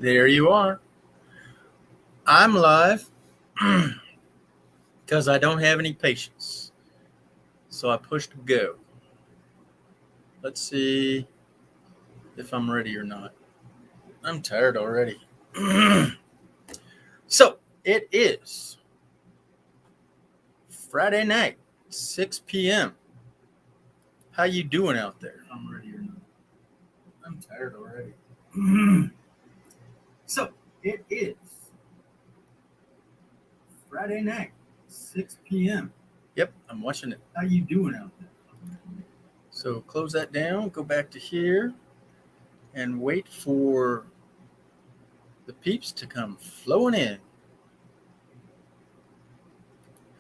There you are. I'm live because I don't have any patience. So I pushed go. Let's see if I'm ready or not. I'm tired already. So it is Friday night, 6 p.m. How you doing out there? I'm ready or not. I'm tired already. So it is Friday night, 6 p.m. Yep, I'm watching it. How you doing out there? So close that down, go back to here, and wait for the peeps to come flowing in.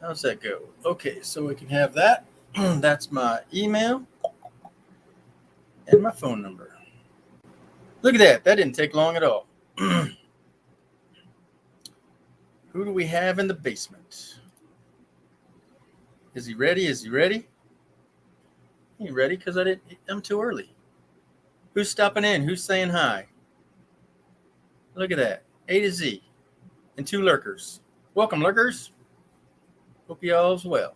How's that go? Okay, so we can have that. That's my email and my phone number. Look at that. That didn't take long at all. Who do we have in the basement? Is he ready? Is he ready? He ain't ready because I'm too early. Who's stopping in? Who's saying hi? Look at that. A2Z and 2 lurkers. Welcome, lurkers. Hope you all's well.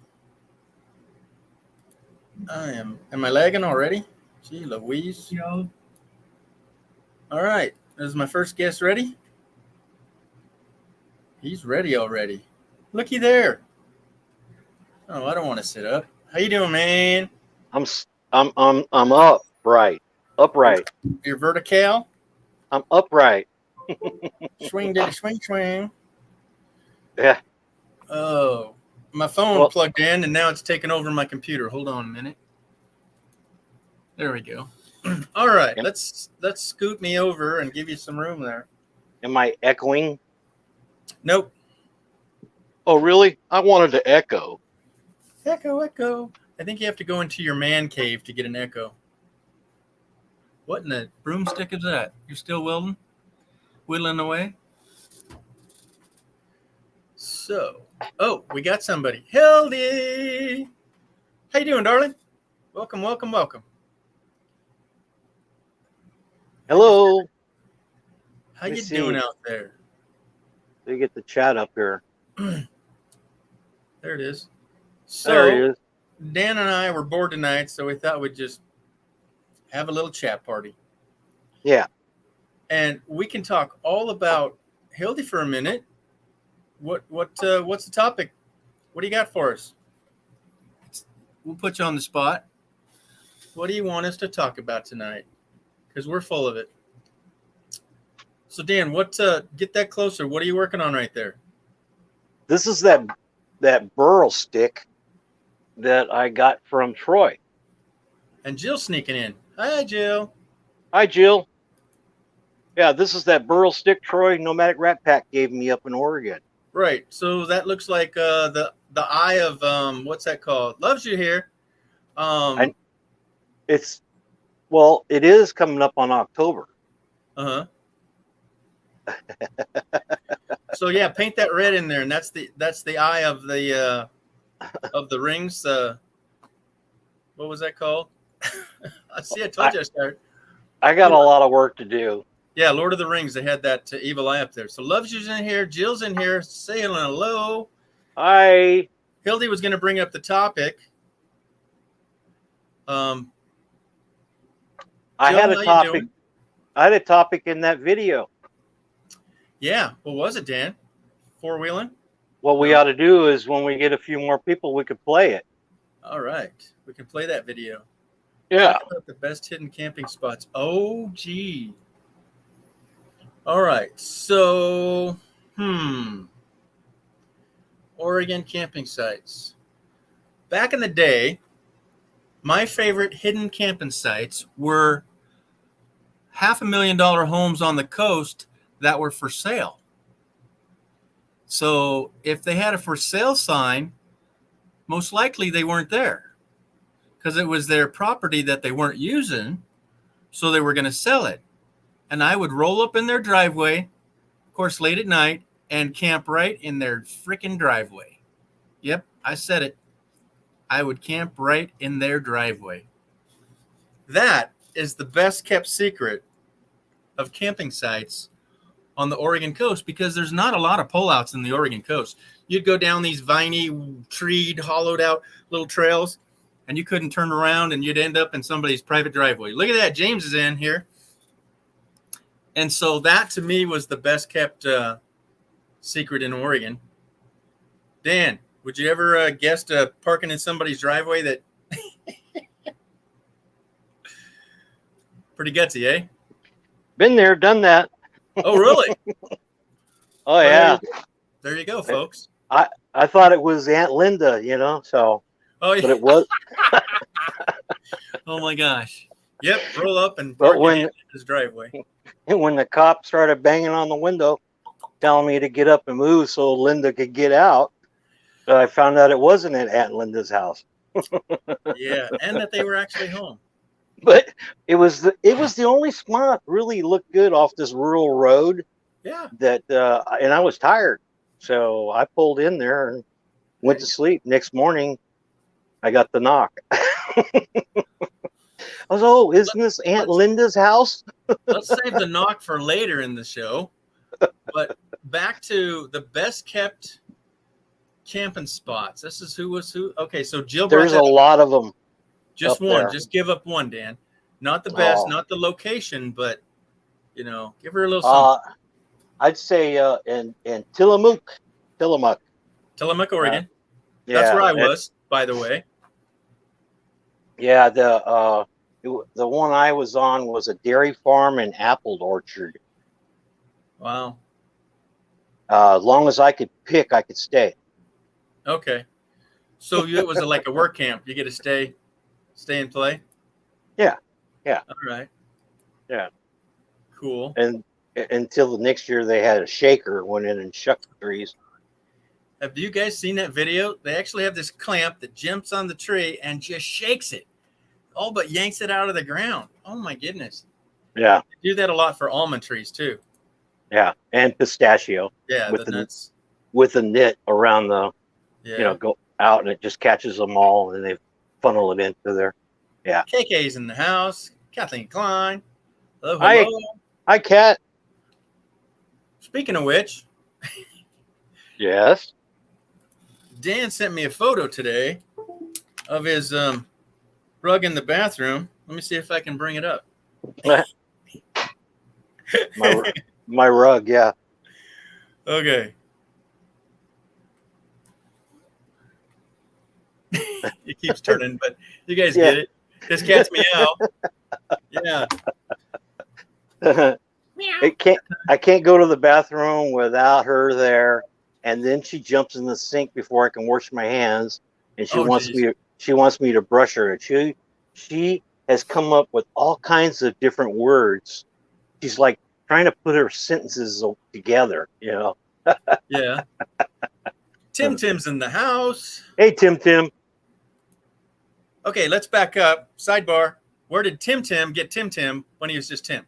Am I lagging already? Gee, Louise. Yo. All right. Is my first guest ready? He's ready already. Looky there. Oh, I don't want to sit up. How you doing, man? I'm upright. Upright. You're vertical? I'm upright. Swing, diddy, swing, swing. Yeah. Oh, my phone plugged in, and now it's taking over my computer. Hold on a minute. There we go. All right, let's scoot me over and give you some room there. Am I echoing? Nope. Oh, really? I wanted to echo. Echo, echo. I think you have to go into your man cave to get an echo. What in the broomstick is that? You're still welding? Whittling away? So, we got somebody. Hildy! How you doing, darling? Welcome, welcome, welcome. Hello. How you doing out there? Let me get the chat up here. There it is. So, there it is. Dan and I were bored tonight, so we thought we'd just have a little chat party. Yeah. And we can talk all about Hildy for a minute. What's the topic? What do you got for us? We'll put you on the spot. What do you want us to talk about tonight? Because we're full of it. So Dan, get that closer. What are you working on right there? This is that burl stick that I got from Troy. And Jill's sneaking in. Hi, Jill. Hi, Jill. Yeah, this is that burl stick Troy Nomadic Rat Pack gave me up in Oregon. Right. So that looks like the eye of what's that called? Loves you here. It is coming up on October. Uh-huh. So yeah, paint that red in there, and that's the eye of the rings. What was that called? I told you I started. I got a lot of work to do. Yeah, Lord of the Rings. They had that evil eye up there. So Love's you's in here. Jill's in here saying hello. Hi. Hildy was going to bring up the topic. Jill, I had a topic. I had a topic in that video. Yeah. What was it, Dan? 4-wheeling? What we ought to do is when we get a few more people, we could play it. All right. We can play that video. Yeah. Talk about the best hidden camping spots. Oh, gee. All right. So, Oregon camping sites. Back in the day, my favorite hidden camping sites were $500,000 homes on the coast that were for sale. So if they had a for sale sign, most likely they weren't there because it was their property that they weren't using. So they were going to sell it. And I would roll up in their driveway, of course, late at night, and camp right in their freaking driveway. Yep, I said it. I would camp right in their driveway. That is the best kept secret of camping sites on the Oregon coast because there's not a lot of pullouts in the Oregon coast. You'd go down these viney, treed, hollowed out little trails, and you couldn't turn around, and you'd end up in somebody's private driveway. Look at that. James is in here. And so that, to me, was the best kept secret in Oregon. Dan, would you ever guess parking in somebody's driveway that pretty gutsy, eh? Been there, done that. Oh, really? Oh, yeah. There you go, folks. I thought it was Aunt Linda, you know, so. Oh, yeah. But it was. Oh, my gosh. Yep, roll up and park in his driveway. And when the cop started banging on the window, telling me to get up and move so Linda could get out, I found out it wasn't at Aunt Linda's house. Yeah, and that they were actually home. But it was the only spot really looked good off this rural road. Yeah. That and I was tired, so I pulled in there and went to sleep. Next morning, I got the knock. I was, oh, isn't this Aunt Linda's house? Let's save the knock for later in the show. But back to the best kept camping spots. This is who was who. Okay, so Jill. There's a lot of them. Just one. There. Just give up one, Dan. Not the best, not the location, but you know, give her a little something. I'd say in Tillamook, Oregon. Yeah, that's where I was, by the way. Yeah, the one I was on was a dairy farm and apple orchard. Wow. As long as I could pick, I could stay. Okay. So it was like a work camp. You get to stay and play? Yeah. Yeah. All right. Yeah. Cool. And until the next year they had a shaker, went in and shucked the trees. Have you guys seen that video? They actually have this clamp that jumps on the tree and just shakes it. All but yanks it out of the ground. Oh my goodness. Yeah. They do that a lot for almond trees too. Yeah. And pistachio. Yeah, with the nuts. With a net around the go out and it just catches them all and they funnel it into there. Yeah. KK's in the house. Kathleen Klein. Hello. Hi, Kat. Speaking of which. Yes. Dan sent me a photo today of his rug in the bathroom. Let me see if I can bring it up. my rug, yeah. Okay. It keeps turning, but you guys get it. This cat's meow. Yeah. I can't go to the bathroom without her there. And then she jumps in the sink before I can wash my hands. And she wants me to brush her. She has come up with all kinds of different words. She's like trying to put her sentences together, you know. Yeah. Tim's in the house. Hey, Tim. Okay, let's back up. Sidebar. Where did Tim get Tim when he was just Tim?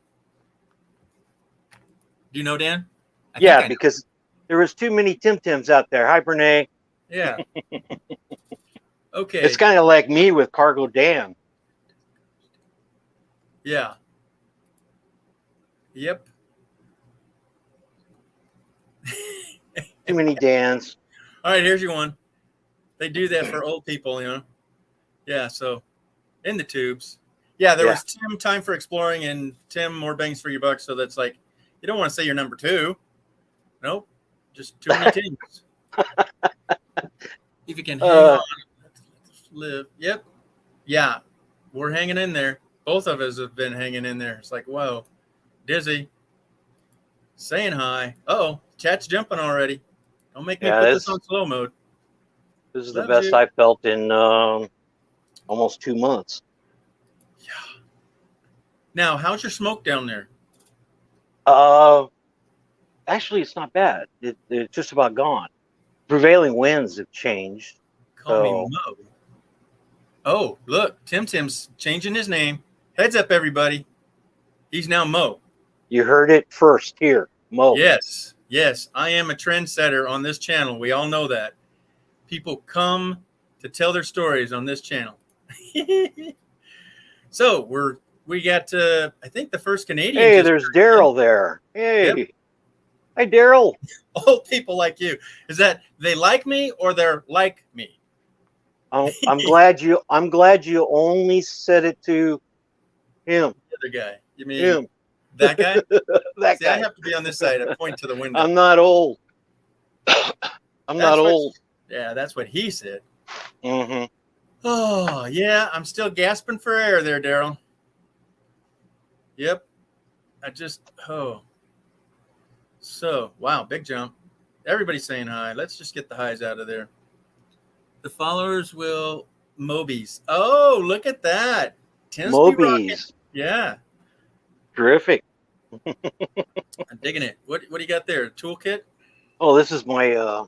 Do you know, Dan? Because there was too many Tims out there. Hi, Brene. Yeah. Okay. It's kind of like me with Cargo Dan. Yeah. Yep. Too many Dans. All right, here's your one. They do that for old people, you know. Yeah, so in the tubes. Yeah, there was Tim, Time for Exploring, and Tim, More Bangs for Your Buck. So that's like, you don't want to say you're number 2. Nope. Just too many Tims. If you can hang on, live. Yep. Yeah, we're hanging in there. Both of us have been hanging in there. It's like, whoa. Dizzy. Saying hi. Uh-oh, chat's jumping already. Don't make me put this on slow mode. This is the best I felt in almost 2 months. Yeah. Now, how's your smoke down there? Actually, it's not bad. It's just about gone. Prevailing winds have changed. Call me Mo. Oh, look, Tim's changing his name. Heads up, everybody. He's now Mo. You heard it first here, Mo. Yes. I am a trendsetter on this channel. We all know that. People come to tell their stories on this channel. So we got I think the first Canadian. Hey, there's Daryl there. Hey. Yep. Hey, Daryl. Old people like you. Is that they like me or they're like me? I'm glad you only said it to him. The other guy. You mean Him. that guy? That See, I guy. have to be on this side. I point to the window. I'm not old. I'm not old. Yeah, that's what he said. Mm-hmm. Oh, yeah. I'm still gasping for air there, Daryl. Yep. So, wow, big jump. Everybody's saying hi. Let's just get the highs out of there. The followers will Mobies. Oh, look at that. Tim's be rocking. Mobies. Yeah. Terrific. I'm digging it. What do you got there? A toolkit? Oh, this is my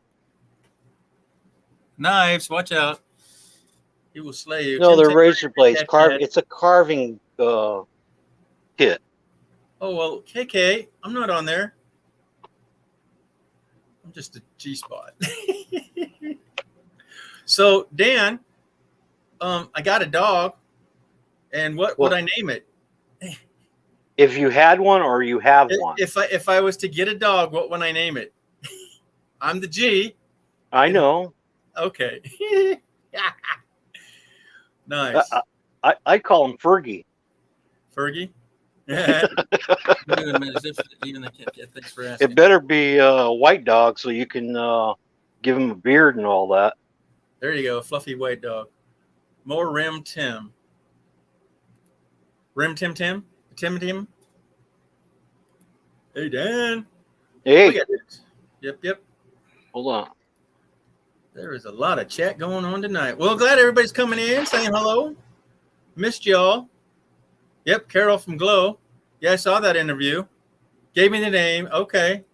Knives. Watch out. He will slay you. no, Tim, they're take razor blades. that. It's a carving kit. Oh, well, KK, I'm not on there. I'm just a G-spot. So, Dan, I got a dog, and what would I name it? If you had one or you have one. If I was to get a dog, what would I name it? I'm the G. I know. Okay. Nice. I call him Fergie. Fergie? Yeah. It better be a white dog so you can give him a beard and all that. There you go, fluffy white dog. More Rim Tim. Rim Tim Tim? Tim? Hey, Dan. Hey. Yep. Hold on. There is a lot of chat going on tonight. Well, glad everybody's coming in, saying hello. Missed y'all. Yep, Carol from Glow. Yeah, I saw that interview. Gave me the name. Okay.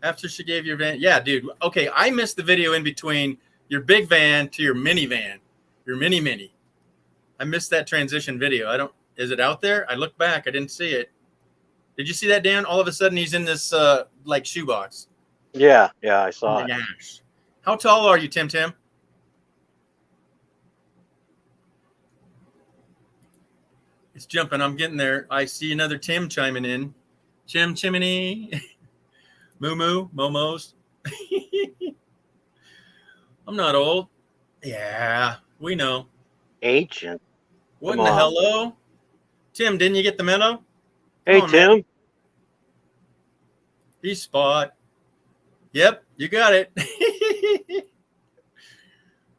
After she gave your van. Yeah, dude. Okay, I missed the video in between your big van to your minivan. Your mini. I missed that transition video. Is it out there? I looked back. I didn't see it. Did you see that, Dan? All of a sudden he's in this like shoebox. Yeah, I saw it. Gosh. How tall are you, Tim? It's jumping. I'm getting there. I see another Tim chiming in. Chimney. Momos. I'm not old. Yeah, we know. Ancient. What in the hello? Tim, didn't you get the memo? Hey, Tim. He's spot. Yep, you got it.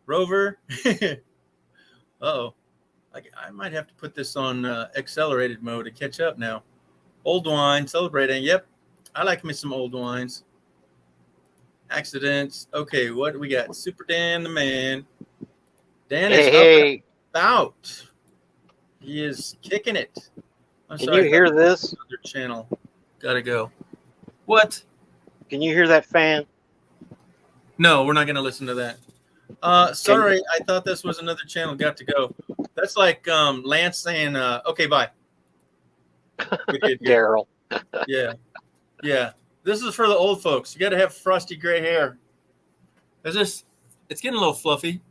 Rover. Uh-oh. I might have to put this on accelerated mode to catch up now. Old wine, celebrating. Yep, I like me some old wines. Accidents. Okay, what do we got? Super Dan the man. Dan is out. He is kicking it. Can you hear this? Other channel. Gotta go. What? Can you hear that fan? No, we're not going to listen to that. Sorry, I thought this was another channel. Got to go. That's like Lance saying, okay, bye. Daryl. Yeah. This is for the old folks. You got to have frosty gray hair. It's getting a little fluffy.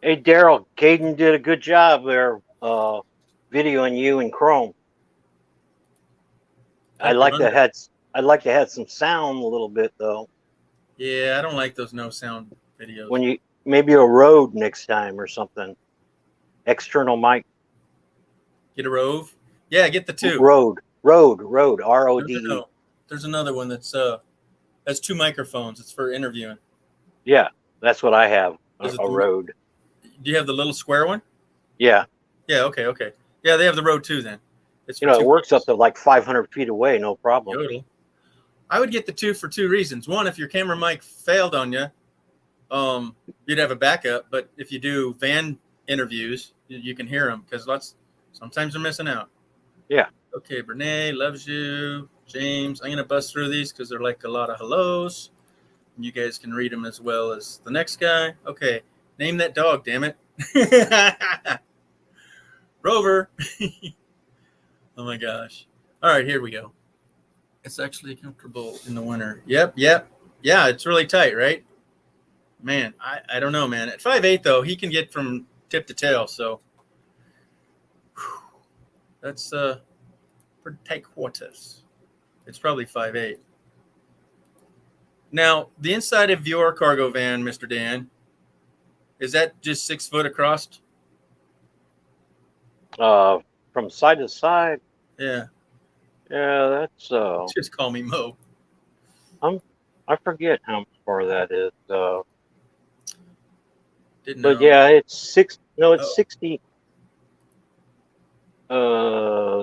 Hey, Daryl, Caden did a good job there videoing you in Chrome. I'd like to have some sound a little bit though. Yeah, I don't like those no sound videos. Maybe a Rode next time or something. External mic. Get a Rove? Yeah, get the two. Rode. R-O-D-E. No. There's another one that's 2 microphones. It's for interviewing. Yeah, that's what I have. A Rode. Do you have the little square one? Yeah. Yeah, okay. Yeah, they have the Rode too then. It works up to like 500 feet away, no problem. Total. I would get the 2 for 2 reasons. One, if your camera mic failed on you, you'd have a backup. But if you do van interviews, you can hear them because sometimes they're missing out. Yeah. Okay, Brene loves you. James, I'm gonna bust through these because they're like a lot of hellos. And you guys can read them as well as the next guy. Okay, name that dog, damn it. Rover. Oh my gosh. All right, here we go. It's actually comfortable in the winter. Yep. Yeah, it's really tight, right? Man, I don't know, man. At 5'8", though, he can get from tip to tail, so that's pretty tight quarters. It's probably 5'8". Now, the inside of your cargo van, Mr. Dan, is that just 6 foot across? From side to side. Yeah. Yeah, that's Just call me Mo. I forget how far that is. Didn't But know. yeah, it's 6. No, it's Oh. 60.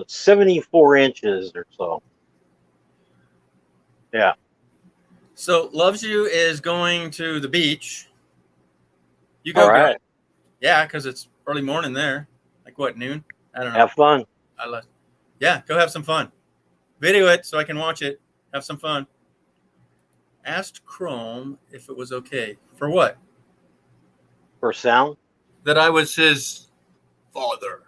74 inches or so. Yeah. So Lil'G is going to the beach. You All go, girl. right. Yeah, because it's early morning there. Like what, noon? I don't know. Have fun. Yeah, go have some fun. Video it so I can watch it. Have some fun. Asked Chrome if it was okay. For what? For sound? That I was his father.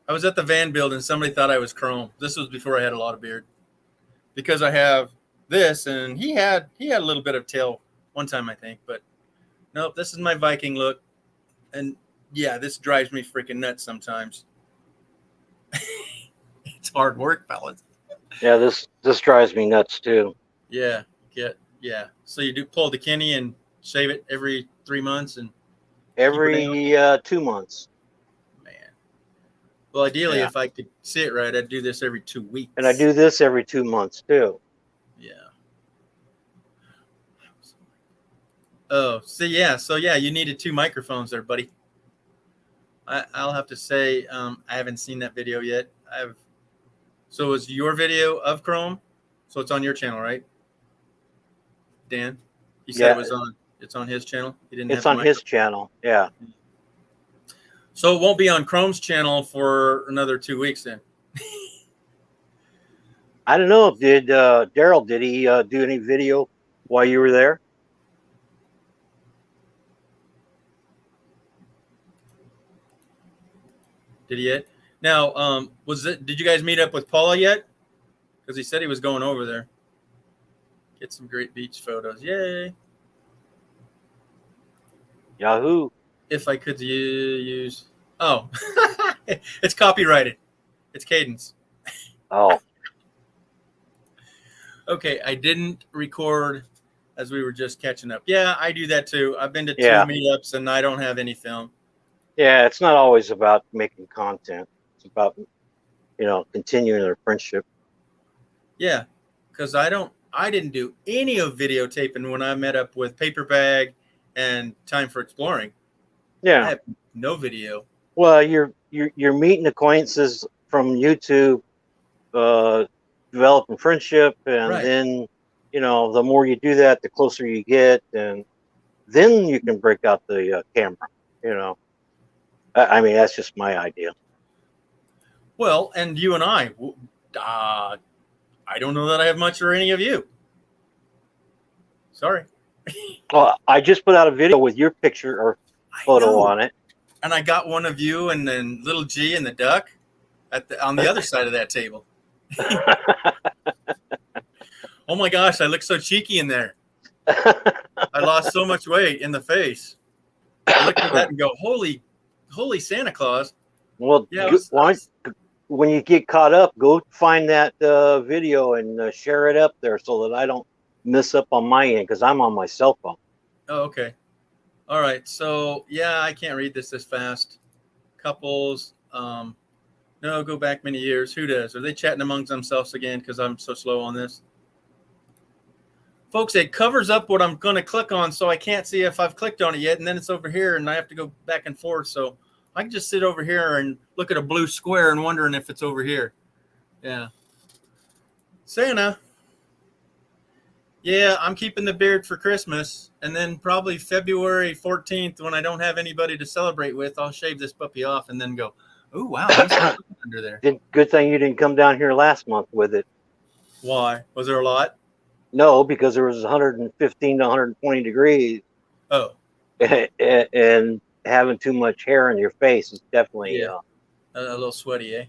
I was at the van build and somebody thought I was Chrome. This was before I had a lot of beard. Because I have this, and he had a little bit of tail one time, I think, but nope, this is my Viking look. And yeah, this drives me freaking nuts sometimes. It's hard work, fellas. Yeah, this drives me nuts too. Yeah, So you do pull the Kenny and shave it every 3 months and every 2 months. Man. Well, ideally, if I could see it right, I'd do this every 2 weeks. And I do this every 2 months too. Yeah. Oh, so yeah, you needed 2 microphones there, buddy. I'll have to say I haven't seen that video yet. So it was your video of Chrome, so it's on your channel, right, Dan? He said it's on his channel. He didn't. It's on his channel. Yeah. So it won't be on Chrome's channel for another 2 weeks then. I don't know. Did Daryl? Did he do any video while you were there? Did he yet? Now, did you guys meet up with Paula yet? Because he said he was going over there. Get some great beach photos. Yay. Yahoo. If I could use. Oh, it's copyrighted. It's Cadence. Oh. Okay, I didn't record as we were just catching up. Yeah, I do that too. I've been to 2 meetups and I don't have any film. Yeah, it's not always about making content. It's about, continuing their friendship. Yeah, because I didn't do any of videotaping when I met up with Paper Bag and Time for Exploring. Yeah. I have no video. Well, you're meeting acquaintances from YouTube, developing friendship, and then, the more you do that, the closer you get, and then you can break out the camera, I mean, that's just my idea. Well, and you and I don't know that I have much or any of you. Sorry. Well, I just put out a video with your picture or photo on it. And I got one of you and then Lil'G and the duck on the other side of that table. Oh my gosh, I look so cheeky in there. I lost so much weight in the face. I look at that and go, holy Santa Claus. Well, yeah, when you get caught up, go find that video and share it up there so that I don't miss up on my end, because I'm on my cell phone. Oh, okay. All right. So, yeah, I can't read this fast. Couples. No, go back many years. Who does? Are they chatting amongst themselves again because I'm so slow on this? Folks, it covers up what I'm going to click on, so I can't see if I've clicked on it yet, and then it's over here, and I have to go back and forth. So I can just sit over here and look at a blue square and wondering if it's over here. Yeah. Santa. Yeah, I'm keeping the beard for Christmas, and then probably February 14th, when I don't have anybody to celebrate with, I'll shave this puppy off and then go, oh, wow, he's under there. Good thing you didn't come down here last month with it. Why? Was there a lot? No, because there was 115 to 120 degrees. Oh. And having too much hair on your face is definitely a little sweaty, eh?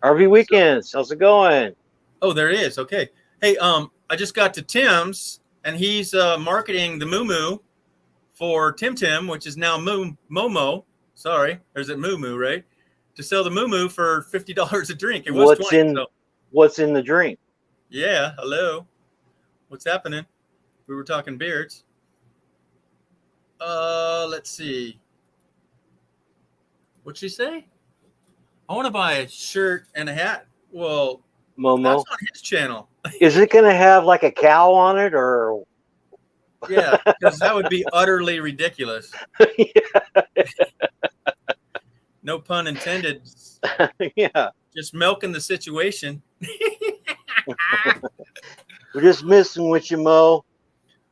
RV Weekends, how's it going? Oh, there it is. Okay. Hey, I just got to Tim's, and he's marketing the Moo Moo for Tim Tim, which is now Momo. Sorry, or is it Moo Moo, right? To sell the Moo Moo for $50 a drink. It was $20. What's in the drink? Yeah, hello. What's happening? We were talking beards. Let's see. What'd she say? I want to buy a shirt and a hat. Well, Momo, that's on his channel. is it going to have like a cow on it, or? Yeah, because that would be utterly ridiculous. No pun intended. Yeah. Just milking the situation. We're just messing with you, Mo.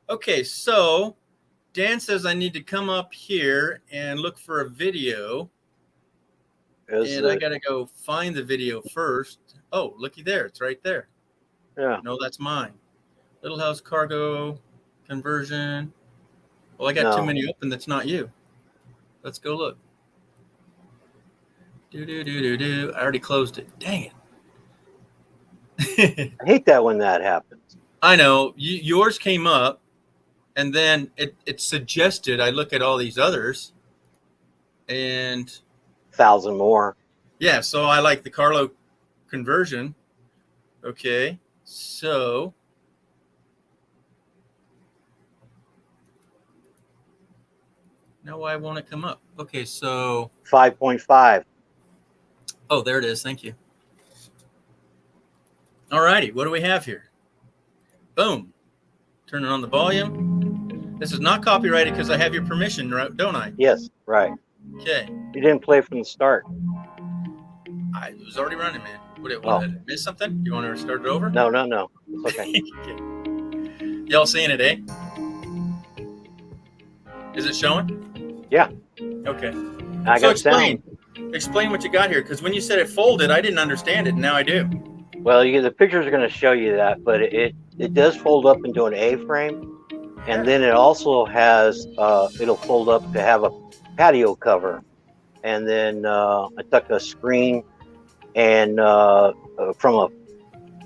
Okay, so Dan says I need to come up here and look for a video. And I got to go find the video first. Oh, looky there. It's right there. Yeah. No, that's mine. Little House Cargo conversion. Well, I got too many open. That's not you. Let's go look. I already closed it. Dang it. I hate that when that happens. I know. Yours came up, and then it suggested I look at all these others. And 1,000 more. Yeah, so I like the Carlo conversion. Okay, so now why won't it come up? Okay, so 5.5. Oh, there it is. Thank you. All righty, what do we have here? Boom. Turning on the volume. This is not copyrighted because I have your permission, don't I? Yes, right. Okay. You didn't play from the start. I was already running, man. What did I miss something? You want to start it over? No. It's okay. Okay. Y'all seeing it, eh? Is it showing? Yeah. Okay. I got sound. Explain what you got here, because when you said it folded, I didn't understand it, and now I do. Well, the pictures are going to show you that, but it does fold up into an A-frame, and then it also has it'll fold up to have a patio cover, and then I took a screen and from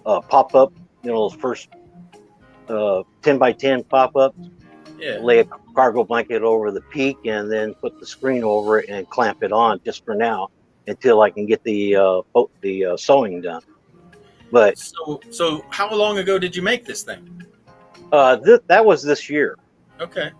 a pop-up, those first 10 by 10 pop-ups. Yeah. Lay a cargo blanket over the peak and then put the screen over it and clamp it on just for now until I can get the sewing done. But so how long ago did you make this thing? That was this year. Okay.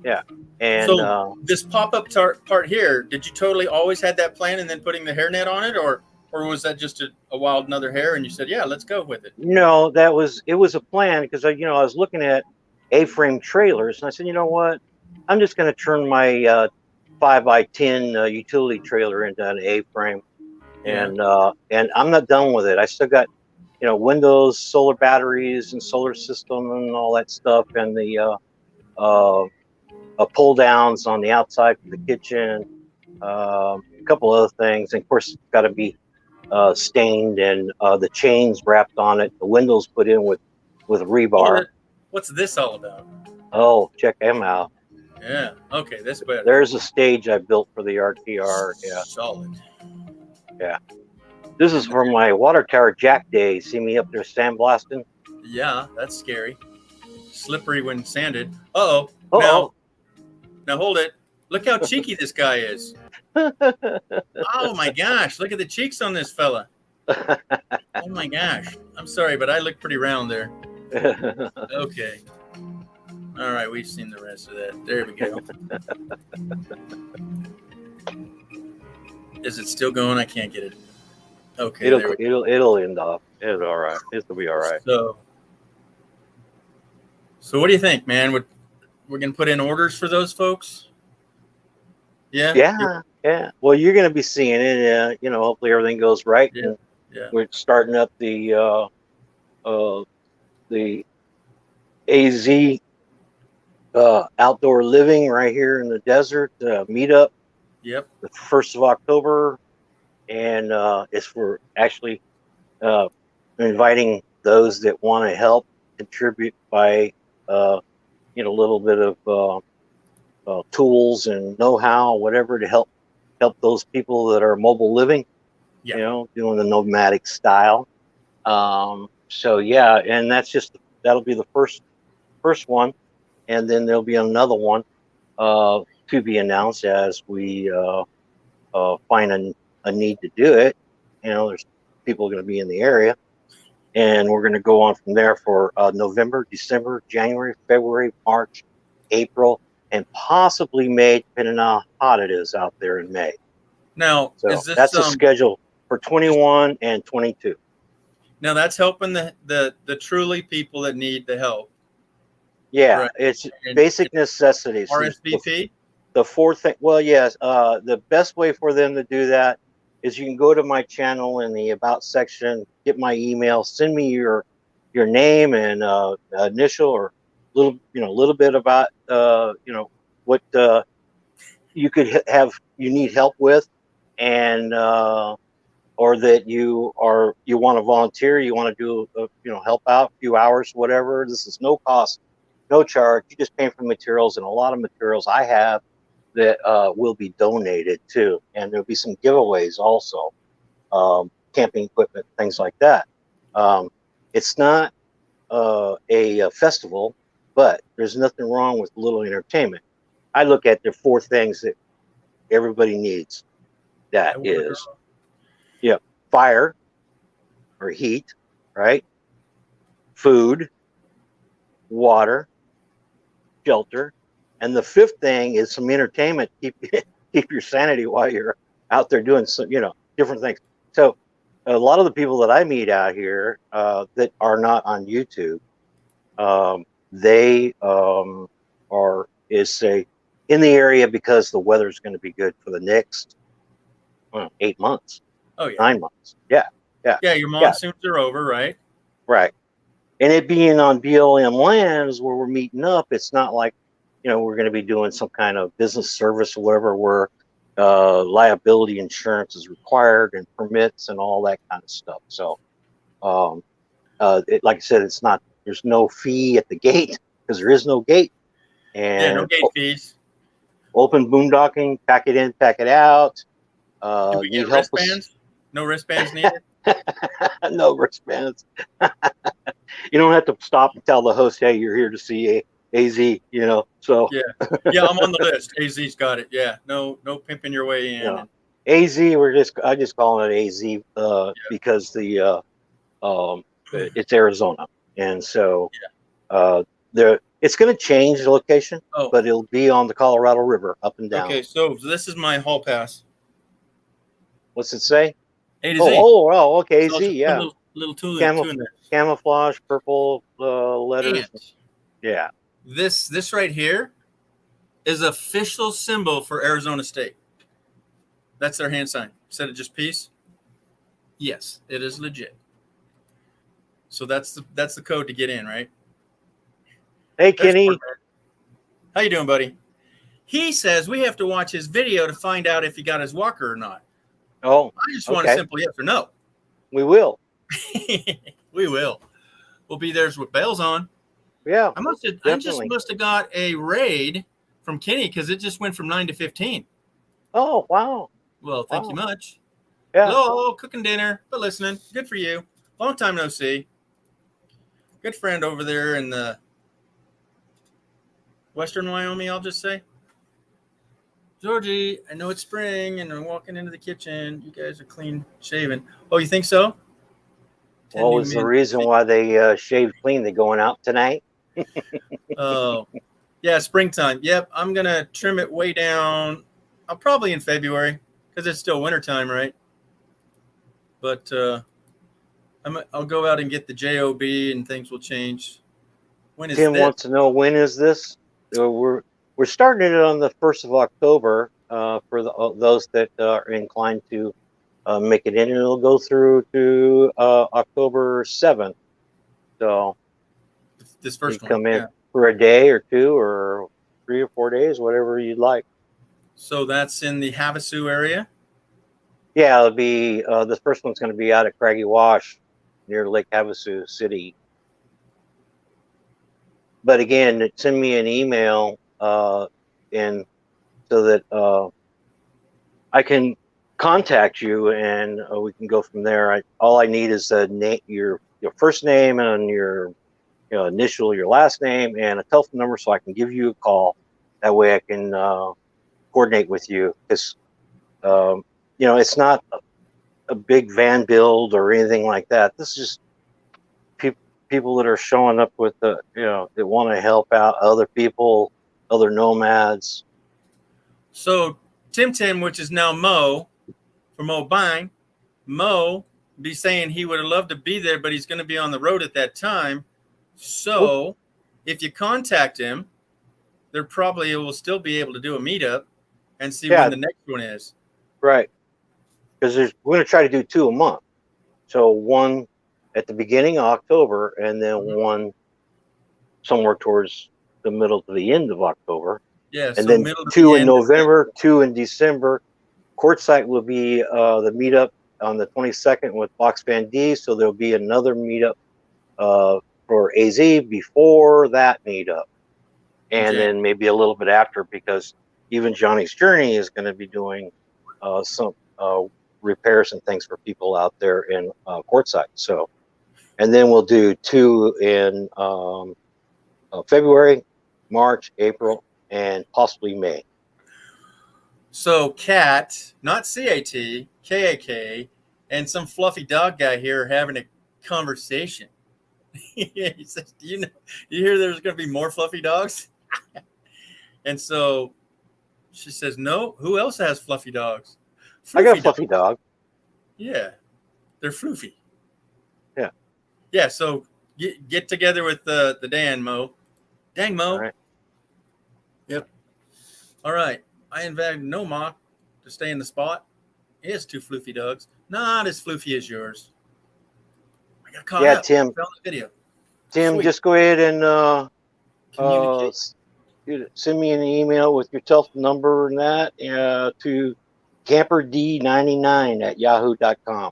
Yeah. And so this pop-up part here, did you totally always had that plan and then putting the hairnet on it, or was that just a wild another hair and you said, yeah, let's go with it? No, it was a plan because I was looking at A-frame trailers and I said, you know what, I'm just going to turn my 5 by 10 utility trailer into an A-frame. And I'm not done with it. I still got, windows, solar batteries, and solar system and all that stuff, and the pull downs on the outside for the kitchen, a couple other things. And of course, it's got to be stained and the chains wrapped on it. The windows put in with rebar. What's this all about? Oh, check them out. Yeah. Okay, that's better. There's a stage I built for the RTR. Yeah. Solid. Yeah. This is from my water tower jack day. See me up there sandblasting? Yeah, that's scary. Slippery when sanded. Uh-oh. Uh-oh. Now hold it. Look how cheeky this guy is. Oh my gosh. Look at the cheeks on this fella. Oh my gosh. I'm sorry, but I look pretty round there. Okay. All right, we've seen the rest of that. There we go. Is it still going? I can't get it. Okay. It'll end up. It's all right. It'll be all right. So what do you think, man? We're gonna put in orders for those folks? Yeah. Yeah. Well, you're gonna be seeing it. Hopefully everything goes right. Yeah. We're starting up the A2Z outdoor living right here in the desert meetup. Yep. The 1st of October, and it's for actually inviting those that want to help contribute by a little bit of tools and know-how, whatever, to help those people that are mobile living. Yeah. Doing the nomadic style. So yeah, and that'll be the first one, and then there'll be another one to be announced as we find a need to do it. There's people going to be in the area, and we're going to go on from there for November, December, January, February, March, April, and possibly May, depending on how hot it is out there in May. Now, So is this that's the schedule for 21 and 22. Now that's helping the truly people that need the help. Yeah, right? it's And basic necessities. RSVP. The fourth thing, well, yes, the best way for them to do that is you can go to my channel in the about section, get my email, send me your name and initial or little bit about what you could you need help with, and or that you want to volunteer, you want to do help out a few hours, whatever. This is no cost, no charge. You just pay for materials, and a lot of materials I have that will be donated too, and there'll be some giveaways also, camping equipment, things like that. It's not a festival, but there's nothing wrong with a little entertainment. I look at the four things that everybody needs. That is, fire or heat, right? Food, water, shelter, and the fifth thing is some entertainment. Keep your sanity while you're out there doing some, different things. So a lot of the people that I meet out here that are not on YouTube, they are say in the area because the weather's going to be good for the next 8 months. Oh yeah, 9 months. Yeah. Your monsoons are over, right? Right. And it being on BLM lands where we're meeting up, it's not like, we're going to be doing some kind of business service or whatever where liability insurance is required and permits and all that kind of stuff. So, like I said, there's no fee at the gate because there is no gate. And no gate fees. Open boondocking, pack it in, pack it out. Do we get wristbands? No wristbands needed? No wristbands. You don't have to stop and tell the host, hey, you're here to see AZ, so. Yeah, I'm on the list. AZ's got it. Yeah, no pimping your way in. Yeah. AZ, I just calling it AZ because it's Arizona. And so it's going to change the location, but it'll be on the Colorado River up and down. Okay, so this is my hall pass. What's it say? A to Z. Okay, AZ, yeah. Little tool in there. Camouflage, purple letters. And yeah. This right here is official symbol for Arizona State. That's their hand sign. Instead of just peace. Yes, it is legit. So that's the code to get in, right? Hey, Kenny. How you doing, buddy? He says we have to watch his video to find out if he got his walker or not. Oh, I just want a simple yes or no. We will. We will. We'll be there with bells on. Yeah. I just must have got a raid from Kenny because it just went from 9 to 15. Oh, wow. Well, thank you much. Yeah. Hello, cooking dinner, but listening. Good for you. Long time no see. Good friend over there in the Western Wyoming, I'll just say. Georgie, I know it's spring and I'm walking into the kitchen. You guys are clean shaven. Oh, you think so? What was the reason why they shaved clean? They going out tonight? Oh, yeah, springtime. Yep, I'm going to trim it way down. I'll probably in February because it's still wintertime, right? But I'll go out and get the JOB and things will change. When is Tim wants to know, when is this? We're starting it on the 1st of October for those that are inclined to make it in, and it'll go through to October 7th. So this first one, come in for a day or two or 3 or 4 days, whatever you'd like. So that's in the Havasu area? Yeah, it'll be the first one's going to be out at Craggy Wash near Lake Havasu City. But again, send me an email and so that I can contact you and we can go from there. All I need is your first name and your initial, your last name, and a telephone number so I can give you a call. That way I can coordinate with you because it's not a big van build or anything like that. This is just people that are showing up with the, that want to help out other people, other nomads. So Tim, which is now Mo from Mo Buying, Mo be saying he would have loved to be there, but he's going to be on the road at that time. So if you contact him, there probably will still be able to do a meetup and see when the next one is. Right. Because we're going to try to do 2 a month. So one at the beginning of October, and then one somewhere towards the middle to the end of October. Yeah. And so then middle 2 in November, 2 in December. Quartzsite will be the meetup on the 22nd with Box Van D. So there'll be another meetup for AZ before that meetup. And then maybe a little bit after, because even Johnny's Journey is going to be doing some repairs and things for people out there in Quartzsite. So, and then we'll do 2 in February, March, April, and possibly May. So CAT, not CAT, KAK, and some fluffy dog guy here are having a conversation. He says, "Do you hear there's going to be more fluffy dogs?" And so she says, "No. Who else has fluffy dogs?" I got a fluffy dog. Yeah, they're floofy. Yeah. Yeah. So get together with the Dan Mo. Dang Mo. All right. Yep. All right. I invited Noma to stay in the spot. He has 2 floofy dogs, not as floofy as yours. I got caught up. Tim. Found the video. Tim, Sweet. just go ahead and communicate. Send me an email with your telephone number and that to camperd99@yahoo.com.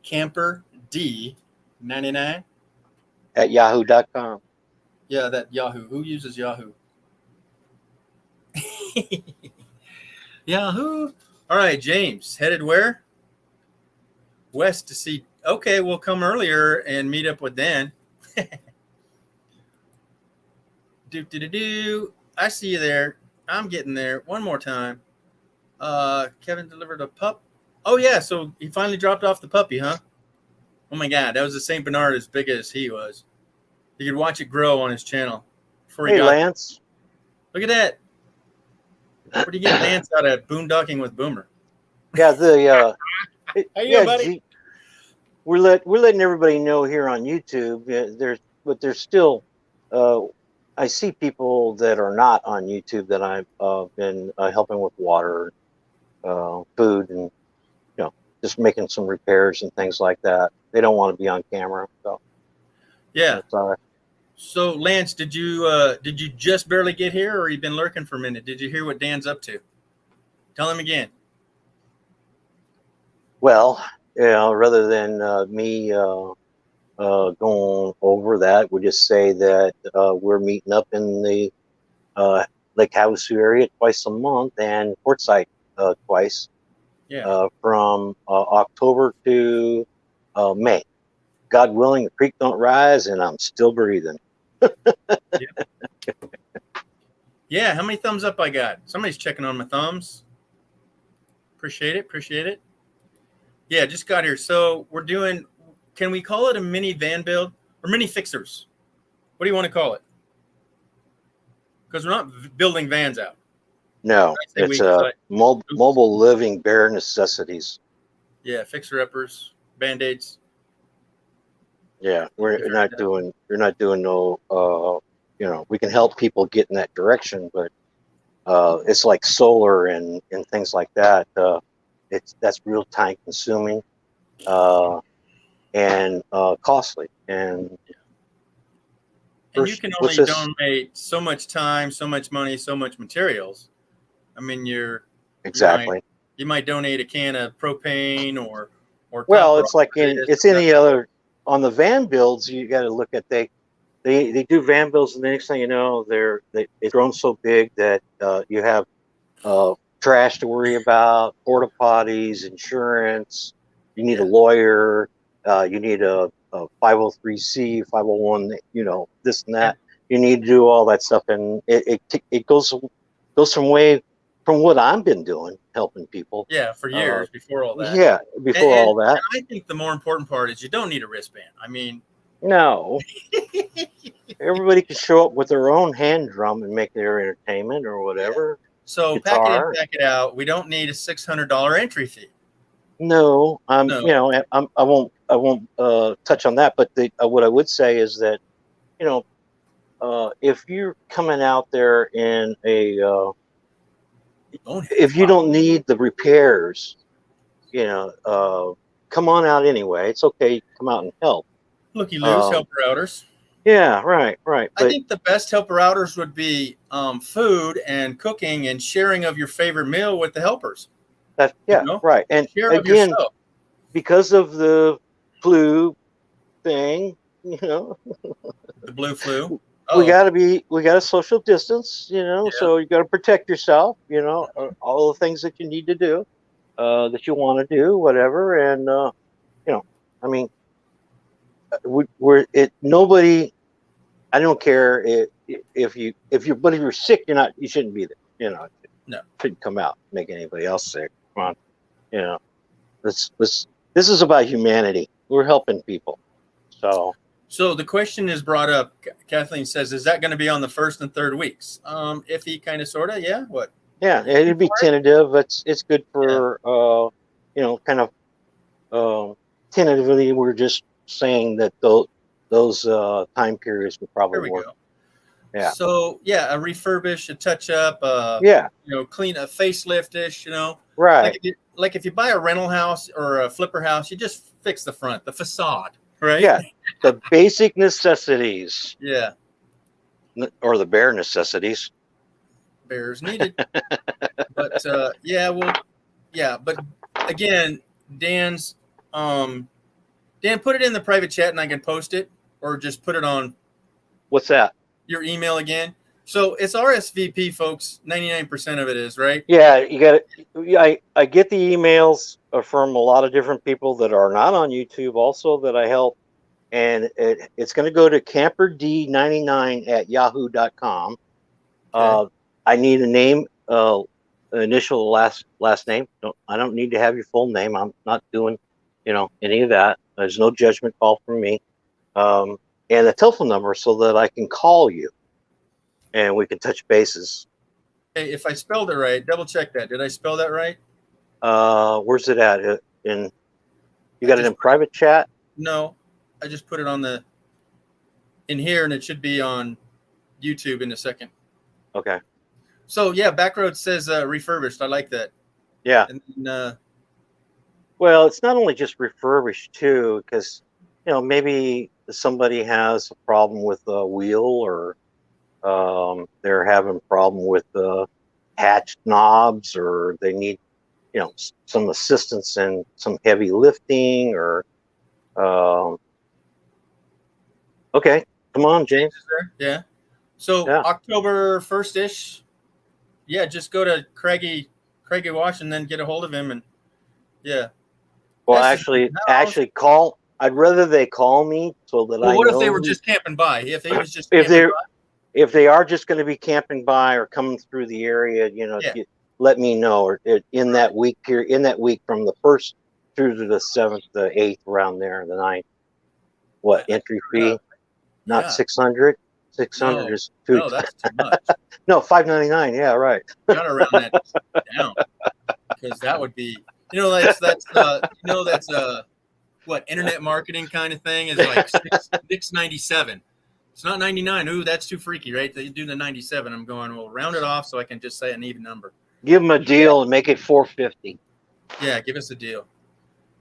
Camperd99 at yahoo.com. Yeah, that Yahoo. Who uses Yahoo? Yahoo. All right, James. Headed where? West to see. Okay, we'll come earlier and meet up with Dan. Do. I see you there. I'm getting there. One more time. Kevin delivered a pup. Oh, yeah. So he finally dropped off the puppy, huh? Oh, my God. That was a St. Bernard as big as he was. You could watch it grow on his channel. Hey, Lance. Look at that. Where do you get Lance out of boondocking with Boomer? Yeah, How you doing, buddy? We're letting everybody know here on YouTube. There's still I see people that are not on YouTube that I've been helping with water, food, and just making some repairs and things like that. They don't want to be on camera, so yeah. That's all right. So Lance, did you just barely get here, or you been lurking for a minute? Did you hear what Dan's up to? Tell him again. Well, rather than me going over that, we just say that we're meeting up in the Lake Havasu area twice a month and Quartzsite twice. Yeah. From October to May. God willing, the creek don't rise, and I'm still breathing. Yeah, how many thumbs up I got? Somebody's checking on my thumbs. Appreciate it. Yeah, just got here. So we're doing, can we call it a mini van build or mini fixers? What do you want to call it? Because we're not building vans out. No, it's mobile living, bare necessities. Yeah, fixer-uppers, Band-Aids. Yeah, you're not doing no, we can help people get in that direction, but it's like solar and things like that. That's real time consuming and costly. And you can only donate so much time, so much money, so much materials. I mean, exactly. You might donate a can of propane or well, it's like any other. On the van builds, you got to look at they do van builds, and the next thing you know, they've grown so big that you have trash to worry about, porta potties, insurance. You need a lawyer. You need a 503c, 501. This and that. You need to do all that stuff, and it goes from what I've been doing, helping people. Yeah, for years before all that. Yeah, before all that. And I think the more important part is you don't need a wristband. I mean, No. Everybody can show up with their own hand drum and make their entertainment or whatever. So Guitar. pack it in, pack it out. We don't need a $600 entry fee. No, No. you know, I won't touch on that. But what I would say is that, you know, if you're coming out there in a, if you don't need the repairs, you know, come on out anyway. It's okay. Come out and help. Looky-loos, helper outers. Yeah, right. But I think the best helper outers would be food and cooking and sharing of your favorite meal with the helpers. That, yeah, you know? right. And Share again, of because of the flu thing, you know, the blue flu. we got to social distance, you know, so you got to protect yourself, you know, all the things that you need to do, that you want to do, whatever. And, you know, I mean, nobody, I don't care if you're sick, you shouldn't be there, you know, no, shouldn't come out, make anybody else sick. Come on, you know, this is about humanity. We're helping people. So the question is brought up. Kathleen says, "Is that going to be on the first and third weeks?" Iffy, kind of, sorta. Yeah. What? Yeah, it'd be tentative. It's good for you know, kind of tentatively. We're just saying that those time periods would probably work. Go. Yeah. So yeah, a refurbish, a touch up, yeah, you know, clean, a faceliftish, you know, right. Like if you buy a rental house or a flipper house, you just fix the front, the facade, right? Yeah, the basic necessities. Yeah. Or the bare necessities. Bears needed. But yeah, well, yeah, but again, Dan, put it in the private chat and I can post it, or just put it on. What's that? Your email again. So it's RSVP, folks. 99% of it is, right? Yeah, you got it. I get the emails from a lot of different people that are not on YouTube, also that I help, and it's going to go to camperd99@yahoo.com. Okay. I need a name, initial, last name. I don't need to have your full name. I'm not doing, you know, any of that. There's no judgment call from me. And a telephone number so that I can call you and we can touch bases. Hey, if I spelled it right, double check that. Did I spell that right? Where's it at? You got it in private chat? No, I just put it in here, and it should be on YouTube in a second. Okay. So yeah, Backroad says refurbished. I like that. Yeah. And then, well, it's not only just refurbished too, because, you know, maybe somebody has a problem with a wheel, or they're having a problem with hatched knobs, or they need, you know, some assistance in some heavy lifting, or okay, come on, James. Yeah. So October 1st-ish. Yeah, just go to Craigie Wash and then get a hold of him, and yeah. Well, actually call. I'd rather they call me so that I know. What if they were just camping by? If he was just if they are just going to be camping by or coming through the area, you know, let me know. Or in that week here, in that week from the 1st through to the 7th, the 8th, around there, the 9th. What entry fee? Not 600. 600 is too. No, that's too much. No, $5.99. Yeah, right. Got to round that down, because that would be, you know, that's what internet marketing kind of thing is like $6.97. It's not 99. Ooh, that's too freaky, right? They do the 97. I'm going, well, round it off so I can just say an even number. Give them a deal and make it $4.50. Yeah, give us a deal.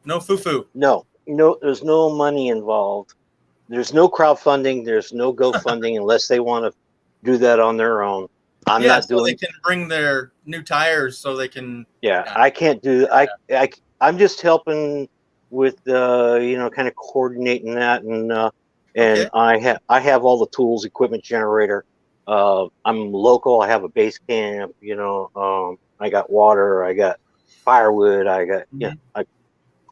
No foo-foo. No, there's no money involved. There's no crowdfunding. There's no GoFunding unless they want to do that on their own. I'm not doing. They can bring their new tires so they can. Yeah, I can't do. I'm just helping with you know, kind of coordinating that, and I have all the tools, equipment, generator. I'm local. I have a base camp. You know, I got water. I got firewood. I got I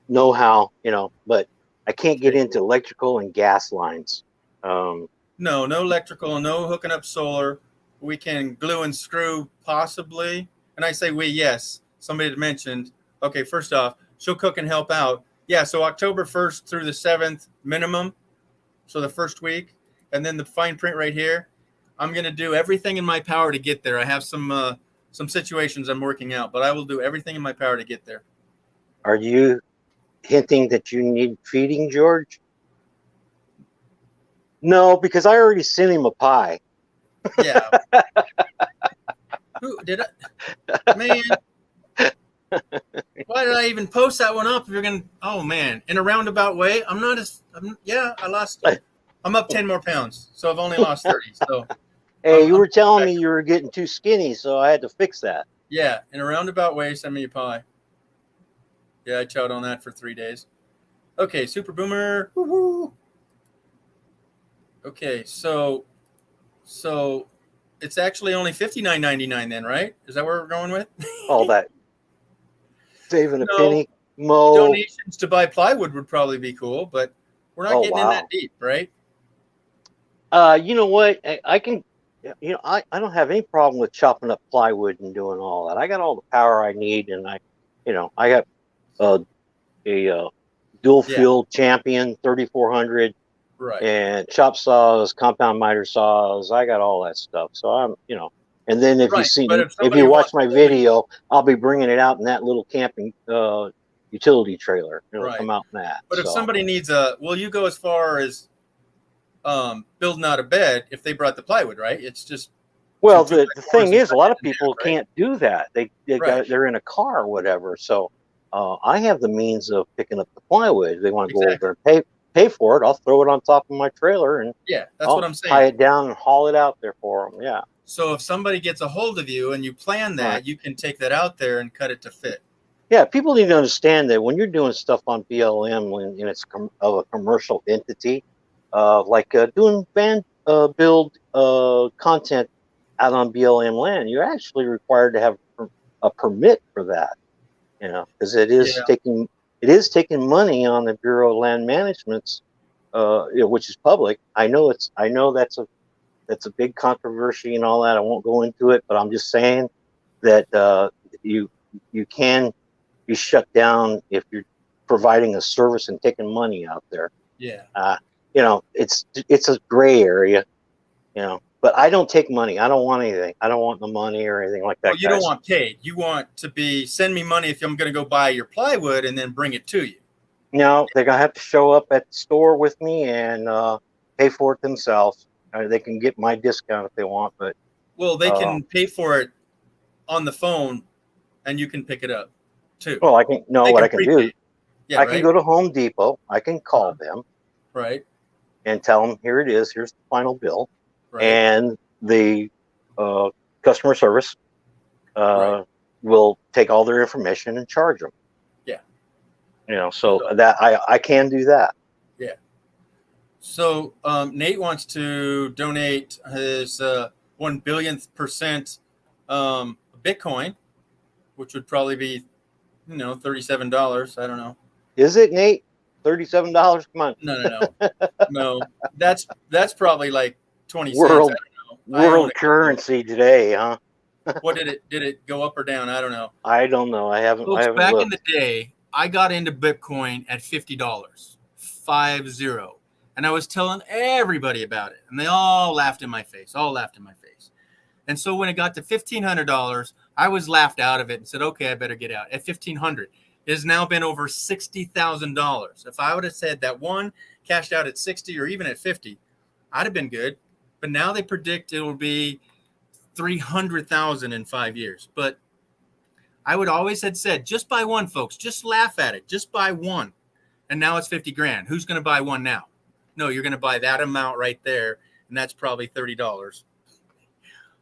know how, you know, but I can't get into electrical and gas lines. No electrical, no hooking up solar. We can glue and screw possibly. And I say we, yes. Somebody had mentioned, okay, first off, she'll cook and help out. Yeah, so October 1st through the 7th minimum. So the first week, and then the fine print right here. I'm going to do everything in my power to get there. I have some situations I'm working out, but I will do everything in my power to get there. Are you hinting that you need feeding, George? No, because I already sent him a pie. Yeah. Who did it? Man. Why did I even post that one up? If you're going to, oh man, in a roundabout way, I lost, I'm up 10 more pounds. So I've only lost 30. So hey, you were telling me you were getting too skinny, so I had to fix that. Yeah. In a roundabout way, send me a pie. Yeah. I chowed on that for 3 days. Okay. Super Boomer. Woo-hoo. Okay. So it's actually only $59.99 then, right? Is that where we're going with? All that. Saving a No. penny. Mo. Donations to buy plywood would probably be cool, but we're not getting in that deep, right? You know what? I can, you know, I don't have any problem with chopping up plywood and doing all that. I got all the power I need, and I got a dual field Champion 3400, right? And chop saws, compound miter saws. I got all that stuff. So I'm, and then if you watch my video, I'll be bringing it out in that little camping utility trailer. It'll come out in that. But if somebody needs will you go as far as building out a bed if they brought the plywood, right? It's just the thing is, a lot of people can't do that. They're in a car or whatever. So I have the means of picking up the plywood. If they want to go over and pay for it, I'll throw it on top of my trailer and that's what I'm saying. Tie it down and haul it out there for them. Yeah. So if somebody gets a hold of you and you plan that, you can take that out there and cut it to fit. Yeah, people need to understand that when you're doing stuff on BLM and it's of a commercial entity, like doing van build content out on BLM land, you're actually required to have a permit for that. Because it is taking money on the Bureau of Land Management's, which is public. I know that's a big controversy and all that. I won't go into it, but I'm just saying that you can be shut down if you're providing a service and taking money out there. Yeah. It's a gray area, but I don't take money. I don't want anything. I don't want the money or anything like that. Well, you don't want paid. You want to send me money if I'm going to go buy your plywood and then bring it to you. No, they're going to have to show up at the store with me and pay for it themselves. They can get my discount if they want, but they can pay for it on the phone, and you can pick it up too. Well, I can do. Yeah, I can go to Home Depot. I can call them, right, and tell them here it is. Here's the final bill, right. And the customer service will take all their information and charge them. Yeah, so that I can do that. Yeah. So Nate wants to donate his 1/1000000000 Bitcoin, which would probably be, $37. I don't know. Is it, Nate? $37? Come on. No. That's probably like 20 cents. World currency today, huh? What did it go up or down? I don't know. I don't know. I haven't. Folks, back looked. In the day, I got into Bitcoin at $50, 50, and I was telling everybody about it, and they all laughed in my face. And so when it got to $1,500, I was laughed out of it and said, "Okay, I better get out." At $1,500, it has now been over $60,000. If I would have said that one cashed out at 60 or even at 50, I'd have been good. But now they predict it will be 300,000 in 5 years. But I would always had said, just buy one, folks. Just laugh at it. Just buy one. And now it's 50 grand. Who's going to buy one now? No, you're going to buy that amount right there, and that's probably $30.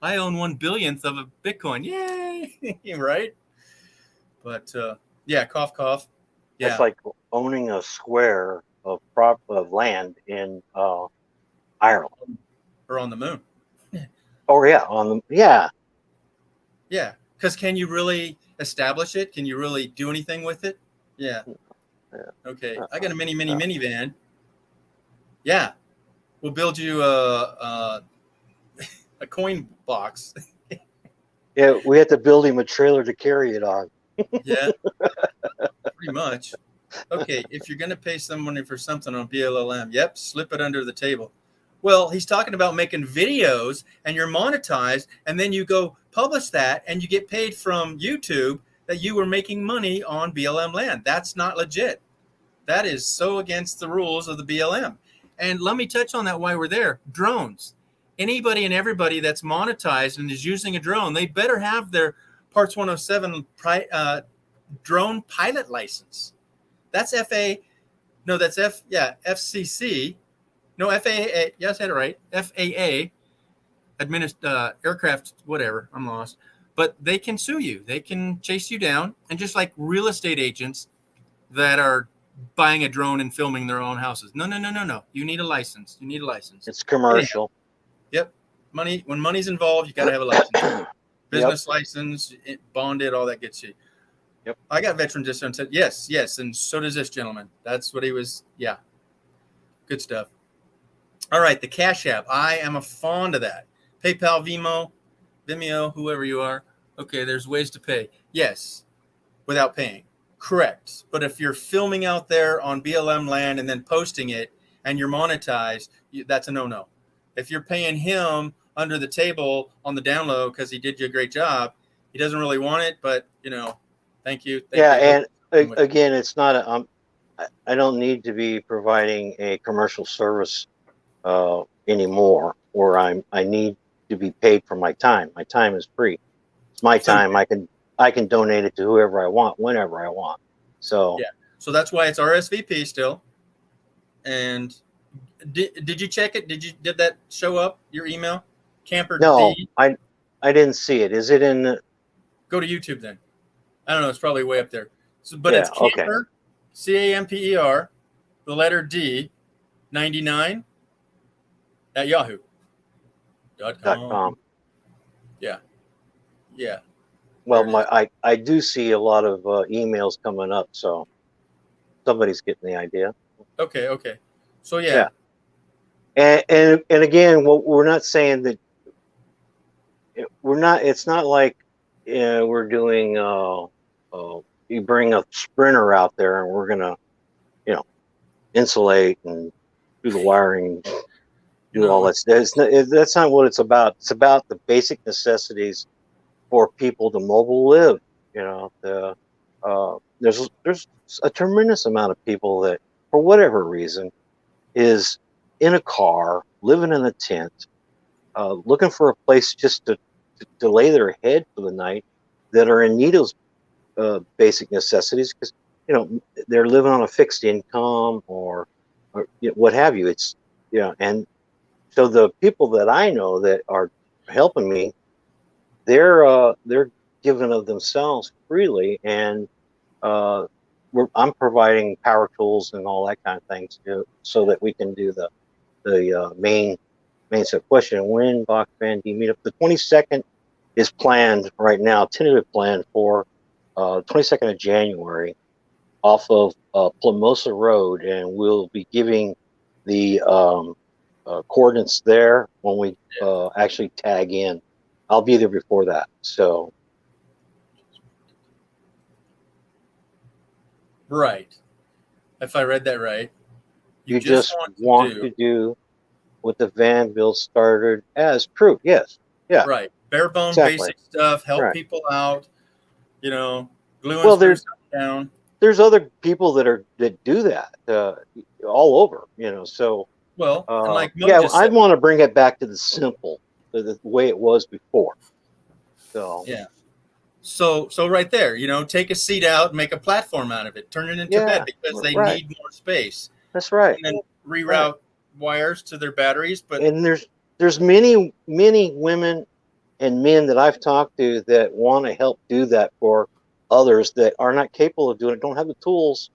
I own 1/10000000th of a Bitcoin. Yay! Right? But cough, cough. Yeah. It's like owning a square of land in Ireland or on the moon. Oh yeah, Yeah, because can you really establish it? Can you really do anything with it? Yeah. Okay, I got a mini minivan. Yeah, we'll build you a coin box. Yeah, we had to build him a trailer to carry it on. Yeah, pretty much. Okay, if you're going to pay someone for something on BLM, yep, slip it under the table. Well, he's talking about making videos and you're monetized, and then you go publish that and you get paid from YouTube that you were making money on BLM land. That's not legit. That is so against the rules of the BLM. And let me touch on that while we're there. Drones. Anybody and everybody that's monetized and is using a drone, they better have their Parts 107 drone pilot license. That's FCC. No, FAA. Yes, I had it right. FAA, aircraft, whatever. I'm lost. But they can sue you. They can chase you down. And just like real estate agents that are buying a drone and filming their own houses. No. You need a license. It's commercial. Yep. When money's involved, you got to have a license. Business license, bonded, all that gets you. Yep. I got veteran discount. Said yes, and so does this gentleman. That's what he was. Yeah. Good stuff. All right, the Cash App. I am a fond of that. PayPal, Vimeo, whoever you are. Okay, there's ways to pay. Yes, without paying. Correct. But if you're filming out there on BLM land and then posting it and you're monetized, that's a no-no. If you're paying him under the table on the down low because he did you a great job, he doesn't really want it, but, thank you. And again, it's not I don't need to be providing a commercial service anymore, or I need to be paid for my time. My time is free. It's my time. I can donate it to whoever I want, whenever I want. So yeah. So that's why it's RSVP still. And did you check it? Did that show up, your email? Camper No, D? I didn't see it. Is it in Go to YouTube then. I don't know. It's probably way up there. So, but it's Camper, CAMPER, the letter D, 99 at yahoo.com. Yeah. Well, I do see a lot of emails coming up, so somebody's getting the idea. Okay. So yeah. And again, we're not saying that it's not like we're doing you bring a sprinter out there and we're gonna insulate and do the wiring, all that. That's not what it's about. It's about the basic necessities for people to mobile live. There's a tremendous amount of people that, for whatever reason, is in a car, living in a tent, looking for a place just to lay their head for the night, that are in need of basic necessities because they're living on a fixed income or what have you. It's and so the people that I know that are helping me, they're giving of themselves freely, and I'm providing power tools and all that kind of things so that we can do the main set question. When Box Band D meetup? The 22nd is planned right now, tentative plan for 22nd of January off of Plamosa Road, and we'll be giving the coordinates there when we actually tag in. I'll be there before that. So. Right. If I read that right. You just want to do what the Van Bill started as proof. Yes. Yeah. Right. Bare bone basic stuff. Help people out. Gluing stuff down. There's other people that do that all over. So. Well, and like I want to bring it back to the simple, the way it was before. So. Yeah. So right there, take a seat out and make a platform out of it. Turn it into bed because they need more space. That's right. And then reroute wires to their batteries. And there's many women and men that I've talked to that want to help do that for others that are not capable of doing it, don't have the tools.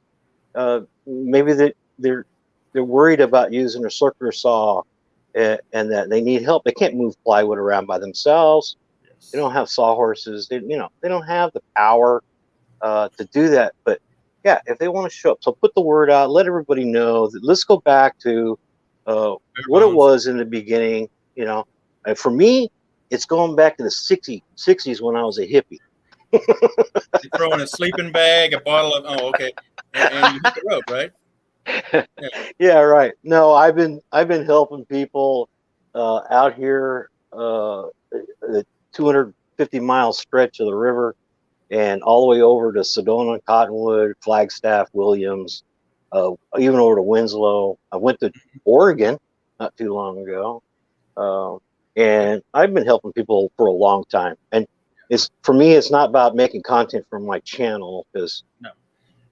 Maybe they're worried about using a circular saw and that they need help. They can't move plywood around by themselves. Yes. They don't have sawhorses. They don't have the power to do that. But yeah, if they want to show up, so put the word out, let everybody know that. Let's go back to what it was in the beginning. For me, it's going back to the 60s when I was a hippie. You throw in a sleeping bag, a bottle of and you hit the road, right? Yeah. Yeah, right. No, I've been helping people out here, the 250-mile stretch of the river, and all the way over to Sedona, Cottonwood, Flagstaff, Williams, even over to Winslow. I went to Oregon not too long ago, and I've been helping people for a long time. And it's for me, it's not about making content for my channel because No.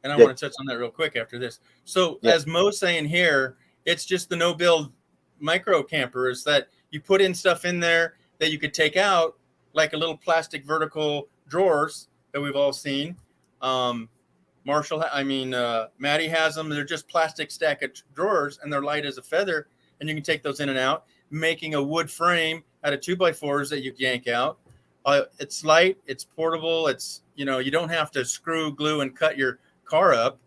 And I want to touch on that real quick after this. So, yeah, as Mo's saying here, it's just the no-build micro camper is that you put in stuff in there that you could take out, like a little plastic vertical drawers that we've all seen. Maddie has them. They're just plastic stack of drawers, and they're light as a feather, and you can take those in and out, making a wood frame out of 2x4s that you yank out. It's light, it's portable, it's, you don't have to screw, glue, and cut your car up,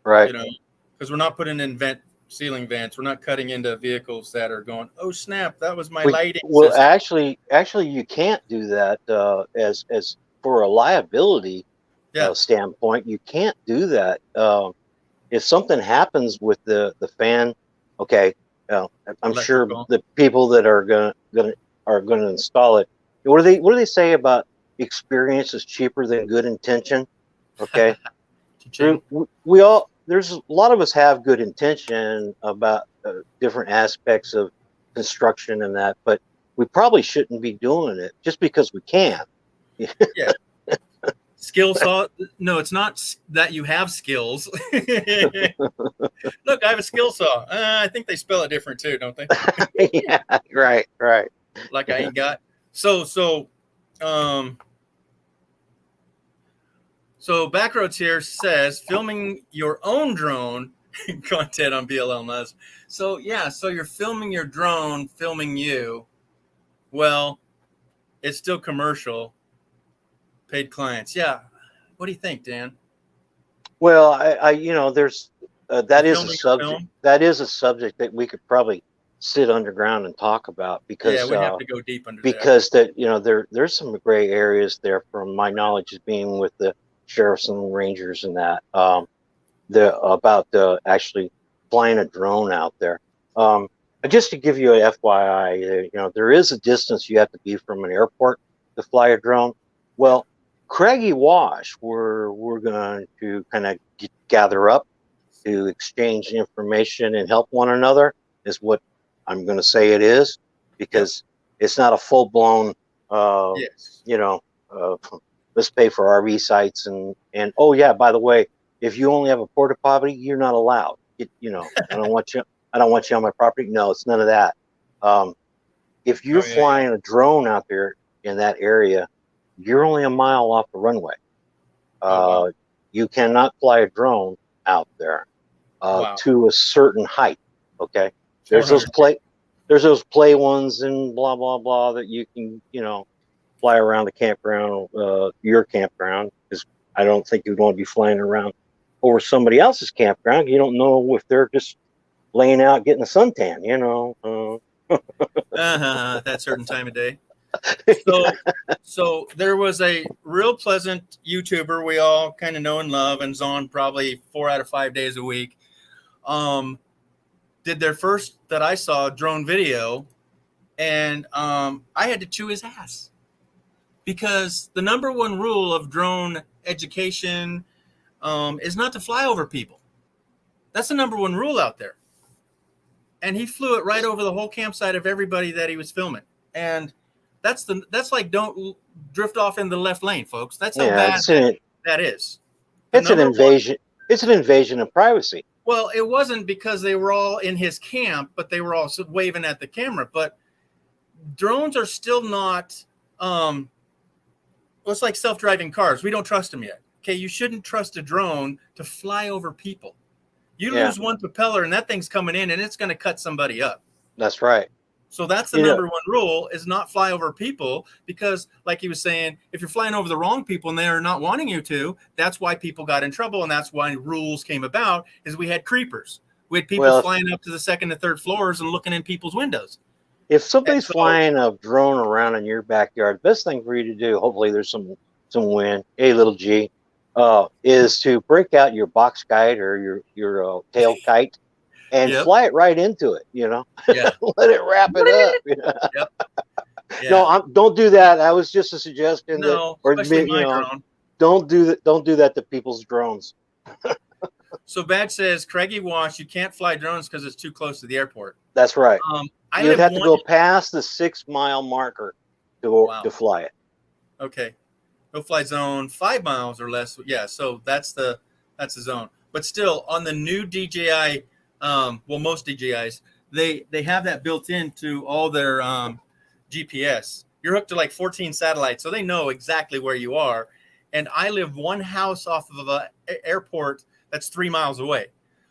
right. Because we're not putting in ceiling vents. We're not cutting into vehicles that are going, oh snap, that was my lighting Well, system. actually, you can't do that as for a liability standpoint. You can't do that. If something happens with the fan, okay, I'm sure the people that are gonna install it. What do they say about experience is cheaper than good intention? Okay, there's a lot of us have good intention about different aspects of construction and that, but we probably shouldn't be doing it just because we can. Yeah. Skill saw. No, it's not that you have skills. Look, I have a skill saw. I think they spell it different too, don't they? Yeah, right. Like I ain't got. So Backroads here says filming your own drone content on BLL Nuz. So yeah, so you're filming your drone, filming you. Well, it's still commercial. Paid clients. Yeah. What do you think, Dan? Well, there's that is a subject. Film? That is a subject that we could probably sit underground and talk about because we have to go deep under because there's some gray areas there from my knowledge as being with the sheriffs and rangers and that about actually flying a drone out there. Just to give you a FYI, there is a distance you have to be from an airport to fly a drone. Well, Craggy Wash, we're going to kind of gather up to exchange information and help one another is what I'm going to say it is, because it's not a full blown, let's pay for RV sites and oh yeah, by the way, if you only have a porta potty, you're not allowed. I don't want you on my property. No, it's none of that. If you're flying a drone out there in that area, you're only a mile off the runway. You cannot fly a drone out there to a certain height. Okay, there's those play ones and blah blah blah that you can fly around the campground, your campground, because I don't think you'd want to be flying around over somebody else's campground. You don't know if they're just laying out getting a suntan. That certain time of day. So there was a real pleasant YouTuber we all kind of know and love, and is on probably 4 out of 5 days a week. Did their first that I saw drone video, and I had to chew his ass because the number one rule of drone education is not to fly over people. That's the number one rule out there. And he flew it right over the whole campsite of everybody that he was filming, and that's like don't drift off in the left lane, folks. That's how bad that is. It's an invasion. It's an invasion of privacy. Well, it wasn't because they were all in his camp, but they were also waving at the camera. But drones are still not. It's like self-driving cars. We don't trust them yet. Okay, you shouldn't trust a drone to fly over people. You lose one propeller, and that thing's coming in, and it's going to cut somebody up. That's right. So that's the number one rule, is not fly over people, because like he was saying, if you're flying over the wrong people and they're not wanting you to, that's why people got in trouble. And that's why rules came about, is we had creepers. We had people flying up to the second and third floors and looking in people's windows. If somebody's flying a drone around in your backyard, best thing for you to do, hopefully there's some wind. Hey, Lil'G, is to break out your box kite or your tail kite and Yep. fly it right into it. Yeah. Let it wrap it up. Yep. Yeah. No, don't do that. That was just a suggestion that, No, or especially my drone. don't do that. Don't do that to people's drones. So Bad says, Craigie Wash, you can't fly drones because it's too close to the airport. That's right. I You'd live have to go past the 6-mile marker to fly it. Okay. No fly zone 5 miles or less. Yeah, so that's the zone. But still, on the new DJI, most DJIs, they have that built into all their GPS. You're hooked to like 14 satellites, so they know exactly where you are. And I live one house off of an airport that's 3 miles away.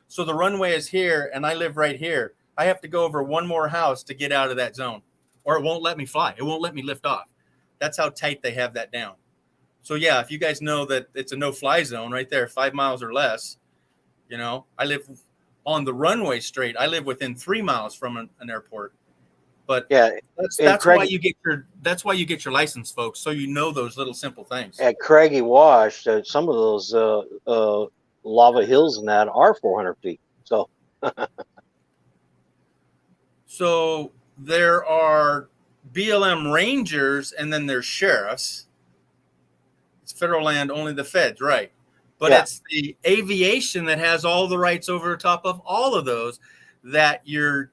So the runway is here, and I live right here. I have to go over one more house to get out of that zone, or it won't let me fly. It won't let me lift off. That's how tight they have that down. So yeah, if you guys know that it's a no-fly zone right there, 5 miles or less, I live on the runway straight. I live within 3 miles from an airport. But yeah, that's why you get your license, folks. So you know those little simple things. At Craigie Wash, some of those lava hills and that are 400 feet. So, so there are BLM rangers, and then there's sheriffs. It's federal land, only the feds, right? But it's the aviation that has all the rights over top of all of those that you're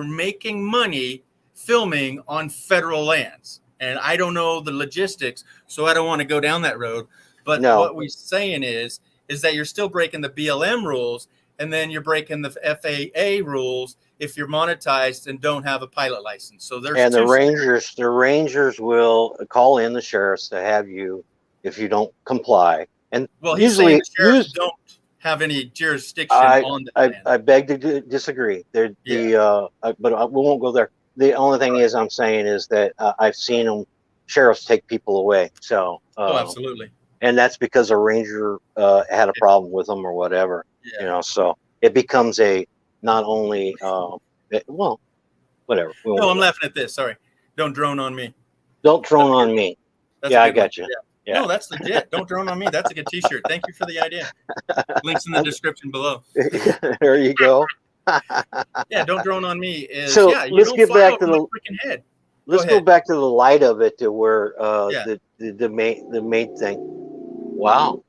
making money filming on federal lands. And I don't know the logistics, so I don't want to go down that road. But what we're saying is that you're still breaking the BLM rules, and then you're breaking the FAA rules if you're monetized and don't have a pilot license. So there's the rangers will call in the sheriffs to have you if you don't comply. And he's saying the sheriffs don't have any jurisdiction on the land. I beg to disagree. But we won't go there. The only thing I'm saying is that I've seen sheriffs take people away. So absolutely. And that's because a ranger had a problem with them or whatever. So it becomes not only whatever. No, I'm laughing at this. Sorry. Don't drone on me. Don't drone on me. I got you. Yeah. No, that's legit. Don't drone on me. That's a good T-shirt. Thank you for the idea. Links in the description below. There you go. Yeah, don't drone on me. Let's get back to the freaking head. Let's go back to the light of it, to where the main thing. Wow.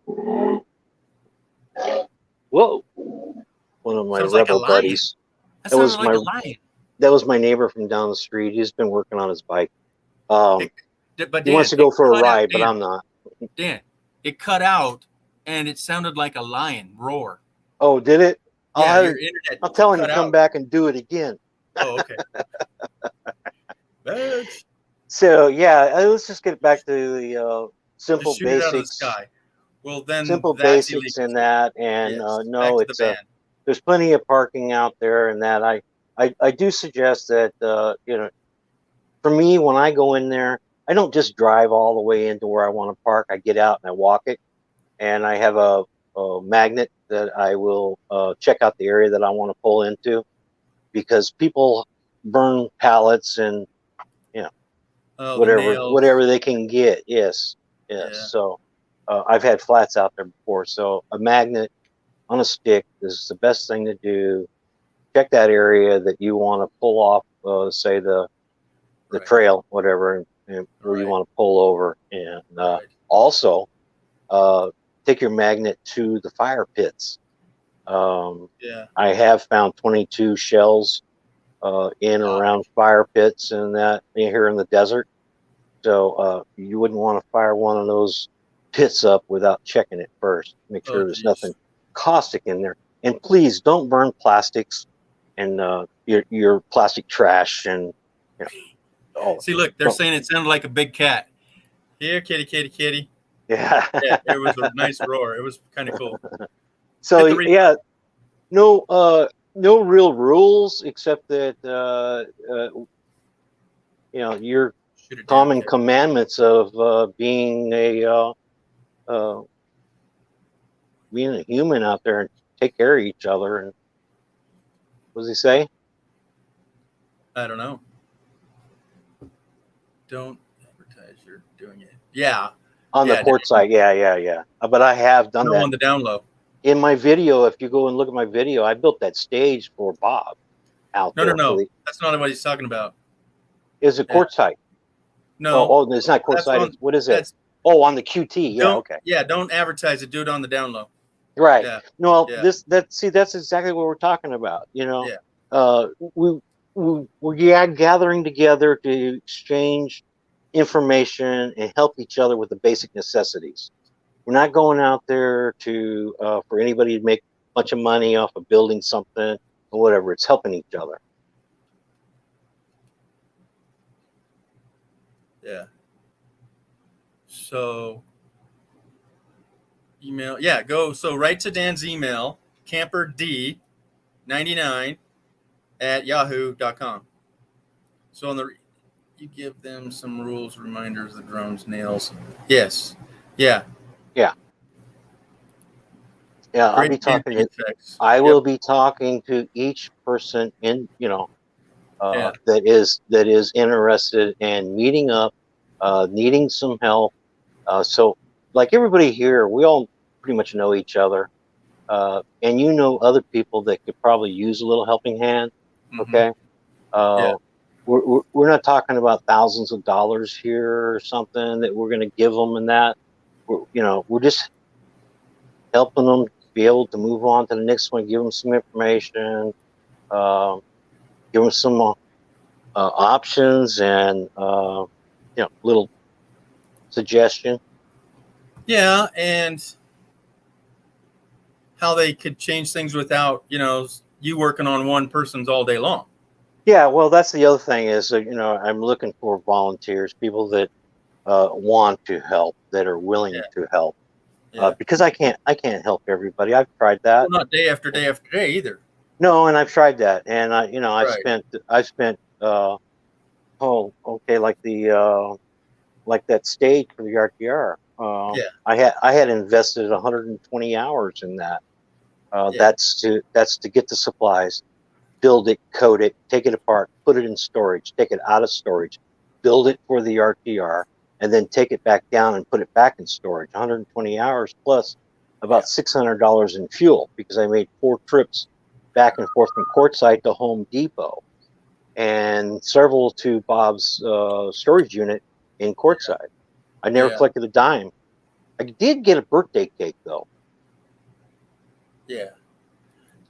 Whoa. One of my rebel buddies. That was like a lion. That was my neighbor from down the street. He's been working on his bike. But he wants to go for a ride, but I'm not. Dan, it cut out, and it sounded like a lion roar. Oh, did it? Yeah, your internet. I'll tell him to come back and do it again. Oh, okay. So let's just get back to the simple basics. Well, then simple basics in that, and there's plenty of parking out there, and that I do suggest that for me, when I go in there, I don't just drive all the way into where I want to park. I get out and I walk it, and I have a magnet that I will check out the area that I want to pull into, because people burn pallets and whatever they can get. Yes. Yeah. So I've had flats out there before. So a magnet on a stick is the best thing to do. Check that area that you want to pull off, say the trail, whatever, and where you want to pull over, and also take your magnet to the fire pits. I have found 22 shells in and around fire pits and that here in the desert. So you wouldn't want to fire one of those pits up without checking it first. Make sure there's nothing caustic in there. And please don't burn plastics and your plastic trash. And see, look, they're saying it sounded like a big cat. Here, kitty, kitty, kitty. Yeah. It was a nice roar. It was kind of cool. So no real rules except that your common commandments of being a human out there and take care of each other. And what does he say? I don't know. Don't advertise you're doing it. Yeah. On the court side, yeah. But I have done that. On the down low. In my video, if you go and look at my video, I built that stage for Bob out there. No. That's not what he's talking about. Is it court side? No. Oh, it's not court side. What is it? Oh, on the QT. Yeah, okay. Yeah, don't advertise it. Do it on the down low. Right. Yeah. No, that's exactly what we're talking about. You know, we're gathering together to exchange information and help each other with the basic necessities. We're not going out there to for anybody to make a bunch of money off of building something or whatever. It's helping each other. Yeah. So email, go. So write to Dan's email, camperd99@yahoo.com. So on you give them some rules, reminders, the drones, nails. Yes. Yeah. I'll be talking. I will be talking to each person in, that is interested in meeting up, needing some help. So, like everybody here, we all pretty much know each other, and you know other people that could probably use a little helping hand. Okay. We're not talking about thousands of dollars here or something that we're going to give them, and that we're just helping them be able to move on to the next one, give them some information, give them some options, and little suggestion. Yeah, and how they could change things without you working on one person's all day long. Yeah, well, that's the other thing is I'm looking for volunteers, people that want to help, that are willing to help. Because I can't help everybody. I've tried that. Well, not day after day after day either. No, and I've tried that, and I've spent like that stage for the RTR. I had invested 120 hours in that. That's to get the supplies, build it, code it, take it apart, put it in storage, take it out of storage, build it for the RTR, and then take it back down and put it back in storage. 120 hours plus about $600 in fuel, because I made 4 trips back and forth from Quartzsite to Home Depot, and several to Bob's storage unit in Quartzsite. I never collected a dime. I did get a birthday cake though. Yeah.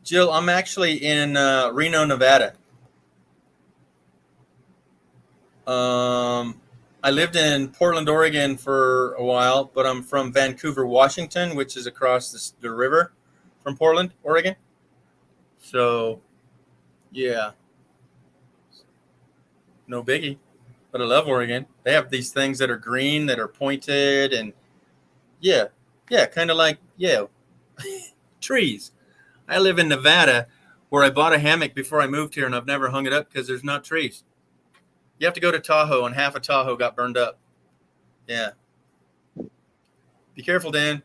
Jill, I'm actually in Reno, Nevada. I lived in Portland, Oregon for a while, but I'm from Vancouver, Washington, which is across the river from Portland, Oregon. So, yeah. No biggie, but I love Oregon. They have these things that are green, that are pointed, and kind of like, trees. I live in Nevada, where I bought a hammock before I moved here, and I've never hung it up because there's not trees. You have to go to Tahoe, and half of Tahoe got burned up. Yeah. Be careful, Dan.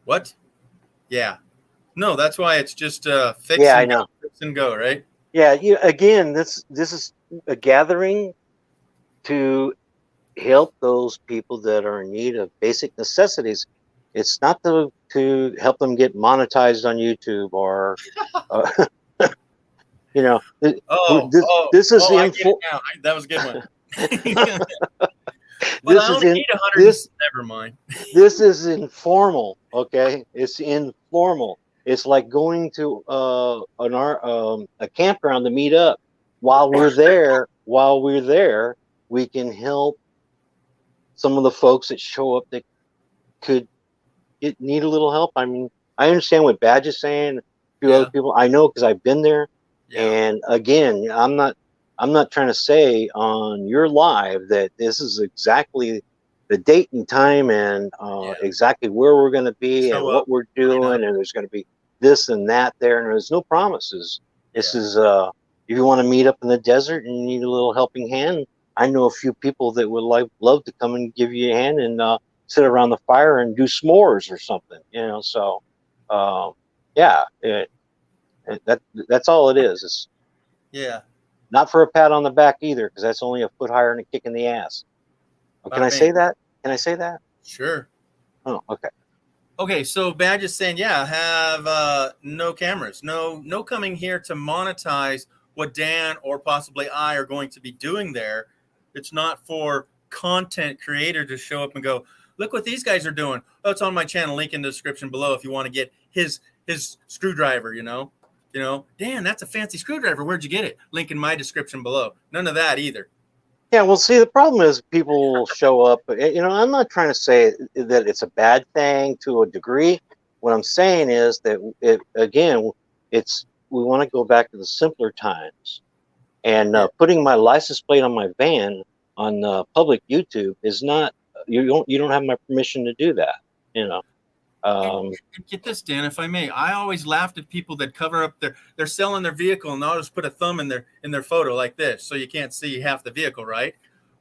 What? Yeah. No, that's why it's just fix and go, fix and go, right? Yeah. Again, this is a gathering to help those people that are in need of basic necessities. It's not to help them get monetized on YouTube or, this is that was a good one. Never mind. This is informal. Okay, it's informal. It's like going to a campground to meet up. While we're there, we can help some of the folks that show up that could need a little help. I mean, I understand what Badge is saying. A few other people I know, because I've been there. And again, I'm not trying to say on your live that this is exactly the date and time and exactly where we're going to be and what we're doing, and there's going to be this and that there, and there's no promises. This is if you want to meet up in the desert and you need a little helping hand, I know a few people that would love to come and give you a hand and sit around the fire and do s'mores or something, so that's all it is. Not for a pat on the back either, because that's only a foot higher and a kick in the ass. Oh, can I say that? Can I say that? Sure. Oh, okay. Okay, so Badge is saying, yeah, have no cameras, no coming here to monetize what Dan or possibly I are going to be doing there. It's not for content creator to show up and go, look what these guys are doing. Oh, it's on my channel. Link in the description below if you want to get his screwdriver. Dan, that's a fancy screwdriver. Where'd you get it? Link in my description below. None of that either. Yeah, well, see, the problem is people show up. I'm not trying to say that it's a bad thing to a degree. What I'm saying is that we want to go back to the simpler times, and putting my license plate on my van on public YouTube is not. You don't have my permission to do that. And get this, Dan, if I may. I always laughed at people that cover up they're selling their vehicle and they'll just put a thumb in their photo like this, so you can't see half the vehicle, right?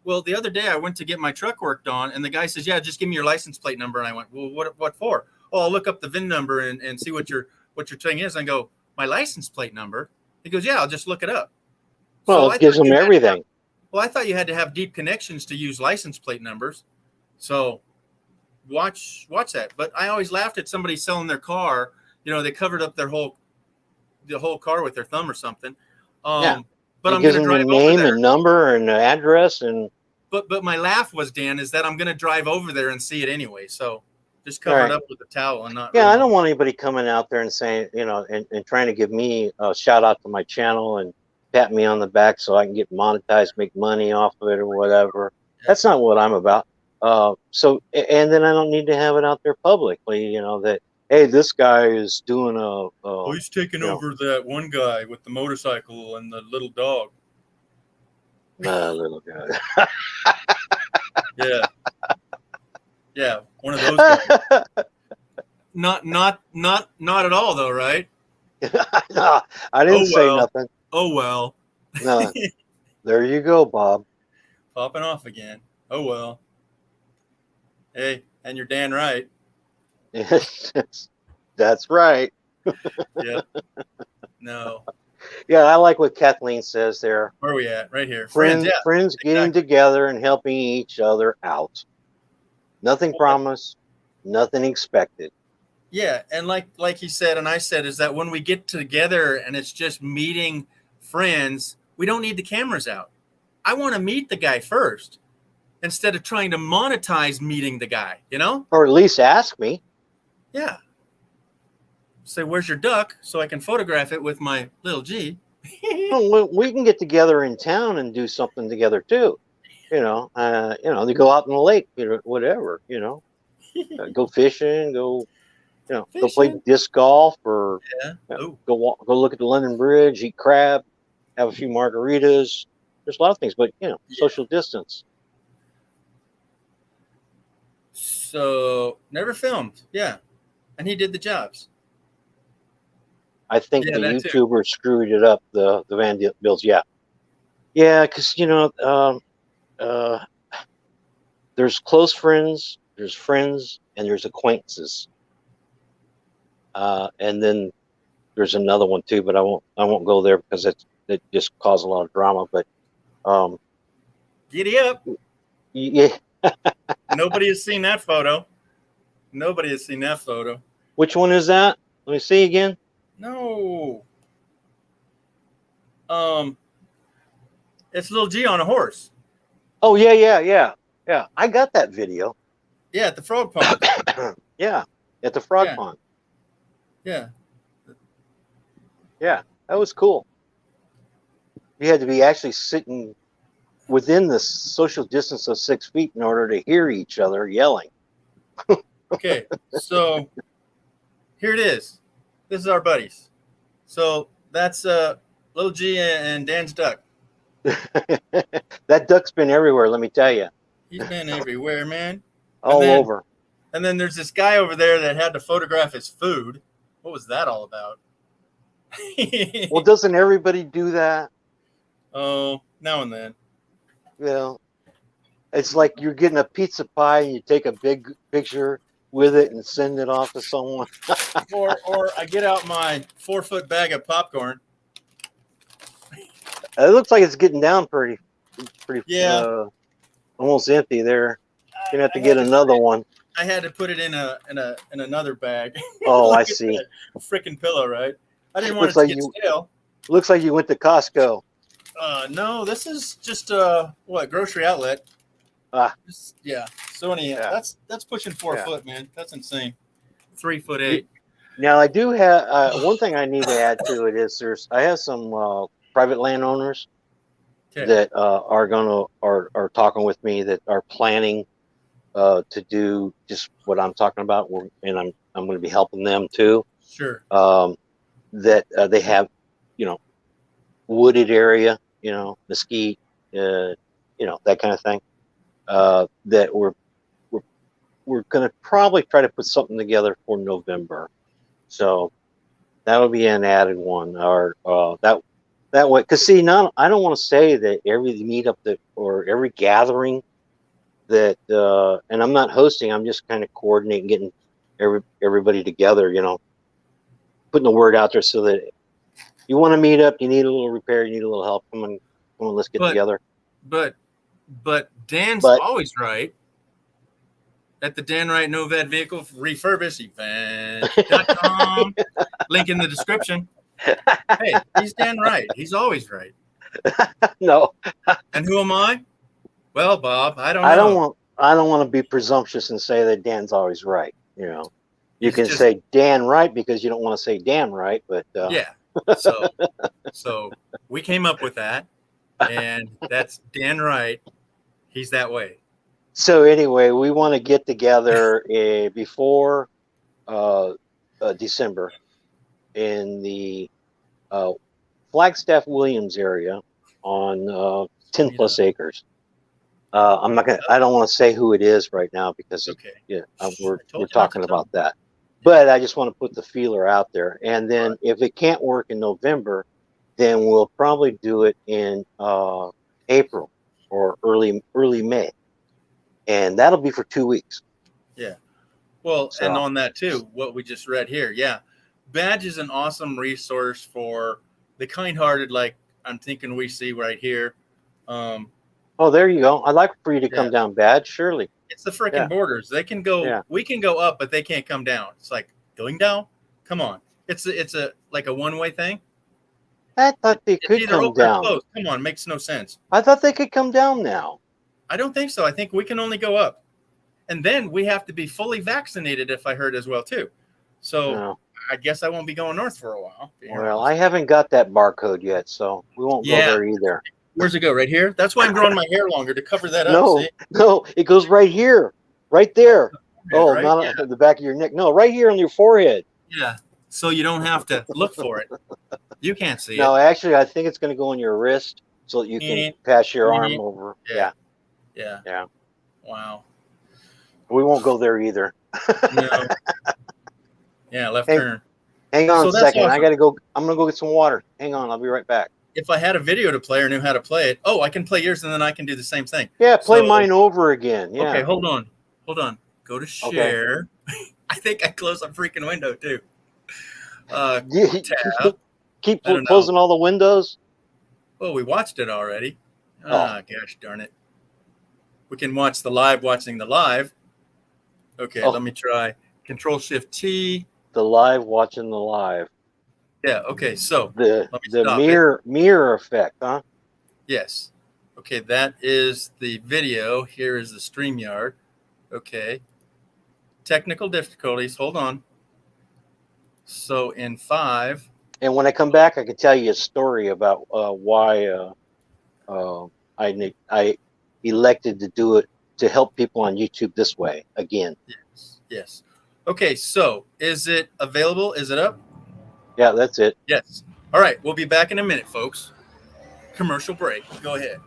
Well, the other day I went to get my truck worked on, and the guy says, "Yeah, just give me your license plate number." And I went, "Well, what for?" "Oh, I'll look up the VIN number and see what your thing is." And I go, "My license plate number?" He goes, "Yeah, I'll just look it up." Well, it gives them everything. I thought you had to have deep connections to use license plate numbers. So watch that. But I always laughed at somebody selling their car. They covered up the whole car with their thumb or something. Yeah. But it I'm going gives to them drive the name over there. And number and address and. But my laugh was, Dan, is that I'm going to drive over there and see it anyway. So just cover it up with a towel and not. Yeah, I don't want anybody coming out there and saying, and trying to give me a shout out to my channel and pat me on the back so I can get monetized, make money off of it or whatever. Yeah. That's not what I'm about. And then I don't need to have it out there publicly, that, hey, this guy is doing he's taking over that one guy with the motorcycle and the little dog. Little guy. Yeah, one of those guys. Not at all, though, right? No, I didn't say nothing. Oh well. No, there you go, Bob. Popping off again. Oh well. Hey, and you're Dan right. That's right. Yeah. No. Yeah, I like what Kathleen says there. Where are we at? Right here. Friends getting together and helping each other out. Nothing promised, nothing expected. Yeah, and like he said and I said, is that when we get together and it's just meeting friends, we don't need the cameras out. I want to meet the guy first instead of trying to monetize meeting the guy, Or at least ask me. Yeah. Say, where's your duck so I can photograph it with my Lil'G. Well, we can get together in town and do something together too. They go out in the lake, whatever, go fishing, go play disc golf or go look at the London Bridge, eat crab, have a few margaritas. There's a lot of things, but social distance. So never filmed. Yeah. And he did the jobs. I think the YouTuber screwed it up, the Van Bills. Yeah. Yeah. Cause there's close friends, there's friends, and there's acquaintances. And then there's another one too, but I won't go there because it just caused a lot of drama. But giddy up. Yeah. Nobody has seen that photo. Which one is that? Let me see again. No. It's Lil'G on a horse. Oh yeah. I got that video. Yeah, at the frog pond. Yeah, at the frog pond. Yeah. Yeah, that was cool. You had to be actually sitting within the social distance of 6 feet in order to hear each other yelling. Okay, so here it is. This is our buddies. So that's Lil'G and Dan's duck. That duck's been everywhere, let me tell you. He's been everywhere, man. All over. And then there's this guy over there that had to photograph his food. What was that all about? Well, doesn't everybody do that? Oh, now and then. Well, it's like you're getting a pizza pie and you take a big picture with it and send it off to someone. or I get out my 4-foot bag of popcorn. It looks like it's getting down pretty, Yeah, almost empty there. You're gonna have to I get had to another one. I had to put it in another bag. Oh, I Look at see. that freaking pillow, right? I didn't want Looks it to like get you. stale. Looks like you went to Costco. No, this is just what, grocery outlet. Ah, Yeah. So anyhow, yeah, that's pushing 4 foot, man. That's insane. 3 foot yeah. 8. Now I do have one thing I need to add to it is I have some private landowners Okay. that are talking with me that are planning to do just what I'm talking about, and I'm going to be helping them too. Sure. That they have, you know, wooded area, you know, mesquite, that kind of thing. That we're going to probably try to put something together for November. So that'll be an added one, or that way. Because see, now I don't want to say that every meetup or every gathering that, and I'm not hosting. I'm just kind of coordinating, getting everybody together. You know, putting the word out there so that you want to meet up, you need a little repair, you need a little help. Come on, let's get But together. but Dan's But always right. At the Dan Wright Novad Vehicle Refurbish event.com. Link in the description. Hey, he's Dan Wright. He's always right. no, And who am I? Well, Bob, I don't I don't know. want. I don't want to be presumptuous and say that Dan's always right. You know, you He's can just, say Dan right because you don't want to say Dan right, but yeah. So we came up with that, and that's Dan Wright. He's that way. So anyway, we want to get together before December in the Flagstaff Williams area on 10 Yeah. plus acres. I'm not gonna. I don't want to say who it is right now because Okay. we're I told you not to talking tell about him. that. But I just want to put the feeler out there, and then Right. if it can't work in November, then we'll probably do it in April or early May, and that'll be for 2 weeks. Yeah. Well, and So on that too, what we just read here. Yeah. Badge is an awesome resource for the kind-hearted, like I'm thinking we see right here. Um, oh, there you go. I'd like for you to yeah. come down, Bad. Surely. It's the freaking Yeah. borders. They can go. Yeah. We can go up, but they can't come down. It's like going down. Come on. It's a like a one-way thing. I thought they It's could either come open or down. closed. Come on, makes no sense. I thought they could come down now. I don't think so. I think we can only go up, and then we have to be fully vaccinated. If I heard as well too. So No. I guess I won't be going north for a while. Well, I haven't got that barcode yet, so we won't go Yeah. there either. Where's it go? Right here? That's why I'm growing my hair longer to cover that up. No, See? no, it goes right here, right there. Oh, Right? not Yeah. at the back of your neck. No, right here on your forehead. Yeah. So you don't have to look for it. You can't see No, it. actually, I think it's going to go on your wrist so that you can pass your arm over. Yeah. Yeah. Yeah. Wow. We won't go there either. No. Yeah, left Hey, turn. hang on So a that's second. I awesome. got to go. I'm going to go get some water. Hang on. I'll be right back. If I had a video to play or knew how to play it, I can play yours and then I can do the same thing. Yeah, play So, mine over again. Yeah. okay, hold on. Go to Okay. share. I think I closed a freaking window too. Tab. Keep I don't know. closing all the windows. Oh, we watched it already. Oh. Gosh darn it. We can watch the live watching the live. Okay, let me try. Control Shift T. The live watching the live. Yeah, okay, so the mirror effect, huh? Yes. Okay, that is the video. Here is the StreamYard. Okay. Technical difficulties. Hold on. So in 5. And when I come back, I can tell you a story about why I elected to do it to help people on YouTube this way again. Yes. Okay, so is it available? Is it up? Yeah, that's it. Yes. All right, we'll be back in a minute, folks. Commercial break. Go ahead.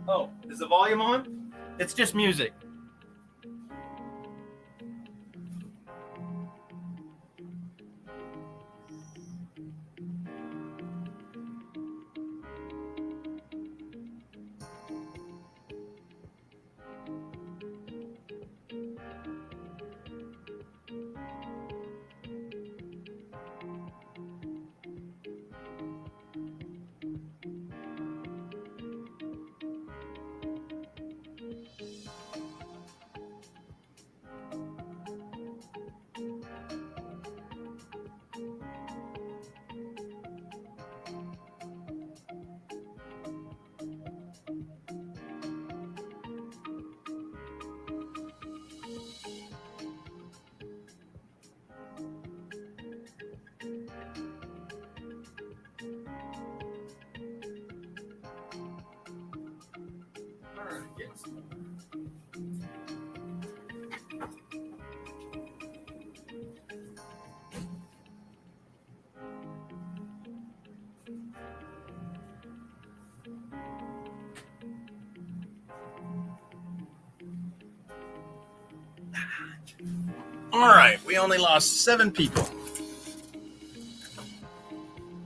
Oh, is the volume on? It's just music. Yes. All right, we only lost 7 people.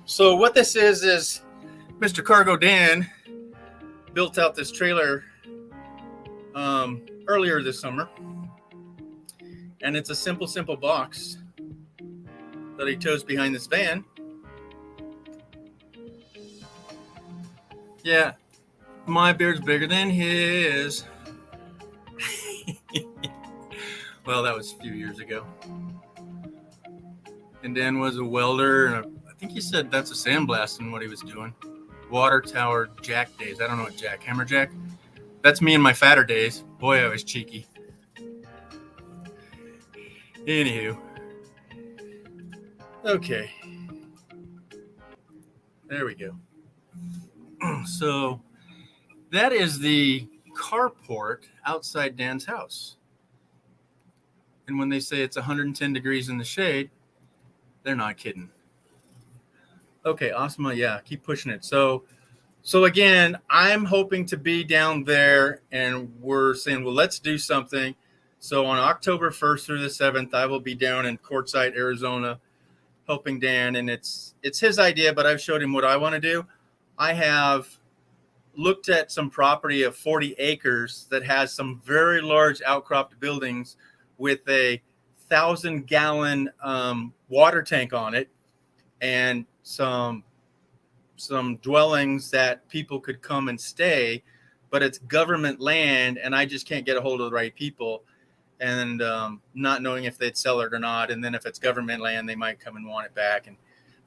So what this is Mr. Cargo Dan built out this trailer earlier this summer, and it's a simple box that he tows behind this van. Yeah, my beard's bigger than his. Well, that was a few years ago. And Dan was a welder, and I think he said that's a sandblasting what he was doing. Water tower jack days. I don't know what jack, hammer jack. That's me in my fatter days. Boy, I was cheeky. Anywho. Okay. There we go. So that is the carport outside Dan's house. And when they say it's 110 degrees in the shade, they're not kidding. Okay, Asma, yeah, keep pushing it. So again, I'm hoping to be down there, and we're saying, well, let's do something. So on October 1st through the 7th, I will be down in Quartzsite, Arizona, helping Dan, and it's his idea, but I've showed him what I want to do. I have looked at some property of 40 acres that has some very large outcropped buildings with a 1,000-gallon water tank on it, and some dwellings that people could come and stay, but it's government land, and I just can't get a hold of the right people, and not knowing if they'd sell it or not. And then if it's government land, they might come and want it back and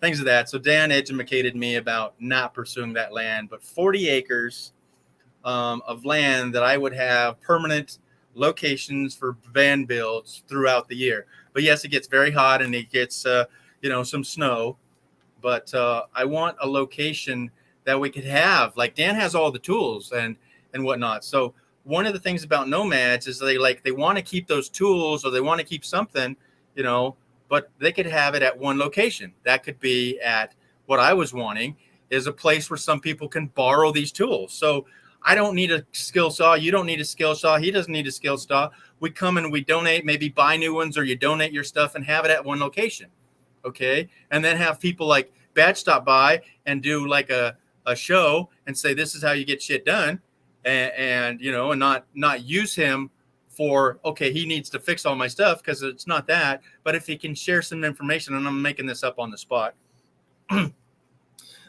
things of that. So Dan educated me about not pursuing that land, but 40 acres of land that I would have permanent locations for van builds throughout the year. But yes, it gets very hot and it gets, some snow. But I want a location that we could have. Like Dan has all the tools and whatnot. So one of the things about nomads is they want to keep those tools, or they want to keep something, but they could have it at one location. That could be at what I was wanting is a place where some people can borrow these tools. So I don't need a skill saw. You don't need a skill saw. He doesn't need a skill saw. We come and we donate, maybe buy new ones, or you donate your stuff and have it at one location. Okay. And then have people like Batch stop by and do like a show and say, this is how you get shit done. And not use him for, okay, he needs to fix all my stuff, because it's not that. But if he can share some information, and I'm making this up on the spot,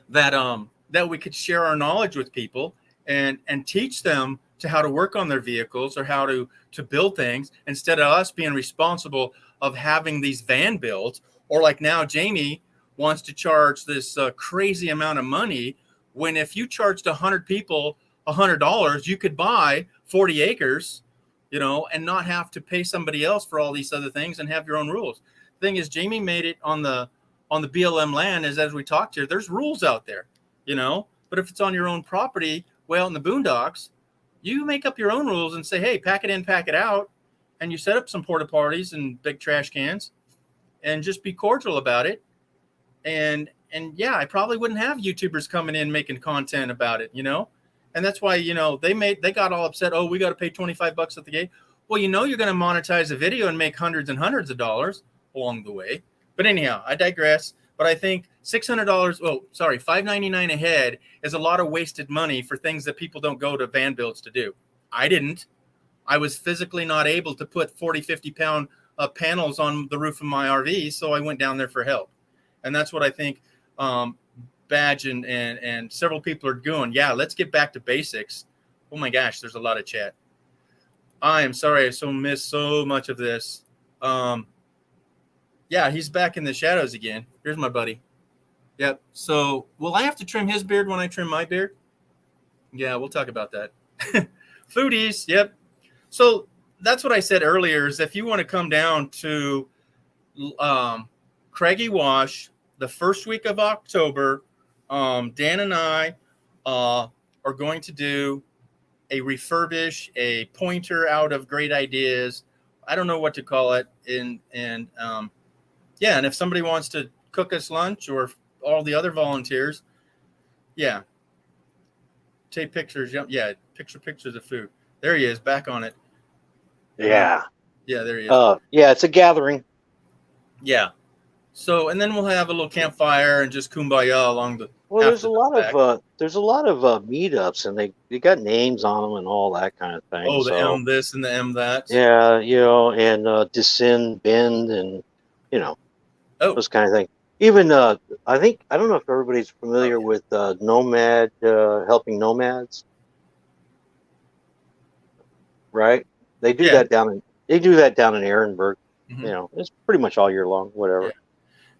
that we could share our knowledge with people and teach them to how to work on their vehicles or how to build things, instead of us being responsible of having these van builds. Or like now, Jamie wants to charge this crazy amount of money, when if you charged 100 people $100, you could buy 40 acres, and not have to pay somebody else for all these other things and have your own rules. The thing is, Jamie made it on the BLM land, as we talked here, there's rules out there, but if it's on your own property, well, in the boondocks, you make up your own rules and say, hey, pack it in, pack it out. And you set up some porta potties and big trash cans and just be cordial about it. And yeah, I probably wouldn't have YouTubers coming in making content about it, And that's why, they got all upset. Oh, we got to pay $25 at the gate. Well, you're going to monetize a video and make hundreds and hundreds of dollars along the way. But anyhow, I digress. But I think $600, $599 a head is a lot of wasted money for things that people don't go to van builds to do. I didn't. I was physically not able to put 40, 50 pound panels on the roof of my RV. So I went down there for help. And that's what I think Badge and several people are doing. Yeah, let's get back to basics. Oh my gosh, there's a lot of chat. I am sorry I missed so much of this. Yeah, he's back in the shadows again. Here's my buddy. Yep. So will I have to trim his beard when I trim my beard? Yeah, we'll talk about that. Foodies. Yep. So that's what I said earlier, is if you want to come down to Craggy Wash the first week of October, Dan and I are going to do a refurbish, a pointer out of great ideas. I don't know what to call it. Yeah, and if somebody wants to cook us lunch or all the other volunteers, yeah, take pictures. Yeah, pictures of food. There he is, back on it. Yeah. Yeah, there he is. Yeah, it's a gathering. Yeah. So, and then we'll have a little campfire and just kumbaya along the. Well, there's a lot of meetups, and they got names on them and all that kind of thing. Oh, the so, M this and the M that. Yeah, and descend, bend, and those kind of things. Even I don't know if everybody's familiar with Nomad, helping nomads, right? They do that down in Ehrenberg. Mm-hmm. It's pretty much all year long, whatever. Yeah.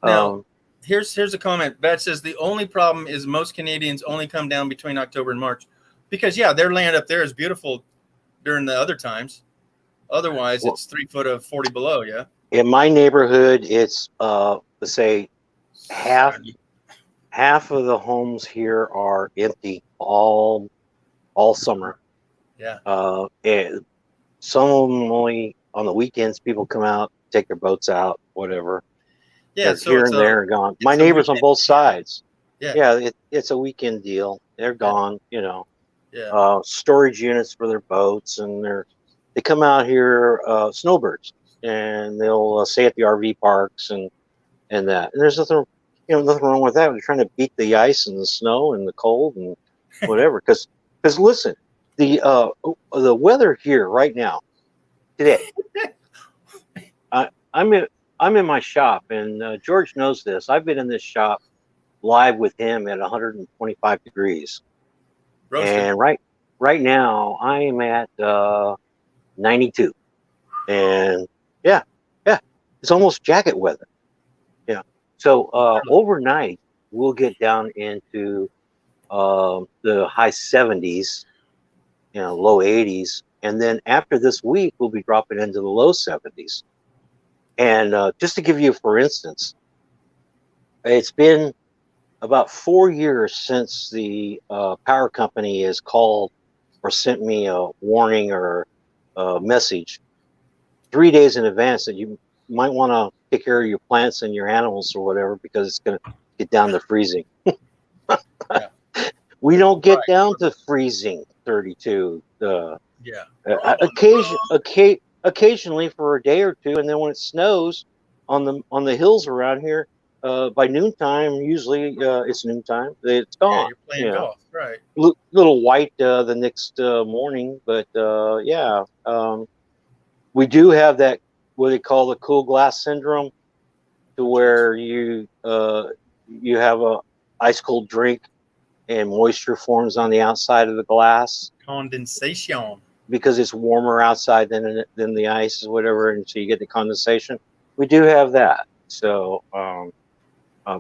Now, here's a comment. Bat says the only problem is most Canadians only come down between October and March, because their land up there is beautiful during the other times. Otherwise, it's 3 foot of 40 below. Yeah. In my neighborhood, it's let's say half of the homes here are empty all summer. Yeah. And some of them only on the weekends. People come out, take their boats out, whatever. Yeah, so here and there are gone. My neighbors on both sides. Yeah, it's a weekend deal. They're gone. Yeah. Storage units for their boats, and they come out here, snowbirds, and they'll stay at the RV parks and that. And there's nothing wrong with that. They're trying to beat the ice and the snow and the cold and whatever. Because listen, the weather here right now, today, I'm in my shop, and George knows this. I've been in this shop live with him at 125 degrees. Roasted. And right now I'm at 92. And yeah, it's almost jacket weather. Yeah. So overnight we'll get down into the high 70s, low 80s. And then after this week, we'll be dropping into the low 70s. And just to give you, for instance, it's been about 4 years since the power company has called or sent me a warning or a message 3 days in advance that you might want to take care of your plants and your animals or whatever, because it's going to get down to freezing. Yeah. We don't get down to freezing 32. Occasionally for a day or two, and then when it snows on the hills around here, by noontime, usually it's noontime, it's gone. Yeah, you're playing golf, right? Little white the next morning, but we do have that, what they call the cool glass syndrome, to where you have a ice cold drink and moisture forms on the outside of the glass. Condensation. Because it's warmer outside than the ice or whatever, and so you get the condensation. We do have that. So,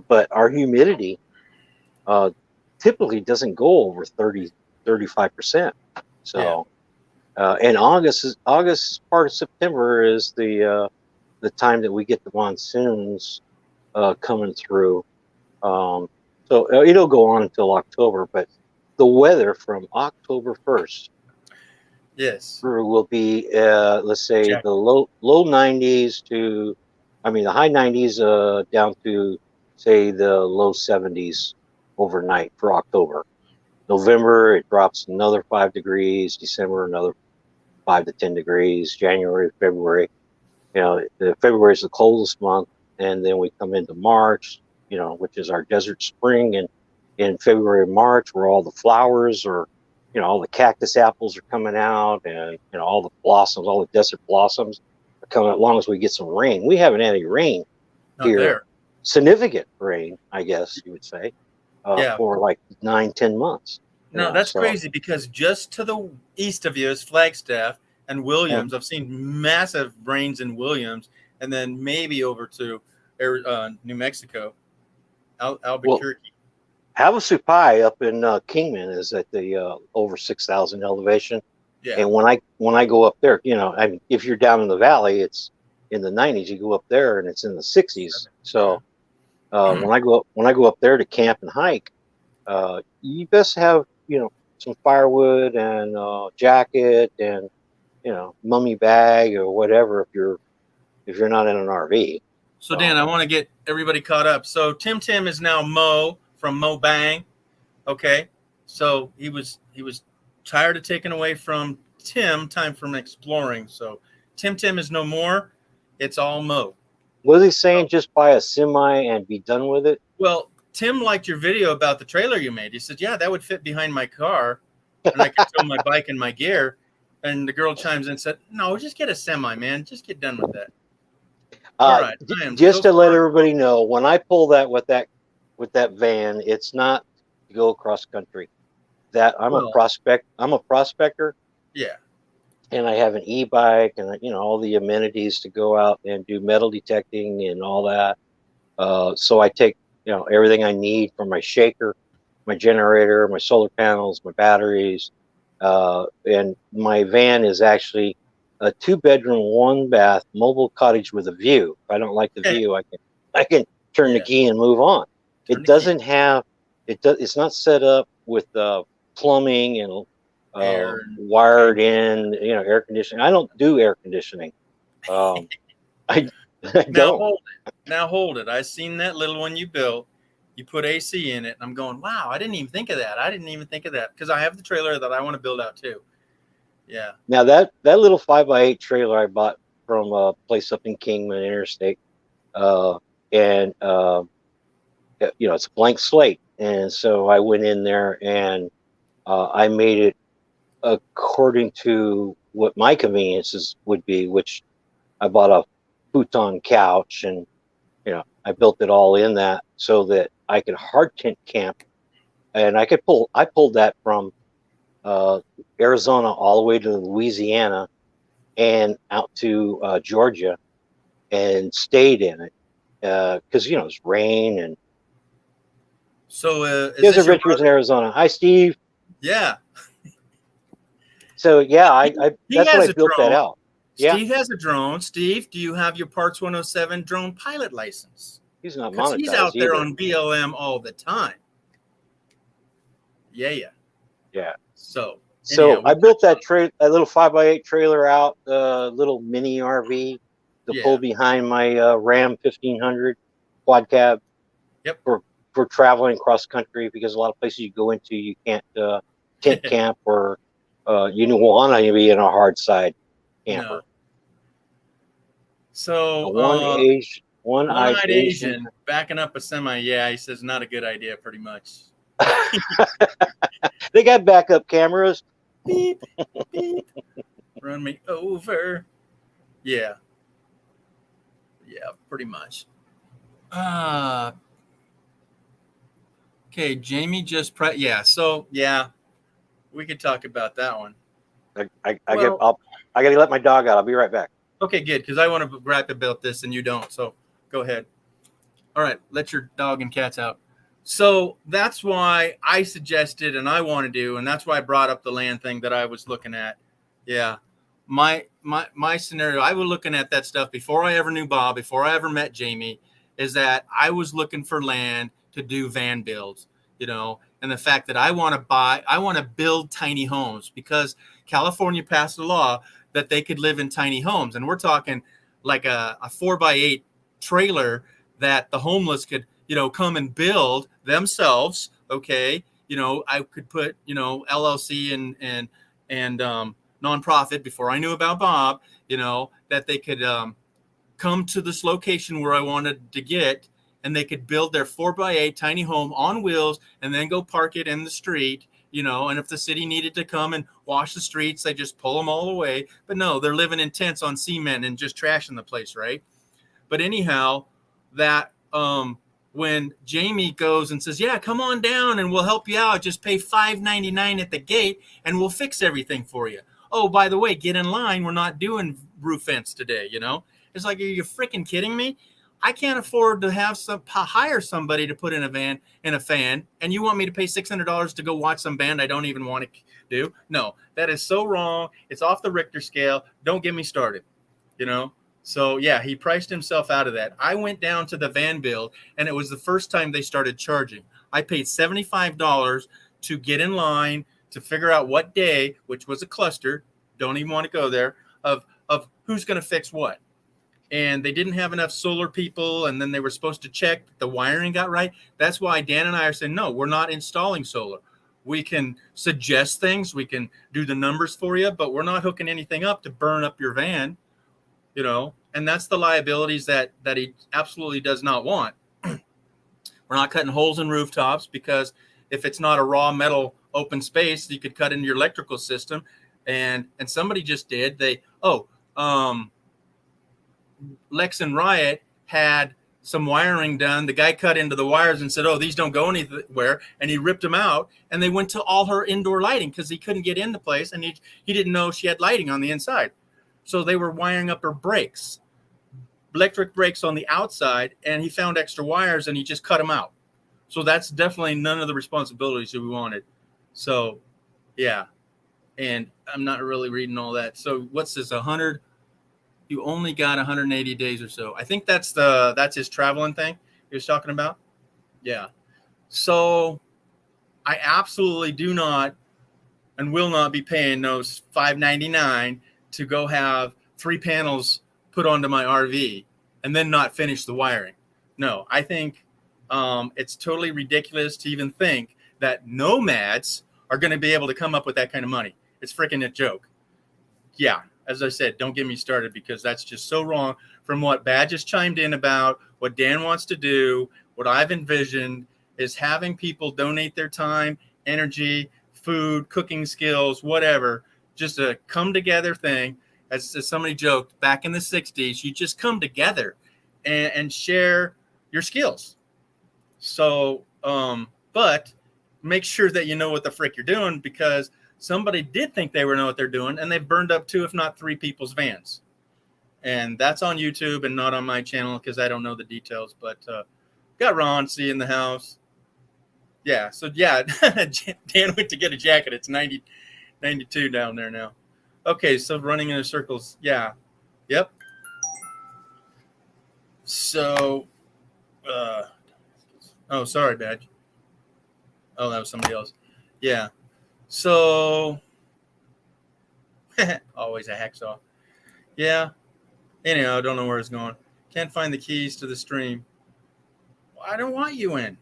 but our humidity typically doesn't go over 35%. So, and August, part of September is the time that we get the monsoons coming through. So it'll go on until October, but the weather from October 1st will be, let's say, the low 90s to, the high 90s down to, say, the low 70s overnight for October. November, it drops another 5 degrees. December, another 5 to 10 degrees. January, February, February is the coldest month, and then we come into March, which is our desert spring, and in February, March, where all the flowers are, all the cactus apples are coming out, and all the blossoms, all the desert blossoms are coming, as long as we get some rain. We haven't had any rain here, significant rain, I guess you would say, for like 9-10 months. No, that's crazy, because just to the east of you is Flagstaff and Williams. I've seen massive rains in Williams, and then maybe over to New Mexico, Albuquerque. Havasu Pai up in Kingman is at the over 6,000 elevation. Yeah. And when I go up there, if you're down in the valley, it's in the 90s. You go up there and it's in the 60s. So when I go up there to camp and hike, you best have some firewood and jacket and mummy bag or whatever if you're not in an RV. So Dan, I want to get everybody caught up. So Tim is now Mo from Mo Bang. Okay. So he was tired of taking away from Tim, time from exploring. So Tim is no more. It's all Mo. Was he saying just buy a semi and be done with it? Well, Tim liked your video about the trailer you made. He said, yeah, that would fit behind my car and I could tow my bike and my gear. And the girl chimes in and said, no, just get a semi, man. Just get done with that. All right. Just to let everybody know, when I pull that with that van, it's not to go across country. I'm a prospector. Yeah. And I have an e-bike and all the amenities to go out and do metal detecting and all that. So I take everything I need from my shaker, my generator, my solar panels, my batteries, and my van is actually a 2-bedroom, 1-bath mobile cottage with a view. If I don't like the view, I can turn the key and move on. It's not set up with plumbing and wired in, air conditioning. I don't do air conditioning. I don't. Now hold it. I seen that little one you built. You put AC in it. And I'm going, wow, I didn't even think of that. Because I have the trailer that I want to build out too. Yeah. Now that little 5x8 trailer I bought from a place up in Kingman Interstate, it's a blank slate. And so I went in there and I made it according to what my conveniences would be, which I bought a futon couch and I built it all in that so that I could hard tent camp, and I pulled that from Arizona all the way to Louisiana and out to Georgia and stayed in it because it's rain. And so there's a Richards in Arizona. Hi, Steve. Yeah. So yeah, that's what I built that out. Steve has a drone. Steve, do you have your Parts 107 drone pilot license? He's not monetized. He's out there on BLM all the time. Yeah. So I built that little 5x8 trailer out, little mini RV to pull behind my Ram 1500 quad cab. Yep. For traveling cross country, because a lot of places you go into you can't tent camp or you don't want to be in a hard side camper. No. So one-eyed Asian backing up a semi. Yeah, he says not a good idea. Pretty much. They got backup cameras. Beep, beep. Run me over. Yeah, pretty much. Okay, Jamie just So we could talk about that one. I gotta let my dog out. I'll be right back. Okay, good, because I want to rap about this and you don't. So go ahead. All right, let your dog and cats out. So that's why I suggested and I want to do, and that's why I brought up the land thing that I was looking at. Yeah. My scenario, I was looking at that stuff before I ever knew Bob, before I ever met Jamie, is that I was looking for land to do van builds, and the fact that I want to build tiny homes, because California passed a law that they could live in tiny homes. And we're talking like a 4x8 trailer that the homeless could, come and build themselves. Okay. I could put, LLC and nonprofit before I knew about Bob, that they could come to this location where I wanted to get, and they could build their 4x8 tiny home on wheels and then go park it in the street, and if the city needed to come and wash the streets, they just pull them all away. But no, they're living in tents on cement and just trashing the place, right? But anyhow, that when Jamie goes and says, yeah, come on down and we'll help you out, just pay $5.99 at the gate and we'll fix everything for you. Oh, by the way, get in line. We're not doing roof vents today, It's like, are you freaking kidding me? I can't afford to hire somebody to put in a fan, and you want me to pay $600 to go watch some band I don't even want to do? No, that is so wrong. It's off the Richter scale. Don't get me started, So yeah, he priced himself out of that. I went down to the van build, and it was the first time they started charging. I paid $75 to get in line to figure out what day, which was a cluster, don't even want to go there, of who's going to fix what. And they didn't have enough solar people, and then they were supposed to check the wiring got right. That's why Dan and I are saying, no, we're not installing solar. We can suggest things, we can do the numbers for you, but we're not hooking anything up to burn up your van, you know. And that's the liabilities that he absolutely does not want. We're not cutting holes in rooftops, because if it's not a raw metal open space, you could cut into your electrical system. And somebody just did. Lex and Riot had some wiring done. The guy cut into the wires and said, oh, these don't go anywhere. And he ripped them out, and they went to all her indoor lighting because he couldn't get in the place, and he didn't know she had lighting on the inside. So they were wiring up her brakes, electric brakes on the outside, and he found extra wires and he just cut them out. So that's definitely none of the responsibilities that we wanted. So, yeah. And I'm not really reading all that. So what's this, 100? You only got 180 days or so. I think that's his traveling thing he was talking about. Yeah. So I absolutely do not and will not be paying those $5.99 to go have 3 panels put onto my RV and then not finish the wiring. No, I think it's totally ridiculous to even think that nomads are going to be able to come up with that kind of money. It's freaking a joke. Yeah. As I said, don't get me started, because that's just so wrong from what Badge has chimed in about, what Dan wants to do. What I've envisioned is having people donate their time, energy, food, cooking skills, whatever, just a come together thing. As somebody joked, back in the 60s, you just come together and share your skills. So, but make sure that you know what the frick you're doing, because somebody did think they were know what they're doing, and they've burned up 2, if not 3 people's vans. And that's on YouTube and not on my channel, because I don't know the details. But got Ron C in the house. Yeah, so yeah, Dan went to get a jacket. It's 92 down there now. Okay, so running in circles. Yeah, yep. So, oh, sorry, Badge. Oh, that was somebody else. Yeah. So, always a hacksaw. Yeah. Anyhow, I don't know where it's going. Can't find the keys to the stream. I don't want you in.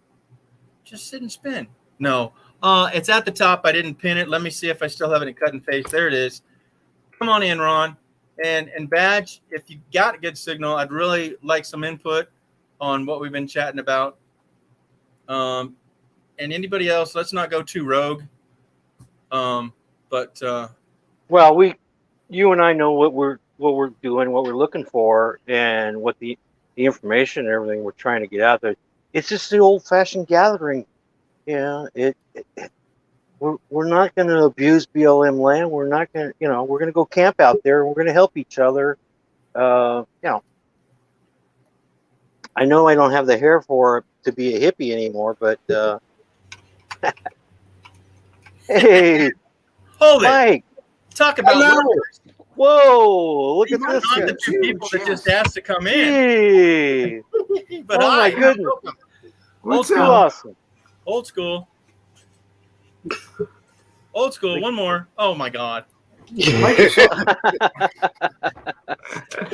Just sit and spin. No. It's at the top. I didn't pin it. Let me see if I still have it in cut and paste. There it is. Come on in, Ron. And Badge, if you got a good signal, I'd really like some input on what we've been chatting about. And anybody else, let's not go too rogue. Well, you and I know what we're doing, what we're looking for, and what the information and everything we're trying to get out there. It's just the old-fashioned gathering. Yeah, we're not going to abuse BLM land. We're not going to, we're going to go camp out there, and we're going to help each other. I know I don't have the hair to be a hippie anymore, but hey, hold Mike, it. Talk about workers. Whoa, look at this. Not the 2 people that just asked to come in. Hey. But my goodness. Old school. Awesome. Old school. Old school. One more. Oh my God.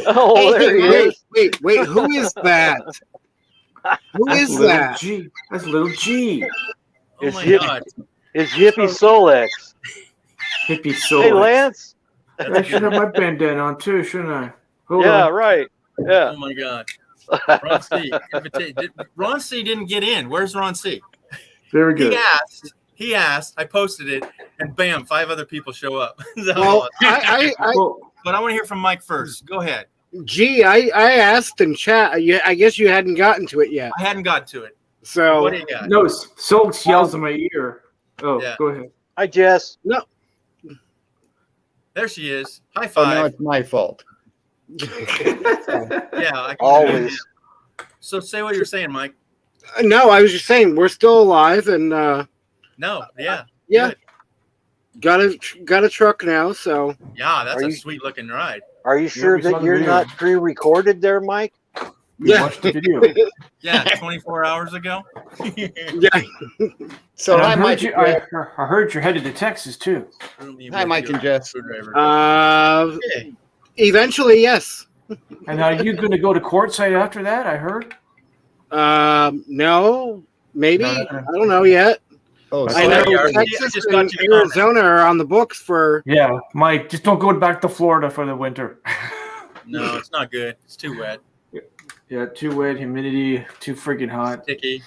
Oh, there he is. Wait. Who is that? Who is that? G. That's Lil'G. Oh my God. It's Hippie Solex. Hippie Solex. Hey, Lance. I should have my bandana on too, shouldn't I? Hold on. on. Right. Yeah. Oh my God. Ron C didn't get in. Where's Ron C? Very good. He asked. I posted it, and bam, 5 other people show up. Well, but I want to hear from Mike first. Go ahead. Gee, I asked in chat. I guess you hadn't gotten to it yet. I hadn't got to it. So what do you got? No, Solex yells in my ear. Oh, yeah. Go ahead. Hi, Jess. No. There she is. High five. Oh, now it's my fault. Yeah, I can always. So say what you're saying, Mike. No, I was just saying we're still alive, and yeah. Got a truck now, so yeah, that's a sweet looking ride. Are you sure that you're not pre-recorded there, Mike? We watched the video. Yeah, 24 hours ago. Yeah. So And I I might. heard you're headed to Texas too. Hi, Mike and Jess. Eventually, yes. And are you going to go to courtside after that? I heard. No, maybe. No. I don't know yet. Oh, I know sorry, Texas just and got you the Arizona are on the books for. Yeah, Mike, just don't go back to Florida for the winter. No, it's not good. It's too wet. Yeah, too wet, humidity, too freaking hot. Sticky.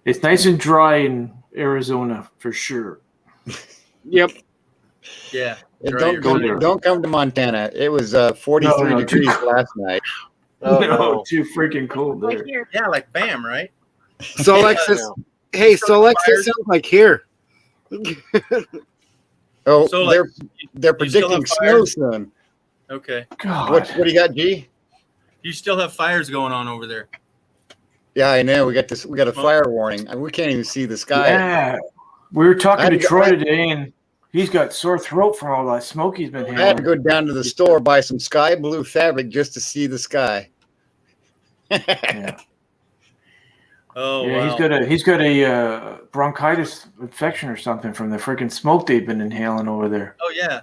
It's nice and dry in Arizona for sure. Yep. Yeah. And Dry your don't come to Montana. It was 43 No, degrees last night. Oh, no, no. too freaking cold there. Yeah, like BAM, right? So Alexis, hey, so Alexis sounds like here. Oh, So, like, they're you still predicting have snow fires? soon. Okay. God. What do you got, G? You still have fires going on over there. Yeah, I know. We got a fire warning. We can't even see the sky. Yeah. We were talking to I- Troy today, and he's got sore throat from all that smoke he's been I had to having. go down to the store, buy some sky blue fabric just to see the sky. Yeah. Oh, Yeah, wow. he's got a bronchitis infection or something from the freaking smoke they've been inhaling over there. Oh, yeah.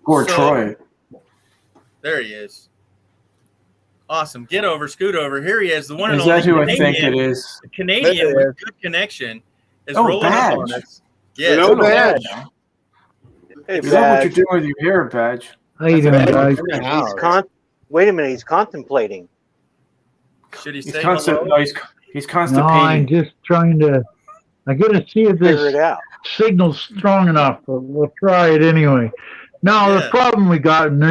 Poor So- Troy. There he is. Awesome. Scoot over. Here he is, the one and Is only that who I think Canadian, it is? the Canadian There he with good connection is Oh, rolling up on Badge. us. Yeah, No it's- badge. Hey, Is that what Badge. you're doing with your hair, Badge? How you doing, guys? Wait a minute, he's contemplating. Should he He's say constant. hello? No, he's No, constipating. I'm just trying to. I gotta see if Figure it this out. signal's strong enough. But we'll try it anyway. Now the Yeah. problem we got, and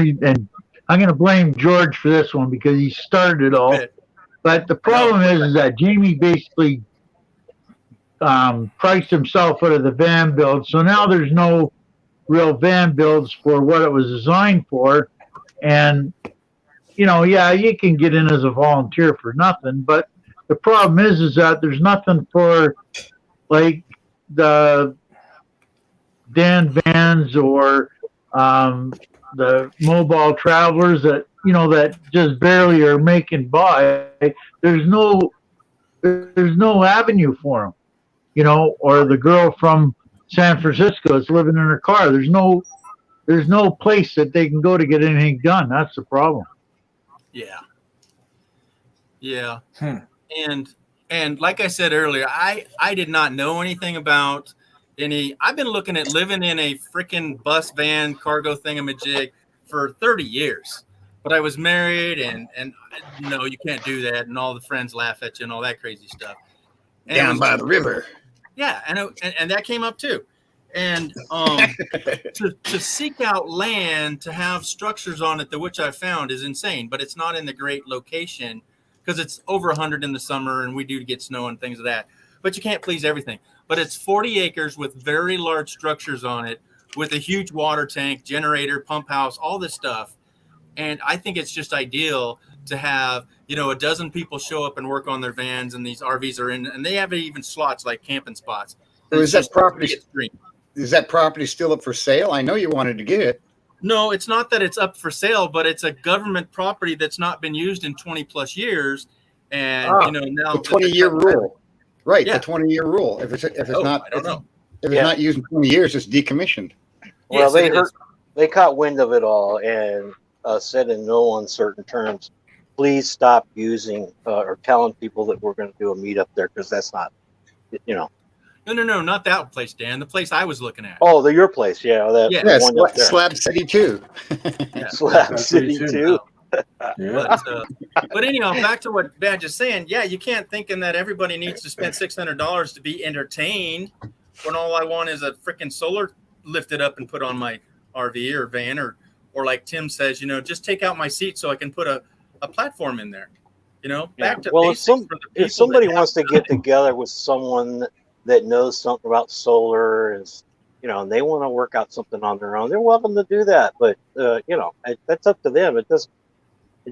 I'm gonna blame George for this one because he started it all. But the problem is that Jamie basically priced himself out of the van build. So now there's no real van builds for what it was designed for. And, yeah, you can get in as a volunteer for nothing. But the problem is that there's nothing for, like, the Dan Vans or the mobile travelers that, that just barely are making by. There's no avenue for them. Or the girl from San Francisco is living in her car. There's no place that they can go to get anything done. That's the problem. Yeah. Yeah. And like I said earlier, I did not know anything about I've been looking at living in a freaking bus van cargo thingamajig for 30 years. But I was married and no, you can't do that. And all the friends laugh at you and all that crazy stuff. And Down by the river. Yeah, and that came up too. And to seek out land to have structures on it, which I found is insane, but it's not in the great location because it's over 100 in the summer and we do get snow and things of that. But you can't please everything. But it's 40 acres with very large structures on it with a huge water tank, generator, pump house, all this stuff. And I think it's just ideal to have, a dozen people show up and work on their vans, and these RVs are in, and they have even slots like camping spots. So is that property? Extreme. Is that property still up for sale? I know you wanted to get it. No, it's not that it's up for sale, but it's a government property that's not been used in 20 plus years. And now the 20-year rule, right? Yeah. The 20-year rule. If it's not, I don't know. If it's not used in 20 years, it's decommissioned. Well, Yes, they caught wind of it all and said in no uncertain terms, please stop using or telling people that we're going to do a meetup there because that's not, No, not that place, Dan. The place I was looking at. Oh, your place, yeah. One up there. Slab City 2. Yeah. Slab City 2. Yeah. But anyhow, back to what Badge is saying. Yeah, you can't thinking that everybody needs to spend $600 to be entertained when all I want is a freaking solar lifted up and put on my RV or van or like Tim says, just take out my seat so I can put a platform in there. Back to well, basics for the people if somebody that wants to get together with someone that knows something about solar and they want to work out something on their own, they're welcome to do that. But that's up to them. It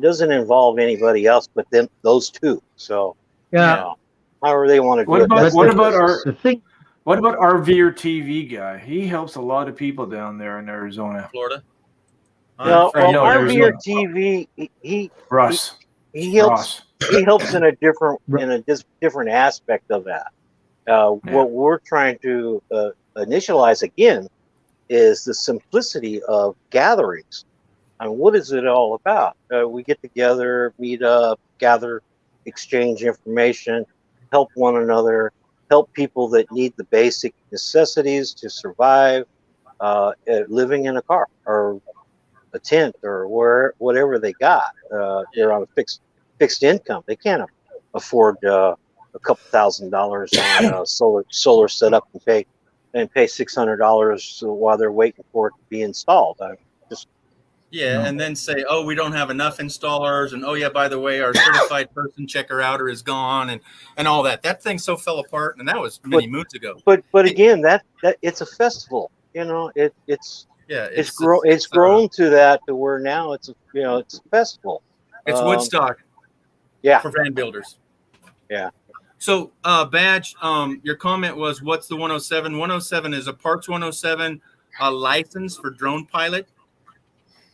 doesn't involve anybody else but those two. So Yeah. However they want to do it. What about RVer TV guy? He helps a lot of people down there in Arizona, Florida. RVer Arizona. TV, he Russ. He helps. he helps in a different aspect of that. What we're trying to initialize again is the simplicity of gatherings. I mean, what is it all about? We get together, meet up, gather, exchange information, help one another, help people that need the basic necessities to survive, living in a car or a tent or whatever they got. They're on a fixed income. They can't afford a couple $1,000s on solar setup and pay $600 while they're waiting for it to be installed. And then say, oh, we don't have enough installers, and oh yeah, by the way, our certified person checker outer is gone, and all that. That thing so fell apart, and that was many moons ago. But again, that it's a festival. It's grown to that to where now it's a festival. It's Woodstock. Yeah. For van builders. Yeah. So, Badge, your comment was, what's the 107? 107 is a Parts 107 license for drone pilot.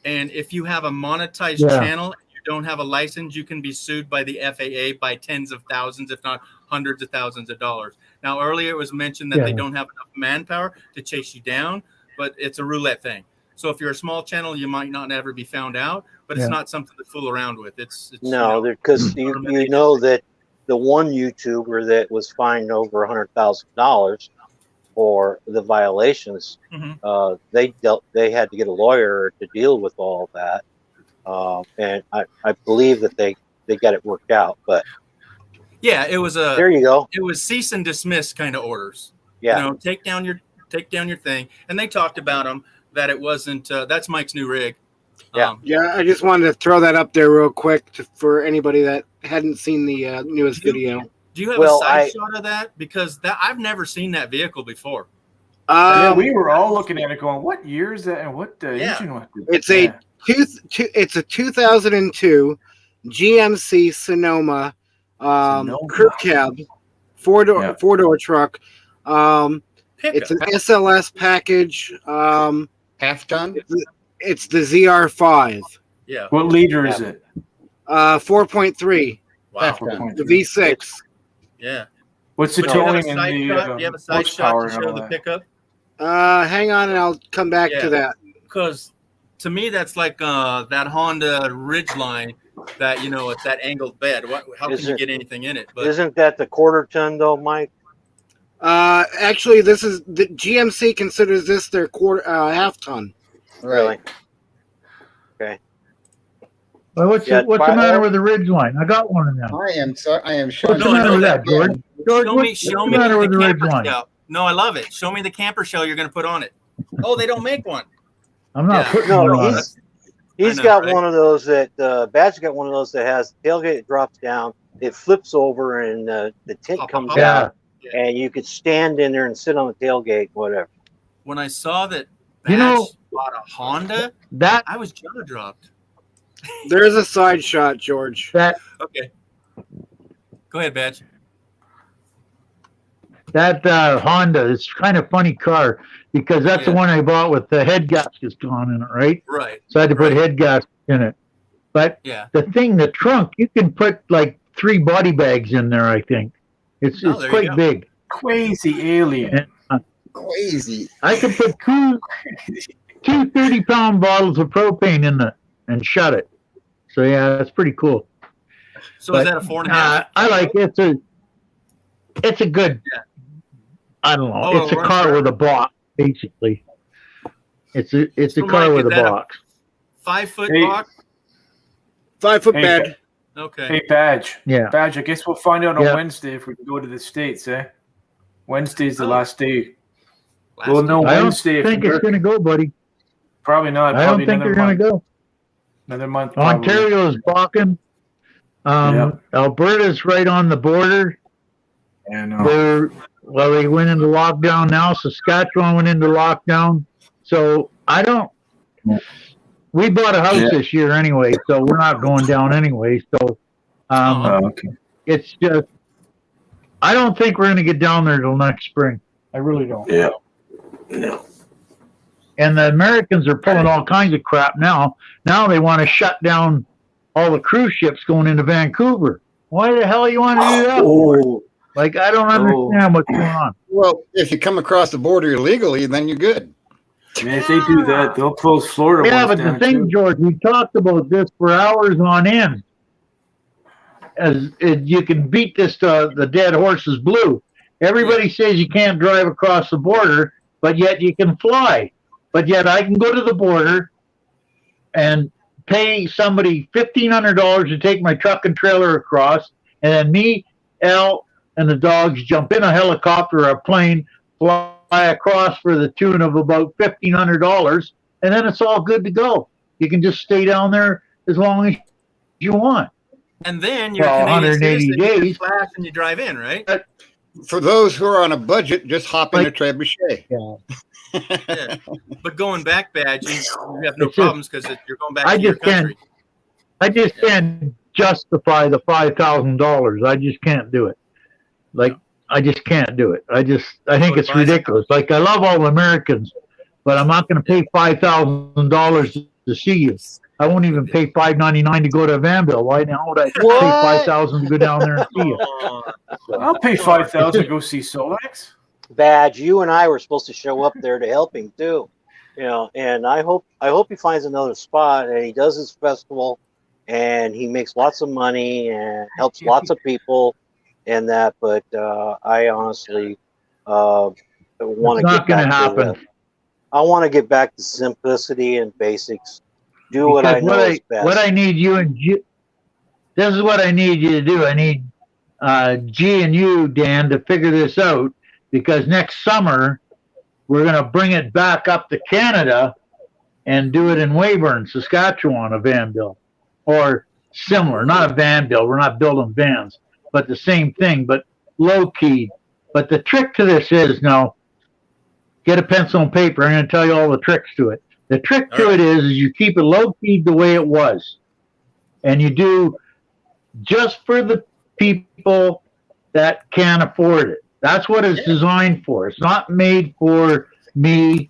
And if you have a monetized channel and you don't have a license, you can be sued by the FAA by tens of thousands, if not hundreds of thousands of dollars. Now, earlier it was mentioned that they don't have enough manpower to chase you down, but it's a roulette thing. So if you're a small channel, you might not ever be found out, but it's not something to fool around with. It's because you know that the one YouTuber that was fined over $100,000 for the violations, they had to get a lawyer to deal with all of that, and I believe that they got it worked out. But it was there you go. It was cease and dismiss kind of orders. Yeah, take down your thing, and they talked about them that it wasn't. That's Mike's new rig. I just wanted to throw that up there real quick for anybody that hadn't seen the newest video. Do you have a side shot of that? Because I've never seen that vehicle before. We were all looking at it going, what year is that and what engine was it? It's a 2002 GMC Sonoma crew cab, four-door truck. It's an SLS package. Half ton? It's the ZR5. Yeah. What liter is it? 4.3. Wow. The V6. Yeah. What's the towing and the do you have a side shot to show the pickup? Hang on, and I'll come back to that. Because to me, that's like that Honda Ridgeline that, it's that angled bed. How can you get anything in it? But isn't that the quarter ton though, Mike? Actually, this is the GMC considers this their half ton. Really? Okay. Well, what's the matter with the Ridgeline? I got one of them. I am showing. What's the matter with that, George? George, show me the camper shell. No, I love it. Show me the camper shell you're going to put on it. Oh, they don't make one. I'm not putting one on it. He's got one of those that Badge got one of those that has the tailgate that drops down, it flips over, and the tent comes out, and you could stand in there and sit on the tailgate, whatever. When I saw that Badge bought a Honda, I was jaw dropped. There's a side shot, George. Okay. Go ahead, Badge. That Honda is kind of funny car because that's the one I bought with the head gaskets gone in it, right? Right. So I had to put head gaskets in it. But the trunk, you can put like 3 body bags in there, I think. It's quite big. Crazy alien. Crazy. I could put two 30-pound bottles of propane in it and shut it. So that's pretty cool. So is that a 4.5? I like it. It's a good. I don't know. It's a car with a box, basically. It's a car with a box. 5-foot box. 5-foot bed. Okay. Hey, Badge. Yeah. Badge. I guess we'll find out on Wednesday if we can go to the States. Wednesday's the last day. We'll know Wednesday. I don't think it's going to go, buddy. Probably not. I don't think they're going to go. Another month. Ontario is balking. Alberta's right on the border. And they went into lockdown now. Saskatchewan went into lockdown. So we bought a house this year anyway, so we're not going down anyway. So it's just, I don't think we're going to get down there till next spring. I really don't. Yeah. No. And the Americans are pulling all kinds of crap now. Now they want to shut down all the cruise ships going into Vancouver. Why the hell you want to do that for? Oh, Like, I don't understand what's going on. Well, if you come across the border illegally, then you're good. man, if they do that, they'll close Florida. Yeah, ones but the down, thing, too. George, we talked about this for hours on end. You can beat this to the dead horse is blue. Everybody says you can't drive across the border, but yet you can fly. But yet I can go to the border and pay somebody $1,500 to take my truck and trailer across, and then me, Al, and the dogs jump in a helicopter or a plane, fly across for the tune of about $1,500, and then it's all good to go. You can just stay down there as long as you want. And then you're Well, Canadian 180 citizen, days. you flash and you drive in, right? For those who are on a budget, just hop in a trebuchet. Yeah. But going back, Badge, you have no It's just- problems because you're going back I to your just can't. country. I just can't justify the $5,000. I just can't do it. Like, I just can't do it. I think it's ridiculous. Like, I love all Americans, but I'm not going to pay $5,000 to see you. I won't even pay $5.99 to go to Vanville. Why now would I pay $5,000 to go down there and see you? I'll pay $5,000 to go see Solex. Badge, you and I were supposed to show up there to help him too, and I hope he finds another spot and he does his festival and he makes lots of money and helps lots of people and that, but I honestly want to get back to I want to get back to simplicity and basics. Do what I know is best. What I need you and this is what I need you to do. I need G and you, Dan, to figure this out, because next summer we're going to bring it back up to Canada and do it in Weyburn, Saskatchewan, a Vanville, or similar. Not a Vanville. We're not building vans, but the same thing, but low key. But the trick to this is, now, get a pencil and paper. I'm going to tell you all the tricks to it. The trick to it is you keep it low key the way it was, and you do just for the people that can afford it. That's what it's designed for. It's not made for me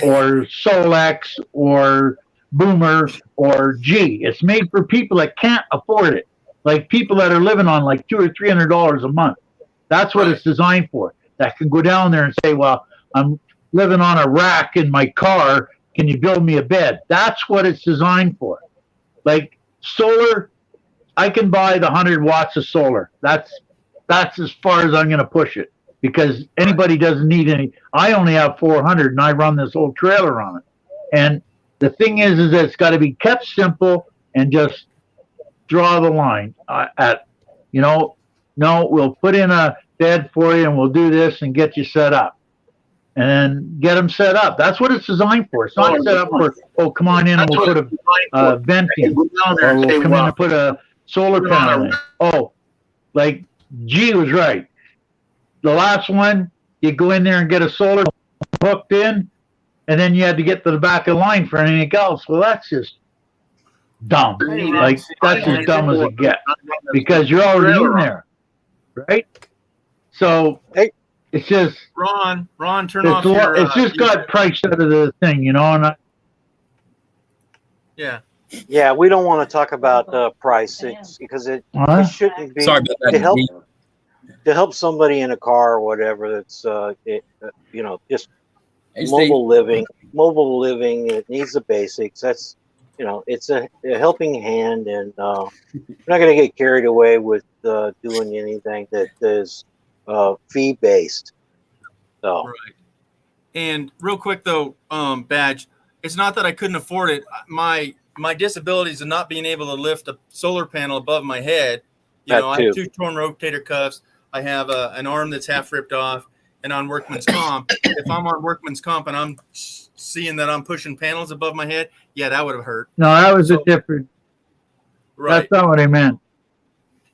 or Solex or Boomer or G. It's made for people that can't afford it, like people that are living on like $200 or $300 a month. That's what it's designed for. That can go down there and say, well, I'm living on a rack in my car. Can you build me a bed? That's what it's designed for. Like solar, I can buy the 100 watts of solar. That's as far as I'm going to push it, because anybody doesn't need any. I only have 400 and I run this whole trailer on it. And the thing is that it's got to be kept simple and just draw the line no, we'll put in a bed for you and we'll do this and get you set up. And then get them set up. That's what it's designed for. It's not set up for, come on in and we'll put a vent in. Or we'll come in and put a solar panel in. Oh, like G was right. The last one, you go in there and get a solar hooked in, and then you had to get to the back of the line for anything else. Well, that's just dumb. Like, that's as dumb as it gets, because you're already in there, right? So it's just Ron, turn off your. It's just got priced out of the thing, and Yeah, we don't want to talk about price because it shouldn't be. Sorry about that. To help somebody in a car or whatever that's just mobile living. It needs the basics. That's it's a helping hand, and we're not going to get carried away with doing anything that is fee based. So. Right. And real quick though, Badge, it's not that I couldn't afford it. My disabilities of not being able to lift a solar panel above my head. I have 2 torn rotator cuffs. I have an arm that's half ripped off, and on workman's comp. If I'm on workman's comp and I'm seeing that I'm pushing panels above my head, that would have hurt. No, that was a different. Right. That's not what I meant.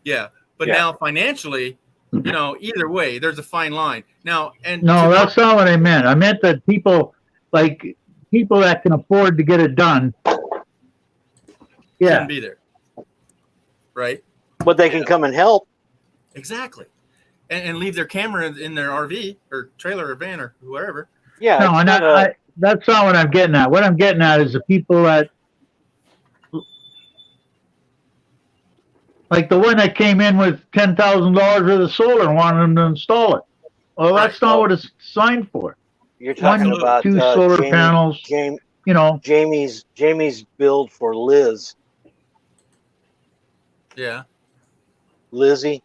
Yeah, but now financially, either way, there's a fine line. Now, that's not what I meant. I meant that people that can afford to get it done. Shouldn't be there. Right. But they can come and help. Exactly. And leave their camera in their RV or trailer or van or wherever. Yeah. No, that's not what I'm getting at. What I'm getting at is the people that Like the one that came in with $10,000 worth of solar and wanted them to install it. Well, that's not what it's signed for. You're talking One, about two solar panels. Jamie, You know, Jamie's build for Yeah. Lizzie.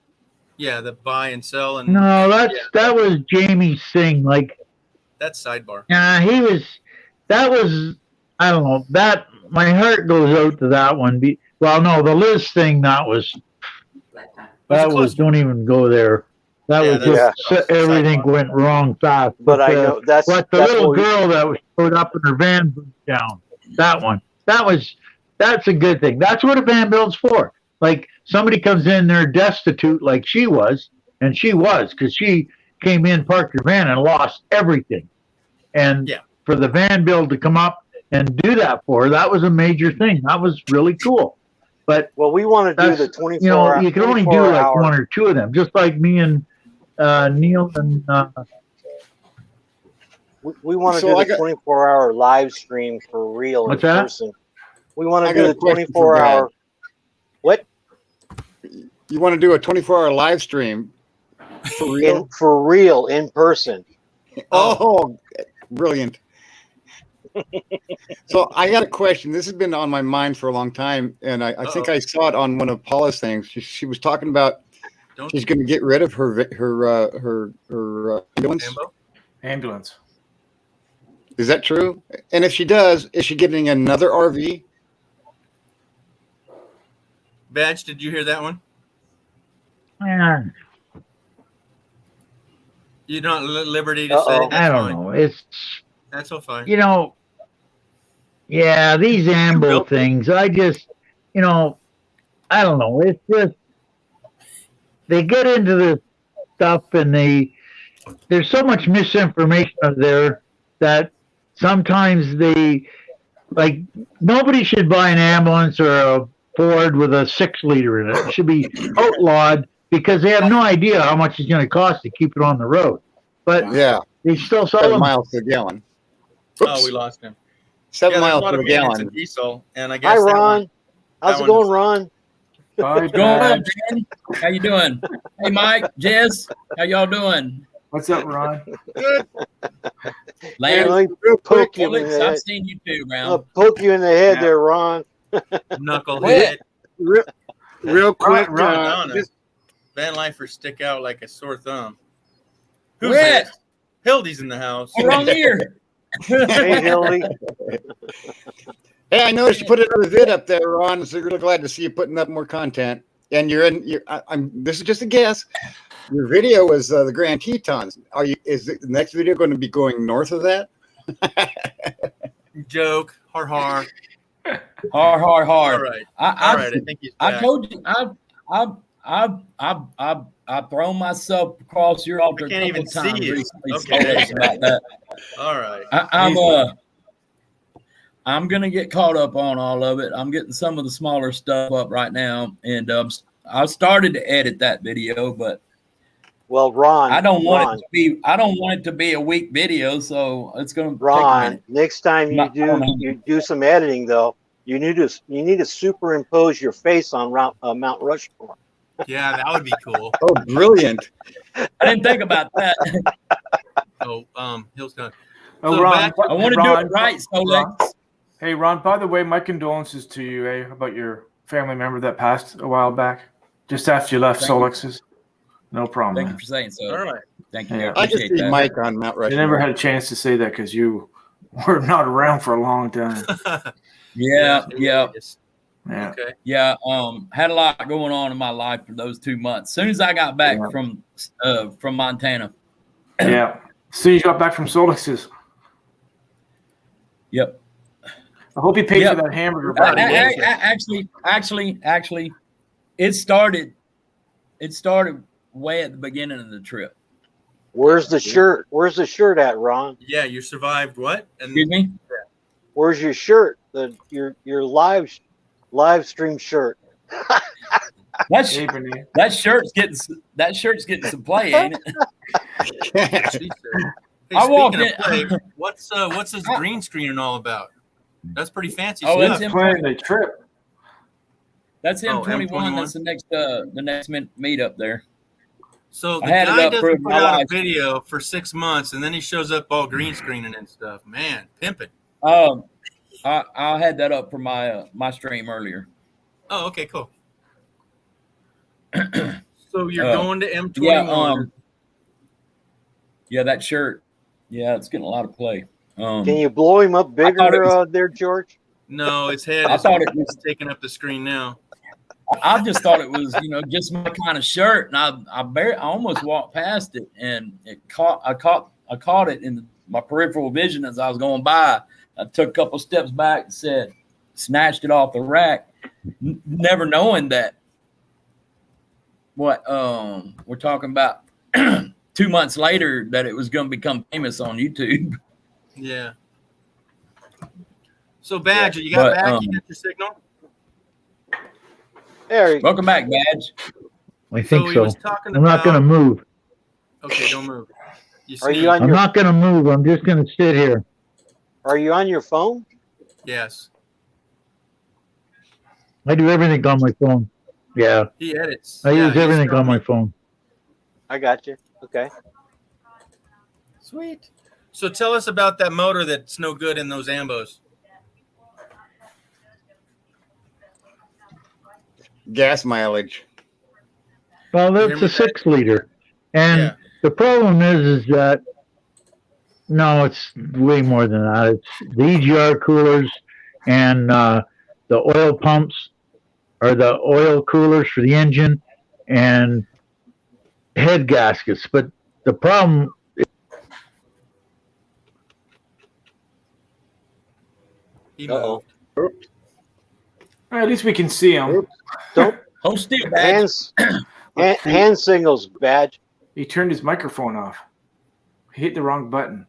Yeah, the buy and sell and no, that was Jamie's thing. Like, that's sidebar. that was, I don't know, that my heart goes out to that one. Well, no, the Liz thing, don't even go there. That was just everything went wrong fast. But I know the little girl that showed up in her van broke down. That's a good thing. That's what a van build's for. Like somebody comes in, they're destitute, like she was, and she was because she came in, parked her van, and lost everything. And for the van build to come up and do that for her, that was a major thing. That was really cool. But we want to do the 24. You know, you can only do like one or two of them, just like me and Neil and. We want to do the 24-hour live stream for real in person. We want to do the 24-hour. What? You want to do a 24-hour live stream for real? For real in person. Oh, brilliant. So I got a question. This has been on my mind for a long time, and I think I saw it on one of Paula's things. She was talking about she's going to get rid of her ambulance. Is that true? And if she does, is she getting another RV? Badge, did you hear that one? Man, you're not at liberty to say. I don't know. That's all fine. You know, these ambo things. I just, I don't know. It's just they get into this stuff, and there's so much misinformation out there that sometimes nobody should buy an ambulance or a Ford with a 6-liter in it. It should be outlawed because they have no idea how much it's going to cost to keep it on the road. But they still sell 7 them. miles per gallon. Oops. Oh, we lost him. 7 miles per gallon. Diesel, and I guess hi, Ron. How's it going, Ron? Hi, going, Jen? How you doing? Hey, Mike, Jess, how y'all doing? What's up, Ron? Good. Real quick, I've seen you too, Ron. I'll poke you in the head there, Ron. Knucklehead. Real quick, van lifers stick out like a sore thumb. Who's that? Hildy's in the house. Wrong ear. Hey, Hildy. Hey, I noticed you put another vid up there, Ron. So really glad to see you putting up more content. And this is just a guess. Your video was the Grand Tetons. Is the next video going to be going north of that? Joke. Har har. Har. All right. All right. I think he's back. I told you. I've thrown myself across your altar. I can't even see you. Recently, Okay. about that. All right. I'm gonna get caught up on all of it. I'm getting some of the smaller stuff up right now, and I started to edit that video, but Ron, I don't want it to be a weak video, so it's gonna. Ron, next time you do some editing though, you need to superimpose your face on Mount Rushmore. Yeah, that would be cool. Oh, brilliant! I didn't think about that. Hill's gone. Oh, Ron, I want to do it right, so let's. Hey, Ron, by the way, my condolences to you, about your family member that passed a while back, just after you left Solex's. No problem. Thank you for saying so. All right. Thank you. Yeah. I just see Mike on Mount Rushmore. You never had a chance to say that because you were not around for a long time. Yeah. Okay. Yeah. Had a lot going on in my life for those 2 months. As soon as I got back from Montana. Yeah. So you got back from Solex's. Yep. I hope you paid for that hamburger. Actually, it started way at the beginning of the trip. Where's the shirt? Where's the shirt at, Ron? Yeah, you survived what? Excuse me? Where's your shirt? Your live stream shirt. That shirt's getting some play, ain't it? Hey, I walked in. Play, what's this green screen and all about? That's pretty fancy Oh, stuff. It's playing the trip. That's Oh, M21. M21? That's the next meet up there. So the I had it guy up for doesn't put my out a life. video for 6 months, and then he shows up all green screening and stuff. Man, pimping. I had that up for my stream earlier. Oh, okay, cool. So you're going to M21. Yeah, yeah, that shirt. Yeah, it's getting a lot of play. Can you blow him up bigger there, George? No, his head I is thought it was taking up the screen now. I just thought it was, just my kind of shirt, and I almost walked past it, and I caught it in my peripheral vision as I was going by. I took a couple steps back and snatched it off the rack, never knowing that what we're talking about 2 months later that it was going to become famous on YouTube. Yeah. So Badger, you got back? You got your signal? There you go. Welcome back, Badge. I think he so. was talking I'm not going to move. Okay, don't move. Are you on I'm your? not going to move. I'm just going to sit here. Are you on your phone? Yes. I do everything on my phone. Yeah. He edits. I use he's everything showing on my me. phone. I got you. Okay. Sweet. So tell us about that motor that's no good in those ambos. Gas mileage. Well, that's a 6 liter. And the problem is that, no, it's way more than that. It's the EGR coolers and the oil pumps or the oil coolers for the engine and head gaskets. But the problem Uh-oh. At least we can see him. Don't Hold still, Badge. hand signals, Badge. He turned his microphone off. He hit the wrong button.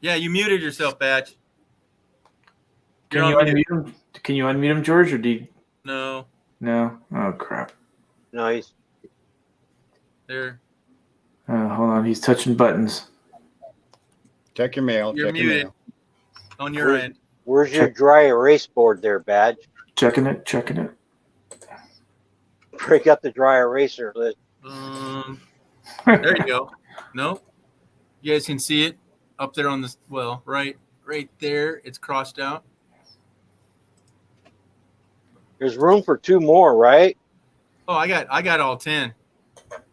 Yeah, you muted yourself, Badge. Can you unmute him? Can you unmute him, George, or do you? No. No. Oh crap. Nice. There. Hold on. He's touching buttons. Check your mail. You're check your muted. mail. On your end. Where's your dry erase board there, Badge? Checking it. Checking it. Break up the dry eraser list. There you go. No. You guys can see it up there on this. Well, right there. It's crossed out. There's room for 2 more, right? Oh, I got all 10.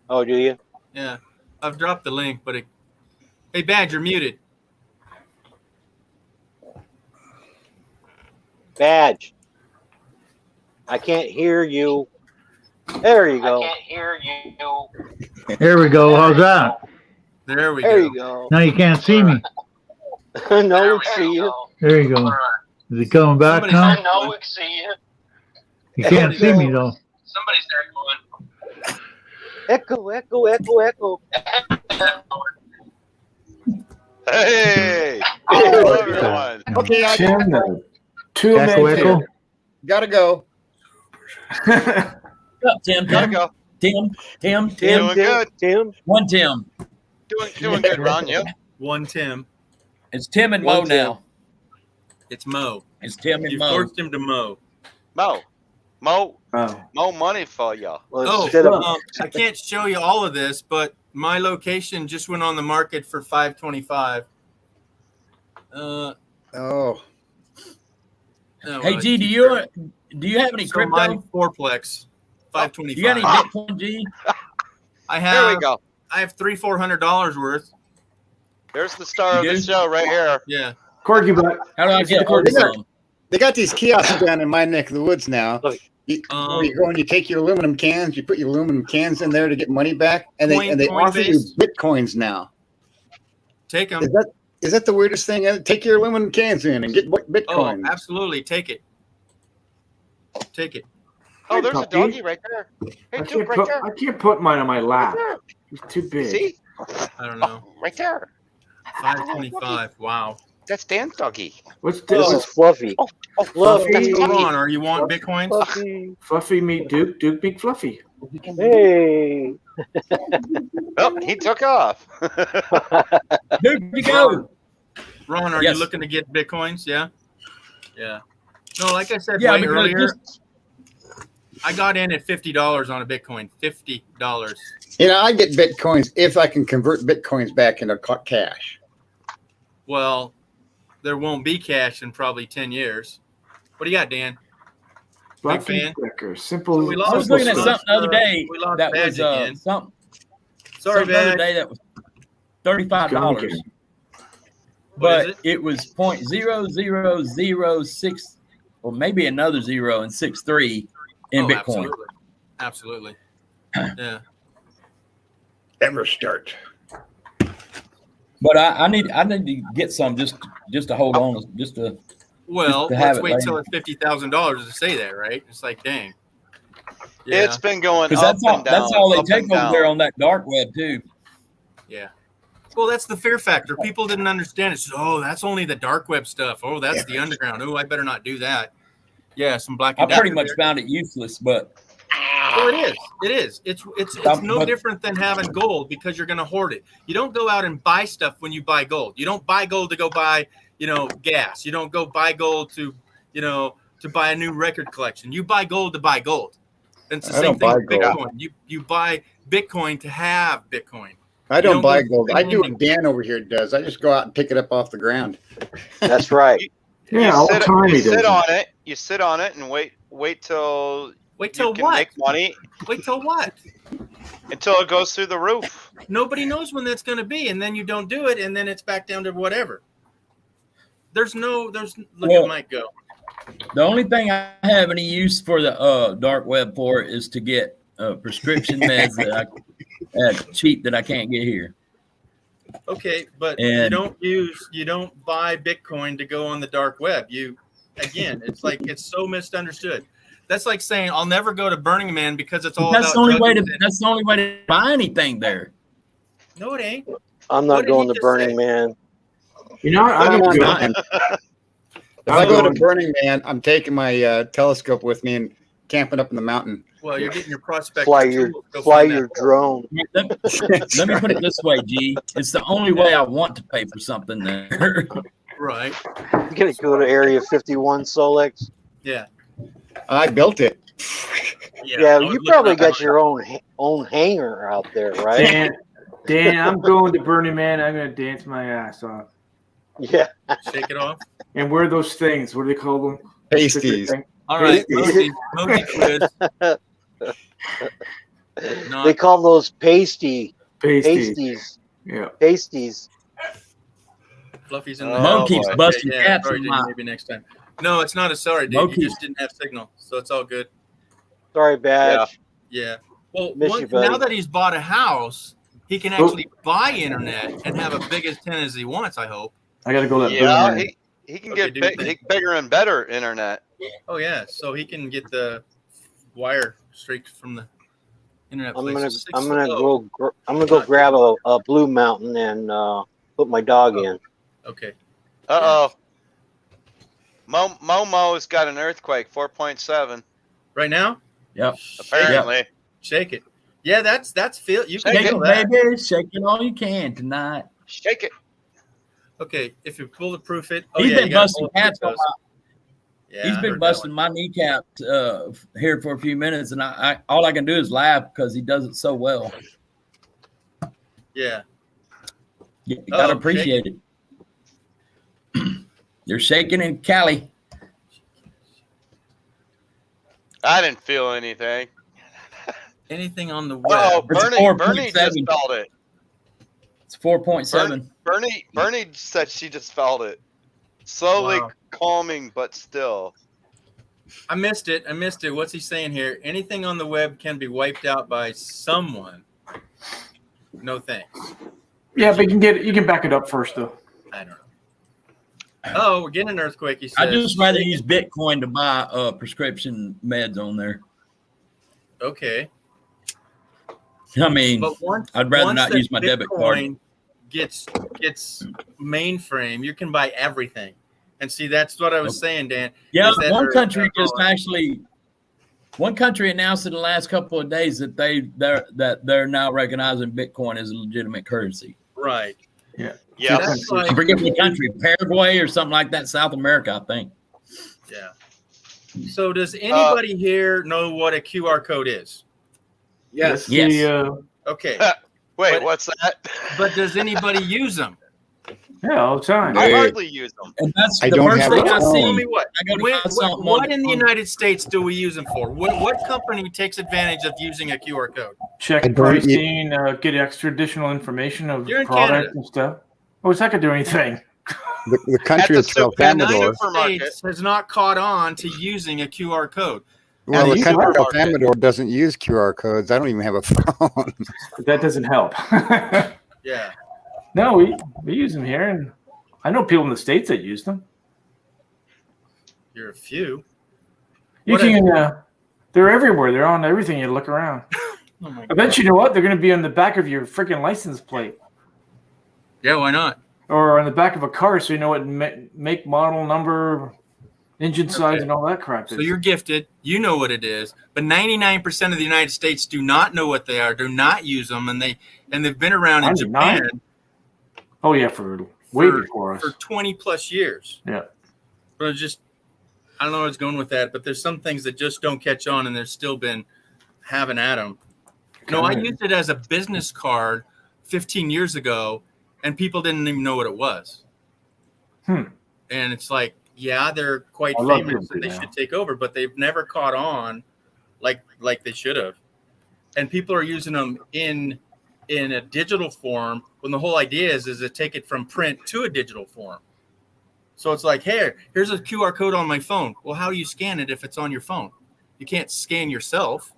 Oh, do you? Yeah. I've dropped the link, but hey, Badge, you're muted. Badge. I can't hear you. There you go. I can't hear you. There we go. How's that? There we There go. you go. Now you can't see me. No, we see you. There you go. Is it coming back Somebody- now? No, we can see you. You can't see me though. Somebody's there going. Echo, echo, echo, echo. Hey! Hello, everyone. Okay, I Tim, two Echo, men. echo. gotta go. What's up, Tim? Gotta go. Tim. Tim, Doing good. Tim. One Tim. Doing good, Ron. You? One Tim. It's Tim and Mo One Tim. now. It's Mo. It's Tim and You Mo. forced him to mow. Mo Oh. money for you. Well, Oh, instead of I can't show you all of this, but my location just went on the market for $525. Oh, No, Hey, G, do you have any so crypto? mine fourplex, You got any $525. Bitcoin, G? I There we have go. $300-400 worth. There's the star of You the do? show right here. Yeah. Corky butt. How do I get hold of some? they got these kiosks down in my neck of the woods now. Look. Where you go and you take your aluminum cans, you put your aluminum cans in there to get money back, and they offer you Coinbase. bitcoins now. Take them. Is that the weirdest thing? Take your aluminum cans in and get Oh, bitcoins. absolutely. Take it. Take it. Oh, there's a puppy. doggy right there. Hey, dude, right there. I can't put mine on my lap. Right It's too there. big. See? I don't know. Oh, right there. $525. Wow. That's Dan's doggy. What's this this? is Fluffy. Oh, Fluffy. that's Come Fluffy. on, or you want Bitcoins? Fluffy. Fluffy meet Duke. Duke meet Fluffy. Hey. Oh, he took off. Dude, you go. Ron, are Yes. you looking to get Bitcoins? Yeah. Yeah. No, like I said Yeah, way because earlier, I got in at $50 on a Bitcoin. $50. You know, I get Bitcoins if I can convert Bitcoins back into cash. Well, there won't be cash in probably 10 years. What do you got, Dan? Black Big fan? Sticker. Simple. So we I lost- was looking at we something the other day we lost that Badge was again. something Sorry, the other Badge. day that was $35. What But is it? it was 0.0006 or maybe another 0 and 63 in Bitcoin. Absolutely. Yeah. Ever start. But I need to get some just to hold on, just to Well, to have let's it wait later. till it's $50,000 to say that, right? It's like, dang. Yeah. It's been going because up that's and down. all they up take and over there down. on that dark web too. Yeah. Well, that's the fear factor. People didn't understand it. So, oh, that's only the dark web stuff. Oh, that's the underground. Oh, I better not do that. Yeah, some black. I and pretty decker much there. found it useless, but Oh, it is. It is. It's no but- different than having gold because you're going to hoard it. You don't go out and buy stuff when you buy gold. You don't buy gold to go buy, gas. You don't go buy gold to buy a new record collection. You buy gold to buy gold. And it's the I same don't thing buy with gold. Bitcoin. You buy Bitcoin to have Bitcoin. I don't don't buy go gold. I do spending- what Dan over here does. I just go out and pick it up off the ground. That's right. Yeah, all the time you he does sit it. on it. You sit on it and wait till Wait you till can what? make money Wait till what? until it goes through the roof. Nobody knows when that's going to be, and then you don't do it, and then it's back down to whatever. Look Well- at Mike go. the only thing I have any use for the dark web for is to get prescription meds that cheap that I can't get here. Okay, but And- you don't buy Bitcoin to go on the dark web. It's like it's so misunderstood. That's like saying I'll never go to Burning Man because it's all That's about the only way drugs to and- that's the only way to buy anything there. No, it ain't. I'm What not did going he to just Burning say? Man. You know, I'm I'm gonna go. not. If I go to Burning Man, I'm taking my telescope with me and camping up in the mountain. Well, you're getting your prospect. Fly your drone. Let me put it this way, G. It's the only way I want to pay for something there. Right. You gonna go to Area 51, Solex? Yeah. I built it. Yeah, I would you look probably up- got your own hangar out there, right? Dan, I'm going to Burning Man. I'm gonna dance my ass off Yeah. Shake it off. and wear those things. What do they call them? Pasties. All right. Pasties. Mosey quiz. They call those pasties. Pasties. Fluffy's in Oh, the Mo house. keeps Okay, busting yeah, caps sorry, in dude, my- maybe next time. No, it's not a sorry, dude. Mo You keeps- just didn't have signal, so it's all good. Sorry, Badge. Yeah. Well, Miss you, buddy. now that he's bought a house, he can actually buy internet and have a big antenna as he wants. I hope. I gotta go to that Yeah, Burning Man. he can Okay, get dude. bigger and better internet. Oh yeah, so he can get the wire straight from the internet. I'm place. gonna 6-0. go grab a Blue Mountain and put my dog in. Okay. Uh-oh. Momo's got an earthquake, 4.7, Right now, Yep. apparently. shake it. Yeah, that's feel. You can Shake feel it, that. baby. Shake it all you can tonight. Shake it. Okay, if you bulletproof it. Oh He's yeah, been you gotta busting bulletproof cats on those. my Yeah, He's I been heard that busting one. my kneecaps here for a few minutes, and I all I can do is laugh because he does it so well. Yeah. You gotta Oh, appreciate it. You're shaking in Cali. I didn't feel anything. Anything on the web? Oh, It's Bernie 4.7. just felt it. It's 4.7. Bernie said she just felt it. Slowly Wow. calming, but still. I missed it. What's he saying here? Anything on the web can be wiped out by someone. No thanks. Yeah, but you can back it up first though. I don't know. Oh, we're getting an earthquake. He says. I just rather use Bitcoin to buy prescription meds on there. Okay. I mean, But once I'd rather once not that use my debit card. Bitcoin Gets mainframe, you can buy everything. And see, that's what I was saying, Dan. Yeah, is that one they're- country they're just going- actually, one country announced in the last couple of days that they're now recognizing Bitcoin as a legitimate currency. Right. Yeah. That's I like, forget what country, Paraguay or something like that, South America, I think. yeah. So does anybody here know what a QR code is? Yes. Yes. Okay. Wait, But- what's that? But does anybody use them? Yeah, all the time. I Hey. hardly use them. And that's I the don't first have thing a I phone. see. Tell me what. I go to What, buy something what in the on- United States do we use them for? What company takes advantage of using a QR code? Check I don't pricing, get extra additional information of You're in product Canada. and stuff. Oh, it's not gonna do anything. The country At of the El The United Salvador. supermarket. States has not caught on to using a QR code. Well, And the you country of El supermarket. Salvador doesn't use QR codes. I don't even have a phone. But that doesn't help. Yeah. No, we use them here, and I know people in the States that use them. You're a few. You What can, they're everywhere. They're on everything. You look around. Oh my I God. bet you know what? They're going to be on the back of your freaking license plate Yeah, why not? or on the back of a car so you know what make, model, number, engine size, Okay. and all that crap is. So you're gifted. You know what it is. But 99% of the United States do not know what they are, do not use them, and they've been around in 99? Japan Oh, yeah, for way before us. for 20 plus years. Yeah. But it's just, I don't know where it's going with that, but there's some things that just don't catch on, and there's still been having at them. No, I Okay. used it as a business card 15 years ago, and people didn't even know what it was. Hmm. And it's like, yeah, they're quite I love famous, them and they now. should take over, but they've never caught on like they should have. And people are using them in a digital form when the whole idea is to take it from print to a digital form. So it's like, hey, here's a QR code on my phone. Well, how do you scan it if it's on your phone? You can't scan yourself.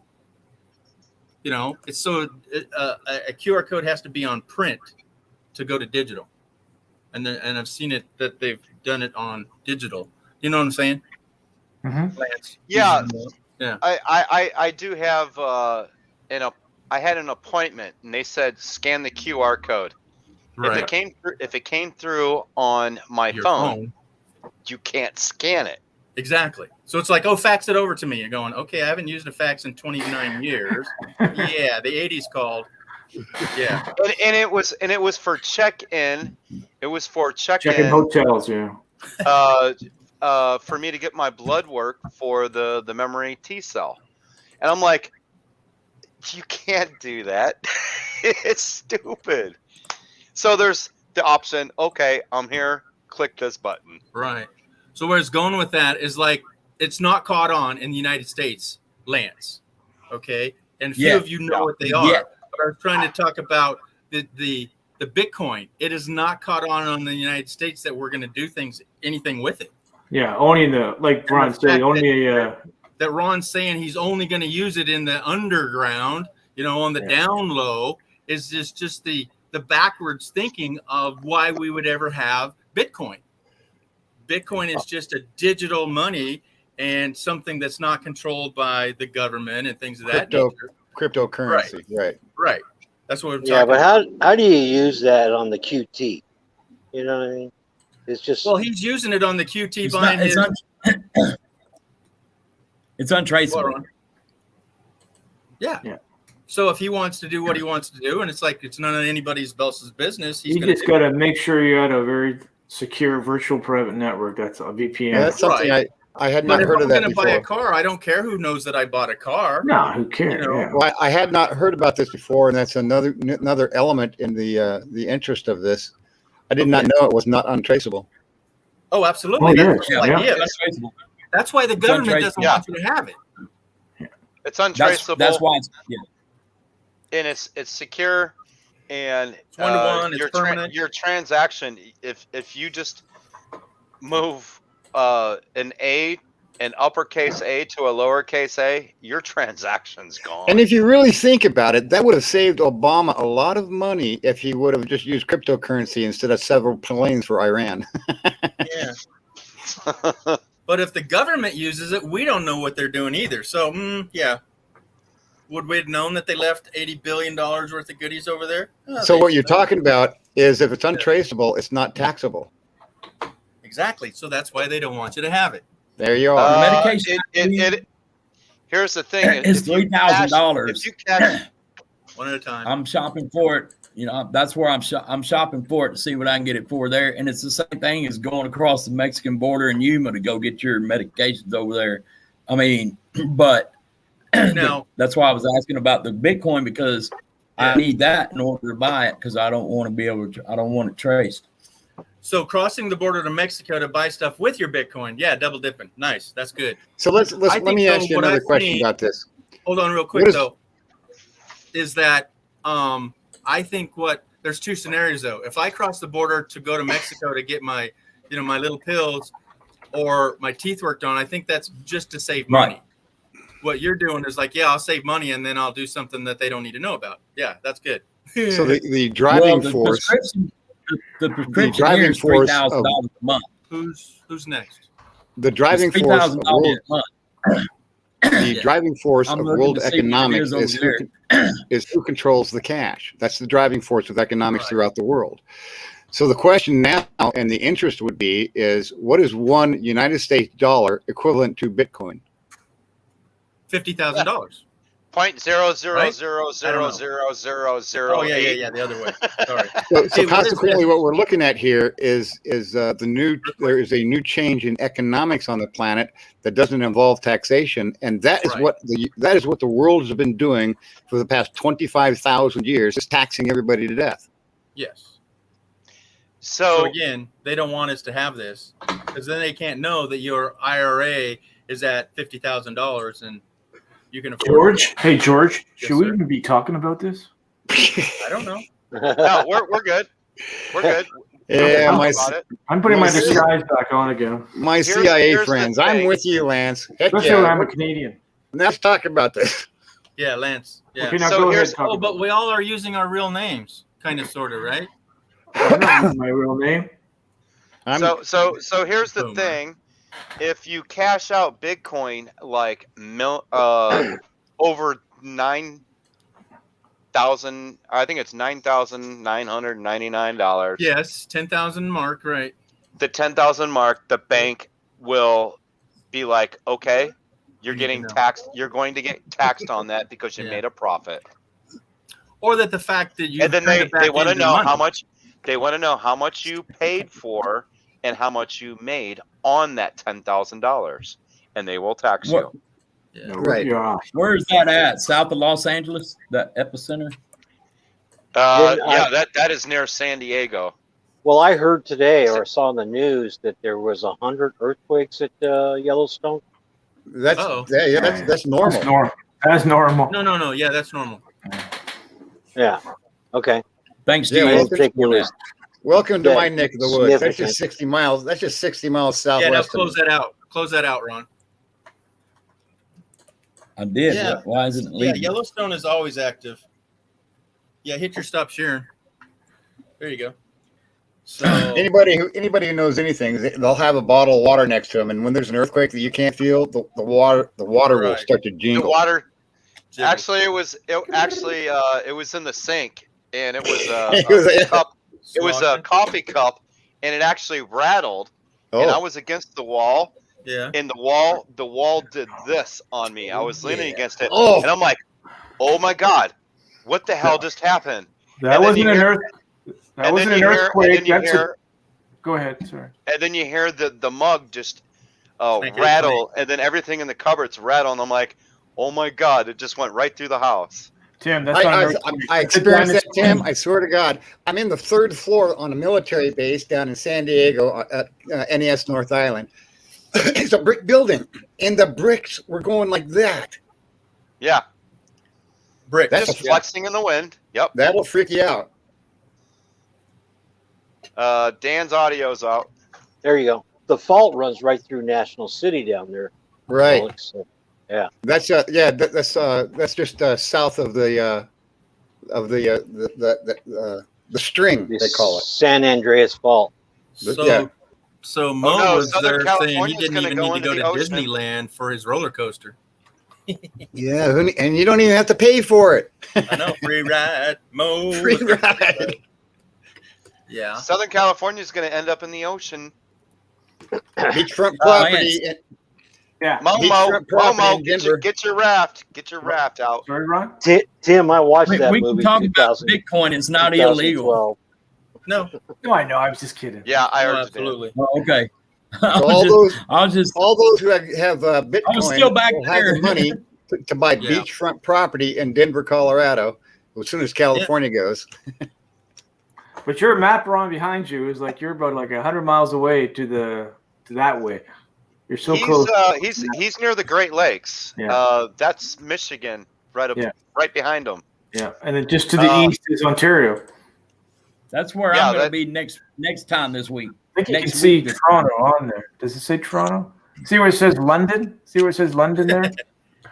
You know, it's so a QR code has to be on print to go to digital. And I've seen it that they've done it on digital. You know what I'm saying? Mhm. Lance? Yeah. Yeah. I do have I had an appointment and they said scan the QR code. Right. If it came through on my Your phone, you can't scan it. Exactly. So it's like, oh, fax it over to me. You're going, okay, I haven't used a fax in 29 years. Yeah, the 80s called. Yeah. And it was for check-in. It was for Checking check-in hotels, yeah. for me to get my blood work for the memory T cell. And I'm like, you can't do that. It's stupid. So there's the option, okay, I'm here, click this button. Right. So where it's going with that is like, it's not caught on in the United States, Lance. Okay. And few Yeah. of you know what they are. Yeah. But I was trying to talk about the Bitcoin. It is not caught on in the United States that we're going to do anything with it. Yeah, only like Ron the said, fact only That Ron's saying he's only going to use it in the underground, on the down low, is just the backwards thinking of why we would ever have Bitcoin. Bitcoin is just a digital money and something that's not controlled by the government and things of that nature. Cryptocurrency, right? Right. That's what we're Yeah, talking but about. how do you use that on the QT? You know what I mean? It's just Well, he's using it on the QT It's, behind not, his. it's untraceable. What, Ron? Yeah. Yeah. So if he wants to do what he wants to do, and it's like it's none of anybody else's business, he's you gonna just do got it. to make sure you're at a very secure virtual private network. That's a VPN. Yeah, that's something Right. I had But not if heard I'm of that going to buy a before. car, I don't care who knows that I bought a car. No, who cares? You know, Yeah. Well, I had not heard about this before, and that's another element in the interest of this. I did not know it was not untraceable. Oh, absolutely. Oh, That's the yeah, whole yeah. idea. It's untraceable. That's why the government doesn't untraceable. want you to have it. It's untraceable. That's why it's And it's secure, and It's one-to-one, it's your permanent. your transaction. If you just move an uppercase A to a lowercase a, your transaction's gone. And if you really think about it, that would have saved Obama a lot of money if he would have just used cryptocurrency instead of several planes for Iran. Yeah. But if the government uses it, we don't know what they're doing either. So, yeah. Would we have known that they left $80 billion worth of goodies over there? Oh, So they- what you're talking about is if it's untraceable, it's not taxable. Exactly. So that's why they don't want you to have it. There you are. medication. Here's the thing: It's if you $3,000. If you cash, One at a time. I'm shopping for it. That's where I'm shopping for it to see what I can get it for there. And it's the same thing as going across the Mexican border in Yuma to go get your medications over there. I mean, but Now, that's why I was asking about the Bitcoin, because I need that in order to buy it, because I don't want to be able to. I don't want it traced. so crossing the border to Mexico to buy stuff with your Bitcoin, yeah, double dipping. Nice, that's good. So let me ask you what another I've question seen- about this. Hold on, real quick What is- though. Is that I think there's two scenarios though. If I cross the border to go to Mexico to get my, my little pills or my teeth worked on, I think that's just to save money. Right. What you're doing is like, yeah, I'll save money and then I'll do something that they don't need to know about. Yeah, that's good. So the driving the force, the prescription driving here is force $3,000 a month. Who's next? the driving It's force of $3,000 world, a month. the driving force I'm of looking world to see what it economics is is over is who controls the cash. That's the driving force of economics Right. throughout the world. So the question now, and the interest would be, is what is one United States dollar equivalent to Bitcoin? $50,000. .000000008. Oh yeah, the other way. Sorry. So Hey, what is consequently, this? what we're looking at here is there is a new change in economics on the planet that doesn't involve taxation, and that is Right. what the world has been doing for the past 25,000 years, is taxing everybody to death. Yes. So So again, they don't want us to have this because then they can't know that your IRA is at $50,000 and you can afford George, hey George, Yes, should we sir. even be talking about this? it. I don't know. no, we're good. We're good. Yeah, Talk my about it. I'm putting my Here's- disguise back on again. my CIA here's the friends, I'm thing. with you, Lance. Heck Especially when yeah. I'm a Canadian. Let's talk about this. Yeah, Lance. Yeah. Okay, now So go ahead. here's- Talk Oh, about but we all are using our real names, kind of, sort of, right? I'm not using my real name. So here's the Boom, thing: if you cash out Bitcoin like over 9,000, I think it's $9,999. Yes, 10,000 mark, right? The 10,000 mark, the bank will be like, okay, you're You need getting to know. taxed. You're going to get taxed on that because you Yeah. made a profit. Or that the fact that you And then turned it they back want to into know money. how much. They want to know how much you paid for and how much you made on that $10,000, and they will tax What- you. Yeah. No, Right. Yeah. Where is that at? South of Los Angeles, that epicenter? Yeah, that is near San Diego. Well, I heard today or saw on the news that there was 100 earthquakes at Yellowstone. That's Uh-oh. that's normal. That's normal. That's normal. No. Yeah, that's normal. Yeah. Okay. Thanks to Yeah, you. I well, didn't think it was. Welcome to Yeah, my neck of the woods. That's significant. just 60 miles. That's just 60 miles Yeah, now southwest. close that out. Close that out, Ron. I did. Yeah. Why isn't it Yeah, leaving? Yellowstone is always active. Yeah, hit your stop sharing. There you go. So Anybody who knows anything, they'll have a bottle of water next to them, and when there's an earthquake that you can't feel, the water will Right. start to The jingle. water. Jimmy. Actually, it was in the sink, and it was It was a a- cup. It was a Sloshing. coffee cup, and it actually rattled. And I Oh, was against the wall, Yeah. and the wall did this on me. I was leaning Yeah. against it, Oh. and I'm like, "Oh my god, what the hell just happened?" That And then wasn't you an hear- earth. That And wasn't then an you hear, and earthquake. then you That's hear, Go ahead. Sorry. and then you hear the mug just Clank, rattle, and then everything in the cupboards rattle, and I'm like, "Oh my god, it just went right through the house." Tim, that's not an earthquake. I experienced that, Tim. I swear to God. I'm in the third floor on a military base down in San Diego at NES North Island. It's a brick building, and the bricks were going like that. Yeah, Brick. That's just a- flexing in the wind. Yep. That'll freak you out. Dan's audio's out. There you go. The fault runs right through National City down there. Right. Alex. So, That's that's just south of the string, they call it. San Andreas Fault. So, Yeah. so Mo no, was Southern there saying he California's didn't gonna even go need to into go the to ocean. Disneyland for his roller coaster. Yeah, and you don't even have to pay for it. I know, free ride, Mo. Free ride. Yeah. Southern California's going to end up in the ocean. Beachfront property. Yeah. Beachfront property in Denver. Get your raft. Get your raft out. Sorry, Ron. Tim, I watched We that can movie. talk about 2000 Bitcoin. It's not illegal. 2012. No. No, I know. I was just kidding. Yeah, I No, heard you. absolutely. Oh, okay. So all those who have Bitcoin I was still back will have there. the money to buy beachfront property in Denver, Colorado, as soon as California goes. But your map Ron behind you is like you're about like 100 miles away to that way. You're so close. He's near the Great Lakes. Yeah. That's Michigan, right behind him. Yeah, and then just to the east is Ontario. That's where I'm going to be next time this week. I think you can see Toronto on there. Does it say Toronto? See where it says London? See where it says London there?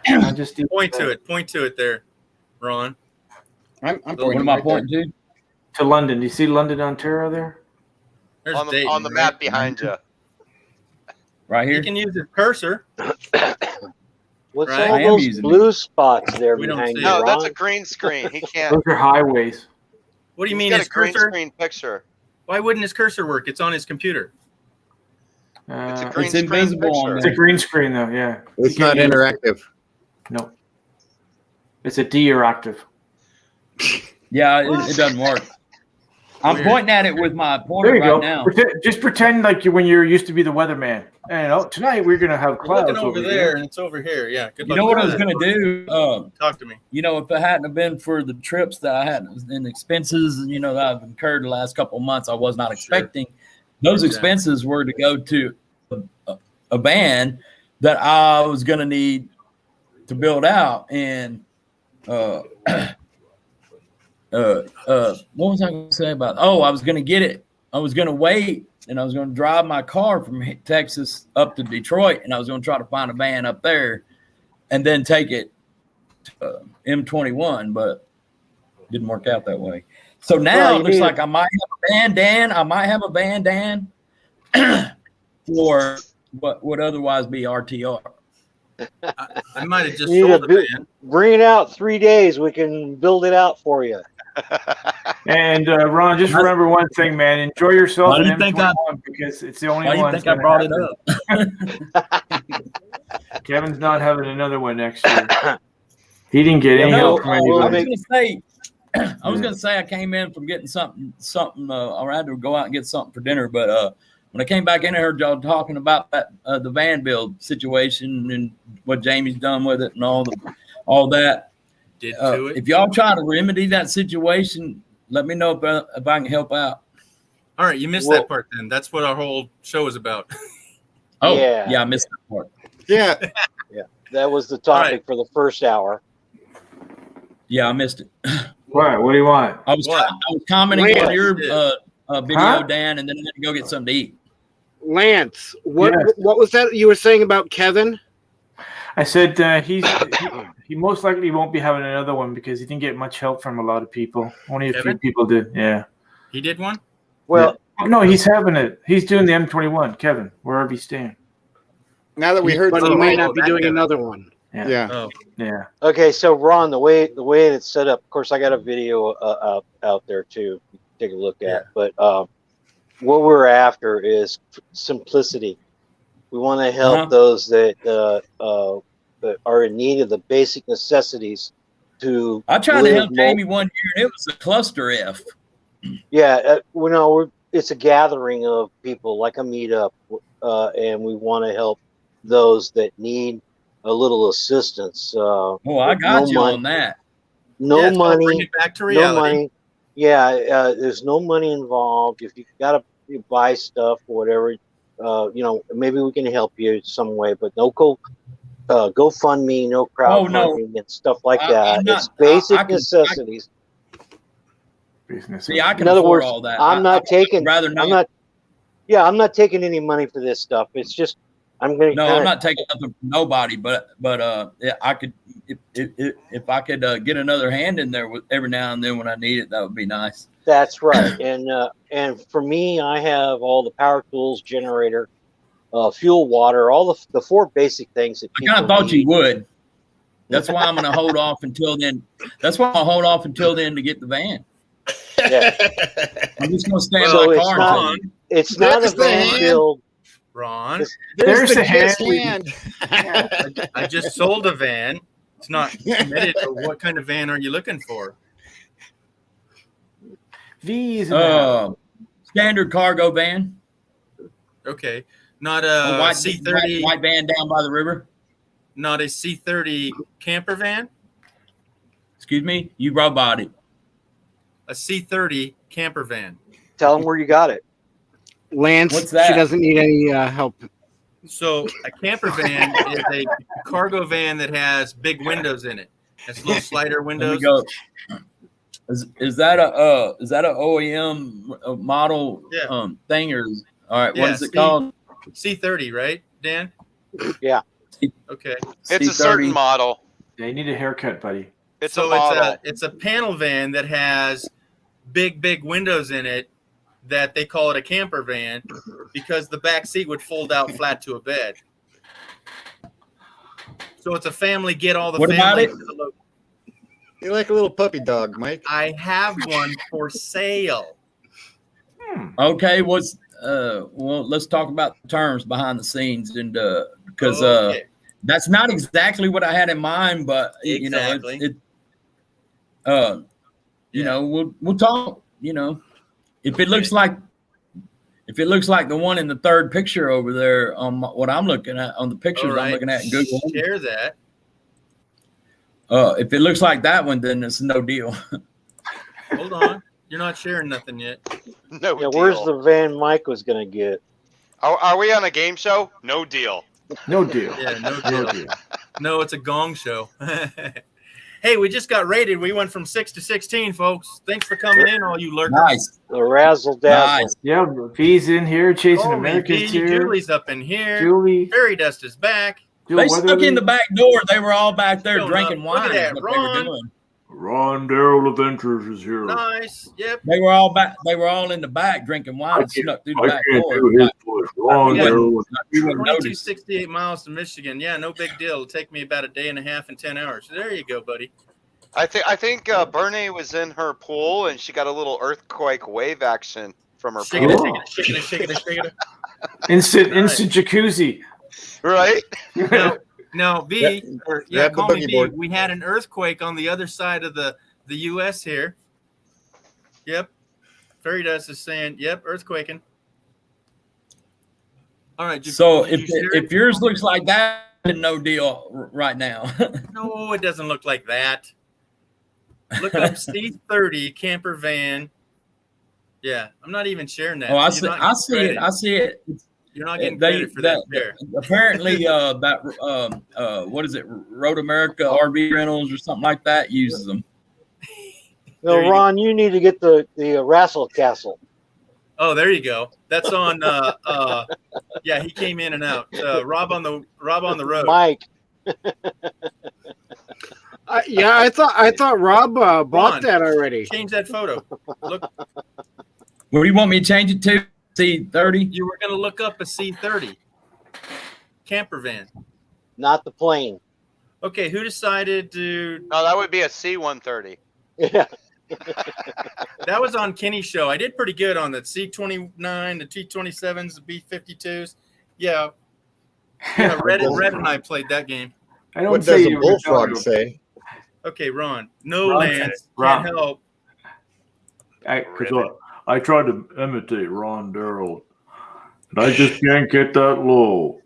I just point to it. Point to it there, Ron. I'm what am I pointing to? To London. Do you see London, Ontario there? There's on the map behind you. Right here. You can use the cursor. What's all those blue spots there behind you, No, Ron? that's a green screen. He can't. Those are highways. What do you He's mean got his a green cursor? screen picture. Why wouldn't his cursor work? It's on his computer. It's a green it's screen invisible on picture. It's a green screen though, yeah. It's not interactive. No. It's a D-interactive. Yeah, it doesn't work. I'm pointing at it with my pointer There you right go. now. Just pretend like when you used to be the weatherman. And tonight we're gonna have I'm clouds looking over there, here. and it's over here. Yeah. Good You luck know what I with was that. going to do? Talk to me. You know, if it hadn't have been for the trips that I had and expenses, you know, that I've incurred the last couple of months, I was not expecting. Those expenses were to go to a van that I was going to need to build out. And what was I going to say about? Oh, I was going to get it. I was going to wait, and I was going to drive my car from Texas up to Detroit, and I was going to try to find a van up there and then take it to M21, but it didn't work out that way. So now it looks like I might have a van, Dan. I might have a van, Dan, for what would otherwise be RTR. I might have just sold the van. Bring it out 3 days. We can build it out for you. And Ron, just remember one thing, man. Enjoy yourself Why in do you think M21 because it's the only Why do one. you think I brought it up? Kevin's not having another one next year. He didn't get any help from I was anybody. going to say I came in from getting something. I had to go out and get something for dinner, but when I came back in, I heard y'all talking about that the van build situation and what Jamie's done with it and all that. If y'all try to remedy that situation, let me know if I can help out. All right, you missed that part then. That's what our whole show is about. Oh, yeah, I missed that part. Yeah. That was the topic for the first hour. Yeah, I missed it. What do you want? I was commenting on your video, Huh? Dan, and then I had to go get something to eat. Lance, what was that you were saying about Kevin? I said he most likely won't be having another one because he didn't get much help from a lot of people. Only a few people did. Yeah. He did one? Well, no, he's having it. He's doing the M21, Kevin, wherever he's staying. Now that we heard, but he may not be doing another one. Yeah. Yeah. Okay, so Ron, the way it's set up, of course, I got a video out there too. Take a look at, but what we're after is simplicity. We want to help those that are in need of the basic necessities. I tried to help Jamie one year, and it was a cluster F. Yeah, it's a gathering of people, like a meetup, and we want to help those that need a little assistance. I got you on that. No money. Bring it back to reality. No money. Yeah, there's no money involved. If you got to buy stuff or whatever, maybe we can help you some way. But no GoFundMe, no crowdfunding and stuff like that. It's basic necessities. See, I can in other afford words, all that. I'm not taking any money for this stuff. It's just I'm not taking nothing from nobody, but I could if I could get another hand in there with every now and then when I need it, that would be nice. That's right. And for me, I have all the power tools, generator, fuel, water, all the four basic things that people I kind of thought need. you would. That's why I'm going to hold off until then. That's why I'll hold off until then to get the van. Yeah. I'm just going to stay in my car. It's not a van build. Ron, there's the hand. I just sold a van. It's not committed. What kind of van are you looking for? V's standard cargo van. Okay. Not A a white C30. white van down by the river. Not a C30 camper van. Excuse me, you roboted. A C30 camper van. Tell them where you got it. Lance, What's that? she doesn't need any help. So a camper van is a cargo van that has big windows in it. Has little slider Let me windows. go. Is that a OEM model Yeah. thing or all right? Yeah, What is it called? C30, right, Dan? Yeah. Okay. It's a certain C30. model. Yeah, you need a haircut, buddy. It's So a model. it's a panel van that has big windows in it that they call it a camper van because the back seat would fold out flat to a bed. So it's a family get all the What about family. it? To the lo- You're like a little puppy dog, Mike. I have one for sale. Okay, well, let's talk about the terms behind the scenes and because Okay. that's not exactly what I had in mind, but Exactly. you know, we'll talk. You know, if it looks like the one in the third picture over there on what I'm looking at on the pictures All right. I'm looking at in Google. Share that. If it looks like that one, then it's no deal. Hold on. You're not sharing nothing yet. No Yeah, deal. where's the van Mike was gonna get? Are we on a game show? No deal. No deal. Yeah, no No deal. deal. No, it's a gong show. Hey, we just got rated. We went from 6 to 16, folks. Thanks for coming in, all you lurkers. Nice. The razzle dazzle. Nice. Yeah, V's in here chasing Oh, Americans B, here. Julie's up in here. Julie. Fairy Dust is back. They snuck in the back door. They were all back there Showing drinking up. Look at wine. that, Is what they were Ron. doing. Ron Darrell Adventures is here. Nice. Yep. They were all back. They were all in the back drinking wine and snuck through the back door. voice. Ron Yeah. Darrell. You wouldn't notice. 2268 miles to Michigan. Yeah, no big deal. It'll take me about a day and a half and 10 hours. There you go, buddy. I think Bernie was in her pool and she got a little earthquake wave action from her Shaking it, pool. shaking it, shaking it, shaking it. Instant jacuzzi. Right? Now, V, or, yeah, Grab the call me boogie V. board. We had an earthquake on the other side of the U.S. here. Yep. Fairy Dust is saying, yep, earthquaking. All right. So did you share it? if yours looks like that, then no deal right now. No, it doesn't look like that. Look up C30 camper van. Yeah, I'm not even sharing that. Oh, I You're see. not I getting see credit. it. I see it. You're not getting They- credit for that share. Apparently, that what is it? Road America RV Rentals or something like that uses them. No, There you Ron, you need to get the Razzle Castle. Oh, there you go. That's on. Yeah, he came in and out. Rob on the road. Mike. I thought Rob bought Ron. that already. Change that photo. Look, What do you want me to change it to? C30? you were going to look up a C30 camper van. Not the plane. Okay, who decided to? No, that would be a C-130. Yeah. That was on Kenny's show. I did pretty good on the C29, the T27s, the B52s. Yeah, Red and I played that game. I don't What say does a you bullfrog say? Okay, Ron. No, Ron, Lance. Ron. Can't help. I tried to imitate Ron Darrell, and I just can't get that low.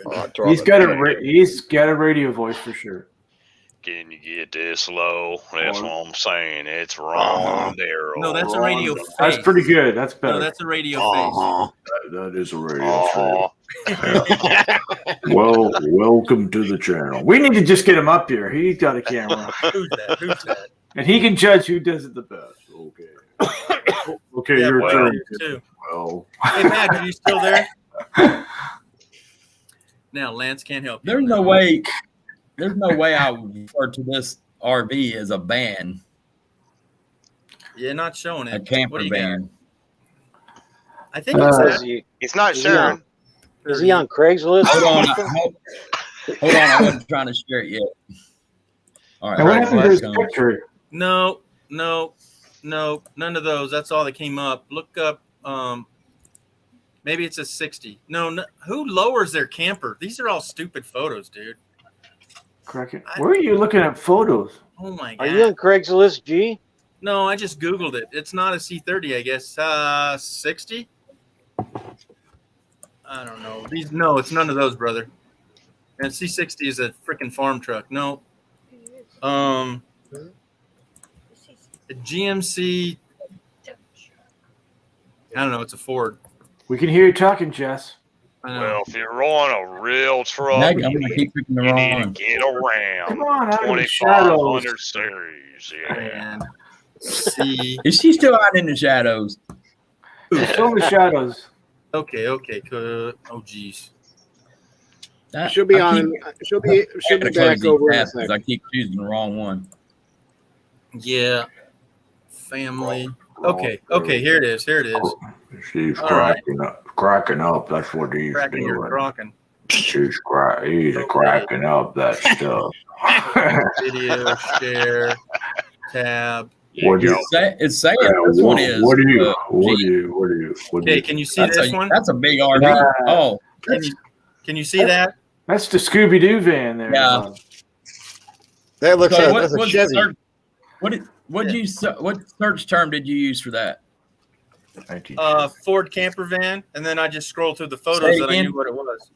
Oh, He's got a radio voice for sure. Can you get this low? That's what I'm saying. It's Ron Darrell. No, that's a radio face. That's pretty good. That's better. No, that's a radio That is a radio show. face. Well, welcome to the channel. We need to just get him up here. He's got a camera, Who's that? Who's that? and he can judge who does it the best. Okay. Okay, Yeah, your well, turn. you too. Well, Hey, Matt, are you still there? Now, Lance can't help you. There's no way I would refer to this RV as a van, You're not showing it. a What camper do you got? van. I think it's Is that. he, He's not Is he sharing. is he on Craigslist? Hold on. Hold on. I wasn't trying to share it yet. All right. And what all happened right, to his let's go. picture? No, none of those. That's all that came up. Look up. Maybe it's a 60. No, who lowers their camper? These are all stupid photos, dude. Kraken. Where are you looking at photos? Oh my Are god. you on Craigslist, G? No, I just Googled it. It's not a C30, I guess. 60? I don't know. These no, it's none of those, brother. And C60 is a freaking farm truck. No. A GMC. I don't know. It's a Ford. We can hear you talking, Jess. I know. Well, if you're rolling a real truck, I'm gonna keep picking the you need to wrong. get around Come on, out of the 2500 series. Yeah. And C. Is she still out in the shadows? Still in the shadows. Okay. Oh, geez. She'll be I on. keep She'll be having to close back these over in a tabs 'cause second. I keep choosing the wrong one. Family. Okay. Here it is. She's All right. cracking up. That's what he's Cracking your doing. crocking. He's cracking up that stuff. Video share tab. What do you? It's saying this one is. What do you? Okay, can you see this one? That's a big RV. Oh, Can you see that? That's the Scooby Doo van there. Yeah. That looks So like that's a what's Chevy. what search term did you use for that? Ford camper van, and then I just scrolled through the Say photos that I again? knew what it was.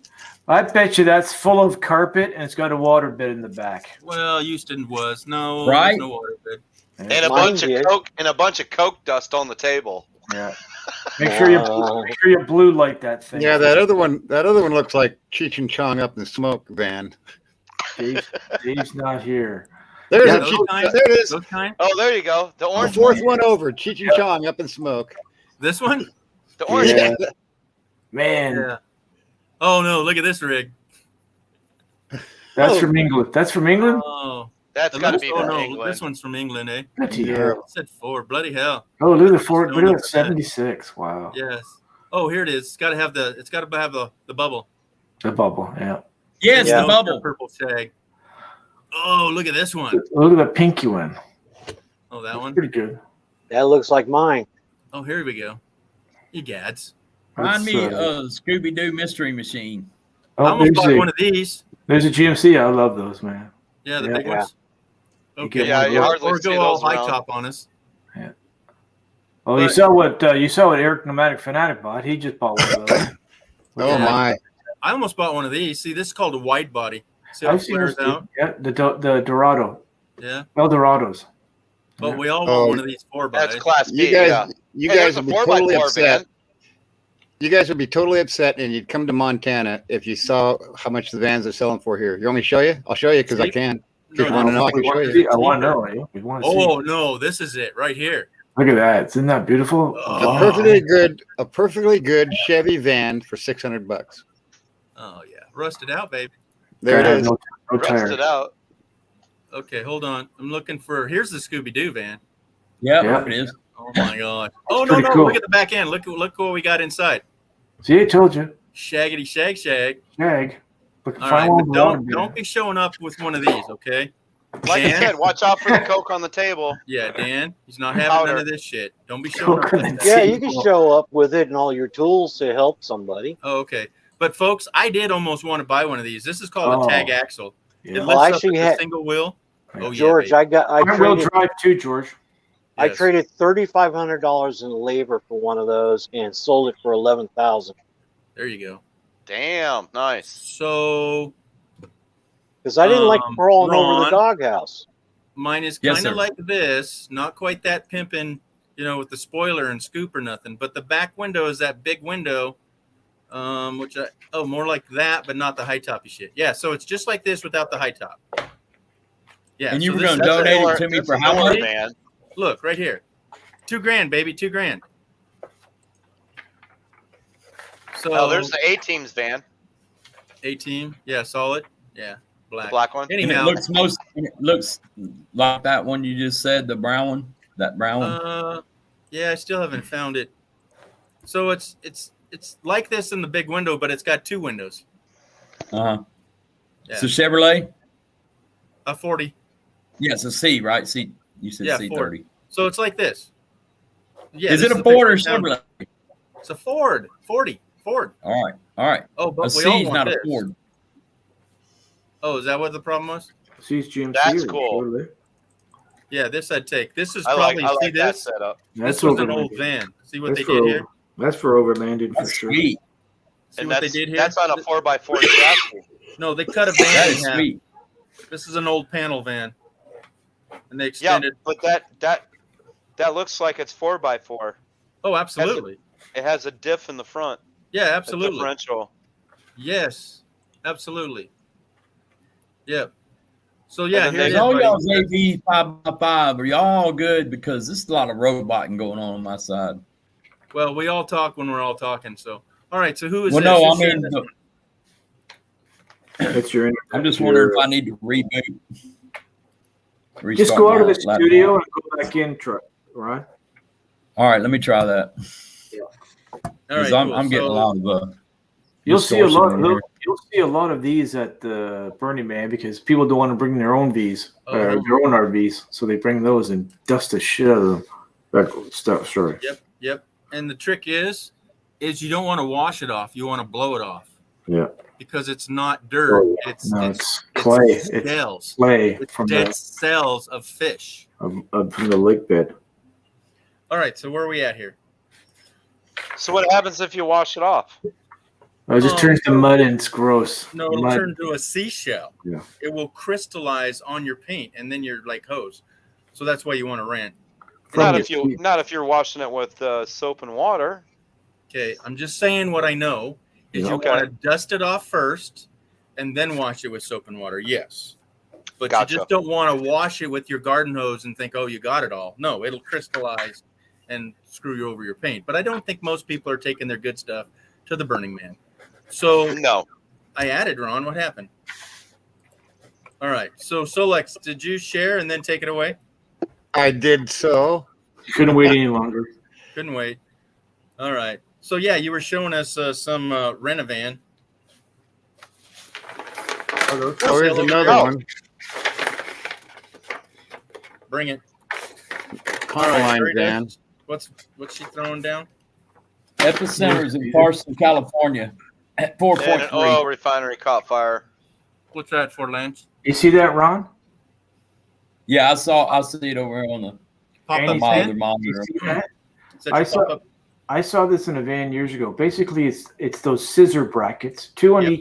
I bet you that's full of carpet and it's got a water bed in the back. Well, Houston was no, Right? there's no water bed. And a Mine bunch did. of Coke and a bunch of Coke dust on the table. Yeah. Make sure you blue light that thing. Yeah, that other one looks like Cheech and Chong up in the smoke van. Dave's not here. There's Yeah, a those Cheech, kind? there it is. Those kind? Oh, there you go. The The orange fourth one. one over, Cheech and Chong up in smoke. This one? The orange Yeah. one. Man, Yeah. Oh no! Look at this rig. that's from England. That's from England? Oh, That's got to be from no, England. this one's from England, eh? Yeah. It said Ford. Bloody hell. Oh, look at the Ford. Look Showing at up that at 76. Wow. Yes. Oh, here it is. It's got to have the. It's got to have the bubble. The bubble. Yeah. Yes, Yeah. the bubble. Purple shag. Oh, look at this one. Look at the pinky one. Oh, that one. Pretty good. That looks like mine. Oh, here we go. You gads. Remind me That's, of Scooby Doo Mystery Machine. I Oh, almost bought there's one of these. a GMC. I love those, man. Yeah, the Yeah. big ones. You Okay. get one of you those. hardly Or see go all those high around. top on us. Oh, you But- saw what Eric Nomadic Fanatic bought. He just bought one of those. Oh Yeah. my! I almost bought one of these. See, this is called a wide body. See how I've it seen those flares too. out? Yeah, the Dorado. Yeah. Eldorados. But Yeah. we all Oh, want one of these 4x. That's Class B. You guys, yeah. you Hey, guys there's would a be 4x4 totally upset. van. You guys would be totally upset, and you'd come to Montana if you saw how much the vans are selling for here. You want me to show you? I'll show you because I See? can. No, If you want to know, I can show you. I want to know. Eh? We want to see. Oh no, this is it right here. Look at that! Isn't that beautiful? Oh. A perfectly good Chevy van for $600. Oh yeah, rusted out, baby. There it God, is. No Rusted tire. out. Okay, hold on. I'm looking for. Here's the Scooby Doo van. Yeah, Yeah. there it is. Oh my god. Oh no, pretty no! cool. Look at the back end. Look what we got inside. See, I told you. Shaggity shag shag. Jag. Look, All find right, one but with water don't beer. be showing up with one of these, okay? Like I Dan? said, watch out for the Coke on the table. Yeah, Dan. He's not having Powder. none of this shit. Don't be showing up with Coconut. that. Yeah, you can show up with it and all your tools to help somebody. Oh, okay. But folks, I did almost want to buy one of these. This is called Oh. a tag axle. Yeah. It Well, lifts I up actually with a had- single wheel. Oh yeah, George, baby. I Front-wheel traded drive too, George. I Yes. traded $3,500 in labor for one of those and sold it for $11,000 There you go. Damn, nice. So because I didn't like crawling over Ron. the doghouse. mine is Yes, kind of sir. like this, not quite that pimping, with the spoiler and scoop or nothing. But the back window is that big window, more like that, but not the high toppy shit. Yeah, so it's just like this without the high top. Yeah, And you so were this- going to That's a donate Miller- it to me that's for a how Miller much? van. Look right here, $2,000, baby, $2,000. So Oh, there's the A-Team's van, 18, yeah, solid, yeah, the black. black one. And it Anyhow, looks like that one you just said, the brown one. That brown one. yeah, I still haven't found it. So it's like this in the big window, but it's got two windows. Uh-huh. Yeah. So Chevrolet? A 40. Yeah, it's a C, right? C. You said Yeah, C30. So it's like this. Yeah. Is this it a the Ford or picture down. Chevrolet? It's a Ford. 40. Ford. All right. Oh, but A we C all is want not this. a Ford. Oh, is that what the problem was? She's GMC. That's or cool. Chevrolet. Yeah, this I'd take. This is I probably like see that this. setup. This That's was an old overlanded. van. See what That's they for did over- here? That's for overlanded for That's sure. sweet. See And what they did here? that's on a 4x4 chassis. No, they cut a That van is in half. sweet. This is an old panel van, and they Yeah, extended. but that looks like it's 4x4. Oh, absolutely. It has a diff in the front. Yeah, A absolutely. differential. Yes, absolutely. Yep. So yeah, And here then it Is is, all buddy. y'all's AV 5x5, are y'all good? Because there's a lot of roboting going on my side. Well, we all talk when we're all talking. So, all right. So who is Well, this? no, I Who's sharing mean, this one? It's your. I'm just wondering if I need to reboot. Just Restart go out of my the laptop. studio and go back in, Ron. All right, let me try that. All right, Because cool. I'm getting a lot of. You'll see a lot. distortion in here. You'll see a lot of these at the Burning Man because people don't want to bring their own Vs or Uh-huh. their own RVs, so they bring those and dust the shit out of them. That stuff, sorry. Yep. And the trick is you don't want to wash it off. You want to blow it off. Yeah. Because it's not dirt. Oh, yeah. It's clay. It's It's cells. clay It's from dead cells of fish. from the lake bed. All right. So where are we at here? So what happens if you wash it off? It just turns to mud and it's gross. No, it'll Mud. turn into a seashell. Yeah. It will crystallize on your paint, and then you're like hose. So that's why you want to ran. Not if you're washing it with soap and water. Okay, I'm just saying what I know is you Okay. want to dust it off first, and then wash it with soap and water. Yes, but Gotcha. you just don't want to wash it with your garden hose and think, oh, you got it all. No, it'll crystallize and screw you over your paint. But I don't think most people are taking their good stuff to the Burning Man. So No. I added, Ron. What happened? All right. So Solex, did you share and then take it away? I did so. Couldn't wait any longer. Couldn't wait. All right. So yeah, you were showing us some Renovan. Oh, here's another one. Bring it. Carmeline Sherry van. does. What's she throwing down? Epicenters in Parsons, California at And an 4.3. oil refinery caught fire. What's that for, Lance? You see that, Ron? Yeah, I see it over on the Pop-up monitor. van? You see that? Is that I your saw- pop-up? I saw this in a van years ago. Basically, it's those scissor brackets, two on Yep.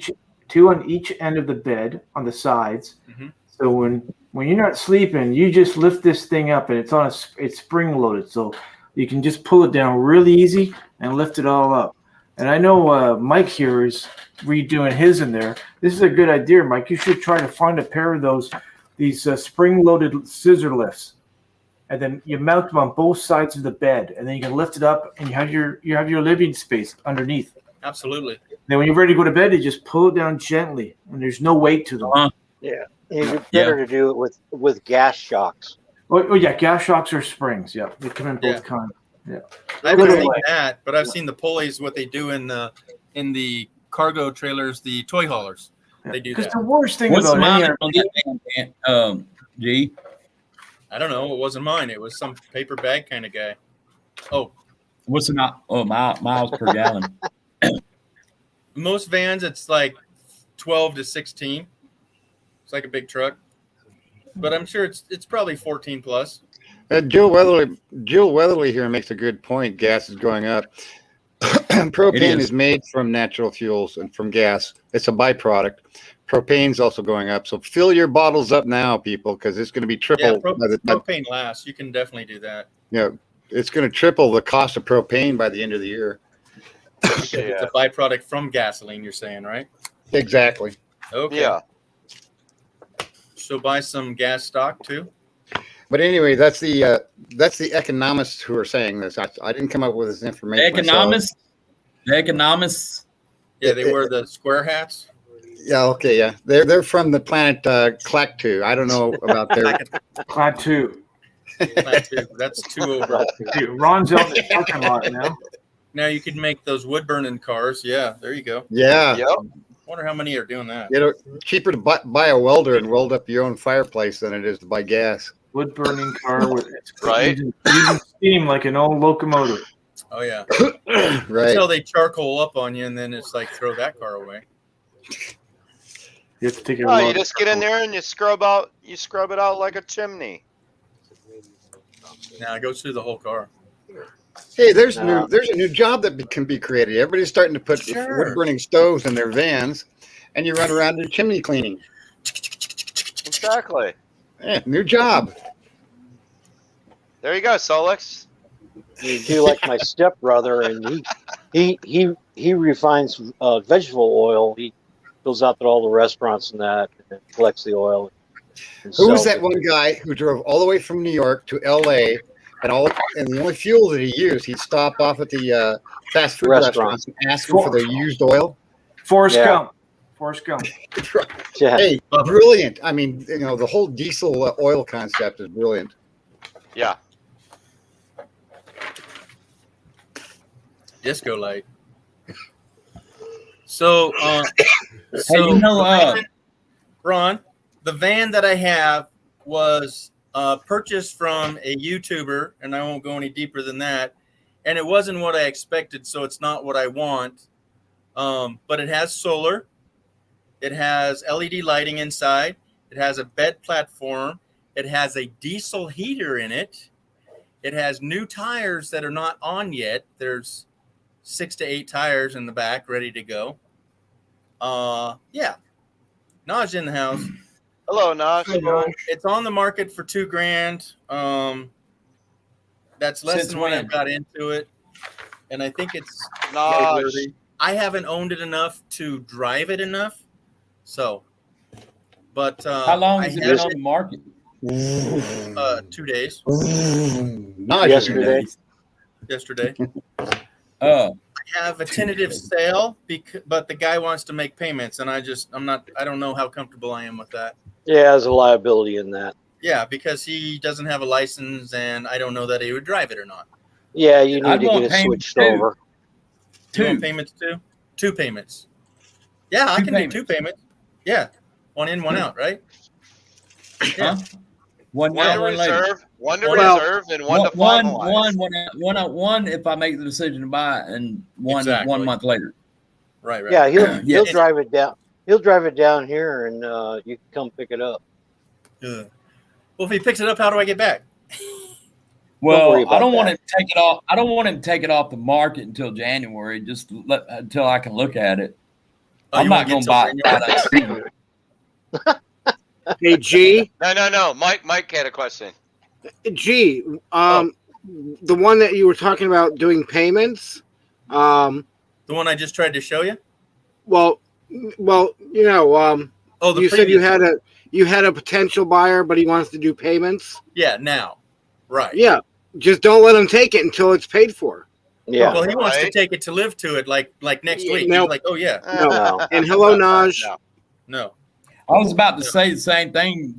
each end of the bed on the sides. Mhm. So when you're not sleeping, you just lift this thing up, and it's spring loaded, so you can just pull it down really easy and lift it all up. And I know Mike here is redoing his in there. This is a good idea, Mike. You should try to find a pair of these spring loaded scissor lifts. And then you mount them on both sides of the bed, and then you can lift it up, and you have your living space underneath. Absolutely. Then when you're ready to go to bed, you just pull it down gently, and there's no weight to them. Yeah, it's better to do it with gas shocks. Oh yeah, gas shocks or springs. Yeah, they come in both Yeah. kinds. Yeah, I haven't Good seen way. that, but I've seen the pulleys. What they do in the cargo trailers, the toy haulers. They do Because that. the worst thing What's the about any mileage on that van, G? I don't know. It wasn't mine. It was some paper bag kind of guy. Oh, What's the miles per gallon? most vans it's like 12 to 16. It's like a big truck, but I'm sure it's probably 14 plus. Jill Weatherly here makes a good point. Gas is going up. Propane is made from natural fuels and from gas. It's a byproduct. Propane's also going up. So fill your bottles up now, people, because it's going to be triple. Yeah, by the, propane lasts. You can definitely do that. it's going to triple the cost of propane by the end of the year. Because it's a byproduct from gasoline. You're saying, right? Exactly. Okay. Yeah. So buy some gas stock too. But anyway, that's the economists who are saying this. I didn't come up with this information. Economists? The economists? Yeah, they wear the square hats. Yeah, okay, yeah. They're from the planet Clactu. I don't know about their Clactu. That's two over. Dude, Ron's out in the parking lot now. Now you could make those wood burning cars. Yeah, there you go. Yeah. Yep. Wonder how many are doing that. Cheaper to buy a welder and weld up your own fireplace than it is to buy gas. Wood burning car with Right. using steam like an old locomotive. Oh yeah. Right. Until they charcoal up on you, and then it's like throw that car away. You have to take it. Oh, you just get in there and you scrub it out like a chimney. Now it goes through the whole car. Hey, there's a new job that can be created. Everybody's starting to put wood burning stoves in their vans, and you run around and chimney cleaning. Exactly. Yeah, new job. There you go, Solix. You do like my stepbrother, and he refines vegetable oil. He goes out to all the restaurants and that, and collects the oil. Who was that one guy who drove all the way from New York to L.A. and the only fuel that he used, he'd stop off at the fast food restaurants and ask them for their used oil? Forrest Gump. Yeah. Hey, brilliant. I mean, the whole diesel oil concept is brilliant. Yeah. Disco light. So, Ron, the van that I have was purchased from a YouTuber, and I won't go any deeper than that. And it wasn't what I expected, so it's not what I want. But it has solar. It has LED lighting inside. It has a bed platform. It has a diesel heater in it. It has new tires that are not on yet. There's 6 to 8 tires in the back ready to go. Yeah. Naj in the house. Hello, Naj. It's on the market for $2,000. That's less than when I got into it. And I think it's Naj. I haven't owned it enough to drive it enough. So, but how long has it been on the market? 2 days. Not yesterday. I have a tentative sale, but the guy wants to make payments, and I don't know how comfortable I am with that. Yeah, there's a liability in that. Yeah, because he doesn't have a license, and I don't know that he would drive it or not. Yeah, you need to get it switched over. Two payments too? 2 payments. Yeah, I can do 2 payments. Yeah, 1 in, 1 out, right? Yeah. One to later. reserve, one to reserve, and one to finalize. One if I make the decision to buy it, and one 1 month later. Right. Yeah, he'll drive it down. He'll drive it down here, and you can come pick it up. Yeah. Well, if he picks it up, how do I get back? Well, I don't want him to take it off. I don't want him to take it off the market until January. Just until I can look at it. I'm not going to buy it. Hey, G. No. Mike had a question. G. The one that you were talking about doing payments. The one I just tried to show you. Well, you said you had a potential buyer, but he wants to do payments. Yeah, now, right? Yeah, just don't let him take it until it's paid for. Yeah. Well, he wants to take it to live to it, like next week. No. He's like, oh yeah. No. And hello, Naj. No. I was about to say the same thing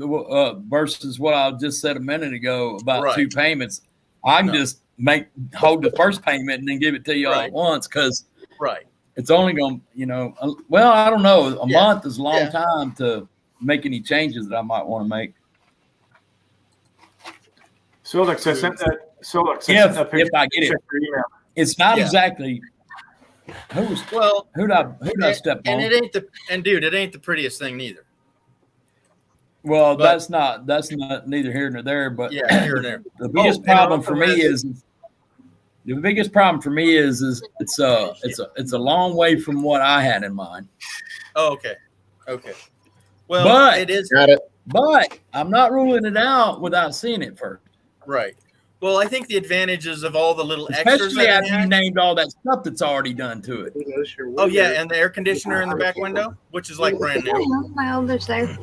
versus what I just said a minute ago about 2 payments. I can just hold the first payment and then give it to you all at once because it's only going to, well, I don't know. A month is a long time to make any changes that I might want to make. Solix, I sent that. Solix, if I get it, it's not exactly. Who'd I step on? And it ain't the prettiest thing neither. Well, that's not neither here nor there. But here and there. The biggest problem for me is it's a long way from what I had in mind. Oh, okay. Well, but it is. Got it. But I'm not ruling it out without seeing it first. Right. Well, I think the advantages of all the little especially extras after you named all that stuff that's already done to it. Oh yeah, and the air conditioner in the back window, which is like brand new. My older's there.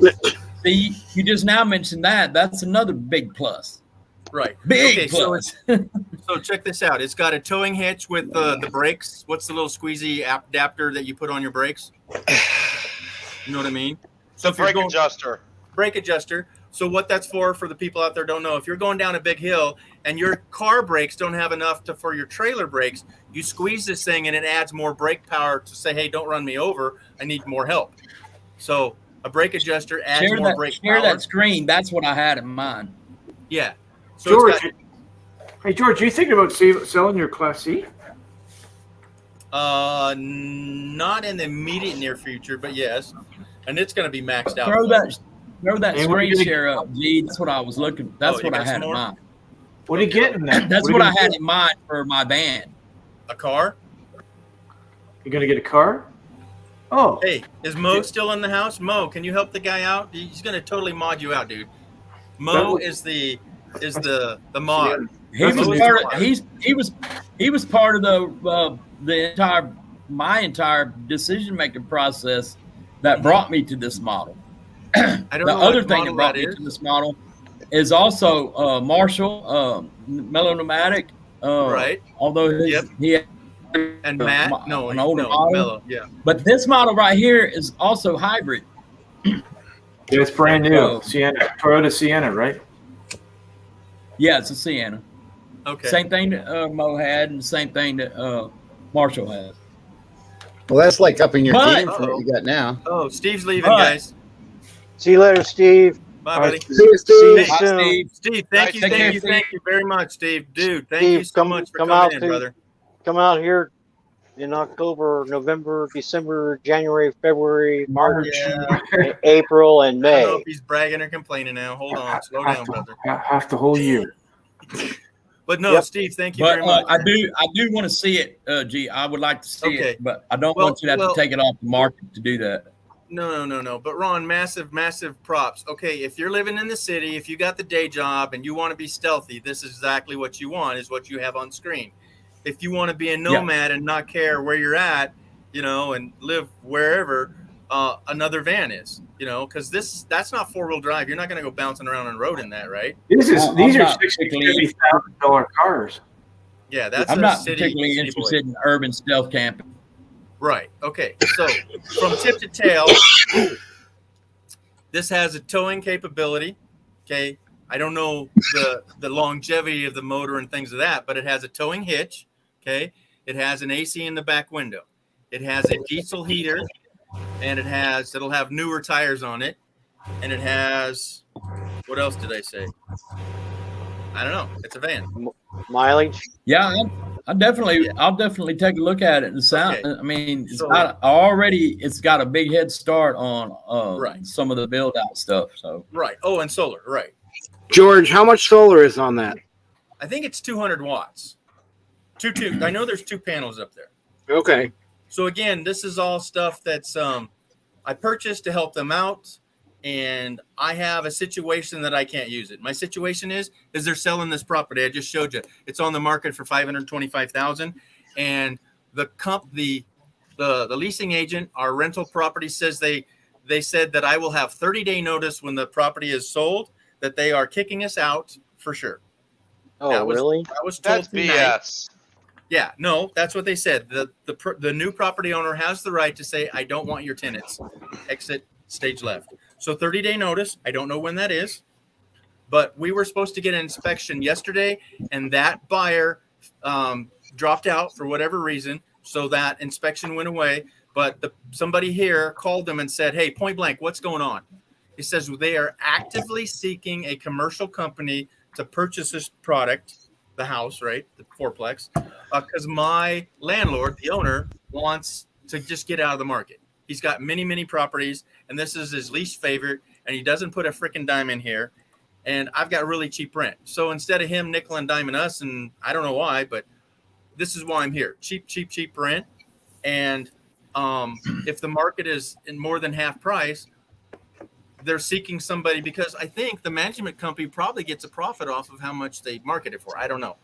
See, you just now mentioned that. That's another big plus. Right. Big plus. So check this out. It's got a towing hitch with the brakes. What's the little squeezy adapter that you put on your brakes? You know what I mean? So if brake adjuster. Brake adjuster. So what that's for the people out there don't know, if you're going down a big hill and your car brakes don't have enough for your trailer brakes, you squeeze this thing and it adds more brake power to say, hey, don't run me over. I need more help. So a brake adjuster adds more brake power. Share that screen. That's what I had in mind. Yeah. So George, George, are you thinking about selling your Class C? Not in the immediate near future, but yes. And it's going to be maxed out. Throw that screen share up, G. That's what I was looking. That's what I had in mind. What are you getting then? That's what I had in mind for my van. A car? You're gonna get a car? Oh. Hey, is Mo still in the house? Mo, can you help the guy out? He's gonna totally mod you out, dude. Mo is the mod. He was part of my entire decision making process that brought me to this model. I don't know other thing that brought me to this model is also Marshall, Mellow Nomadic. Right. Although he had and Matt, an older model. Mellow, yeah. But this model right here is also hybrid. It's brand new. Sienna, Toyota Sienna, right? Yeah, it's a Sienna. Okay. Same thing that Mo had, and the same thing that Marshall has. Well, that's like upping your game from what you got now. Oh, Steve's leaving, guys. See you later, Steve. Bye, buddy. See you, Steve. Bye, Steve. Steve, thank you very much, Steve. Dude, thank you so much for coming in, brother. Come out here in October, November, December, January, February, March, April, and May. I don't know if he's bragging or complaining now. Hold on. Slow down, brother. Half the whole year. But no, Steve, thank you very much. I do want to see it, G. I would like to see it, but I don't want you to have to take it off the market to do that. No. But Ron, massive props. Okay, if you're living in the city, if you got the day job and you want to be stealthy, this is exactly what you want, is what you have on screen. If you want to be a nomad and not care where you're at, and live wherever another van is, because that's not 4-wheel drive. You're not going to go bouncing around on the road in that, right? These are $60,000 cars. Yeah, that's I'm not particularly interested in urban stealth camping. Right. Okay. So from tip to tail, this has a towing capability. Okay. I don't know the longevity of the motor and things of that, but it has a towing hitch. Okay. It has an AC in the back window. It has a diesel heater, and it'll have newer tires on it. And it has, what else did I say? I don't know. It's a van. Mileage? Yeah. I'll definitely take a look at it. The sound. Okay. I mean, it's got a big head start on some of the build out stuff. So Oh, and solar. Right. George, how much solar is on that? I think it's 200 watts. I know there's 2 panels up there. Okay. So again, this is all stuff that's I purchased to help them out, and I have a situation that I can't use it. My situation is they're selling this property. I just showed you. It's on the market for $525,000, and the leasing agent, our rental property, says they said that I will have 30-day notice when the property is sold, that they are kicking us out for sure. Oh, really? That was told That's BS. Yeah, no, that's what they said. The new property owner has the right to say, I don't want your tenants. Exit stage left. So 30-day notice. I don't know when that is, but we were supposed to get an inspection yesterday, and that buyer dropped out for whatever reason. So that inspection went away. But somebody here called them and said, hey, point blank, what's going on? He says they are actively seeking a commercial company to purchase this product, the house, right, the fourplex, because my landlord, the owner, wants to just get out of the market. He's got many, many properties, and this is his least favorite, and he doesn't put a freaking dime in here, and I've got really cheap rent. So instead of him nickel and diming us, and I don't know why, but this is why I'm here. Cheap rent, and if the market is in more than half price, they're seeking somebody, because I think the management company probably gets a profit off of how much they market it for. I don't know.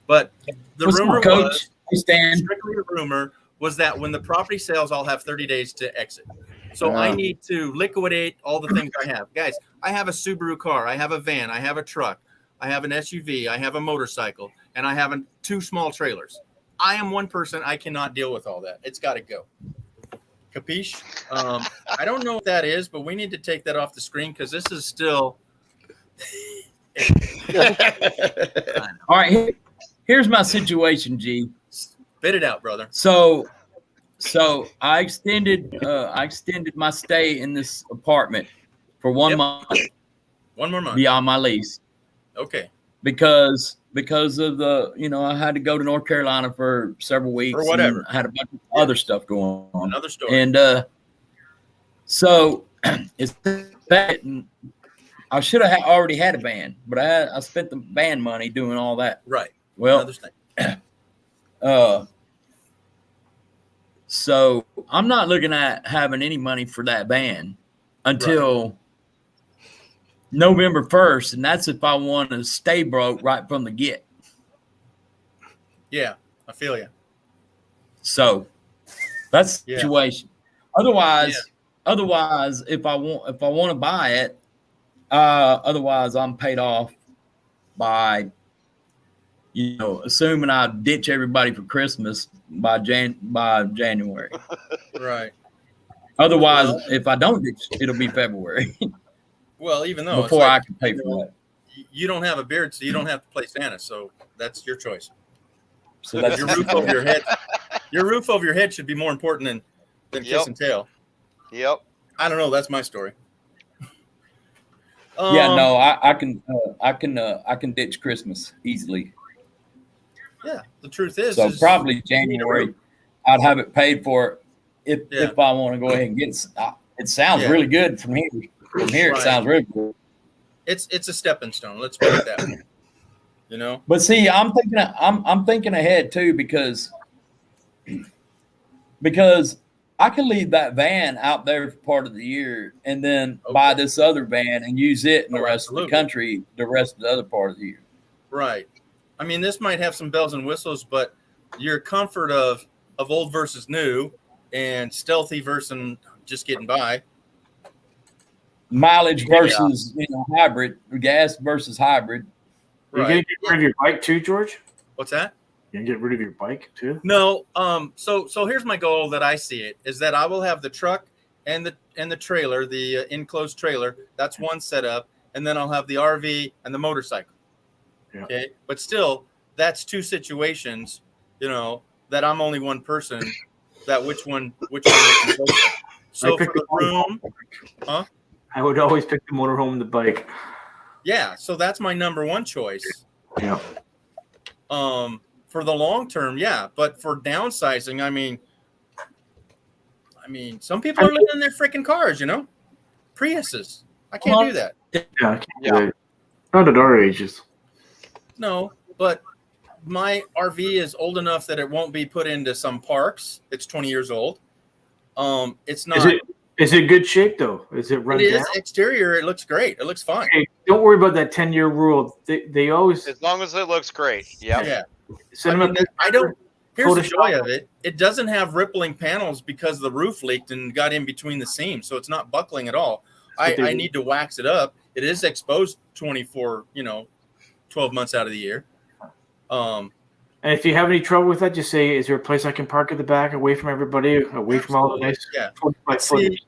But the rumor was, strictly a rumor, was that when the property sells, I'll have 30 days to exit. So I need to liquidate all the things I have. Guys, I have a Subaru car. I have a van. I have a truck. I have an SUV. I have a motorcycle. And I have 2 small trailers. I am one person. I cannot deal with all that. It's got to go. Capiche? I don't know what that is, but we need to take that off the screen, because this is still. All right, here's my situation, G. Spit it out, brother. So I extended my stay in this apartment for 1 month. 1 more month beyond my lease. Okay. Because of the, I had to go to North Carolina for several weeks. Or whatever. I had a bunch of other stuff going on. Another story. And so it's I should have already had a van, but I spent the van money doing all that. Right. Well, so I'm not looking at having any money for that van until November 1st, and that's if I want to stay broke right from the get. Yeah, I feel you. So that's the situation. Otherwise, if I want to buy it, otherwise I'm paid off by, assuming I ditch everybody for Christmas by January. Right. Otherwise, if I don't ditch, it'll be February. Well, even though before I can pay for that. You don't have a beard, so you don't have to play Santa. So that's your choice. So that's your roof over your head. Your roof over your head should be more important than kiss and tail. Yep. I don't know. That's my story. Yeah, no, I can ditch Christmas easily. Yeah, the truth is. So probably January, I'd have it paid for if I want to go ahead and get it. It sounds really good from here. From here, it sounds really good. It's a stepping stone. Let's put it that way. But see, I'm thinking ahead too because I can leave that van out there for part of the year and then buy this other van and use it in the rest of the country, the rest of the other part of the year. Right. I mean, this might have some bells and whistles, but your comfort of old versus new and stealthy versus just getting by. Mileage versus hybrid, gas versus hybrid. You gonna get rid of your bike too, George? What's that? You gonna get rid of your bike too? No. So here's my goal that I see it is that I will have the truck and the trailer, the enclosed trailer. That's one setup, and then I'll have the RV and the motorcycle. Yeah. Okay, but still, that's two situations. That I'm only one person. That which one? So for the room, I would always pick the motorhome and the bike. Yeah, so that's my number one choice. Yeah. For the long term, yeah, but for downsizing, I mean, some people are living in their freaking cars, Priuses. I can't do that. Yeah, I can't do it. Not at our ages. No, but my RV is old enough that it won't be put into some parks. It's 20 years old. It's not. Is it good shape though? Is it run It is down? exterior. It looks great. It looks fine. Okay, don't worry about that 10-year rule. They always, as long as it looks great. Yep. Yeah. I don't. Here's the joy of it. It doesn't have rippling panels because the roof leaked and got in between the seams, so it's not buckling at all. I need to wax it up. It is exposed 24, 12 months out of the year. And if you have any trouble with that, just say, "Is there a place I can park at the back, away from everybody, away from all the nice?" Yeah. See,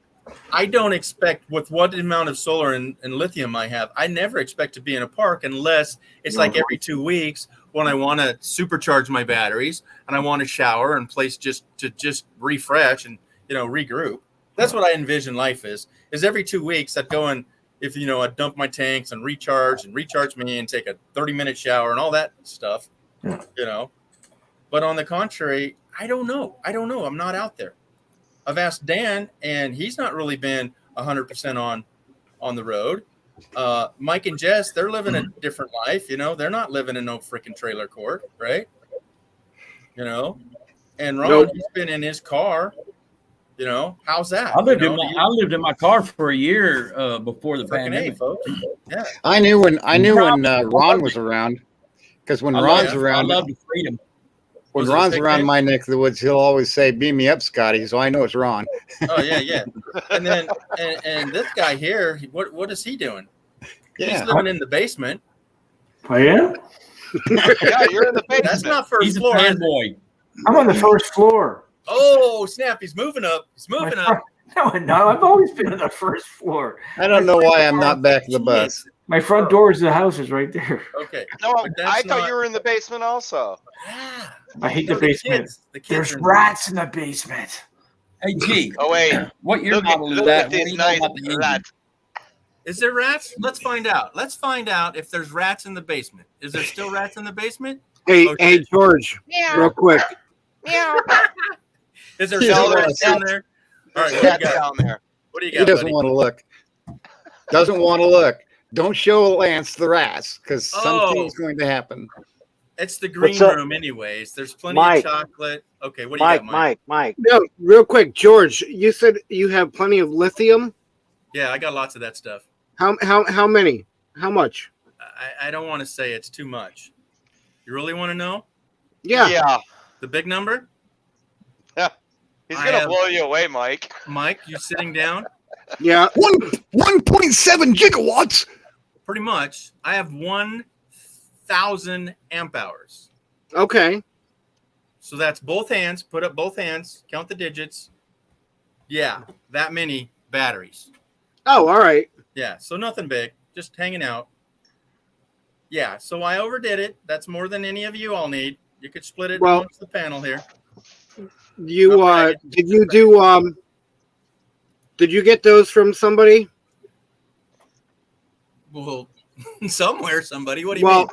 I don't expect with what amount of solar and lithium I have. I never expect to be in a park unless it's like every 2 weeks when I want to supercharge my batteries and I want to shower and place just refresh and regroup. That's what I envision life is every 2 weeks I'd go and if I dump my tanks and recharge me and take a 30-minute shower and all that stuff. Yeah. But on the contrary, I don't know. I'm not out there. I've asked Dan, and he's not really been 100% on the road. Mike and Jess, they're living a different life. They're not living in no freaking trailer court, right? And Ron, he's been in his car. How's that? I lived in my car for a year before the pandemic. Folks. Yeah. I knew when Ron was around, because when Ron's around, I love the freedom. When Ron's around my neck of the woods, he'll always say, "Beam me up, Scotty," so I know it's Ron. Oh yeah. And then and this guy here, what is he doing? Yeah. He's living in the basement. Oh yeah? Yeah, you're in the basement. That's not first He's floor. a fanboy. I'm on the first floor. Oh snap! He's moving up. No, I've always been on the first floor. I don't know why I'm not back of the bus. My front door is the house is right there. Okay. No, I thought you were in the basement also. Yeah. I hate the basement. There's rats in the basement. Hey, G. Oh wait. What year model is look that? at these nice rats. Is there rats? Let's find out. Let's find out if there's rats in the basement. Is there still rats in the basement? Hey, George, real quick. Is there still rats down there? All right, what do you got? Down there. What do you got? He doesn't want to look. Doesn't want to look. Don't show Lance the RAS because Oh. something's going to happen. It's the green What's up? room, anyways. There's plenty Mike. of chocolate. Okay, what do you got, Mike. No, real quick, George. You said you have plenty of lithium. Yeah, I got lots of that stuff. How many? How much? I don't want to say it's too much. You really want to know Yeah. Yeah. the big number? He's I gonna have- blow you away, Mike. Mike, you sitting down? Yeah. 1.7 gigawatts. Pretty much. I have 1,000 amp hours. Okay. So that's both hands. Put up both hands. Count the digits. Yeah, that many batteries. Oh, all right. Yeah, so nothing big. Just hanging out. Yeah, so I overdid it. That's more than any of you all need. You could split it Well- amongst the panel here. You Okay. did you do did you get those from somebody? Well, somewhere, somebody. What do you Well, mean?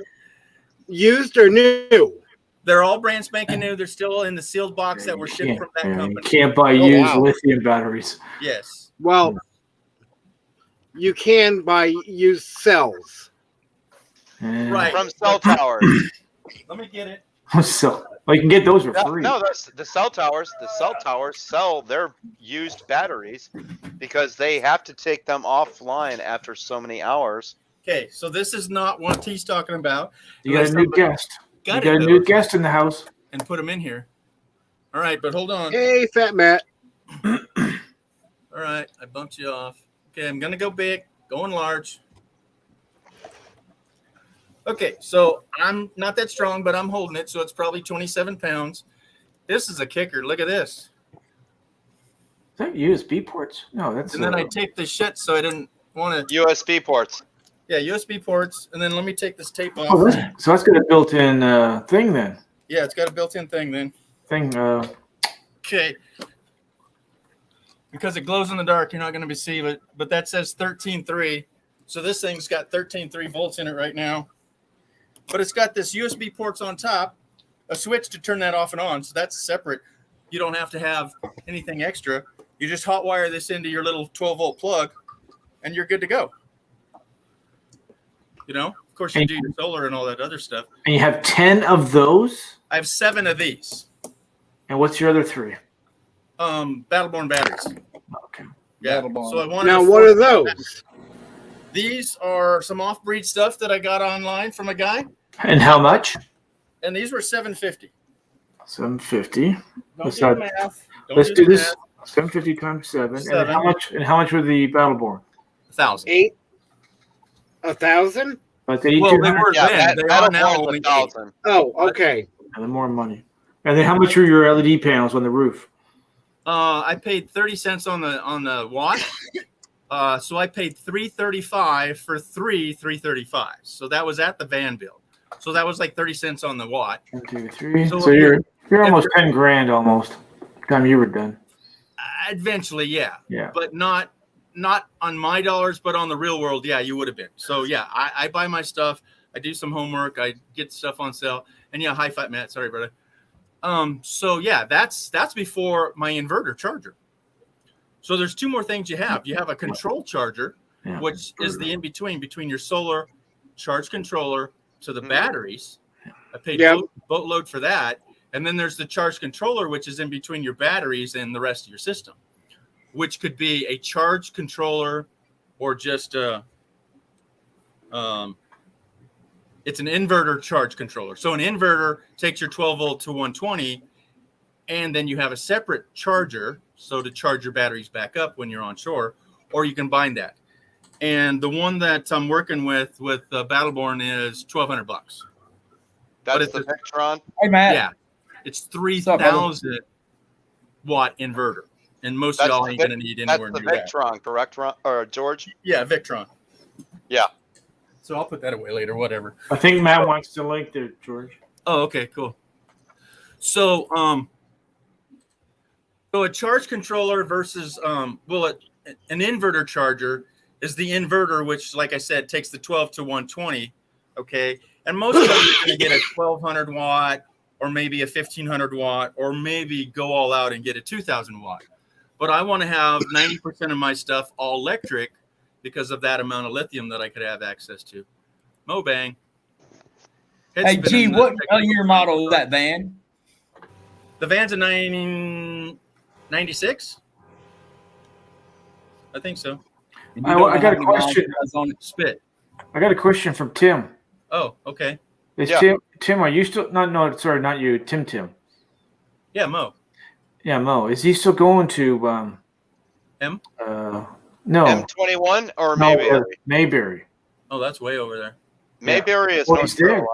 used or new? They're all brand spanking new. They're still in the sealed box that were shipped from that You company. can't buy Oh, used wow. lithium batteries. Yes. Well, you can buy used cells. Right. From cell towers. Let me get it. So, well, you can get those for free. No, that's the cell towers. The cell towers sell their used batteries because they have to take them offline after so many hours. Okay, so this is not what he's talking about. You got a new guest. You Got got a it, new though, guest in the house. and put him in here. All right, but hold on. Hey, Fat Matt. All right, I bumped you off. Okay, I'm gonna go big, going large. Okay, so I'm not that strong, but I'm holding it, so it's probably 27 pounds. This is a kicker. Look at this. Is that USB ports? No, that's. And then I taped this shut so I didn't want to. USB ports. Yeah, USB ports. And then let me take this tape off. Oh, so that's got a built-in thing then. Yeah, it's got a built-in thing then. Okay. Because it glows in the dark, you're not going to see it. But that says 13.3. So this thing's got 13.3 volts in it right now. But it's got this USB ports on top, a switch to turn that off and on. So that's separate. You don't have to have anything extra. You just hot wire this into your little 12-volt plug, and you're good to go. You know, of course, you do your solar and all that other stuff. And you have 10 of those? I have 7 of these. And what's your other 3? Battleborn batteries. Okay. Yeah. Battleborn. So I wanted Now, to what are force- those? These are some off-breed stuff that I got online from a guy, And how much? and these were $750. 750. Don't Let's do the not- math. Don't Let's do the this. 750 times 7. And 7. how much? And how much were the Battleborn? math. 1,000. 1,000? Like Well, they 8,200. were Yeah, then. They are now Battleborn's only 8. 1,000. Oh, okay. And then more money. And then how much were your LED panels on the roof? I paid 30 cents on the watt. So I paid $3.35 for 335. So that was at the van build. So that was like 30 cents on the watt. 1, 2, 3. So So, if you're almost 10 grand almost. By the time you were done. Eventually, yeah. Yeah. But not on my dollars, but on the real world, yeah, you would have been. So yeah, I buy my stuff. I do some homework. I get stuff on sale. And yeah, hi Fat Matt. Sorry, brother. So yeah, that's before my inverter charger. So there's 2 more things you have. You have a control charger, Yeah. which is the in between your solar charge controller to the batteries. I paid Yeah. boatload for that. And then there's the charge controller, which is in between your batteries and the rest of your system, which could be a charge controller or just it's an inverter charge controller. So an inverter takes your 12 volt to 120, and then you have a separate charger, so to charge your batteries back up when you're on shore, or you can bind that. And the one that I'm working with Battleborn is $1,200. That's it's the a- Victron. Hey, Matt. Yeah, it's up, brother? 3,000 watt inverter, and most of That's y'all the ain't Vic- gonna need That's anywhere the near that. Victron, correct, or George? Yeah, Victron. Yeah. So I'll put that away later, whatever. I think Matt wants to link there, George. Oh, okay, cool. So, so a charge controller versus, an inverter charger is the inverter, which, like I said, takes the 12 to 120. Okay, and most of them are going to get a 1,200 watt, or maybe a 1,500 watt, or maybe go all out and get a 2,000 watt. But I want to have 90% of my stuff all electric, because of that amount of lithium that I could have access to. Mo bang. Hey, G, what year model is that van? The van's a 96. I think so. I got a question. On spit. I got a question from Tim. Oh, okay. Is Tim, are you still not you, Tim. Yeah, Mo. Yeah, Mo. Is he still going to M? No. M21 or Mayberry? Mayberry. Oh, that's way over there. Mayberry is North Carolina.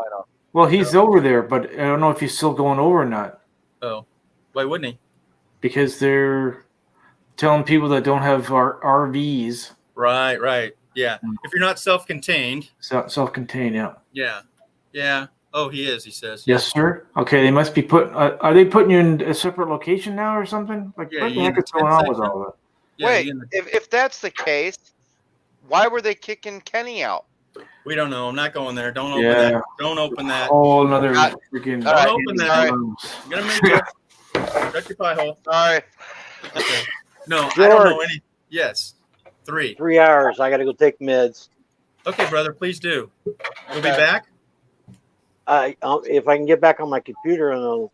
Well, he's over there, but I don't know if he's still going over or not. Oh. Why wouldn't he? Because they're telling people that don't have RVs. Right. Yeah. If you're not self-contained. Self-contained, yeah. Yeah. Oh, he is, he says. Yes, sir. Okay, they must be are they putting you in a separate location now or something? Like, what the heck is going on with all that? Yeah, wait, if that's the case, why were they kicking Kenny out? We don't know. I'm not going there. Don't open that. Don't open that. Oh, another freaking. Don't open that. I'm gonna make you shut your pie hole. Sorry. Okay. No, George. I don't know any. Yes. 3 hours. I got to go take meds. Okay, brother. Please do. We'll be back. If I can get back on my computer in the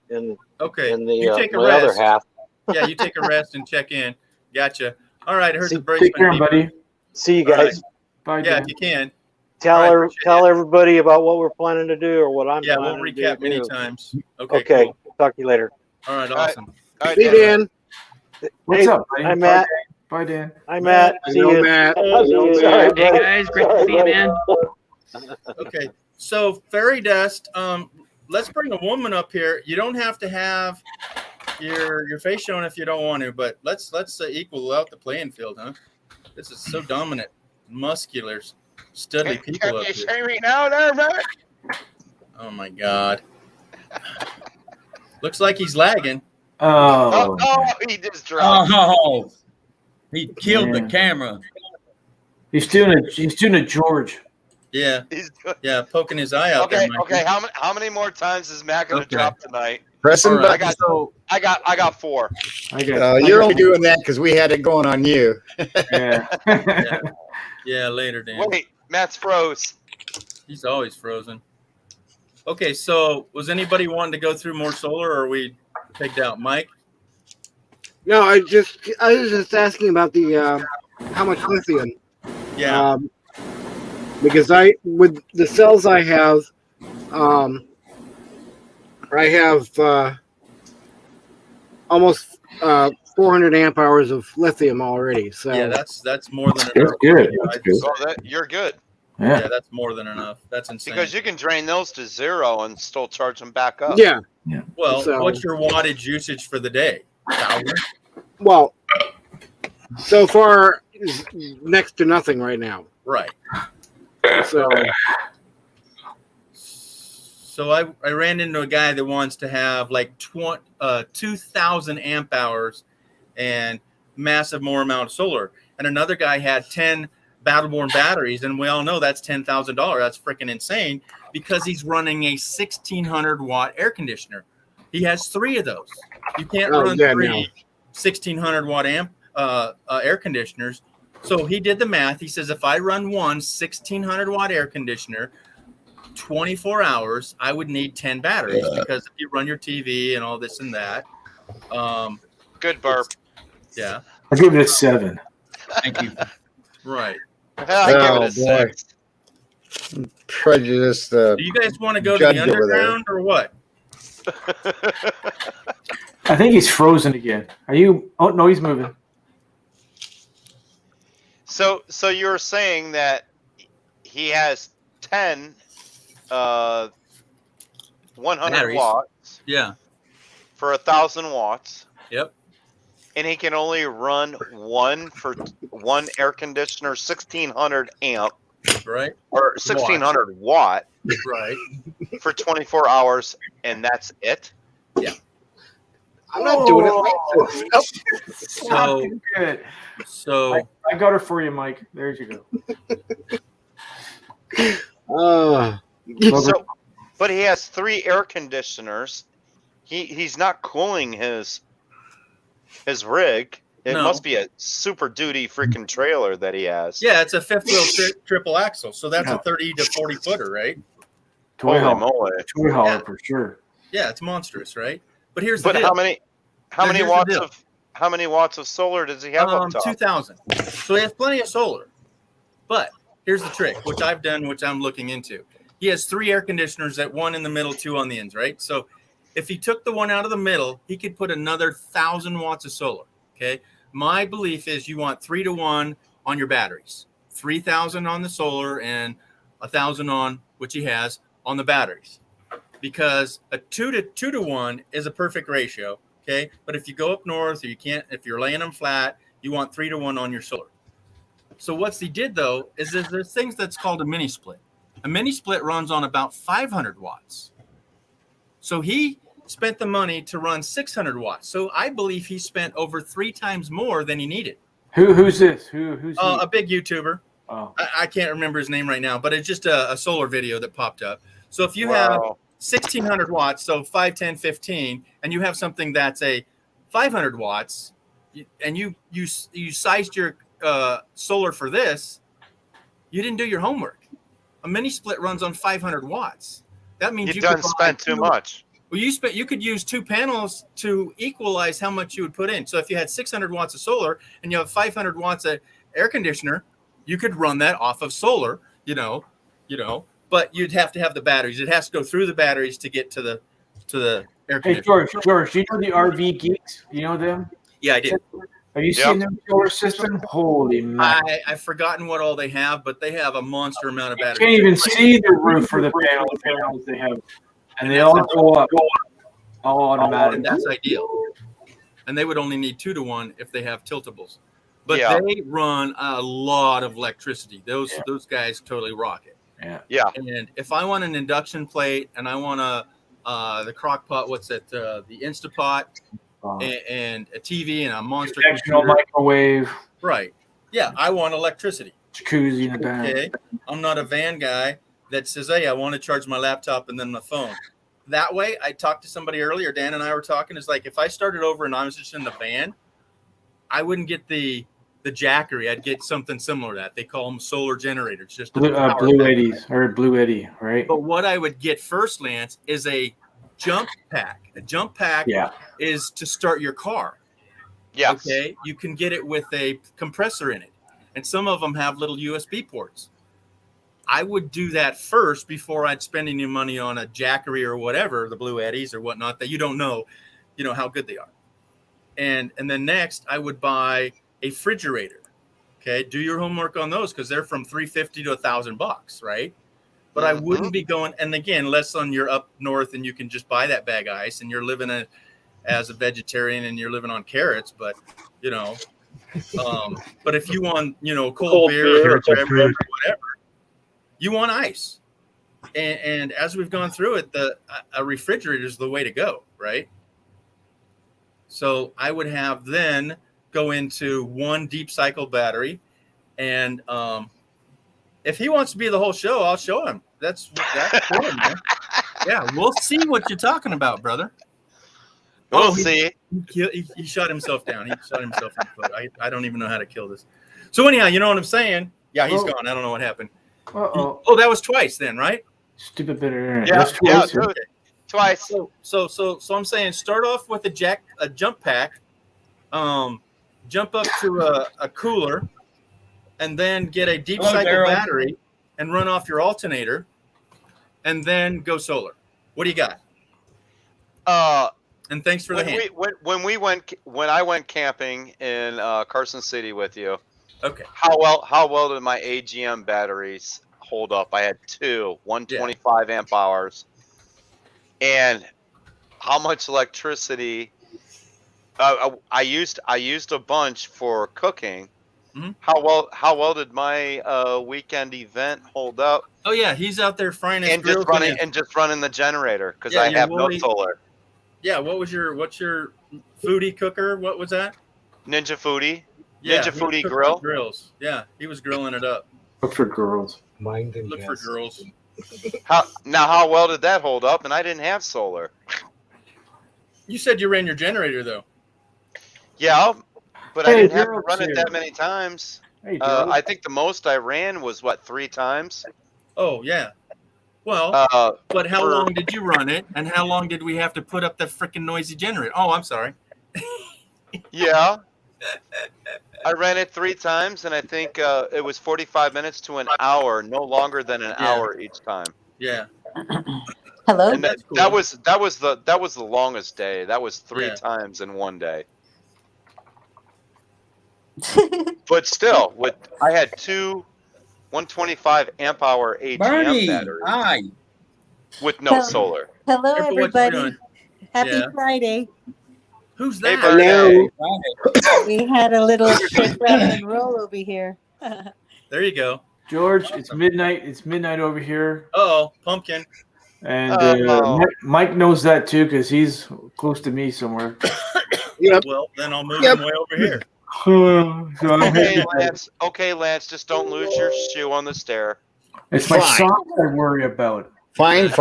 you take a my rest. other half. Yeah, you take a rest and check in. Gotcha. All right. I heard the brakes. Take care, buddy. See you guys. Bye. Yeah, if you can. Tell everybody about what we're planning to do or what I'm. Yeah, we'll recap many times. Okay. Okay. Cool. Talk to you later. All right. Awesome. Hey, Dan. What's up, buddy? Hi, Matt. Bye, Dan. Hi, Matt. See you. Matt. Sorry, Hey guys, great to see you, man. Okay. So fairy dust. Let's bring a woman up here. You don't have to have your face shown if you don't want to, but let's equal out the playing field, huh? This is so dominant, muscular, studly people up Can you here. see me now there, man? Oh my God. Looks like he's lagging. Oh. He just dropped. Oh, he killed the camera. He's doing a George. Yeah. Yeah, poking his eye out there. Mikey. Okay. How many more times is Matt gonna drop tonight? Pressing All right. buttons. I got 4. You're only doing that because we had it going on you. Yeah. Yeah, later, Dan. Wait, Matt's froze. He's always frozen. Okay, so was anybody wanting to go through more solar, or are we picked out? Mike? No, I was just asking about the how much lithium. Yeah. Because with the cells I have, almost 400 amp hours of lithium already. So yeah, that's more than That's enough. good. That's good. So you're good. Yeah, that's more than enough. That's insane. Because you can drain those to 0 and still charge them back up. Yeah. Well, So- what's your wattage usage for the day? 1,000? Well, so far is next to nothing right now. Right. So I ran into a guy that wants to have like 2,000 amp hours and massive more amount of solar. And another guy had 10 Battleborn batteries, and we all know that's $10,000. That's freaking insane because he's running a 1,600 watt air conditioner. He has 3 of those. You can't run 3 1,600 watt amp air conditioners. So he did the math. He says if I run one 1,600 watt air conditioner 24 hours, I would need 10 batteries because if you run your TV and all this and that. Good burp. Yeah. I'll give it a 7. Thank you. Right. I give it a 6. Prejudice. Do you guys want to go to the underground or what? I think he's frozen again. Are you? Oh no, he's moving. So you're saying that he has 10 100 Batteries. watts. Yeah. For 1,000 watts. Yep. And he can only run one air conditioner, 1,600 amp. Right. Or 1,600 watt. Right. For 24 hours, and that's it? Yeah. I'm not doing it like this. So good. So I got her for you, Mike. There you go. But he has 3 air conditioners. He's not cooling his rig. It No. must be a Super Duty freaking trailer that he has. Yeah, it's a fifth wheel triple axle, so that's a 30 to 40 footer, right? Toy Holy hauler, moly! toy hauler Yeah. for sure. Yeah, it's monstrous, right? But here's the But deal. how many Here's the watts deal. of how many watts of solar does he have up top? 2,000. So he has plenty of solar. But here's the trick, which I've done, which I'm looking into. He has 3 air conditioners, that one in the middle, 2 on the ends, right? So if he took the one out of the middle, he could put another 1,000 watts of solar. Okay. My belief is you want 3 to 1 on your batteries, 3,000 on the solar and 1,000 on, which he has, on the batteries, because a 2 to 1 is a perfect ratio. Okay. But if you go up north, or you can't, if you're laying them flat, you want 3 to 1 on your solar. So what he did though is there's things that's called a mini split. A mini split runs on about 500 watts. So he spent the money to run 600 watts. So I believe he spent over 3 times more than he needed. Who's this? Who's he? A big YouTuber. Oh. I can't remember his name right now, but it's just a solar video that popped up. So if you have 1,600 watts, so 5, 10, 15, and you have something that's a 500 watts, and you sized your solar for this, you didn't do your homework. A mini split runs on 500 watts. That means You done spent too much. Well, you could use 2 panels to equalize how much you would put in. So if you had 600 watts of solar and you have 500 watts of air conditioner, you could run that off of solar, but you'd have to have the batteries. It has to go through the batteries to get to the air conditioner. Hey, George, do you know the RV geeks? You know them? Yeah, I did. Have you seen their solar system? Holy man. I've forgotten what all they have, but they have a monster amount of You batteries. can't even see the roof for the panels they have. And they all go up. All automatic. And that's ideal. And they would only need 2 to 1 if they have tiltables. But Yeah. they run a lot of electricity. Those guys totally rock it. Yeah. And if I want an induction plate and I want the crock pot, what's it? The Instapot and a TV and a monster Conventional computer. microwave. Right. Yeah, I want electricity. Jacuzzi in the back. Okay. I'm not a van guy that says, hey, I want to charge my laptop and then my phone. That way, I talked to somebody earlier, Dan and I were talking, it's like if I started over and I was just in the van, I wouldn't get the Jackery. I'd get something similar to that. They call them solar generators. Just Blue Eddies or Blue Eddy, right? But what I would get first, Lance, is a jump pack. A jump pack is to start your car. Yeah. Okay. You can get it with a compressor in it. And some of them have little USB ports. I would do that first before I'd spend any money on a Jackery or whatever, the Blue Eddies or whatnot, that you don't know, how good they are. And then next, I would buy a refrigerator. Okay, do your homework on those because they're from $350 to $1,000, right? But I wouldn't be going. And again, unless you're up north and you can just buy that bag of ice, and you're living as a vegetarian and you're living on carrots. But but if you want cold beer or whatever, you want ice. And as we've gone through it, a refrigerator is the way to go, right? So I would have then go into 1 deep cycle battery. And if he wants to be the whole show, I'll show him. That's cool, man. Yeah, we'll see what you're talking about, brother. We'll see. He shot himself down. He shot himself in the foot. I don't even know how to kill this. So anyhow, you know what I'm saying? Yeah, he's gone. I don't know what happened. Oh, that was twice then, right? Stupid bit of internet. Yeah, twice. So I'm saying start off with a jump pack, jump up to a cooler, and then get a deep cycle battery and run off your alternator, and then go solar. What do you got? And thanks for the hand. When I went camping in Carson City with you. Okay. How well did my AGM batteries hold up? I had 2 125 amp hours, and how much electricity? I used a bunch for cooking. Mm-hmm. How well did my weekend event hold up? Oh yeah, he's out there frying his and just running the generator because I have no solar. Yeah, what's your foodie cooker? What was that? Ninja Foodie. Yeah, Ninja Foodie grill. Grills. Yeah, he was grilling it up. Look for girls. Look for girls. How well did that hold up? And I didn't have solar. You said you ran your generator though. Yeah, but I Hey, didn't have to Gerald's run it here. that many times. Hey, Gerald. I think the most I ran was 3 times. Oh yeah. Well, but how long did you run it, and how long did we have to put up the freaking noisy generator? Oh, I'm sorry. Yeah. I ran it 3 times, and I think it was 45 minutes to an hour, no longer than an hour each time. Yeah. Hello. And That's cool. that was the longest day. That was 3 times in one day. But still, I had 2 125 amp hour AGM Bernie, batteries hi. with no solar. Hello, Careful what you're everybody. doing. Happy Yeah. Friday. Who's Hey, that? Bernie. We had a little shake, rattle, and roll over here. There you go. George, it's midnight. It's midnight over here. Oh, pumpkin. And Oh. Mike knows that too because he's close to me somewhere. Yep. Well, then I'll move him way over here. So I'm Okay, heading- Lance. Okay, Lance. Just don't lose your shoe on the stair. It's my Fine. socks I worry about. Fine.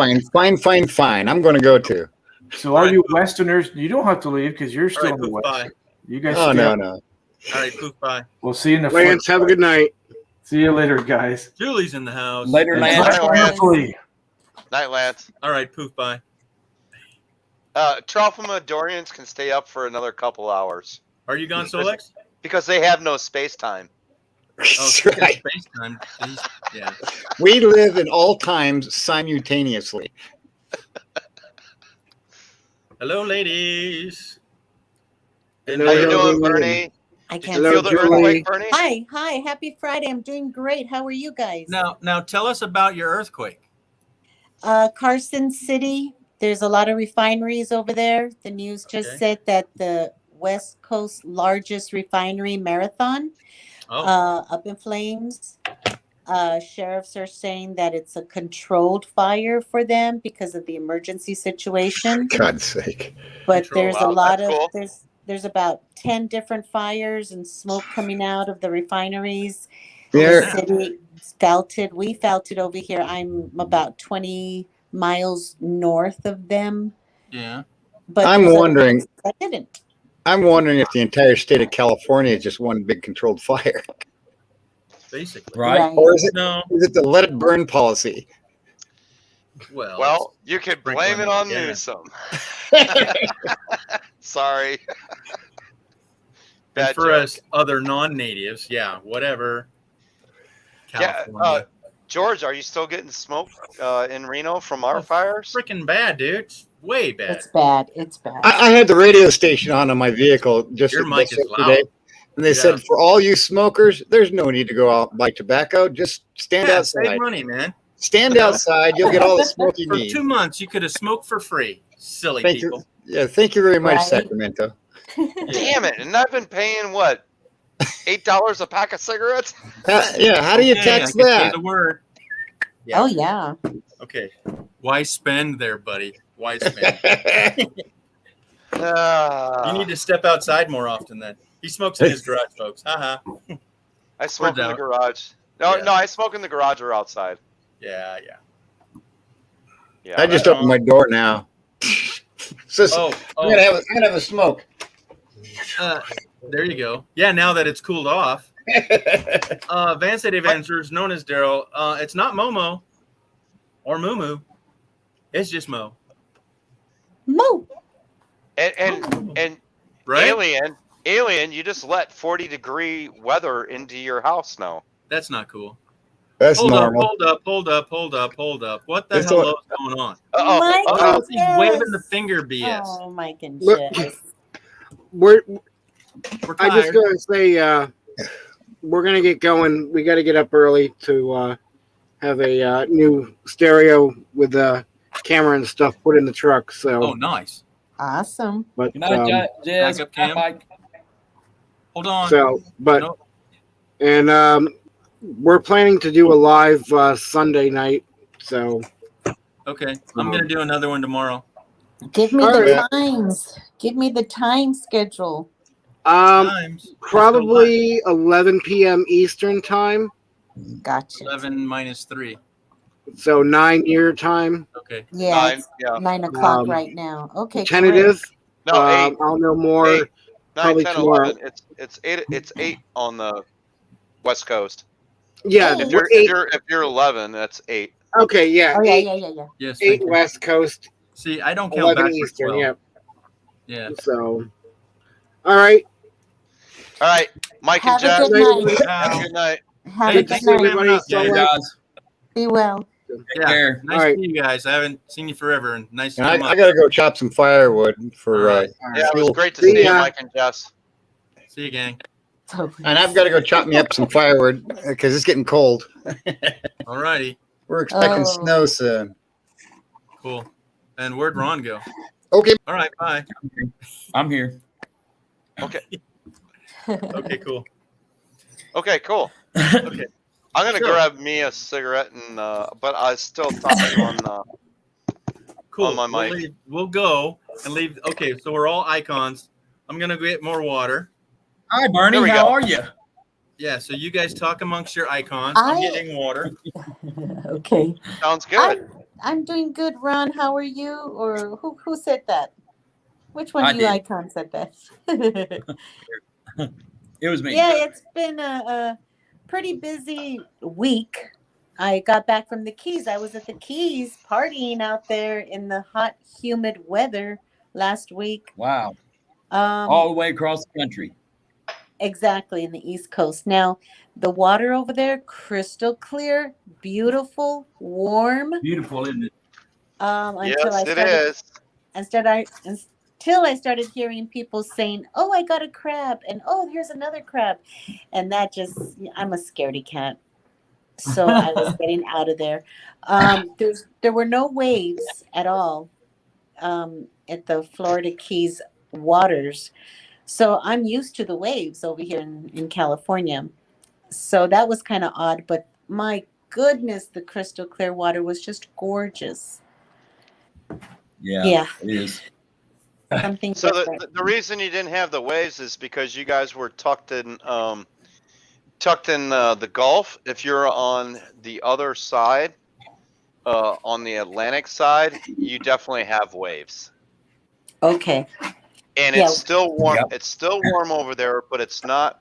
I'm going to go too. So all you Westerners, you don't have to leave because you're still All right, in the poof, West. bye. You guys. Oh, stay no, up. no. All right, poof, bye. We'll see you in the Lance, have a good night. See you later, guys. Julie's in the house. Later, And Lance. drive carefully. Night, Lance. All right, poof, bye. Trophimodorians can stay up for another couple hours Are you gone, Solex? because they have no space time. Oh, That's speaking of right. space time. Yeah. We live in all times simultaneously. Hello, ladies. Hello, How you doing, hello. Bernie? I Did can't you Hello, feel the Julie. earthquake, Bernie? Hi, happy Friday. I'm doing great. How are you guys? Now tell us about your earthquake. Carson City, there's a lot of refineries over there. The news just Okay. said that the West Coast largest refinery, Marathon, up in flames. Sheriffs are saying that it's a controlled fire for them because of the emergency situation. For God's sake. But Control, there's wow, a lot that's of cool. there's about 10 different fires and smoke coming out of the refineries. Yeah. The city felt it. We felt it over here. I'm about 20 miles north of them. Yeah. But I'm there's other wondering- places that didn't. I'm wondering if the entire state of California is just one big controlled fire. Basically. Right. Or is it No. the let it burn policy? Well, you could blame it on Newsom. Sorry. and Bad for joke. us other non-natives, yeah, whatever. Yeah, California. George, are you still getting smoke in Reno from our Oh, fires? freaking bad, dude. It's way bad. It's bad. It's bad. I had the radio station on my vehicle just Your mic is yesterday, loud. and they Yeah. said for all you smokers, there's no need to go out and buy tobacco. Just stand Yeah, outside. save money, man. Stand outside. You'll get all the smoke you For need. 2 months, you could have smoked for free. Silly Thank people. you. Yeah, thank you very much, Right. Sacramento. Damn it! And I've been paying what, $8 a pack of cigarettes? How do you Okay, tax I can say that? the word. Yeah. Oh yeah. Okay. Why spend there, buddy? Why spend? You need to step outside more often then. He smokes in his garage, folks. Haha. I smoke in the out. garage. No, Yeah. no, I smoke in the garage or outside. Yeah. Yeah. I just opened my door now. Oh, I'm gonna have a smoke. there you go. Yeah, now that it's cooled off. Van City Adventures, known as Daryl. It's not Momo or Moo. It's just Mo. Mo. And Right? Alien, you just let 40-degree weather into your house now. That's not cool. That's Hold normal. up. What the It's hell all- is going on? Mike and He's Jess. waving the finger BS. Oh, Mike and Look- Jess. We're We're I just tired. gonna say we're gonna get going. We got to get up early to have a new stereo with camera and stuff put in the truck. So, Oh, nice. Awesome. but Good night, Jess. Backup cam. Mike. Hold on. but No. and we're planning to do a live Sunday night. So Okay. I'm going to do another one tomorrow. Give me All the right. times. Give me the time schedule. Times. probably 11 p.m. Eastern time. Gotcha. 11 minus 3. So 9 your time. Okay. Yeah, it's 9 o'clock Um, right now. Okay. Tentative. No, 8. I'll know more. 8. Probably 10, tomorrow. 11. It's 8 on the West Coast. Yeah, Oh, If you're 11, that's 8. Okay, yeah, Oh, yeah, eight, yeah. Yes, 8 thank you. West Coast, See, I don't count 11 backwards Eastern. well. Yeah. Yeah. So, all right. All right, Mike and Have a Jeff. good Night, night. everybody. Have a good night. Have Hey, a Good to good see night. everybody. up, So Hey, guys. guys. Be well. Take Yeah. care. Nice All right. to see you guys. I haven't seen you forever, and nice to And come I up. got to go chop some firewood for. All right. Yeah, it was fuel. great to See see you, ya. Mike and Jess. See you, gang. And I've got to go chop me up some firewood because it's getting cold. All righty. We're expecting Oh. snow soon. Cool. And where'd Ron go? Okay. All right. Bye. I'm here. Okay. Okay. Cool. Okay, cool. Okay. I'm gonna Sure. grab me a cigarette and but I still talk to you on Cool. on my mic. We'll go and leave. Okay. So we're all icons. I'm gonna get more water. Hi, There Bernie. we How go. are you? Yeah. So you guys talk amongst your icons. I'm getting water. Okay. Sounds good. I'm doing good, Ron. How are you? Or who said that? Which one I of you did. icons said that? It was me. Yeah, it's been a pretty busy week. I got back from the Keys. I was at the Keys partying out there in the hot, humid weather last week. Wow. Um, All the way across the country. exactly, in the East Coast. Now, the water over there, crystal clear, beautiful, warm. Beautiful, isn't it? Until I Yes, it started is. until I started hearing people saying, "Oh, I got a crab," and "Oh, here's another crab," and that just I'm a scaredy cat, so I was getting out of there. There were no waves at all at the Florida Keys waters, so I'm used to the waves over here in California. So that was kind of odd, but my goodness, the crystal clear water was just gorgeous. Yeah, Yeah. it is. Something So different. the reason you didn't have the waves is because you guys were tucked in the Gulf. If you're on the other side, on the Atlantic side, you definitely have waves. Okay. And Yeah. it's still warm. Yep. It's still warm over there, but it's not.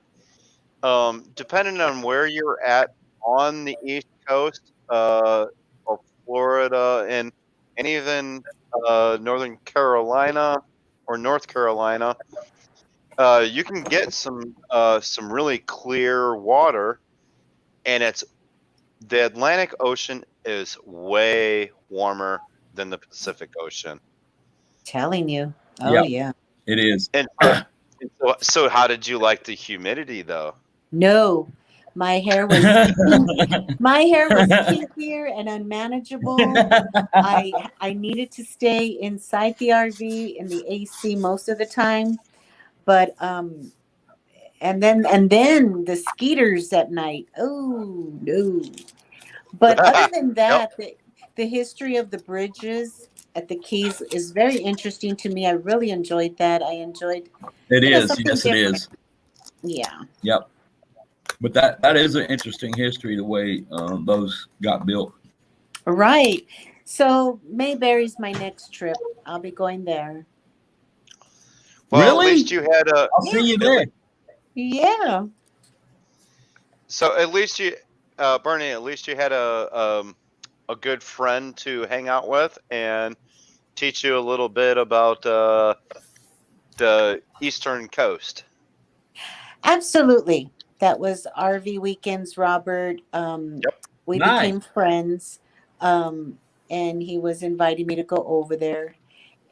Depending on where you're at on the East Coast of Florida and even Northern Carolina or North Carolina, you can get some really clear water, and the Atlantic Ocean is way warmer than the Pacific Ocean. Telling you. Oh Yep. yeah. It is. And so how did you like the humidity though? No. My hair was kinkier and unmanageable. I needed to stay inside the RV in the AC most of the time. But and then the skeeters at night. Oh no. But other than that, the history of the bridges at the Keys is very interesting to me. I really enjoyed that. I enjoyed It is. something Yes, it different. is. Yeah. Yep. But that is an interesting history, the way those got built. Right. So Mayberry's my next trip. I'll be going there. Well, Really? at least you had a. I'll see you there. Yeah. So at least you, Bernie, at least you had a good friend to hang out with and teach you a little bit about the Eastern Coast. Absolutely. That was RV Weekends, Robert. We Nice. became friends. And he was inviting me to go over there.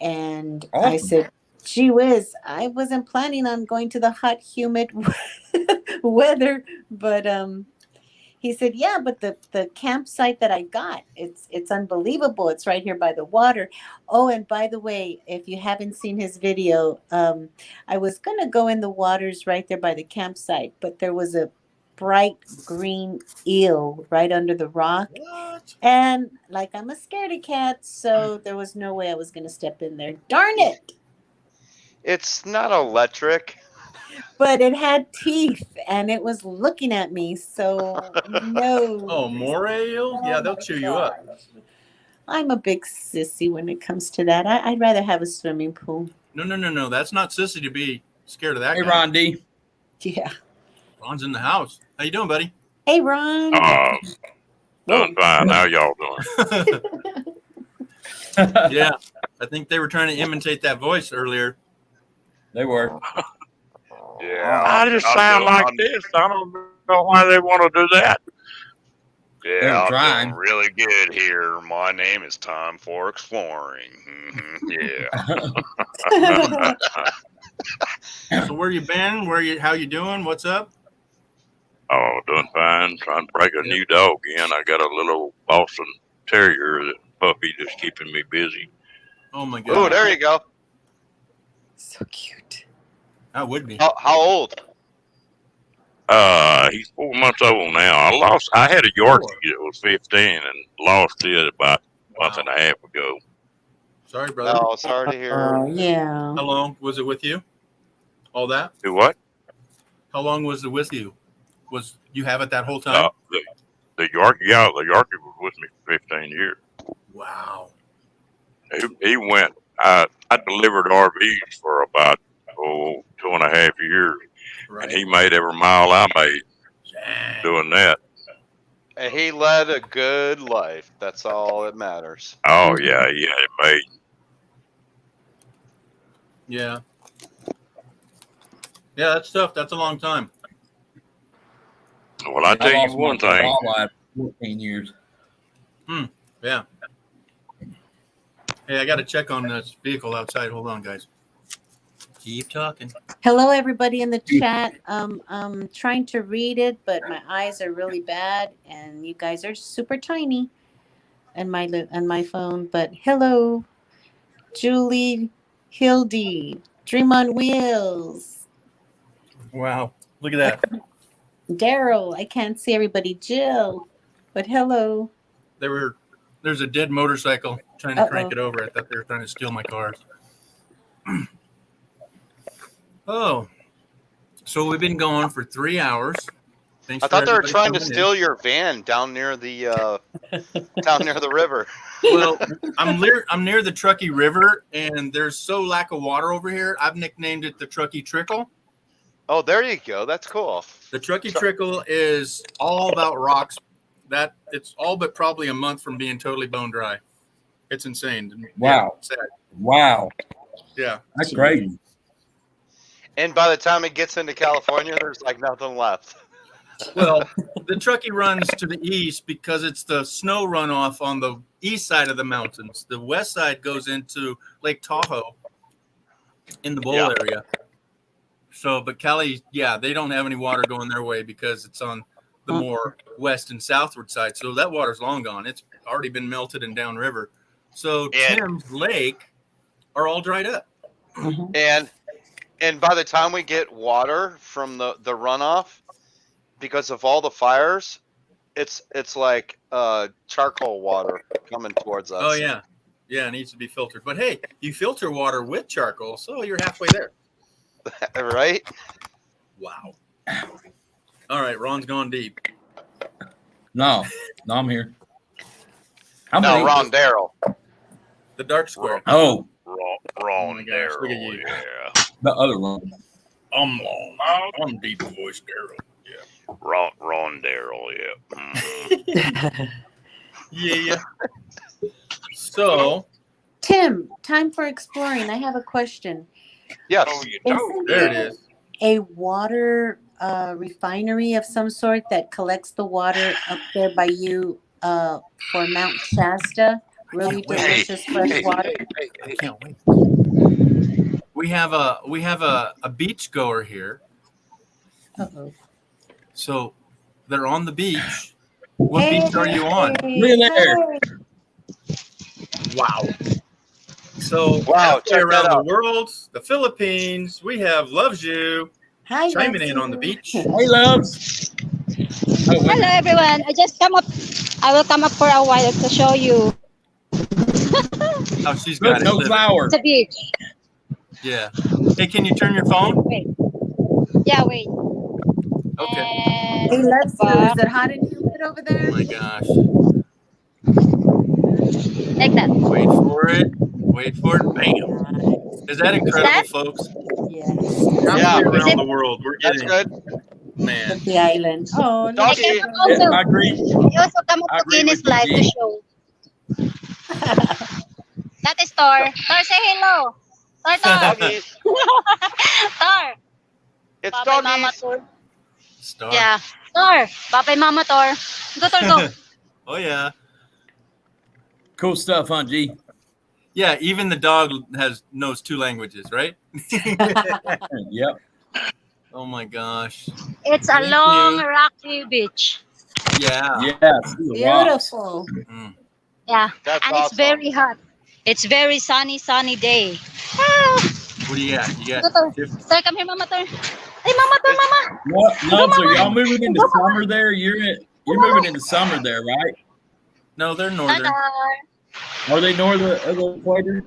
And I Awesome. said, gee whiz, I wasn't planning on going to the hot, humid weather. But he said, yeah, but the campsite that I got, it's unbelievable. It's right here by the water. Oh, and by the way, if you haven't seen his video, I was going to go in the waters right there by the campsite, but there was a bright green eel right under the rock. What? And like I'm a scaredy cat, so there was no way I was going to step in there. Darn it. It's not electric. But it had teeth and it was looking at me. So no. Oh, more ale? Yeah, they'll chew you up. I'm a big sissy when it comes to that. I'd rather have a swimming pool. No. That's not sissy to be. Scared of that Hey, guy. Ron D. Yeah. Ron's in the house. How you doing, buddy? Hey, Ron. Doing fine. How y'all doing? Yeah, I think they were trying to imitate that voice earlier. They were. Yeah. I just sound like this. I don't know why they want to do that. Yeah, I'm trying. doing really good here. My name is Time for Exploring. Yeah. So where you been? How you doing? What's up? Oh, doing fine. Trying to break a new dog in. I got a little Boston Terrier, that puppy, just keeping me busy. Oh my god. Oh, there you go. So cute. I would be. How old? He's 4 months old now. I had a Yorkie that was 15 and lost it about a month and a half ago. Sorry, brother. Oh, sorry to hear. Oh, yeah. How long was it with you? All that? Do what? How long was it with you? Was you have it that whole time? The Yorkie, yeah, the Yorkie was with me for 15 years. Wow. He went, I delivered RVs for about, 2.5 years. Right. And he made every mile I made doing that. And he led a good life. That's all that matters. Oh, yeah, it made. Yeah. Yeah, that's tough. That's a long time. Well, I tell you one thing. 14 years. Yeah. Hey, I got to check on this vehicle outside. Hold on, guys. Keep talking. Hello, everybody in the chat. I'm trying to read it, but my eyes are really bad, and you guys are super tiny, and my phone. But hello, Julie, Hildy, Dream on Wheels, Wow. Look at that. Daryl. I can't see everybody. Jill, but hello. There's a dead motorcycle trying to crank it over. I thought they were trying to steal my cars. Oh, so we've been going for 3 hours. Thanks. I thought they were trying to steal your van down near the river. Well, I'm near the Truckee River, and there's so lack of water over here. I've nicknamed it the Truckee Trickle. Oh, there you go. That's cool. The Truckee Trickle is all about rocks. That it's all but probably a month from being totally bone dry. It's insane. Wow. Yeah, sad. Wow. Yeah. That's crazy. And by the time it gets into California, there's like nothing left. Well, the Truckee runs to the east because it's the snow runoff on the east side of the mountains. The west side goes into Lake Tahoe in the bowl area. So, but Cali, they don't have any water going their way because it's on the more west and southward side. So that water's long gone. It's already been melted and downriver. So Tim's Lake are all dried up. And by the time we get water from the runoff, because of all the fires, it's like charcoal water coming towards us. Oh yeah, it needs to be filtered. But hey, you filter water with charcoal, so you're halfway there. Right? Wow. All right, Ron's gone deep. No, I'm here. No, Ron Darrell. The dark square. Oh. Ron Darrell. Look at you. Yeah. The other one. I'm deep voice Darrell. Yeah. Ron Darrell, yeah. Yeah. So, Tim, time for exploring. I have a question. Yes. There it is. A water refinery of some sort that collects the water up there by you for Mount Shasta? Really delicious fresh water. I can't wait. We have a beach goer here. Uh-oh. So they're on the beach. What beach are you on? Really? Wow. So halfway around the world, the Philippines, we have Lil'G Hi, chiming in on the beach. Hey, loves. Hello, everyone. I will come up for a while to show you. Oh, she's got no flowers. The beach. Yeah. Hey, can you turn your phone? Wait. Yeah, wait. Okay. Hey, let's see. Is it hot and humid over there? Oh my gosh. Like that. Wait for it. Bam. Is that incredible, folks? Yes. Yeah. Around the world. We're That's getting, good. man. The island. Oh, look Doggy. at Also, I agree. you also come up I to agree Guinness with you, Live to G. show. That is Tor. Tor, say hello. Tor. Doggy. Tor. It's Bye-bye, Mama doggies. Tor. Star. Yeah. Tor. Bye-bye, Mama Tor. Go, Tor, go. Oh yeah. Cool stuff, huh, G? Yeah, even the dog knows 2 languages, right? Yep. Oh my gosh. It's a Thank long, you. rocky beach. Yeah. Yeah. See the rocks. beautiful. Mm. Yeah. That's And it's awesome. very hot. It's very sunny day. Ah. What do you got? You Go, got Tor. 50. Tor, come here, Mama Tor. Hey, Mama Tor, Is- Mama. What? No, so y'all Mama. moving into summer there? You're moving into summer there, right? No, they're Tor, northern. Tor. Are they north of the equator?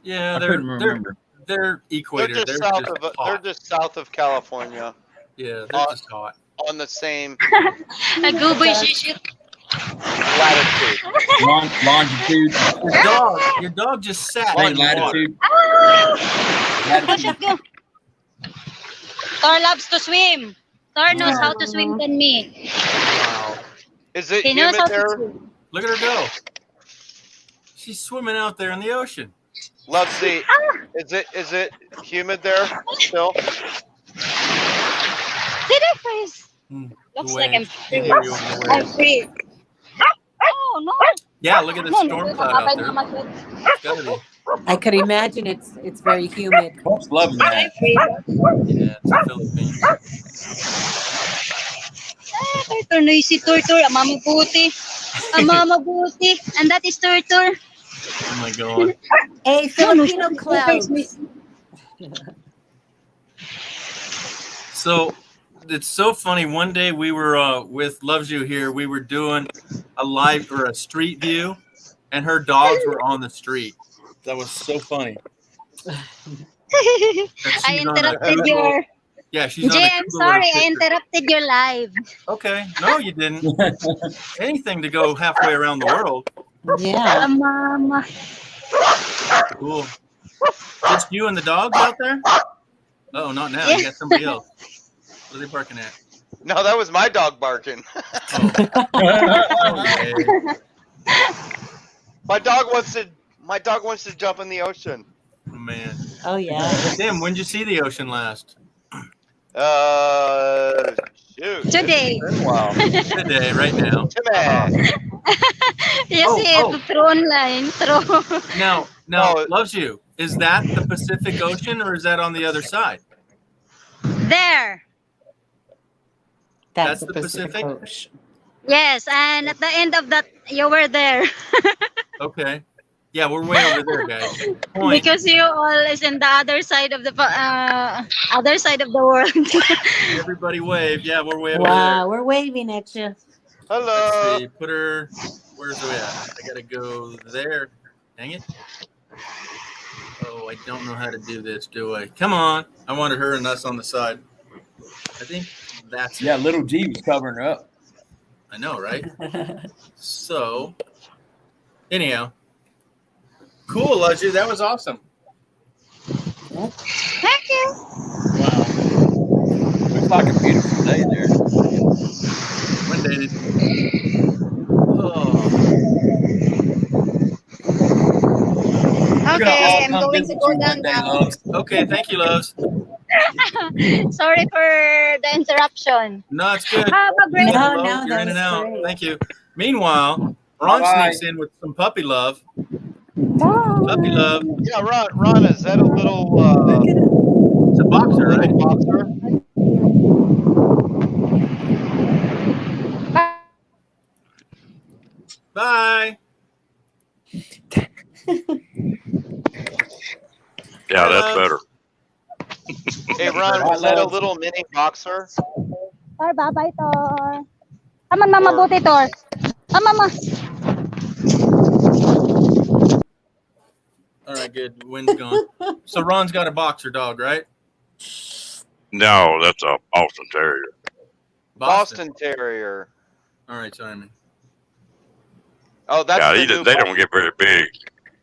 Yeah, I couldn't remember. they're They're equator. just They're south just of. They're hot. just south of California. Yeah, they're on, just hot. on the same A gooby shit. latitude. Longitude. Your dog just sat Say in the water. latitude. Ah! Go, Latitude. chef, go. Tor loves to swim. Tor knows how to swim Aw. than me. Wow. Is it He knows humid how there? to swim. Look at her go. She's swimming out there in the ocean. Lil'G, is it humid there still? Did I freeze? Hmm, Looks the like I'm waves. Can't free. hear you over the I'm waves. free. Oh no! Yeah, look at the No, storm no, cloud out bye-bye, there. Mama Tor. It's gotta be. I could imagine it's very humid. Pump's loving that. I'm free. Yeah, it's the Philippines. Tor, noisy Tor. A mama booty. A mama booty. And that is Tor. Oh my god. Hey, Filipino clouds. So it's so funny. One day we were with Loves You here. We were doing a live or a street view, and her dogs were on the street. That was so funny. I interrupted your. Yeah, she's on Jay, a I'm cute sorry. little I picture. interrupted your live. Okay, no, you didn't. Anything to go halfway around the world. Yeah. Mama. Cool. Just you and the dogs out there? Oh, not now. You got somebody else. What are they barking at? No, that was my dog barking. Oh, My dog wants to jump in the ocean. oh, man. Oh yeah. Tim, when did you see the ocean last? Shoot. Today. Wow. Today, right now. Timmy. Yes, through online. Through. Now, Oh. Loves You. Is that the Pacific Ocean or is that on the other side? There. That's the the Pacific? Pacific Ocean. Yes, and at the end of that, you were there. Okay. Yeah, we're way over there, guys. Point. Because you all is in the other side of the world. Everybody wave. Yeah, we're way over Wow, we're waving at you. there. Hello. Let's see. Put her. Where's we at? I gotta go there. Dang it. Oh, I don't know how to do this, do I? Come on. I wanted her and us on the side. I think that's Yeah, it. Lil'G was covering her up. I know, right? So, anyhow. Cool, Lil'G. That was awesome. Thank you. Wow. Looks like a beautiful day there. One day. Oh. Okay, I'm going to go down now. Okay, thank you, Loves. Sorry for the interruption. No, it's good. Have a great No, Hello, you're in and that's out. great. Thank you. Meanwhile, Ron Bye-bye. sneaks in with some puppy love. Puppy love. Yeah, Ron, is that a little It's a boxer, right? boxer? Bye. Yeah, that's better. Hey, Ron, is that a little mini boxer? Tor, bye-bye, Tor. Come on, Mama Booty, Tor. Come, Mama. All right, good. The wind's gone. So Ron's got a boxer dog, right? No, that's a Boston Terrier. Boston Terrier. All right, sorry, man. Oh, that's Yeah, the new they puppy. don't get very big.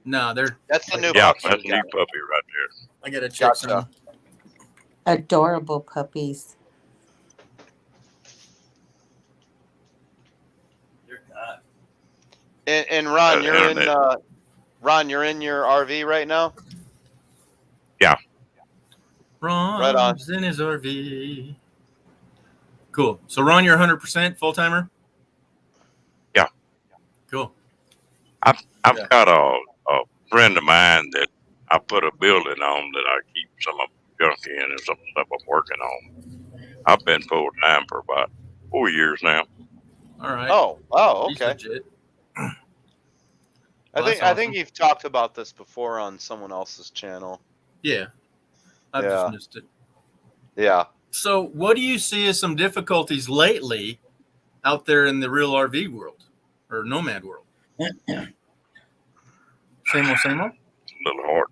No, they're. That's the new Yeah, boxer. that's a new puppy right there. I gotta check Gotcha. some. Adorable puppies. And Ron, you're in internet. Ron, you're in your RV right now? Yeah. Right on. Ron's in his RV. Cool. So Ron, you're 100% full timer? Yeah. Cool. I've got a friend of mine that I put a building on that I keep some of the junk in and some stuff I'm working on. I've been full time for about 4 years now. All right. Oh, He's okay. legit. I Well, that's think awesome. you've talked about this before on someone else's channel. Yeah. I've just missed it. Yeah. So what do you see as some difficulties lately out there in the real RV world or nomad world? Same old, same old? It's a little hard.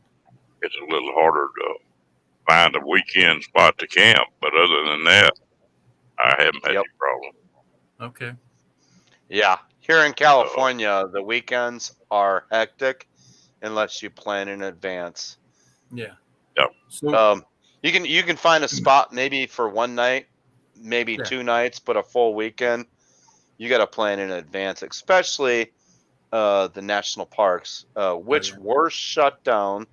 It's a little harder to find a weekend spot to camp, but other than that, I haven't had any problem. Okay. Yeah. Here in California, the weekends are hectic unless you plan in advance. Yeah. Yeah. So you can find a spot maybe for one night, maybe 2 nights, but a full weekend, you got to plan in advance, especially the national parks, which were shut down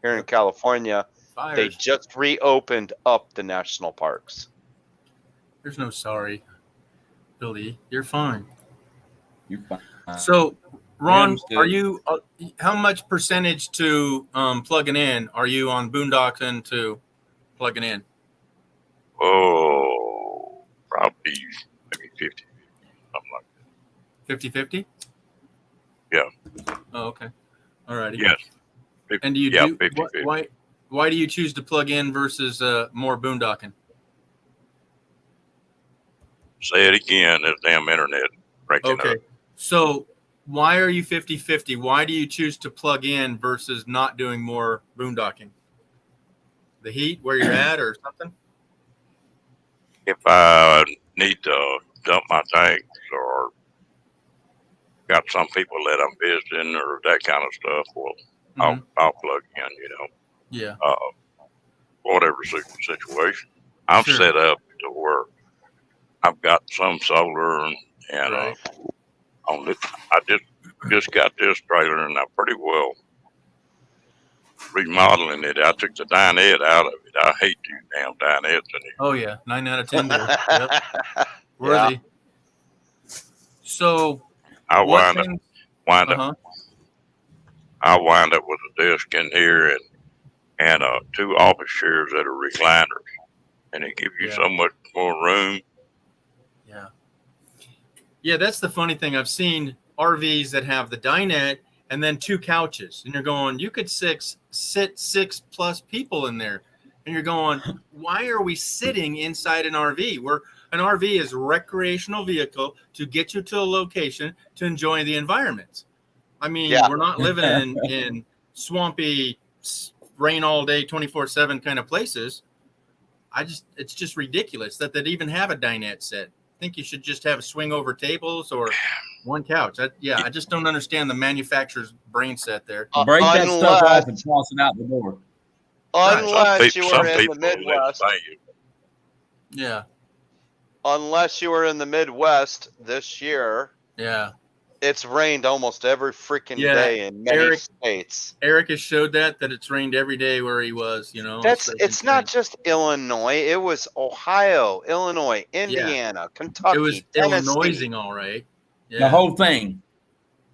here in California. Fires. They just reopened up the national parks. There's no sorry, Billy. You're fine. You're fine. So, Ron, understood. are you? How much percentage to plugging in are you on boondocking to plugging in? Oh, probably maybe 50, something like that. 50-50? Yeah. Oh, okay. All righty. Yes. And do you Yeah, do 50-50. why do you choose to plug in versus more boondocking? Say it again. This damn internet breaking Okay. up. So why are you 50-50? Why do you choose to plug in versus not doing more boondocking? The heat, where you're at, or something? If I need to dump my tanks or got some people that I'm visiting or that kind of stuff, well, I'll plug in, you know. Yeah. Whatever situation. I'm Sure. set up to where I've got some solar and Right. on this. I just got this trailer and I'm pretty well remodeling it. I took the dinette out of it. I hate these damn dinettes in here. Oh yeah, 9 out of 10 do. Yep. Worthy. So I what wind up with a desk in here and 2 office chairs that are recliners, and it gives you so much more room. Yeah. Yeah, that's the funny thing. I've seen RVs that have the dinette and then 2 couches, and you're going, you could sit 6+ people in there, and you're going, why are we sitting inside an RV? An RV is a recreational vehicle to get you to a location to enjoy the environment. I mean, we're not living in swampy, rain all day, 24/7 kind of places. It's just ridiculous that they'd even have a dinette set. I think you should just have swing over tables or one couch. I just don't understand the manufacturer's brain set there. Break that stuff off and toss it out the door. Unless you were in the Midwest. Yeah. Unless you were in the Midwest this year. Yeah. It's rained almost every freaking day in many states. Eric has showed that it's rained every day where he was, you know. It's not just Illinois. It was Ohio, Illinois, Indiana, Kentucky, it was Tennessee. Illinoising, all right. Yeah. The whole thing.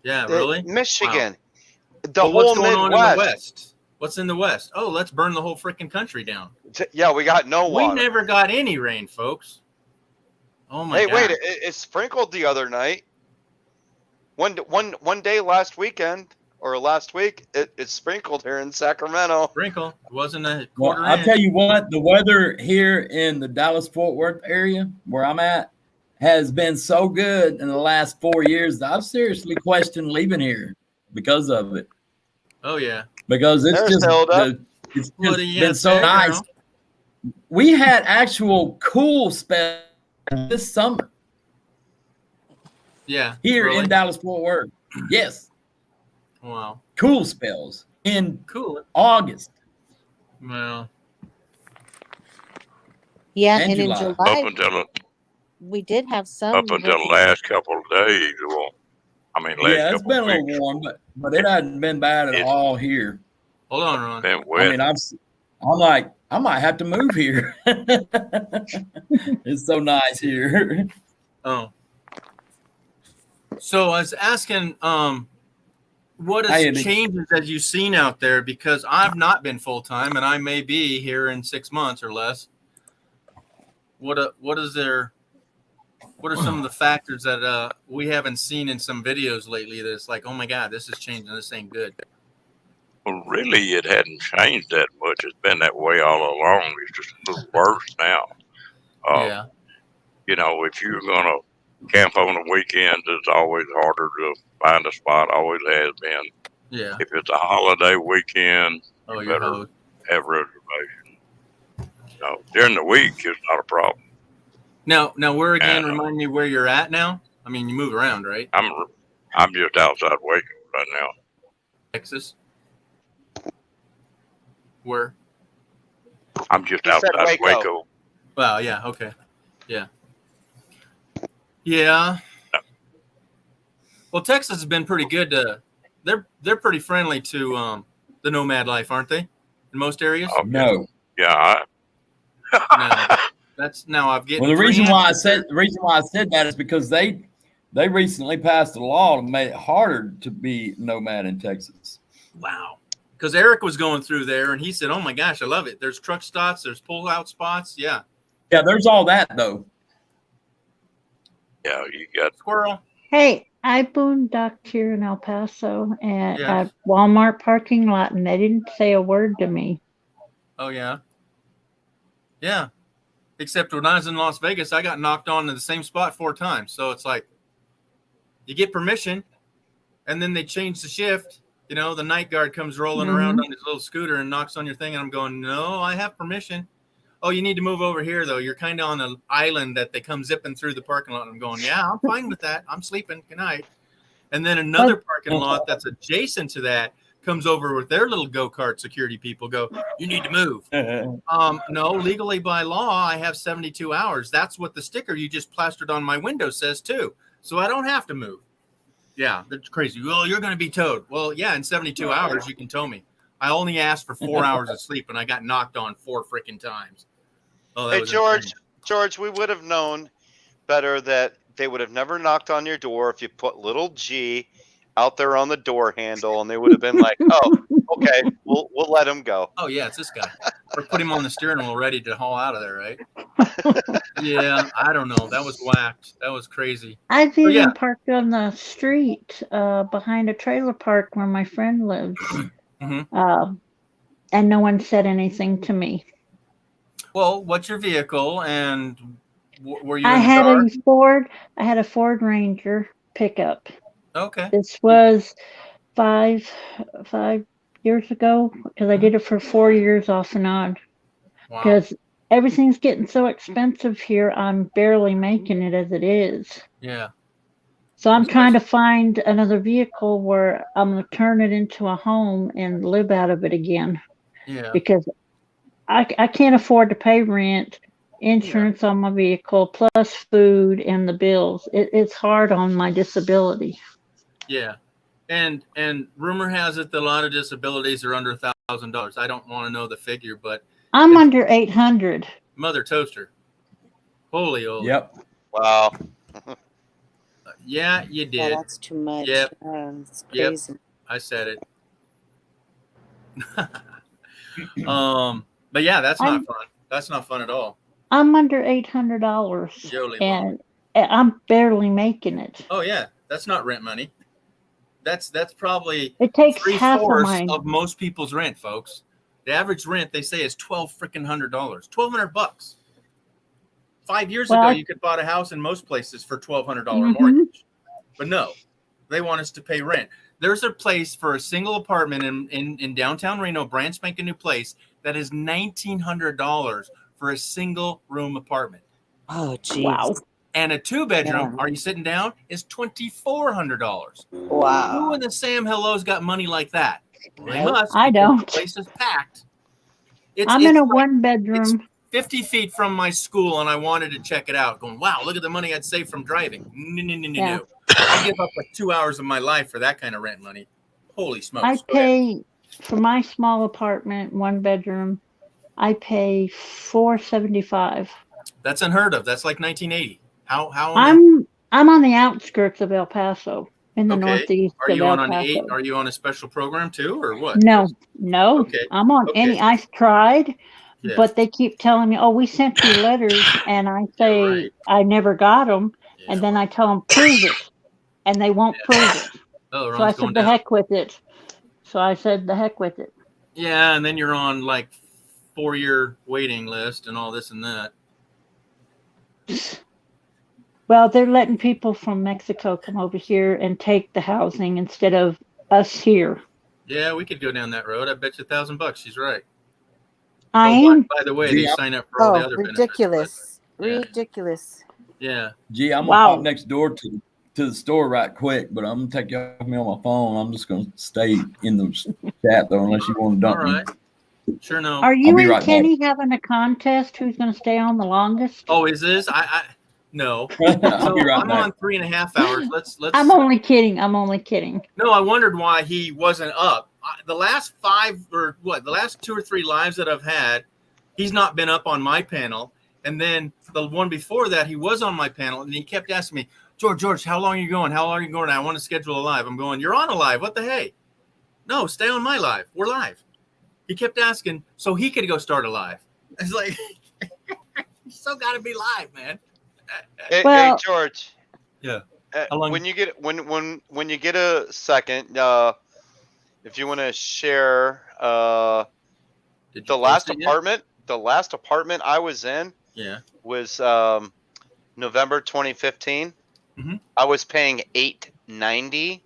Yeah, really? Michigan. Wow. The whole what's going Midwest. on in the West? What's in the West? Oh, let's burn the whole freaking country down. Yeah, we got no water. We never got any rain, folks. Oh my God. Wait, it sprinkled the other night. One day last weekend or last week, it sprinkled here in Sacramento. Sprinkle. It wasn't a quarter Well, I'll tell you what, the weather here in the Dallas-Fort Worth area where I'm at has been so good in the last 4 years that I've seriously questioned leaving here because of it. Oh yeah. Because it's just been so nice. We had actual cool spells this summer. Yeah. Here in Dallas-Fort Worth. Yes. Wow. Cool spells in August. Well, Yeah, And and in July. July we did have some. Up until the last couple of days. Well, I mean, last Yeah, it's couple been of a little weeks. warm, but it hasn't been bad at It's all here. Hold on, Ron. been I wet. mean, I'm like, I might have to move here. It's so nice here. Oh. So I was asking, what Hey, has changes that you've seen out there? Because I've not been full time, and I may be here in 6 months or less. What are some of the factors that we haven't seen in some videos lately that it's like, oh my God, this is changing. This ain't good. Well, really, it hadn't changed that much. It's been that way all along. It's just a little worse now. Yeah. You know, if you're gonna camp on the weekends, it's always harder to find a spot. Always has been. Yeah. If it's a holiday weekend, Oh, you you're better hosed. have reservation. No, during the week, it's not a problem. Now, where again? And, Remind me where you're at now. I mean, you move around, right? I'm just outside Waco right now. Texas. Where? I'm just He said outside Waco. Waco. Well, yeah. Okay. Yeah. Yeah. Well, Texas has been pretty good. They're pretty friendly to the nomad life, aren't they? In most areas. Oh, No. Yeah. No. That's now I've getting. Well, the reason why I said that is because they recently passed a law to make it harder to be nomad in Texas. Wow. Because Eric was going through there and he said, "Oh my gosh, I love it. There's truck stops, there's pull out spots. Yeah. Yeah, there's all that though. Yeah, you got squirrel. Hey, I boondocked here in El Paso and Yeah. at Walmart parking lot, and they didn't say a word to me. Oh yeah. Yeah. Except when I was in Las Vegas, I got knocked on to the same spot 4 times. So it's like you get permission and then they change the shift. You know, the night guard comes rolling around on his little scooter and knocks on your thing. And I'm going, no, I have permission. Oh, you need to move over here, though. You're kind of on an island that they come zipping through the parking lot. And I'm going, yeah, I'm fine with that. I'm sleeping. Good night. And then another parking lot that's adjacent to that comes over with their little go-kart security people go, you need to move. No, legally by law, I have 72 hours. That's what the sticker you just plastered on my window says too. So I don't have to move. Yeah, that's crazy. Well, you're going to be towed. Well, yeah, in 72 hours, you can tow me. I only asked for 4 hours of sleep and I got knocked on 4 freaking times. Oh, that Hey, was George, we would have known better that they would have never knocked on your door if you put Lil'G out there on the door handle, and they would have been like, "Oh, okay, we'll let him go." Oh yeah, it's this guy. Or put him on the steering wheel, ready to haul out of there, right? Yeah, I don't know. That was whacked. That was crazy. I've So, even yeah. parked on the street behind a trailer park where my friend lives, and no one said anything to me. Well, what's your vehicle, and were you I in the had dark? I had a Ford Ranger pickup. Okay. This was five years ago because I did it for 4 years off and on. Wow. Because everything's getting so expensive here, I'm barely making it as it is. Yeah. So I'm trying to find another vehicle where I'm going to turn it into a home and live out of it again. Yeah. Because I can't afford to pay rent, insurance on my vehicle, plus food and the bills. It's hard on my disability. Yeah. And rumor has it that a lot of disabilities are under $1,000. I don't want to know the figure, but I'm under 800. Mother Toaster. Holy old. Yep. Wow. Yeah, you did. Yeah, that's too much. Yep. It's crazy. Yep. I said it. But yeah, that's not fun. That's not fun at all. I'm under $800, Jolly and I'm barely making it. Oh yeah, that's not rent money. That's probably It takes half of 3/4 mine. of most people's rent, folks. The average rent they say is $1,200. $1,200. 5 years ago, you could buy a house in most places for $1,200 mortgage, but no, they want us to pay rent. There's a place for a single apartment in downtown Reno, brand spanking new place, that is $1,900 for a single room apartment. Oh, geez. Wow. And a 2-bedroom, Yeah. are you sitting down, is $2,400. Wow. Who in the Sam Hello's got money like that? Well, they must. I because don't. The place is packed. I'm in a 1-bedroom. 50 feet from my school, and I wanted to check it out. Going, wow, look at the money I'd save from driving. No. I'll give up like 2 hours of my life for that kind of rent money. Holy smokes! I pay for my small apartment, 1 bedroom. I pay $475. That's unheard of. That's like 1980. How? I'm on the outskirts of El Paso, in the northeast Are of you El on Paso. Are you on a special program too, or what? No. Okay. I'm on any. I tried, Yeah. but they keep telling me, "Oh, we sent you letters," and I say I never got them, and then I tell them prove it, and they won't prove it. Oh, so I said the heck with it. So I said the heck with it. Yeah, and then you're on like 4-year waiting list and all this and that. Well, they're letting people from Mexico come over here and take the housing instead of us here. Yeah, we could go down that road. I bet you $1,000. She's right. I am. By the way, they sign up for all the other ridiculous. benefits. Ridiculous. Yeah. Gee, I'm gonna pop next door to the store right quick, but I'm gonna take you off me on my phone. I'm just gonna stay in the chat though, unless you want to dump me. Sure, no. Are you I'll be and right back. Kenny having a contest? Who's going to stay on the longest? Oh, is this? No. I'll be right I'm back. on 3.5 hours. Let's. I'm only kidding. I'm only kidding. No, I wondered why he wasn't up. The last 2 or 3 lives that I've had, he's not been up on my panel. And then the one before that, he was on my panel, and he kept asking me, George, how long are you going? How long are you going? I want to schedule a live. I'm going, you're on a live. What the hey? No, stay on my live. We're live. He kept asking so he could go start a live. It's like, you still got to be live, man. Hey, George. Yeah. When you get when you get a second, if you want to share the last apartment I was in was November 2015. Mm-hmm. I was paying $890,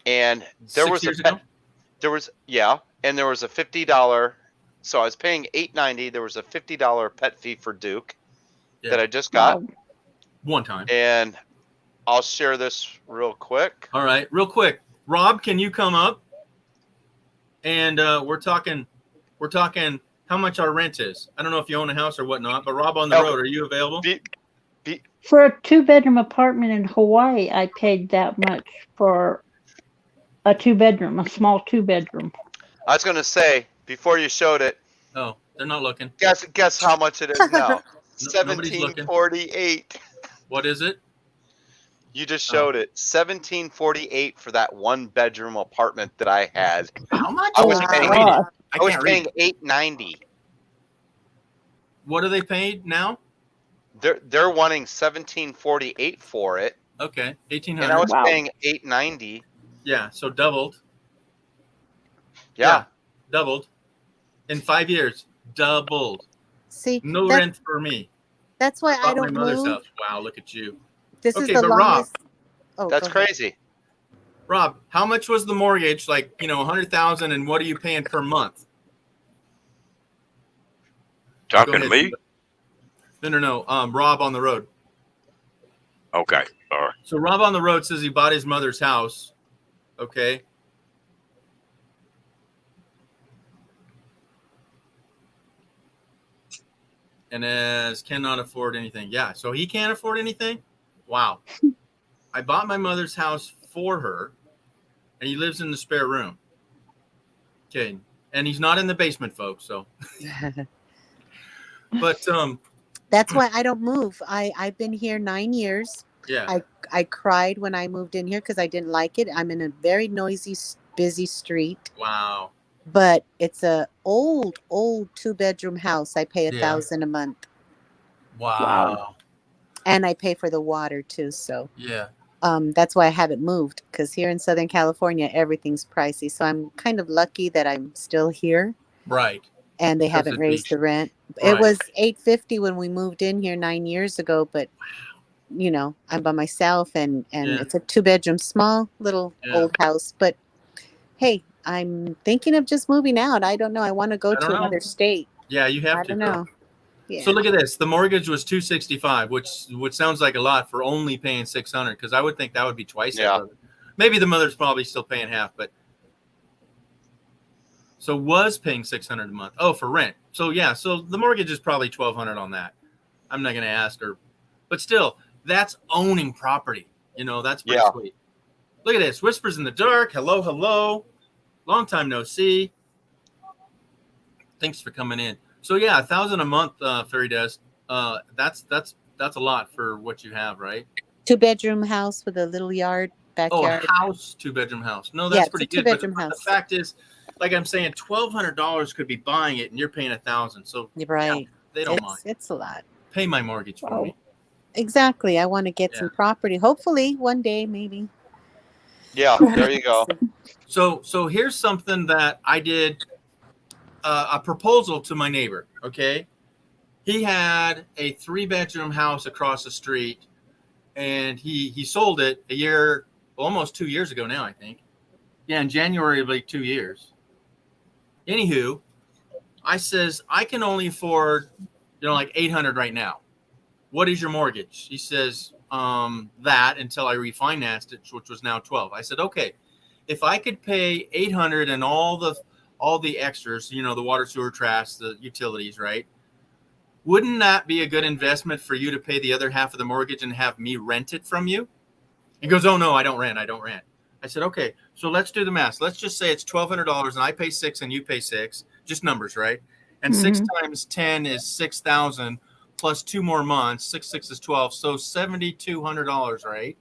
and there 6 was years ago? and there was a $50. So I was paying $890. There was a $50 pet fee for Duke that I just got one time. And I'll share this real quick. All right, real quick. Rob, can you come up? And we're talking how much our rent is. I don't know if you own a house or whatnot, but Rob on the road, are you available? For a 2-bedroom apartment in Hawaii, I paid that much for a 2-bedroom, a small 2-bedroom. I was going to say, before you showed it. Oh, they're not looking. Guess how much it is now. $17.48. What is it? You just showed it. $17.48 for that 1-bedroom apartment that I had. How much? I was paying $890. What are they paid now? They're wanting $17.48 for it. Okay, $1,800. And I was paying $890. Yeah, so doubled. Yeah, doubled in 5 years. Doubled. See, no rent for me. That's why I My don't mother's move. house. Wow, look at you. This Okay, is the but Rob, longest. Oh, that's go ahead. crazy. Rob, how much was the mortgage? Like, $100,000, and what are you paying per month? Talking to me? No. Rob on the road. Okay, sorry. So Rob on the road says he bought his mother's house. Okay. And as cannot afford anything. Yeah, so he can't afford anything? Wow. I bought my mother's house for her, and he lives in the spare room. Okay. And he's not in the basement, folks, so. But that's why I don't move. I've been here 9 years. Yeah. I cried when I moved in here because I didn't like it. I'm in a very noisy, busy street. Wow. But it's a old 2-bedroom house. I pay $1,000 a month. Wow. And I pay for the water too. So yeah. That's why I haven't moved, because here in Southern California everything's pricey. So I'm kind of lucky that I'm still here. Right. And they haven't raised the rent. Right. It was $850 when we moved in here 9 years ago, but I'm by myself, and it's a 2-bedroom, small little old house. But hey, I'm thinking of just moving out. I don't know. I want to go to another state. Yeah, you have to. I don't know. Yeah. So look at this. The mortgage was $265, which sounds like a lot for only paying $600, because I would think that would be twice. Yeah. Maybe the mother's probably still paying half, but So was paying $600 a month. Oh, for rent. So yeah, so the mortgage is probably $1,200 on that. I'm not going to ask her, but still, that's owning property. You know, that's pretty sweet. Look at this. Whispers in the dark. Hello, hello. Long time no see. Thanks for coming in. So yeah, $1,000 a month, Fairy Dust. That's a lot for what you have, right? 2-bedroom house with a little yard, backyard. Oh, a house, 2-bedroom house. No, that's pretty good. But Two-bedroom house. The fact is, like I'm saying, $1,200 could be buying it, and you're paying $1,000. So right, yeah, they don't mind. It's a lot. Pay my mortgage for me. Exactly. I want to get some property. Hopefully, one day, maybe. Yeah, there you go. So here's something that I did. A proposal to my neighbor. Okay, he had a 3-bedroom house across the street, and he sold it almost 2 years ago now, I think. Yeah, in January of like 2 years. Anywho, I says I can only afford, like $800 right now. What is your mortgage? He says that until I refinanced it, which was now 12. I said, okay, if I could pay $800 and all the extras, the water, sewer, trash, the utilities, right? Wouldn't that be a good investment for you to pay the other half of the mortgage and have me rent it from you? He goes, oh no, I don't rent. I said, okay, so let's do the math. Let's just say it's $1,200 and I pay $600 and you pay $600, just numbers, right? And 6 times 10 is 6,000 plus 2 more months. 6 is 12, so $7,200, right?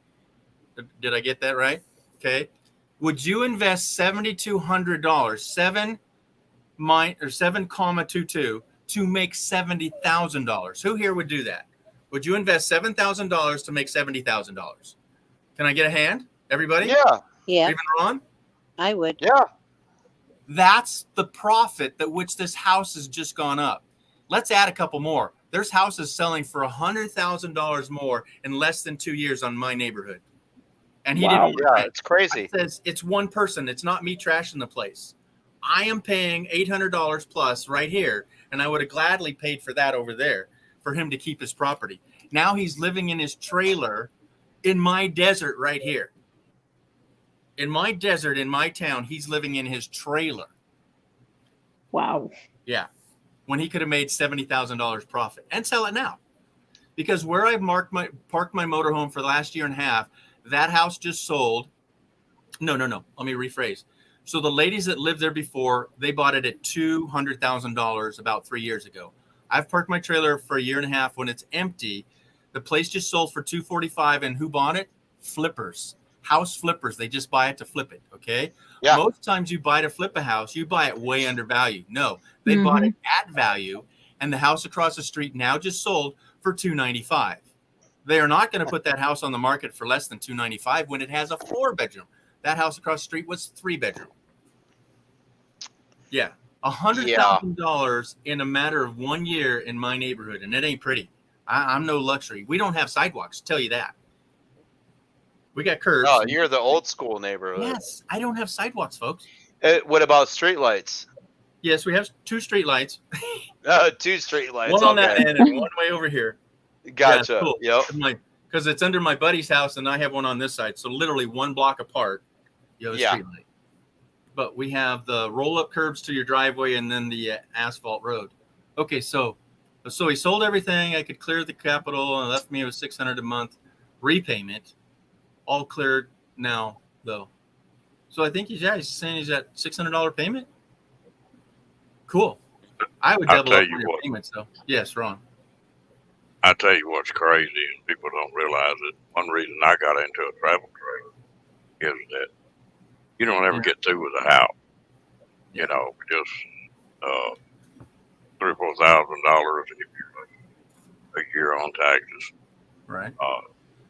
Did I get that right? Okay. Would you invest $7,200, 7,22 to make $70,000? Who here would do that? Would you invest $7,000 to make $70,000? Can I get a hand? Everybody? Yeah. Yeah. Even Ron? I would. Yeah. That's the profit that which this house has just gone up. Let's add a couple more. There's houses selling for $100,000 more in less than 2 years on my neighborhood. And he didn't. Yeah, it's crazy. Says it's one person. It's not me trashing the place. I am paying $800 plus right here, and I would have gladly paid for that over there for him to keep his property. Now he's living in his trailer in my desert right here. In my desert, in my town, he's living in his trailer. Wow. Yeah. When he could have made $70,000 profit and sell it now. Because where I've parked my motorhome for the last year and a half, that house just sold. No. Let me rephrase. So the ladies that lived there before, they bought it at $200,000 about 3 years ago. I've parked my trailer for a year and a half. When it's empty, the place just sold for $245,000. And who bought it? Flippers. House flippers. They just buy it to flip it. Okay. Yeah. Most times you buy to flip a house, you buy it way undervalued. No, they bought it at value, and the house across the street now just sold for $295,000. They are not going to put that house on the market for less than $295,000 when it has a 4-bedroom. That house across the street was 3-bedroom. Yeah, $100,000 in a matter of 1 year in my neighborhood, and it ain't pretty. I'm no luxury. We don't have sidewalks. Tell you that. We got curbs. Oh, you're the old school neighborhood. Yes, I don't have sidewalks, folks. What about streetlights? Yes, we have 2 streetlights. 2 streetlights. One on that end and one way over here. Gotcha. Yeah, cool. Yep. Because it's under my buddy's house, and I have one on this side. So literally 1 block apart, you have a streetlight. But we have the roll-up curbs to your driveway and then the asphalt road. Okay, so he sold everything. I could clear the capital and left me with $600 a month repayment. All cleared now, though. So I think he's saying he's at $600 payment. Cool. I would double up on your payments, though. Yes, Ron. I tell you what's crazy, and people don't realize it. One reason I got into a travel trailer is that you don't ever get through with a house. Just $3,000 or $4,000 a year on taxes. Right.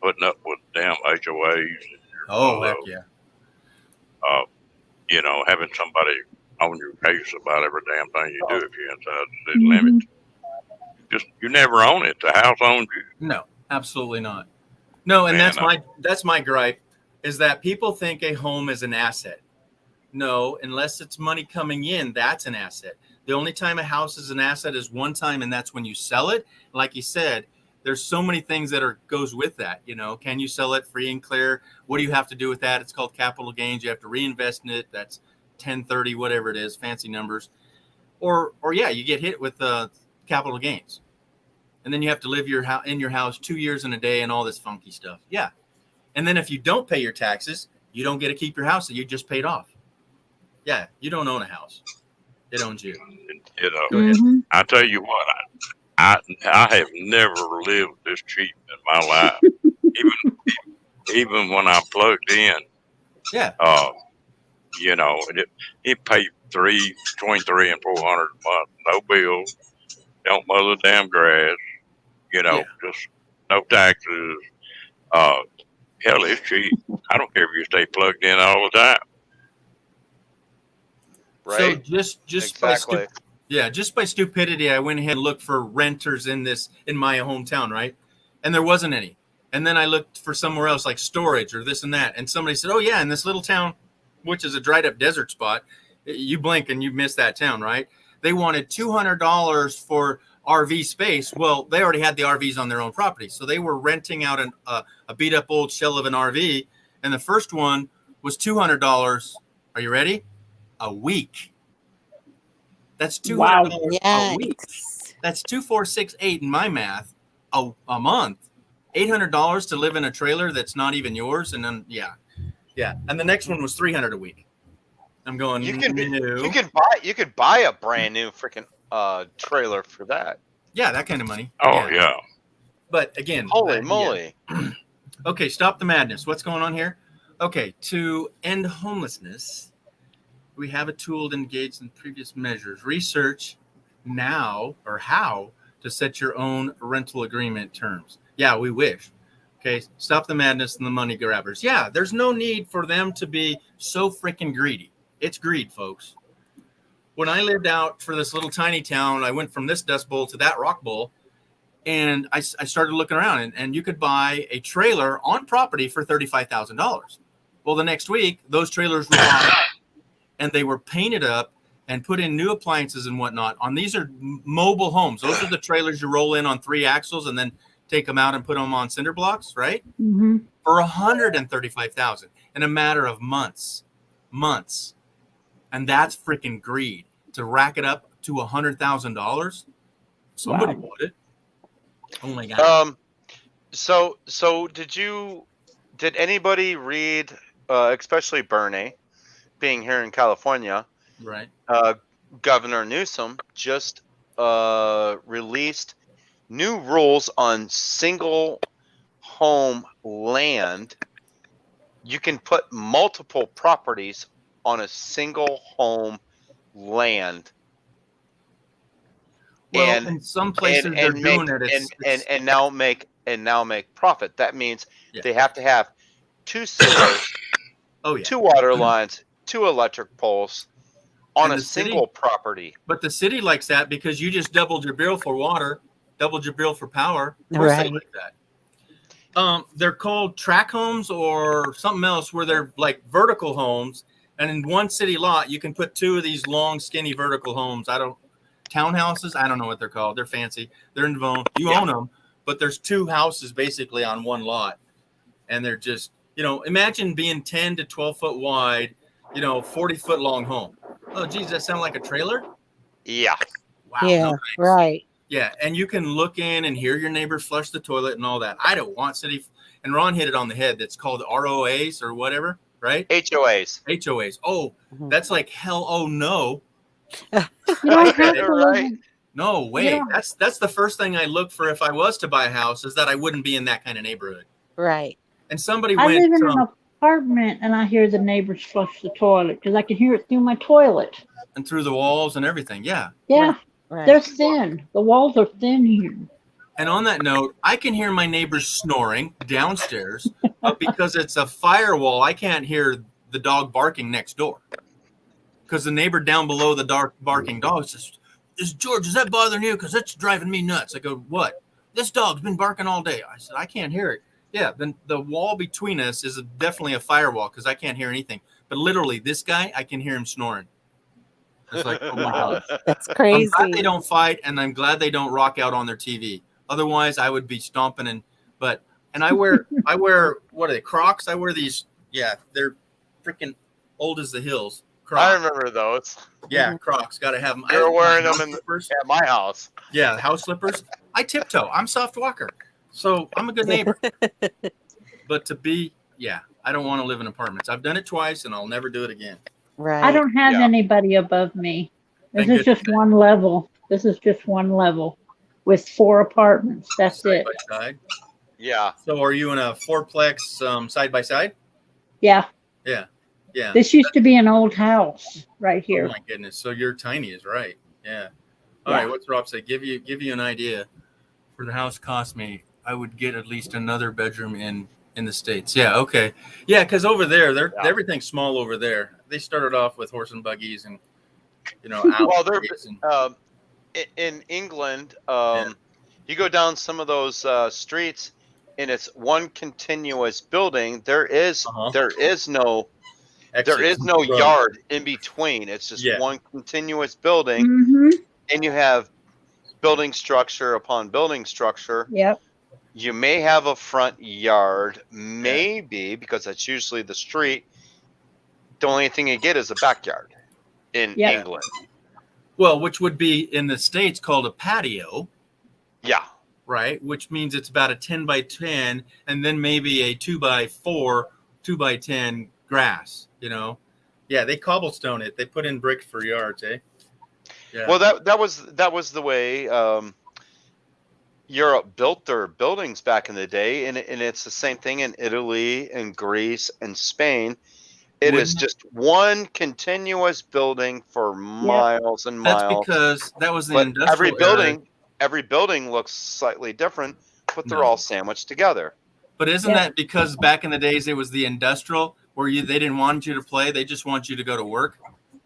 Putting up with damn HOAs. Oh, heck yeah. Having somebody on your case about every damn thing you do if you're inside the city limits. You never own it. The house owns you. No, absolutely not. No, and that's my gripe is that people think a home is an asset. No, unless it's money coming in, that's an asset. The only time a house is an asset is one time, and that's when you sell it. Like you said, there's so many things that goes with that. Can you sell it free and clear? What do you have to do with that? It's called capital gains. You have to reinvest in it. That's 1030, whatever it is, fancy numbers, or yeah, you get hit with capital gains, and then you have to live in your house 2 years and a day and all this funky stuff. Yeah, and then if you don't pay your taxes, you don't get to keep your house that you just paid off. Yeah, you don't own a house; it owns you. You know, Go ahead. I tell you what, I have never lived this cheap in my life. Even when I plugged in, Yeah. You know, it paid between $300 and $400 a month, no bills, don't mow the damn grass, you know, just no taxes. Hell, it's cheap. I don't care if you stay plugged in all the time. Right. So just exactly. just by stupidity, I went ahead and looked for renters in my hometown, right? And there wasn't any. And then I looked for somewhere else like storage or this and that. And somebody said, oh yeah, in this little town, which is a dried up desert spot, you blink and you miss that town, right? They wanted $200 for RV space. Well, they already had the RVs on their own property. So they were renting out a beat up old shell of an RV. And the first one was $200. Are you ready? A week. That's $200 a week. That's 2,468 in my math a month. $800 to live in a trailer that's not even yours, and then yeah, and the next one was $300 a week. I'm going. You could buy a brand new freaking trailer for that. Yeah, that kind of money. Oh yeah. But again, holy moly. Yeah. Okay, stop the madness. What's going on here? Okay, to end homelessness, we have a tool to engage in previous measures. Research now or how to set your own rental agreement terms. Yeah, we wish. Okay, stop the madness and the money grabbers. Yeah, there's no need for them to be so freaking greedy. It's greed, folks. When I lived out for this little tiny town, I went from this dust bowl to that rock bowl, and I started looking around, and you could buy a trailer on property for $35,000. Well, the next week, those trailers were bought up, and they were painted up and put in new appliances and whatnot. These are mobile homes. Those are the trailers you roll in on 3 axles and then take them out and put them on cinder blocks, right? Mm-hmm. For $135,000 in a matter of months. And that's freaking greed. To rack it up to $100,000, somebody bought it. Oh my God. So did anybody read, especially Bernie, being here in California, right? Governor Newsom just released new rules on single home land. You can put multiple properties on a single home land. Well, in some places they're doing it. And now make profit. That means they have to have 2 sewers, 2 water lines, 2 electric poles on a single property. But the city likes that because you just doubled your bill for water, doubled your bill for power. Of course they like that. They're called tract homes or something else where they're like vertical homes. And in one city lot, you can put 2 of these long, skinny vertical homes. Townhouses, I don't know what they're called. They're fancy. They're in Devon. You own them, but there's 2 houses basically on one lot. And they're just, imagine being 10 to 12 foot wide, 40 foot long home. Oh, geez, that sound like a trailer? Yeah. Wow. Yeah, no, right. Yeah, and you can look in and hear your neighbor flush the toilet and all that. I don't want city, and Ron hit it on the head. That's called ROAs or whatever, right? HOAs. Oh, that's like hell. Oh no. You don't have to right? No way. That's the first thing I look for if I was to buy a house is that I wouldn't be in that kind of neighborhood. Right. And somebody I went. live in an apartment and I hear the neighbors flush the toilet because I can hear it through my toilet. And through the walls and everything. Yeah. Yeah. Right. They're thin. The walls are thin here. And on that note, I can hear my neighbors snoring downstairs, but because it's a firewall, I can't hear the dog barking next door. Because the neighbor down below the barking dog says, George, is that bothering you? Because it's driving me nuts. I go, what? This dog's been barking all day. I said, I can't hear it. Yeah, then the wall between us is definitely a firewall because I can't hear anything. But literally, this guy, I can hear him snoring. It's like, oh my God. That's crazy. I'm glad they don't fight, and I'm glad they don't rock out on their TV. Otherwise, I would be stomping and I wear what are they, Crocs? I wear these. Yeah, they're freaking old as the hills. Crocs. I remember those. Yeah, Crocs. Got to have them. You're wearing them slippers at my house. Yeah, house slippers. I tiptoe. I'm soft walker, so I'm a good neighbor. But I don't want to live in apartments. I've done it twice, and I'll never do it again. Right. I don't have anybody above me. This Thank is just one level. This is just one level with 4 apartments. That's Side it. by side. Yeah. So are you in a fourplex side by side? Yeah. Yeah. Yeah. This used to be an old house right Oh here. my goodness. So you're tiny is right. Yeah. All Yeah. right. What's Rob say? Give you an idea. For the house cost me, I would get at least another bedroom in the States. Yeah. Okay. Yeah. Because over there, everything's small over there. They started off with horse and buggies and Well, they're in England. You go down some of those streets, and it's one continuous building. There is no yard in between. It's just one continuous building, and you have building structure upon building structure. Yep. You may have a front yard, maybe, because that's usually the street. The only thing you get is a backyard in England. Well, which would be in the States called a patio. Yeah. Right. Which means it's about a 10 by 10 and then maybe a 2 by 4, 2 by 10 grass, Yeah. They cobblestone it. They put in bricks for yards, eh? Yeah. Well, that was the way Europe built their buildings back in the day. And it's the same thing in Italy and Greece and Spain. It is just one continuous building for miles and miles. That's because that was the industrial every building looks slightly different, but they're all sandwiched together. But isn't that because back in the days it was the industrial where they didn't want you to play, they just want you to go to work?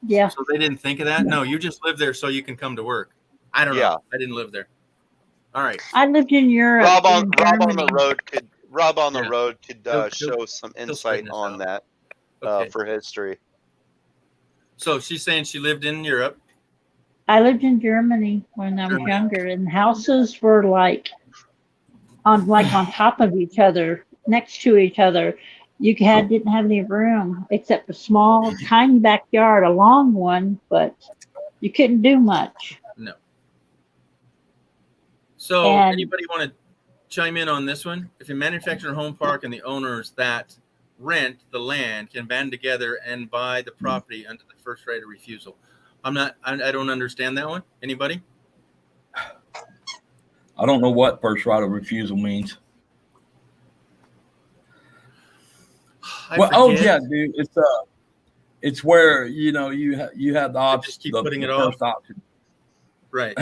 Yeah. So they didn't think of that? No, you just live there so you can come to work. I don't know. I didn't live there. All right. I lived in Europe. Rob on the road could show some insight on that. For history. So she's saying she lived in Europe. I lived in Germany when I was younger, and houses were on top of each other, next to each other. You didn't have any room except a small, tiny backyard, a long one, but you couldn't do much. No. So anybody want to chime in on this one? If you manufacture a home park and the owners that rent the land can band together and buy the property under the first right of refusal. I don't understand that one. Anybody? I don't know what first right of refusal means. Dude. It's where you have the option. Just keep putting it off. Option. Right.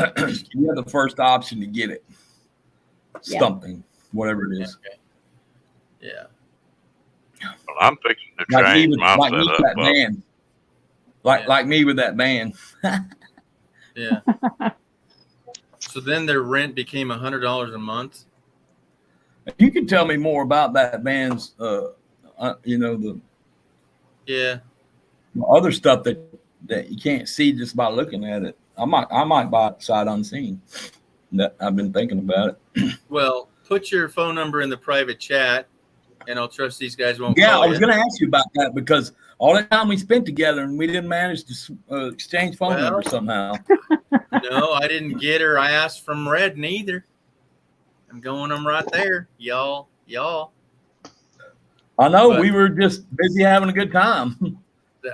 You have the first option to get it. Something, whatever it is. Okay. Yeah. Well, I'm fixing to change my setup. Like me with that van. Yeah. So then their rent became $100 a month. You can tell me more about that van's, the other stuff that you can't see just by looking at it. I might buy it sight unseen. That I've been thinking about it. Well, put your phone number in the private chat. And I'll trust these guys won't. Yeah, call I was going to ask you about that because all the time we spent together and we didn't manage to exchange phone numbers somehow. No, I didn't get her. I asked from Red neither. I'm going them right there, y'all. I know we were just busy having a good time.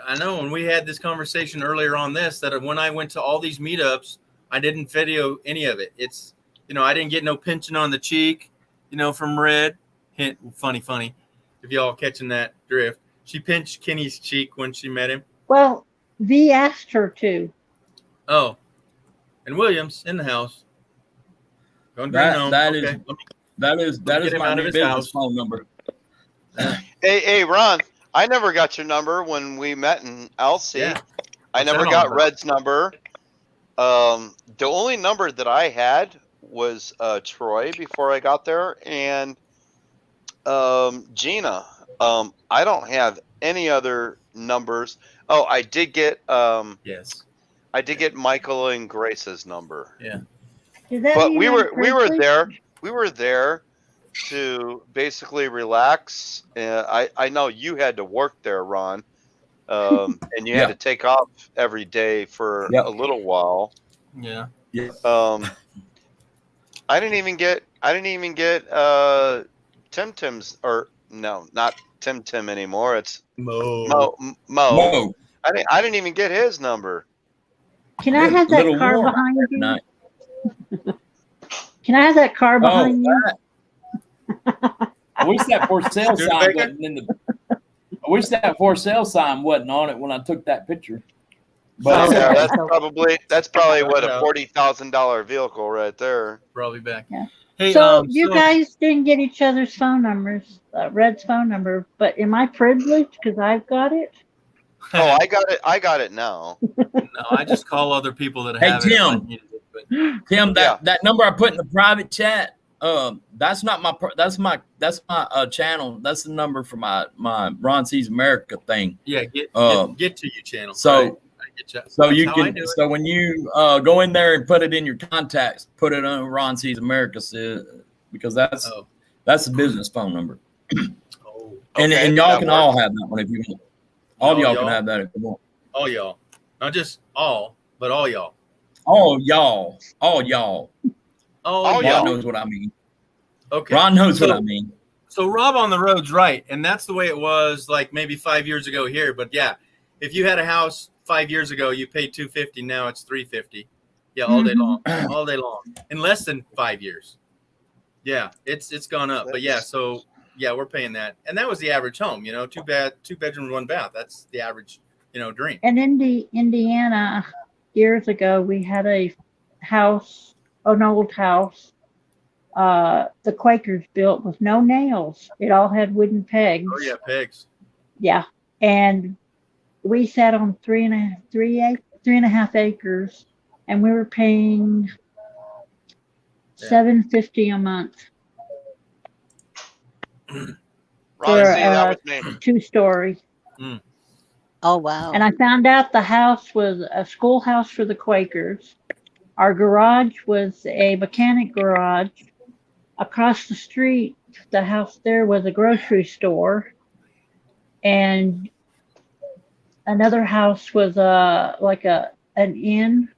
I know, and we had this conversation earlier on this that when I went to all these meetups, I didn't video any of it. It's I didn't get no pinching on the cheek, from Red. Hint, funny. If y'all catching that drift, she pinched Kenny's cheek when she met him. Well, V asked her to. Oh, and Williams in the house. That is my new business phone number. Hey, Ron, I never got your number when we met in Elsie. Yeah. I never got Red's number. The only number that I had was Troy before I got there, and Gina. I don't have any other numbers. Oh, I did get yes. I did get Michael and Grace's number. Yeah. But we were there to basically relax. I know you had to work there, Ron. and you had to take off every day for a little while. Yeah. I didn't even get Tim Tim's, or no, not Tim Tim anymore. It's Mo. I didn't even get his number. Can I have that car behind you? Can I have that car behind you? I wish that for sale sign wasn't in the. I wish that for sale sign wasn't on it when I took that picture. But yeah, that's probably what a $40,000 vehicle right there. Probably back. Yeah. Hey, so you guys didn't get each other's phone numbers, Red's phone number, but am I privileged because I've got it? Oh, I got it now. No, I just call other people that hey have Tim, it. Tim, that number I put in the private chat, that's not my that's my channel. That's the number for my Ron Sees America thing. Yeah, get to you channel. So. Right? So you can. So when you go in there and put it in your contacts, put it on Ron Sees America, because that's the business phone number. And y'all can all have that one if you want. All y'all can have that if you want. All y'all, not just all, but all y'all. All y'all. Ron knows what I mean. Okay, Ron knows what I mean. So Rob on the Road's right, and that's the way it was like maybe 5 years ago here. But yeah, if you had a house 5 years ago, you paid $250. Now it's $350. Yeah, all day long, in less than 5 years. Yeah, it's gone up. But yeah, so yeah, we're paying that, and that was the average home. You know, two bedroom, 1 bath. That's the average, dream. And in Indiana, years ago, we had a house, an old house. The Quakers built with no nails. It all had wooden pegs. Oh yeah, pegs. Yeah, and we sat on 3.5 acres, and we were paying $750 a month for a 2-story. Oh wow! And I found out the house was a schoolhouse for the Quakers. Our garage was a mechanic garage. Across the street, the house there was a grocery store, and another house was an inn.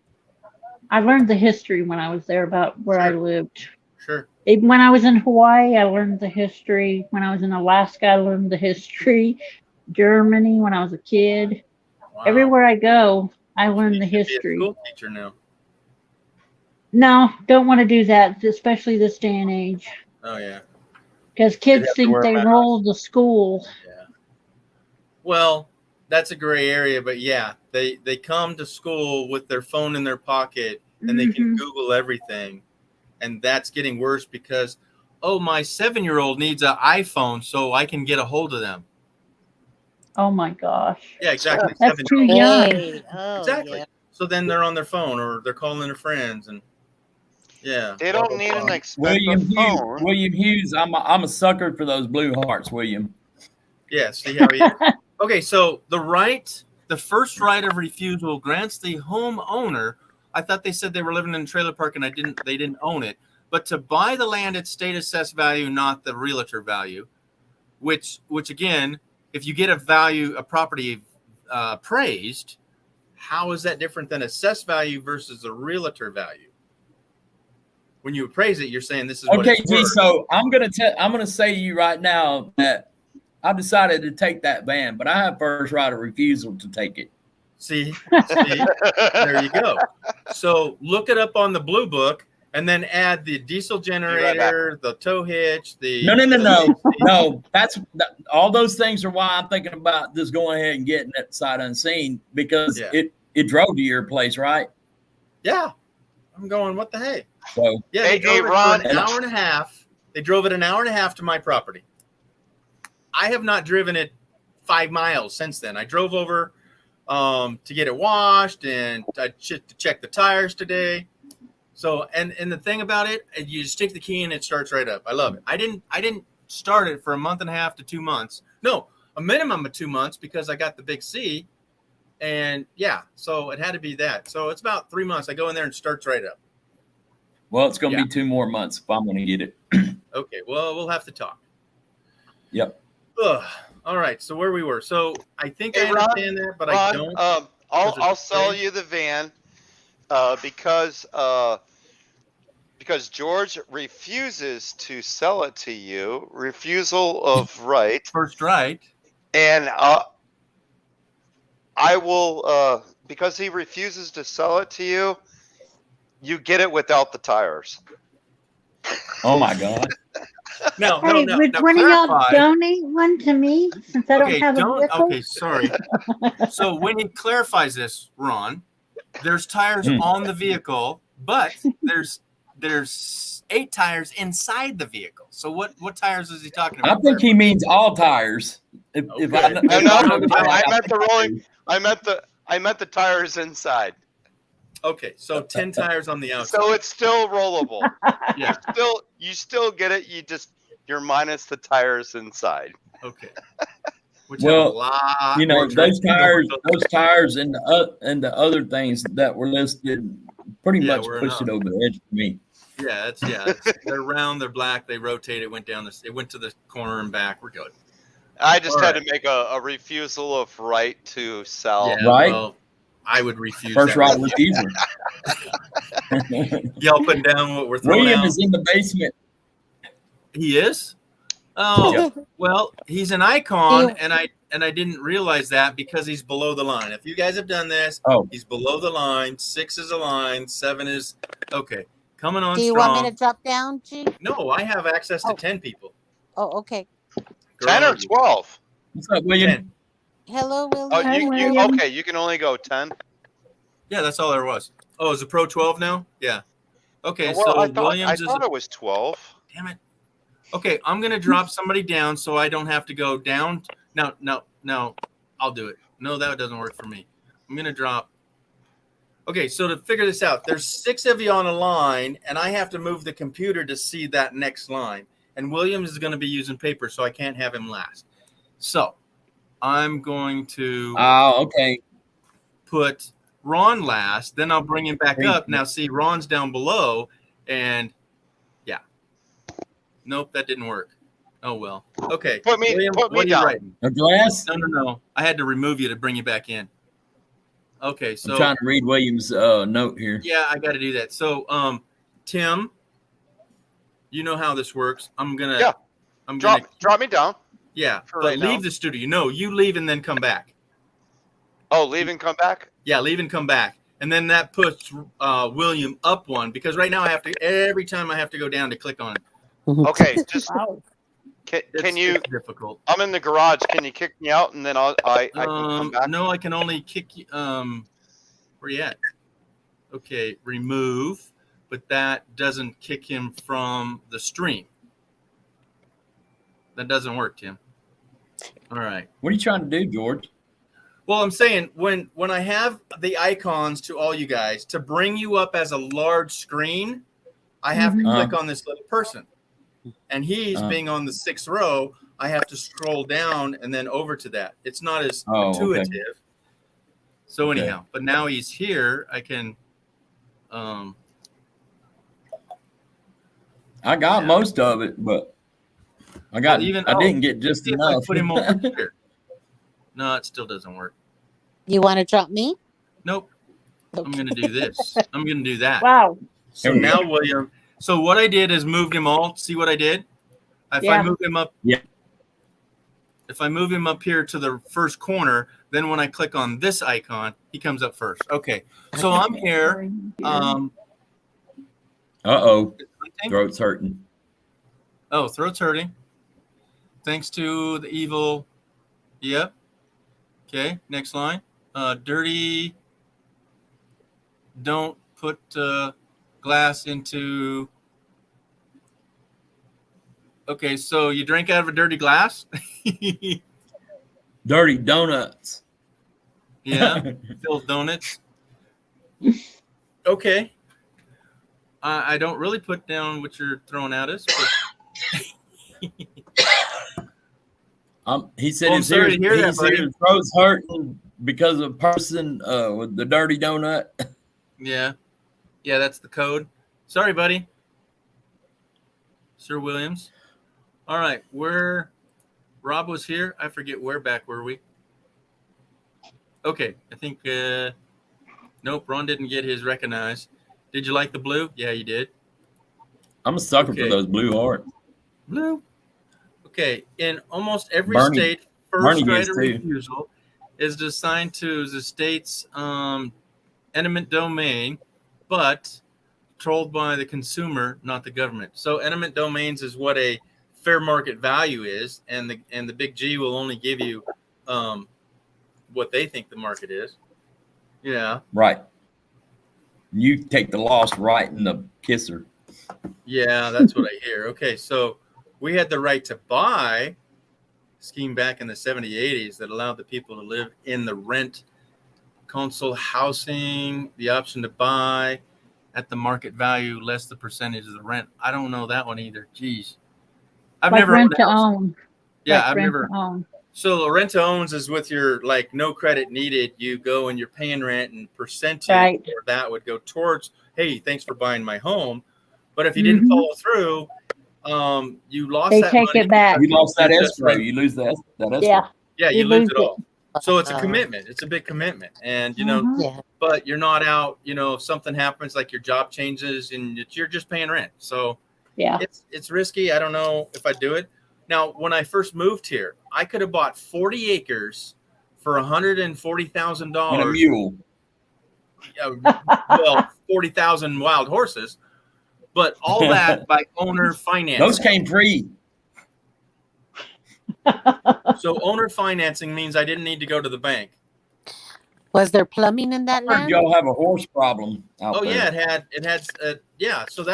I learned the history when I was there about where I lived. Sure. Even when I was in Hawaii, I learned the history. When I was in Alaska, I learned the history. Germany, when I was a kid. Wow. Everywhere I go, I learn the history. Be a school teacher now. No, don't want to do that, especially this day and age. Oh yeah. Because kids think they roll to school. Yeah. Well, that's a gray area, but yeah, they come to school with their phone in their pocket and they can Google everything, and that's getting worse because, my 7-year-old needs an iPhone so I can get a hold of them. Oh my gosh. Yeah, exactly. That's too young. Exactly. Yeah. So then they're on their phone or they're calling their friends, and yeah. They don't need an expensive phone. William Hughes, I'm a sucker for those blue hearts, William. Yeah, see how he is. Okay, so the first right of refusal grants the homeowner. I thought they said they were living in a trailer park and they didn't own it, but to buy the land at state assessed value, not the realtor value, which again, if you get a property appraised, how is that different than assessed value versus a realtor value? When you appraise it, you're saying this is what it's worth. So I'm gonna say to you right now that I decided to take that van, but I have first right of refusal to take it. See, there you go. So look it up on the Blue Book, and then add the diesel generator, the tow hitch, No. That's all those things are why I'm thinking about just going ahead and getting it sight unseen, because it drove to your place, right? Yeah, I'm going. What the heck? So yeah, they drove it for an hour and a half. They drove it an hour and a half to my property. I have not driven it 5 miles since then. I drove over to get it washed, and I check the tires today. So, and the thing about it, you stick the key in, it starts right up. I love it. I didn't start it for a month and a half to 2 months. No, a minimum of 2 months because I got the big C, and yeah, so it had to be that. So it's about 3 months. I go in there and starts right up. Well, it's going to be 2 more months if I'm going to get it. Okay, well, we'll have to talk. Yep. Ugh. All right. So where we were. So I think Hey, I understand that, but I Ron, don't. I'll sell you the van because George refuses to sell it to you. Refusal of right. First right. And I will because he refuses to sell it to you. You get it without the tires. Oh my God. No, Hey, would now one of y'all clarify. donate one to me since I don't have a vehicle? Okay, sorry. So when he clarifies this, Ron, there's tires on the vehicle, but there's 8 tires inside the vehicle. So what tires is he talking I about? think he means all tires. If I, Okay. I meant the tires inside. Okay, so 10 tires on the outside. So it's still rollable. Yeah. You still get it. You're minus the tires inside. Okay. Which have a lot you know, more those tread. tires and the other things that were listed pretty Yeah, much were pushed it enough. over the edge for me. Yeah, they're round, they're black, they rotate, it went to the corner and back. We're good. I just had to make a refusal of right to sell. Yeah, well, I would refuse First that. right refusal. Yelping down what we're throwing William out. is in the basement. He is? Oh, Yeah. well, he's an icon, and I didn't realize that because he's below the line. If you guys have done this, he's below the line. 6 is a line. 7 is okay. Coming on Do you strong. want me to drop down, G? No, I have access to 10 people. Oh, okay. 10 or 12? What's up, William? 10. Hello, William. Oh, okay. You can only go 10. Yeah, that's all there was. Oh, is the Pro 12 now? Yeah. Okay, Well, so I thought Williams is. it was 12. Damn it. Okay, I'm gonna drop somebody down so I don't have to go down. No, I'll do it. No, that doesn't work for me. I'm gonna drop. Okay, so to figure this out, there's 6 of you on a line, and I have to move the computer to see that next line. And Williams is going to be using paper, so I can't have him last. So I'm going to. Okay. Put Ron last, then I'll bring him back up. Now, see, Ron's down below, and yeah. Nope, that didn't work. Oh, well. Okay. Put me down. Writing? A glass? No. I had to remove you to bring you back in. Okay, so. I'm trying to read William's note here. Yeah, I got to do that. So, Tim, you know how this works. I'm going to. Drop me down. Yeah, but right leave now. the studio. No, you leave and then come back. Oh, leave and come back? Yeah, leave and come back. And then that puts William up one because right now every time I have to go down to click on it. Okay, just can you? It's difficult. I'm in the garage. Can you kick me out and then I can come back? No, I can only kick you. Where you at? Okay, remove, but that doesn't kick him from the stream. That doesn't work, Tim. All right. What are you trying to do, George? Well, I'm saying when I have the icons to all you guys to bring you up as a large screen, I have to click on this little person. And he's being on the 6th row, I have to scroll down and then over to that. It's not as intuitive. Okay. So anyhow, but now he's here, I can I got most of it, but I didn't get just enough. Put him over here. No, it still doesn't work. You want to drop me? Nope. Okay. I'm going to do this. I'm going to do that. Wow. So now, William. So what I did is moved him all. See what I did? If I move him up. Yeah. If I move him up here to the first corner, then when I click on this icon, he comes up first. Okay. So I'm here. Throat's hurting. Oh, throat's hurting. Thanks to the evil. Yep. Okay. Next line. Dirty. Don't put glass into. Okay, so you drink out of a dirty glass? Dirty donuts. Yeah, Phil's donuts. Okay. I don't really put down what you're throwing at us. But... he said his throat's hurting because of a person with the dirty donut. Yeah, that's the code. Sorry, buddy. Sir Williams. All right, we're Rob was here. I forget where back were we? Okay, I think nope, Ron didn't get his recognized. Did you like the blue? Yeah, you did. I'm a sucker for those blue hearts. Blue. Okay, in almost every Bernie- state, Bernie first right is of too. refusal is assigned to the state's eminent domain, but controlled by the consumer, not the government. So eminent domains is what a fair market value is, and the big G will only give you what they think the market is. Yeah. Right. You take the loss right in the kisser. Yeah, that's what I hear. Okay, so we had the right to buy scheme back in the 70s, 80s that allowed the people to live in the rent console housing, the option to buy at the market value less the percentage of the rent. I don't know that one either. Jeez. I've Like never rent owned a to house. own. Yeah, Like I've rent never. to own. So the rent to owns is with your like no credit needed. You go and you're paying rent and percentage Right. or that would go towards, hey, thanks for buying my home. But if you didn't Mhm. follow through, you lost They that take money it back. You lost that You're just escrow. rent- You lose that escrow. Yeah. Yeah, You you lose lose it it. all. So it's a commitment. It's a big commitment. And, you know, Mhm. Yeah. but you're not out, you know, if something happens, like your job changes and you're just paying rent. So Yeah. it's risky. I don't know if I do it. Now, when I first moved here, I could have bought 40 acres for $140,000. And a mule. Well, 40,000 wild horses, but all that by owner financing. Those came free. So owner financing means I didn't need to go to the bank. Was there plumbing in that Heard land? y'all have a horse problem out Oh there. yeah, it had yeah. So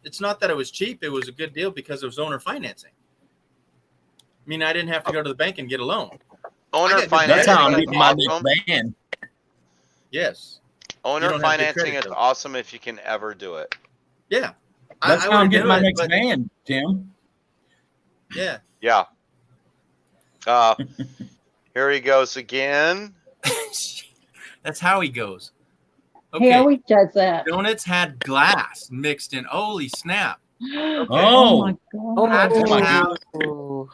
it's not that it was cheap; it was a good deal because it was owner financing. I mean, I didn't have to go to the bank and get a loan. Owner I got good financing That's how I'm is getting my awesome. next van. Yes. You Owner don't have good financing credit, is though. awesome if you can ever do it. Yeah. That's I how I'm would getting do my it, next but- van, Tim. Yeah. Yeah. Here he goes again. That's how he goes. He always does that. Donuts had glass mixed in. Holy snap. Okay. Oh my Had to god. have Oh.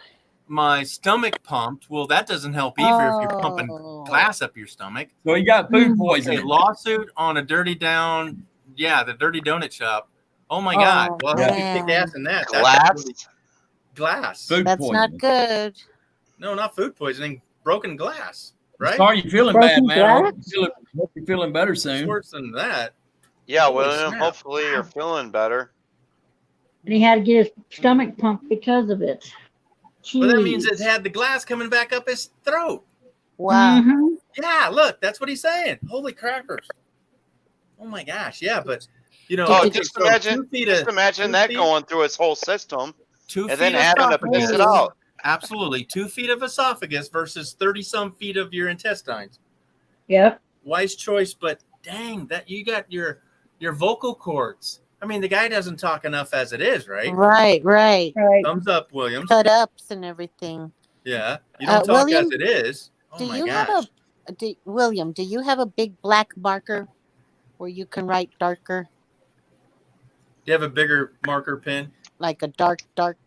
my stomach pumped. Well, that doesn't help either if you're pumping glass up your stomach. So you got food Okay, poisoning. lawsuit on a dirty down, the dirty donut shop. Oh my God. Well, if you kick man. ass in that. Glass? Glass. Food That's poisoning. not good. No, not food poisoning. Broken glass. Right? Sorry you're feeling Broken bad, man. I glass? hope you're feeling better It's soon. worse than that. Yeah, Holy William. snap. Hopefully you're feeling better. And he had to get his stomach pumped because of it. But that means Jeez. it had the glass coming back up his throat. Wow. Mhm. Yeah, look, that's what he's saying. Holy crackers. Oh my gosh. Yeah, but you know, Oh, okay, just so imagine, 2 feet just of, imagine 2 that feet- going through his whole system 2 and then feet of having to piss it esophagus. out. Absolutely. 2 feet of esophagus versus 30 some feet of your intestines. Yep. Wise choice, but dang, that you got your vocal cords. I mean, the guy doesn't talk enough as it is, right? Right. Right. Thumbs up, Williams. Cut ups and everything. Yeah. You don't talk William, as it is. Oh Do my you gosh. have William? Do you have a big black marker where you can write darker, Do you have a bigger marker pen like a dark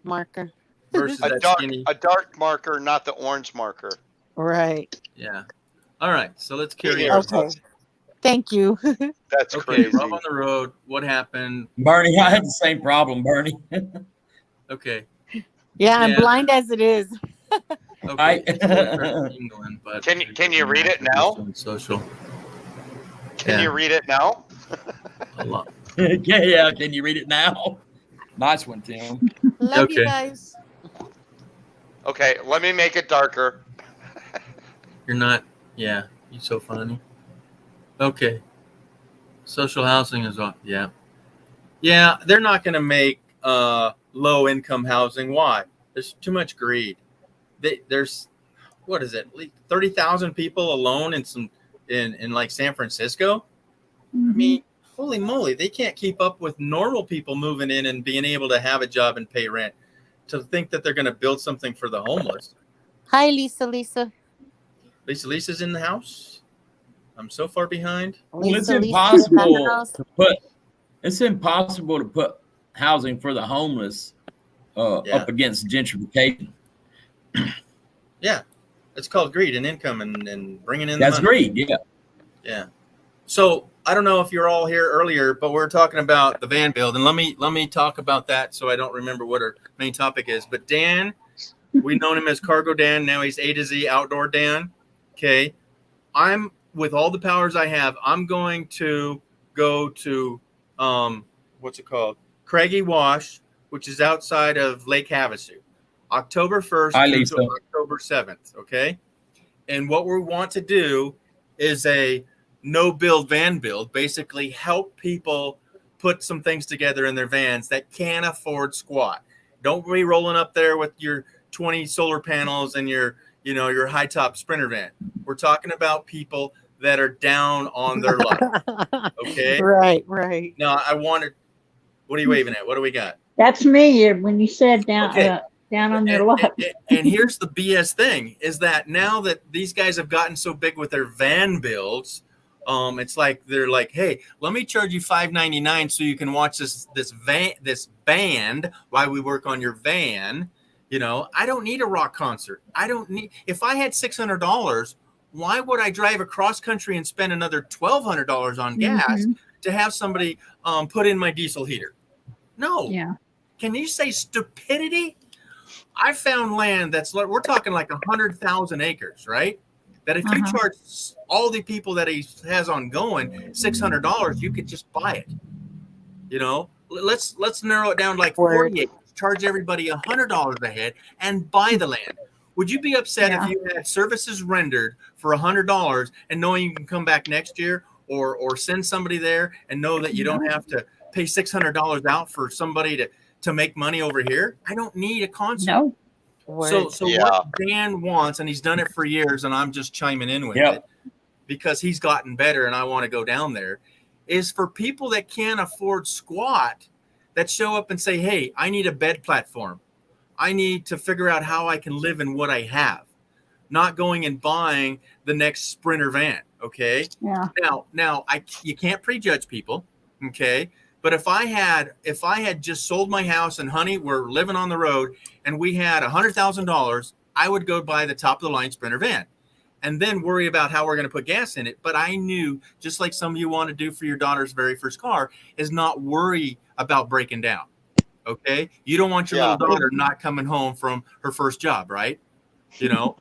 marker? versus A that dark, skinny? a dark marker, not the orange marker. Right. Yeah. All right. So let's carry Here, on. Okay. Thank you. That's Okay, crazy. Rob on the road. What happened? Bernie, I had the same problem, Bernie. Okay. Yeah, I'm Yeah. blind as it is. Okay. England, but Can you read it now? Social. Can Yeah. you read it now? A lot. Yeah, can you read it now? Nice one, Tim. Love you Okay. guys. Okay, let me make it darker. You're not. Yeah. You're so funny. Okay. Social housing is off. Yeah. Yeah. They're not going to make low income housing. Why? There's too much greed. There's what is it? Like 30,000 people alone in like San Francisco. I mean, holy moly, they can't keep up with normal people moving in and being able to have a job and pay rent. To think that they're going to build something for the homeless. Hi, Lisa. Lisa's in the house. I'm so far behind. Well, it's Lisa's in the impossible house. to put. It's impossible to put housing for the homeless Yeah. up against gentrification. Yeah, it's called greed and income and bringing in That's the money. greed. Yeah. Yeah. So I don't know if you're all here earlier, but we're talking about the van build, and let me talk about that so I don't remember what our main topic is. But Dan, we've known him as Cargo Dan. Now he's A2Z Outdoor Dan. Okay. I'm with all the powers I have. I'm going to go to what's it called? Craigie Wash, which is outside of Lake Havasu, October 1st Hi, through Lisa. to October 7th. Okay. And what we want to do is a no build van build, basically help people put some things together in their vans that can't afford squat. Don't be rolling up there with your 20 solar panels and your high top Sprinter van. We're talking about people that are down on their luck. Okay. Right. Now what are you waving at? What do we got? That's me. When you said down, Okay. down on their luck. And here's the BS thing is that now that these guys have gotten so big with their van builds, it's like they're like, hey, let me charge you $5.99 so you can watch this band while we work on your van. I don't need a rock concert. If I had $600, why would I drive across country and spend another $1,200 on gas to have somebody put in my diesel heater? No. Yeah. Can you say stupidity? I found land we're talking like 100,000 acres, right? That if you charge all the people that he has on going $600, you could just buy it. Let's narrow it down like 40 acres. Charge everybody $100 a head and buy the land. Would you be upset if you had services rendered for $100 and knowing you can come back next year, or send somebody there and know that you don't have to pay $600 out for somebody to make money over here? I don't need a concert. No. So what Dan wants, and he's done it for years, and I'm just chiming in with it because he's gotten better and I want to go down there, is for people that can't afford squat that show up and say, hey, I need a bed platform. I need to figure out how I can live in what I have, not going and buying the next Sprinter van. Okay. Yeah. Now you can't prejudge people. Okay. But if I had just sold my house and honey, we're living on the road and we had $100,000, I would go buy the top of the line Sprinter van and then worry about how we're going to put gas in it. But I knew, just like some of you want to do for your daughter's very first car, is not worry about breaking down. Okay. You don't want your little daughter not coming home from her first job, right? You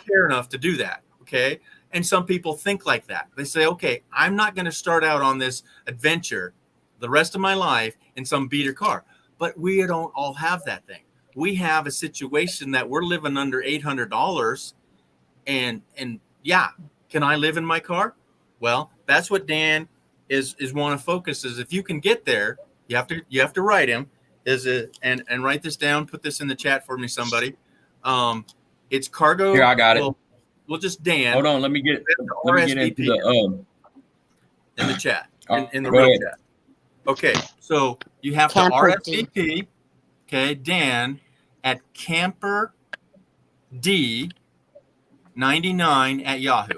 care enough to do that. Okay. And some people think like that. They say, okay, I'm not going to start out on this adventure the rest of my life in some beater car. But we don't all have that thing. We have a situation that we're living under $800 and can I live in my car? Well, that's what Dan is want to focus is if you can get there, you have to write him and write this down, put this in the chat for me, somebody. It's cargo. Here, I got it. We'll just Dan. Hold on, let me get into the in the chat. In the real chat. Okay, so you have to RSVP, Dan at Camper D 99 at Yahoo.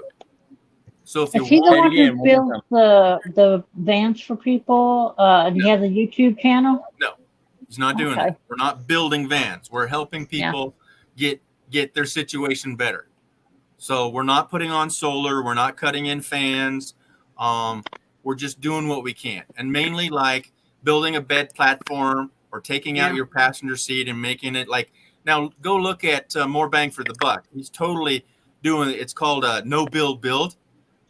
So if Is he the one who builds the vans for people? And he has a YouTube channel? No, he's not doing that. We're not building vans. We're helping people get their situation better. So we're not putting on solar. We're not cutting in fans. We're just doing what we can, and mainly like building a bed platform or taking out your passenger seat and making it like. Now go look at More Bang for the Buck. He's totally doing it. It's called a no build.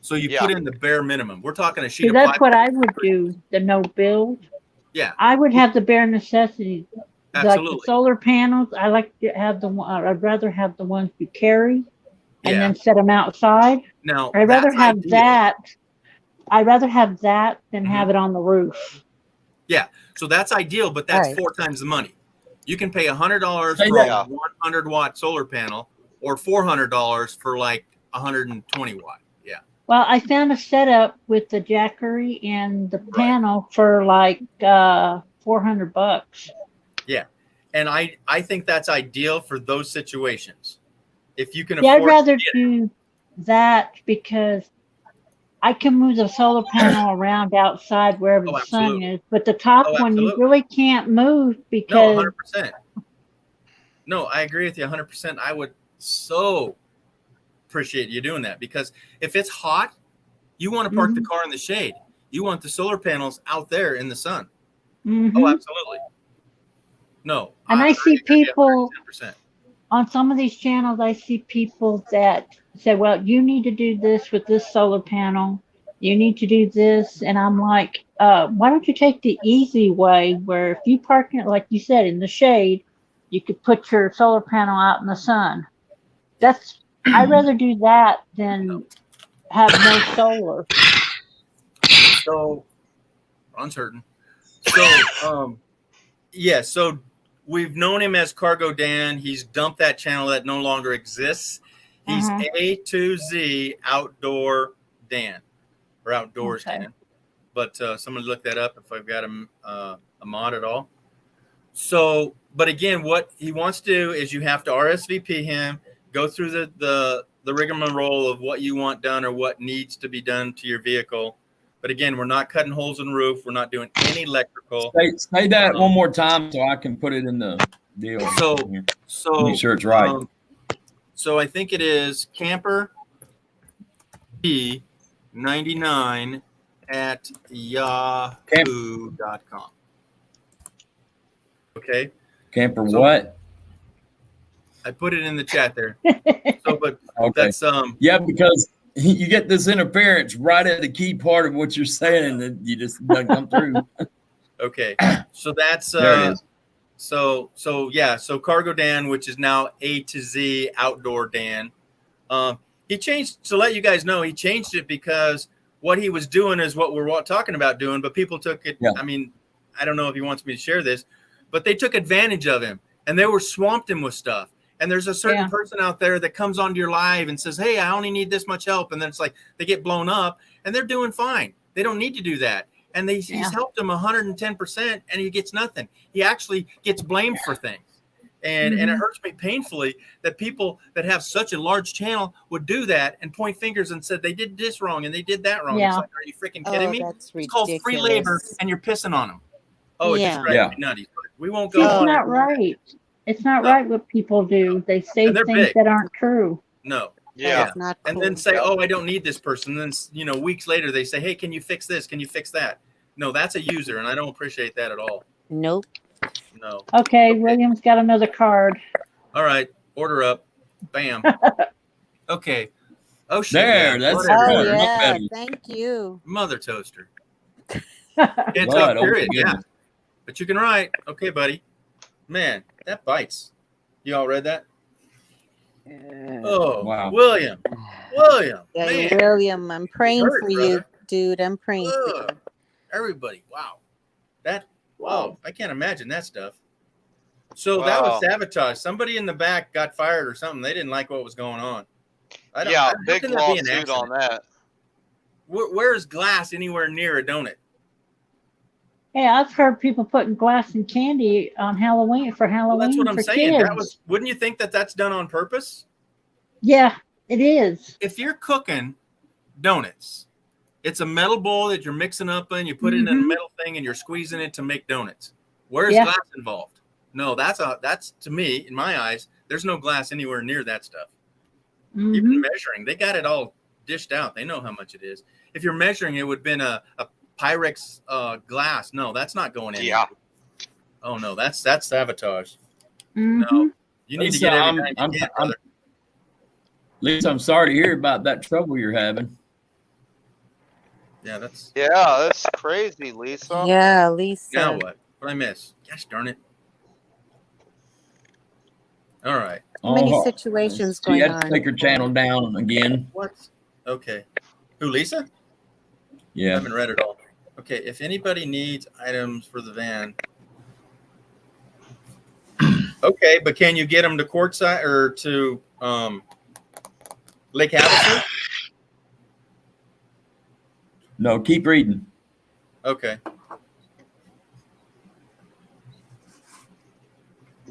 So you put in the bare minimum. We're talking a sheet of that's what I would do. The no build. Yeah. I would have the bare necessities. Absolutely. Like the solar panels. I like to have the one. I'd rather have the ones you carry, and then set them outside. Now I'd rather have that. I'd rather have that than have it on the roof. Yeah, so that's ideal, but that's 4 times the money. You can pay $100 for a 100-watt solar panel, or $400 for like 120 watt. Yeah. Well, I found a setup with the jackery and the panel for like $400. Yeah, and I think that's ideal for those situations. If you can afford. I'd rather do that because I can move the solar panel around outside wherever the sun is, but the top one you really can't move because. No, 100%. No, I agree with you 100%. I would so appreciate you doing that, because if it's hot, you want to park the car in the shade. You want the solar panels out there in the sun. Oh, absolutely. No. And I see people 110%. on some of these channels. I see people that say, "Well, you need to do this with this solar panel. You need to do this," and I'm like, "Why don't you take the easy way? Where if you park it, like you said, in the shade, you could put your solar panel out in the sun." I'd rather do that than have no solar. So, Ron's hurting. So, yeah, so we've known him as Cargo Dan. He's dumped that channel that no longer exists. He's A2Z Outdoor Dan, or Outdoors Dan. But someone look that up if I've got a mod at all. So, but again, what he wants to do is you have to RSVP him, go through the rigmarole of what you want done or what needs to be done to your vehicle. But again, we're not cutting holes in the roof. We're not doing any electrical. Say that one more time so I can put it in the deal. So make sure it's right. So I think it is Camper P99 at yahoo.com. Okay. Camper what? I put it in the chat there. So, but that's yeah, because you get this interference right at the key part of what you're saying, and then you just doesn't come through. Okay, so that's there it is. So yeah, so Cargo Dan, which is now A2Z Outdoor Dan. He changed, to let you guys know, he changed it because what he was doing is what we're talking about doing, but people took it. Yeah. I mean, I don't know if he wants me to share this, but they took advantage of him and they were swamped him with stuff. And there's a certain person out there that comes onto your live and says, "Hey, I only need this much help." And then it's like they get blown up and they're doing fine. They don't need to do that. And he's helped them 110% and he gets nothing. He actually gets blamed for things. And and it hurts me painfully that people that have such a large channel would do that and point fingers and said they did this wrong and they did that wrong. It's like, are you freaking kidding me? It's called free labor and you're pissing on them. Oh, it just drives me nutty. We won't go. It's not right. It's not right what people do. They say things that aren't true. No. Yeah. It's not cool. And then say, "Oh, I don't need this person." And then, weeks later they say, "Hey, can you fix this? Can you fix that?" No, that's a user, and I don't appreciate that at all. Nope. No. Okay, William's got another card. All right, order up. Bam. Okay. Oh shit. There, that's yeah. Thank you, Mother Toaster. Can't talk, period. Yeah. But you can write. Okay, buddy. Man, that bites. You all read that? Oh, wow. William. Yeah, man. William, I'm praying for you, dude. I'm praying for you. Everybody. Wow. Wow. I can't imagine that stuff. So that was sabotage. Somebody in the back got fired or something. They didn't like what was going on. Big lawsuit on that. Where's glass anywhere near a donut? Hey, I've heard people putting glass and candy on Halloween for Halloween. Well, that's what I'm saying. Kids. Wouldn't you think that that's done on purpose? Yeah, it is. If you're cooking donuts, it's a metal bowl that you're mixing up in. You put it in a metal thing and you're squeezing it to make donuts. Where's glass involved? No, that's to me, in my eyes, there's no glass anywhere near that stuff. Even measuring, they got it all dished out. They know how much it is. If you're measuring, it would have been a Pyrex glass. No, that's not going in. Yeah. Oh no, that's sabotage. No, you need to get everything you can, brother. Lisa, I'm sorry to hear about that trouble you're having. Yeah, that's crazy, Lisa. Yeah, Lisa. Now what? What I miss? Gosh darn it! All right. Many situations going you have to on. take your channel down again. What? Okay. Who, Lisa? Yeah. I haven't read it all. Okay, if anybody needs items for the van. Okay, but can you get them to Quartzsite or to Lake Havasu? No, keep reading. Okay.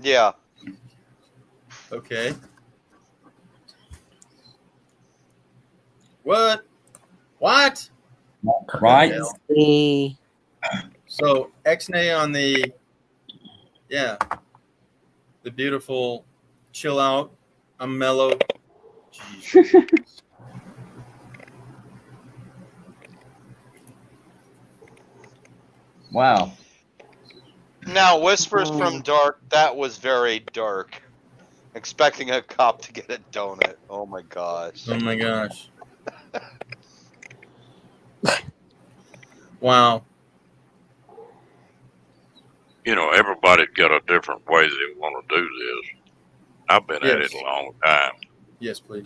Yeah. Okay. What? Right. So X-Nay on the beautiful chill out I'm mellow. Jeez. Wow. Now, Whispers from Dark, that was very dark. Expecting a cop to get a donut. Oh my gosh. Oh my gosh. Wow. You know, everybody's got a different way they want to do this. I've been at it Yes. a long time. Yes, please.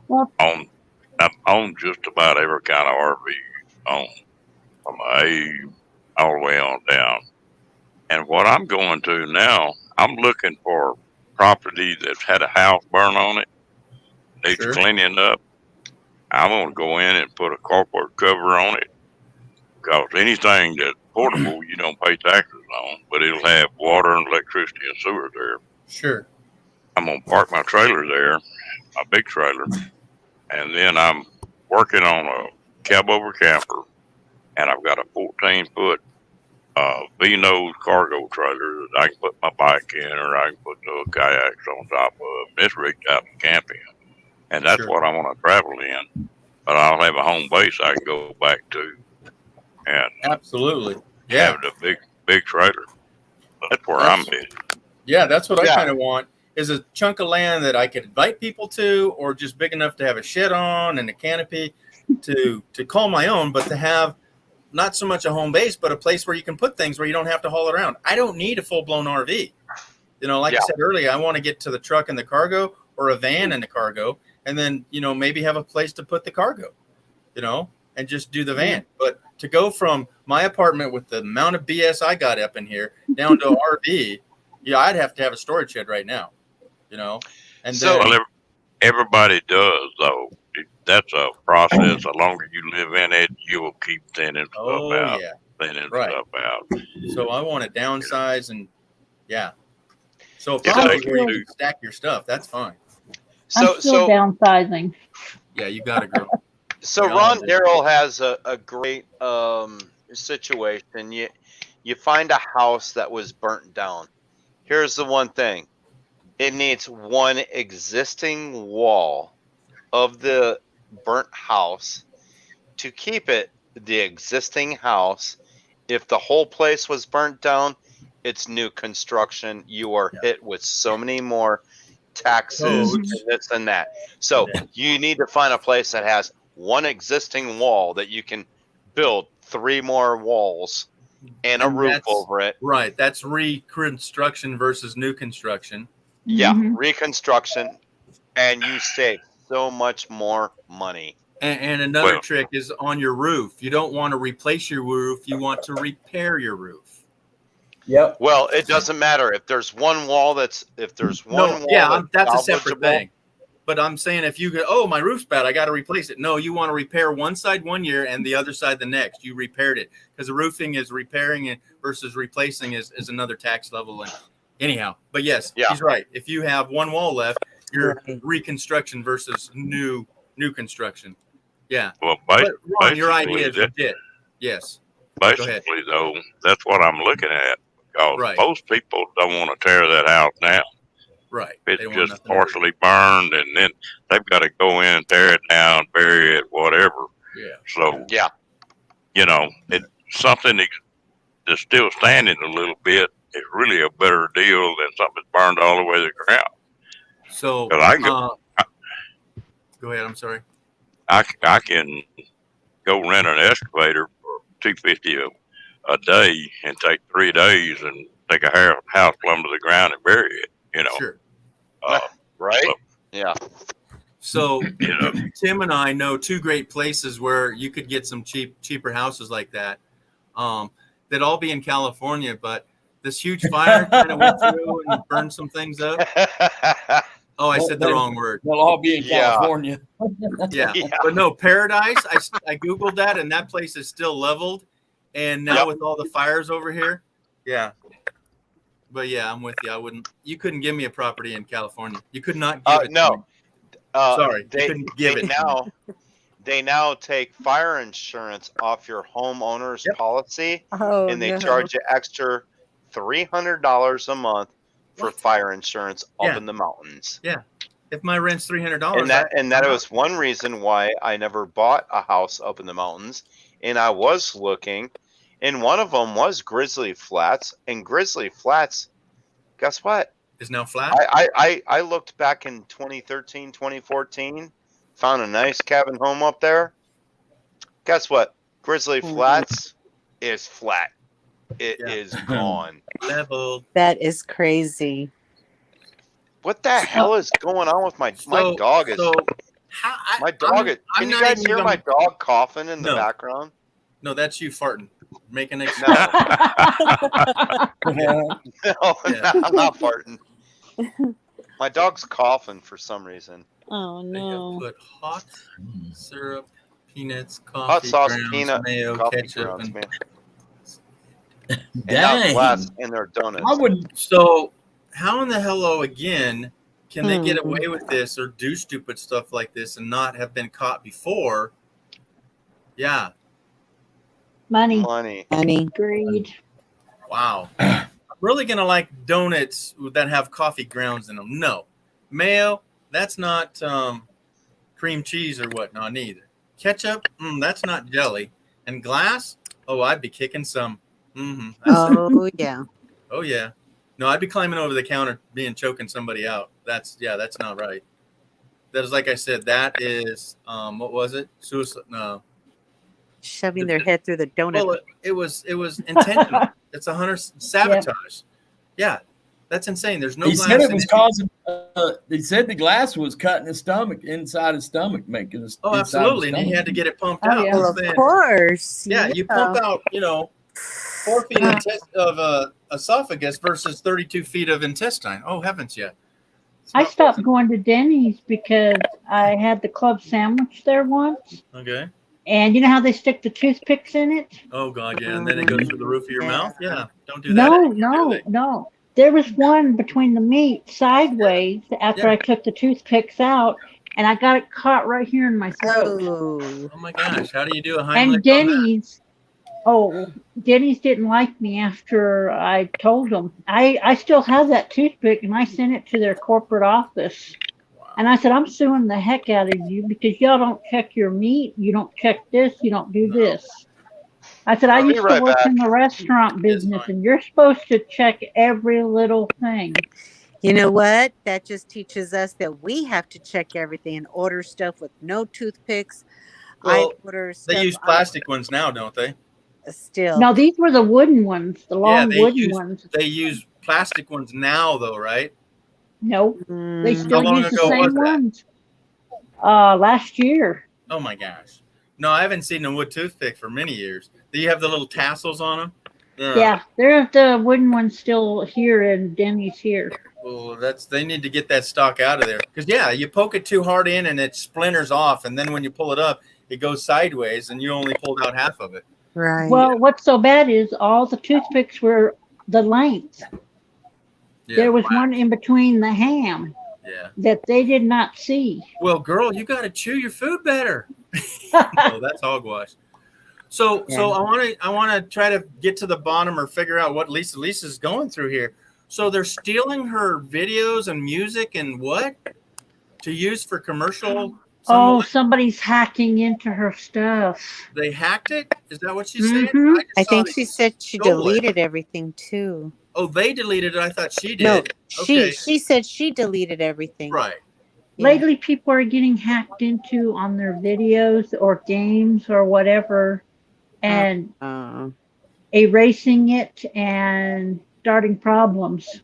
Well, I've owned just about every kind of RV on from A all the way on down. And what I'm going to now, I'm looking for property that's had a house burn on it, needs Sure. cleaning up. I'm going to go in and put a carport cover on it, because anything that's portable, you don't pay taxes on, but it'll have water and electricity and sewer there. Sure. I'm going to park my trailer there, my big trailer, and then I'm working on a cab over camper, and I've got a 14-foot V-nose cargo trailer that I can put my bike in, or I can put the kayaks on top of. It's rigged out to camp in, and that's Sure. what I want to travel in. But I'll have a home base I can go back to, and Absolutely. Yeah. have the big trailer. That's where That's- I'm at. Yeah, that's what I Yeah. kind of want, is a chunk of land that I could invite people to, or just big enough to have a shed on and a canopy to call my own, but to have not so much a home base, but a place where you can put things where you don't have to haul it around. I don't need a full-blown RV. You know, like I said earlier, I want to get to the truck and the cargo, or a van and the cargo, and then, you know, maybe have a place to put the cargo, you know, and just do the van. But to go from my apartment with the amount of BS I got up in here down to RV, yeah, I'd have to have a storage shed right now, you know. And So- then, Well, everybody does, though. That's a process. The longer you live in it, you will keep thinning stuff oh out, yeah, thinning Right. stuff out. so I want to downsize, and yeah. So Yeah, probably they where you can can stack your stuff, that's fine. I'm still downsizing. Yeah, you got to grow. So We all Ron do. Darrell has a great situation. You find a house that was burnt down. Here's the one thing. It needs one existing wall of the burnt house to keep it the existing house. If the whole place was burnt down, it's new construction. You are hit with so many more taxes and this and that. So you need to find a place that has one existing wall that you can build 3 more walls and a roof that's- over it. Right, that's reconstruction versus new construction. Yeah, Mhm. reconstruction, and you save so much more money. And another Well- trick is on your roof. You don't want to replace your roof. You want to repair your roof. Yep. Well, it doesn't matter if there's one wall that's wall that's a separate salvageable. thing. But I'm saying if you go, oh, my roof's bad, I got to replace it. No, you want to repair one side one year and the other side the next. You repaired it, because the roofing is repairing it versus replacing is another tax level. And anyhow, but yes, Yeah. he's right. If you have one wall left, you're reconstruction versus new construction. Yeah. Well, But Ron, your basically, idea is legit. Yes. basically, though, that's what I'm looking at. Because Right. most people don't want to tear that house down. Right. It's They want just nothing to do. partially burned, and then they've got to go in, tear it down, bury it, whatever. Yeah. So, Yeah. you know, it's something that's still standing a little bit is really a better deal than something that's burned all the way to the ground. So, 'Cause I can go, go ahead. I'm sorry. I can go rent an excavator for $250 a day and take 3 days and take a house plumb to the ground and bury it. You know, Sure. Right? so, Yeah. So you know, Tim and I know 2 great places where you could get some cheaper houses like that. They'd all be in California, but this huge fire kind of went through and burned some things up. Oh, I said the wrong word. They'll all be in Yeah. California. Yeah. Yeah. But no, Paradise. I Googled that, and that place is still leveled. And now Yep. with all the fires over here, yeah. But yeah, I'm with you. You couldn't give me a property in California. You could not give it to No. me. Sorry, you They, couldn't give they it. they now take fire insurance off your homeowner's policy, Oh, and they no. charge you extra $300 a month for fire insurance up Yeah. in the mountains. Yeah. If my rent's $300, and that was one reason why I never bought a house up in the mountains. And I was looking, and one of them was Grizzly Flats. And Grizzly Flats, guess what? is now flat. I looked back in 2013, 2014, found a nice cabin home up there. Guess what? Grizzly Flats is flat. It is gone. Level. That is crazy. What the hell is going on with my dog? Is my dog? Can you guys hear my dog coughing in the background? No, that's you farting. Making an No, I'm not farting. My dog's coughing for some reason. Oh no! Put hot syrup, peanuts, coffee, Hot sauce, grounds, peanut, mayo, coffee ketchup, grounds, and man. And now glass in their donuts. I wouldn't. So, how in the hello again can they get away with this or do stupid stuff like this and not have been caught before? Yeah. Money. Greed. Wow. I'm really gonna like donuts that have coffee grounds in them. No, mayo. That's not cream cheese or whatnot either. Ketchup. That's not jelly. And glass. Oh, I'd be kicking some. Oh yeah. Oh yeah. No, I'd be climbing over the counter, choking somebody out. That's not right. That is, like I said, that is what was it? Suicide? No. Shoving their head through the donut. Well, it was intentional. It's 100 sabotage. Yeah, that's insane. There's no. He glass said it in was causing. He said the glass was cutting his stomach, inside his stomach, making his. Oh, absolutely, and he had to get it pumped out. Well, of course. Yeah, you pump out, 4 feet of esophagus versus 32 feet of intestine. Oh heavens, yeah. I stopped going to Denny's because I had the club sandwich there once. Okay. And you know how they stick the toothpicks in it? Oh God, yeah, and then it goes through the roof of your mouth. Yeah, don't do that. No. There was one between the meat sideways after I took the toothpicks out, and I got it caught right here in my throat. Oh my gosh, how do you do a Heimlich? And Denny's didn't like me after I told them. I still have that toothpick, and I sent it to their corporate office. And I said, I'm suing the heck out of you because y'all don't check your meat. You don't check this. You don't do this. I said, I used to work in the restaurant business, and you're supposed to check every little thing. You know what? That just teaches us that we have to check everything and order stuff with no toothpicks. Well, they use plastic ones now, don't they? Still. No, these were the wooden ones, the long wooden ones. They use plastic ones now, though, right? Nope. They still How long use the ago same was that? ones. Last year. Oh my gosh. No, I haven't seen a wood toothpick for many years. Do you have the little tassels on them? Yeah, they're the wooden ones still here in Denny's here. Well, they need to get that stock out of there. Because you poke it too hard in and it splinters off, and then when you pull it up, it goes sideways, and you only pulled out half of it. Right. Well, what's so bad is all the toothpicks were the length. There was one in between the ham that they did not see. Well, girl, you got to chew your food better. No, that's hogwash. So I want to try to get to the bottom or figure out what Lisa's going through here. So they're stealing her videos and music and what to use for commercial. Somebody's hacking into her stuff. They hacked it? Is that what she said? I think she said she deleted everything too. Oh, they deleted it. I thought she did. No, okay. she said she deleted everything. Right. Lately, people are getting hacked into on their videos or games or whatever, and erasing it and starting problems.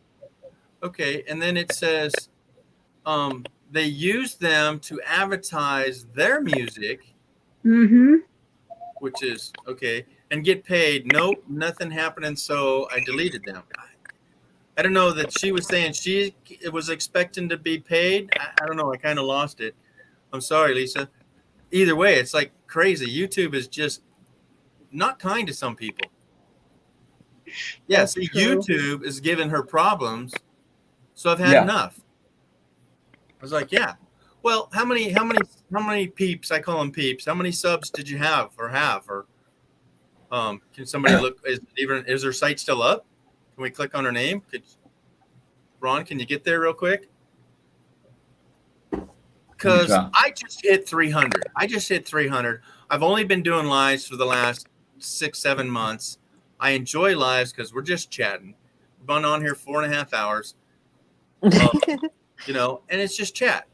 Okay, and then it says they use them to advertise their music, which is okay, and get paid. Nope, nothing happening, so I deleted them. I don't know that she was saying she was expecting to be paid. I don't know. I kind of lost it. I'm sorry, Lisa. Either way, it's like crazy. YouTube is just not kind to some people. Yeah, see, YouTube is giving her problems, so I've had enough. I was like, yeah. Well, how many peeps? I call them peeps. How many subs did you have? Or can somebody look? Is her site still up? Can we click on her name? Ron, can you get there real quick? because I just hit 300. I just hit 300. I've only been doing lives for the last 6-7 months. I enjoy lives because we're just chatting. We've been on here 4.5 hours, you know, and it's just chat.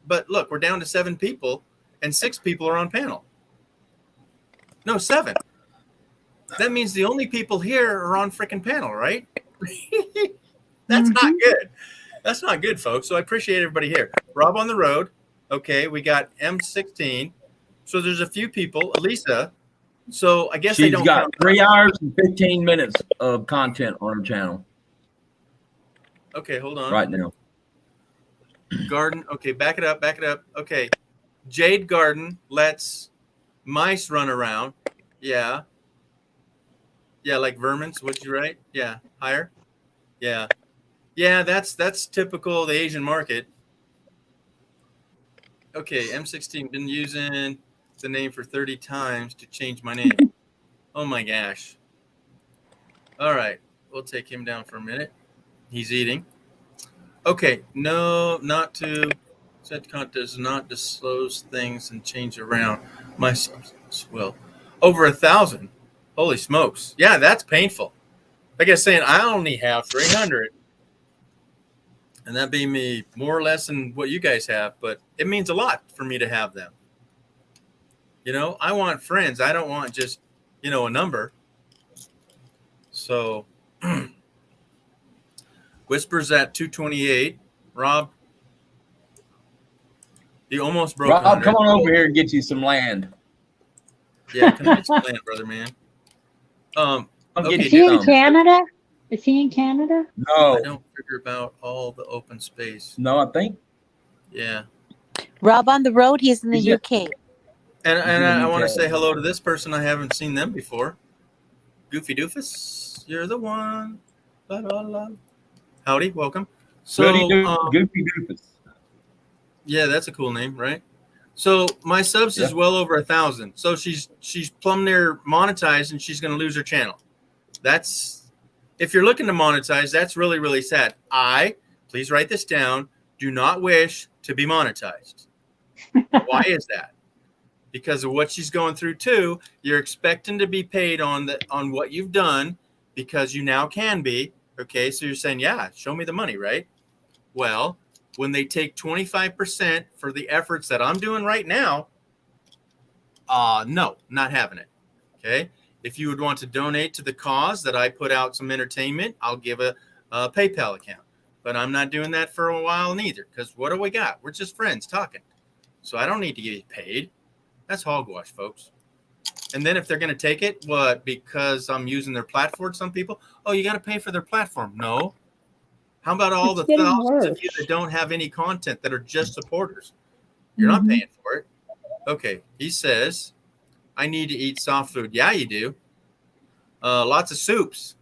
But look, we're down to 7 people, and 6 people are on panel. No, 7. That means the only people here are on freaking panel, right? That's not good. That's not good, folks. So I appreciate everybody here. Rob on the road. Okay, we got M16. So there's a few people. Elisa. So I guess they don't got count. 3 hours and 15 minutes of content on her channel. Okay, hold on. Right now. Garden. Okay, back it up. Back it up. Okay. Jade Garden lets mice run around. Yeah. Yeah, like vermins. What'd you write? Yeah. Higher? Yeah. Yeah, that's typical of the Asian market. Okay, M16 been using the name for 30 times to change my name. Oh my gosh. All right, we'll take him down for a minute. He's eating. Okay, no, not to. ZCont does not disclose things and change around. My substance will. Over 1,000. Holy smokes. Yeah, that's painful. Like I was saying, I only have 300. And that being me more or less than what you guys have, but it means a lot for me to have them. You know, I want friends. I don't want just, you know, a number. So Whispers at 228. Rob, you almost broke. Rob, come on over here and get you some land. Yeah, come get some land, brother, man. Okay, is he in Canada? Is he in Canada? No. I don't figure about all the open space. No, I think. Yeah. Rob on the road. He's in the UK. And I want to say hello to this person. I haven't seen them before. Goofy Doofus, you're the one. La, la, la. Howdy, welcome. So, Goofy Doofus. Yeah, that's a cool name, right? So my subs is well over 1,000. So she's plumb near monetized, and she's going to lose her channel. That's, if you're looking to monetize, that's really, really sad. Please write this down, do not wish to be monetized. Why is that? Because of what she's going through too. You're expecting to be paid on what you've done because you now can be. Okay, so you're saying, yeah, show me the money, right? Well, when they take 25% for the efforts that I'm doing right now, no, not having it. Okay, if you would want to donate to the cause that I put out some entertainment, I'll give a PayPal account. But I'm not doing that for a while neither, because what do we got? We're just friends talking. So I don't need to get paid. That's hogwash, folks. And then if they're going to take it, what, because I'm using their platform, some people, oh, you got to pay for their platform. No. How about all the thousands of you that don't have any content that are just supporters? You're not paying for it. Okay. He says, I need to eat soft food. Yeah, you do. Lots of soups.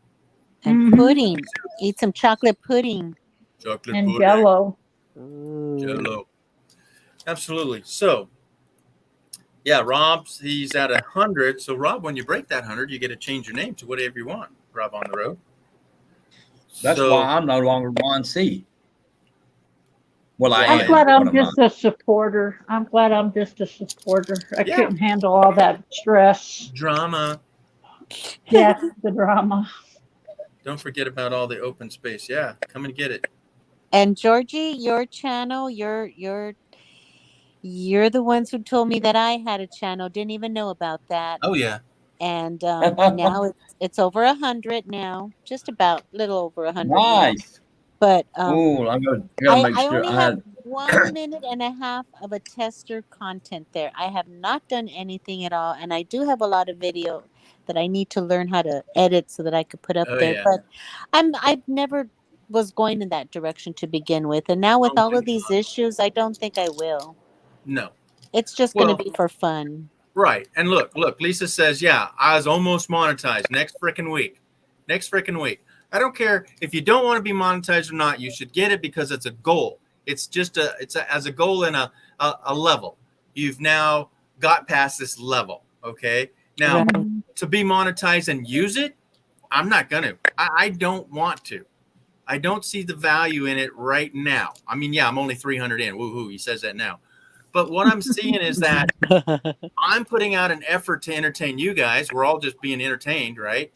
And pudding. Eat some chocolate pudding. Chocolate and pudding. Jello. Jello. Absolutely. So, yeah, Rob's, he's at 100. So, Rob, when you break that 100, you get to change your name to whatever you want. Rob on the road. That's why I'm no longer Ron C. Well, I'm glad I'm just a supporter. I'm glad I'm just a supporter. I couldn't handle all that stress. Drama. Yes, the drama. Don't forget about all the open space. Yeah, come and get it. And Georgie, your channel, you're the ones who told me that I had a channel. Didn't even know about that. Oh yeah. And now it's over 100 now, just about a little over 100. Nice. Now. But I'm gonna make I sure only have 1 minute and a half of a tester content there. I have not done anything at all, and I do have a lot of video that I need to learn how to edit so that I could put up there. Yeah. But I've never was going in that direction to begin with, and now with all of these issues, I don't think I will. No. It's just going to be for fun. Right. And look, Lisa says, yeah, I was almost monetized next freaking week. I don't care if you don't want to be monetized or not. You should get it because it's a goal. It's just as a goal in a level. You've now got past this level. Okay. Now to be monetized and use it, I'm not going to. I don't want to. I don't see the value in it right now. I mean, yeah, I'm only 300 in. Woohoo. He says that now. But what I'm seeing is that I'm putting out an effort to entertain you guys. We're all just being entertained, right?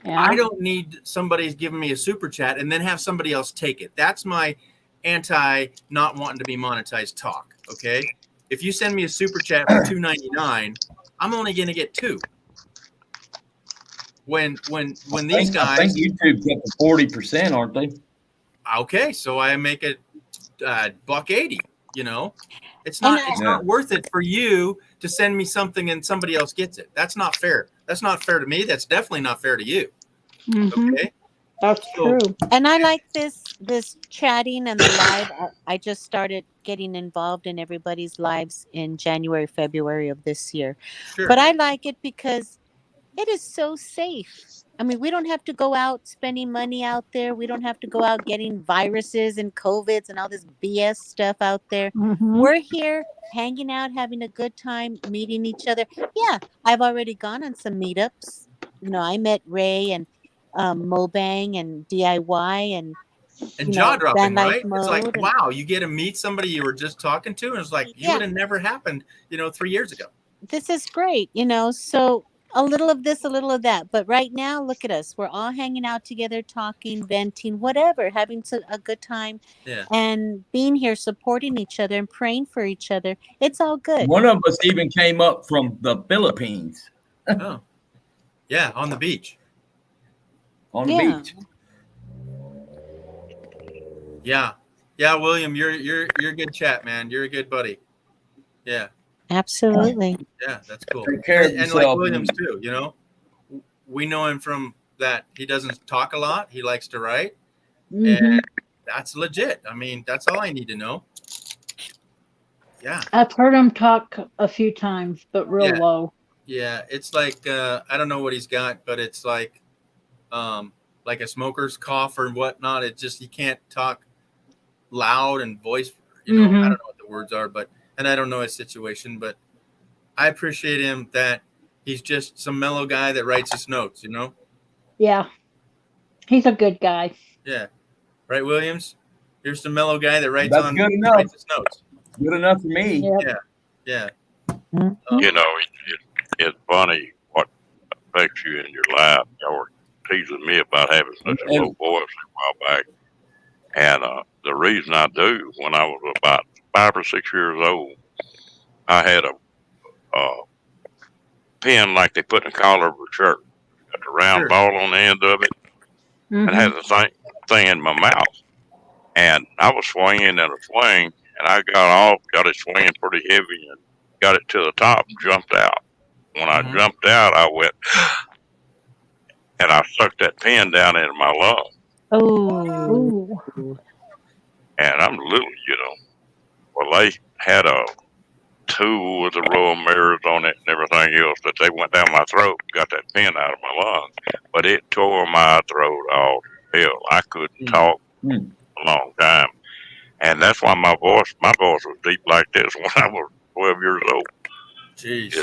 Yeah. I don't need somebody's giving me a super chat and then have somebody else take it. That's my anti not wanting to be monetized talk. Okay. If you send me a super chat for $2.99, I'm only going to get 2. When these guys, I think YouTube's up to 40%, aren't they? Okay, so I make it $1.80. You know, it's not worth it for you to send me something and somebody else gets it. That's not fair. That's not fair to me. That's definitely not fair to you. Mm-hmm. Okay, that's true. And I like this chatting and the live. I just started getting involved in everybody's lives in January, February of this year. Sure. But I like it because it is so safe. I mean, we don't have to go out spending money out there. We don't have to go out getting viruses and COVIDs and all this BS stuff out there. Mm-hmm. We're here hanging out, having a good time, meeting each other. Yeah, I've already gone on some meetups. You know, I met Ray and Mobang and DIY and jaw dropping, Van Life right? It's like, Mode wow, you get to meet somebody you were just talking to, and it's like you would have never happened, 3 years ago. This is great, so a little of this, a little of that. But right now, look at us. We're all hanging out together, talking, venting, whatever, having a good time, and being here, supporting each other and praying for each other. It's all good. One of us even came up from the Philippines. Oh, yeah, on the beach. On the beach. Yeah, William, you're a good chat, man. You're a good buddy. Yeah. Absolutely. Yeah, that's cool. Take care of and yourself, like Williams too, we know him from that. He doesn't talk a lot. He likes to write, and that's legit. I mean, that's all I need to know. Yeah, I've heard him talk a few times, but real low. Yeah, it's like I don't know what he's got, but it's like a smoker's cough or whatnot. It just, you can't talk loud and voice. I don't know what the words are, and I don't know his situation, but I appreciate him that he's just some mellow guy that writes his notes, Yeah. He's a good guy. Yeah. Right, Williams? Here's the mellow guy that writes That's good enough. writes his notes. Good enough for me. Yep. Yeah. It's funny what affects you in your life. Y'all were teasing me about having such a low voice a while back. And the reason I do, when I was about 5 or 6 years old, I had a pin like they put in the collar of a shirt. Got the round ball on the end of it. And had the same thing in my mouth. And I was swinging in a swing, and I got it swinging pretty heavy, and got it to the top and jumped out. When I jumped out, I went, and I sucked that pin down into my lung. Oh. And I'm little, Well, they had a tool with a row of mirrors on it and everything else that they went down my throat, got that pin out of my lung. But it tore my throat all to hell. I couldn't talk a long time. And that's why my voice was deep like this when I was 12 years old. Jeez.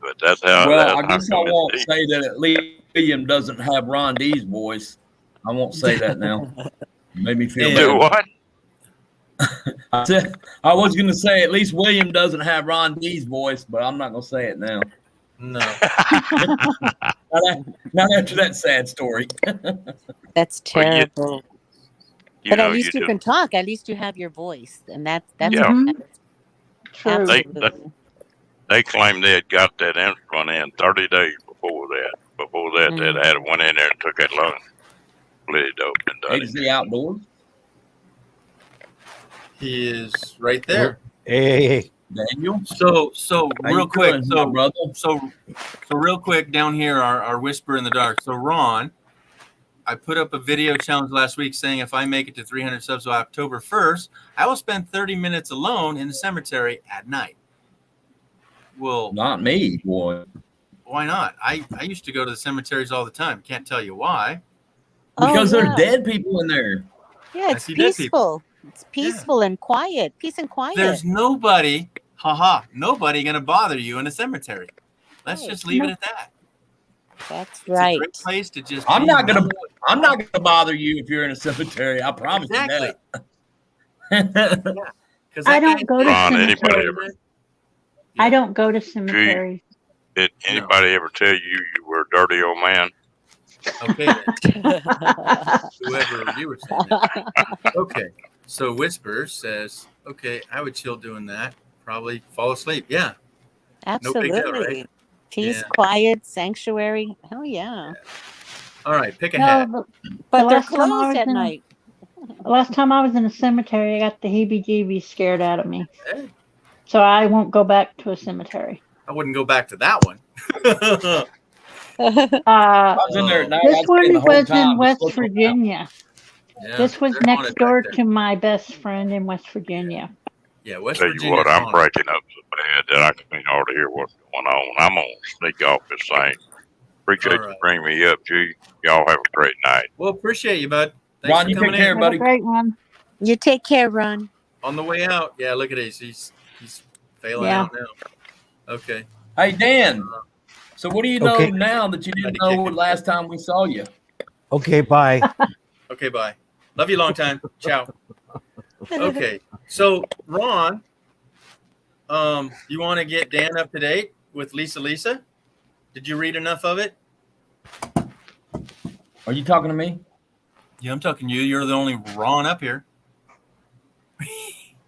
But that's how. Well, I guess I won't say that at least William doesn't have Ron D's voice. I won't say that now. Made me feel bad. What? I was going to say at least William doesn't have Ron D's voice, but I'm not going to say it now. No. Not after that sad story. That's terrible. But at least you can talk. At least you have your voice, and that's True. They claimed they had got that instrument in 30 days before that. Before that, they had went in there and took that lung, split it open, and done Is he outdoors? He is right there. Hey, Daniel. So real quick, brother. So real quick down here, our whisper in the dark. So Ron, I put up a video challenge last week saying if I make it to 300 subs by October 1st, I will spend 30 minutes alone in the cemetery at night. Well, not me, boy. Why not? I used to go to the cemeteries all the time. Can't tell you why. Because there's dead people in there. Yeah, it's peaceful. It's peaceful and quiet. Peace and quiet. There's nobody, nobody going to bother you in a cemetery. Let's just leave it at that. That's It's right. a great place to just. I'm not gonna bother you if you're in a cemetery. I promise you that. Because I don't go to Ron, anybody cemeteries. ever, I don't go to cemeteries. did anybody ever tell you you were a dirty old man? Okay, then. Whoever you were saying that. Okay, so Whisper says, okay, I would chill doing that. Probably fall asleep. Yeah. No big deal, Absolutely. right? Peace, Yeah. quiet, sanctuary. Hell yeah. All right, pick a No, hat. But the they're last time I closed was at in night. the last time I was in a cemetery, I got the heebie-jeebies scared out of me. Hey, So I won't go back to a cemetery. I wouldn't go back to that one. I was in there at night. This I'd spend the one whole was time in West just looking around. Virginia. Yeah, This was they're next haunted door back there. to my best friend in West Virginia. Yeah, West Tell you Virginia. what, I'm breaking up so bad that I can't hardly hear what's going on. I'm gonna sneak off this thing. Appreciate All you right. bringing me up, G. Y'all have a great night. Well, appreciate you, bud. Thanks Ron, for you coming take care, in. Have a buddy. great one. You take care, Ron. On the way out. Yeah, look at this. He's failing Yeah. out now. Okay. Hey, Dan. So what do you know Okay. now that you didn't know last time we saw you? Okay, bye. Okay, bye. Love you long time. Ciao. Okay. So, Ron, you want to get Dan up to date with Lisa? Did you read enough of it? Are you talking to me? Yeah, I'm talking to you. You're the only Ron up here.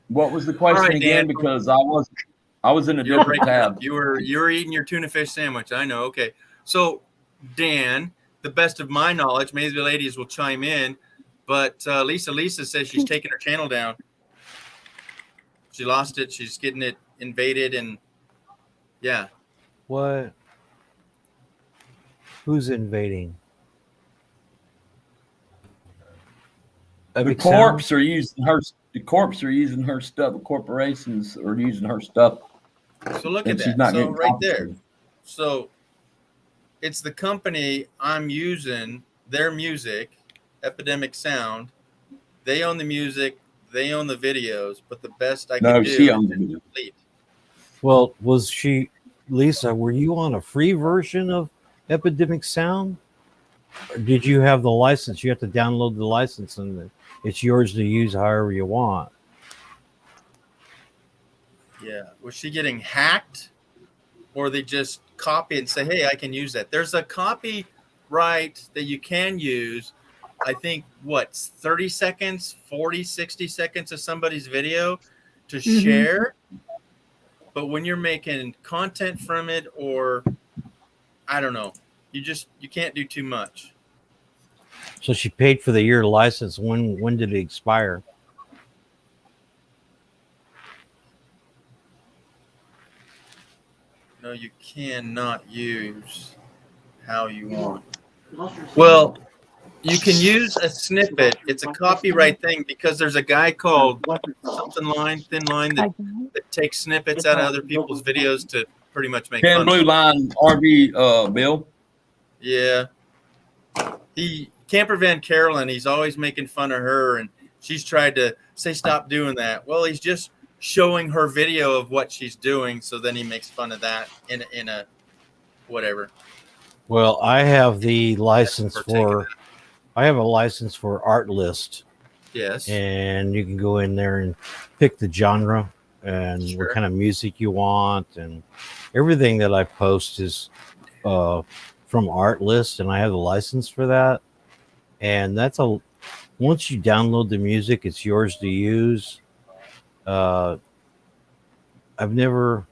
What was the question right, again? Dan. Because I was in a You're different breaking tab. up. You were eating your tuna fish sandwich. I know. Okay. So, Dan, the best of my knowledge, maybe the ladies will chime in, but Lisa says she's taking her channel down. She lost it. She's getting it invaded, and yeah. What? Who's invading? The Epic corpse Sound? are using her. The corpse are using her stuff. The corporations are using her stuff. So look And at she's that. not So getting right there. compensated. So it's the company I'm using their music, Epidemic Sound. They own the music. They own the videos. But the best I No, can do she is owns the just video. delete. Well, was she, Lisa, were you on a free version of Epidemic Sound? Or did you have the license? You have to download the license and it's yours to use however you want. Yeah. Was she getting hacked? Or they just copy and say, hey, I can use that. There's a copyright that you can use. I think, 30 seconds, 40, 60 seconds of somebody's video to share. But when you're making content from it, or I don't know, you can't do too much. So she paid for the year license. When did it expire? No, you cannot use how you want. Well, you can use a snippet. It's a copyright thing because there's a guy called Thin Line that takes snippets out of other people's videos to pretty much make Thin fun Blue of them. Line RV, Bill. Yeah. He can't prevent Carolyn. He's always making fun of her, and she's tried to say, stop doing that. Well, he's just showing her video of what she's doing, so then he makes fun of that in a whatever. Well, I have the license I have a license for Artlist. Yes. And you can go in there and pick the genre and what kind of music you want, and everything that I post is from Artlist, and I have the license for that. And once you download the music, it's yours to use. I've never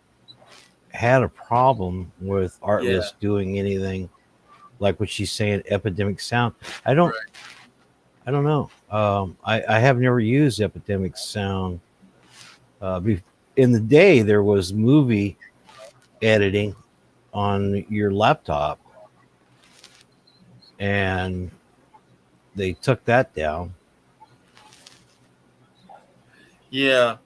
had a problem with Artlist doing anything like what she's saying, Epidemic Sound. I don't know. I have never used Epidemic Sound. In the day, there was movie editing on your laptop, and they took that down. Yeah.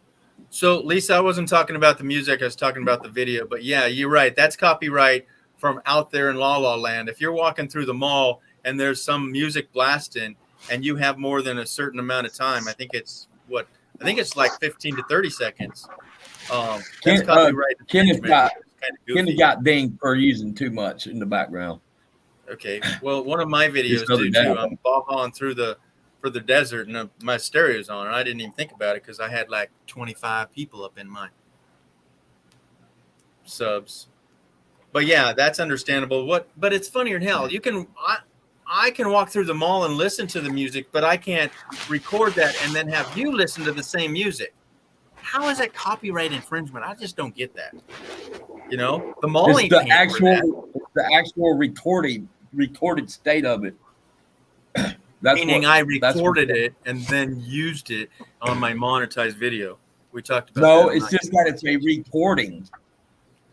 So, Lisa, I wasn't talking about the music. I was talking about the video. But, yeah, you're right. That's copyright from out there in La La Land. If you're walking through the mall and there's some music blasting and you have more than a certain amount of time, I think it's like 15 to 30 seconds. That's copyright. Kenneth got dinged for using too much in the background. Okay. Well, one of my videos Just other do day. too. I'm bob-on through for the desert, and my stereo's on, and I didn't even think about it because I had like 25 people up in my subs. But yeah, that's understandable. But it's funnier than hell. I can walk through the mall and listen to the music, but I can't record that and then have you listen to the same music. How is that copyright infringement? I just don't get that. You know, the mall It's ain't the paying for that. actual recorded state of it. Meaning I recorded it and then used it on my monetized video. We talked about No, that. it's just that it's a recording.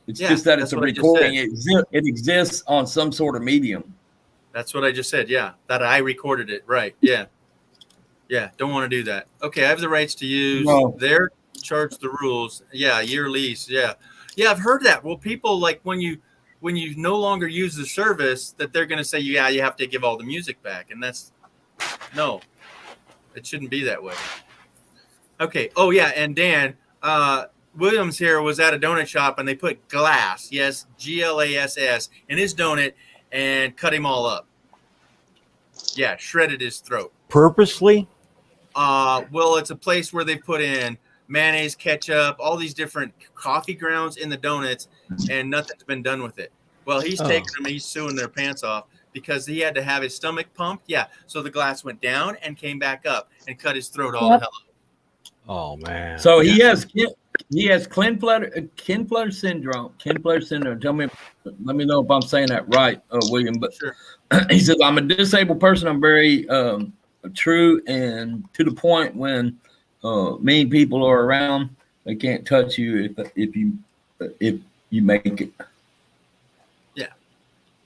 It's Yeah, just that it's that's a what I just recording. said. It exists on some sort of medium. That's what I just said. Yeah, that I recorded it. Right. Yeah. Yeah. Don't want to do that. Okay, I have the rights to use their charge the rules. Yeah, year lease. Yeah. Yeah, I've heard that. Well, people like when you no longer use the service, that they're going to say, yeah, you have to give all the music back, and that's no, it shouldn't be that way. Okay. Oh yeah, and Dan Williams here was at a donut shop and they put glass, yes, GLASS, in his donut and cut him all up. Yeah, shredded his throat. Purposely? Well, it's a place where they put in mayonnaise, ketchup, all these different coffee grounds in the donuts, and nothing's been done with it. Well, he's taking them, he's suing their pants off because he had to have his stomach pumped. Yeah, so the glass went down and came back up and cut his throat all the hell up. Oh man! So he has Klinefelter syndrome. Klinefelter syndrome. Let me know if I'm saying that right, William. But sure. He says, I'm a disabled person. I'm very true and to the point. When mean people are around, they can't touch you if you make it. Yeah.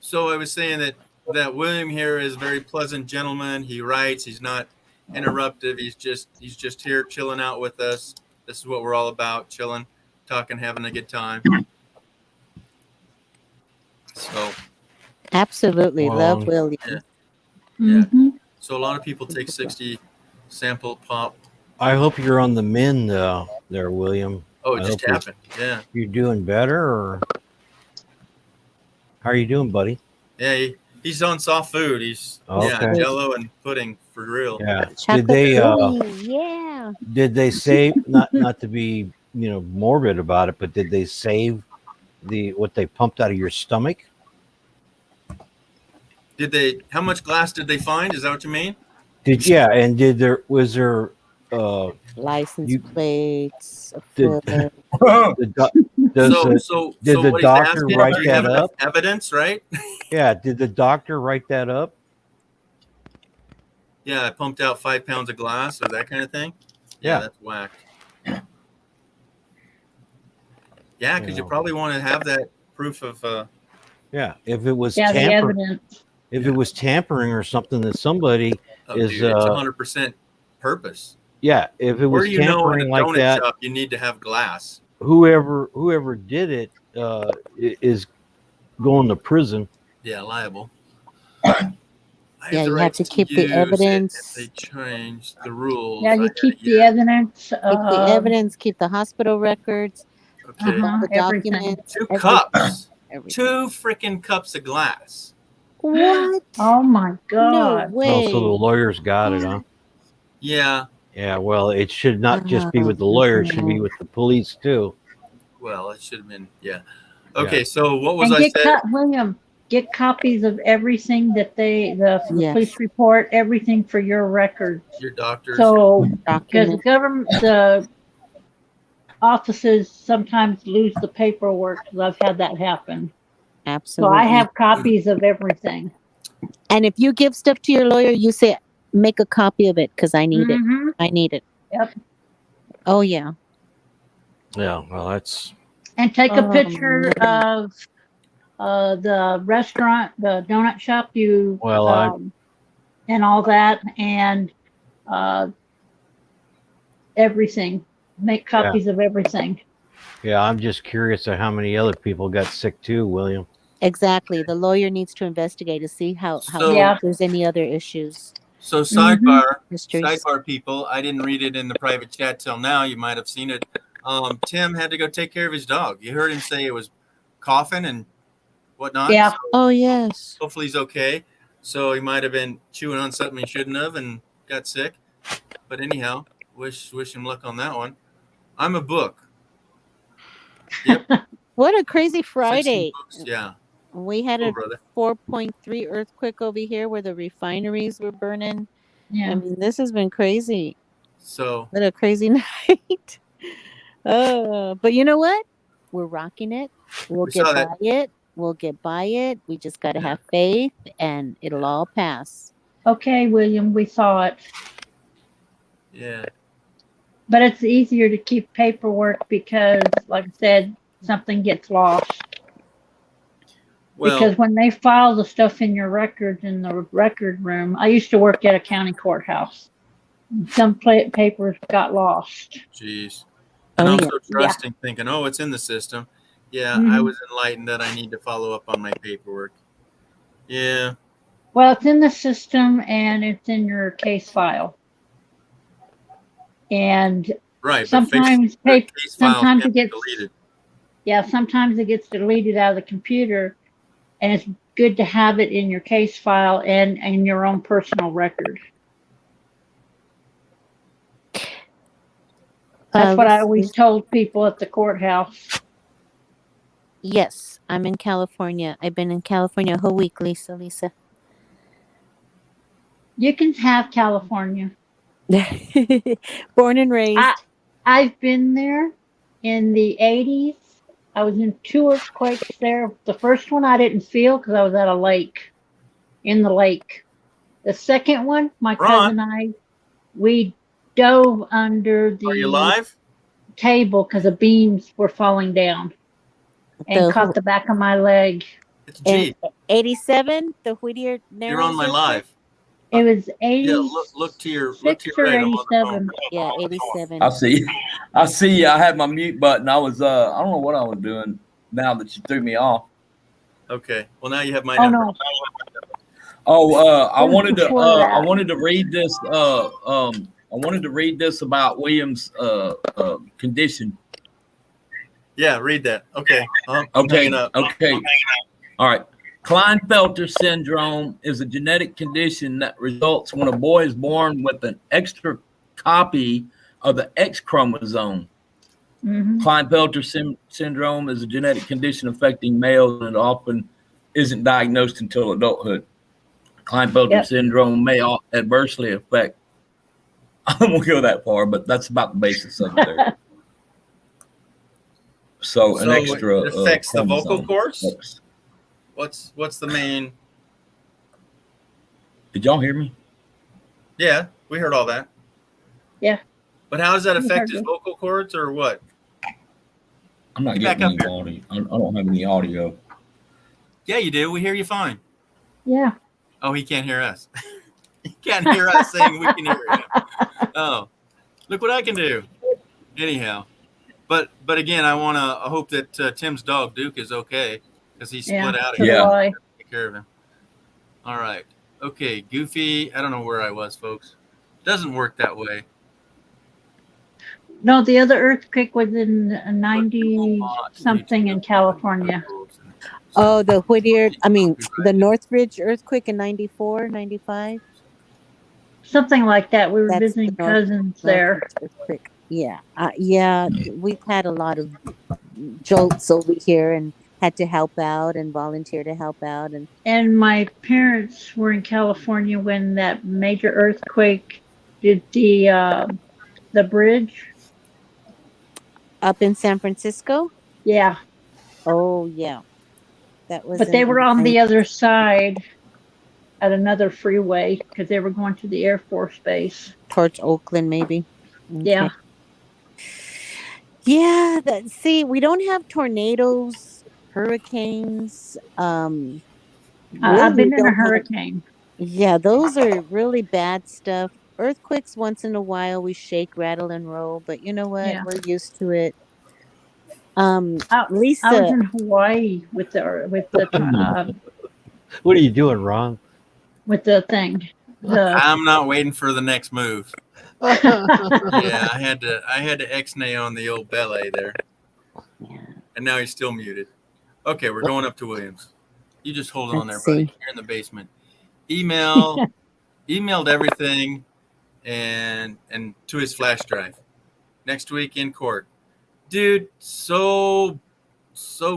So I was saying that William here is a very pleasant gentleman. He writes. He's not interruptive. He's just here chilling out with us. This is what we're all about: chilling, talking, having a good time. So absolutely love William. Yeah. Mm-hmm. So a lot of people take 60 sample pop. I hope you're on the mend there, William. Oh, it just happened. Yeah. You're doing better, or how are you doing, buddy? Yeah, he's on soft food. He's Jello and pudding for real. Yeah. Yeah. Did they save not to be morbid about it, but did they save what they pumped out of your stomach? Did they? How much glass did they find? Is that what you mean? And was there license plates? Did the what doctor he's asking, write do you have that enough up? Evidence, right? Yeah. Did the doctor write that up? Yeah, I pumped out 5 pounds of glass or that kind of thing. Yeah, that's whacked. Yeah, because you probably want to have that proof of. Yeah, if it was the evidence. If it was tampering or something that somebody is, dude, it's 100% purpose. Yeah, if it was Where do you know in a tampering like donut that, shop you need to have glass? whoever did it is going to prison. Yeah, liable. Yeah, you have to keep the evidence. If they change the rules. Yeah, you keep the evidence. Keep the evidence. Keep the hospital records. Okay. Keep all the everything. documents. Two everything. cups. Everything. 2 freaking cups of glass. What? Oh my God! No way. Oh, so the lawyers got it, huh? Yeah. Yeah. Well, it should not just be with the lawyer; it should be with the police too. Well, it should have been. Yeah. Okay. So what was And I saying? William, get copies of everything that the police report, everything for your records. Your doctors. So, because the offices sometimes lose the paperwork. I've had that happen. Absolutely. So I have copies of everything. And if you give stuff to your lawyer, you say, make a copy of it because I need it. I need it. Yep. Oh, yeah. Yeah. Well, that's. And take a picture of the restaurant, the donut shop and all that, and everything. Make copies of everything. Yeah, I'm just curious of how many other people got sick too, William. Exactly. The lawyer needs to investigate to see how if there's any other issues. So sidebar people, I didn't read it in the private chat till now. You might have seen it. Tim had to go take care of his dog. You heard him say it was coughing and whatnot. Yeah. Oh, yes. Hopefully he's okay. So he might have been chewing on something he shouldn't have, and got sick. But anyhow, wish him luck on that one. I'm a book. Yep. What a crazy Friday. Books. Yeah. We had Cool, a brother. 4.3 earthquake over here where the refineries were burning. Yeah. I mean, this has been crazy. So What a crazy night. But you know what? We're rocking it. We'll We get saw by that. it. We'll get by it. We just got to have faith and it'll all pass. Okay, William, we saw it. yeah. But it's easier to keep paperwork because, like I said, something gets lost. Well, Because when they file the stuff in your records in the record room, I used to work at a county courthouse. Some papers got lost. Jeez. And Oh, I'm yeah. so trusting, thinking, oh, it's in the system. Yeah, I Mhm. was enlightened that I need to follow up on my paperwork. Yeah. Well, it's in the system and it's in your case file. And Right. But sometimes case files sometimes can't it be gets deleted. yeah, sometimes it gets deleted out of the computer, and it's good to have it in your case file and in your own personal record. That's what I always told people at the courthouse. Yes, I'm in California. I've been in California a whole week, Lisa. You can have California. Born and raised. I've been there in the 80s. I was in 2 earthquakes there. The first one I didn't feel because I was at a lake, in the lake. The second one, my cousin and I, we dove under Are you the live? table because the beams were falling down and caught the back of my leg. It's G. 87, the Whittier Narrows. You're on my live. It was 80. Yeah, look to your or right. I'm on the phone. 87. Yeah, 87. I see. I had my mute button. I was I don't know what I was doing now that you threw me off. Okay. Well, now you have my Oh, number. no. I wanted to Before that. I wanted to read this I wanted to read this about William's condition. Yeah, read that. Okay. I'm Okay. hanging up. Okay. All right. Klinefelter syndrome is a genetic condition that results when a boy is born with an extra copy of the X chromosome. Mm-hmm. Klinefelter syndrome is a genetic condition affecting males and often isn't diagnosed until adulthood. Klinefelter syndrome may adversely affect. I won't go that far, but that's about the basis of it there. So an extra it affects the vocal chromosome. cords. What's the main? Did y'all hear me? Yeah, we heard all that. Yeah. But how does that We affect heard his you. vocal cords or what? I'm not Back getting up any audio. I don't have any audio. Yeah, you do. We hear you fine. Yeah. Oh, he can't hear us. He can't hear us saying we can hear him. Oh, look what I can do. Anyhow, but again, I hope that Tim's dog Duke is okay because he split out. So do I. Take care of him. All right. Okay, Goofy. I don't know where I was, folks. Doesn't work that way. No, the other earthquake was in 90 something in California. Oh, the Northridge earthquake in 94, 95. Something like that. We were That's visiting the North- cousins there. Northridge earthquake. Yeah. We've had a lot of jolts over here and had to help out and volunteer to help out. And my parents were in California when that major earthquake did the bridge. Up in San Francisco? Yeah. Oh, yeah. That was. But they were on the other side at another freeway because they were going to the Air Force Base. Towards Oakland, maybe. Okay. Yeah. Yeah. See, we don't have tornadoes, hurricanes. I've Really, been we in a don't have- hurricane. Yeah, those are really bad stuff. Earthquakes, once in a while, we shake, rattle, and roll. But you know what? Yeah. We're used to it. I Lisa. was in Hawaii with the What are you doing, Ron? with the thing. I'm not waiting for the next move. Yeah, I had to X-nay on the old belly there. And now he's still muted. Okay, we're going up to Williams. You just hold on there, Let's buddy. see. You're in the basement. Emailed everything. and to his flash drive. Next week in court, dude. So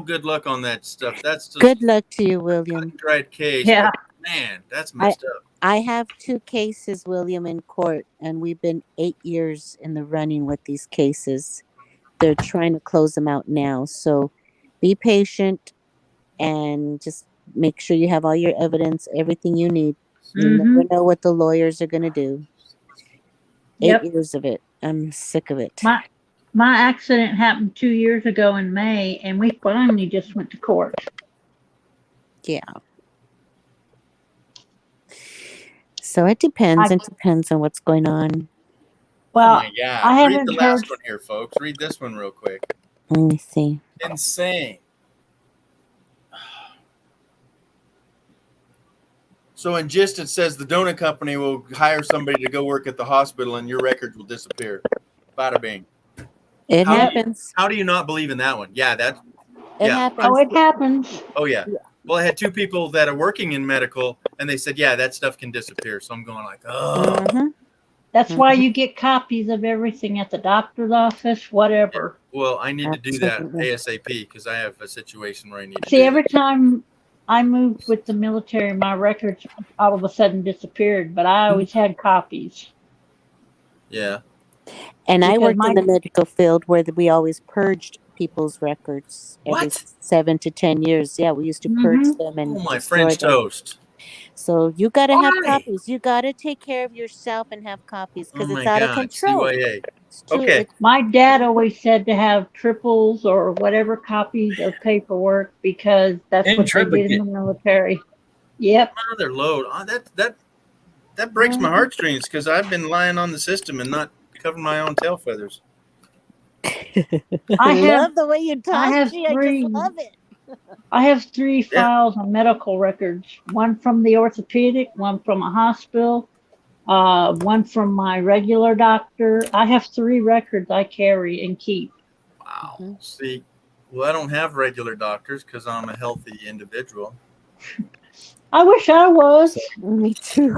good luck on that stuff. That's just Good luck to you, William. dried case. Yeah. But man, that's messed up. I have 2 cases, William, in court, and we've been 8 years in the running with these cases. They're trying to close them out now. So be patient and just make sure you have all your evidence, everything you need. You never know what the lawyers are going to do. Yep. 8 years of it. I'm sick of it. My accident happened 2 years ago in May, and we finally just went to court. Yeah. So it depends. It depends on what's going on. Well, Oh my God. I Read haven't the last heard. one here, folks. Read this one real quick. Let me see. Insane. So in gist, it says the donut company will hire somebody to go work at the hospital and your records will disappear. Bada bing. It happens. How do you not believe in that one? Yeah, that. It Yeah. happens. Oh, it happens. Oh yeah. Well, I had 2 people that are working in medical, and they said, "Yeah, that stuff can disappear." So I'm going like, "Oh." That's why you get copies of everything at the doctor's office, whatever. Well, I need to do that Absolutely. ASAP because I have a situation where I need to See, do every time I moved with the military, my records all of a sudden disappeared, but I always had copies. Yeah. And I Because worked in the medical field where we always purged people's records every 7 to 10 years. Yeah, we used to purge them and Oh, my destroy French them. toast. So you got to have Why? copies. You got to take care of yourself and have copies because Oh it's my out of God, control. CYA. It's too, Okay. My dad always said to have triples or whatever copies of paperwork because that's what they did in the military. Yep. Another load. Oh, that breaks my heartstrings because I've been lying on the system and not covering my own tail feathers. I love the way you talk. I have Gee, I three. just love it. I have 3 files on medical records. One from the orthopedic, one from a hospital, one from my regular doctor. I have 3 records I carry and keep. Wow. See, well, I don't have regular doctors because I'm a healthy individual. I wish I was. Me too.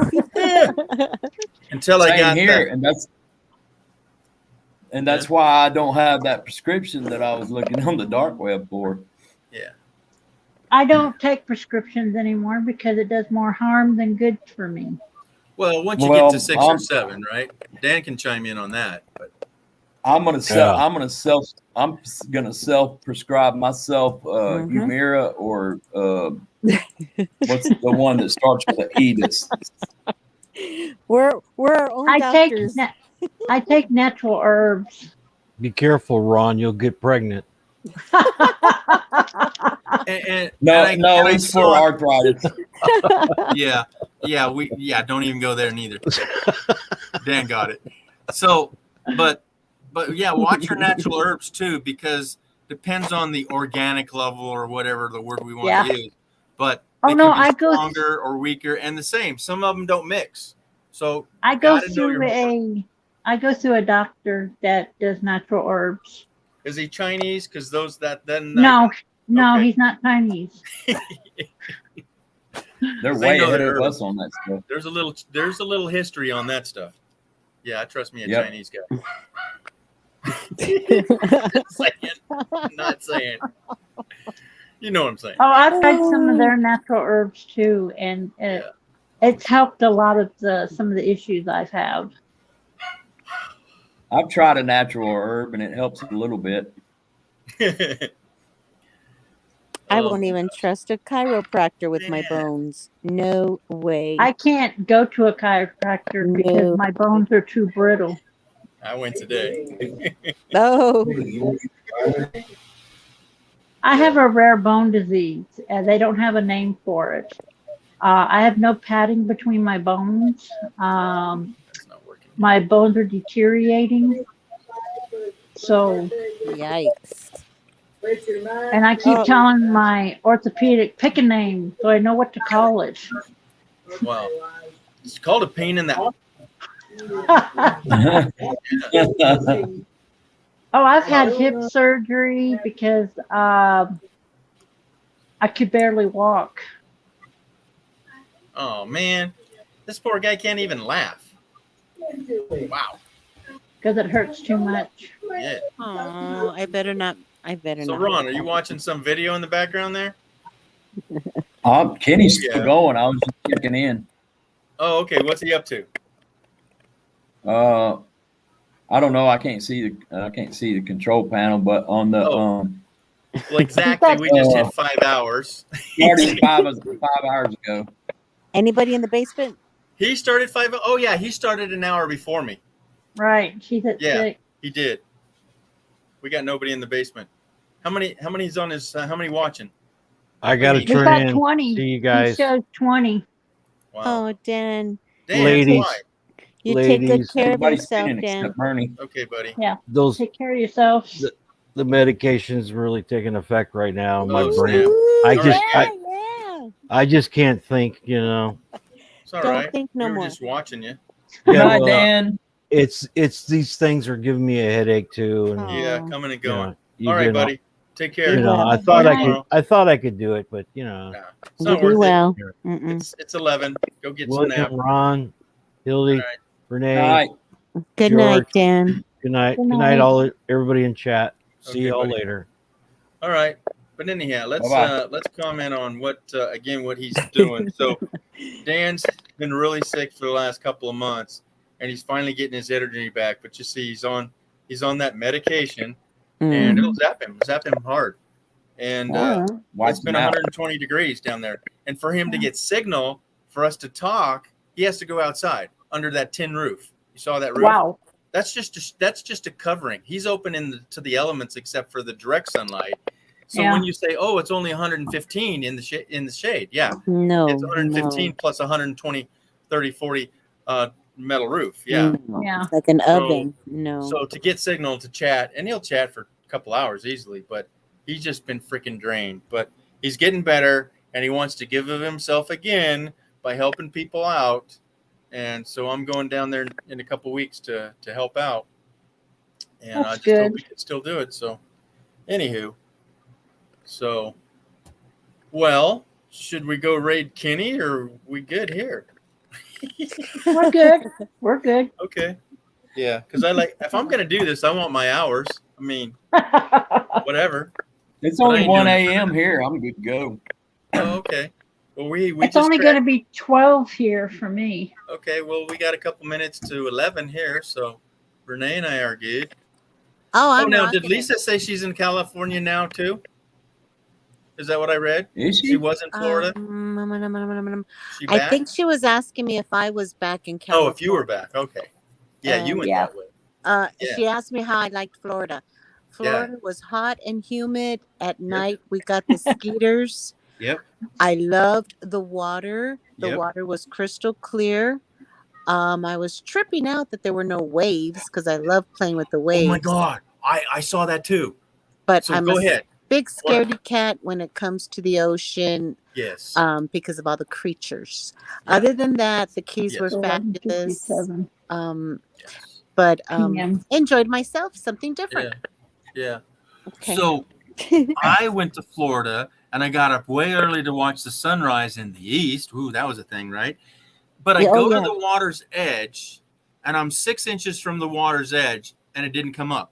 Until I Same got here, that. and that's why I don't have that prescription that I was looking on the dark web for. Yeah. I don't take prescriptions anymore because it does more harm than good for me. Well, once you get to 6 or 7, right? Dan can chime in on that. But I'm gonna self prescribe myself Humira or what's the one that starts with an Edis? We're our own doctors. I take natural herbs. Be careful, Ron. You'll get pregnant. No, it's for arthritis. Yeah, don't even go there neither. Dan got it. So, but yeah, watch your natural herbs too, because depends on the organic level or whatever the word we want to use. But they can be stronger or weaker, and the same. Some of them don't mix. So I go through a doctor that does natural herbs. Is he Chinese? Because those that then no, he's not Chinese. They're way ahead of us on that stuff. There's a little history on that stuff. Yeah, trust me, a Chinese guy. Not saying. You know what I'm saying. Oh, I've tried some of their natural herbs too, and it's helped a lot of some of the issues I've had. I've tried a natural herb and it helps a little bit. I won't even trust a chiropractor with my bones. No way. I can't go to a chiropractor because my bones are too brittle. I went today. Oh. I have a rare bone disease, and they don't have a name for it. I have no padding between my bones. My bones are deteriorating. So, yikes. And I keep telling my orthopedic, pick a name so I know what to call it. Wow. It's called a pain in the... Oh, I've had hip surgery because I could barely walk. Oh, man. This poor guy can't even laugh. Wow. Because it hurts too much. Yeah. Oh, I better not. I better So not. Ron, are you watching some video in the background there? Kenny's Oh, still yeah. going. I was just checking in. Oh, okay. What's he up to? I don't know. I can't see the control panel, but on the Well, exactly. We just hit 5 hours. started 5 hours ago. Anybody in the basement? He started 5. Oh yeah, he started an hour before me. Right. She's at Yeah, 6. he did. We got nobody in the basement. How many's on his? How many watching? I got to We've turn got in. 20. See you He guys. shows 20. Wow. Oh, Dan. Dan, Ladies. why? You take good Ladies. care of Everybody's yourself, spinning Dan. except Bernie. Okay, buddy. Yeah. Those Take care of yourselves. the medication's really taking effect right now. My Oh, brain. snap. I All just right, Yeah. I just can't think. You know. It's all Don't right. think no we were more. just watching you. Good Yeah, night, well, Dan. it's these things are giving me a headache too, and Yeah, Oh. coming and you going. know, you All right, know, buddy. Take care. you know, I well. thought Good I night. could. I thought I could do it, but you know, Nah, it's You not do worth well. it. Mm-mm. It's 11. Go get some William, nap. Ron, Hildy, All right. Renee, Night. Good George. night, Dan. Good night. Good Good night, night. all everybody in chat. See Okay, y'all buddy. later. All right. But anyhow, let's Bye-bye. let's comment on what he's doing. So Dan's been really sick for the last couple of months, and he's finally getting his energy back. But you see, he's on that medication, and it'll zap him hard. And Oh. it's been 120 degrees down there. And for him to get signal for us to talk, he has to go outside under that tin roof. You saw that roof? Wow. That's just a covering. He's open to the elements except for the direct sunlight. So Yeah. when you say, "Oh, it's only 115 in the shade," yeah, No. it's 115 plus 120, 30, 40 metal roof. Yeah. No. Yeah. It's like an So- oven. No. So to get signal to chat, and he'll chat for a couple hours easily, but he's just been freaking drained. But he's getting better, and he wants to give of himself again by helping people out. And so I'm going down there in a couple weeks to help out. And I That's just hope good. we can still do it. So, anywho, well, should we go raid Kenny, or are we good here? We're good. We're good. Okay. Yeah, because if I'm gonna do this, I want my hours. I mean, whatever. It's But I only ain't 1 doing it. a.m. here. I'm good to go. Oh, okay. Well, we It's just only going to be 12 here for me. Okay, well, we got a couple minutes to 11 here, so Renee and I are good. Oh, I'm now, rocking did Lisa say she's in California now, too? Is that what I read? Is she? She was in it. Florida? I She back? think she was asking me if I was back in Oh, California. if you were back. Okay. Yeah, you went Yeah. that way. Yeah. She asked me how I liked Florida. Florida was hot and humid. At night, we got the skeeters. Yep. I loved the water. The Yep. water was crystal clear. I was tripping out that there were no waves because I love playing with the waves. Oh, my God. I saw that, too. But So I'm go a ahead. big What? scaredy cat when it comes to the ocean. Yes. Because of all the creatures. Yeah. Other than that, the keys Yes. were fabulous. 11:57 But p.m. enjoyed myself. Something different. Yeah. Okay. So I went to Florida, and I got up way early to watch the sunrise in the east. Ooh, that was a thing, right? But I Yeah, go oh, to yeah. the water's edge, and I'm 6 inches from the water's edge, and it didn't come up.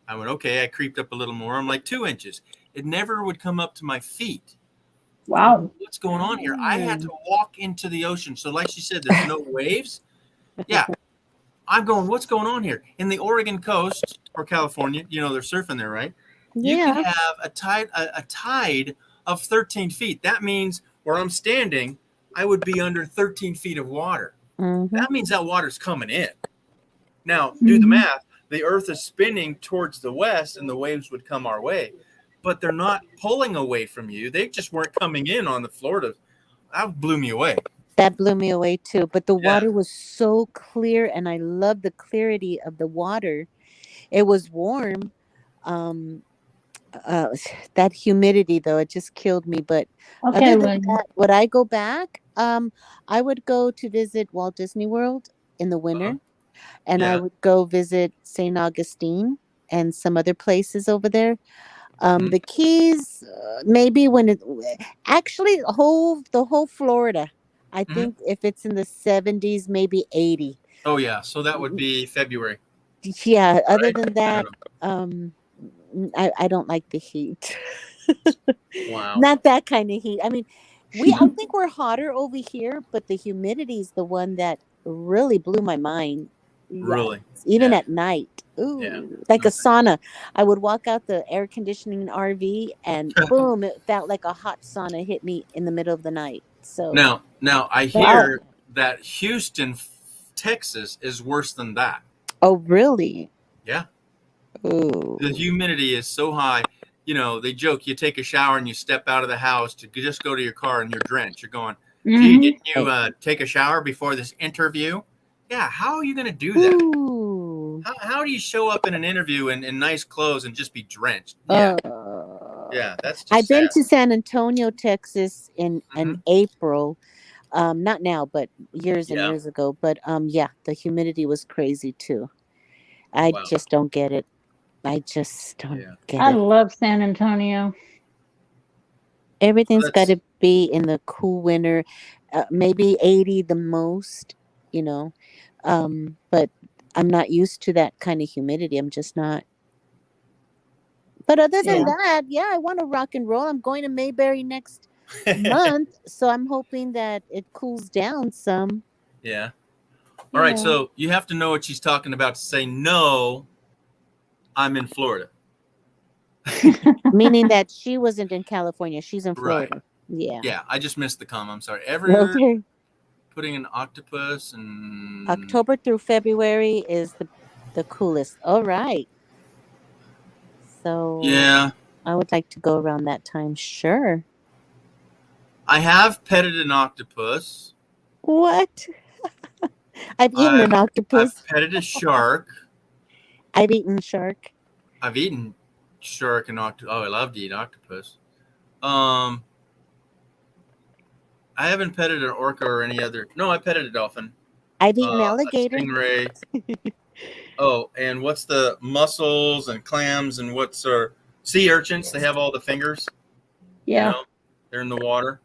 I went, okay. I creeped up a little more. I'm like 2 inches. It never would come up to my feet. Wow. What's going on here? I had to walk into the ocean. So like she said, there's no waves. Yeah. I'm going, what's going on here? In the Oregon coast or California, they're surfing there, right? You Yeah. can have a tide of 13 feet. That means where I'm standing, I would be under 13 feet of water. Mhm. That means that water's coming in. Now, do the math. The earth is spinning towards the west, and the waves would come our way. But they're not pulling away from you. They just weren't coming in on the Florida. That blew me away. That blew me away too. But the Yeah. water was so clear, and I love the clarity of the water. It was warm. That humidity though, it just killed me. But Okay, other than William. that, would I go back? I would go to visit Walt Disney World in the winter, and I Yeah. would go visit St. Augustine and some other places over there. The Keys, maybe when actually the whole Florida. I think if it's in the 70s, maybe 80. Oh yeah, so that would be February. Yeah. Other Right? than that, I don't like the heat. Wow. Not that kind of heat. I mean, I think we're hotter over here, but the humidity is the one that really blew my mind. Really? Even Yeah. at night. Ooh, Yeah. like a sauna. I would walk out the air conditioning RV and boom, it felt like a hot sauna hit me in the middle of the night. So Now I but I, hear that Houston, Texas is worse than that. oh really? Yeah. Ooh. The humidity is so high. You know, they joke you take a shower and you step out of the house to just go to your car and you're drenched. You're going, gee, didn't you take a shower before this interview? Yeah, how are you going to do that? Ooh. How do you show up in an interview in nice clothes and just be drenched? Yeah. Yeah, that's just I've been sad. to San Antonio, Texas in April. Not now, but years and Yeah. years ago. But yeah, the humidity was crazy too. I Wow. just don't get it. I just don't get I it. love San Antonio. Everything's got to be in the cool winter, maybe 80 the most, you know. But I'm not used to that kind of humidity. I'm just not. But other than that, yeah, I want to rock and roll. I'm going to Mayberry next month, so I'm hoping that it cools down some. Yeah. All right, Yeah. so you have to know what she's talking about to say no. I'm in Florida. Meaning that she wasn't in California. She's in Right. Florida. Yeah. Yeah, I just missed the comma. I'm sorry. Okay. Putting an octopus and October through February is the coolest. All right. So yeah, I would like to go around that time. Sure. I have petted an octopus. What? I've eaten an octopus. I've petted a shark. I've eaten shark. I've eaten shark and octopus. Oh, I love to eat octopus. I haven't petted an orca or any other. No, I petted a dolphin. I've eaten alligator. A stingray. Oh, and what's the mussels and clams and what's our sea urchins? They have all the fingers. Yeah. You know, they're in the water.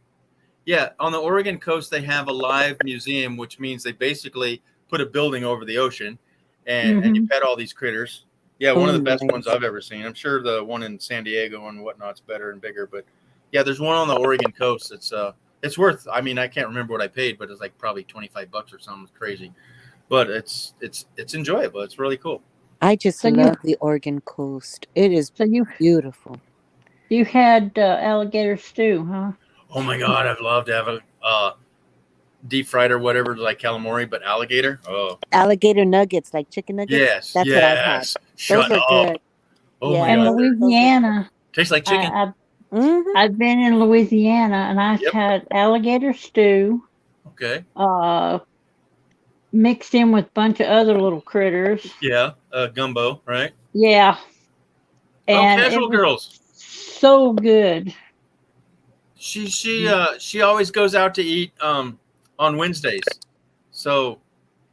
Yeah, on the Oregon coast, they have a live museum, which means they basically put a building over the ocean and you pet all these critters. Yeah, one of the best ones I've ever seen. I'm sure the one in San Diego and whatnot's better and bigger, but yeah, there's one on the Oregon coast. It's worth. I mean, I can't remember what I paid, but it's like probably $25 or something crazy. But it's enjoyable. It's really cool. I just love the Oregon coast. It is beautiful. You had alligator stew, huh? Oh my God, I'd love to have a deep fried or whatever, like calamari, but alligator. Oh, alligator nuggets, like chicken nuggets. Yes, That's what I've had. Shut Those are up. good. Oh my In God. Louisiana, Tastes like chicken. I've been in Louisiana and I've had alligator stew. Okay. Mixed in with a bunch of other little critters. Yeah, gumbo, right? Yeah. And casual girls. So good. She always goes out to eat on Wednesdays. So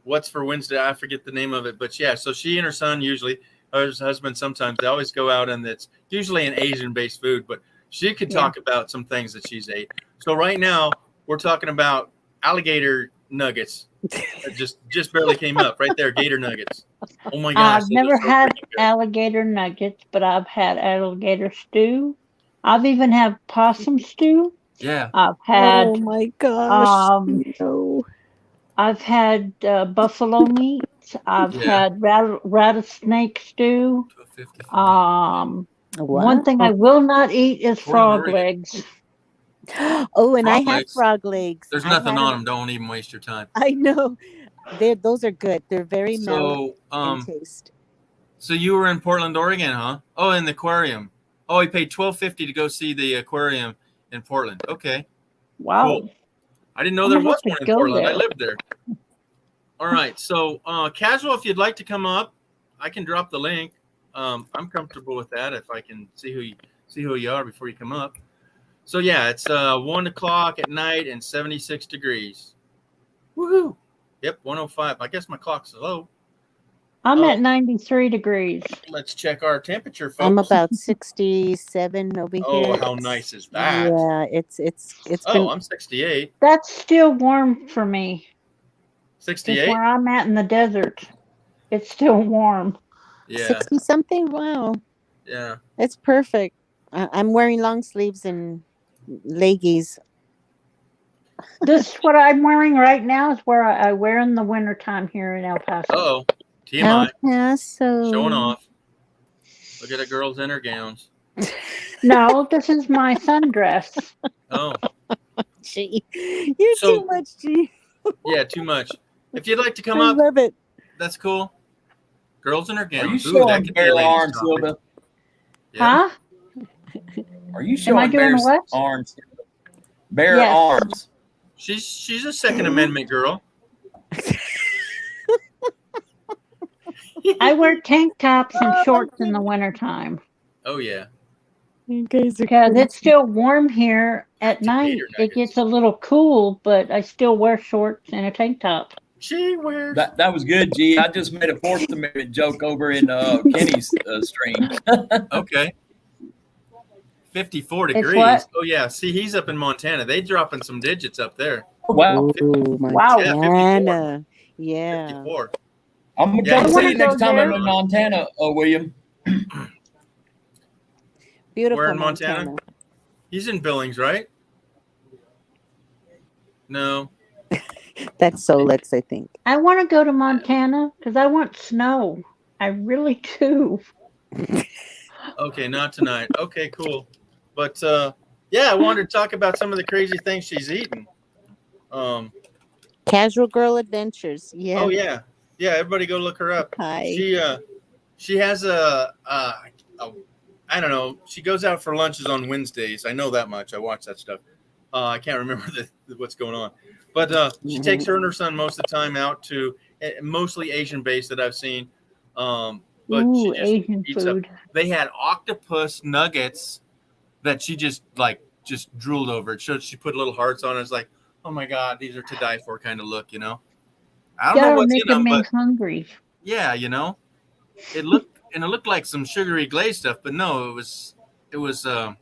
what's for Wednesday? I forget the name of it, but yeah. So she and her son usually, or his husband sometimes, they always go out, and it's usually an Asian-based food. But she could talk about some things that she's ate. So right now we're talking about alligator nuggets. That just barely came up right there. Gator nuggets. Oh my gosh! I've never had alligator nuggets, but I've had alligator stew. I've even had possum stew. Yeah. I've had. Oh my gosh! No. I've had buffalo meat. I've had rattlesnake stew. One thing I will not eat is frog legs. Oh, and I had frog legs. There's nothing on them. Don't even waste your time. I know. Those are good. They're very mellow in taste. So you were in Portland, Oregon, huh? Oh, in the aquarium. Oh, he paid $12.50 to go see the aquarium in Portland. Okay. Wow. Cool. I didn't know there was one in Portland. I lived there. All right. So, casual, if you'd like to come up, I can drop the link. I'm comfortable with that if I can see who you are before you come up. So yeah, it's 1 o'clock at night and 76 degrees. Woohoo! Yep, 105. I guess my clock's low. I'm at 93 degrees. Let's check our temperature, folks. I'm about 67 over here. Oh, how nice is that? Yeah, it's Oh, I'm 68. That's still warm for me. Just 68? where I'm at in the desert, it's still warm. Yeah. 60 something? Wow. Yeah. It's perfect. I'm wearing long sleeves and leggies. This what I'm wearing right now is where I wear in the wintertime here in El Paso. Uh-oh. El TMI. Paso. Showing off. Look at the girls in her gowns. No, this is my sundress. Oh. Gee, you're too much, G. Yeah, too much. If you'd like to come I up, love it. that's cool. Girls in her Are you gowns. Ooh, that showing could be a bare ladies' arms, topic. Hilda? Yeah. Huh? Are you Am I showing doing bare what? arms? Bare Yes. arms. She's a Second Amendment girl. I wear tank tops and shorts in the wintertime. Oh yeah. You guys are Because crazy. it's still warm here at night. It gets a little cool, but I still wear shorts and a tank top. She wears. That was good, G. I just made a Fourth Amendment joke over in Kenny's stream. Okay. 54 It's degrees. what? Oh yeah. See, he's up in Montana. They dropping some digits up there. Wow. Ooh, Wow. Yeah, 54. Montana. Yeah. 54. I'm gonna Yeah, come he's see you saying next it's time I'm there. in Montana, William. Beautiful Where in Montana. Montana? He's in Billings, right? No. That's Solex, I think. I want to go to Montana because I want snow. I really do. Okay, not tonight. Okay, cool. But yeah, I wanted to talk about some of the crazy things she's eating. Casual Girl Adventures. Yeah. Oh yeah, yeah. Everybody go look her up. Hi. She has a I don't know. She goes out for lunches on Wednesdays. I know that much. I watch that stuff. I can't remember what's going on, but she takes her and her son most of the time out to mostly Asian based that I've seen. But Ooh, she just Asian eats up. food. They had octopus nuggets that she just drooled over. It showed she put little hearts on it. It's like, oh my god, these are to die for kind of look, you know. I don't know Y'all are what's in making them, me but hungry. yeah, you know, it looked like some sugary glaze stuff, but no, it was an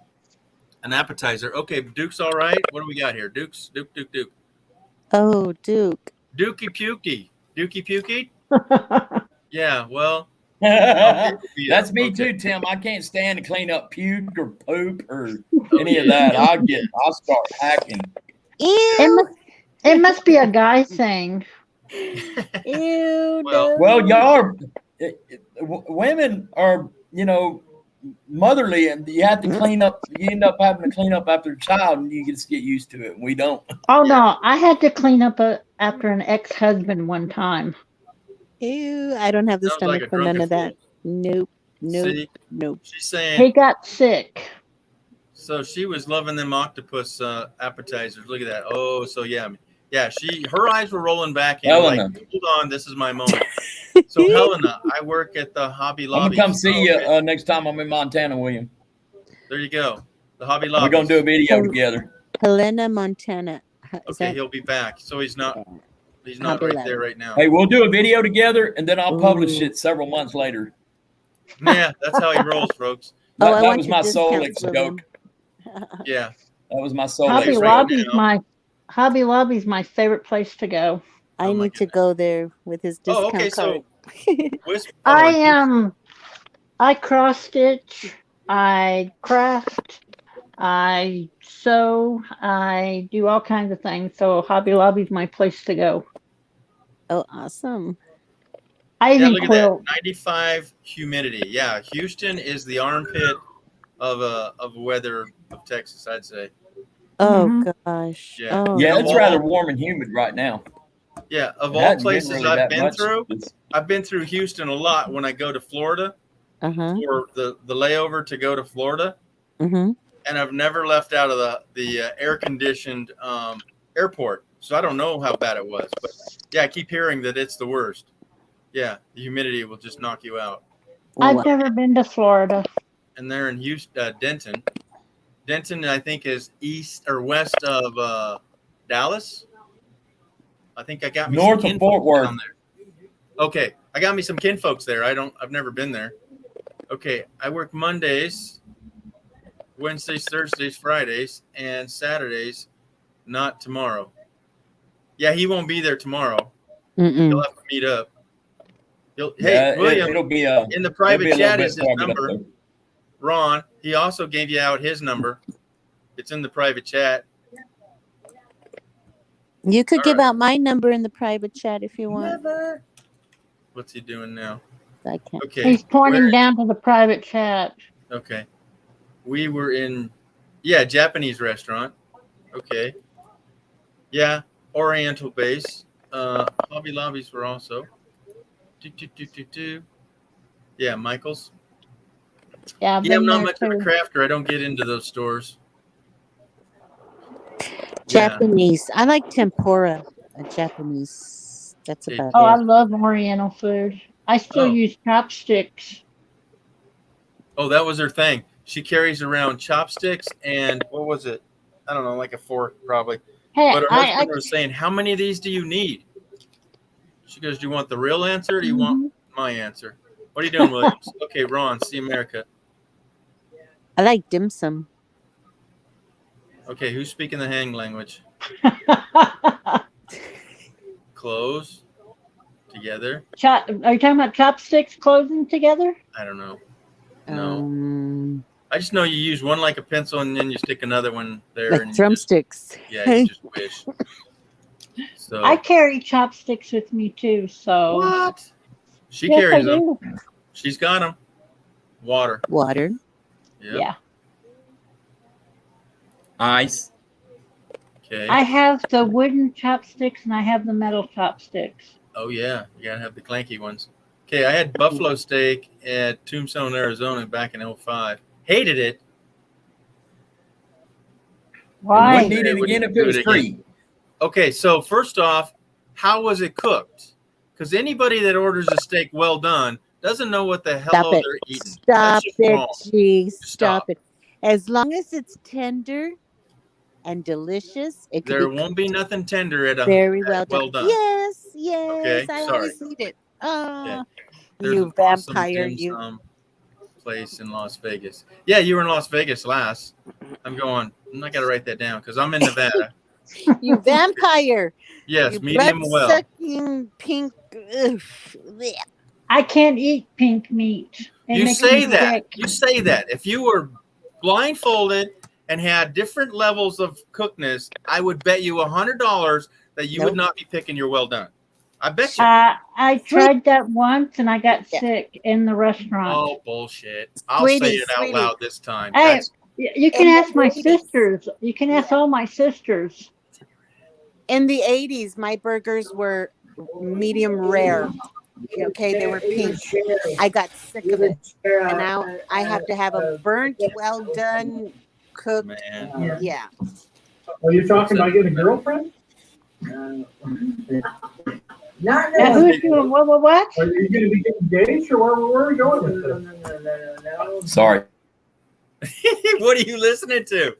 appetizer. Okay, Duke's all right. What do we got here? Duke. Oh, Duke. Dukey Pukey. Yeah, well, That's me too, Tim. I can't stand to clean up puke or poop or any of that. I'll start hacking. It must be a guy thing. Ew, Well, y'all are women are, motherly, and you have to clean up. You end up having to clean up after a child, and you just get used to it. And we don't. Oh no, I had to clean up after an ex-husband one time. Ew, I don't have the Sounds like stomach a for none drunken of that. Nope. See? Nope. She's saying He got sick. so. She was loving them octopus appetizers. Look at that. Oh, so yeah. Her eyes were rolling back in like, Helena. hold on, this is my moment. So Helena, I work at the Hobby I'm Lobby. gonna come see you next time I'm in Montana, William. There you go. The Hobby Lobby. We're gonna do a video together. Helena, Montana. Okay, he'll be back. So he's not Hobby right Lobby. there right now. Hey, we'll do a video together, and then I'll publish it several months later. Yeah, that's how he rolls, folks. Oh, I That want was your my discounts, Solex William. joke. Yeah. That was my Solex. Hobby joke. Lobby's my favorite place to go. I need to go there with his discount Oh, okay. card. So I cross stitch, I craft, I sew, I do all kinds of things. So Hobby Lobby's my place to go. Oh, awesome. I even look quilt. at that. 95 humidity. Yeah, Houston is the armpit of weather of Texas, I'd say. Oh gosh. Yeah. Oh, Yeah, Of it's all- rather warm and humid right now. Yeah, of It all hasn't been places really I've that been much. through, I've been through Houston a lot when I go to Florida for the layover to go to Florida, Mm-hmm. and I've never left out of the air conditioned airport, so I don't know how bad it was, but yeah, I keep hearing that it's the worst. Yeah, the humidity will just knock you out. I've never been to Florida. And they're in Houston, Denton. Denton, I think, is east or west of Dallas. I think I got me North some of Fort Worth. down there. Okay, I got me some kinfolks there. I've never been there. Okay, I work Mondays, Wednesdays, Thursdays, Fridays, and Saturdays. Not tomorrow. Yeah, he won't be there tomorrow. You'll have to meet up. Yeah, Hey, William, it'll be in the private it'll be a little chat bit is his before I get up number. there. Ron, he also gave you out his number. It's in the private chat. You could give out my number in the private chat if you want. Never. What's he doing now? I can't. Okay. He's pointing down to the private chat. Okay. We were in, Japanese restaurant. Okay. Yeah, Oriental base. Hobby Lobbies were also. Yeah, Michael's. Yeah, I'm not much of a crafter. I don't get into those stores. Japanese. I like tempura. Japanese. That's about I it. love Oriental food. I still use chopsticks. Oh, that was her thing. She carries around chopsticks and what was it? I don't know, like a fork probably. Hey, but her husband was saying, "How many of these do you need?" She goes, "Do you want the real answer or do you want my answer?" What are you doing, Williams? Okay, Ron, see America. I like dim sum. Okay, who's speaking the Hang language? Close together. Are you talking about chopsticks closing together? I don't know. No. I just know you use one like a pencil and then you stick another one there. Like and drumsticks. You just wish. So I carry chopsticks with me too. So what? She Yes, carries I them. do. She's got them. Water. Water. Yep. Yeah. Ice. Okay. I have the wooden chopsticks and I have the metal chopsticks. Oh yeah, you gotta have the clanky ones. Okay, I had buffalo steak at Tombstone, Arizona back in 2005. Hated it. Why? Wouldn't eat it again if it was free. Okay, so first off, how was it cooked? Because anybody that orders a steak well done doesn't know what the hell they're eating. Stop it, wrong. G. Stop it. As long as it's tender and delicious, it could There be won't be nothing tender at a very well done. done. Yes, Okay, I sorry. always eat it. Yeah. Oh, There's you an awesome vampire, dim you. sum place in Las Vegas. Yeah, you were in Las Vegas last. I'm not gonna write that down because I'm in Nevada. You vampire. Yes, You medium well. blood-sucking pink. Ugh. Blech. I can't eat pink meat. It You makes say me that. sick. You say that. If you were blindfolded and had different levels of cookness, I would bet you $100 that you would not be picking your well done. I bet you. I tried that once and I got sick in the restaurant. Oh, bullshit. I'll say it out loud this time. Hey, you can In ask the my 80s. sisters. You can ask all my sisters. In the 80s, my burgers were medium rare. Okay, they were pink. I got sick of it. And now I have to have a burnt, well done, cooked. Man. Yeah. Are you talking about getting a girlfriend? Now, who's doing what? Are you going to be getting engaged or where are we going with this? Sorry. What are you listening to?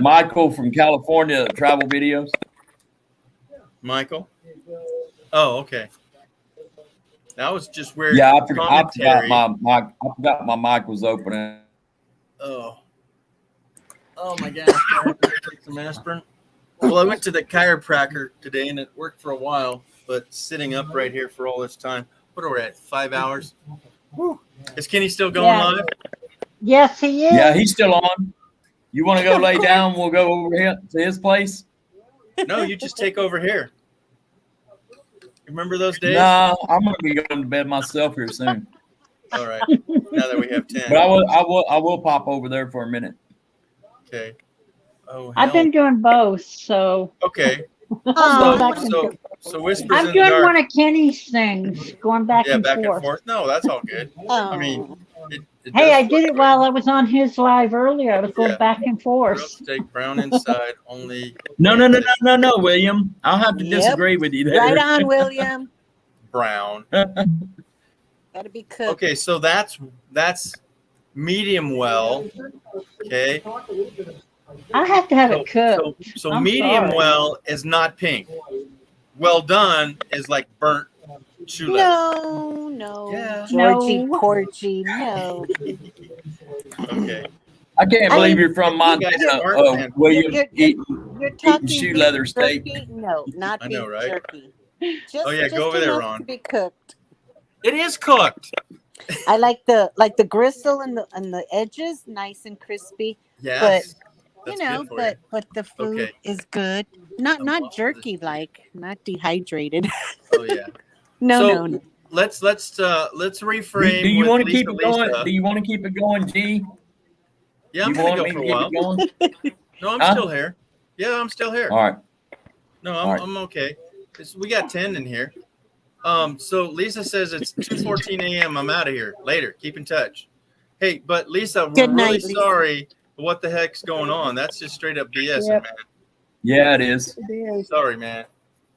Michael from California, travel videos. Michael? Oh, okay. That was just weird. Yeah, I forgot commentary. my mic was open. Oh my gosh. I have to take some aspirin. Well, I went to the chiropractor today and it worked for a while, but sitting up right here for all this time. What are we at? 5 hours? Whew. Is Kenny still going live? Yes, he is. Yeah, he's still on. You want to go lay down? We'll go over here to his place. No, you just take over here. Remember those days? Nah, I'm gonna be going to bed myself here soon. All right. Now that we have 10. But I will pop over there for a minute. Okay. Oh, I've been doing both, so. Okay. I'll go back and So forth. Whispers I'm in the doing Dark. one of Kenny's things, going back, and, back forth. and forth. No, that's all good. I mean, it Hey, does I did it while I was on his live earlier. I was going back and forth. steak brown inside only. No, William. I'll have to disagree with you there. Right on, William. Brown. Gotta be cooked. Okay, so that's medium well. Okay. I have to have it cooked. So I'm medium sorry. well is not pink. Well done is like burnt chula. No. Yeah. Georgie No. Porgy, no. Okay. I can't believe you're from You guys Montana, aren't William. You're- Eating You're eating talking shoe beef leather steak. jerky? No, not I beef know, right? jerky. Just, Oh yeah, just go over there, enough Ron. to be cooked. It is cooked. I like the gristle and the edges, nice and crispy. But Yes, that's you know, good for you. but the food Okay. is good. Not I'm off of jerky like, not dehydrated. Oh yeah. No, So no, no. let's Do reframe you with want to Lisa. keep it going? Lisa. Do you want to keep it going, G? Yeah, I'm You gonna want go me for to a keep while. it going? No, I'm Huh? still here. Yeah, I'm still here. All right. No, All right. I'm okay. We got 10 in here. So Lisa says it's 2:14 a.m. I'm out of here. Later. Keep in touch. Hey, but Lisa, we're Good really night, Lisa. sorry. What the heck's going on? That's just straight up BS, Yep. man. Yeah, it is. It is. Sorry, man.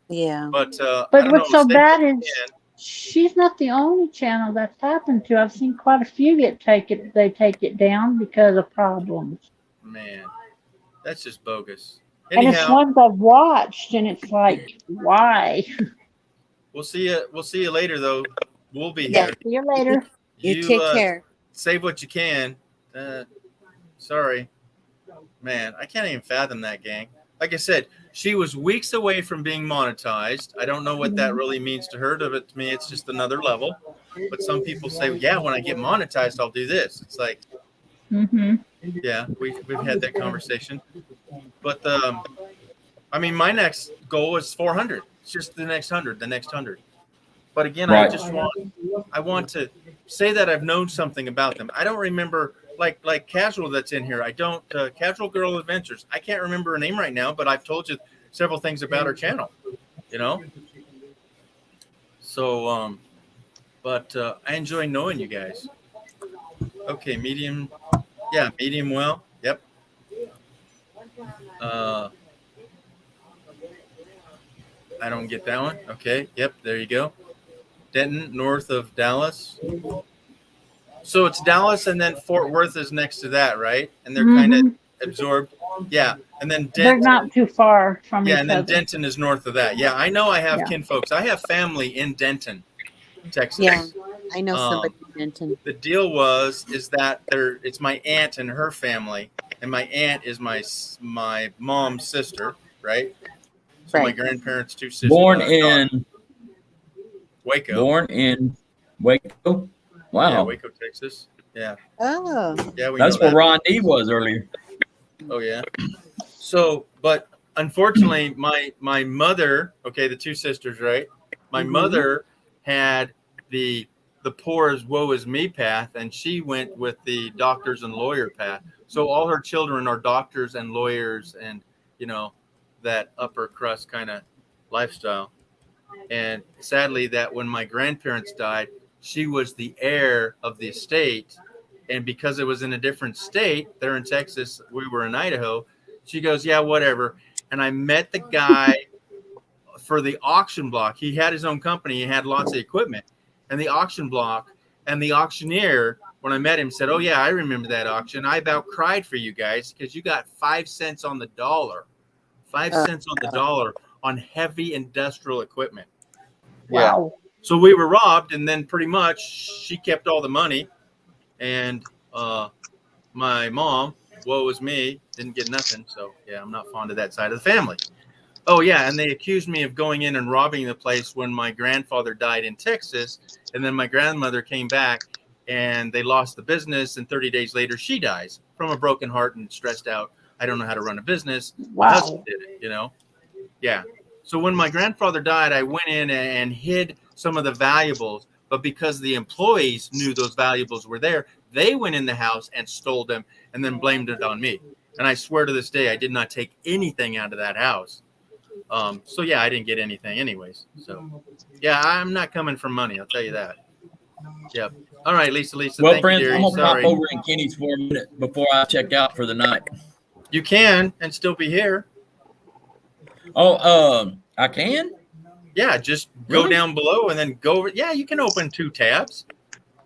Yeah. But I But don't know. what's so Say bad what you is can. she's not the only channel that's happened to. I've seen quite a few they take it down because of problems. Man, that's just bogus. And it's Anyhow, ones I've watched, and it's like, why? we'll see you. We'll see you later, though. We'll be Yeah. here. See you later. You take care. Save what you can. Sorry, man. I can't even fathom that, gang. Like I said, she was weeks away from being monetized. I don't know what that really means to her. To me, it's just another level. But some people say, yeah, when I get monetized, I'll do this. It's like, Mm-hmm. yeah, we've had that conversation. But I mean, my next goal is 400. It's just the next 100, the next 100. But again, Right. I want to say that I've known something about them. I don't remember like Casual that's in here. I don't Casual Girl Adventures. I can't remember her name right now, but I've told you several things about her channel. You know. So but I enjoy knowing you guys. Okay, medium. Yeah, medium well. Yep. I don't get that one. Okay. Yep. There you go. Denton, north of Dallas. So it's Dallas, and then Fort Worth is next to that, right? And they're kind of absorbed. Yeah. And then Denton. They're not too far from each Yeah, and then other. Denton is north of that. Yeah, I know I have Yeah. kinfolks. I have family in Denton, Texas. Yeah. I know somebody in Denton. The deal is that it's my aunt and her family, and my aunt is my mom's sister, right? So my Right. grandparents' two sisters. Born in Waco. Born in Waco. Wow. Yeah, Waco, Texas. Yeah. Oh. Yeah, we That's know where that. Ron D was earlier. Oh yeah. So, but unfortunately, my mother, okay, the two sisters, right? My mother had the poor as woe is me path, and she went with the doctors and lawyer path. So all her children are doctors and lawyers, and that upper crust kind of lifestyle. And sadly, that when my grandparents died, she was the heir of the estate. And because it was in a different state, they're in Texas, we were in Idaho. She goes, yeah, whatever. And I met the guy for the auction block. He had his own company. He had lots of equipment. And the auction block, and the auctioneer, when I met him, said, oh, yeah, I remember that auction. I about cried for you guys because you got 5 cents on the dollar. 5 cents on the dollar on heavy industrial equipment. Wow. So we were robbed, and then pretty much she kept all the money. And my mom, woe is me, didn't get nothing. So, yeah, I'm not fond of that side of the family. Oh, yeah, and they accused me of going in and robbing the place when my grandfather died in Texas. And then my grandmother came back, and they lost the business. And 30 days later, she dies from a broken heart and stressed out. I don't know how to run a business. My Wow. husband did it, Yeah. So when my grandfather died, I went in and hid some of the valuables. But because the employees knew those valuables were there, they went in the house and stole them and then blamed it on me. And I swear to this day, I did not take anything out of that house. So, yeah, I didn't get anything anyways. So, yeah, I'm not coming for money. I'll tell you that. Yep. All right, Lisa. Well, thank friends, you, I'm dearie. going to pop Sorry. over in Kenny's for a minute before I check out for the night. You can and still be here. Oh, I can? Yeah, just go Really? down below and then go over. Yeah, you can open 2 tabs.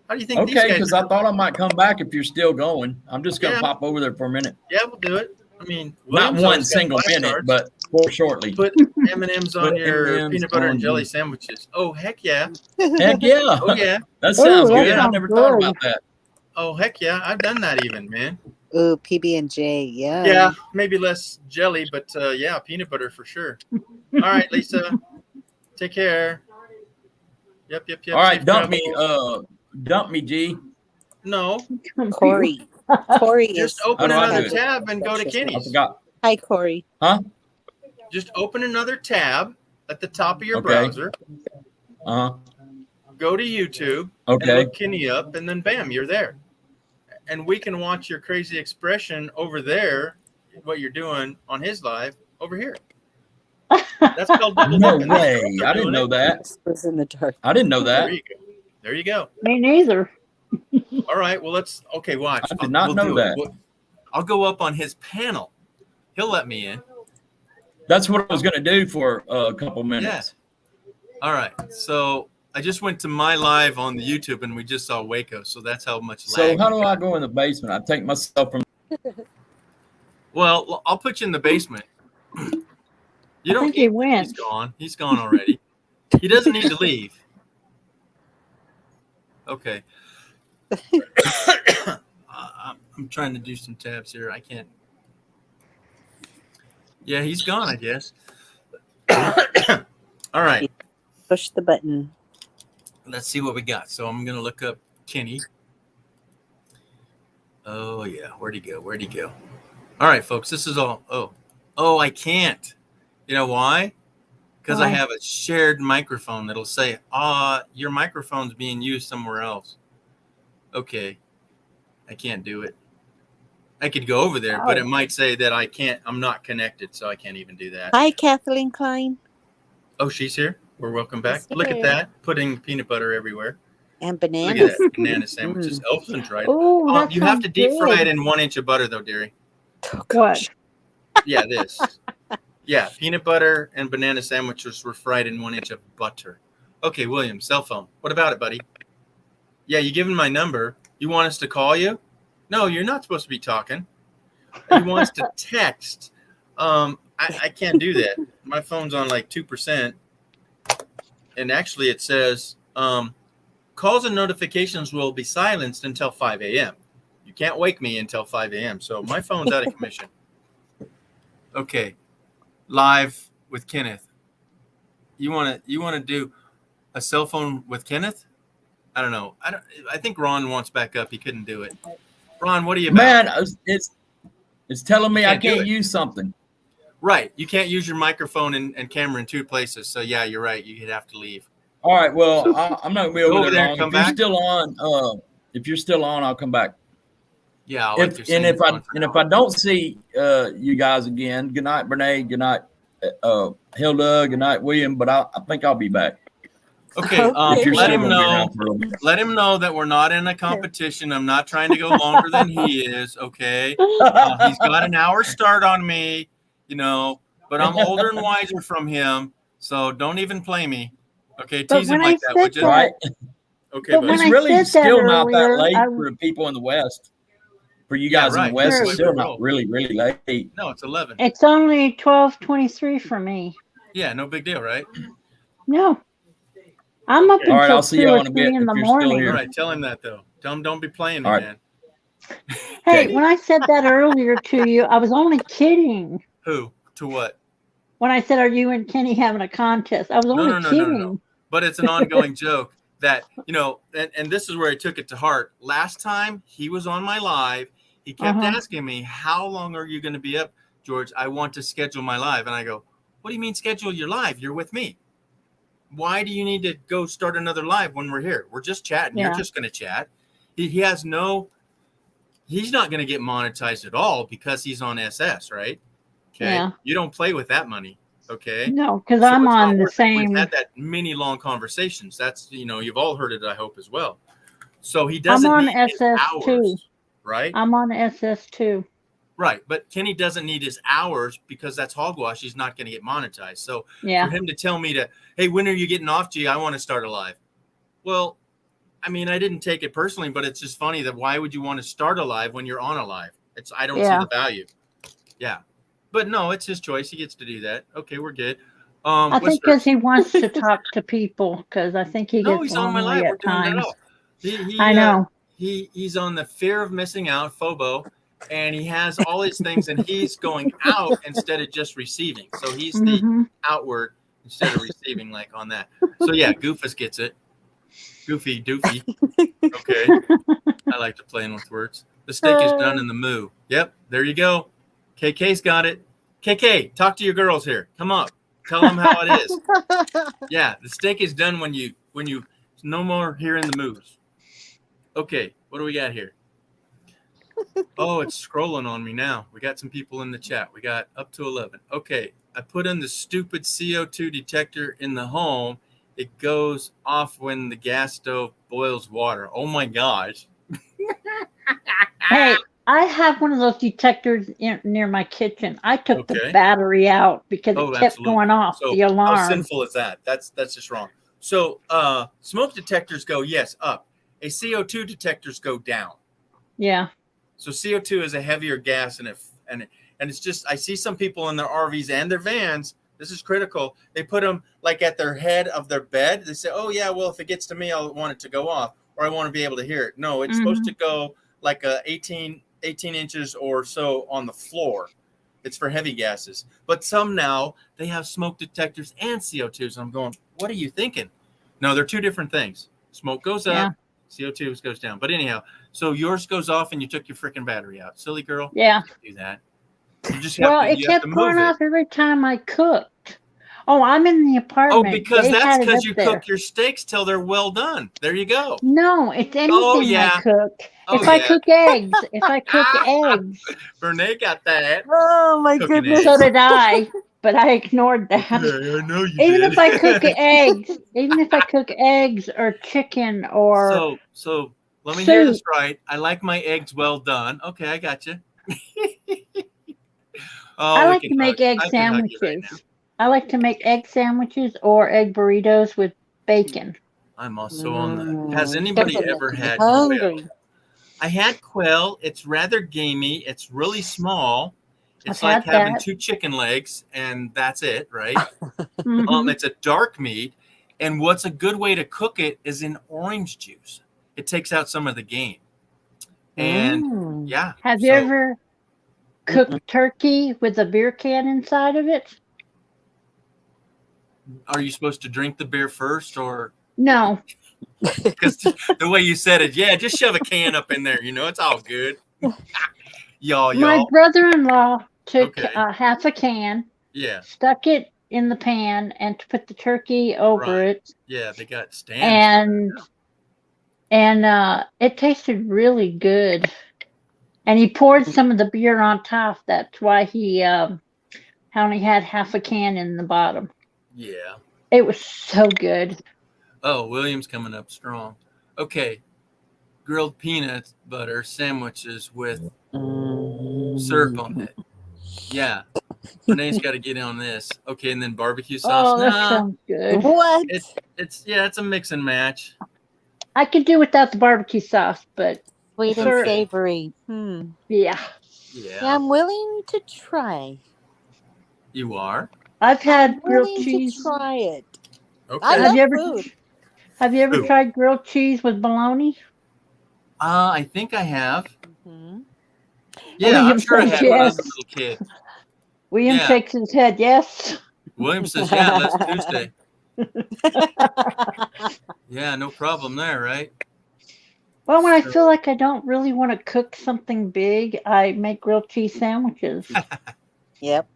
How do you think these Okay, guys because are? I thought I might come back if you're still going. I'm just going to Yeah. pop over there for a minute. Yeah, we'll do it. I mean, Not William's one always got single minute, flashcards. but for shortly. Put M&Ms on Put your M&Ms peanut butter on and jelly you. sandwiches. Oh, heck yeah. Heck yeah. Oh, yeah. That sounds that good. I sounds never thought good. about that. Oh, heck yeah. I've done that even, man. Ooh, PB&J. Yeah. Yeah, maybe less jelly, but yeah, peanut butter for sure. All right, Lisa. Take care. Yep. All right, Safe dump travels. me, dump me, G. No. Corey. Corey Just is. open How do I do another it? tab and go to I Kenny's. forgot. Hi, Corey. Huh? Just open another tab at the top of your Okay. browser. Uh-huh. Go to YouTube Okay. and look Kenny up, and then bam, you're there. And we can watch your crazy expression over there, what you're doing on his live over here. That's called double No dipping. way. I didn't know that. Was in the dark. I didn't know that. There you go. Me neither. All right. Well, okay. Watch. I did not know that. I'll go up on his panel. He'll let me in. That's what I was going to do for a couple minutes. Yeah. All right. So I just went to my live on the YouTube, and we just saw Waco. So that's how much So lag. how do I go in the basement? I take myself from. Well, I'll put you in the basement. You don't. think he went. He's gone. He's gone already. He doesn't need to leave. Okay. I'm trying to do some tabs here. I can't. Yeah, he's gone, I guess. All right. Push the button. Let's see what we got. So I'm going to look up Kenny. Oh, yeah. Where'd he go? All right, folks. This is all. Oh, I can't. You know why? Because I have a shared microphone that'll say, your microphone's being used somewhere else. Okay. I can't do it. I could go over there, but it might say that I'm not connected, so I can't even do that. Hi, Kathleen Klein. Oh, she's here. We're welcome back. Yes, Look at sir. that. Putting peanut butter everywhere. And Look bananas. at that. Banana sandwiches. Elephant right. Oh, that You have to sounds deep fry good. it in 1 inch of butter, though, dearie. What? Yeah, this. Yeah, peanut butter and banana sandwiches were fried in 1 inch of butter. Okay, William, cell phone. What about it, buddy? Yeah, you given my number. You want us to call you? No, you're not supposed to be talking. He wants to text. I can't do that. My phone's on like 2%. And actually it says calls and notifications will be silenced until 5 a.m. You can't wake me until 5 a.m. So my phone's out of commission. Okay. Live with Kenneth. You want to do a cell phone with Kenneth? I don't know. I think Ron wants back up. He couldn't do it. Ron, what are you about? Man, it's telling me I can't use something. Right. You can't use your microphone and camera in 2 places. So yeah, you're right. You'd have to leave. All right. Well, I'm not going to be Go over over there there and long. come If back. You're still on, I'll come back. Yeah. I'll If I don't see you guys again, good night, Brene. Good night, Hilda. Good night, William. But I think I'll be back. Okay. If you're Let still him gonna be know. around for a little bit. Let him know that we're not in a competition. I'm not trying to go longer than he is. Okay. He's got an hour start on me, but I'm older and wiser from him. So don't even play me. Okay. But Tease him when like I that, would said you? Right? Okay. But But when It's I really said that still not that earlier, late I- for people in the West. For you Yeah, guys in right. the West, Sure. it's still not really, really late. no, it's 11. It's only 12:23 for me. Yeah. No big deal, right? No. I'm up All right, until I'll see 2 you or in a 3 bit in if the you're still morning. here. All right. Tell him that though. Tell him don't be playing me, All right. man. Hey, Okay. when I said that earlier to you, I was only kidding. Who? To what? When I said, "Are you and Kenny having a contest?" I was only No. kidding. But it's an ongoing joke that, and this is where he took it to heart. Last time he was on my live, he kept asking me, how long are you going to be up, George? I want to schedule my live. And I go, what do you mean schedule your live? You're with me. Why do you need to go start another live when we're here? We're just chatting. Yeah. You're just going to chat. He's not going to get monetized at all because he's on SS, right? Okay. Yeah. You don't play with that money. Okay. No, because So I'm it's not on the worth it. same. We've had that many long conversations. That's, you've all heard it, I hope, as well. So he I'm doesn't on need his SS2. hours, right? I'm on SS2. Right. But Kenny doesn't need his hours because that's hogwash. He's not going to get monetized. So Yeah. for him to tell me hey, when are you getting off, G? I want to start a live. Well, I mean, I didn't take it personally, but it's just funny that why would you want to start a live when you're on a live? I don't see Yeah. the value. Yeah. But no, it's his choice. He gets to do that. Okay, we're good. I think because he wants to talk to people, because I think he No, gets he's on my lonely live. We're at doing it times. all. I know. He's on the fear of missing out, FOBO, and he has all his things, and he's going out instead of just receiving. So he's the outward instead of receiving, like on that. So yeah, Goofus gets it. Goofy, doofy. Okay. I like to play with words. The steak is done in the moo. Yep, there you go. KK's got it. KK, talk to your girls here. Come up. Tell them how it is. Yeah, the steak is done when you no more hearing the moves. Okay, what do we got here? Oh, it's scrolling on me now. We got some people in the chat. We got up to 11. Okay, I put in the stupid CO2 detector in the home. It goes off when the gas stove boils water. Oh my gosh. Hey, I have one of those detectors near my kitchen. I took the battery out because it kept going off, So the alarm. how sinful is that? That's just wrong. So smoke detectors go, yes, up. A CO2 detectors go down. Yeah. So CO2 is a heavier gas, and it's just, I see some people in their RVs and their vans. This is critical. They put them like at their head of their bed. They say, oh yeah, well, if it gets to me, I'll want it to go off, or I want to be able to hear it. No, it's supposed to go like 18 inches or so on the floor. It's for heavy gases. But some now, they have smoke detectors and CO2. So I'm going, what are you thinking? No, they're two different things. Smoke goes up, CO2 goes down. But anyhow, so yours goes off and you took your freaking battery out. Silly girl. Yeah. Do that. You just have to, it kept going off every time I cooked. Oh, I'm in the apartment. Oh, because that's because you cook your steaks till they're well done. There you go. No, it's anything I cook. If I cook eggs, Renee got that. Oh my goodness. So did I, but I ignored that. Yeah, I know you even did. if I cook eggs or chicken or so let me hear this right. I like my eggs well done. Okay, I got you. I like to make egg sandwiches. I like to make egg sandwiches or egg burritos with bacon. I'm also on that. Has anybody ever had quail? I had quail. It's rather gamey. It's really small. It's like having two chicken legs, and that's it, right? It's a dark meat. And what's a good way to cook it is in orange juice. It takes out some of the game. And yeah. Have you ever cooked turkey with a beer can inside of it? Are you supposed to drink the beer first, or no? Because the way you said it, yeah, just shove a can up in there. You know, it's all good. y'all. My brother-in-law took half a can, stuck it in the pan, and put the turkey over it. Yeah, they got stands. And it tasted really good. And he poured some of the beer on top. That's why he only had half a can in the bottom. Yeah. It was so good. Oh, William's coming up strong. Okay. Grilled peanut butter sandwiches with syrup on it. Yeah. Renee's got to get on this. Okay, and then barbecue sauce. Oh, that sounds good. What? It's a mix and match. I could do without the barbecue sauce, but sweet and savory. Yeah. I'm willing to try. You are? I've had grilled cheese. To try it. Okay. I love food. Have you ever tried grilled cheese with bologna? I think I have. Yeah, I'm sure I had when I was a little kid. William shakes his head, yes. William says, yeah, that's Tuesday. Yeah, no problem there, right? Well, when I feel like I don't really want to cook something big, I make grilled cheese sandwiches. Yep.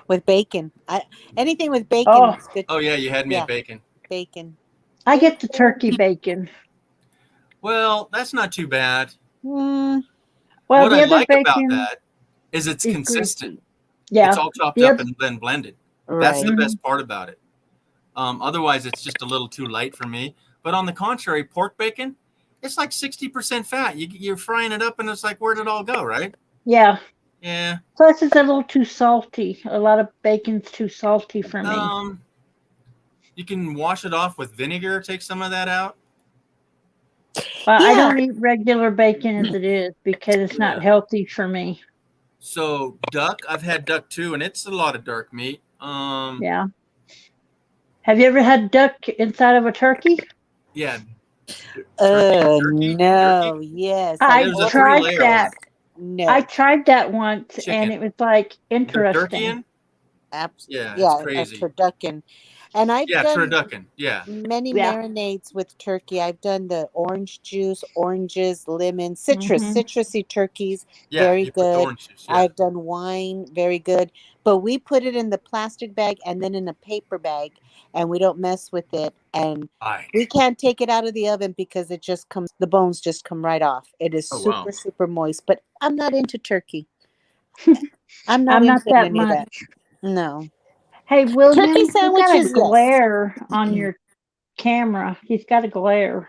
With bacon. Anything with bacon is good. Oh, yeah, you had me at bacon. Bacon. I get the turkey bacon. Well, that's not too bad. Well, what I like about that is it's consistent. Greasy. Yeah. It's all chopped up and then blended. Right. That's the best part about it. Otherwise, it's just a little too light for me. But on the contrary, pork bacon, it's like 60% fat. You're frying it up, and it's like, where'd it all go, right? Yeah. Yeah. Plus, it's a little too salty. A lot of bacon's too salty for me. You can wash it off with vinegar, take some of that out. Well, I don't eat regular bacon as it is because it's not healthy for me. So duck, I've had duck too, and it's a lot of dark meat. Yeah. Have you ever had duck inside of a turkey? Yeah. No. Yes. I tried that. No. I tried that once, Chicken. and it was like Turkey interesting. in? Yeah, it's a crazy. turducken. And I've done turducken. Yeah. many Yeah. marinades with turkey. I've done the orange juice, oranges, lemon, citrusy turkeys, Yeah, very you put the good. orange juice. Yeah. I've done wine, very good. But we put it in the plastic bag and then in a paper bag, and we don't mess with it. And we can't take it out of the oven because it just comes, the bones just come right off. It is super, super moist. But I'm not into turkey. I'm not into that any of that. much. No. Hey, William, Turkey you've got a sandwiches, yes. glare on your camera. He's got a glare.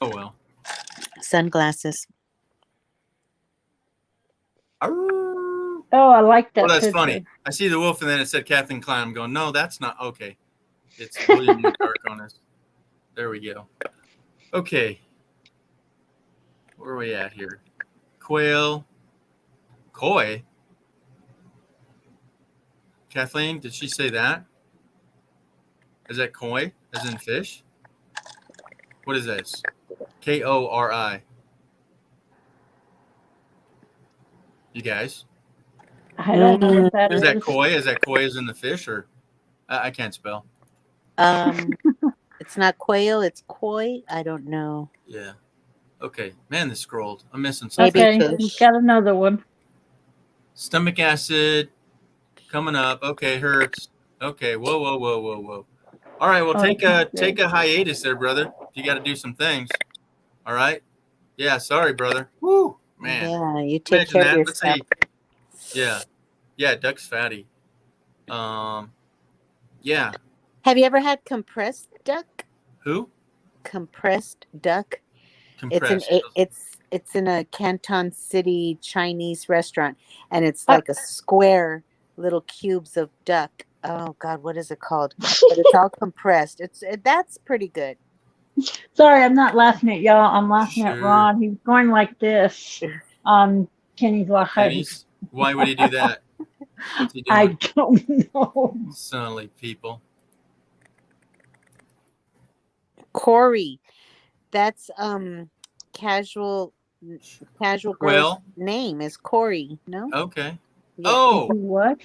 Oh well. Sunglasses. Oh, I like that Oh, that's picture. funny. I see the wolf, and then it said Kathleen Klein. I'm going, no, that's not okay. It's William Dark on us. There we go. Okay. Where are we at here? Quail. Koi. Kathleen, did she say that? Is that koi, as in fish? What is this? Kori. You guys? I don't know what that Is is. that koi? Is that koi as in the fish, or I can't spell? It's not quail, it's koi. I don't know. Yeah. Okay. Man, this scrolled. I'm missing something. Okay, we've got another one. Stomach acid coming up. Okay, hurts. Okay. Whoa. All right. Well, take a hiatus there, brother. You got to do some things. All right. Yeah. Sorry, brother. Woo, man. Yeah, you take Imagine care of that. Let's yourself. see. Yeah. Yeah. Duck's fatty. Yeah. Have you ever had compressed duck? Who? Compressed duck. Compressed. It's in a Canton City Chinese restaurant, and it's like a square little cubes of duck. Oh God, what is it called? But it's all compressed. That's pretty good. Sorry, I'm not laughing at y'all. I'm laughing at Ron. He's going like this on Kenny's live. Pennies. Why would he do that? What's he doing? I don't know. Sonly people. Corey. That's casual girl's Well? name is Corey. No. Okay. Yeah. Oh. What?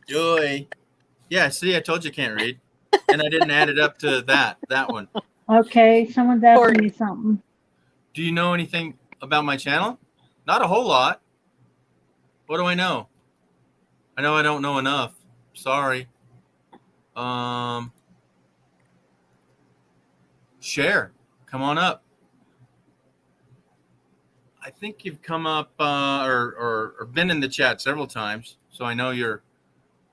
Joy. Yeah, see, I told you can't read. And I didn't add it up to that one. Okay, someone's asking me something. Do you know anything about my channel? Not a whole lot. What do I know? I know I don't know enough. Sorry. Share. Come on up. I think you've come up or been in the chat several times, so I know you're,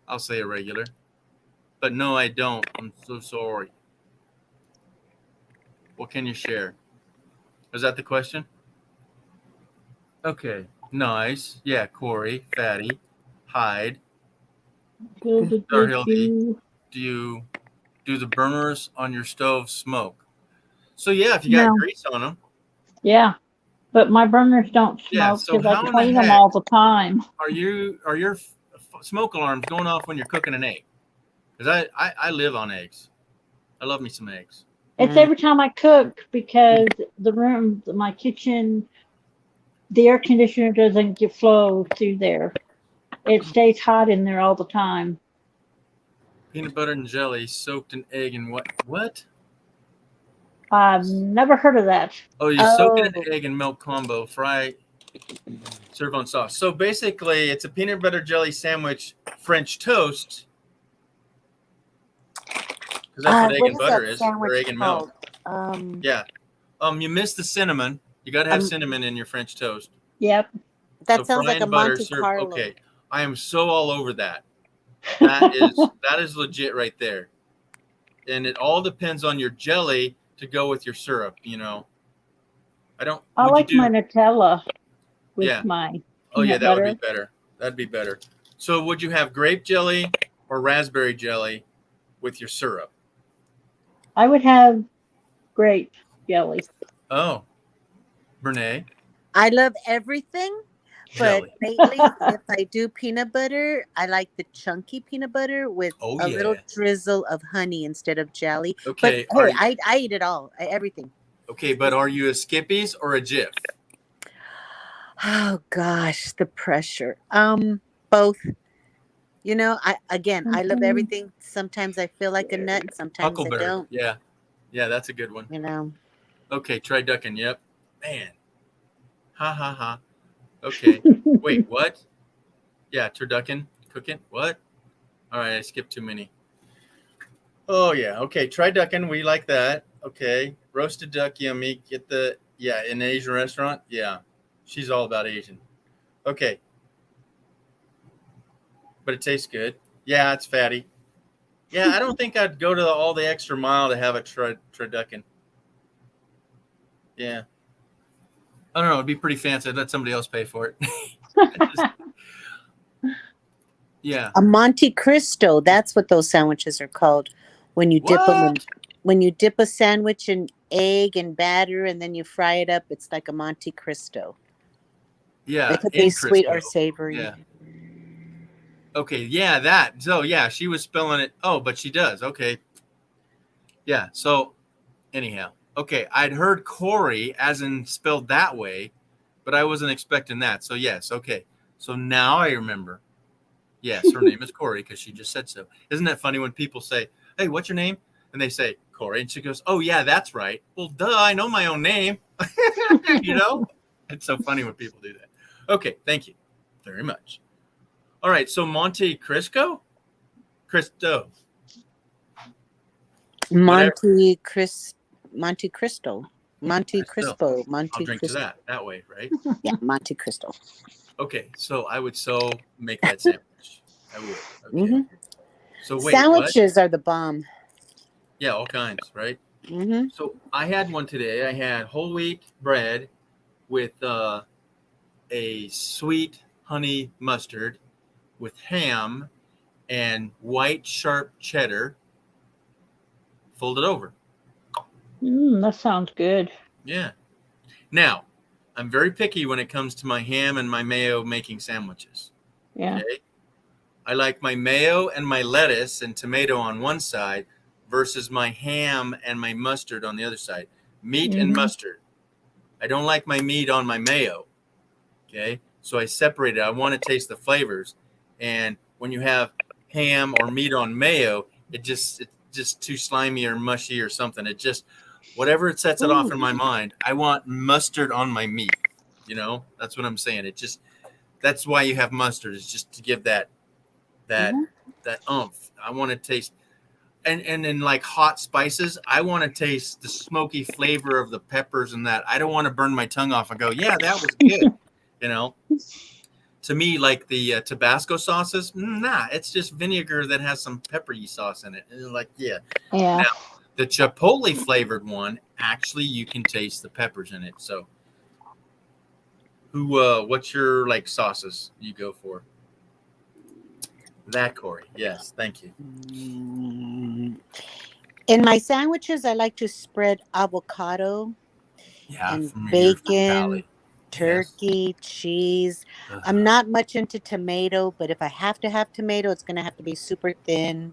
I'll say a regular. But no, I don't. I'm so sorry. What can you share? Is that the question? Okay. Nice. Yeah, Corey, Fatty, Hyde. Starhildy. Do you do the burners on your stove smoke? So yeah, if you got grease on them. Yeah, but my burners don't Yeah, smoke so because how I in clean the them heck all the time. Are your smoke alarms going off when you're cooking an egg? Because I live on eggs. I love me some eggs. It's every time I cook because the room, my kitchen, the air conditioner doesn't get flow through there. It stays hot in there all the time. Peanut butter and jelly soaked in egg and what? What? I've never heard of that. Oh, you soak it in egg and milk combo, fry, serve on sauce. So basically, it's a peanut butter jelly sandwich, French toast. Because that's what egg and butter is, or egg and milk. Yeah. You missed the cinnamon. You got to have cinnamon in your French toast. Yep. That sounds like a Monte Carlo. Okay, I am so all over that. That is legit right there. And it all depends on your jelly to go with your syrup. You know, I like my Nutella with my that butter. would be better. That'd be better. So would you have grape jelly or raspberry jelly with your syrup? I would have grape jelly. Oh, Renee. I love everything, but lately, if I do peanut butter, I like the chunky peanut butter with a little drizzle of honey instead of jelly. Okay, but hey, I eat it all, everything. Okay, but are you a Skippy's or a Jif? Oh gosh, the pressure. Both. You know, I love everything. Sometimes I feel like a nut, and sometimes I Huckleberry. don't. Yeah. Yeah, that's a good one. You know. Okay, try ducking. Yep. Man. Ha ha ha. Okay. Wait, what? Yeah, turducken, cooking. What? All right, I skipped too many. Oh yeah. Okay, try ducking. We like that. Okay. Roasted duck, yummy. Get the in an Asian restaurant. Yeah. She's all about Asian. Okay. But it tastes good. Yeah, it's fatty. Yeah, I don't think I'd go to all the extra mile to have a turducken. Yeah. I don't know. It'd be pretty fancy. I'd let somebody else pay for it. Yeah. A Monte Cristo. That's what those sandwiches are called. When you dip them in, when you dip a sandwich in egg and batter and then you fry it up, it's like a Monte Cristo. Yeah. It could be sweet or savory. Yeah. Okay. Yeah, that. So yeah, she was spelling it. Oh, but she does. Okay. Yeah. So anyhow. Okay. I'd heard Corey as in spelled that way, but I wasn't expecting that. So yes. Okay. So now I remember. Yes, her name is Corey because she just said so. Isn't that funny when people say, "Hey, what's your name?" and they say Corey, and she goes, "Oh yeah, that's right." Well, duh, I know my own name. You know, it's so funny when people do that. Okay, thank you very much. All right, so Monte Cristo. Monte Cristo. Monte Cristo. I'll drink to that way, right? Yeah, Monte Cristo. Okay, so I would make that sandwich. I would. Okay. Mm-hmm. So wait, sandwiches are the bomb. Yeah, all kinds, right? Mm-hmm. So I had one today. I had whole wheat bread with a sweet honey mustard with ham and white sharp cheddar folded over. That sounds good. Yeah. Now, I'm very picky when it comes to my ham and my mayo making sandwiches. Yeah. Okay. I like my mayo and my lettuce and tomato on one side versus my ham and my mustard on the other side. Meat and mustard. I don't like my meat on my mayo. Okay. So I separate it. I want to taste the flavors. And when you have ham or meat on mayo, it's just too slimy or mushy or something. It just, whatever it sets it off in my mind, I want mustard on my meat. You know, that's what I'm saying. That's why you have mustard, is just to give that oomph. I want to taste, and in like hot spices, I want to taste the smoky flavor of the peppers and that. I don't want to burn my tongue off and go, yeah, that was good. You know, to me, like the Tabasco sauces, nah, it's just vinegar that has some peppery sauce in it. And like, yeah. Yeah. Now, the chipotle flavored one, actually, you can taste the peppers in it. So, what's your like sauces you go for? That, Corey. Yes, thank you. In my sandwiches, I like to spread avocado and bacon, turkey, cheese. I'm not much into tomato, but if I have to have tomato, it's going to have to be super thin.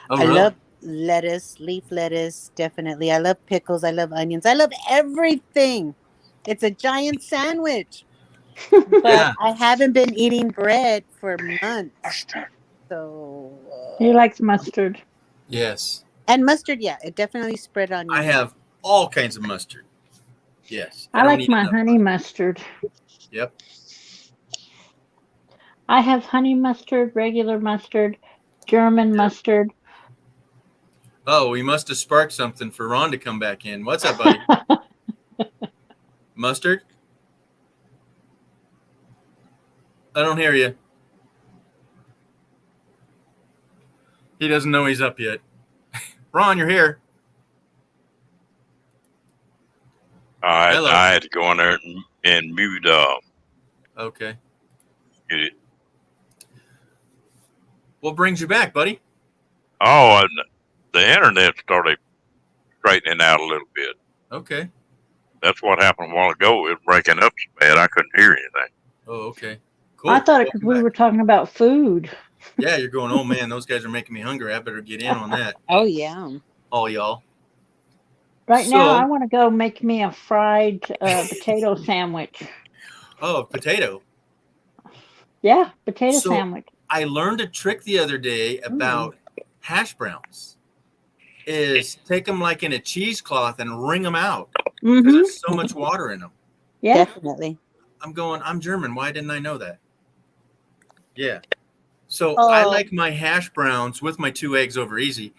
I love lettuce, leaf lettuce, definitely. I love pickles. I love onions. I love everything. It's a giant sandwich. But I haven't been eating bread for months. So he likes mustard. Yes. And mustard, yeah, it definitely spread on you. I have all kinds of mustard. Yes. I like my honey mustard. Yep. I have honey mustard, regular mustard, German mustard. Oh, we must have sparked something for Ron to come back in. What's up, buddy? Mustard? I don't hear you. He doesn't know he's up yet. Ron, you're here. I had to go in there and mute. Okay. Get it. What brings you back, buddy? Oh, the internet started straightening out a little bit. Okay. That's what happened a while ago. It was breaking up so bad I couldn't hear anything. Oh, okay. Cool. I thought because we were talking about food. Yeah, you're going, oh man, those guys are making me hungry. I better get in on that. Oh, yeah. All y'all. Right now, I want to go make me a fried potato sandwich. Oh, potato. Yeah, potato So sandwich. I learned a trick the other day about hash browns. Is take them like in a cheesecloth and wring them out because there's so much water in them. Yeah, Definitely. I'm German. Why didn't I know that? Yeah. So Oh. I like my hash browns with my 2 eggs over easy.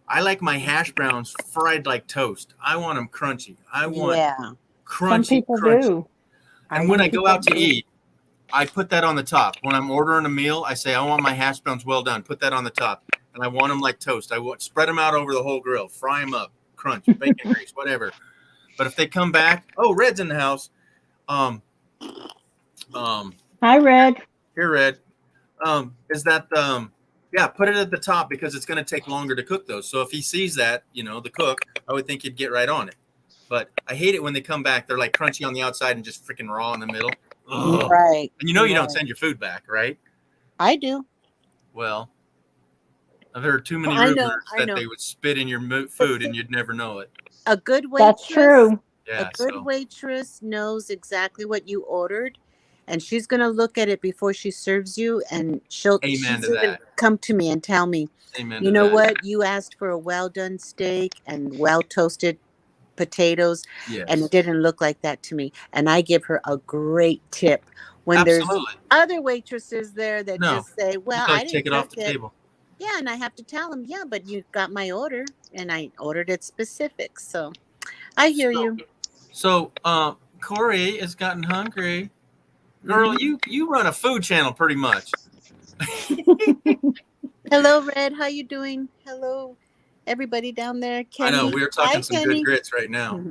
I like my hash browns fried like toast. I want them crunchy. I want crunchy. Some people crunchy. do. And when I go out to eat, I put that on the top. When I'm ordering a meal, I say I want my hash browns well done. Put that on the top, and I want them like toast. I want spread them out over the whole grill, fry them up, crunch, bacon grease, whatever. But if they come back, oh, Red's in the house. Hi, Red. Here, Red. Is that yeah? Put it at the top because it's going to take longer to cook those. So if he sees that, the cook, I would think he'd get right on it. But I hate it when they come back. They're like crunchy on the outside and just freaking raw in the middle. Ugh. Right. And you don't send your food back, right? I do. Well, I've heard too many rumors that they would spit in your food and you'd never know it. A good waitress. That's true. Yeah, a good waitress knows exactly what you ordered, and she's gonna look at it before she serves you, and she's even come to me and tell me, Amen you know what, you asked for a well done steak and well toasted potatoes, and it didn't look like that to me. And I give her a great tip. When there's other waitresses there that just say, well, I didn't take it off the table. Yeah, and I have to tell them, yeah, but you got my order, and I ordered it specific. So I hear you. So Corey has gotten hungry. Girl, you run a food channel pretty much. Hello, Red. How you doing? Hello, everybody down there. Kenny. I know we're talking some good grits right now.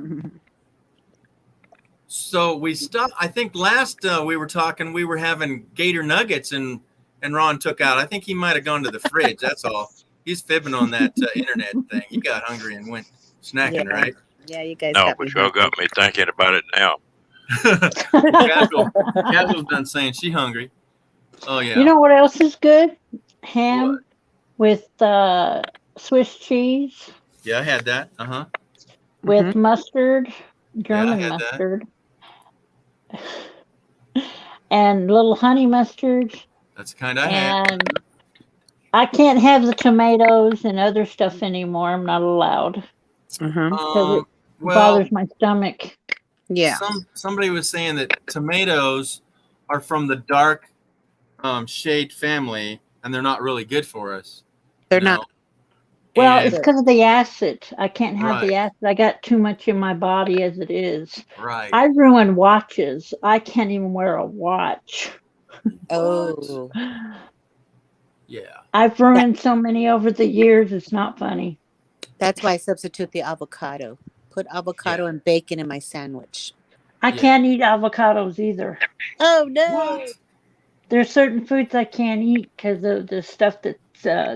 So we stopped. I think last we were talking, we were having gator nuggets, and Ron took out. I think he might have gone to the fridge. That's all. He's fibbing on that internet thing. He got hungry and went snacking, right? Yeah, you guys. No, but y'all got me thinking about it now. Casual's done saying she hungry. Oh yeah. You know what else is good? Ham with Swiss cheese. Yeah, I had that. With mustard, German mustard, and little honey mustard. That's the kind I had. And I can't have the tomatoes and other stuff anymore. I'm not allowed. Because it bothers my stomach. Yeah. Somebody was saying that tomatoes are from the dark shade family, and they're not really good for us. They're not. Well, it's because of the acid. I can't have the acid. I got too much in my body as it is. Right. I ruined watches. I can't even wear a watch. Oh. Yeah. I've ruined so many over the years. It's not funny. That's why I substitute the avocado. Put avocado and bacon in my sandwich. I can't eat avocados either. Oh, no. What? There's certain foods I can't eat because of the stuff that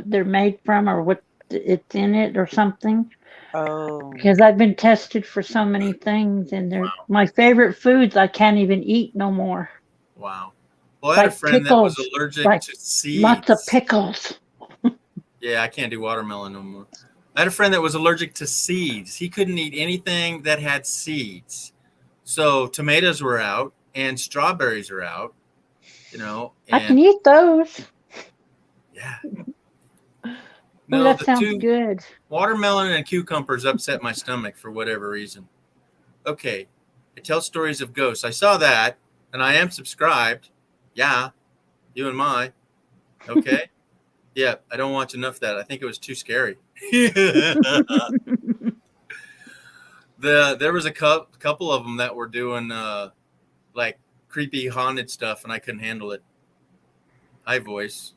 they're made from or what it's in it or something. Oh. Because I've been tested for so many things, and they're my favorite foods I can't even eat no more. Wow. Well, I had a friend that was allergic to seeds. Lots of pickles. Yeah, I can't do watermelon no more. I had a friend that was allergic to seeds. He couldn't eat anything that had seeds. So tomatoes were out and strawberries are out, I can eat those. Yeah. No, that sounds good. Watermelon and cucumbers upset my stomach for whatever reason. Okay. It tells stories of ghosts. I saw that, and I am subscribed. Yeah. You and my. Okay. Yeah, I don't watch enough of that. I think it was too scary. There was a couple of them that were doing like creepy haunted stuff, and I couldn't handle it. Hi, voice.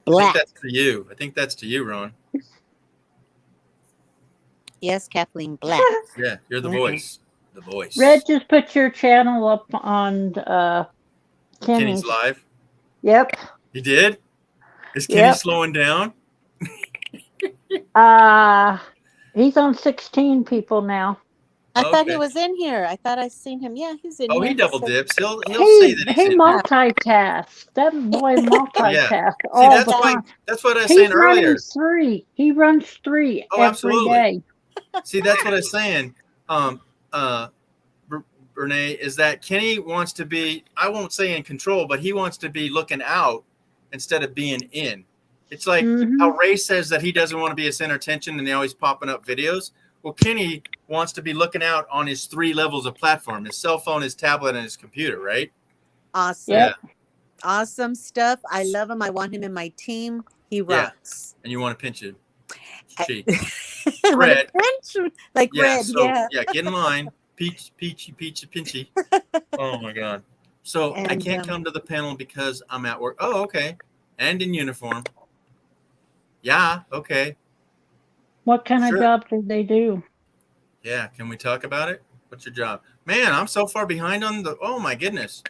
Black. I think that's to you. I think that's to you, Ron. Yes, Kathleen, black. Yeah, you're the voice. The voice. Red, just put your channel up on Kenny's live. Yep. You did? Is Kenny slowing down? He's on 16 people now. I thought he was in here. I thought I seen him. Yeah, he's in here. Oh, he double dips. He'll say that he's he multitasks. That boy multitasks all that's the time. That's what I was saying earlier. He runs three every day. See, that's what I was saying. Renee, is that Kenny wants to be, I won't say in control, but he wants to be looking out instead of being in. It's like how Ray says that he doesn't want to be a center of attention and they're always popping up videos. Well, Kenny wants to be looking out on his 3 levels of platform, his cell phone, his tablet, and his computer, right? Awesome. Yeah. Awesome stuff. I love him. I want him in my team. He rocks. And you want to pinch him. Cheek. I want to Red. pinch him like Red. So, yeah. get in line. Peachy, pinchy. Oh, my God. So I And, can't come to the panel because I'm at work. Oh, okay. And in uniform. Yeah, okay. What kind Sure. of job did they do? Yeah, can we talk about it? What's your job? Man, I'm so far behind on the, oh my goodness.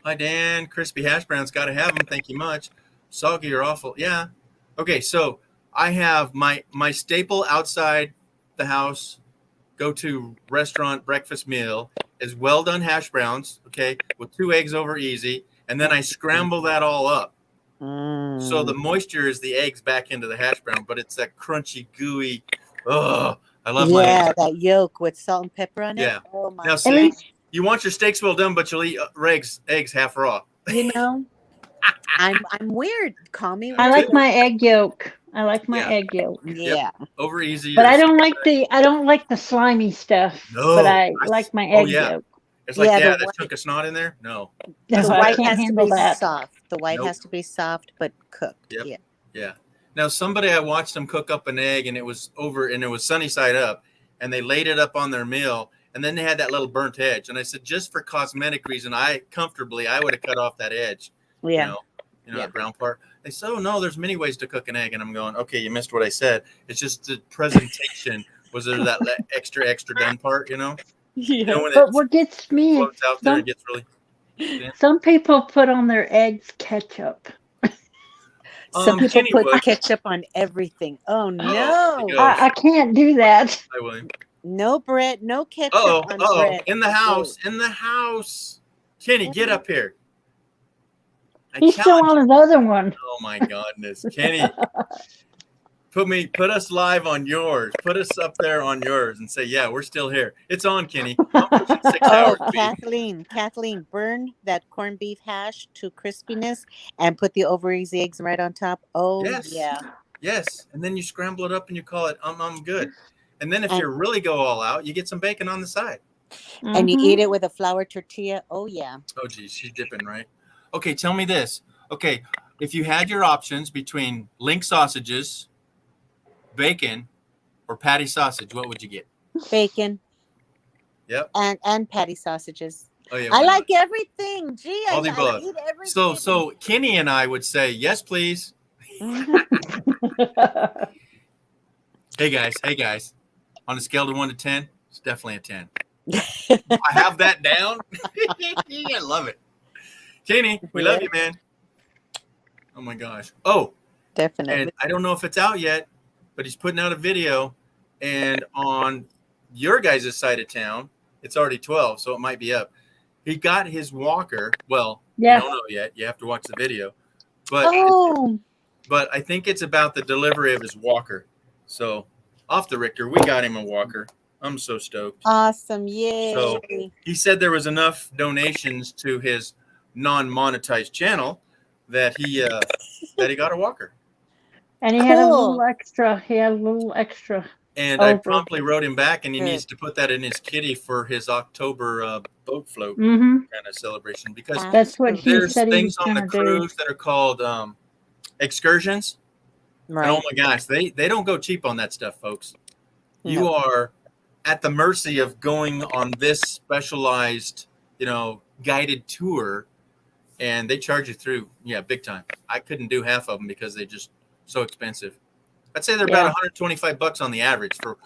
Hi, Dan. Crispy hash browns, got to have them. Thank you much. Soggy or awful. Yeah. Okay, so I have my staple outside the house, go-to restaurant breakfast meal is well-done hash browns, okay, with 2 eggs over easy, and then I scramble that all up. So the moisture is the eggs back into the hash brown, but it's that crunchy, gooey. Oh, I love my eggs. That yolk with salt and pepper on it. Yeah. Oh my. Now, see, you want your steaks well done, but you'll eat eggs half raw. You know, I'm weird. Call me. I like weird. my egg yolk. I like my egg yolk. Yeah. Over easy. But I don't like the slimy stuff. No, But I like my egg yolk. It's like, the that chunk of snot in there? No. The No, I white can't has to handle be that. soft. The white Nope. has to be soft but cooked. Yep. Yeah. Yeah. Now, somebody, I watched them cook up an egg, and it was sunny side up, and they laid it up on their meal, and then they had that little burnt edge. And I said, just for cosmetic reason, I would have cut off that edge. Yeah. You know, the brown part. They said, oh, no, there's many ways to cook an egg. And I'm going, okay, you missed what I said. It's just the presentation. Was there that extra done part, you know? Yeah. You know, when But what gets me floats out there and gets really thin. some people put on their eggs ketchup. Some people Kenny put would. ketchup on everything. Oh no! I can't do that. I will. No bread, no ketchup on bread. In the house. Kenny, get up here. He's still on his other one. Oh my goodness, Kenny. Put us live on yours. Put us up there on yours and say, yeah, we're still here. It's on, Kenny. I'm pushing 6 hours. Kathleen, burn that corned beef hash to crispiness and put the over easy eggs right on top. Oh yeah. Yes. And then you scramble it up and you call it I'm good. And then if you really go all out, you get some bacon on the side. And you eat it with a flour tortilla. Oh yeah. Oh geez, she's dipping, right? Okay, tell me this. Okay, if you had your options between link sausages, bacon, or patty sausage, what would you get? Bacon. Yep. And patty sausages. Oh yeah. I like everything. Gee, all the I above. eat everything. So Kenny and I would say yes, please. Hey guys. On a scale of 1 to 10, it's definitely a 10. I have that down. I love it. Kenny, we love you, man. Oh my gosh. Oh, definitely. And I don't know if it's out yet, but he's putting out a video, and on your guys' side of town, it's already 12, so it might be up. He got his walker. Well, you don't know yet. You have to watch the video. But but I think it's about the delivery of his walker. So off the Richter, we got him a walker. I'm so stoked. Awesome. Yay. So he said there was enough donations to his non-monetized channel that he got a walker. And he had a little extra. And I promptly wrote him back, and he needs to put that in his kitty for his October boat float kind of celebration, because that's what he there's said he things was on the gonna do. cruise that are called excursions. Right. And oh my gosh, they don't go cheap on that stuff, folks. You are at the mercy of going on this specialized, guided tour, and they charge you through, big time. I couldn't do half of them because they're just so expensive. I'd say they're about $125 on the average for,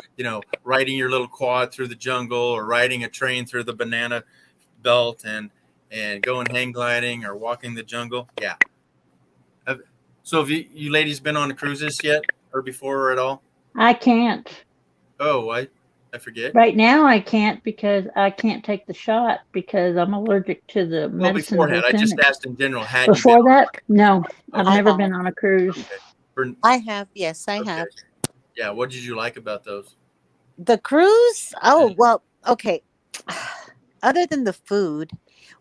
riding your little quad through the jungle, or riding a train through the banana belt, and going hang gliding or walking the jungle. Yeah. So have you ladies been on cruises yet, or before, or at all? I can't. Oh, I forget. Right now I can't, because I can't take the shot because I'm allergic to the Well, medicine. beforehand, I that's in just it. asked in general. Before that, no, I've never been on a cruise. I have. Yes, I have. Yeah. What did you like about those? The cruise? Oh, well, okay. other than the food,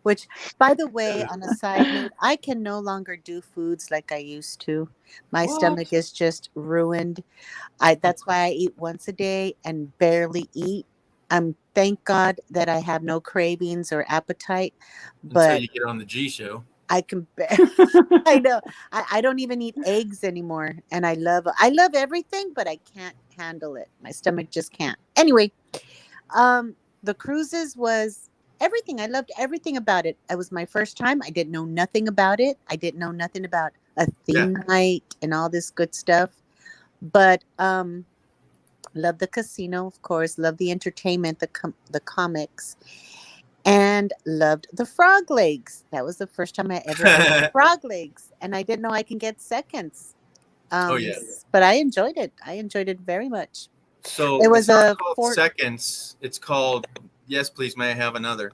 which, by the way, on a side note, I can no longer do foods like I used to. My stomach What? is just ruined. That's why I eat once a day and barely eat. Thank God that I have no cravings or appetite, Until but you get on the G show. I can I know. I don't even eat eggs anymore, and I love everything, but I can't handle it. My stomach just can't. Anyway, the cruises was everything. I loved everything about it. It was my first time. I didn't know nothing about it. I didn't know nothing about a Yeah. theme night and all this good stuff. But love the casino, of course. Love the entertainment, the comics, and loved the frog legs. That was the first time I ever ate frog legs, and I didn't know I can get seconds. Oh yeah. But I enjoyed it. I enjoyed it very much. So It was it's not a called seconds. It's called yes, please, may I have another?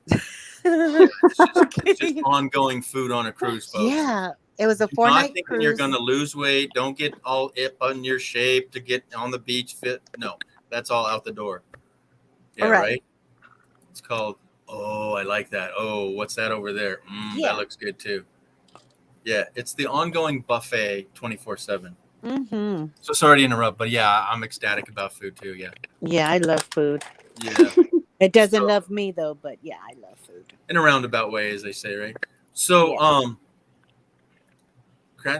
It's just ongoing food on a cruise, folks. Yeah, it was a Do not 4-night thinking cruise. you're going to lose weight. Don't get all up on your shape to get on the beach fit. No, that's all out the door. Yeah, right. It's called. Oh, I like that. Oh, what's that over there? That looks good too. Yeah, it's the ongoing buffet 24/7. Mm-hmm. So sorry to interrupt, but yeah, I'm ecstatic about food too. Yeah. Yeah, I love food. Yeah. It doesn't love me though, but yeah, I love food. In a roundabout way, as they say, right? So,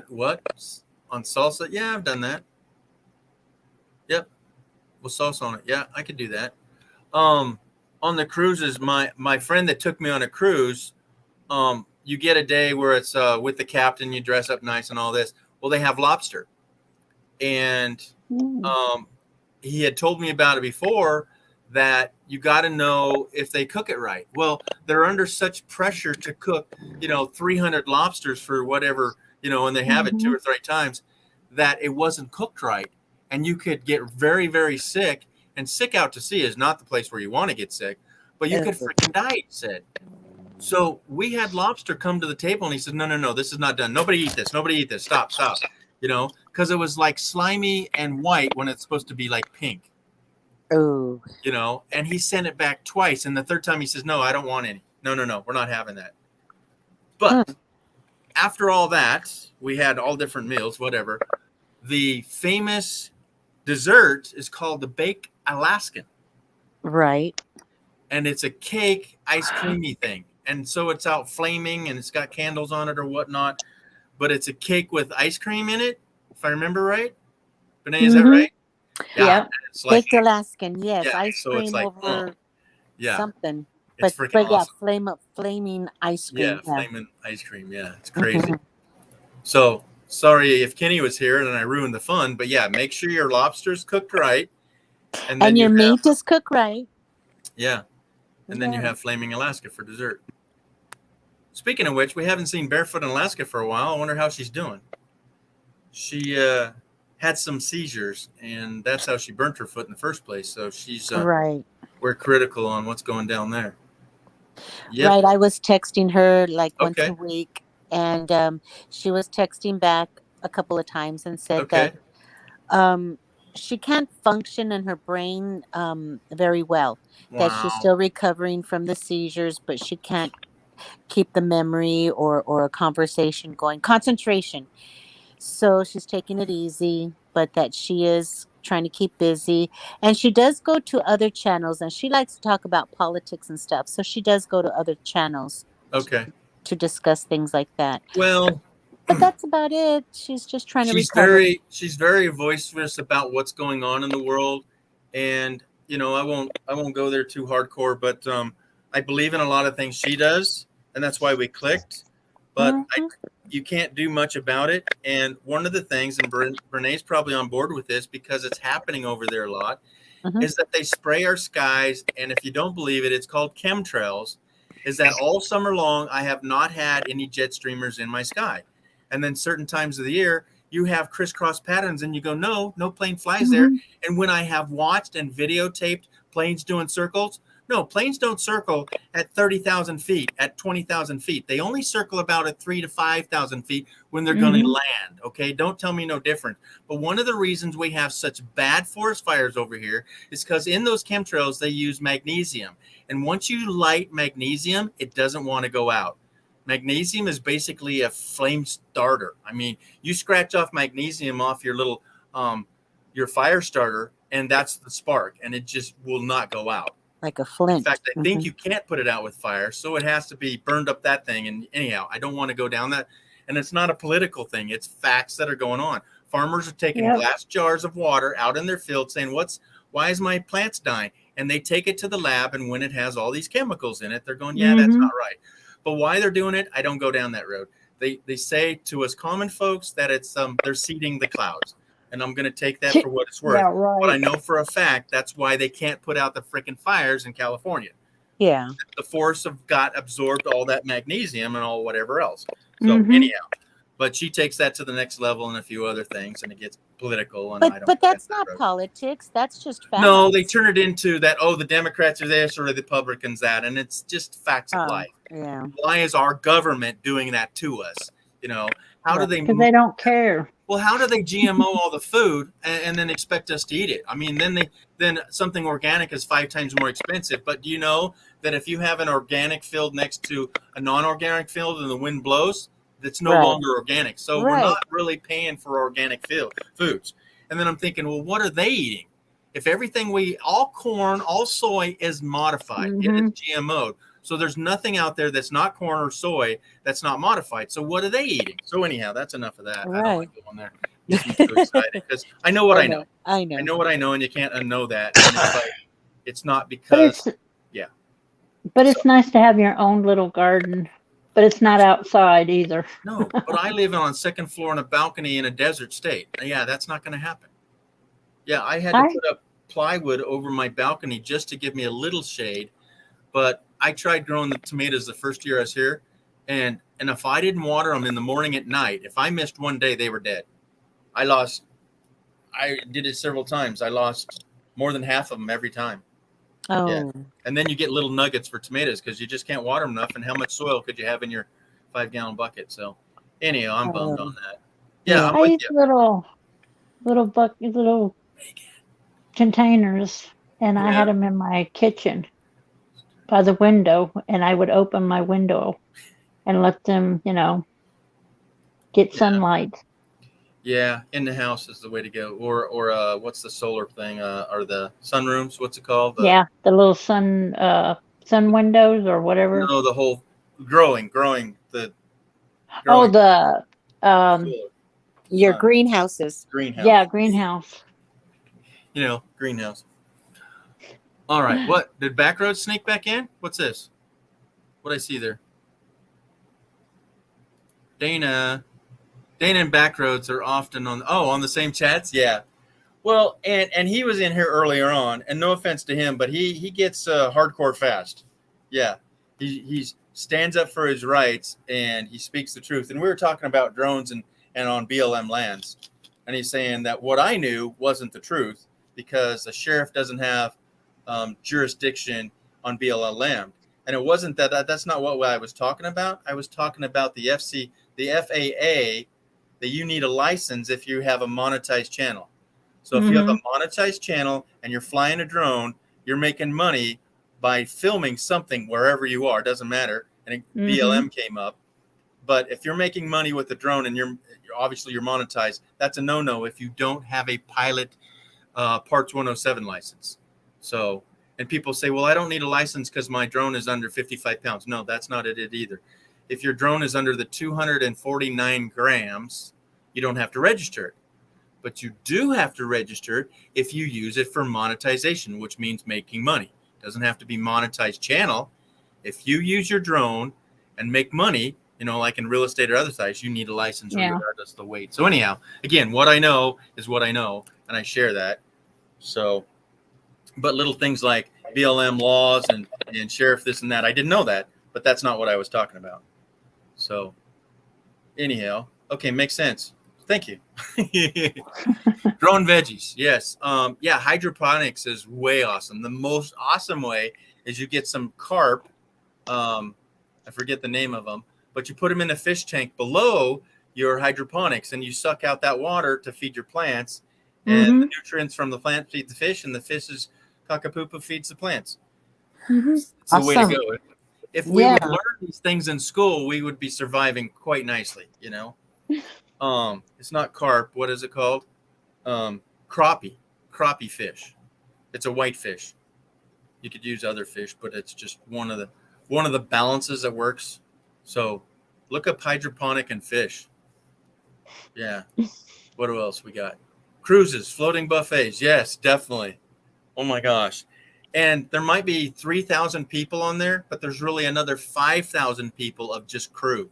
what on salsa? Yeah, I've done that. Yep, with salsa on it. Yeah, I could do that. On the cruises, my friend that took me on a cruise, you get a day where it's with the captain, you dress up nice and all this. Well, they have lobster, and he had told me about it before, that you got to know if they cook it right. Well, they're under such pressure to cook, 300 lobsters for whatever, and they have it 2 or 3 times, that it wasn't cooked right. And you could get very, very sick. And sick out to sea is not the place where you want to get sick, but you could freaking die, he said. So we had lobster come to the table, and he said, no, this is not done. Nobody eat this. Nobody eat this. Stop. Because it was like slimy and white when it's supposed to be like pink. Oh. And he sent it back twice. And the third time he says, no, I don't want any. No, we're not having that. But after all that, we had all different meals, whatever. The famous dessert is called the Baked Alaskan. Right. And it's a cake, ice creamy thing. And so it's out flaming and it's got candles on it or whatnot. But it's a cake with ice cream in it, if I remember right. Renee, is that right? Yeah. It's like, Baked Alaskan, yes. Yeah, Ice so cream it's like, over something. It's But freaking yeah, awesome. flaming ice cream. Yeah, flaming ice cream. Yeah, it's crazy. So sorry if Kenny was here and I ruined the fun, but yeah, make sure your lobster's cooked right. And then your meat is cooked right. Yeah. And then you have Flaming Alaska for dessert. Speaking of which, we haven't seen Barefoot in Alaska for a while. I wonder how she's doing. She had some seizures, and that's how she burnt her foot in the first place. So she's right. We're critical on what's going down there. Yep. Right. I was texting her like once a week, and she was texting back a couple of times and said that she can't function in her brain very well. Wow. That she's still recovering from the seizures, but she can't keep the memory or a conversation going. Concentration. So she's taking it easy, but that she is trying to keep busy. And she does go to other channels, and she likes to talk about politics and stuff. So she does go to other channels to discuss things like that. Well, but that's about it. She's just trying to recover. She's very voiceless about what's going on in the world. And, I won't go there too hardcore, but I believe in a lot of things she does, and that's why we clicked. But you can't do much about it. And one of the things, and Renee's probably on board with this because it's happening over there a lot, is that they spray our skies. And if you don't believe it, it's called chemtrails. Is that all summer long, I have not had any jet streamers in my sky. And then certain times of the year, you have crisscross patterns and you go, no plane flies there. And when I have watched and videotaped planes doing circles, No, planes don't circle at 30,000 feet, at 20,000 feet. They only circle about at 3 to 5,000 feet when they're going to land. Okay, don't tell me no different. But one of the reasons we have such bad forest fires over here is because in those chemtrails they use magnesium, and once you light magnesium, it doesn't want to go out. Magnesium is basically a flame starter. I mean, you scratch off magnesium off your little your fire starter, and that's the spark, and it just will not go out. Like a flint. In fact, I think you can't put it out with fire, so it has to be burned up that thing. And anyhow, I don't want to go down that. And it's not a political thing. It's facts that are going on. Farmers are taking glass jars of water out in their field saying, why is my plants dying? And they take it to the lab, and when it has all these chemicals in it, they're going, yeah, that's not right. But why they're doing it, I don't go down that road. They say to us common folks that it's they're seeding the clouds. And I'm going to take that for what it's worth. Yeah, right. But I know for a fact that's why they can't put out the freaking fires in California. Yeah. The forests have got absorbed all that magnesium and all whatever else. So anyhow, but she takes that to the next level and a few other things, and it gets political. And but that's not politics. That's just facts. No, they turn it into that. Oh, the Democrats are this or the Republicans that, and it's just facts of life. Yeah. Why is our government doing that to us? You know, how do they? Because they don't care. Well, how do they GMO all the food and then expect us to eat it? I mean, then something organic is 5 times more expensive. But do you know that if you have an organic field next to a non-organic field and the wind blows, that's no longer organic. So we're not really paying for organic foods. And then I'm thinking, well, what are they eating? If everything all corn, all soy is modified, it is GMO'd. So there's nothing out there that's not corn or soy that's not modified. So what are they eating? So anyhow, that's enough of that. I don't like going there. It makes me too excited because I know what I know. I know. I know what I know, and you can't unknow that. And it's like, it's not because, But it's nice to have your own little garden. But it's not outside either. No, but I live on 2nd floor in a balcony in a desert state. Yeah, that's not going to happen. Yeah, I had to put up plywood over my balcony just to give me a little shade. But I tried growing the tomatoes the first year I was here, and if I didn't water them in the morning at night, if I missed one day, they were dead. I did it several times. I lost more than half of them every time. Oh. Yeah. And then you get little nuggets for tomatoes because you just can't water them enough. And how much soil could you have in your 5-gallon bucket? So anyhow, I'm bummed on that. Yeah, I'm I with use you. little containers, and I had them in my kitchen by the window, and I would open my window and let them, get sunlight. Yeah, in the house is the way to go. Or what's the solar thing? Or the sunrooms? What's it called? The little sun windows or whatever. No, the whole growing. Your greenhouses. Greenhouse. Yeah, greenhouse. Greenhouse. All right. What did Backroads sneak back in? What's this? What I see there? Dana and Backroads are often on the same chats. Yeah. Well, and he was in here earlier on, and no offense to him, but he gets hardcore fast. Yeah. He stands up for his rights and he speaks the truth. And we were talking about drones and on BLM lands, and he's saying that what I knew wasn't the truth because the sheriff doesn't have jurisdiction on BLM land. And it wasn't that's not what I was talking about. I was talking about the FAA, that you need a license if you have a monetized channel. So if you have a monetized channel and you're flying a drone, you're making money by filming something wherever you are. It doesn't matter. And BLM came up. But if you're making money with the drone and you're monetized, that's a no-no if you don't have a pilot Parts 107 license. So, and people say, well, I don't need a license because my drone is under 55 pounds. No, that's not it either. If your drone is under the 249 grams, you don't have to register it. But you do have to register it if you use it for monetization, which means making money. It doesn't have to be monetized channel. If you use your drone and make money, like in real estate or other sites, you need a license regardless of the weight. So anyhow, again, what I know is what I know, and I share that. So, but little things like BLM laws and sheriff this and that, I didn't know that, but that's not what I was talking about. So anyhow, okay, makes sense. Thank you. Grown veggies, yes. Yeah, hydroponics is way awesome. The most awesome way is you get some carp. I forget the name of them, but you put them in a fish tank below your hydroponics, and you suck out that water to feed your plants, and the nutrients from the plant feed the fish, and the fish's cockapoopa feeds the plants. It's the way to go. If we would learn these things in school, we would be surviving quite nicely, you know. It's not carp. What is it called? Crappie fish. It's a white fish. You could use other fish, but it's just one of the balances that works. So look up hydroponic and fish. Yeah. What else we got? Cruises, floating buffets. Yes, definitely. Oh my gosh. And there might be 3,000 people on there, but there's really another 5,000 people of just crew.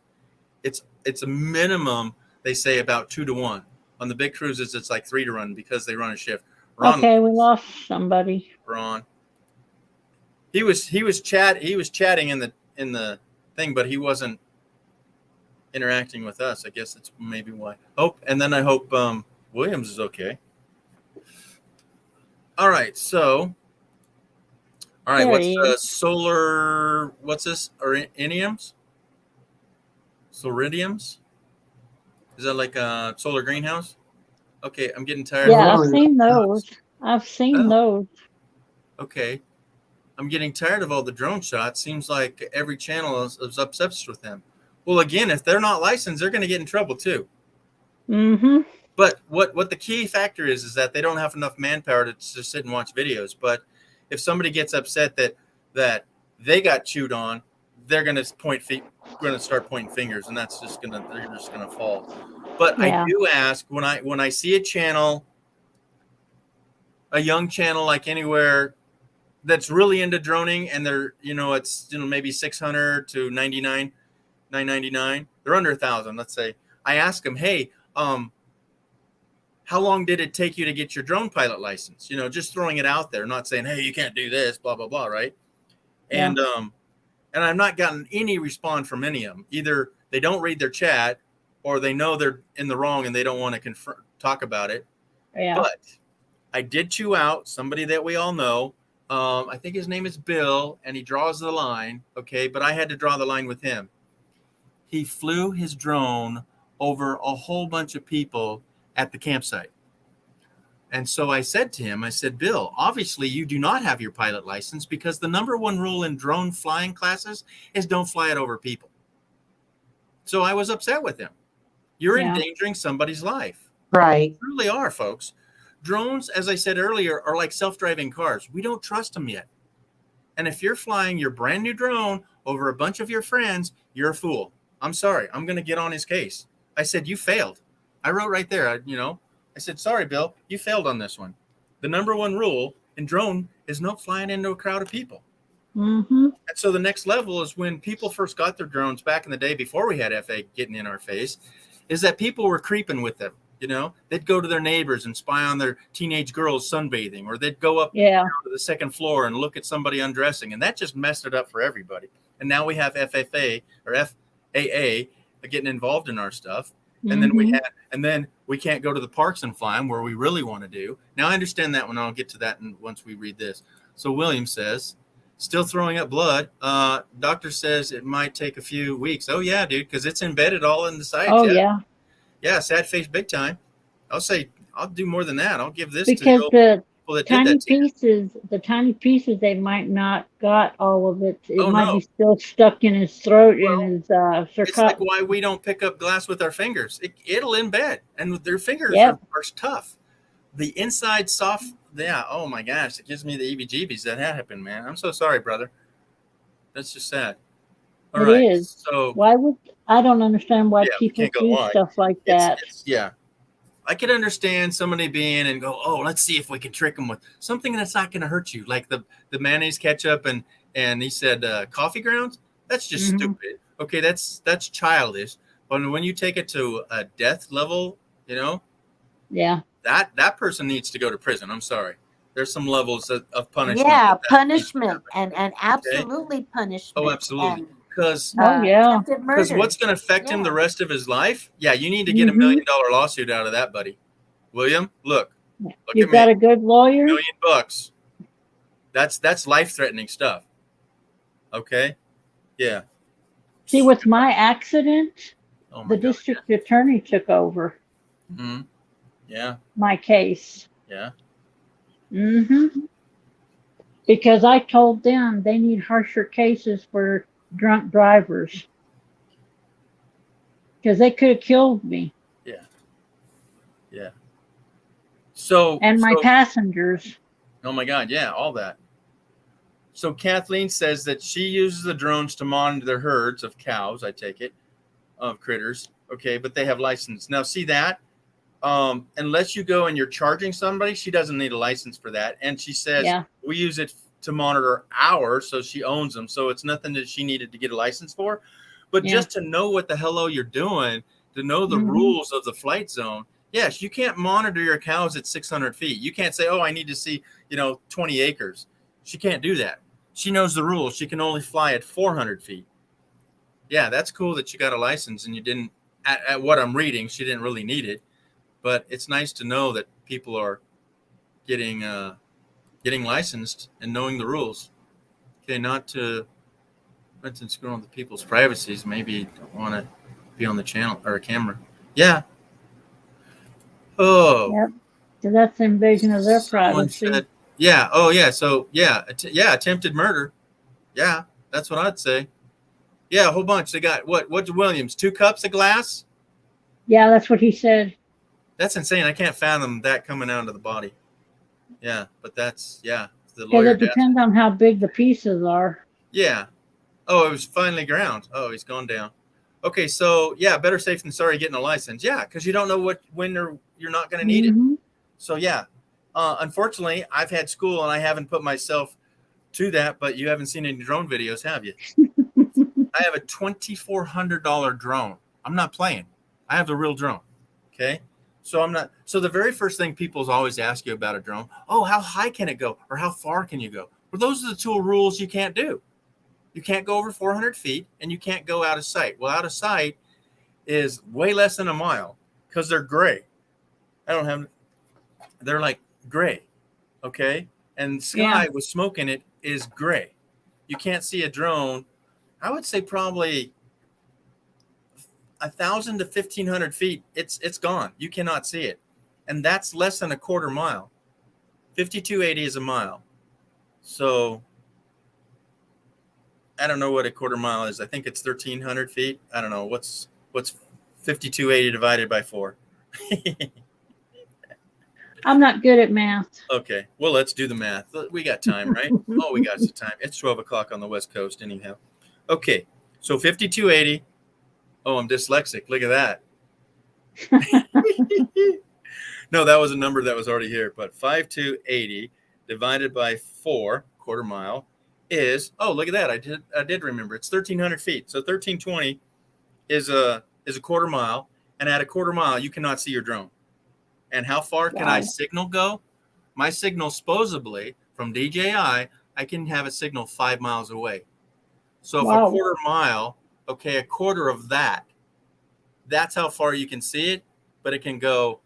It's a minimum, they say, about 2 to 1. On the big cruises, it's like 3 to 1 because they run a shift. Okay, we lost somebody. Ron. He was chatting in the thing, but he wasn't interacting with us. I guess that's maybe why. I hope Williams is okay. All right, so what's solar? What's this? Iridiums? Solaridiums? Is that like a solar greenhouse? Okay, I'm getting tired. Yeah, I've seen those. I've seen those. Okay. I'm getting tired of all the drone shots. Seems like every channel is obsessed with them. Well, again, if they're not licensed, they're going to get in trouble too. Mm-hmm. But what the key factor is that they don't have enough manpower to just sit and watch videos. But if somebody gets upset that they got chewed on, they're going to start pointing fingers, and they're just going to fall. But I do ask when I see a channel, a young channel like anywhere that's really into droning, and they're it's maybe 600 to 999. They're under 1,000, let's say. I ask them, hey, how long did it take you to get your drone pilot license? Just throwing it out there, not saying, hey, you can't do this, blah blah blah, right? Yeah. And I've not gotten any response from any of them. Either they don't read their chat, or they know they're in the wrong and they don't want to talk about it. Yeah. But I did chew out somebody that we all know. I think his name is Bill, and he draws the line. Okay, but I had to draw the line with him. He flew his drone over a whole bunch of people at the campsite. And so I said to him, Bill, obviously you do not have your pilot license, because the number one rule in drone flying classes is don't fly it over people. So I was upset with him. You're endangering somebody's life. Right. You really are, folks. Drones, as I said earlier, are like self-driving cars. We don't trust them yet. And if you're flying your brand new drone over a bunch of your friends, you're a fool. I'm sorry. I'm going to get on his case. I said, you failed. I wrote right there, I said, sorry, Bill, you failed on this one. The number one rule in drone is no flying into a crowd of people. Mm-hmm. And so the next level is when people first got their drones back in the day before we had FA getting in our face, is that people were creeping with them. They'd go to their neighbors and spy on their teenage girls sunbathing, or they'd go up to the second floor and look at somebody undressing. And that just messed it up for everybody. And now we have FFA or FAA getting involved in our stuff. And then we can't go to the parks and fly them where we really want to do. Now I understand that one. I'll get to that once we read this. So William says, still throwing up blood. Doctor says it might take a few weeks. Oh yeah, dude, because it's embedded all in the sides. Oh yeah. Yeah, sad face big time. I'll say I'll do more than that. I'll give this because to the people that tiny did that pieces, the tiny pieces, they might not got all of it. It might be still stuck in his throat and his It's like why we don't pick up glass with our fingers. It'll embed, and their fingers are tough. The inside soft. Yeah. Oh my gosh, it gives me the EBGBs. That happened, man. I'm so sorry, brother. That's just sad. All right. It is. So why would I don't understand why people do stuff like that. Yeah. I could understand somebody being and go, oh, let's see if we can trick them with something that's not going to hurt you, like the mayonnaise ketchup and he said coffee grounds. That's just stupid. Okay, that's childish. But when you take it to a death level, that person needs to go to prison. I'm sorry. There's some levels of punishment. Yeah, punishment and absolutely punishment. Oh, absolutely. Because attempted because murder. what's going to affect him Yeah. the rest of his life? Yeah, you need to get $1 million lawsuit out of that, buddy. William, look You at got me. a good lawyer? $1 million. That's life-threatening stuff. Okay. Yeah. See, with my accident, Oh my the God. district attorney took over Mm-hmm. Yeah. my case. Yeah. Because I told them they need harsher cases for drunk drivers. Because they could have killed me Yeah. Yeah. So and my passengers. oh my God, yeah, all that. So Kathleen says that she uses the drones to monitor their herds of cows, I take it, of critters. Okay, but they have license. Now see that? Unless you go and you're charging somebody, she doesn't need a license for that. And she says we use it to monitor ours, so she owns them. So it's nothing that she needed to get a license for. But just to know what the hello you're doing, to know the rules of the flight zone. Yes, you can't monitor your cows at 600 feet. You can't say, oh, I need to see, 20 acres. She can't do that. She knows the rules. She can only fly at 400 feet. Yeah, that's cool that you got a license and you didn't, at what I'm reading, she didn't really need it. But it's nice to know that people are getting licensed and knowing the rules. Okay, not to screw on the people's privacies. Maybe you don't want to be on the channel or a camera. Yeah. Oh. Yep. So that's the invasion of their privacy. Said, yeah. Oh, yeah. So, yeah. Attempted murder. Yeah. That's what I'd say. Yeah, a whole bunch. They got, what's Williams? 2 cups of glass? Yeah, that's what he said. That's insane. I can't fathom that coming out of the body. Yeah, but that's, the Because lawyer. it depends on how big the pieces are. Yeah. Oh, it was finally ground. Oh, he's gone down. Okay, so, better safe than sorry getting a license. Yeah, because you don't know when you're not going to need it. So, yeah. Unfortunately, I've had school and I haven't put myself to that, but you haven't seen any drone videos, have you? I have a $2,400 drone. I'm not playing. I have the real drone. Okay. So so the very first thing people always ask you about a drone, oh, how high can it go? Or how far can you go? Well, those are the 2 rules you can't do. You can't go over 400 feet and you can't go out of sight. Well, out of sight is way less than a mile because they're gray. They're like gray. Okay. And sky with smoke in it is gray. You can't see a drone. I would say probably 1,000 to 1,500 feet. It's gone. You cannot see it. And that's less than a quarter mile. 5280 is a mile. So I don't know what a quarter mile is. I think it's 1,300 feet. I don't know. What's 5280 divided by 4? I'm not good at math. Okay. Well, let's do the math. We got time, right? Oh, we got some time. It's 12 o'clock on the West Coast anyhow. Okay. So 5280. Oh, I'm dyslexic. Look at that. No, that was a number that was already here. But 5280 divided by 4, quarter mile, is, oh, look at that. I did remember. It's 1,300 feet. So 1,320 is a quarter mile. And at a quarter mile, you cannot see your drone. And how far can I signal go? My signal supposedly from DJI, I can have a signal 5 miles away. So if a quarter mile, okay, a quarter of that's how far you can see it, but it can go,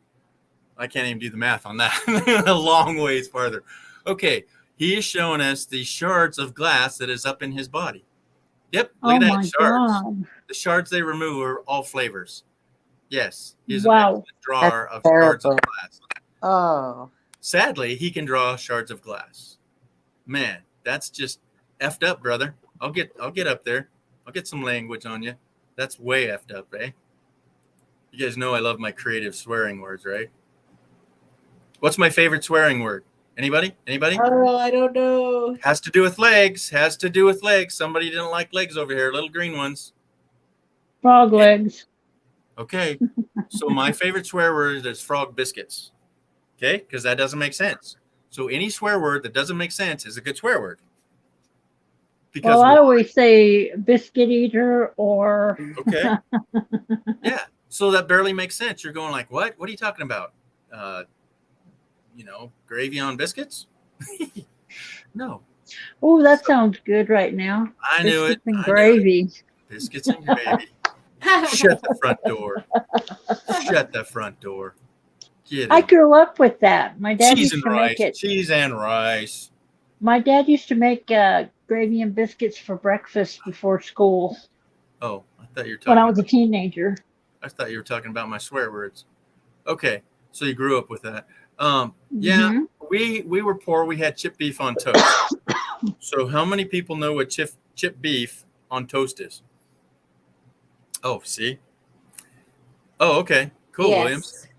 I can't even do the math on that, a long ways farther. Okay, he is showing us the shards of glass that is up in his body. Yep, look at that, shards. God. The shards they remove are all flavors. Yes, he's an excellent drawer of shards of glass. Oh. Sadly, he can draw shards of glass. Man, that's just effed up, brother. I'll get up there. I'll get some language on you. That's way effed up, eh? You guys know I love my creative swearing words, right? What's my favorite swearing word? Anybody? Oh, I don't know. Has to do with legs. Somebody didn't like legs over here. Little green ones. Frog legs. Okay. So my favorite swear word is frog biscuits. Okay? Because that doesn't make sense. So any swear word that doesn't make sense is a good swear word. Because I always say biscuit eater or. Okay. Yeah. So that barely makes sense. You're going like, what? What are you talking about? Gravy on biscuits? No. Oh, that sounds good right now. I knew it. Biscuits and I knew it. gravy. Biscuits and gravy. Shut the front door. Shut the front door. Get I in. grew up with that. My dad Cheese used and to make rice. it. Cheese and rice. My dad used to make gravy and biscuits for breakfast before school Oh, I thought you were when I talking. was a teenager. I thought you were talking about my swear words. Okay, so you grew up with that. Yeah, Mhm. we were poor. We had chip beef on toast. So how many people know what chip beef on toast is? Oh, see. Oh, okay. Cool, Williams. Yes.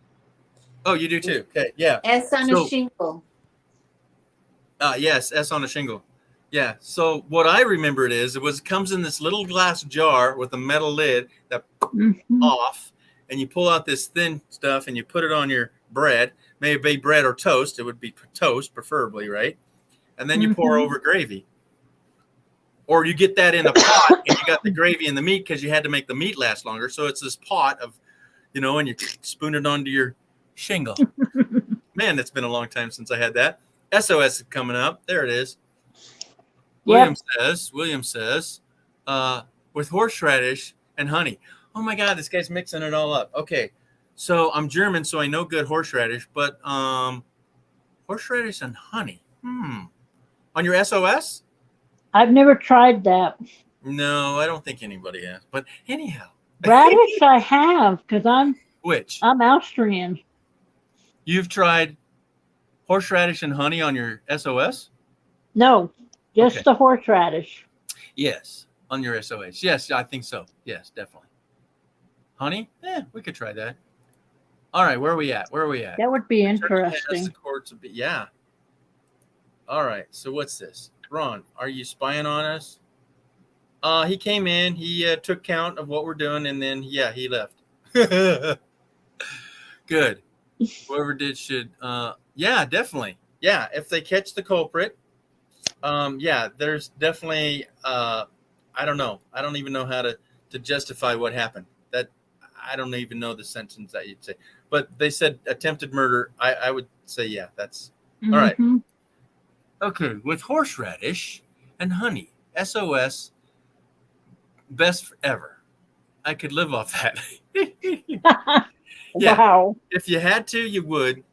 Oh, you do too. Okay, yeah. S on a So, shingle. yes, S on a shingle. Yeah. So what I remember it comes in this little glass jar with a metal lid that off, and you pull out this thin stuff and you put it on your bread, maybe bread or toast. It would be toast, preferably, right? And then you pour over gravy. Or you get that in a pot and you got the gravy and the meat because you had to make the meat last longer. So it's this pot of, and you spoon it onto your shingle. Man, it's been a long time since I had that. SOS is coming up. There it is. William says, with horseradish and honey. Oh my God, this guy's mixing it all up. Okay, so I'm German, so I know good horseradish, but horseradish and honey. On your SOS? I've never tried that. No, I don't think anybody has. But anyhow. Radish I have because I'm Austrian. You've tried horseradish and honey on your SOS? No, just the horseradish. Yes, on your SOS. Yes, I think so. Yes, definitely. Honey? We could try that. All right, where are we at? That would be interesting. Yeah. All right, so what's this? Ron, are you spying on us? He came in, he took count of what we're doing, and then, he left. Good. Whoever did should, definitely. Yeah, if they catch the culprit, there's definitely, I don't know. I don't even know how to justify what happened. That I don't even know the sentence that you'd say. But they said attempted murder. I would say, that's all right. Okay, with horseradish and honey, SOS, best ever. I could live off that. Wow. If you had to, you would.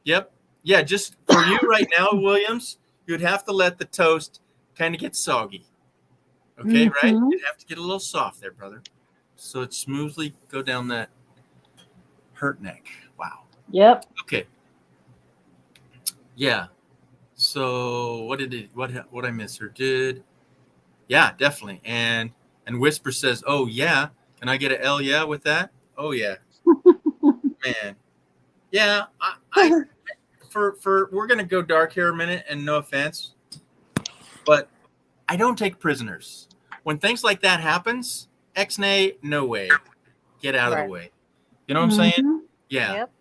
Yep. Yeah, just for you right now, Williams, you'd have to let the toast kind of get soggy. Okay, right? You'd have to get a little soft there, brother. So it smoothly go down that hurt neck. Wow. Yep. Okay. Yeah. So what I miss her did? Yeah, definitely. And Whisper says, "Oh yeah, can I get an L yeah with that?" Oh yeah, man. Yeah, I for we're gonna go dark here a minute, and no offense, but I don't take prisoners. When things like that happens, ex-nay, no way, get out of the way. You know what I'm saying? Yeah. Yep.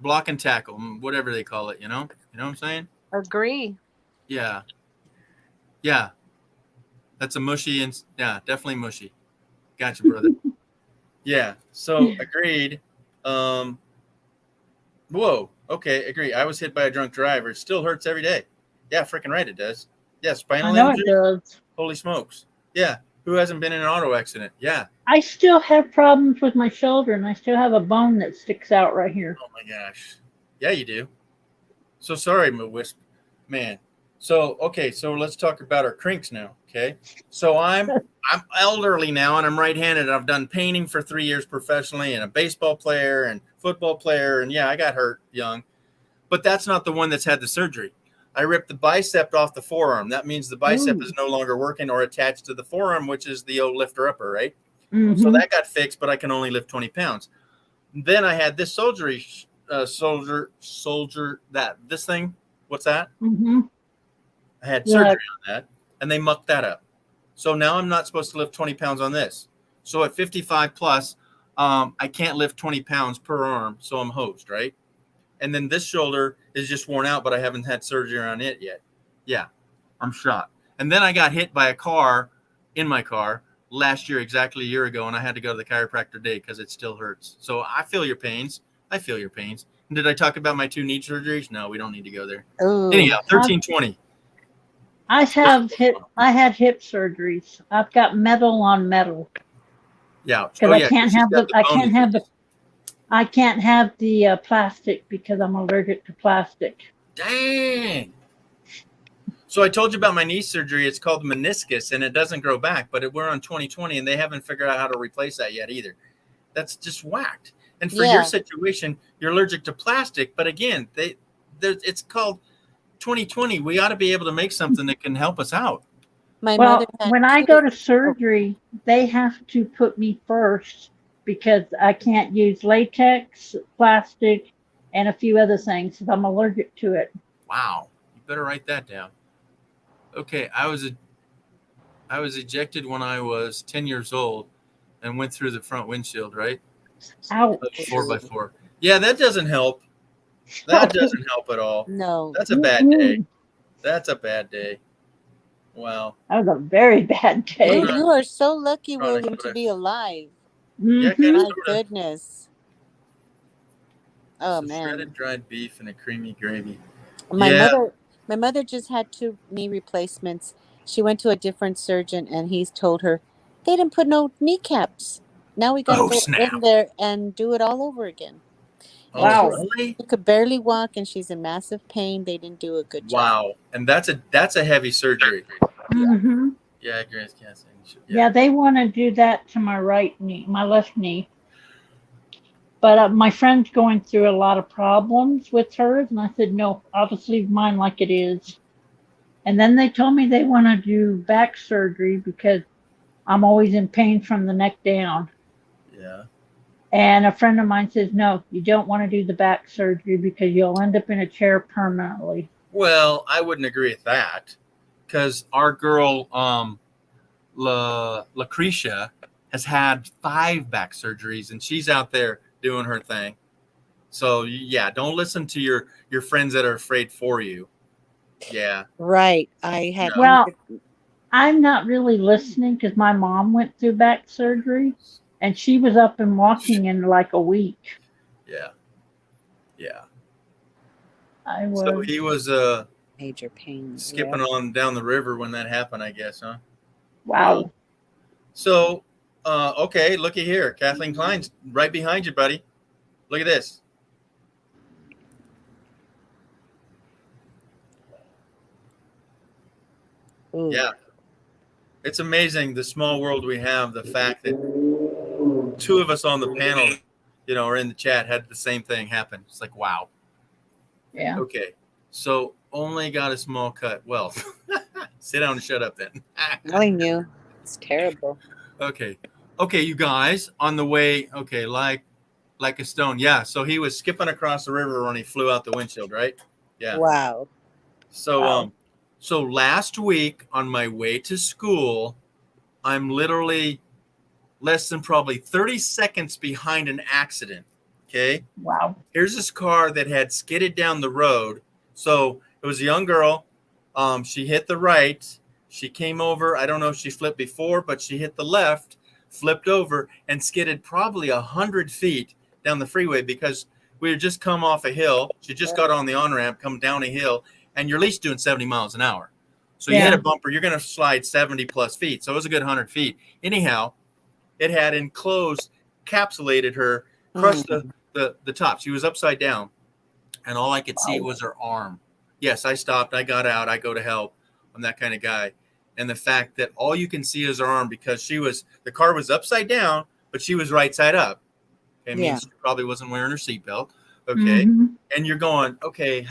Block and tackle, whatever they call it. You know what I'm saying? Agree. Yeah. Yeah. That's a mushy and definitely mushy. Gotcha, brother. Yeah. So agreed. Whoa. Okay, agree. I was hit by a drunk driver. It still hurts every day. Yeah, freaking right it does. Yeah, spinal injury. It does. Holy smokes. Yeah. Who hasn't been in an auto accident? Yeah. I still have problems with my shoulder, and I still have a bone that sticks out right here. Oh my gosh. Yeah, you do. So sorry, Wisp. Man. So okay, so let's talk about our crinks now. Okay. So I'm elderly now and I'm right-handed. I've done painting for 3 years professionally and a baseball player and football player. And I got hurt young. But that's not the one that's had the surgery. I ripped the bicep off the forearm. That means the bicep is no longer working or attached to the forearm, which is the old lifter upper, right? So that got fixed, but I can only lift 20 pounds. Then I had this this thing. What's that? I had surgery on that, and they mucked that up. So now I'm not supposed to lift 20 pounds on this. So at 55 plus, I can't lift 20 pounds per arm, so I'm hosed, right? And then this shoulder is just worn out, but I haven't had surgery on it yet. Yeah, I'm shot. And then I got hit by a car in my car last year, exactly a year ago, and I had to go to the chiropractor today because it still hurts. So I feel your pains. And did I talk about my 2 knee surgeries? No, we don't need to go there. Anyhow, 1320. I had hip surgeries. I've got metal on metal Yeah. because Oh yeah. 'Cause she's got the bone injuries. I can't have the plastic because I'm allergic to plastic. Dang. So I told you about my knee surgery. It's called meniscus, and it doesn't grow back. But we're on 2020, and they haven't figured out how to replace that yet either. That's just whacked. And for your situation, you're allergic to plastic. But again, it's called 2020. We ought to be able to make something that can help us out. Well, when I go to surgery, they have to put me first because I can't use latex, plastic, and a few other things because I'm allergic to it. Wow. You better write that down. Okay, I was ejected when I was 10 years old and went through the front windshield, right? Ouch. 4x4. Yeah, that doesn't help. That doesn't help at all. No. That's a bad day. That's a bad day. Wow. That was a very bad day. You are so lucky, William, to be alive. Yeah, My goodness. Oh, man. Shredded dried beef and a creamy gravy. My mother just had 2 knee replacements. She went to a different surgeon, and he's told her they didn't put no kneecaps. Now we got to go in there and do it all over again. Wow. Really? She could barely walk, and she's in massive pain. They didn't do a good job. Wow. And that's a heavy surgery. Mm-hmm. Yeah, Grace Cassie. Yeah, they want to do that to my right knee, my left knee. But my friend's going through a lot of problems with hers, and I said, no, I'll just leave mine like it is. And then they told me they want to do back surgery because I'm always in pain from the neck down. Yeah. And a friend of mine says, no, you don't want to do the back surgery because you'll end up in a chair permanently. Well, I wouldn't agree with that because our girl, Lucretia, has had 5 back surgeries, and she's out there doing her thing. So yeah, don't listen to your friends that are afraid for you. Yeah. Right. I had. Well, I'm not really listening because my mom went through back surgery, and she was up and walking in like a week. Yeah. Yeah. I was. So he was major pain. Skipping on down the river when that happened, I guess, huh? Wow. So, okay, looky here. Kathleen Klein's right behind you, buddy. Look at this. Ooh. Yeah. It's amazing the small world we have. The fact that 2 of us on the panel, or in the chat had the same thing happen. It's like, wow. Yeah. Okay. So only got a small cut. Well, sit down and shut up then. I knew. It's terrible. Okay. Okay, you guys, on the way, okay, like a stone. Yeah, so he was skipping across the river when he flew out the windshield, right? Yeah. Wow. So so last week on my way to school, I'm literally less than probably 30 seconds behind an accident. Okay. Wow. Here's this car that had skidded down the road. So it was a young girl. She hit the right. She came over. I don't know if she flipped before, but she hit the left, flipped over, and skidded probably 100 feet down the freeway because we had just come off a hill. She just got on the on-ramp, come down a hill, and you're at least doing 70 miles an hour. So you hit a bumper, you're going to slide 70 plus feet. So it was a good 100 feet. Anyhow, it had encapsulated her, crushed the top. She was upside down, and all I could see was her arm. Yes, I stopped. I got out. I go to help. I'm that kind of guy. And the fact that all you can see is her arm because the car was upside down, but she was right side up. It means she probably wasn't wearing her seatbelt. Okay. Mm-hmm. And you're going, okay,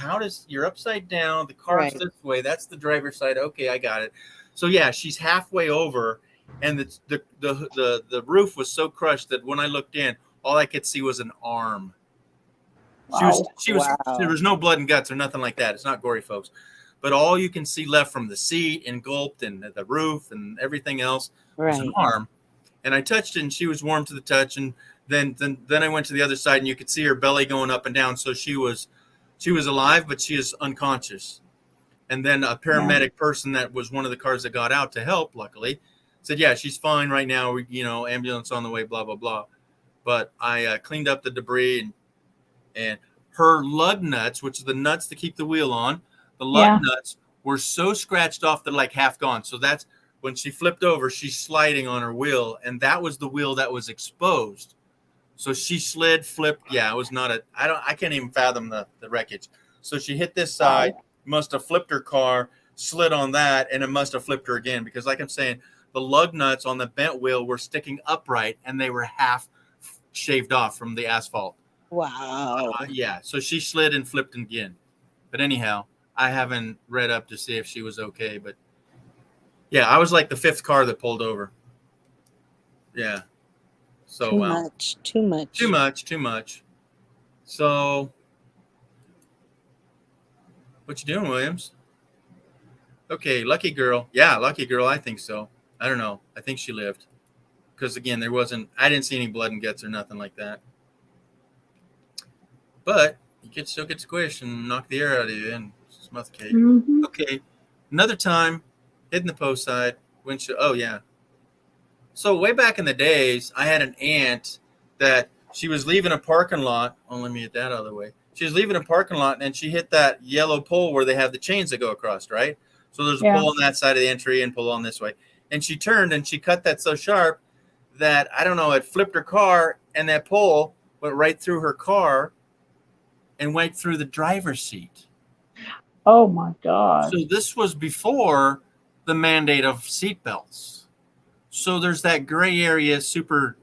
you're upside down. The car's this way. That's the driver's side. Okay, I got it. So yeah, she's halfway over, and the roof was so crushed that when I looked in, all I could see was an arm. Wow. There was no blood and guts or nothing like that. It's not gory, folks. But all you can see left from the seat engulfed and the roof and everything else was an arm. And I touched it, and she was warm to the touch. And then I went to the other side, and you could see her belly going up and down. So she was alive, but she is unconscious. And then a paramedic person that was one of the cars that got out to help, luckily, said, yeah, she's fine right now. Ambulance on the way, blah, blah, blah. But I cleaned up the debris, and her lug nuts, which are the nuts to keep the wheel on, the lug nuts were so scratched off they're like half gone. So that's when she flipped over, she's sliding on her wheel, and that was the wheel that was exposed. So she slid, flipped. Yeah, it was not I can't even fathom the wreckage. So she hit this side, must have flipped her car, slid on that, and it must have flipped her again because, like I'm saying, the lug nuts on the bent wheel were sticking upright and they were half shaved off from the asphalt. Wow. Yeah, so she slid and flipped again. But anyhow, I haven't read up to see if she was okay. But yeah, I was like the 5th car that pulled over. Yeah. So Too much. Too much. Too much. Too much. So, what you doing, Williams? Okay, lucky girl. Yeah, lucky girl. I think so. I don't know. I think she lived. Because again, I didn't see any blood and guts or nothing like that. But you could still get squished and knock the air out of you and suffocate. Mm-hmm. Okay, another time, hitting the post side, windshield. Oh, yeah. So way back in the days, I had an aunt that she was leaving a parking lot. Oh, let me get that out of the way. She was leaving a parking lot, and she hit that yellow pole where they have the chains that go across, right? So there's a pole on that side of the entry and pole on this way. And she turned, and she cut that so sharp that, I don't know, it flipped her car, and that pole went right through her car and went through the driver's seat. Oh, my God. So this was before the mandate of seatbelts. So there's that gray area, super,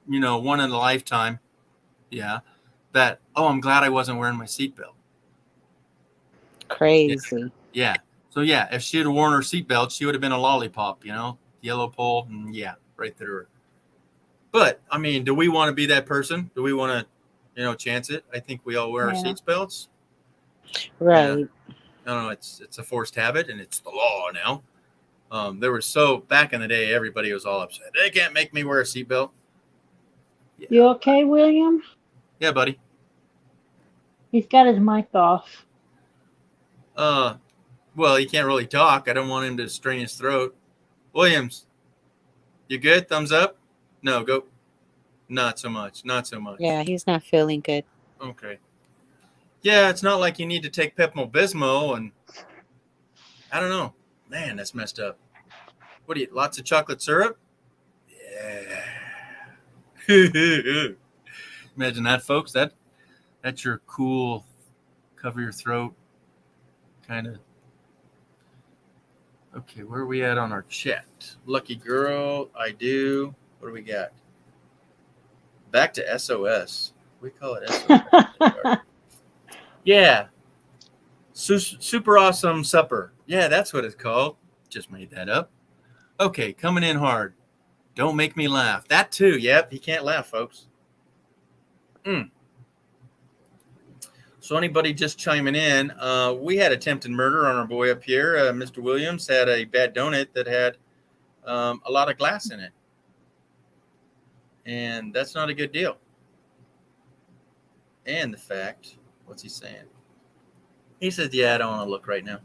one in a lifetime. Yeah. That, I'm glad I wasn't wearing my seatbelt. Crazy. Yeah. So, yeah, if she had worn her seatbelt, she would have been a lollipop, yellow pole. And yeah, right through her. But, I mean, do we want to be that person? Do we want to, chance it? I think we all wear our seatbelts. Right. Yeah. I don't know. It's a forced habit, and it's the law now. Back in the day, everybody was all upset. They can't make me wear a seatbelt. Yeah. You okay, William? Yeah, buddy. He's got his mic off. Well, he can't really talk. I don't want him to strain his throat. Williams, you good? Thumbs up? No, go. Not so much. Not so much. Yeah, he's not feeling good. Okay. Yeah, it's not like you need to take Pepto-Bismol and I don't know. Man, that's messed up. What do you, lots of chocolate syrup? Yeah. Imagine that, folks. That's your cool, cover your throat kind of. Okay, where are we at on our chat? Lucky girl, I do. What do we got? Back to SOS. We call it SOS. Yeah. Super awesome supper. Yeah, that's what it's called. Just made that up. Okay, coming in hard. Don't make me laugh. That too. Yep, he can't laugh, folks. So anybody just chiming in, we had attempted murder on our boy up here. Mr. Williams had a bad donut that had a lot of glass in it. And that's not a good deal. And the fact, what's he saying? He says, yeah, I don't want to look right now.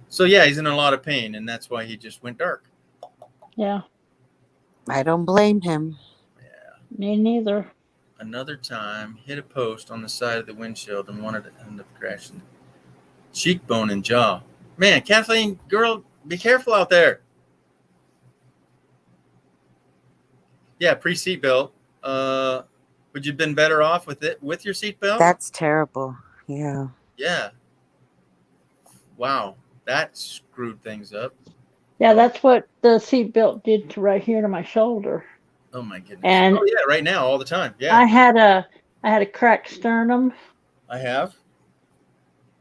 So, yeah, he's in a lot of pain, and that's why he just went dark. Yeah. I don't blame him. Yeah. Me neither. Another time, hit a post on the side of the windshield and wanted to end up crashing. Cheekbone and jaw. Man, Kathleen, girl, be careful out there. Yeah, pre-seatbelt. Would you have been better off with your seatbelt? That's terrible. Yeah. Yeah. Wow. That screwed things up. Yeah, that's what the seatbelt did to right here to my shoulder. Oh my goodness. And yeah, right now, all the time. Yeah. I had a cracked sternum. I have.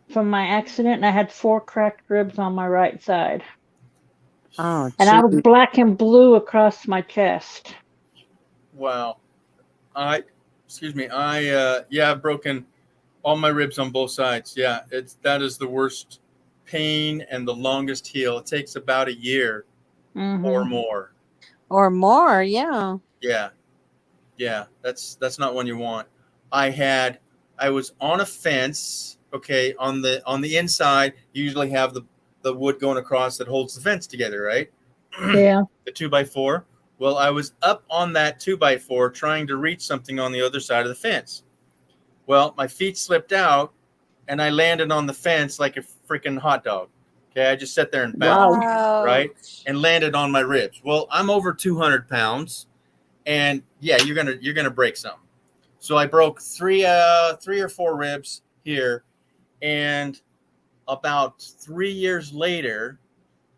From my accident, and I had 4 cracked ribs on my right side. Oh. And I was black and blue across my chest. Wow. I've broken all my ribs on both sides. Yeah, that is the worst pain and the longest heal. It takes about a year or more. Or more, yeah. Yeah. Yeah, that's not one you want. I was on a fence, okay, on the inside, you usually have the wood going across that holds the fence together, right? Yeah. The 2x4. Well, I was up on that 2x4 trying to reach something on the other side of the fence. Well, my feet slipped out and I landed on the fence like a freaking hot dog. Okay, I just sat there and Wow. bounced, right, and landed on my ribs. Well, I'm over 200 pounds, and yeah, you're gonna break something. So I broke three or four ribs here, and about 3 years later,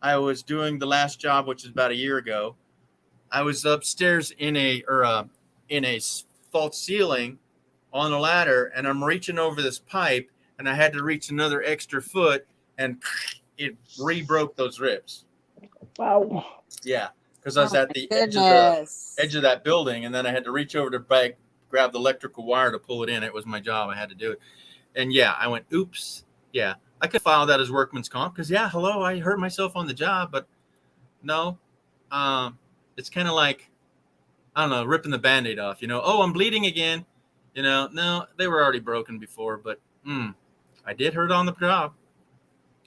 I was doing the last job, which is about a year ago. I was upstairs in a false ceiling on a ladder, and I'm reaching over this pipe, and I had to reach another extra foot, and it re-broke those ribs. Wow. Yeah, because I was at the edge of that building, and then I had to reach over to grab the electrical wire to pull it in. It was my job. I had to do it. And yeah, I went, oops. Yeah, I could file that as workman's comp because, yeah, hello, I hurt myself on the job. But no, it's kind of like, I don't know, ripping the Band-Aid off, Oh, I'm bleeding again. No, they were already broken before, but I did hurt on the job.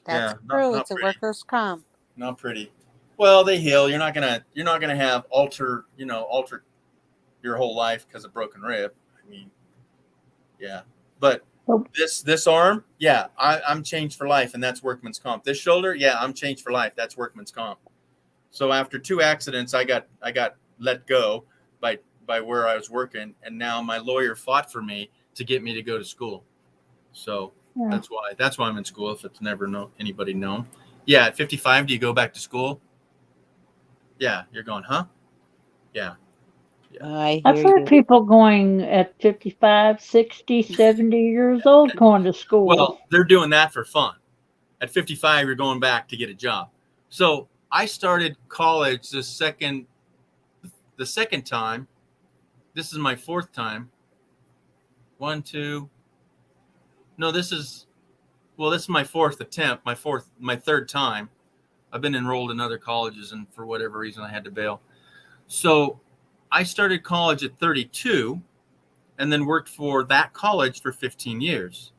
That's true. It's a workers' comp. Not pretty. Well, they heal. You're not gonna have alter your whole life because of broken rib. I mean, yeah. But this arm, yeah, I'm changed for life, and that's workman's comp. This shoulder, yeah, I'm changed for life. That's workman's comp. So after 2 accidents, I got let go by where I was working, and now my lawyer fought for me to get me to go to school. So that's why I'm in school. If it's never anybody known. Yeah, at 55, do you go back to school? Yeah, you're going, huh? Yeah. I've heard people going at 55, 60, 70 years old going to school. Well, they're doing that for fun. At 55, you're going back to get a job. So I started college the second time. This is my 4th time. 1, 2. No, this is my 4th attempt, my 3rd time. I've been enrolled in other colleges, and for whatever reason, I had to bail. So I started college at 32 and then worked for that college for 15 years.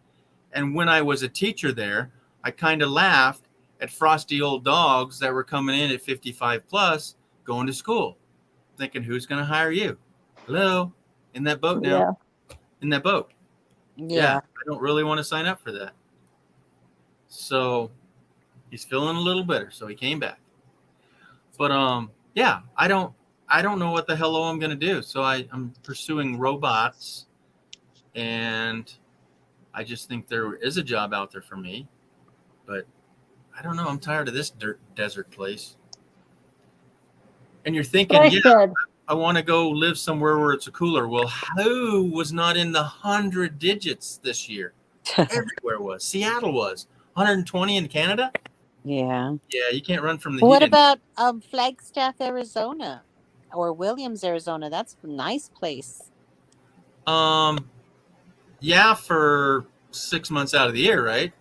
And when I was a teacher there, I kind of laughed at frosty old dogs that were coming in at 55 plus going to school, thinking, who's going to hire you? Hello? In that boat now? Yeah. In that boat. Yeah. I don't really want to sign up for that. So he's feeling a little bitter, so he came back. But yeah, I don't know what the hell I'm going to do. So I'm pursuing robots, and I just think there is a job out there for me, but I don't know. I'm tired of this desert place. And you're thinking, I want to go live somewhere where it's a cooler. Well, who was not in the 100 digits this year? Everywhere was. Seattle was 120 in Canada. Yeah. Yeah, you can't run from the heat. What about Flagstaff, Arizona, or Williams, Arizona? That's a nice place. Yeah, for 6 months out of the year, right?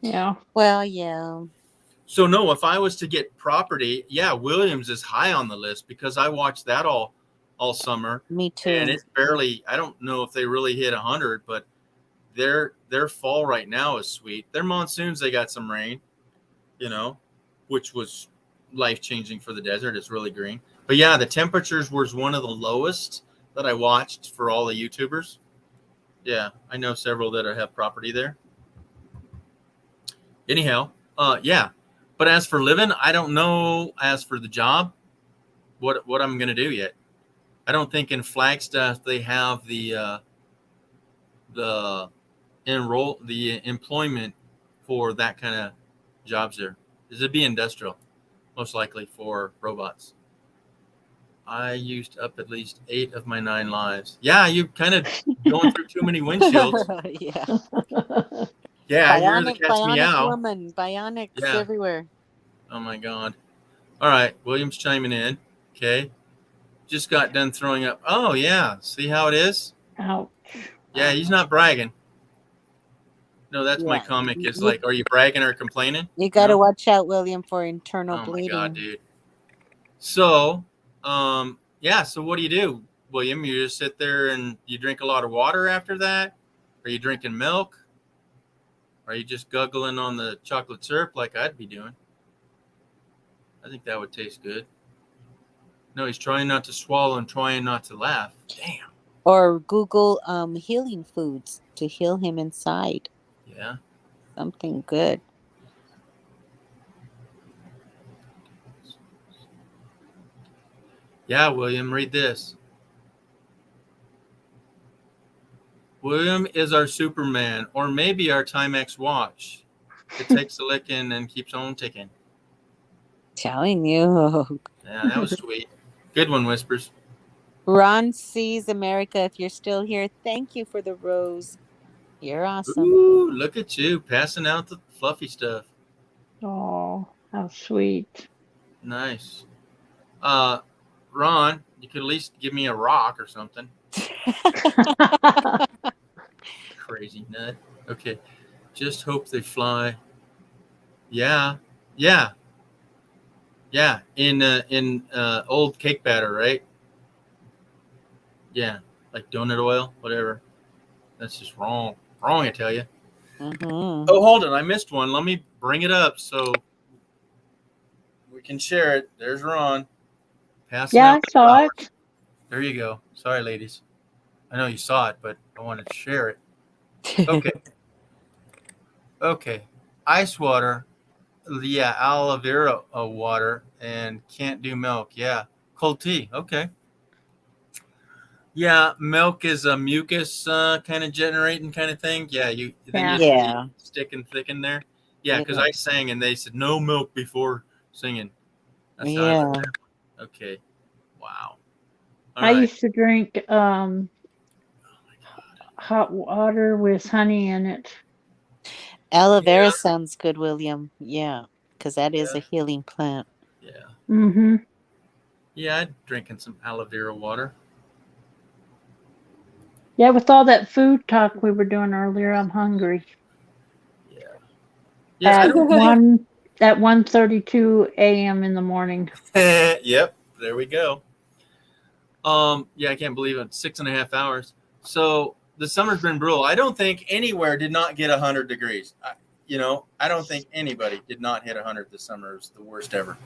Yeah. Well, yeah. So no, if I was to get property, yeah, Williams is high on the list because I watched that all summer. Me too. And it barely, I don't know if they really hit 100, but their fall right now is sweet. Their monsoons, they got some rain, which was life-changing for the desert. It's really green. But yeah, the temperatures was one of the lowest that I watched for all the YouTubers. Yeah, I know several that have property there. Anyhow, yeah. But as for living, I don't know. As for the job, what I'm going to do yet. I don't think in Flagstaff they have the employment for that kind of jobs there. It'd be industrial, most likely for robots. I used up at least 8 of my 9 lives. Yeah, you kind of going through too many windshields. Yeah. Yeah, you're the cat's meow. Woman, bionics everywhere. Oh my God. All right, William's chiming in. Okay. Just got done throwing up. Oh yeah, see how it is? Ouch. Yeah, he's not bragging. No, that's my comic. Is like, are you bragging or complaining? You got to watch out, William, for internal bleeding. Oh my God, dude. So, yeah. So what do? William? You just sit there and you drink a lot of water after that? Are you drinking milk? Are you just guggling on the chocolate syrup like I'd be doing? I think that would taste good. No, he's trying not to swallow and trying not to laugh. Damn. Or Google healing foods to heal him inside. Yeah. Something good. Yeah, William, read this. William is our Superman, or maybe our Timex watch. It takes a licking and keeps on ticking. Telling you. Yeah, that was sweet. Good one, Whispers. Ron sees America. If you're still here, thank you for the rose. You're awesome. Ooh, look at you passing out the fluffy stuff. Oh, how sweet. Nice. Ron, you could at least give me a rock or something. Crazy nut. Okay. Just hope they fly. Yeah. Yeah. Yeah. In old cake batter, right? Yeah. Like donut oil, whatever. That's just wrong. Wrong, I tell you. Mm-hmm. Oh, hold on. I missed one. Let me bring it up so we can share it. There's Ron. Passing Yeah, I out saw flowers. it. There you go. Sorry, ladies. I know you saw it, but I wanted to share it. Okay. Okay. Ice water. Yeah, aloe vera water, and can't do milk. Yeah. Cold tea. Okay. Yeah, milk is a mucus kind of generating kind of thing. Yeah, you then you Yeah. stick and thick in there. Yeah, because I sang and they said no milk before singing. That's how I Yeah. learned that one. Okay. Wow. All I right. used to drink hot water with honey in it. Aloe vera sounds good, William. Yeah, because that is Yeah. a healing plant. Yeah. Mm-hmm. Yeah, I'm drinking some aloe vera water. Yeah, with all that food talk we were doing earlier, I'm hungry. Yeah, I At don't. 1:32 a.m. in the morning. Yep, there we go. Yeah, I can't believe it. 6.5 hours. So the summer's been brutal. I don't think anywhere did not get 100 degrees. I don't think anybody did not hit 100 this summer. It was the worst ever.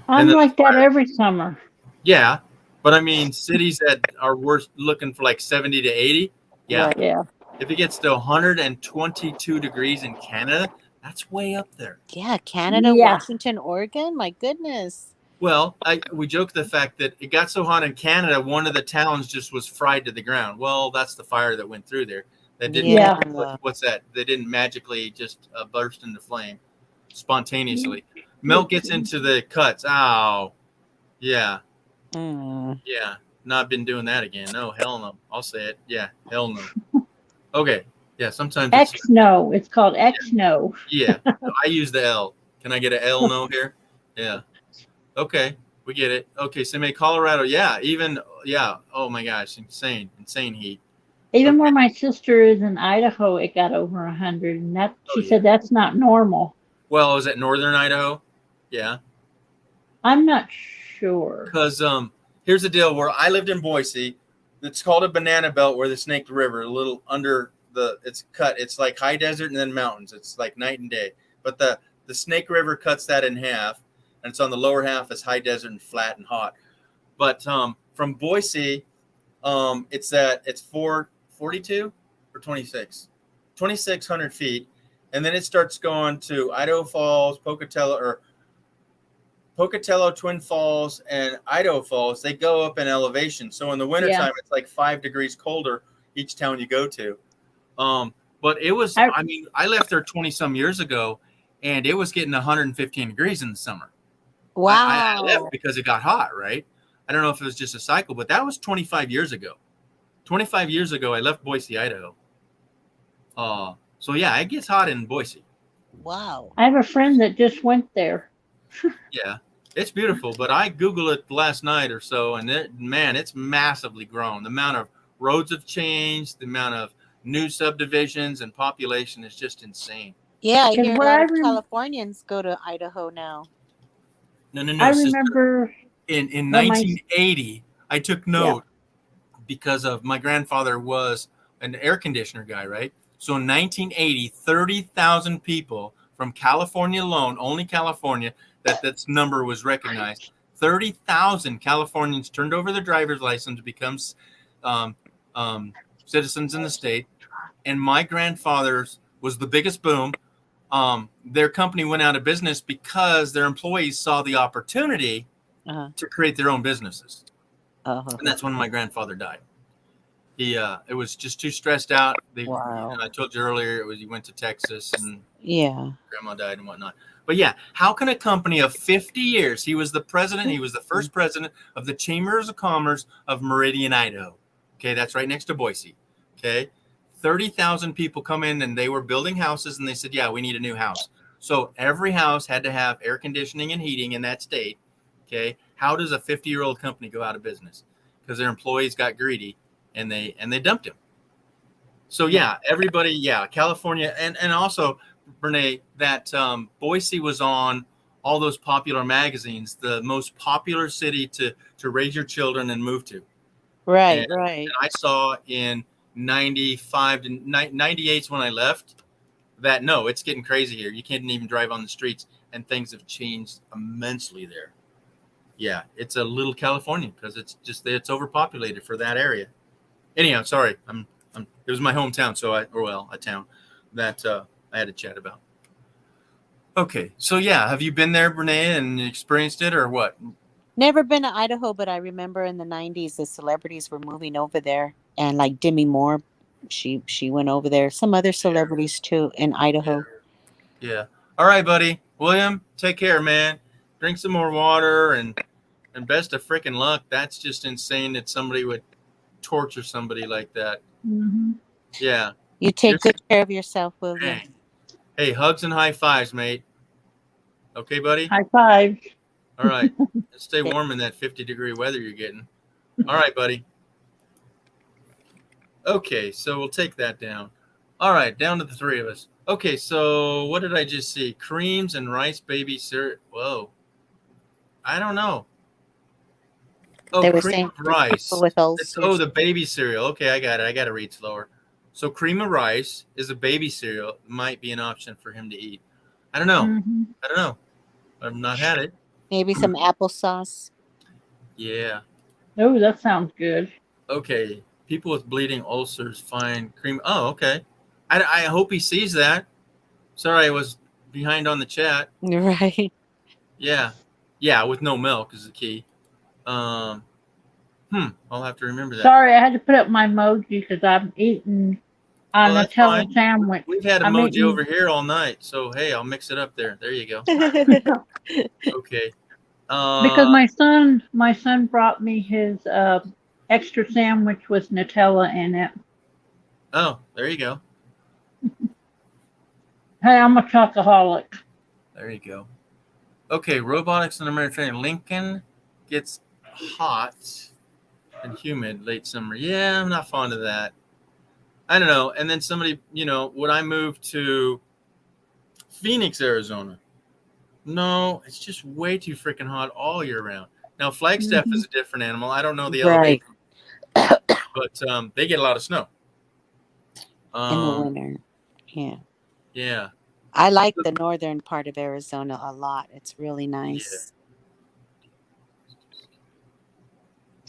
I'm And then like that every summer. Yeah, but I mean, cities that are worse looking for like 70 to 80. Yeah. Right. Yeah. If it gets to 122 degrees in Canada, that's way up there. Yeah, Canada, Yeah. Washington, Oregon. My goodness. Well, we joke the fact that it got so hot in Canada, one of the towns just was fried to the ground. Well, that's the fire that went through there. That didn't. Yeah. What's that? They didn't magically just burst into flame spontaneously. Milk gets into the cuts. Ow. Yeah. Yeah. Not been doing that again. No, hell no. I'll say it. Yeah. Hell no. Okay. Yeah. Sometimes it's. X-No. It's called X-No. Yeah. I use the L. Can I get an L no here? Yeah. Okay, we get it. Okay, so maybe Colorado, yeah. Oh my gosh, insane heat. Even where my sister is in Idaho, it got over 100, and that she said that's not normal. Well, is it northern Idaho? Yeah. I'm not sure. Because here's the deal: where I lived in Boise, it's called a banana belt, where the Snake River, a little under it's cut. It's like high desert and then mountains. It's like night and day. But the Snake River cuts that in half. And it's on the lower half. It's high desert and flat and hot. But from Boise, it's 442 or 2,600 feet, and then it starts going to Idaho Falls, Pocatello, Twin Falls, and Idaho Falls. They go up in elevation. So in the wintertime, it's like 5 degrees colder each town you go to. But it was. I mean, I left there 20 some years ago, and it was getting 115 degrees in the summer. Wow. I left because it got hot, right? I don't know if it was just a cycle, but that was 25 years ago. 25 years ago, I left Boise, Idaho. So yeah, it gets hot in Boise. Wow. I have a friend that just went there. Yeah, it's beautiful, but I Googled it last night or so, and it's massively grown. The amount of roads have changed, the amount of new subdivisions and population is just insane. Yeah, I hear a lot of Californians go to Idaho now. No. I remember in 1980, I took note because of my grandfather was an air conditioner guy, right? So in 1980, 30,000 people from California alone, only California, that number was recognized. 30,000 Californians turned over their driver's license to become citizens in the state. And my grandfather's was the biggest boom. Their company went out of business because their employees saw the opportunity to create their own businesses. And that's when my grandfather died. He it was just too stressed out. Wow. And I told you earlier, he went to Texas and Yeah. grandma died and whatnot. But yeah, how can a company of 50 years, he was the president, he was the first president of the Chambers of Commerce of Meridian, Idaho. Okay, that's right next to Boise. Okay, 30,000 people come in and they were building houses and they said, yeah, we need a new house. So every house had to have air conditioning and heating in that state. Okay, how does a 50-year-old company go out of business? Because their employees got greedy and they dumped him. So yeah, everybody, yeah, California, and also, Brene, that Boise was on all those popular magazines, the most popular city to raise your children and move to. Right, And right. I saw in 95 to 98 when I left that, no, it's getting crazy here. You can't even drive on the streets, and things have changed immensely there. Yeah, it's a little California because it's overpopulated for that area. Anyhow, sorry, it was my hometown, so a town that I had to chat about. Okay, so yeah, have you been there, Brene, and experienced it, or what? Never been to Idaho, but I remember in the 90s the celebrities were moving over there, and like Demi Moore, she went over there. Some other celebrities too in Idaho. Yeah. All right, buddy. William, take care, man. Drink some more water and best of freaking luck. That's just insane that somebody would torture somebody like that. Mm-hmm. Yeah. You take good care of yourself, William. Hey, hugs and high fives, mate. Okay, buddy? High five. All right. Stay warm in that 50-degree weather you're getting. All right, buddy. Okay, so we'll take that down. All right, down to the three of us. Okay, so what did I just see? Creams and rice baby cereal. Whoa. I don't know. Oh, They were cream saying of rice. with ulcers. The baby cereal. Okay, I got it. I got to read slower. So cream of rice is a baby cereal. Might be an option for him to eat. I don't know. Mm-hmm. I don't know. I've not had it. Maybe some applesauce. Yeah. Oh, that sounds good. Okay. People with bleeding ulcers find cream. Oh, okay. I hope he sees that. Sorry, I was behind on the chat. Right. Yeah. Yeah, with no milk is the key. I'll have to remember that. Sorry, I had to put up my emoji because I'm eating a Nutella sandwich. We've had I'm emoji eating- over here all night, so hey, I'll mix it up there. There you go. Okay. Because my son brought me his extra sandwich with Nutella in it. Oh, there you go. Hey, I'm a chocoholic. There you go. Okay, robotics and American Lincoln gets hot and humid late summer. Yeah, I'm not fond of that. I don't know. And then somebody, would I move to Phoenix, Arizona? No, it's just way too freaking hot all year round. Now, Flagstaff is a different animal. I don't know the elevation, but they get a lot of snow. In the winter. Yeah. Yeah. I like the northern part of Arizona a lot. It's really nice.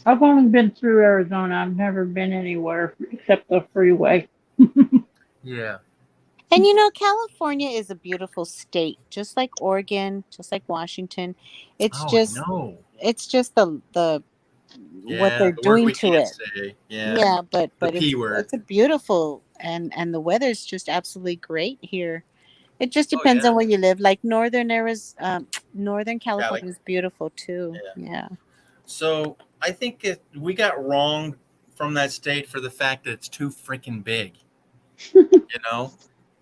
I've only been through Arizona. I've never been anywhere except the freeway. Yeah. And California is a beautiful state, just like Oregon, just like Washington. It's just the what they're doing to it. Say. Yeah, but P word. it's a beautiful and the weather's just absolutely great here. It just depends on where you live. Like Northern California is beautiful too. Yeah. So I think we got wrong from that state for the fact that it's too freaking big.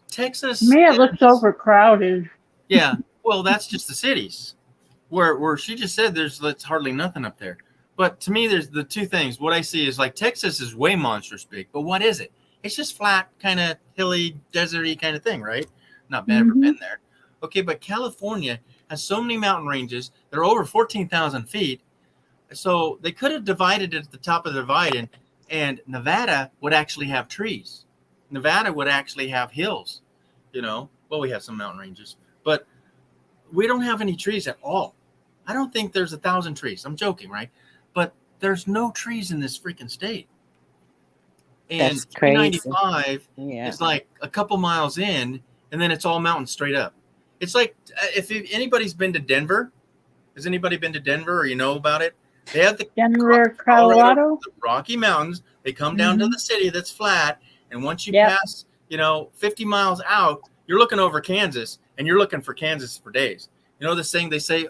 Texas. To me, it looks overcrowded. Yeah. Well, that's just the cities. Where she just said there's hardly nothing up there. But to me, there's the two things. What I see is like Texas is way monstrous big. But what is it? It's just flat, kind of hilly, deserty kind of thing, right? Not been ever been there. Okay, but California has so many mountain ranges. They're over 14,000 feet. So they could have divided it at the top of the divide, and Nevada would actually have trees. Nevada would actually have hills. Well, we have some mountain ranges, but we don't have any trees at all. I don't think there's 1,000 trees. I'm joking, right? But there's no trees in this freaking state. And That's crazy. 395 is like a couple miles in, and then it's all mountains straight up. It's like if anybody's been to Denver, has anybody been to Denver or about it? They have the Denver, Colorado. the Rocky Mountains. They come down to the city that's flat, and once you Yep. pass, 50 miles out, you're looking over Kansas, and you're looking for Kansas for days. You know this thing they say,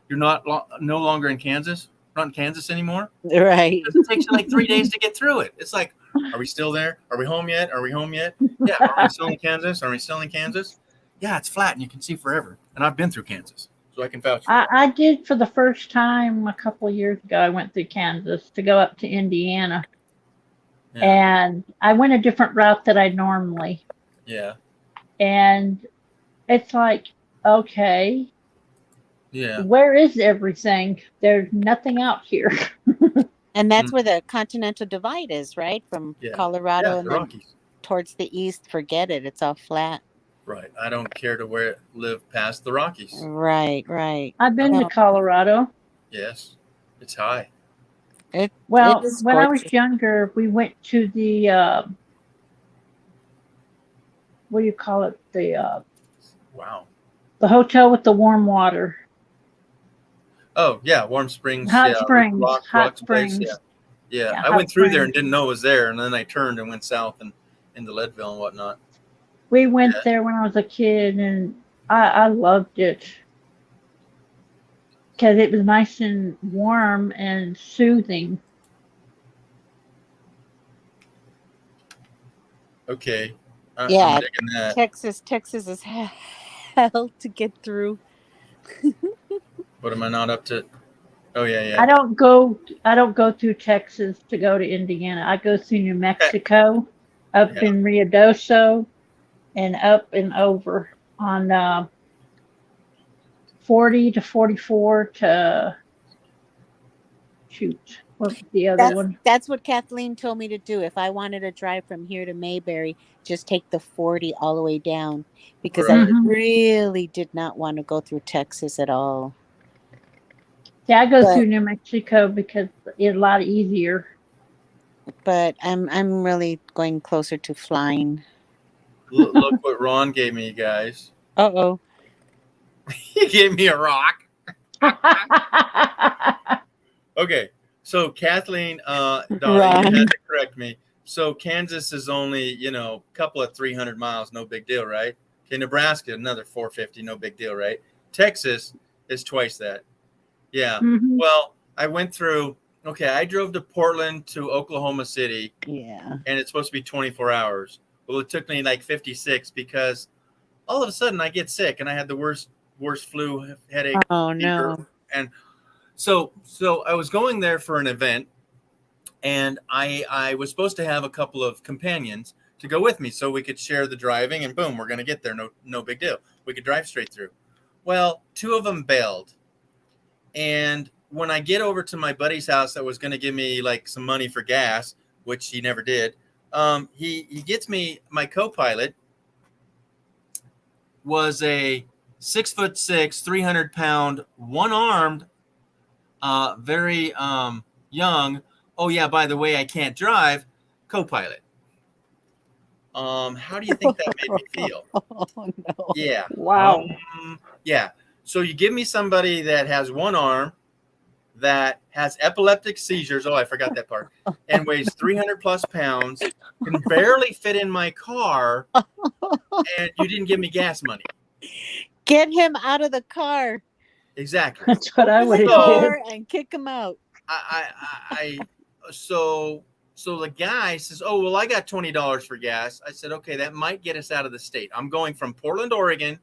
you're no longer in Kansas, not in Kansas anymore? Right. It takes you like 3 days to get through it. It's like, are we still there? Are we home yet? Are we home yet? Yeah. Are we still in Kansas? Are we still in Kansas? Yeah, it's flat, and you can see forever. And I've been through Kansas, so I can vouch for it. I did for the first time a couple of years ago. I went through Kansas to go up to Indiana. Yeah. And I went a different route than I normally. Yeah. And it's like, okay, Yeah. where is everything? There's nothing out here. And that's where the Continental Divide is, right? From Colorado and the then Rockies. towards the east, forget it. It's all flat. Right. I don't care to live past the Rockies. Right, right. I've been to Colorado. Yes. It's high. Well, it is when I was gorgeous. younger, we went to the, what do you call it? Wow. The hotel with the warm water. Oh, yeah. Warm Springs. Hot Springs. Hot Rock's Springs. Place. Yeah. Yeah, I Hot went through there Springs. and didn't know it was there. And then I turned and went south and into Leadville and whatnot. We went there when I was a kid, and I loved it because it was nice and warm and soothing. Okay. I'm Yeah, digging that. Texas is hell to get through. What am I not up to? Oh, yeah. I don't go through Texas to go to Indiana. I go through New Mexico, up in Ruidoso, and up and over on 40 to 44 to shoot. What's the other one? That's what Kathleen told me to do. If I wanted to drive from here to Mayberry, just take the 40 all the way down, because I really did not want to go through Texas at all. Yeah, I go through New Mexico because it's a lot easier. But I'm really going closer to flying. Look what Ron gave me, guys. Uh-oh. He gave me a rock. Okay. So Kathleen, Donna, you had to correct me. So Kansas is only, a couple of 300 miles, no big deal, right? Okay, Nebraska, another 450, no big deal, right? Texas is twice that. Yeah. Well, I went through, I drove to Portland to Oklahoma City. Yeah. And it's supposed to be 24 hours. Well, it took me like 56 because all of a sudden I get sick and I had the worst flu, headache. Oh, fever. no. And so I was going there for an event, and I was supposed to have a couple of companions to go with me so we could share the driving, and boom, we're going to get there. No big deal. We could drive straight through. Well, two of them bailed. And when I get over to my buddy's house that was going to give me like some money for gas, which he never did, he gets me, my co-pilot was a 6'6", 300-pound, one-armed, very young. Oh yeah, by the way, I can't drive. Co-pilot. How do you think that made me feel? Oh no. Yeah. Wow. Yeah. So you give me somebody that has one arm, that has epileptic seizures. Oh, I forgot that part. And weighs 300 plus pounds, can barely fit in my car, and you didn't give me gas money. Get him out of the car. Exactly. That's what I would have did. And kick him out. So the guy says, "Oh, well, I got $20 for gas." I said, "Okay, that might get us out of the state." I'm going from Portland, Oregon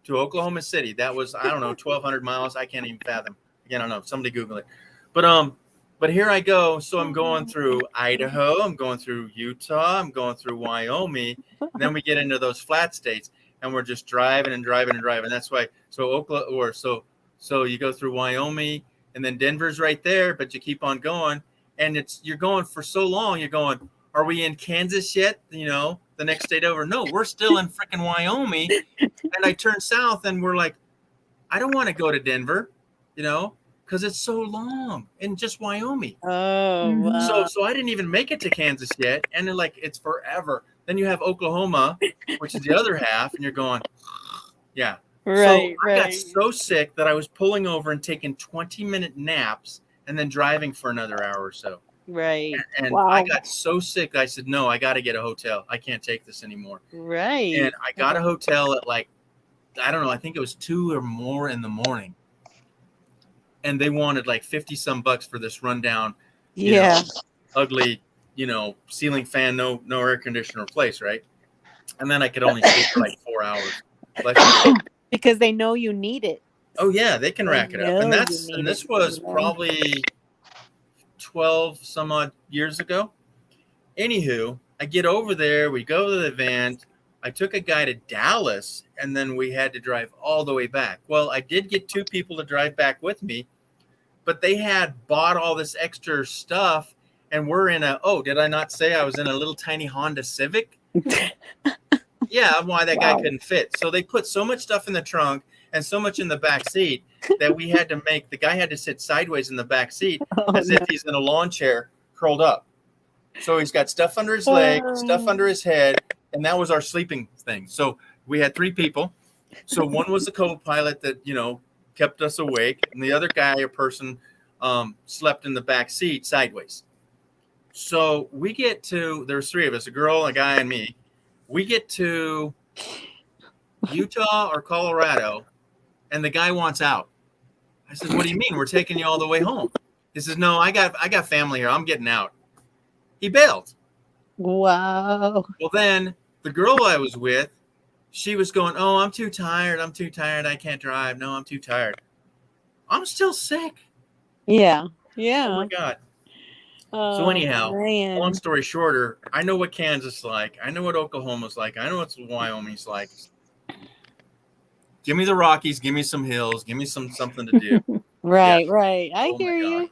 to Oklahoma City. That was, I don't know, 1,200 miles. I can't even fathom. I don't know. Somebody Google it. But here I go. So I'm going through Idaho. I'm going through Utah. I'm going through Wyoming. And then we get into those flat states, and we're just driving and driving and driving. That's why. So so you go through Wyoming, and then Denver's right there, but you keep on going, and you're going for so long. You're going, are we in Kansas yet? The next state over. No, we're still in freaking Wyoming. And I turn south, and we're like, I don't want to go to Denver, because it's so long in just Wyoming. Oh, wow. So I didn't even make it to Kansas yet, and then it's forever. Then you have Oklahoma, which is the other half, and you're going, yeah. Right, so I got so sick that I was pulling over and taking 20-minute naps, and then driving for another hour or so. Right. And Wow. I got so sick. I said, no, I got to get a hotel. I can't take this anymore. Right. And I got a hotel at like, I don't know, I think it was 2 or more in the morning. And they wanted like 50 some bucks for this rundown, Yeah. ugly, ceiling fan, no air conditioner place, right? And then I could only sleep for like 4 hours. Because they know you need it. Oh yeah, they can rack it up. And this was you know? probably 12 some odd years ago. Anywho, I get over there, we go to the event. I took a guy to Dallas, and then we had to drive all the way back. Well, I did get 2 people to drive back with me, but they had bought all this extra stuff, and we're in did I not say I was in a little tiny Honda Civic? Yeah, why that guy couldn't fit. So they put so much stuff in the trunk and so much in the back seat that we had to the guy had to sit sideways in the back seat if he's in a lawn chair curled up. So he's got stuff under his leg, stuff under his head, and that was our sleeping thing. So we had 3 people. So one was the co-pilot that, kept us awake, and the other guy or person slept in the back seat sideways. So we get to, there's 3 of us, a girl, a guy, and me. We get to Utah or Colorado, and the guy wants out. I said, what do you mean? We're taking you all the way home. He says, no, I got family here. I'm getting out. He bailed. Wow. Well, then the girl I was with, she was going, oh, I'm too tired. I can't drive. No, I'm too tired. I'm still sick. Yeah. Yeah. Oh my God. Oh, So anyhow, man. long story shorter, I know what Kansas is like. I know what Oklahoma's like. I know what Wyoming's like. Give me the Rockies. Give me some hills. Give me something to do. Right. I hear you.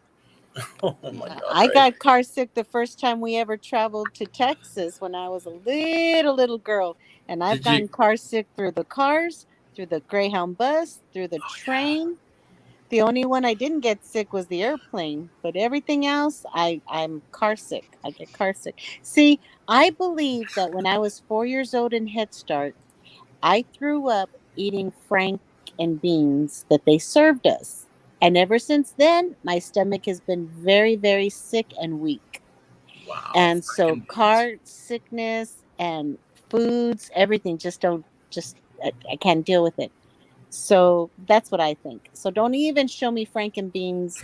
Oh my God. I got car sick the first time we ever traveled to Texas when I was a little girl. And I've gotten car sick through the cars, through the Greyhound bus, through the train. The only one I didn't get sick was the airplane. But everything else, I'm car sick. I get car sick. See, I believe that when I was 4 years old in Head Start, I threw up eating frank and beans that they served us. And ever since then, my stomach has been very, very sick and weak. Wow. And so car sickness and foods, everything I can't deal with it. So that's what I think. So don't even show me frank and beans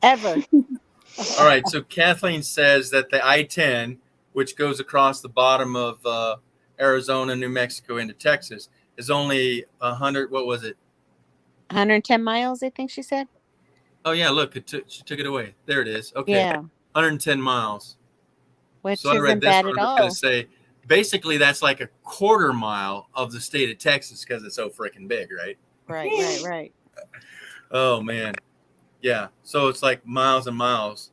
ever. All right. So Kathleen says that the I-10, which goes across the bottom of Arizona, New Mexico into Texas, is only 100. What was it? 110 miles, I think she said. Oh yeah, look, she took it away. There it is. Okay, yeah. 110 miles. Which so I read isn't this bad one. at I was all. going to say, basically, that's like a quarter mile of the state of Texas because it's so freaking big, right? Right. Oh man, yeah. So it's like miles and miles.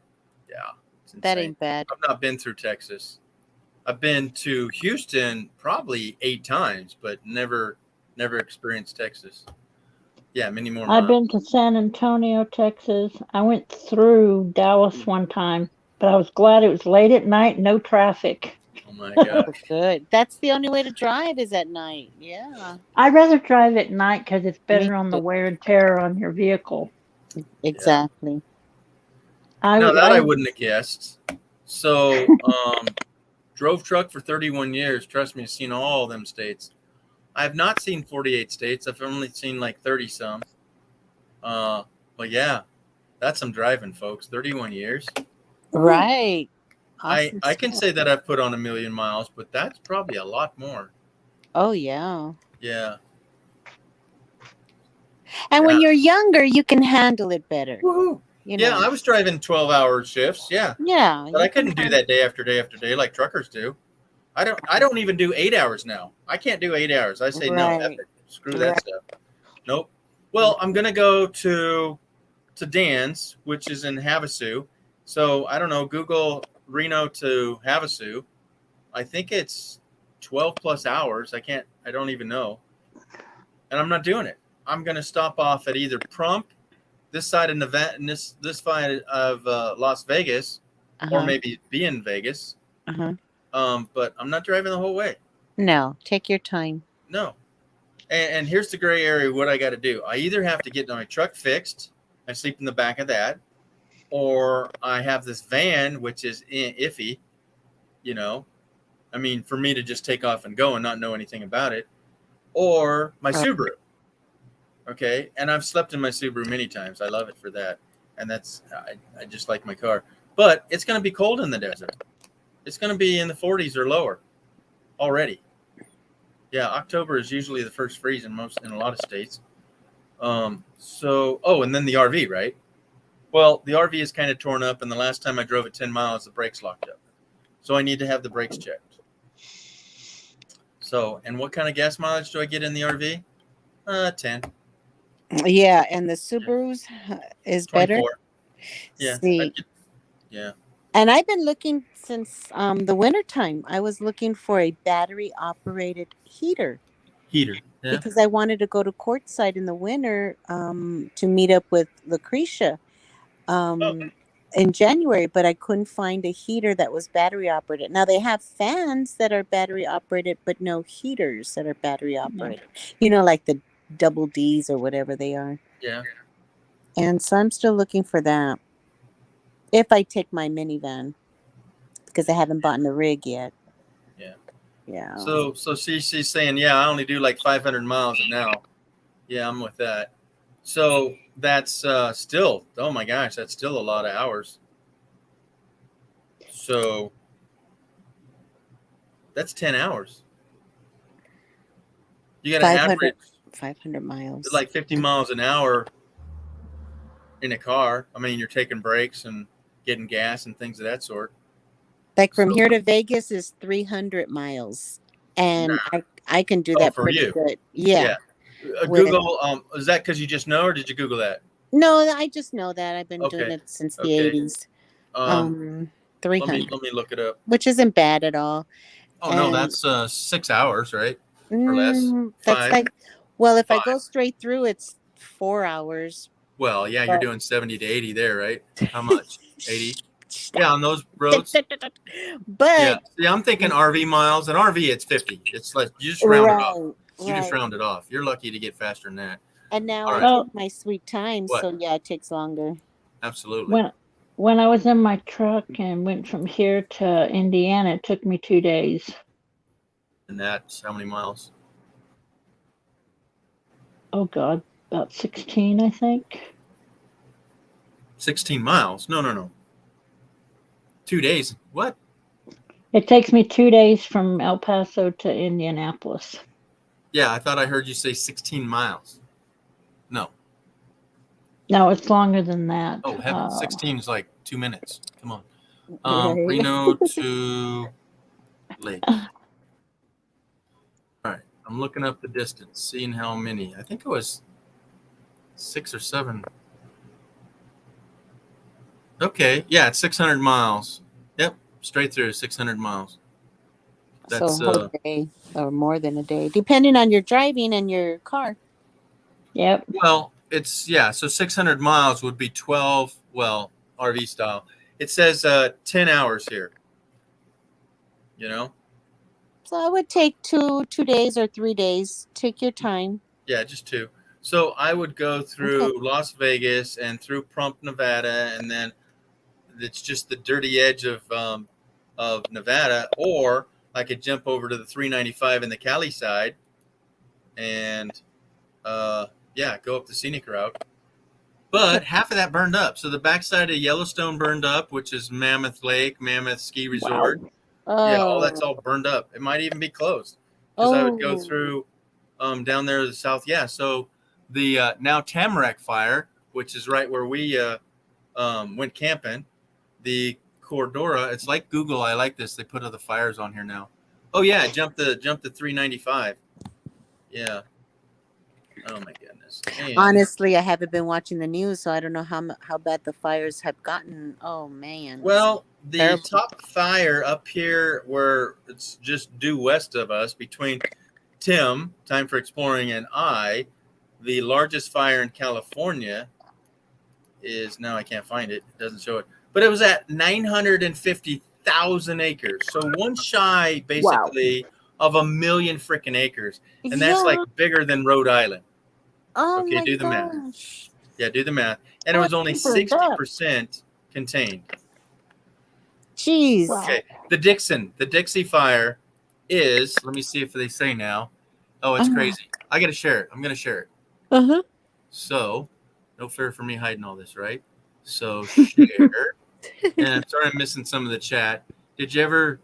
Yeah, it's that insane. ain't bad. I've not been through Texas. I've been to Houston probably 8 times, but never experienced Texas. Yeah, many more miles. I've been to San Antonio, Texas. I went through Dallas one time, but I was glad it was late at night, no traffic. Oh my God. Good. That's the only way to drive is at night. Yeah. I'd rather drive at night because it's better on the wear and tear on your vehicle. Exactly. I wouldn't have guessed. So, drove truck for 31 years. Trust me, I've seen all of them states. I have not seen 48 states. I've only seen like 30 some. But yeah, that's some driving, folks. 31 years. Right. Awesome I can say that I've put on 1 million miles, but that's probably a lot more. Oh yeah. Yeah. And when you're younger, you can handle it better. Woohoo. You know? Yeah, I was driving 12-hour shifts. Yeah. Yeah. But I couldn't do that day after day after day like truckers do. I don't even do 8 hours now. I can't do 8 hours. I say no, F it. Screw that stuff. Nope. Well, I'm gonna go to Dan's, which is in Havasu. So I don't know. Google Reno to Havasu. I think it's 12 plus hours. I don't even know. And I'm not doing it. I'm gonna stop off at either Prump, this side of Nevada, and this side of Las Vegas, or maybe be in Vegas. But I'm not driving the whole way. No, take your time. No. And here's the gray area. What I got to do. I either have to get my truck fixed. I sleep in the back of that. or I have this van, which is iffy, you know. I mean, for me to just take off and go and not know anything about it, or my Subaru. Okay, and I've slept in my Subaru many times. I love it for that, and I just like my car. But it's going to be cold in the desert. It's going to be in the 40s or lower already. Yeah, October is usually the first freeze in a lot of states. And then the RV, right? Well, the RV is kind of torn up, and the last time I drove it 10 miles, the brakes locked up. So I need to have the brakes checked. So, and what kind of gas mileage do I get in the RV? 10. Yeah, and the Subarus is 24. better. Yeah. See, Yeah. and I've been looking since the wintertime. I was looking for a battery operated heater. Yeah. Because I wanted to go to Courtside in the winter to meet up with Lucretia in January, but I couldn't find a heater that was battery operated. Now they have fans that are battery operated, but no heaters that are battery operated. You know, like the double Ds or whatever they are. Yeah. And so I'm still looking for that. If I take my minivan, because I haven't bought the rig yet. Yeah. Yeah. So she's saying, yeah, I only do like 500 miles now. Yeah, I'm with that. So that's still, oh my gosh, that's still a lot of hours. So that's 10 hours. You got to average 500 miles. like 50 miles an hour in a car. I mean, you're taking breaks and getting gas and things of that sort. Like from here to Vegas is 300 miles. And I can do that for pretty you. good. Yeah. Google, is that because you just know, or did you Google that? No, I just know that. I've been doing it since the 80s. 300. Let me look it up. Which isn't bad at all. Oh, no, that's 6 hours, right? Or less? That's 5? like, well, if I go straight through, it's 4 hours. Well, yeah, you're doing 70 to 80 there, right? How much? 80? Yeah, on those roads. But yeah, I'm thinking RV miles. And RV, it's 50. It's like you just round it off. You just round it off. You're lucky to get faster than that. And now All I right. take my sweet time, so yeah, it takes longer. Absolutely. When I was in my truck and went from here to Indiana, it took me 2 days. And that's how many miles? Oh God, about 16, I think. 16 miles? No. 2 days? What? It takes me 2 days from El Paso to Indianapolis. Yeah, I thought I heard you say 16 miles. No. No, it's longer than that. Oh, heaven. 16 is like 2 minutes. Come on. Reno to Lake. All right. I'm looking up the distance, seeing how many. I think it was 6 or 7. Okay. Yeah, it's 600 miles. Yep. Straight through 600 miles. That's so a day or more than a day, depending on your driving and your car. Yep. Well, it's so 600 miles would be 12. Well, RV style. It says 10 hours here. You know. So I would take 2 days or 3 days. Take your time. Yeah, just 2. So I would go through Las Vegas and through Prump, Nevada, and then it's just the dirty edge of Nevada, or I could jump over to the 395 in the Cali side and go up the scenic route. But half of that burned up. So the backside of Yellowstone burned up, which is Mammoth Lake, Mammoth Ski Resort. Wow. Yeah, all that's all burned up. It might even be closed because I would go through down there to the south. Yeah, so the now Tamarack fire, which is right where we went camping, the Cordora. It's like Google. I like this. They put other fires on here now. Oh yeah, jump the 395. Yeah. Oh my goodness. Man. Honestly, I haven't been watching the news, so I don't know how bad the fires have gotten. Oh man. Well, the top fire up here, where it's just due west of us, between Tim, Time for Exploring, and I, the largest fire in California is now I can't find it. It doesn't show it, but it was at 950,000 acres. So one shy, basically, of 1 million freaking acres, and that's like bigger than Rhode Island. Oh okay, my do the gosh. math. Yeah, do the math. And it was only 60%. contained. Jeez. Okay. The Dixie fire is, let me see if they say now. Oh, it's crazy. I got to share it. I'm going to share it. Uh-huh. So, no fear for me hiding all this, right? So, share. And I'm sorry I'm missing some of the chat. Did you ever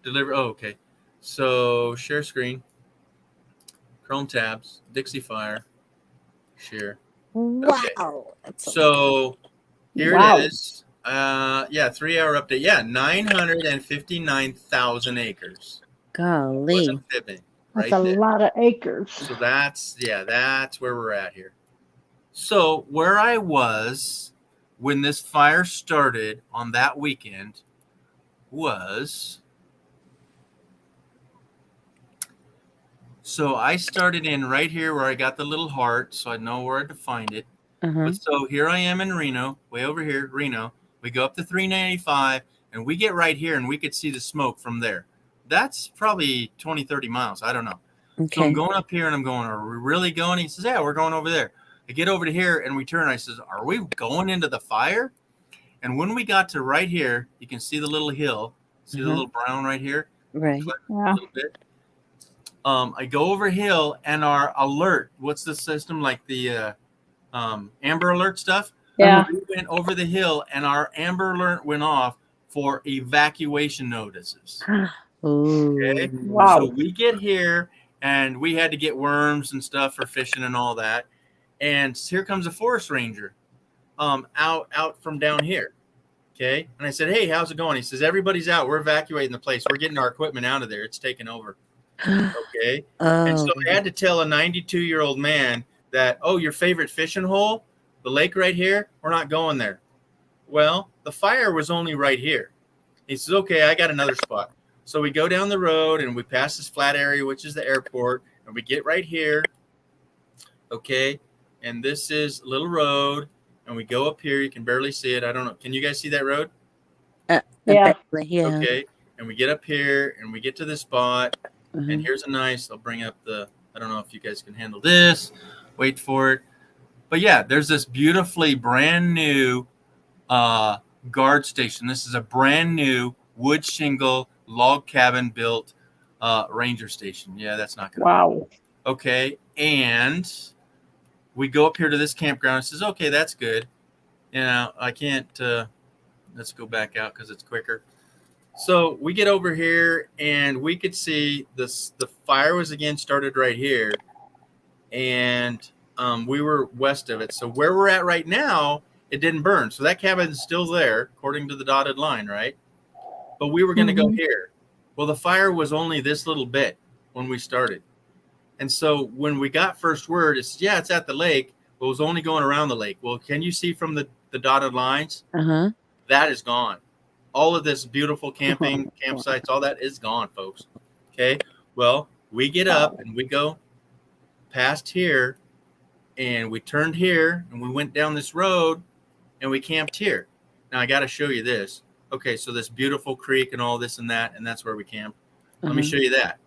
deliver? Oh, okay. So, share screen, Chrome tabs, Dixie fire, share. Okay. Wow. So, here Wow. it is. 3-hour update. Yeah, 959,000 acres. Golly. Wasn't fibbing. That's Right a there. lot of acres. So that's where we're at here. So where I was when this fire started on that weekend was, so I started in right here where I got the little heart, so I know where to find it. But so here I am in Reno, way over here, Reno. We go up to 395 and we get right here and we could see the smoke from there. That's probably 20, 30 miles. I don't know. Okay. So I'm going up here and I'm going, are we really going? He says, yeah, we're going over there. I get over to here and we turn. I says, are we going into the fire? And when we got to right here, you can see the little hill. See the little brown right here? Right. A little bit. I go over hill and our alert, what's the system like the Amber Alert stuff? Yeah. We went over the hill and our Amber Alert went off for evacuation notices. Okay. Wow. So we get here and we had to get worms and stuff for fishing and all that. And here comes a forest ranger out from down here. Okay. And I said, hey, how's it going? He says, everybody's out. We're evacuating the place. We're getting our equipment out of there. It's taken over. Okay. And so I had to tell a 92-year-old man that, oh, your favorite fishing hole, the lake right here, we're not going there. Well, the fire was only right here. He says, okay, I got another spot. So we go down the road and we pass this flat area, which is the airport, and we get right here. Okay. And this is a little road, and we go up here. You can barely see it. I don't know. Can you guys see that road? Yeah. Okay. And we get up here and we get to this spot. And here's a nice, I'll bring up I don't know if you guys can handle this. Wait for it. But yeah, there's this beautifully brand new guard station. This is a brand new wood shingle log cabin built ranger station. Yeah, that's not going to Wow. Okay. And we go up here to this campground. It says, okay, that's good. You know, I can't, let's go back out because it's quicker. So we get over here and we could see the fire was again started right here. And we were west of it. So where we're at right now, it didn't burn. So that cabin's still there, according to the dotted line, right? But we were going to go here. Well, the fire was only this little bit when we started. And so when we got first word, it's at the lake. But it was only going around the lake. Well, can you see from the dotted lines? That is gone. All of this beautiful camping, campsites, all that is gone, folks. Okay. Well, we get up and we go past here and we turned here and we went down this road and we camped here. Now I got to show you this. Okay. So this beautiful creek and all this and that's where we camped. Let me show you that.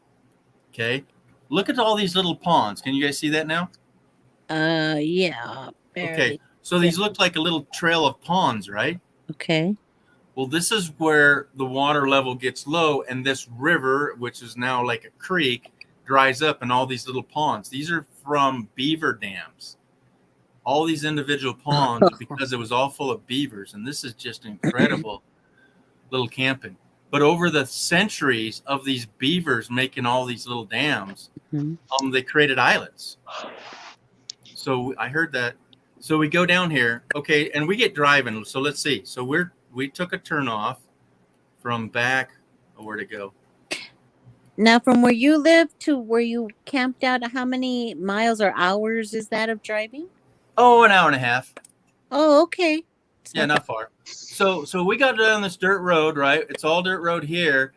Okay. Look at all these little ponds. Can you guys see that now? Yeah. Barely. Okay. So these look like a little trail of ponds, right? Okay. Well, this is where the water level gets low and this river, which is now like a creek, dries up in all these little ponds. These are from beaver dams. All these individual ponds because it was all full of beavers. And this is just incredible little camping. But over the centuries of these beavers making all these little dams, they created islands. So I heard that. So we go down here. Okay. And we get driving. So let's see. So we took a turn off from back. Where'd it go? Now, from where you live to where you camped out, how many miles or hours is that of driving? Oh, an hour and a half. Oh, okay. Yeah, not far. So we got down this dirt road, right? It's all dirt road here.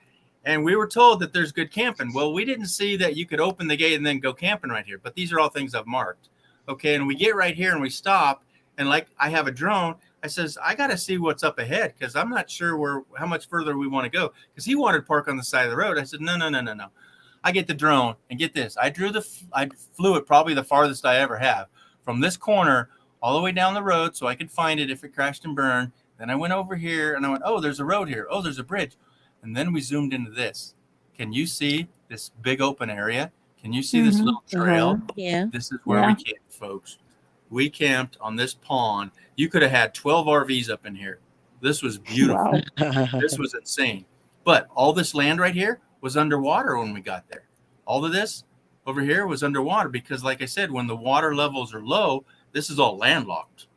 And we were told that there's good camping. Well, we didn't see that you could open the gate and then go camping right here. But these are all things I've marked. Okay. And we get right here and we stop. And like I have a drone. I says, I got to see what's up ahead because I'm not sure how much further we want to go. Because he wanted to park on the side of the road. I said, no. I get the drone and get this. I flew it probably the farthest I ever have from this corner all the way down the road so I could find it if it crashed and burned Then I went over here and I went, oh, there's a road here. Oh, there's a bridge. And then we zoomed into this. Can you see this big open area? Can you see this little trail? Yeah. This is where we camped, folks. We camped on this pond. You could have had 12 RVs up in here. This was beautiful. Wow. This was insane. But all this land right here was underwater when we got there. All of this over here was underwater because, like I said, when the water levels are low, this is all landlocked.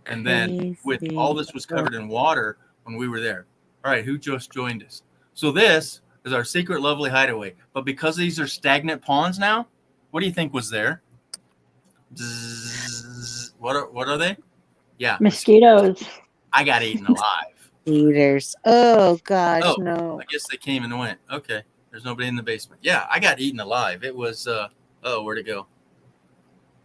And then with all this was covered in water when we were there. All right, who just joined us? So this is our secret lovely hideaway. But because these are stagnant ponds now, what do you think was there? Zzz, what are they? Yeah. Mosquitoes. I got eaten alive. Eaters. Oh gosh, Oh, no. I guess they came and went. Okay. There's nobody in the basement. Yeah, I got eaten alive. It was where'd it go?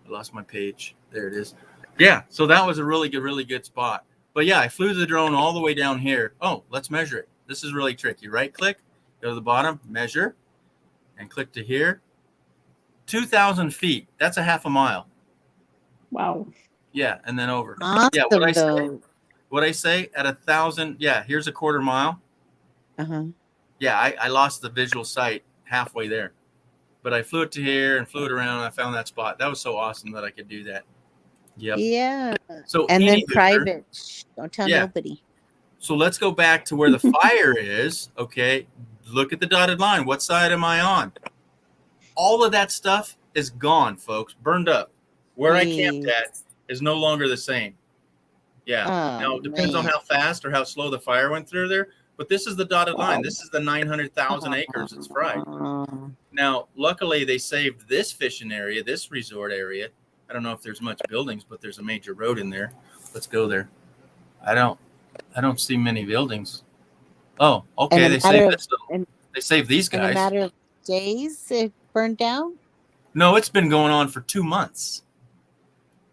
I lost my page. There it is. Yeah, so that was a really good spot. But yeah, I flew the drone all the way down here. Oh, let's measure it. This is really tricky. Right click, go to the bottom, measure, and click to here. 2,000 feet. That's a half a mile. Wow. Yeah, and then over. Awesome, Yeah, what I say at 1,000. Yeah, here's a quarter mile. Yeah, I lost the visual sight halfway there, but I flew it to here and flew it around. And I found that spot. That was so awesome that I could do that. Yep. Yeah. So and then anywho, private. Shh, don't tell Yeah. nobody. So let's go back to where the fire is. Okay, look at the dotted line. What side am I on? All of that stuff is gone, folks. Burned up. Where I camped at is no longer the same. Yeah. Now it depends on how fast or how slow the fire went through there. But this is the dotted line. This is the 900,000 acres it's fried. Now, luckily, they saved this fishing area, this resort area. I don't know if there's much buildings, but there's a major road in there. Let's go there. I don't see many buildings. Oh, okay. They saved these In a guys. matter of days, it burned down. No, it's been going on for 2 months.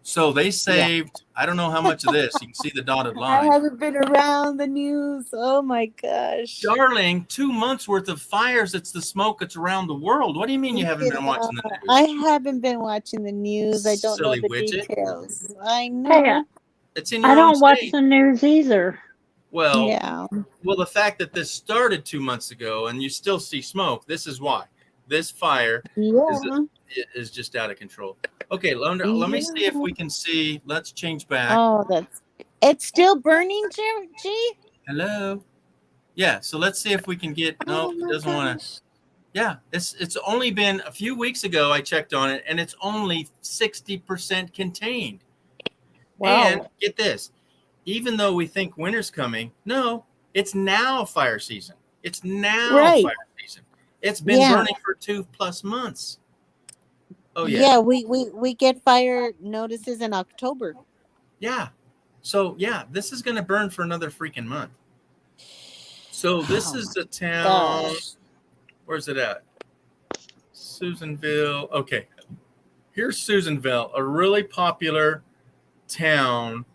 So they saved, I don't know how much of this. You can see the dotted I line. haven't been around the news. Oh my gosh. Darling, 2 months worth of fires. It's the smoke that's around the world. What do you mean you haven't been watching the news? I haven't been watching the news. I don't Silly know the widget. details. I know. Hey, It's in your I own don't watch state. the news either. Well, Yeah. well, the fact that this started 2 months ago and you still see smoke, this is why. This fire is just out of control. Okay, let me see if we can see. Let's change back. Oh, it's still burning, G? Hello. Yeah, so let's see if we can get. No, it doesn't want to. Yeah, it's only been a few weeks ago I checked on it, and it's only 60% contained. Wow. And get this, even though we think winter's coming, no, it's now fire season. It's now fire season. It's been burning for 2+ months. Oh yeah. Yeah, we get fire notices in October. Yeah. So yeah, this is gonna burn for another freaking month. So this is the town. Gosh. Where's it at? Susanville. Okay. Here's Susanville, a really popular town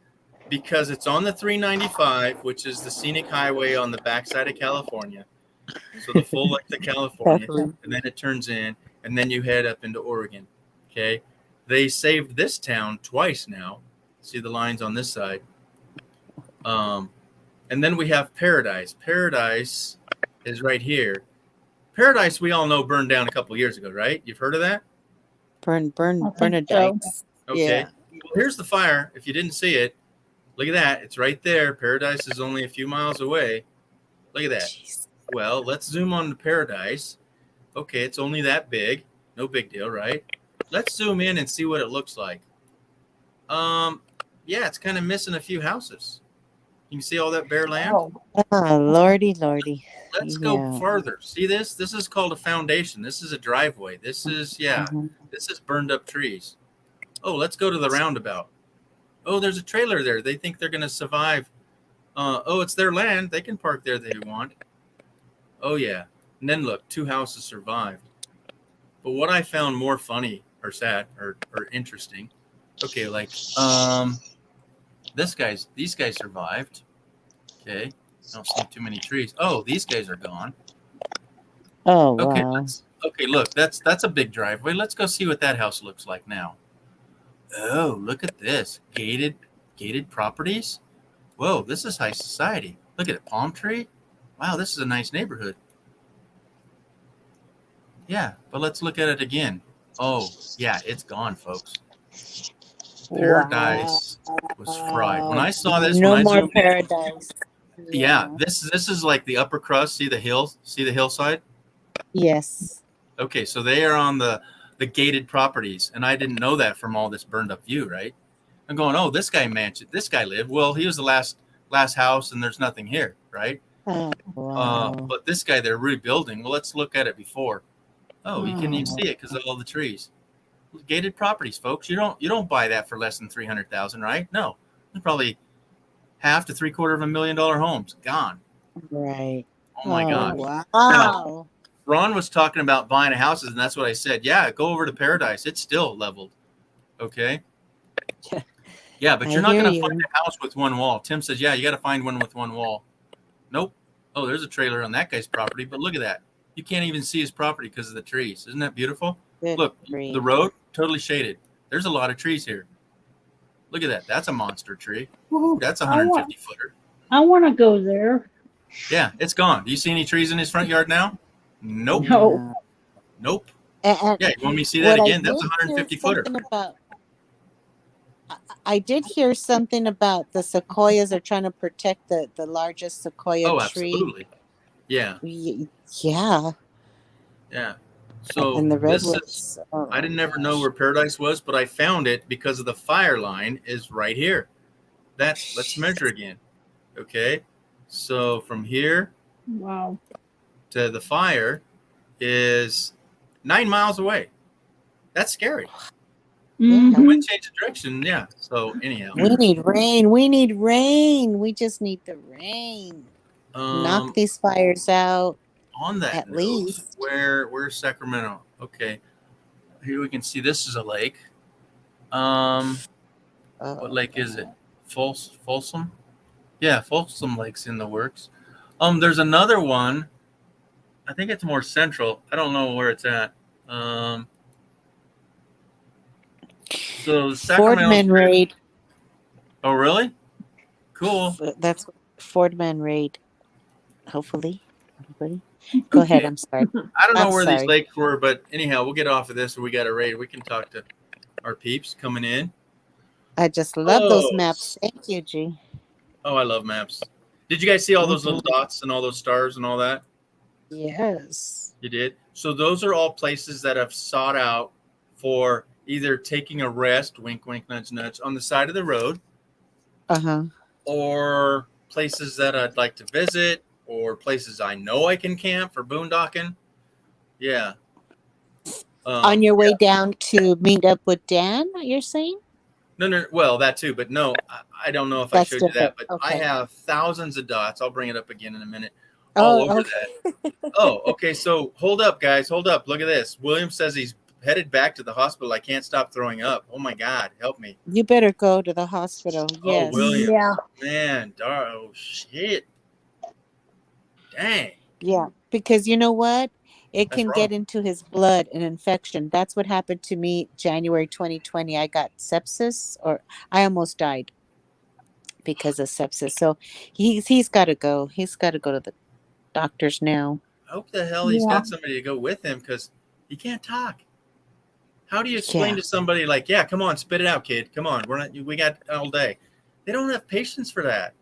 because it's on the 395, which is the scenic highway on the backside of California. So the full length of California, and then it turns in, and then you head up into Oregon. Okay. They saved this town twice now. See the lines on this side. And then we have Paradise. Paradise is right here. Paradise, we all know, burned down a couple years ago, right? You've heard of that? Bernadette. Okay. Yeah. Well, here's the fire. If you didn't see it, look at that. It's right there. Paradise is only a few miles away. Look at that. Jeez. Well, let's zoom on to Paradise. Okay, it's only that big. No big deal, right? Let's zoom in and see what it looks like. Yeah, it's kind of missing a few houses. You can see all that bare land. Oh, lordy. Let's go further. See this? This is called a foundation. This is a driveway. This is, this is burned up trees. Oh, let's go to the roundabout. Oh, there's a trailer there. They think they're going to survive. Oh, it's their land. They can park there if they want. Oh, yeah. And then look, 2 houses survived. But what I found more funny or sad or interesting, okay, like, these guys survived. Okay. Don't see too many trees. Oh, these guys are gone. Oh, okay, wow. Okay, look, that's a big driveway. Let's go see what that house looks like now. Oh, look at this. Gated properties. Whoa, this is high society. Look at it, palm tree. Wow, this is a nice neighborhood. Yeah, but let's look at it again. Oh, yeah, it's gone, folks. Paradise was fried. When I saw this, when No I more zoomed in, paradise. yeah, this is like the upper crust. See the hills? See the hillside? Yes. Okay, so they are on the gated properties, and I didn't know that from all this burned up view, right? I'm going, oh, this guy mansion, this guy lived. Well, he was the last house, and there's nothing here, right? Oh, wow. But this guy they're rebuilding. Well, let's look at it before. Oh, you can't even see it because of all the trees. Gated properties, folks. You don't buy that for less than $300,000, right? No, it's probably half to $750,000 homes gone. Right. Oh my gosh. Wow. Now, Ron was talking about buying houses, and that's what I said. Yeah, go over to Paradise. It's still leveled. Okay. Yeah, but you're not going to find a house with one wall. Tim says, yeah, you got to find one with one wall. Nope. Oh, there's a trailer on that guy's property, but look at that. You can't even see his property because of the trees. Isn't that beautiful? Look, the road totally shaded. There's a lot of trees here. Look at that. That's a monster tree. Woohoo, that's a 150 footer. I want to go there. Yeah, it's gone. Do you see any trees in his front yard now? Nope. No. Nope. And Yeah, you want me to see that again? That's a 150 footer. I did hear something about the sequoias are trying to protect the largest sequoia tree. Absolutely. Yeah. Yeah. Yeah. So and the this redwoods. is, I didn't ever know where Paradise was, but I found it because of the fire line is right here. Let's measure again. Okay. So from here Wow. to the fire is 9 miles away. That's scary. Mhm. The wind change of direction. Yeah. So anyhow. We need rain. We need rain. We just need the rain. Knock these fires out. On that at note, least. where's Sacramento? Okay. Here we can see this is a lake. What lake is it? Folsom? Yeah, Folsom Lake's in the works. There's another one. I think it's more central. I don't know where it's at. So Sacramento. Fordman raid. Oh, really? Cool. That's Fordman raid. Hopefully, everybody. Go ahead. I'm sorry. I don't know where these lakes were, but anyhow, we'll get off of this. We got a raid. We can talk to our peeps coming in. I just love those maps. Thank you, G. Oh, I love maps. Did you guys see all those little dots and all those stars and all that? Yes. You did? So those are all places that I've sought out for either taking a rest, wink, wink, nudge, nudge, on the side of the road. Uh-huh. Or places that I'd like to visit, or places I know I can camp for boondocking. Yeah. On your way down to meet up with Dan, you're saying? No. Well, that too, but no, I don't know if I showed you that, but Okay. I have thousands of dots. I'll bring it up again in a minute. Oh, All over that. Oh, okay. So hold up, guys. Hold up. Look at this. William says he's headed back to the hospital. I can't stop throwing up. Oh my God, help me. You better go to the hospital. Yes. Oh, William. Yeah. Man, oh shit. Dang. Yeah, because you know what? It That's can wrong. get into his blood, an infection. That's what happened to me January 2020. I got sepsis, or I almost died because of sepsis. So he's got to go. He's got to go to the doctors now. I hope the hell he's Yeah. got somebody to go with him because he can't talk. How do you explain Yeah. to somebody like, yeah, come on, spit it out, kid. Come on, we got all day. They don't have patience for that.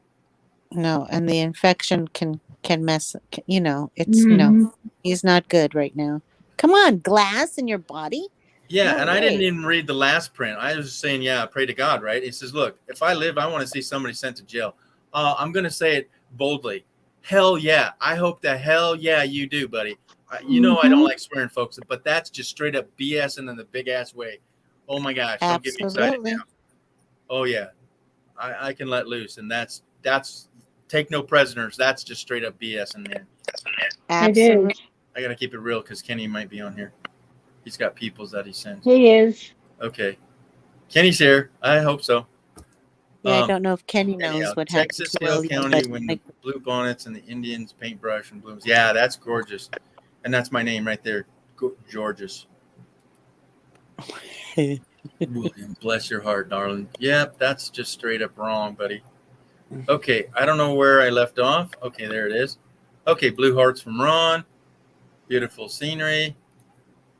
No, and the infection can mess. It's no. He's not good right now. Come on, glass in your body. Yeah, No and I didn't way. even read the last print. I was just saying, yeah, pray to God, right? He says, look, if I live, I want to see somebody sent to jail. I'm going to say it boldly. Hell yeah. I hope that hell yeah you do, buddy. You know I don't like swearing, folks, but that's just straight up BSing in the big ass way. Oh my gosh, don't get me excited Absolutely. now. Oh yeah, I can let loose, and that's take no prisoners. That's just straight up BS in there. Absolutely. I gotta keep it real because Kenny might be on here. He's got peoples that he sends. He is. Okay, Kenny's here. I hope so. Yeah, I don't know if Kenny knows Anyhow, what happened Texas to Hill William, County but when the blue bonnets and the Indians paintbrush and blooms. Yeah, that's gorgeous, and that's my name right there, Georges. William, bless your heart, darling. Yep, that's just straight up wrong, buddy. Okay, I don't know where I left off. Okay, there it is. Okay, blue hearts from Ron. Beautiful scenery.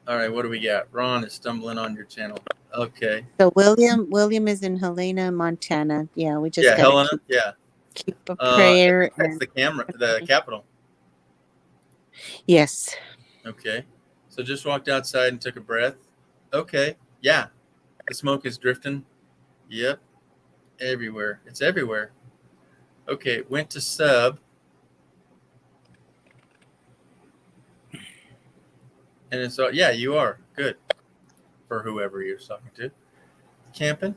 All right, what do we got? Ron is stumbling on your channel. Okay. So William is in Helena, Montana. Yeah, we just gotta Helena. keep a I prayer. think that's the capital. Yes. Okay. So just walked outside and took a breath. Okay. Yeah. The smoke is drifting. Yep. Everywhere. It's everywhere. Okay. Went to sub. And it's yeah, you are. Good. For whoever you're talking to. Camping.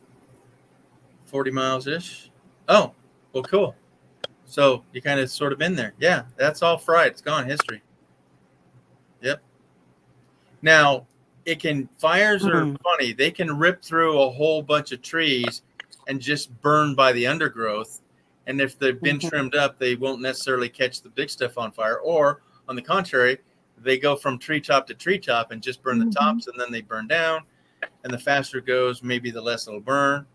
40 miles-ish. Oh, well, cool. So you kind of sort of been there. Yeah, that's all fried. It's gone. History. Yep. Now, fires are funny. They can rip through a whole bunch of trees and just burn by the undergrowth. And if they've been trimmed up, they won't necessarily catch the big stuff on fire. Or, on the contrary, they go from treetop to treetop and just burn the tops, and then they burn down. And the faster it goes, maybe the less it'll burn.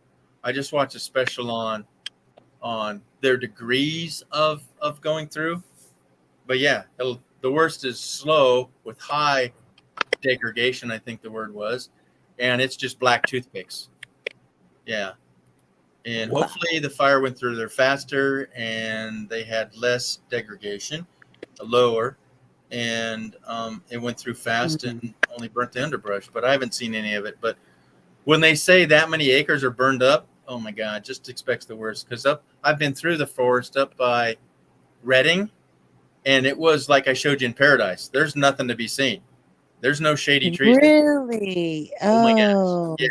I just watched a special on their degrees of going through. But yeah, the worst is slow with high degradation, I think the word was. And it's just black toothpicks. Yeah. And hopefully the fire went through there faster and they had less degradation, lower. And it went through fast and only burnt the underbrush. But I haven't seen any of it. But when they say that many acres are burned up, oh my God, just expects the worst. Because I've been through the forest up by Redding, and it was like I showed you in Paradise. There's nothing to be seen. There's no shady trees. Really? Oh my gosh. Yeah.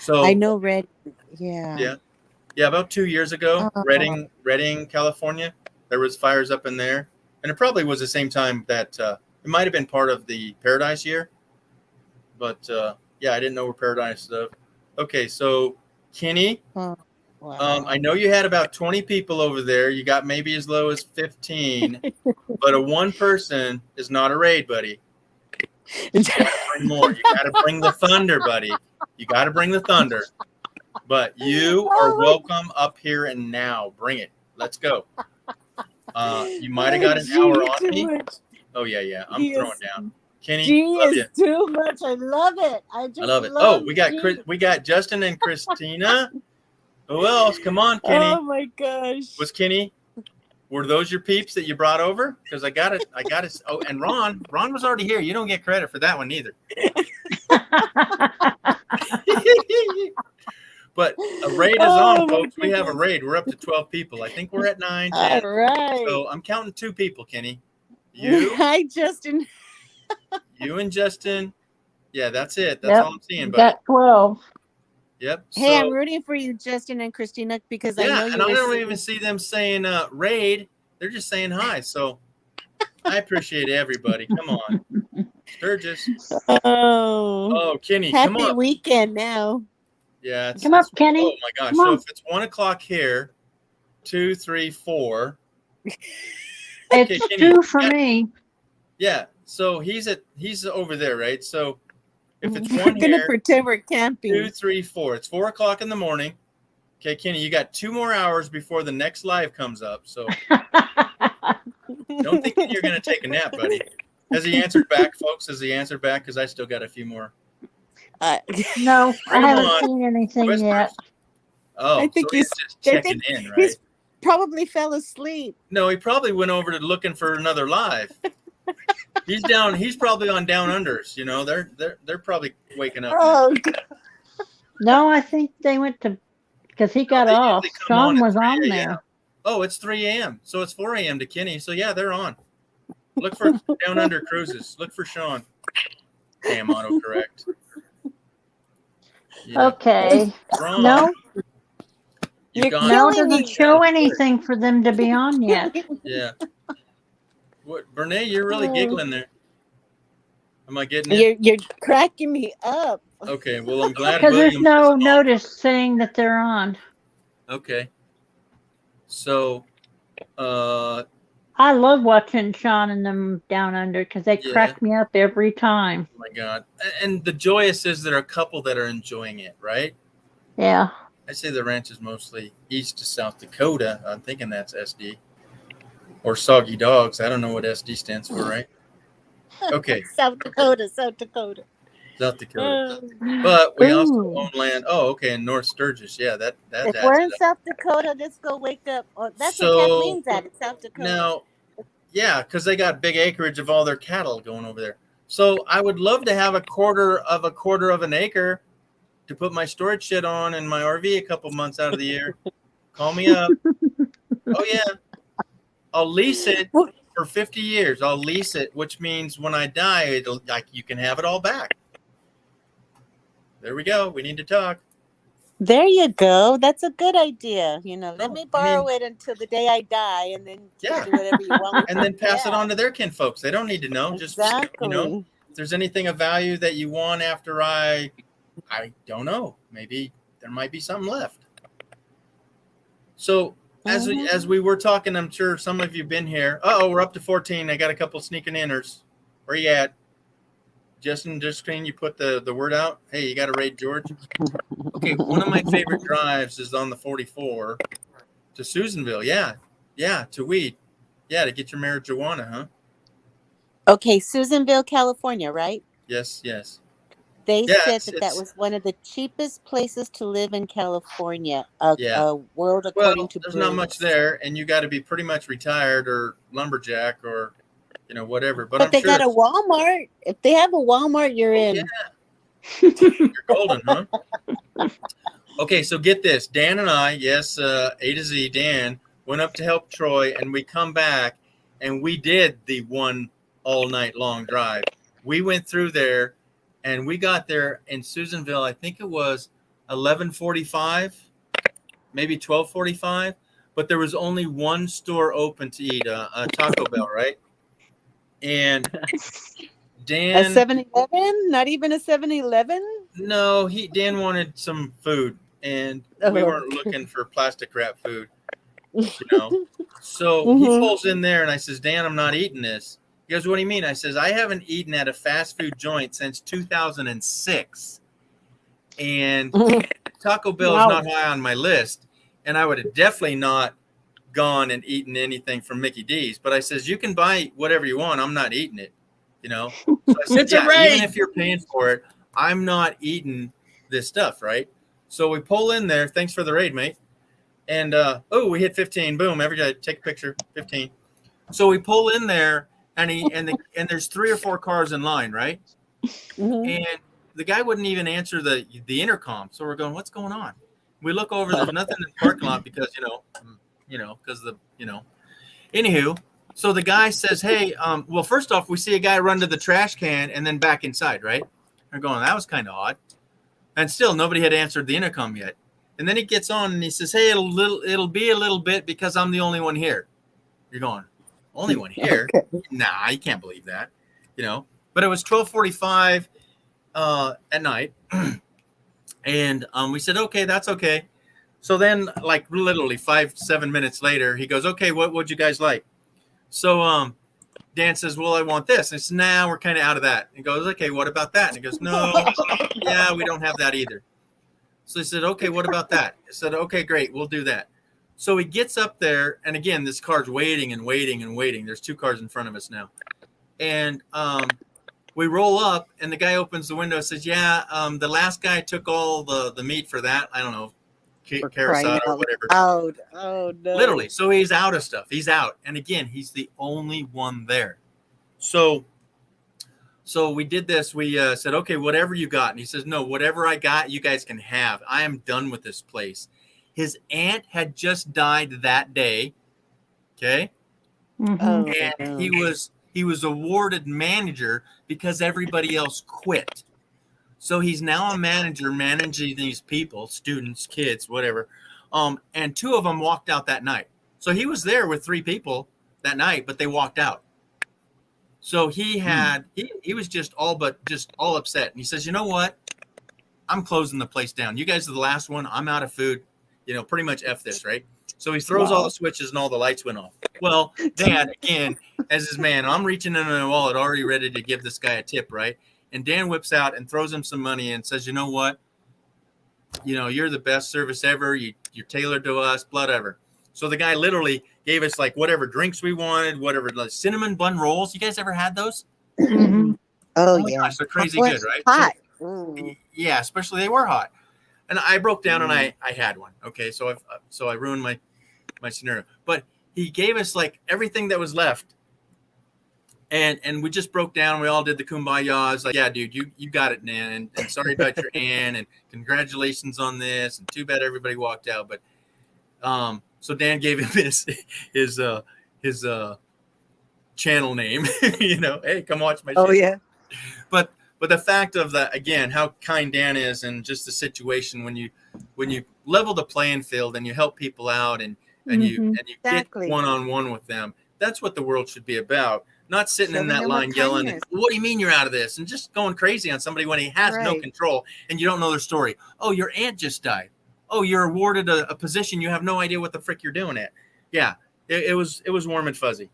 So I know Red. Yeah. Yeah. About 2 years ago, Redding, California, there was fires up in there, and it probably was the same time that it might have been part of the Paradise year. But yeah, I didn't know where Paradise lived. Okay, so Kenny, I know you had about 20 people over there. You got maybe as low as 15, but a one person is not a raid, buddy. You gotta bring more. You gotta bring the thunder, buddy. You gotta bring the thunder. But you are welcome up here and now. Bring it. Let's go. You might have got an hour on me. Oh yeah. I'm throwing down. Kenny, love you. Too much. I love it. I love it. Oh, we got Justin and Christina. Who else? Come on, Kenny. Oh my gosh. Was Kenny? Were those your peeps that you brought over? Because I got it. Oh, and Ron was already here. You don't get credit for that one either. But a raid is on, folks. We have a raid. We're up to 12 people. I think we're at 9. 10. All right. So I'm counting 2 people, Kenny. You. Hi, Justin. You and Justin. Yeah, that's it. That's all I'm seeing. Got 12. Yep. Hey, I'm rooting for you, Justin and Christina, because I know you. And I don't even see them saying raid. They're just saying hi. So I appreciate everybody. Come on, Sturgis. Oh, Kenny, happy come on. Weekend now. Yeah, come up, Kenny. Oh my gosh! So if it's 1 o'clock here, 2, 3, 4. It's okay, Kenny, 2 for me. Yeah. So he's over there, right? So if it's We're 1 gonna here, pretend we're camping. 2, 3, 4. It's 4 o'clock in the morning. Okay, Kenny, you got 2 more hours before the next live comes up. So don't think you're gonna take a nap, buddy. Has he answered back, folks? Has he answered back? Because I still got a few more. No, I haven't seen anything yet. Oh, I think so he's just checking in, right? He's probably fell asleep. No, he probably went over to looking for another live. He's down. He's probably on down unders. You know, they're probably waking up. Oh, no, I think they went to because he got off. Sean was on there. Oh, it's 3 a.m. So it's 4 a.m. to Kenny. So yeah, they're on. Look for down under cruises. Look for Sean. Damn autocorrect. Yeah. Okay. Wrong. No. You No, it doesn't show anything for them to be on yet. Yeah. What, Bernay, you're really giggling there. Am I getting it? You're cracking me up. Okay, well, I'm glad Because there's Williams no is on. notice saying that they're on. Okay. So, I love watching Sean and them down under because they crack me up every time. oh my God. And the joyous is there are a couple that are enjoying it, right? Yeah. I say the ranch is mostly east to South Dakota. I'm thinking that's SD. Or Soggy Dogs. I don't know what SD stands for, right? Okay. South Dakota, South Dakota. South Dakota. But we also Ooh. own land. Oh, okay, in North Sturgis. Yeah, that If adds we're it in up. South Dakota, let's go wake up. Oh, that's where So Kathleen's at, in South Dakota. now, yeah, because they got big acreage of all their cattle going over there. So I would love to have a quarter of an acre to put my storage shit on in my RV a couple months out of the year. Call me up. Oh yeah, I'll lease it for 50 years. I'll lease it, which means when I die, it'll like you can have it all back. There we go. We need to talk. There you go. That's a good idea. Let me borrow it until the day I die, and then you can do whatever you want with And then pass it on to their kinfolks. They don't need to know. Exactly. Just, if there's anything of value that you want after I don't know. Maybe there might be something left. So as we were talking, I'm sure some of you been here. We're up to 14. I got a couple sneaking inners. Where you at? Justin, just screen, you put the word out. Hey, you got to raid George. Okay, one of my favorite drives is on the 44 to Susanville. Yeah, to weed. Yeah, to get your marijuana, huh? Okay, Susanville, California, right? Yes. They said that was one of the cheapest places to live in California. A world according to there's Bruce. not much there, and you got to be pretty much retired or lumberjack or whatever. But I'm they sure got a Walmart. If they have a Walmart, you're in. Yeah. You're golden, huh? Okay, so get this. Dan and I, yes, A2Z, Dan, went up to help Troy, and we come back, and we did the one all-night long drive. We went through there, and we got there in Susanville, I think it was 11:45, maybe 12:45, but there was only one store open to eat, a Taco Bell, right? And Dan, a 7-Eleven? Not even a 7-Eleven? No, Dan wanted some food, and we weren't looking for plastic wrap food, So he pulls in there, and I says, Dan, I'm not eating this. He goes, what do you mean? I says, I haven't eaten at a fast food joint since 2006, and Taco Bell is not high on my list, and I would have definitely not gone and eaten anything from Mickey D's. But I says, you can buy whatever you want. I'm not eating it, So I said, even if you're paying for it, I'm not eating this stuff, right? So we pull in there. Thanks for the raid, mate. And we hit 15. Boom! Every day, take a picture. 15. So we pull in there, and there's 3 or 4 cars in line, right? And the guy wouldn't even answer the intercom. So we're going, what's going on? We look over. There's nothing in the parking lot because Anywho, so the guy says, hey, well, first off, we see a guy run to the trash can and then back inside, right? We're going, that was kind of odd. And still, nobody had answered the intercom yet. And then he gets on and he says, hey, it'll be a little bit because I'm the only one here. You're going, only one here? Okay. Nah, you can't believe that, But it was 12:45 at night. And we said, okay, that's okay. So then, like literally 5-7 minutes later, he goes, okay, what would you guys like? So Dan says, well, I want this. And I said, nah, we're kind of out of that. He goes, okay, what about that? And he goes, no, yeah, we don't have that either. So he said, okay, what about that? I said, okay, great, we'll do that. So he gets up there, and again, this car's waiting and waiting and waiting. There's 2 cars in front of us now. And we roll up, and the guy opens the window and says, yeah, the last guy took all the meat for that. I don't know, carousel or whatever. Oh, no. Literally. So he's out of stuff. He's out. And again, he's the only one there. So we did this. We said, okay, whatever you got. And he says, no, whatever I got, you guys can have. I am done with this place. His aunt had just died that day. Okay. And he was awarded manager because everybody else quit. So he's now a manager managing these people, students, kids, whatever. And 2 of them walked out that night. So he was there with 3 people that night, but they walked out. So he was just all upset. And he says, you know what? I'm closing the place down. You guys are the last one. I'm out of food. Pretty much F this, right? So he throws all the switches and all the lights went off. Well, Dan, again, as his man, I'm reaching in my wallet already ready to give this guy a tip, right? And Dan whips out and throws him some money and says, you know what? you're the best service ever. You're tailored to us, whatever. So the guy literally gave us like whatever drinks we wanted, whatever, like cinnamon bun rolls. You guys ever had those? Oh, Oh my yeah. gosh, they're crazy Well, good, right? hot. So, yeah, especially they were hot. And I broke down and I had one. Okay, so I ruined my scenario. But he gave us like everything that was left. And we just broke down. We all did the kumbaya. It's like, yeah, dude, you got it, man. And sorry about your aunt. And congratulations on this. And too bad everybody walked out. But so Dan gave him his channel name. Hey, come watch my. Oh yeah. But the fact of that, again, how kind Dan is, and just the situation when you level the playing field and you help people out and you Exactly. get one-on-one with them, that's what the world should be about. Not sitting in Showing that them line with yelling, kindness. what do you mean you're out of this? And just going crazy on somebody when he has no Right. control and you don't know their story. Oh, your aunt just died. Oh, you're awarded a position. You have no idea what the frick you're doing at. Yeah, it was warm and fuzzy.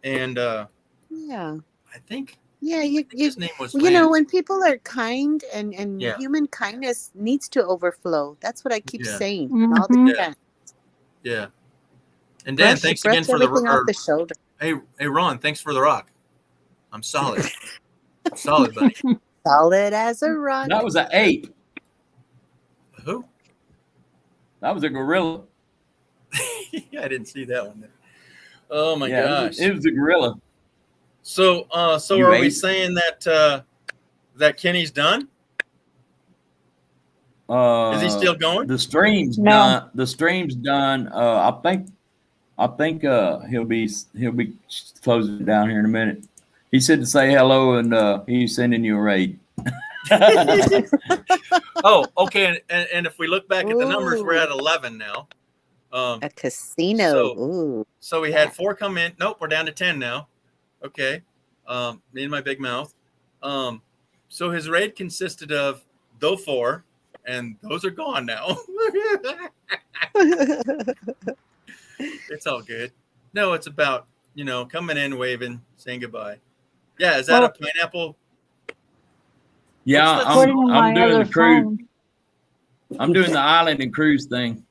And Yeah. I think his name was when people are kind and Yeah. human kindness needs to overflow. That's what I keep Yeah. saying all the time. Yeah. And Dan, thanks again for everything off the shoulder. Hey, Ron, thanks for the rock. I'm solid. Solid, buddy. Solid as a rock. That was an ape. Who? That was a gorilla. Yeah, I didn't see that one there. Oh my Yeah, gosh. it was a gorilla. So You are we ape. saying that Kenny's done? Is he still going? The stream's No. done. The stream's done. I think he'll be closing it down here in a minute. He said to say hello, and he's sending you a raid. Oh, okay. And if we look back at the numbers, we're at 11 now. A casino. So we had 4 come in. Nope, we're down to 10 now. Okay. Me and my big mouth. So his raid consisted of those 4, and those are gone now. It's all good. No, it's about, coming in, waving, saying goodbye. Yeah, is that a pineapple? Yeah, What's that? I'm doing the cruise. I'm doing the island and cruise thing.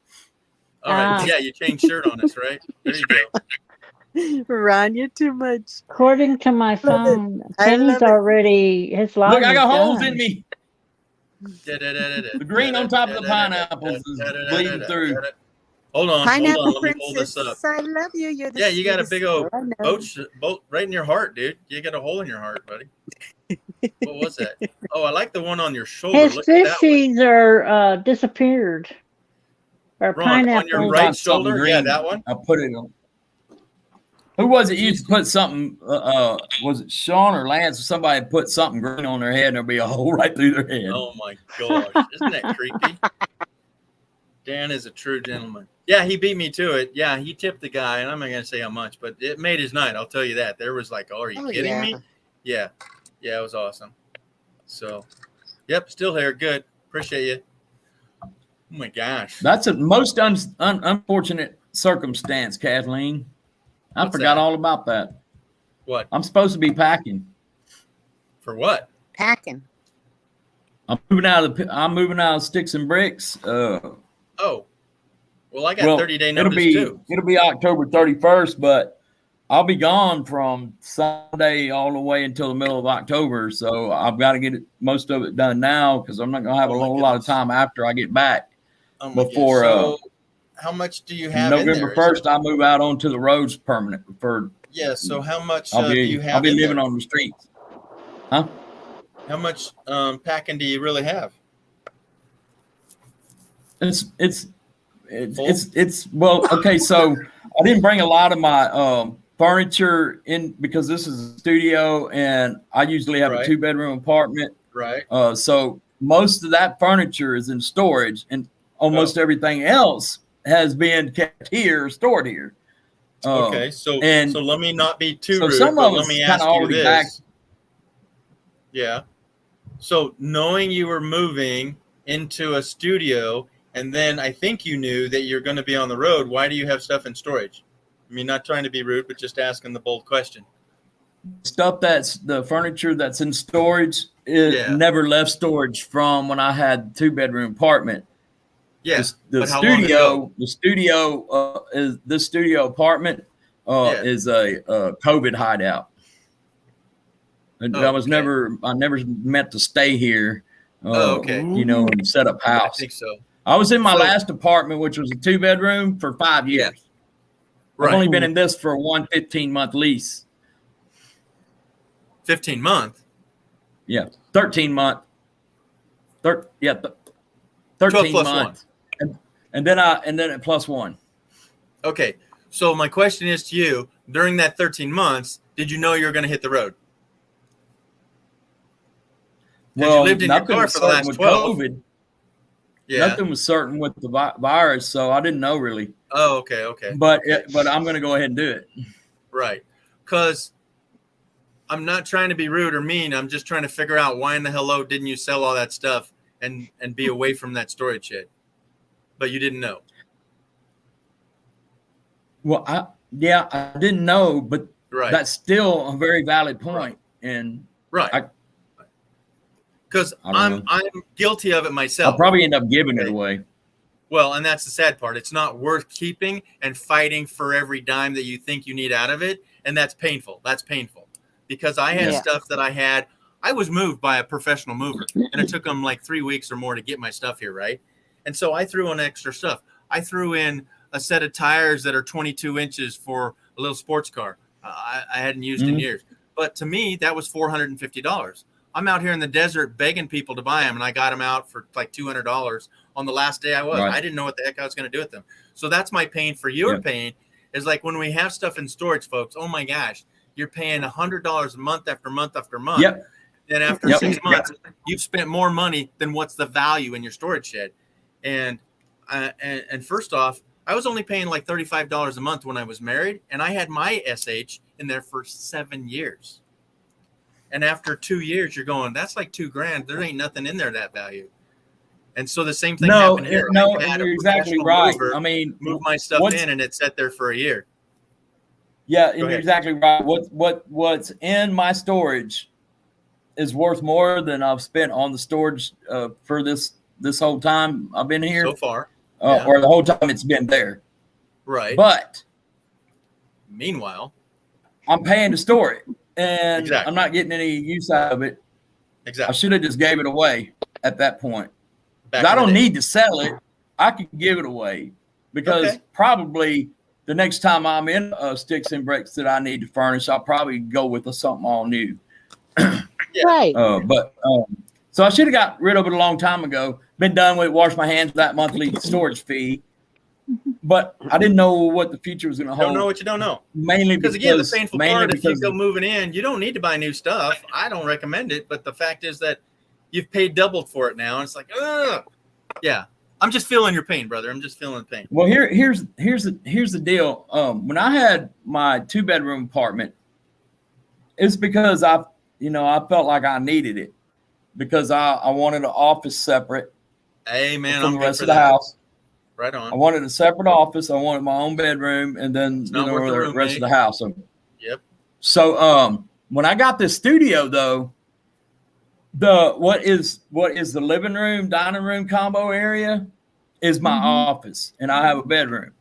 All right. Yeah, you changed shirt on us, right? There you go. Ron, you're too much. According to my phone, I Kenny's love it. already his line. Look, I got is holes done. in me. The The green on top of the pineapples is bleeding through. Hold on. Pineapple Let me hold this up. princess, I love you. You're the Yeah, you got a sweetest big old girl I know. boat right in your heart, dude. You got a hole in your heart, buddy. What was that? Oh, I like the one on your shoulder. His Look at that one. fishies are disappeared. Or Ron, on pineapple. your right shoulder. Yeah, that one. I put it on. Who was it used to put something? Was it Sean or Lance? Or somebody put something green on their head, and there'll be a hole right through their head. Oh my gosh, isn't that creepy? Dan is a true gentleman. Yeah, he beat me to it. Yeah, he tipped the guy, and I'm not gonna say how much, but it made his night. I'll tell you that. There was like, oh, are you kidding me? Yeah, it was awesome. So, yep, still here. Good, appreciate you. Oh my gosh, That's a most unfortunate circumstance, Kathleen. I What's forgot that? all about that. What? I'm supposed to be packing. For what? Packing. I'm moving out of sticks and bricks. Oh, well, I got 30-day notice too. It'll be October 31st, but I'll be gone from Sunday all the way until the middle of October. So I've got to get most of it done now because I'm not going to have a whole lot of time after I get back. Oh my Before gosh. So how much do you have in November there? 1st, I move out onto the roads permanent. Yeah. So how much I'll do be you have? I'll be in living there? on the streets. Huh? How much packing do you really have? It's well, okay, so I didn't bring a lot of my furniture in because this is a studio and I usually have a 2-bedroom apartment. Right. So most of that furniture is in storage and almost everything else has been kept here, stored here. Okay, so let me not be too rude, some but of let it's me kinda ask you already this. back. Yeah. So knowing you were moving into a studio, and then I think you knew that you're going to be on the road, why do you have stuff in storage? I mean, not trying to be rude, but just asking the bold question. Stuff that's the furniture that's in storage never left storage from when I had 2-bedroom apartment. Yeah, the but how long ago? studio is this studio apartment is a COVID hideout. And I never meant to stay here. You know, and set up house. I think so. I was in my last apartment, which was a 2-bedroom, for 5 years. Right. I've only been in this for one 15-month lease. 15 month? Yeah, 13 month. 13 months. And then plus one. Okay. So my question is to you, during that 13 months, did you know you were going to hit the road? Well, you lived in your car for the last 12. COVID. Yeah. Nothing was certain with the virus, so I didn't know really. Oh, okay. But I'm going to go ahead and do it. Right. Because I'm not trying to be rude or mean. I'm just trying to figure out why in the hello didn't you sell all that stuff and be away from that storage shed? But you didn't know. Well, I didn't know, but that's still a very valid point. And because I'm guilty of it myself. I'll probably end up giving it away. Well, and that's the sad part. It's not worth keeping and fighting for every dime that you think you need out of it. And that's painful. Because I had stuff that I was moved by a professional mover, and it took them like 3 weeks or more to get my stuff here, right? And so I threw in extra stuff. I threw in a set of tires that are 22 inches for a little sports car I hadn't used in years. But to me, that was $450. I'm out here in the desert begging people to buy them, and I got them out for like $200 on the last day I was. I didn't know what the heck I was going to do with them. So that's my pain for your pain is like when we have stuff in storage, folks, oh my gosh, you're paying $100 a month after month after month. Then after 6 months, you've spent more money than what's the value in your storage shed. And first off, I was only paying like $35 a month when I was married, and I had my SH in there for 7 years. And after 2 years, you're going, that's like $2,000. There ain't nothing in there that value. And so the same thing happened here. No, you're exactly right. I mean, move my stuff in, and it sat there for a year. Yeah, and you're exactly right. What's in my storage is worth more than I've spent on the storage for this whole time I've been here. So far. Or the whole time it's been there. Right. But meanwhile, I'm paying to store it, and I'm not getting any use out of it. Exactly. I should have just gave it away at that point. I don't need to sell it. I could give it away because probably the next time I'm in sticks and bricks that I need to furnish, I'll probably go with something all new. Right. So I should have got rid of it a long time ago. Been done with it, washed my hands with that monthly storage fee. But I didn't know what the future was going to hold. Don't know what you don't know. Mainly because again, the painful part, if you go moving in, you don't need to buy new stuff. I don't recommend it. But the fact is that you've paid double for it now. And it's like, ugh. Yeah. I'm just feeling your pain, brother. I'm just feeling the pain. Well, here's the deal. When I had my 2-bedroom apartment, it's because I felt like I needed it because I wanted an office separate. Hey man, from the rest of the house. Right on. I wanted a separate office. I wanted my own bedroom, and then the rest of the house. Yep. So when I got this studio though, what is the living room, dining room combo area is my office, and I have a bedroom.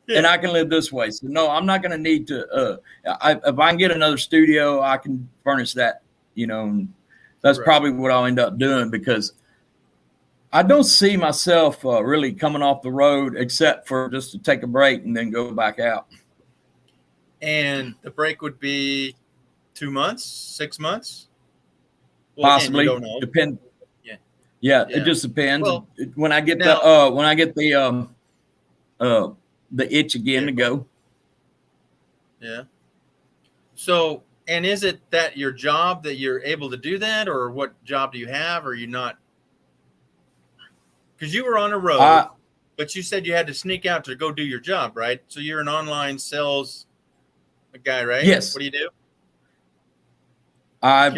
Yeah. And I can live this way. So no, I'm not going to need to. If I can get another studio, I can furnish that. And that's probably what I'll end up doing because I don't see myself really coming off the road except for just to take a break and then go back out. And the break would be 2 months, 6 months, possibly. Again, you don't know. Depend. Yeah, it just depends. Well, when I get the itch again to go. Yeah. So, and is it that your job that you're able to do that, or what job do you have? Or are you not? Because you were on a road, but you said you had to sneak out to go do your job, right? So you're an online sales guy, right? Yes. What do you do? I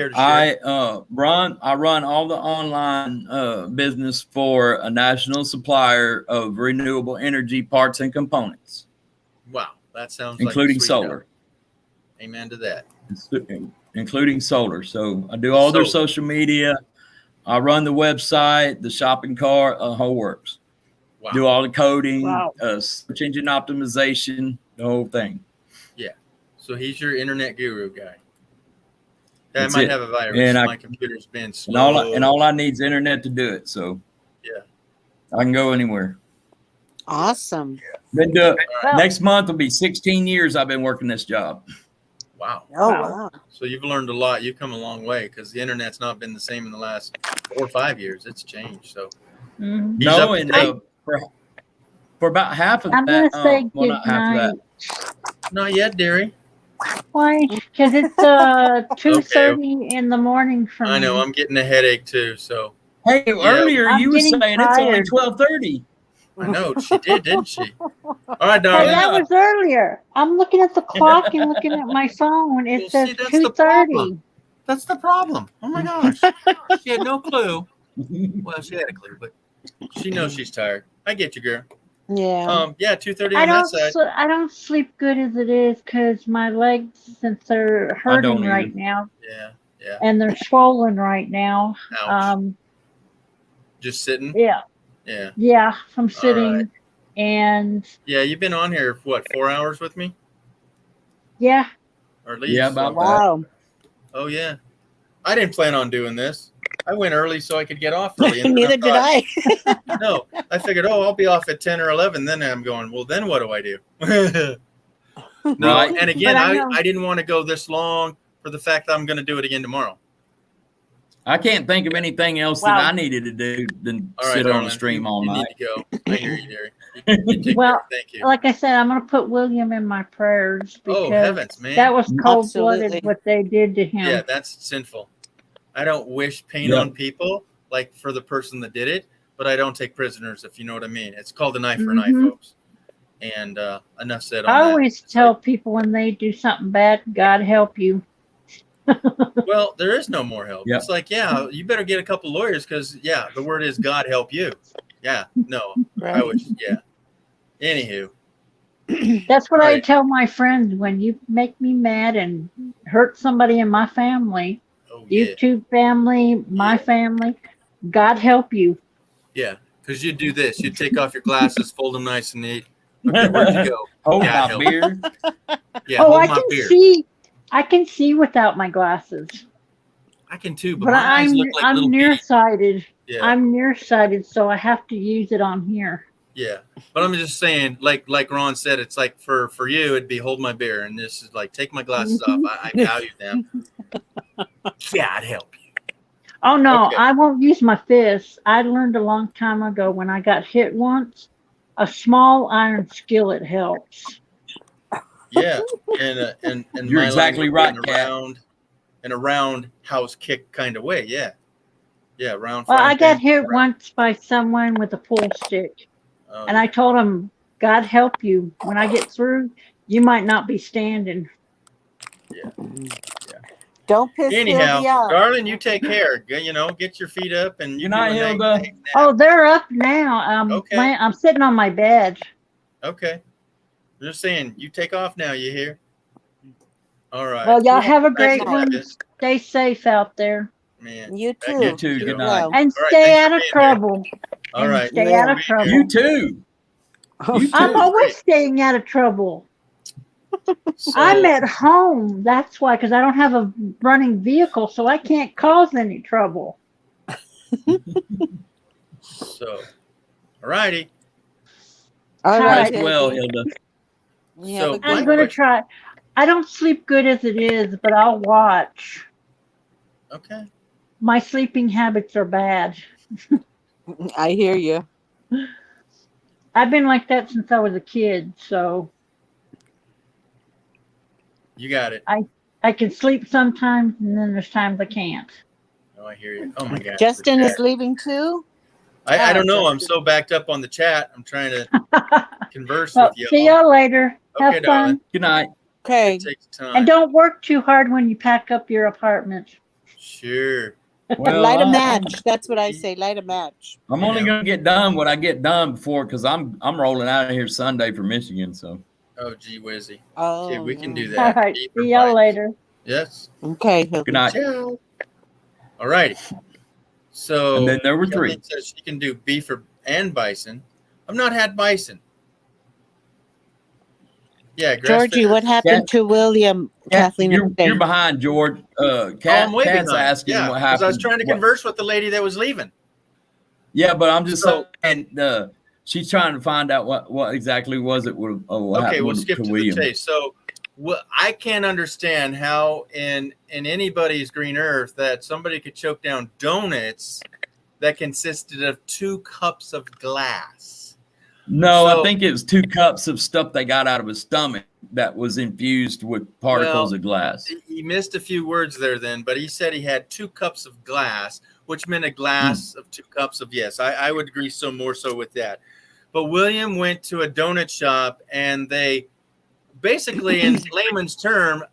run all the online business for a national supplier of renewable energy parts and components. Wow, that sounds including like solar. Amen to that. including solar. So I do all their social media. I run the website, the shopping cart, whole works. Wow. Do all the coding, Wow. search engine optimization, the whole thing. Yeah. So he's your internet guru guy. That That's might it. have a virus. And My computer's been slow. and all I need is internet to do it. So yeah, I can go anywhere. Awesome. Been doing next month will be 16 years I've been working this job. Wow. Oh, wow. So you've learned a lot. You've come a long way because the internet's not been the same in the last 4 or 5 years. It's changed. So Mhm. No, and for about half of I'm that, gonna say well, good not half of night. that. not yet, dearie. Why? Because it's 2:30 in the morning for me. I know. I'm getting a headache too. So Hey, earlier I'm you were getting saying it's only tired. 12:30. I know she did, didn't she? All right, Hey, darling. that was earlier. I'm looking at the clock and looking at my phone. It Well, says see, that's the 2:30. problem. That's the problem. Oh my gosh. She had no clue. Well, she had a clue, but she knows she's tired. I get you, girl. Yeah. Yeah, 2:30 I on that don't. side. I don't sleep good as it is because my legs, since they're hurting either. right now, Yeah, yeah. and they're swollen right now. Ouch. Just sitting. Yeah, Yeah. yeah, from All sitting, right. and Yeah, you've been on here what 4 hours with me, yeah, or at least. Yeah, about that. Wow. Oh yeah. I didn't plan on doing this. I went early so I could get off early. And Neither did I. No, I figured, I'll be off at 10 or 11. Then I'm going, well, then what do I do? No, Right. and again, But I know- I didn't want to go this long for the fact that I'm going to do it again tomorrow. I can't think of anything else Wow. that I needed to do than All right, sit on darling, the stream all you night. need to go. I hear you, Derry. You take Well, care. Thank you. like I said, I'm gonna put William in my prayers because Oh, heavens, man. that was cold-blooded Absolutely. what they did to him. Yeah, that's sinful. I don't wish pain Yeah. on people, like for the person that did it, but I don't take prisoners, if you know what I mean. It's called an eye for an eye, Mhm. folks. And enough said on I that. always tell people when they do something bad, God help you. Well, there is no more help. Yep. It's like, yeah, you better get a couple lawyers because, yeah, the word is God help you. Yeah, no, I would, yeah. Anywho, That's what I Right. tell my friends when you make me mad and hurt somebody in my family, oh yeah, YouTube family, my Yeah. family, God help you. yeah, because you do this. You take off your glasses, fold them nice and neat. Okay, where'd you go? Hold God my help. beer. Yeah, Oh, hold I my can beer. see. I can see without my glasses, I can too, but but my eyes I'm look like little bitty. nearsighted. Yeah, I'm nearsighted, so I have to use it on here. yeah. But I'm just saying, like Ron said, it's like for you, it'd be hold my beer, and this is like take my glasses off. I value them. God help you. Oh no, Okay. I won't use my fists. I learned a long time ago when I got hit once, a small iron skillet helps. Yeah, and You're my exactly line right, would be Kat. in a roundhouse kick kind of way. Yeah, yeah, round. Well, frying I got pan. hit once by someone with a pull stick, Oh, and I told him, God help you. When I get through, you might not be standing. Don't piss anyhow, Sylvia off. darling, you take care. You know, get your feet up and you Good do night, a nice Hilda. nap. Oh, they're up now. Okay. I'm sitting on my bed. Okay, I'm just saying, you take off now. You hear? All right. Well, y'all Yeah, have a good great night. one. Stay safe out there. Man, You I too. get You too. you, Good kiddo. night. Well, And All right, stay thanks out for of being trouble. All And right. stay Yeah. out of trouble. You too. You I'm too. always staying out of trouble. So, I'm at home. That's why, because I don't have a running vehicle, so I can't cause any trouble. all righty. all All right. right. Rest well, Hildy. Hilda. You have So, a good I'm Black going to Bush. try. I don't sleep good as it is, but I'll watch. Okay. My sleeping habits are bad. I hear you. I've been like that since I was a kid, so You got it. I can sleep sometimes, and then there's times I can't. Oh, I hear you. Oh my gosh. Justin the is chat. leaving too. I don't know. I'm Justin. so backed up on the chat. I'm trying to converse Well, with you. see y'all later. Okay, Have darling. fun. Good night. Okay. It takes time. And don't work too hard when you pack up your apartment. Sure. Well, Light a match. That's what I say. Light a match. I'm only gonna get done what I get done before, because I'm rolling out of here Sunday for Michigan. So Oh, gee whizzy. Oh, Okay, we can do no. that. All right. Keep her See y'all fine. later. Yes. Okay. Good night. Ciao. All righty. So And then there were Kathleen 3. says she can do beef and bison. I've not had bison. Yeah, Georgie, what happened to William? Kathleen, You're behind, George. I'm way Kat's behind. asking Yeah, what because happened. I was trying to converse with the lady that was leaving. Yeah, but I'm just saying she's trying to find out what exactly was it. What Okay, happened we'll skip to William. the chase. So I can't understand how in anybody's green earth that somebody could choke down donuts that consisted of 2 cups of glass. No, So- I think it was 2 cups of stuff they got out of his stomach that was infused with particles of glass. He missed a few words there then, but he said he had 2 cups of glass, which meant a glass of 2 cups of, yes, I would agree more so with that. But William went to a donut shop and they basically, in layman's term,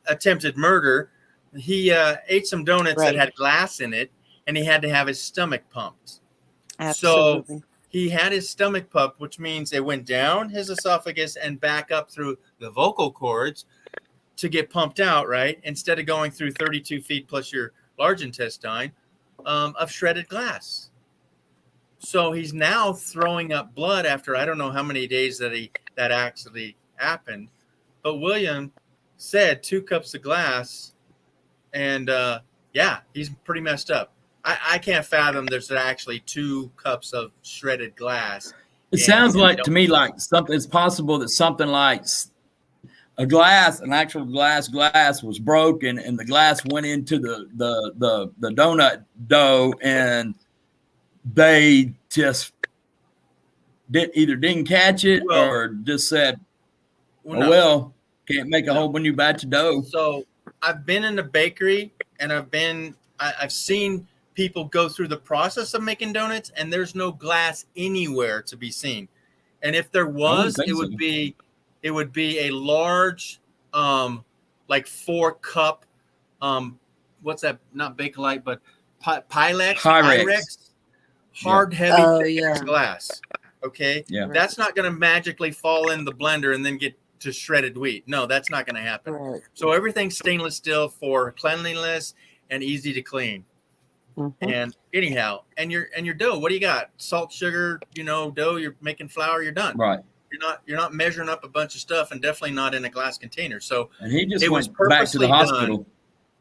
attempted murder. He ate some donuts that had glass in it, and he had to have his stomach pumped. Absolutely. So he had his stomach pumped, which means it went down his esophagus and back up through the vocal cords to get pumped out, right? Instead of going through 32 feet plus your large intestine of shredded glass. So he's now throwing up blood after I don't know how many days that actually happened. But William said 2 cups of glass, and yeah, he's pretty messed up. I can't fathom there's actually 2 cups of shredded glass. It sounds like to me like something. It's possible that something like an actual glass was broken, and the glass went into the donut dough, and they just didn't catch it or just said, can't make a whole new batch of dough. So I've been in the bakery, and I've seen people go through the process of making donuts, and there's no glass anywhere to be seen. And if there was, it would be a large, like 4-cup, what's that? Not Bakelite, but Pyrex, hard, heavy glass. Okay. Yeah. That's not going to magically fall in the blender and then get to shredded wheat. No, that's not going to happen. Right. So everything's stainless steel for cleanliness and easy to clean. Mm-hmm. And anyhow, and your dough, what do you got? Salt, sugar, dough, you're making flour, you're done. Right. You're not measuring up a bunch of stuff, and definitely not in a glass container. So and he just it went was purposely back to the hospital. done.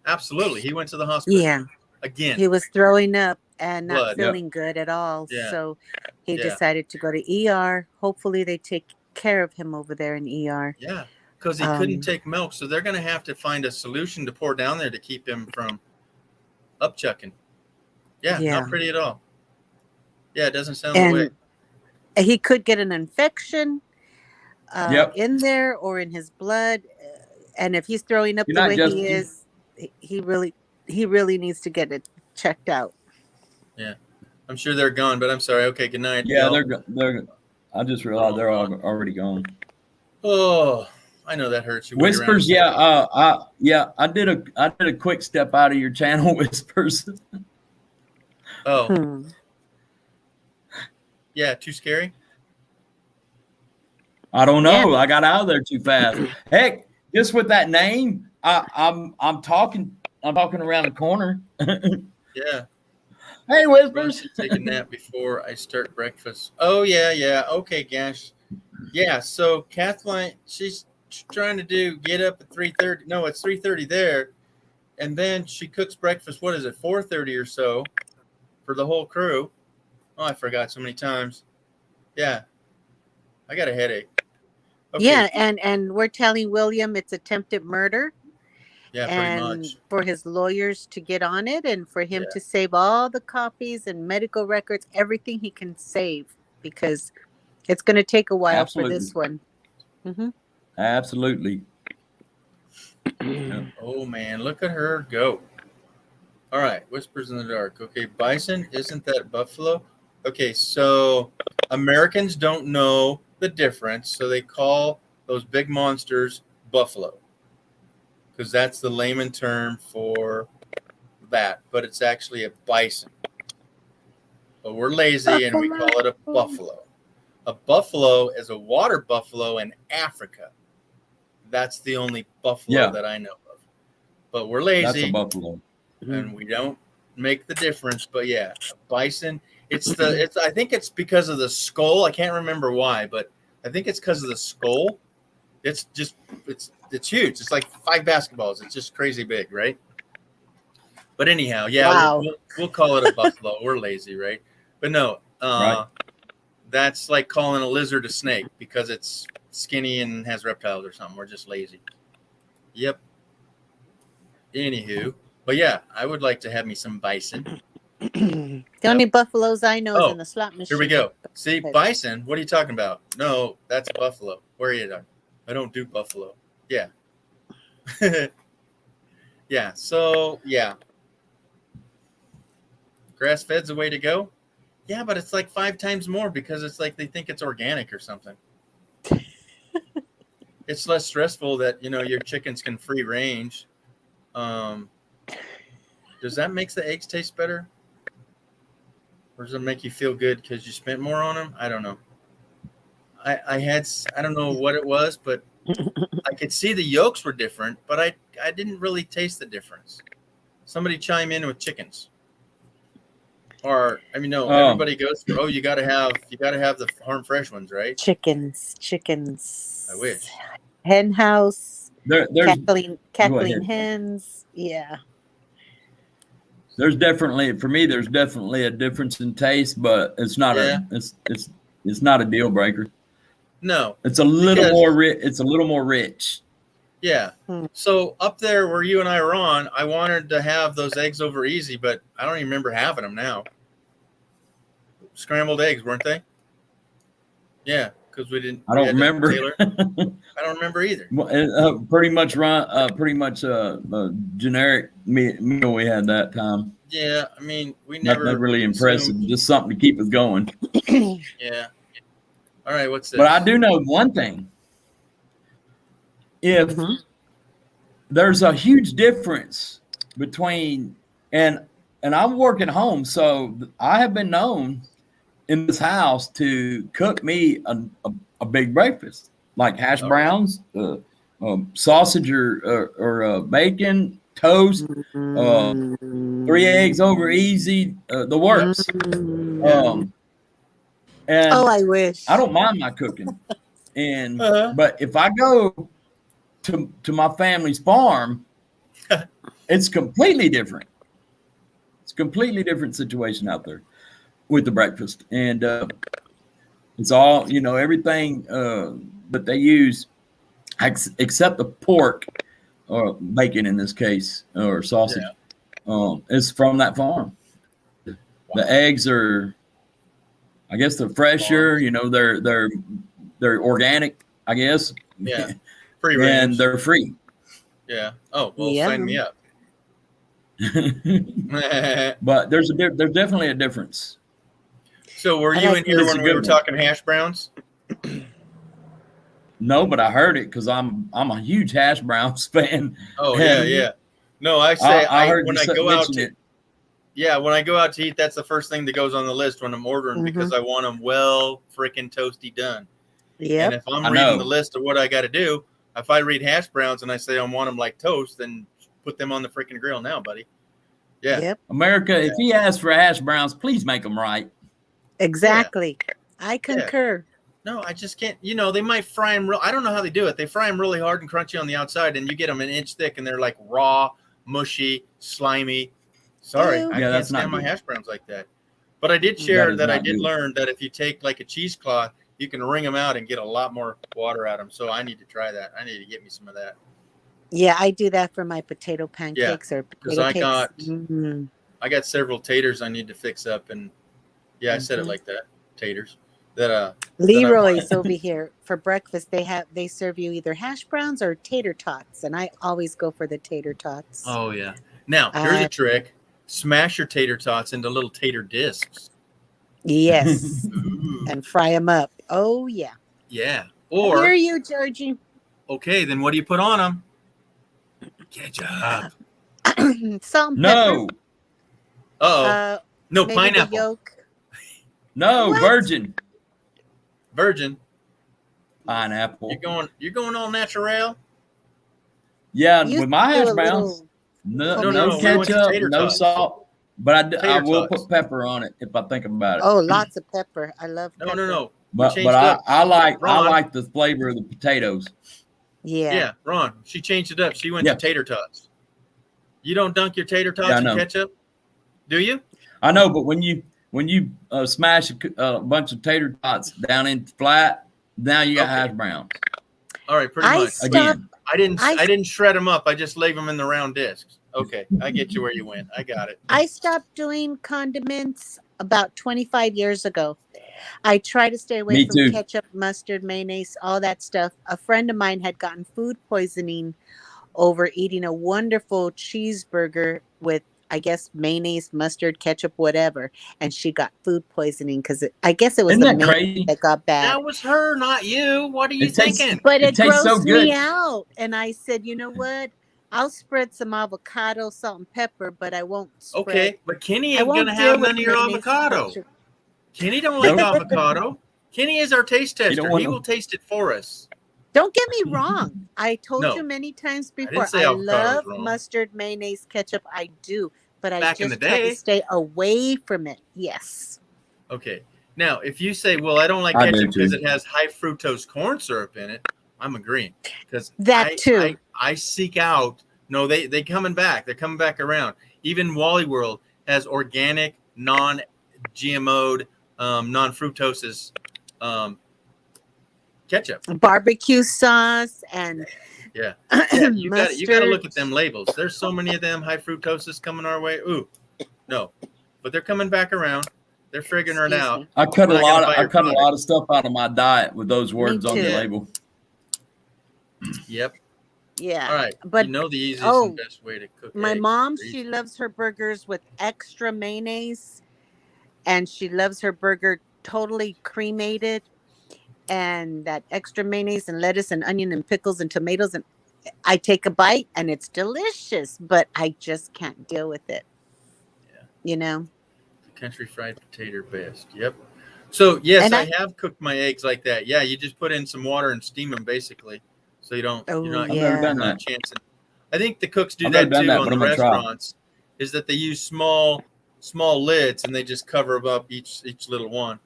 Absolutely. He went to the hospital. Yeah. Again. He was throwing up and not Blood. feeling good at all. Yeah. So he Yeah. decided to go to ER. Hopefully they take care of him over there in ER. Yeah. Because he couldn't take milk. So they're going to have to find a solution to pour down there to keep him from upchucking. Yeah. Not pretty at all. Yeah. It doesn't sound the way. He could get an infection in there or in his blood. And if he's throwing up the way he is, he really needs to get it checked out. Yeah. I'm sure they're gone, but I'm sorry. Okay. Good night. Yeah, they're I just realized they're already gone. Oh, I know that hurts you. Whispers, I did a quick step out of your channel, Whispers. Oh. Yeah, too scary? I don't know. Yeah. I got out of there too fast. Heck, just with that name, I'm talking around the corner. Yeah. Hey, Whispers. Take a nap before I start breakfast. Oh yeah. Okay, gosh. Yeah. So Kathleen, she's trying to get up at 3:30. No, it's 3:30 there, and then she cooks breakfast. What is it? 4:30 or so for the whole crew. Oh, I forgot so many times. Yeah. I got a headache. Okay. Yeah, and we're telling William it's attempted murder. Yeah, pretty much. For his lawyers to get on it and for him to save all the copies and medical records, everything he can save, because it's going to take a while for this one. Mm-hmm. Absolutely. Oh, man, look at her go. All right, Whispers in the Dark. Okay, bison, isn't that buffalo? Okay, so Americans don't know the difference, so they call those big monsters buffalo, because that's the layman term for that, but it's actually a bison. But we're lazy and we call it a buffalo. A buffalo is a water buffalo in Africa. That's the only buffalo that I know of. but we're lazy. That's a buffalo. And we don't make the difference. But yeah, bison. It's I think it's because of the skull. I can't remember why, but I think it's because of the skull. It's huge. It's like 5 basketballs. It's just crazy big, right? But anyhow, yeah, Wow. we'll call it a buffalo. We're lazy, right? But no, Right. that's like calling a lizard a snake because it's skinny and has reptiles or something. We're just lazy. Yep. Anywho, but yeah, I would like to have me some bison. The only buffaloes I know is in the slot machine. Here we go. See, bison. What are you talking about? No, that's buffalo. Where are you talking? I don't do buffalo. Yeah. Yeah. So yeah. Grass fed's the way to go. Yeah, but it's like 5 times more because it's like they think it's organic or something. It's less stressful that your chickens can free range. Does that make the eggs taste better? Or does it make you feel good because you spent more on them? I don't know. I don't know what it was, but I could see the yolks were different, but I didn't really taste the difference. Somebody chime in with chickens. Or no, everybody goes through, you gotta have the farm fresh ones, right? Chickens. I wish. Hen house. There's cackling hens. Yeah. There's definitely a difference in taste, but it's not it's not a deal breaker. No. It's a little more rich. It's a little more rich. Yeah. So up there where you and I were on, I wanted to have those eggs over easy, but I don't even remember having them now. Scrambled eggs, weren't they? Yeah, because we didn't. I don't remember. I don't remember either. Pretty much generic meal we had that time. Yeah, we never. Nothing really impressive. Just something to keep us going. Yeah. All right, what's this? But I do know one thing. If there's a huge difference between and I'm working home, so I have been known in this house to cook me a big breakfast, like hash browns, sausage or bacon, toast, 3 eggs over easy, the works. And I wish. I don't mind my cooking, and but if I go to my family's farm, it's completely different. It's a completely different situation out there with the breakfast, and it's all everything that they use, except the pork or bacon in this case or sausage, is from that farm. The eggs are, I guess, they're fresher. They're organic, I guess. Yeah, free range. And they're free. Yeah. Oh well, sign me up. But there's definitely a difference. So were you in here when we were talking hash browns? No, but I heard it because I'm a huge hash browns fan. Oh yeah. No, I say when I go out to when I go out to eat, that's the first thing that goes on the list when I'm ordering because I want them well freaking toasty done. Yeah. And if I'm reading the list of what I got to do, if I read hash browns and I say I want them like toast, then put them on the freaking grill now, buddy. Yeah. Yep. America, if he asks for hash browns, please make them right. Exactly. Yeah. I concur. No, I just can't. They might fry them. I don't know how they do it. They fry them really hard and crunchy on the outside, and you get them an inch thick, and they're like raw, mushy, slimy. Sorry, I can't stand my hash browns like that. But I did share that I did learn that if you take like a cheesecloth, you can wring them out and get a lot more water out of them. So I need to try that. I need to get me some of that. Yeah, I do that for my potato pancakes or potato cakes. I got several taters I need to fix up, and I said it like that, taters. That Leroy's over here for breakfast. They serve you either hash browns or tater tots, and I always go for the tater tots. Oh yeah. Now here's a trick: smash your tater tots into little tater discs. Yes, and fry them up. Oh yeah. Yeah. Or I hear you, Georgie. Okay, then what do you put on them? Ketchup. Salt and no. Uh-oh. No pineapple. Yolk. No, what? Virgin. Pineapple. You're going all natural? Yeah, with my hash browns. No We went to ketchup, tater no tots. salt. But I Tater will tots. put pepper on it if I think about it. Oh, lots of pepper. I love pepper. No. But changed I, up. I like Ron. the flavor of the potatoes. Yeah. Ron. She changed it up. She went Yeah. to tater tots. You don't dunk your tater tots Yeah, I in know. ketchup, do you? I know, but when you smash a bunch of tater tots down in flat, now you got hash browns. All right, pretty I much. stopped- Again. I didn't shred them up. I just leave them in the round discs. Okay, I get you where you went. I got it. I stopped doing condiments about 25 years ago. I try to stay away Me from too. ketchup, mustard, mayonnaise, all that stuff. A friend of mine had gotten food poisoning over eating a wonderful cheeseburger with, I guess, mayonnaise, mustard, ketchup, whatever. And she got food poisoning because I guess it was Isn't the that mayonnaise crazy? that got bad. That was her, not you. What are you It tastes- thinking? But It it tastes so grossed me good. out. And I said, you know what? I'll spread some avocado, salt, and pepper, but I won't spread. Okay, but Kenny I ain't won't gonna deal have with none of your mayonnaise and avocado. ketchup. Kenny don't like Nope. avocado. Kenny is our taste don't tester. want He no- will taste it for us. Don't get me wrong. I told No. you many times didn't before. say I avocado was love wrong. mustard, mayonnaise, ketchup. I do, but I Back in just the try day. to stay away from it. Yes. Okay. Now, if you say, "Well, I don't like I do ketchup because too. it has high fructose corn syrup in it," I'm agreeing because That too. I seek out. No, they coming back. They're coming back around. Even Wally World has organic, non-GMO'd, non-fructose ketchup. Barbecue sauce and Yeah, you got to look mustard. at them labels. There's so many of them high fructoses coming our way. Ooh, no, but they're coming back around. They're figuring it Excuse out. me. I cut We're a not gonna lot. buy I your cut a product. lot of stuff out of my diet with those words on the too. Yeah. label. Yep. Yeah. All right. But you know the easiest oh, and best way to cook my eggs. mom, They're she easy. loves her burgers with extra mayonnaise, and she loves her burger totally cremated, and that extra mayonnaise and lettuce and onion and pickles and tomatoes. And I take a bite, and it's delicious, but I just can't deal with it. Yeah. You know. The country fried potato best. Yep. So yes, And I have cooked my eggs like that. Yeah, you just put in some water and steam them basically, so you're not I've never yeah. done not that. chancing. I think the cooks do I've never that done too that, on but the I'm gonna try. restaurants. Is that they use small lids and they just cover up each little one.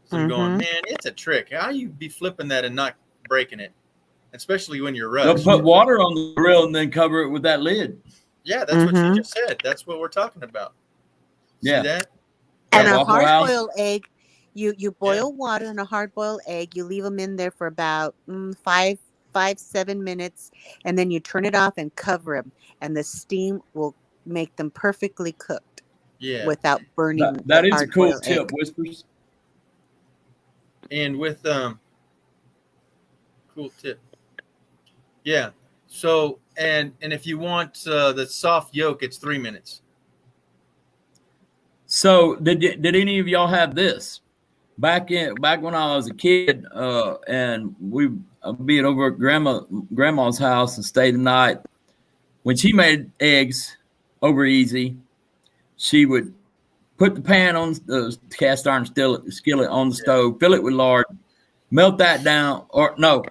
So I'm going, man, it's a trick. How you be flipping that and not breaking it, especially when you're They'll rushed. put water on the grill and then cover it with that lid. Yeah, that's what you just said. That's what we're talking about. Yeah. See that? And Yeah, a Waffle House. hard-boiled egg, you boil water in a hard-boiled egg. You leave them in there for about 7 minutes, and then you turn it off and cover them, and the steam will make them perfectly cooked. Yeah. Without burning. That the is a cool hard-boiled tip, egg. Whispers. And with cool tip. Yeah. So and if you want the soft yolk, it's 3 minutes. So did any of y'all have this back when I was a kid? And we be over at grandma's house and stay the night. When she made eggs over easy, she would put the pan on the cast iron skillet on the stove, fill it with lard, melt that down, or no,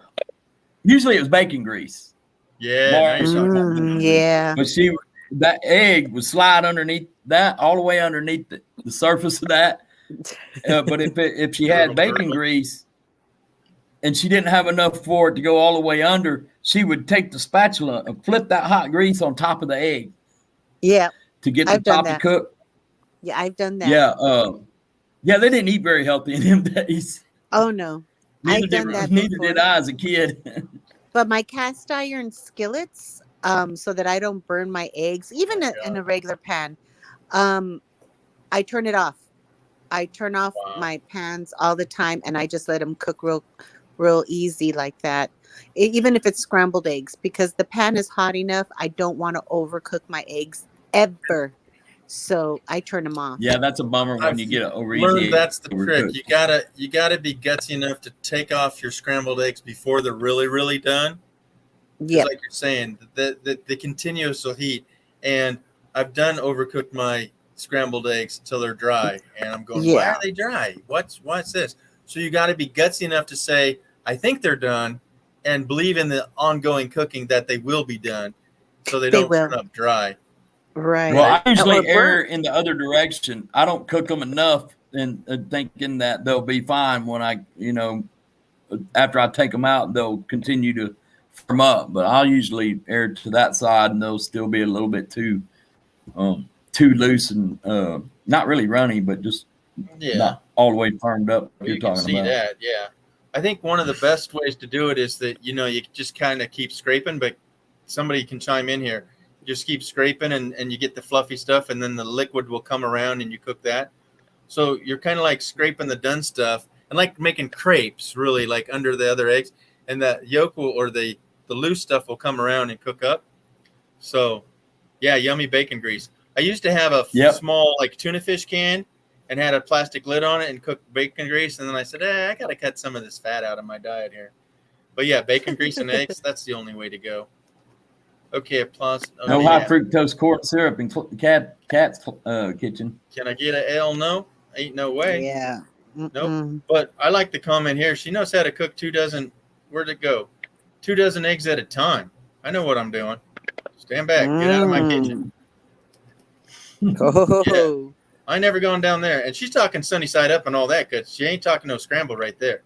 usually it was bacon grease. Yeah. Lard, Nice. Yeah. but that egg would slide underneath that, all the way underneath the surface of that. But if she had bacon grease and she didn't have enough for it to go all the way under, she would take the spatula and flip that hot grease on top of the egg. Yeah. To get the I've done top to that. cook. Yeah, I've done that. Yeah, they didn't eat very healthy in them days. Oh no. Neither I've done that neither before. did I as a kid. But my cast iron skillets, so that I don't burn my eggs, even in a regular pan, I turn it off. I turn off my pans all the time, and I just let them cook real easy like that. Even if it's scrambled eggs, because the pan is hot enough, I don't want to overcook my eggs ever. So I turn them off. Yeah, that's a bummer when you get it over easy. Learned that's the trick. overcooked. You gotta be gutsy enough to take off your scrambled eggs before they're really done. Yeah, like you're saying, the continuous heat. And I've done overcooked my scrambled eggs until they're dry, and I'm going, why are they dry? What's this? So you got to be gutsy enough to say, I think they're done, and believe in the ongoing cooking that they will be done, so they don't turn up dry. Right. Well, I Or usually err burnt. in the other direction. I don't cook them enough and thinking that they'll be fine when I, after I take them out, they'll continue to firm up. But I'll usually err to that side, and they'll still be a little bit too loose and not really runny, but just not all the way firmed up. Like You you're can talking see about that, yeah. I think one of the best ways to do it is that you just kind of keep scraping, but somebody can chime in here. Just keep scraping, and you get the fluffy stuff, and then the liquid will come around, and you cook that. So you're kind of like scraping the done stuff, and like making crepes, really, like under the other eggs, and that yolk will, or the loose stuff will come around and cook up. So, yeah, yummy bacon grease. I used to have a small like tuna fish can, and had a plastic lid on it and cooked bacon grease. And then I said, I got to cut some of this fat out of my diet here. But yeah, bacon grease and eggs, that's the only way to go. Okay, plus. no high fructose corn syrup in Cat's kitchen. Can I get an L? No, ain't no way. Yeah. Nope. But I like the comment here. She knows how to cook 2 dozen. Where'd it go? 2 dozen eggs at a time. I know what I'm doing. Stand back. Get out of my kitchen. Oh. Yeah. I never gone down there. And she's talking sunny side up and all that, because she ain't talking no scramble right there.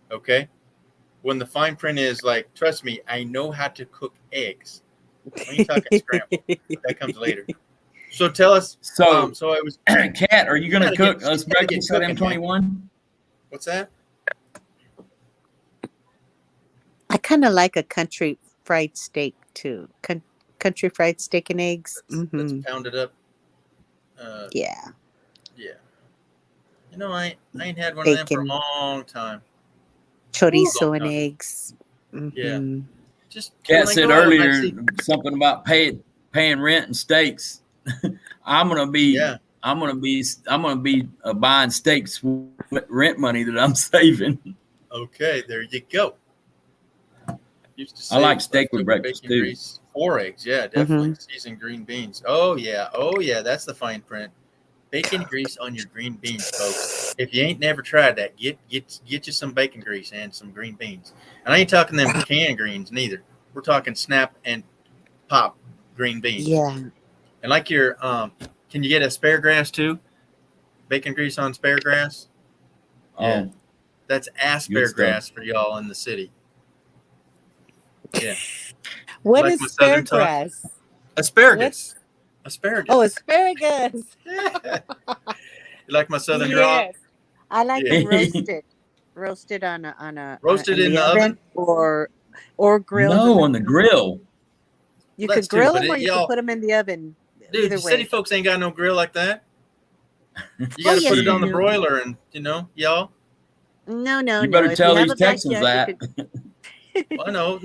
Okay? When the fine print is like, trust me, I know how to cook eggs. We ain't talking scramble. That comes later. So tell us. So I was. Kat, are you going to cook us breakfast at M21? What's that? I kind of like a country fried steak too. Country fried steak and eggs. That's pounded up. Yeah. Yeah. I ain't had one of them for a long time. Chorizo and eggs. Yeah. Just Kat said earlier something about paying rent and steaks. I'm gonna be buying steaks with rent money that I'm saving. Okay, there you go. Used to I like steak with breakfast too. Grease, 4 eggs, yeah, definitely. Seasoned green beans. Oh yeah, that's the fine print. Bacon grease on your green beans, folks. If you ain't never tried that, get you some bacon grease and some green beans. And I ain't talking them canned greens neither. We're talking snap and pop green beans. Yeah. And like your can you get asparagus too? Bacon grease on asparagus? Yeah. That's asparagus for y'all in the city. Yeah. What is asparagus? Asparagus. Asparagus. Oh, asparagus. You like my southern draw? I like them roasted on a roasted in the oven or grilled. No, on the grill. You could grill them or you could put them in the oven. Dude, either city way. folks ain't got no grill like that. You got to put it on the broiler, and y'all. No. You better tell these Texans that. Well,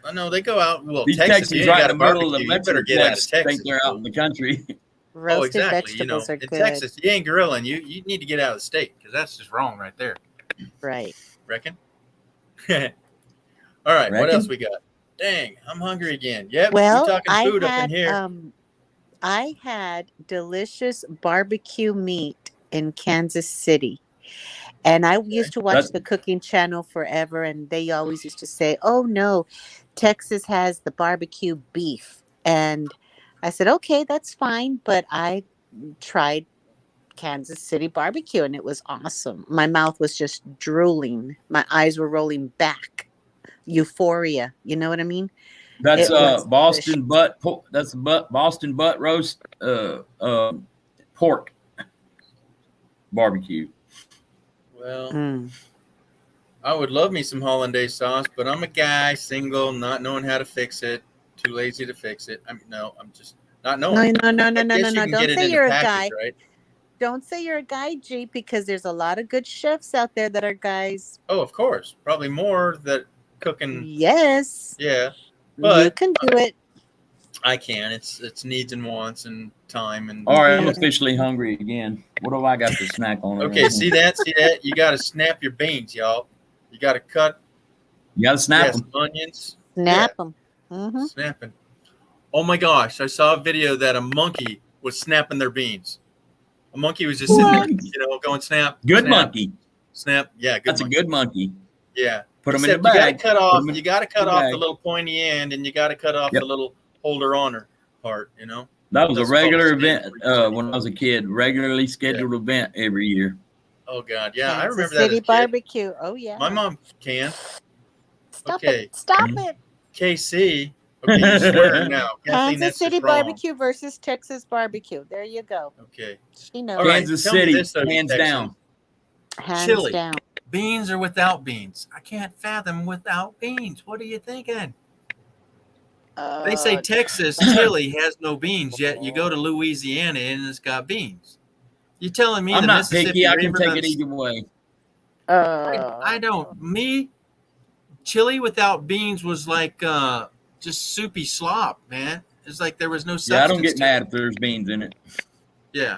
I know they go out. Well, these Texas right in the middle of the you better get out of Texas. Think they're out in the country. Roasted exactly. vegetables are in good. Texas, you ain't grilling. You need to get out of the state, because that's just wrong right there. Right. Reckon? All right. What else we got? Dang, I'm hungry again. Yep. Well, we're talking food up in here. I had delicious barbecue meat in Kansas City. And I used to watch the cooking channel forever, and they always used to say, oh, no, Texas has the barbecue beef. And I said, okay, that's fine. But I tried Kansas City barbecue, and it was awesome. My mouth was just drooling. My eyes were rolling back. Euphoria. You know what I mean? That's Boston butt. That's Boston butt roast pork barbecue. Well, I would love me some hollandaise sauce, but I'm a guy, single, not knowing how to fix it, too lazy to fix it. I'm just not knowing. No. Don't say you're a guy. Right? Don't say you're a guy, G, because there's a lot of good chefs out there that are guys. Oh, of course. Probably more that cooking. Yes. Yeah. But you can do it. I can. It's needs and wants and time and. All right, I'm officially hungry again. What have I got to snack on? Okay, see that? You got to snap your beans, y'all. You got to cut. You got to snap them. Onions. Snap them. Snapping. Oh my gosh! I saw a video that a monkey was snapping their beans. A monkey was just sitting there, going snap. Good snap, monkey. Snap. Yeah, good. That's a good monkey. Yeah. Put them in the bag. You got to cut off the little pointy end, and you got to cut off the little holder on her. part, you know. That was That's a called regular steak event for you. when I was a kid. Regularly scheduled event every year. Oh God, yeah, I Kansas remember that as City a kid. barbecue. Oh yeah. My mom can. Stop Okay. it. Stop it. KC. Okay, you swearing now. Kathleen, Kansas that's City just wrong. barbecue versus Texas barbecue. There you go. Okay. She knows. All right, Kansas tell me City, this, though, you hands Texans. down. Hands Chili. down. Beans or without beans? I can't fathom without beans. What are you thinking? They say Texas chili has no beans, yet you go to Louisiana and it's got beans. You telling me I'm the not Mississippi picky. I can River take it doesn't- either way. I don't. Me, chili without beans was like just soupy slop, man. It's like there was no substance. Yeah, I don't get to mad it. if there's beans in it. Yeah.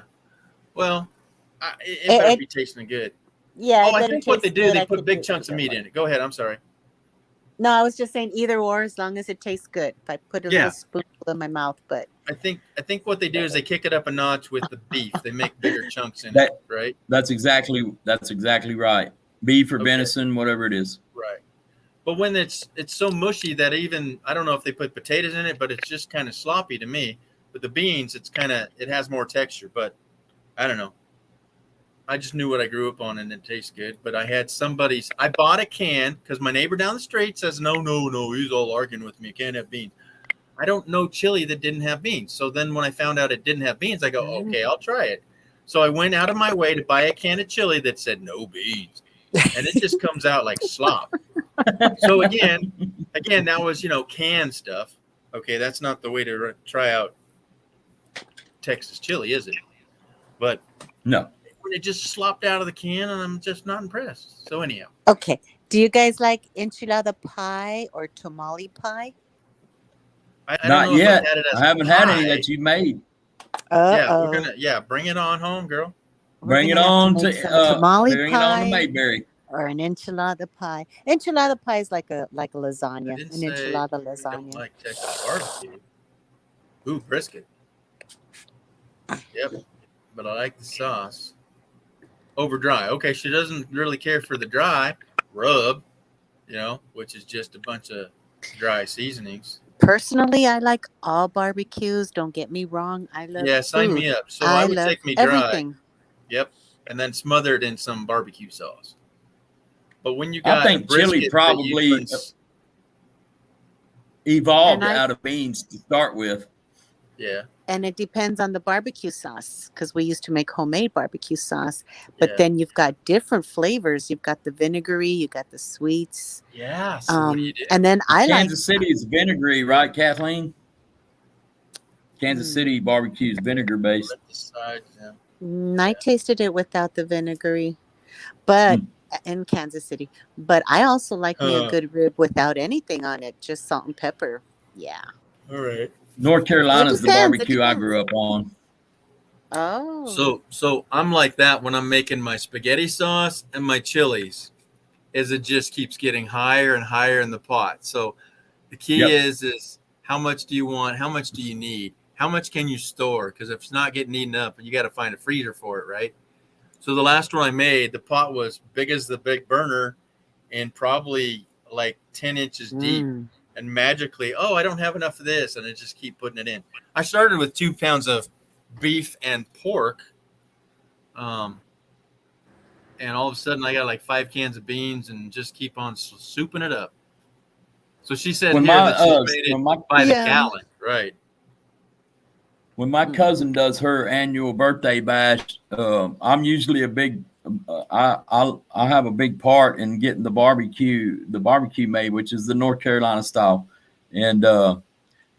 Well, it better be tasting good. Yeah. Oh, I think what they do, they put big chunks of meat in it. Go ahead. I'm sorry. No, I was just saying either or, as long as it tastes good. If I put a Yeah. little spoonful in my mouth, but I think what they do is they kick it up a notch with the beef. They make bigger chunks in it, right? That's exactly right. Beef or venison, whatever it is. Right. But when it's so mushy that even I don't know if they put potatoes in it, but it's just kind of sloppy to me. With the beans, it has more texture, but I don't know. I just knew what I grew up on and it tastes good. But I bought a can because my neighbor down the street says, no, he's all arguing with me. You can't have beans. I don't know chili that didn't have beans. So then when I found out it didn't have beans, I go, okay, I'll try it. So I went out of my way to buy a can of chili that said no beans. And it just comes out like slop. So again, that was, canned stuff. Okay, that's not the way to try out Texas chili, is it? But no. When it just slopped out of the can, and I'm just not impressed. So anyhow. okay. Do you guys like enchilada pie or tamale pie? I don't Not know yet. if I've had it as I haven't had any pie. that you made. Yeah, we're gonna bring it on home, girl. Bring it on to Mayberry. Or an enchilada pie. Enchilada pie is like a lasagna. An enchilada I lasagna. don't like Texas barbecue. Ooh, brisket. Yep, but I like the sauce. Over dry. Okay, she doesn't really care for the dry rub, which is just a bunch of dry seasonings. Personally, I like all barbecues. Don't get me wrong. I love sign food. me up. So I would love take me dry. everything. Yep, and then smother it in some barbecue sauce. But when you got I think chili probably evolved out of beans to start with. Yeah. And it depends on the barbecue sauce because we used to make homemade barbecue sauce. But then you've got different flavors. You've got the vinegary, you got the sweets. Yeah. So what do you do? And then Kansas City is vinegary, right, Kathleen? Kansas City barbecue is vinegar based. I tasted it without the vinegary, but in Kansas City. But I also like me a good rib without anything on it, just salt and pepper. Yeah. All right. North Carolina is the barbecue I grew up on. Oh. So I'm like that when I'm making my spaghetti sauce and my chilies, as it just keeps getting higher and higher in the pot. So the key is how much do you want? How much do you need? How much can you store? Because if it's not getting eaten up, you got to find a freezer for it, right? So the last one I made, the pot was big as the big burner and probably like 10 inches deep. And magically, I don't have enough of this. And I just keep putting it in. I started with 2 pounds of beef and pork. And all of a sudden I got like 5 cans of beans and just keep on souping it up. So she said that she made it by the gallon. Right. When my cousin does her annual birthday bash, I'm usually a big. I have a big part in getting the barbecue made, which is the North Carolina style, and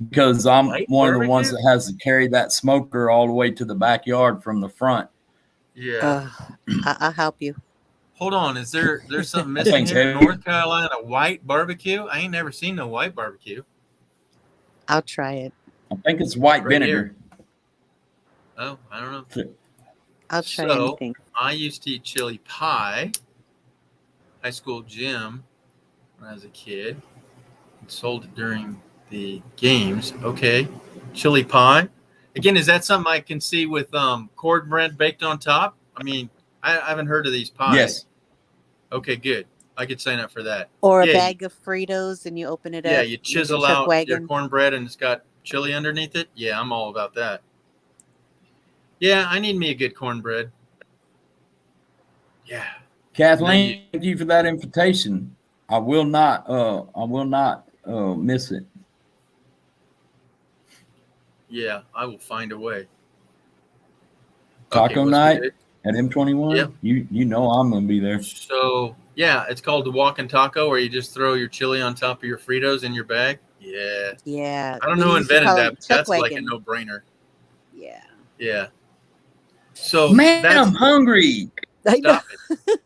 because I'm one of the ones that has to carry that smoker all the way to the backyard from the front. Yeah, I'll help you. Hold on, there's something missing here? North Carolina white barbecue? I ain't never seen no white barbecue. I'll try it. I think it's white vinegar. Oh, I don't know. I'll try anything. I used to eat chili pie, high school gym, when I was a kid. And sold it during the games. Okay, chili pie. Again, is that something I can see with cornbread baked on top? I mean, I haven't heard of these pies. Yes. Okay, good. I could sign up for that. Or a bag of Fritos and you open it up. Yeah, you chisel out your cornbread and it's got chili underneath it. Yeah, I'm all about that. Yeah, I need me a good cornbread. Yeah. Kathleen, thank you for that invitation. I will not miss it. Yeah, I will find a way. Taco Okay, night at M21. Yep. You know I'm gonna be there. So yeah, it's called the walking taco, where you just throw your chili on top of your Fritos in your bag. Yeah. Yeah. I don't we know who used to invented call that, it but that's like a chuck-wagon. no-brainer. Yeah. Yeah. So Man, that's I'm hungry. Stop it.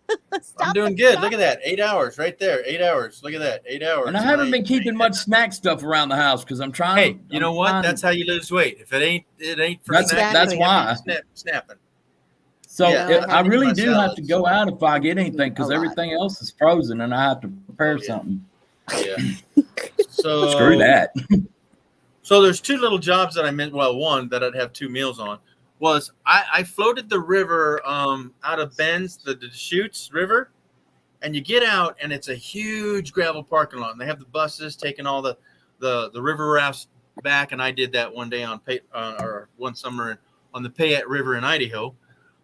I'm doing good. Look at that. 8 hours right there. 8 hours. Look at that. 8 hours. And I haven't been keeping much snack stuff around the house because I'm trying. Hey, you know what? That's how you lose weight. If it ain't for snacks, that's why. Snapping. So Yeah, I really do have salads. to go out if I get anything because everything else is frozen and I have to prepare something. Yeah. So Screw that. So there's two little jobs that I meant. Well, one that I'd have 2 meals on was I floated the river out of Bend's, the Deschutes River, and you get out and it's a huge gravel parking lot. And they have the buses taking all the river rafts back. And I did that one day or one summer on the Payette River in Idaho.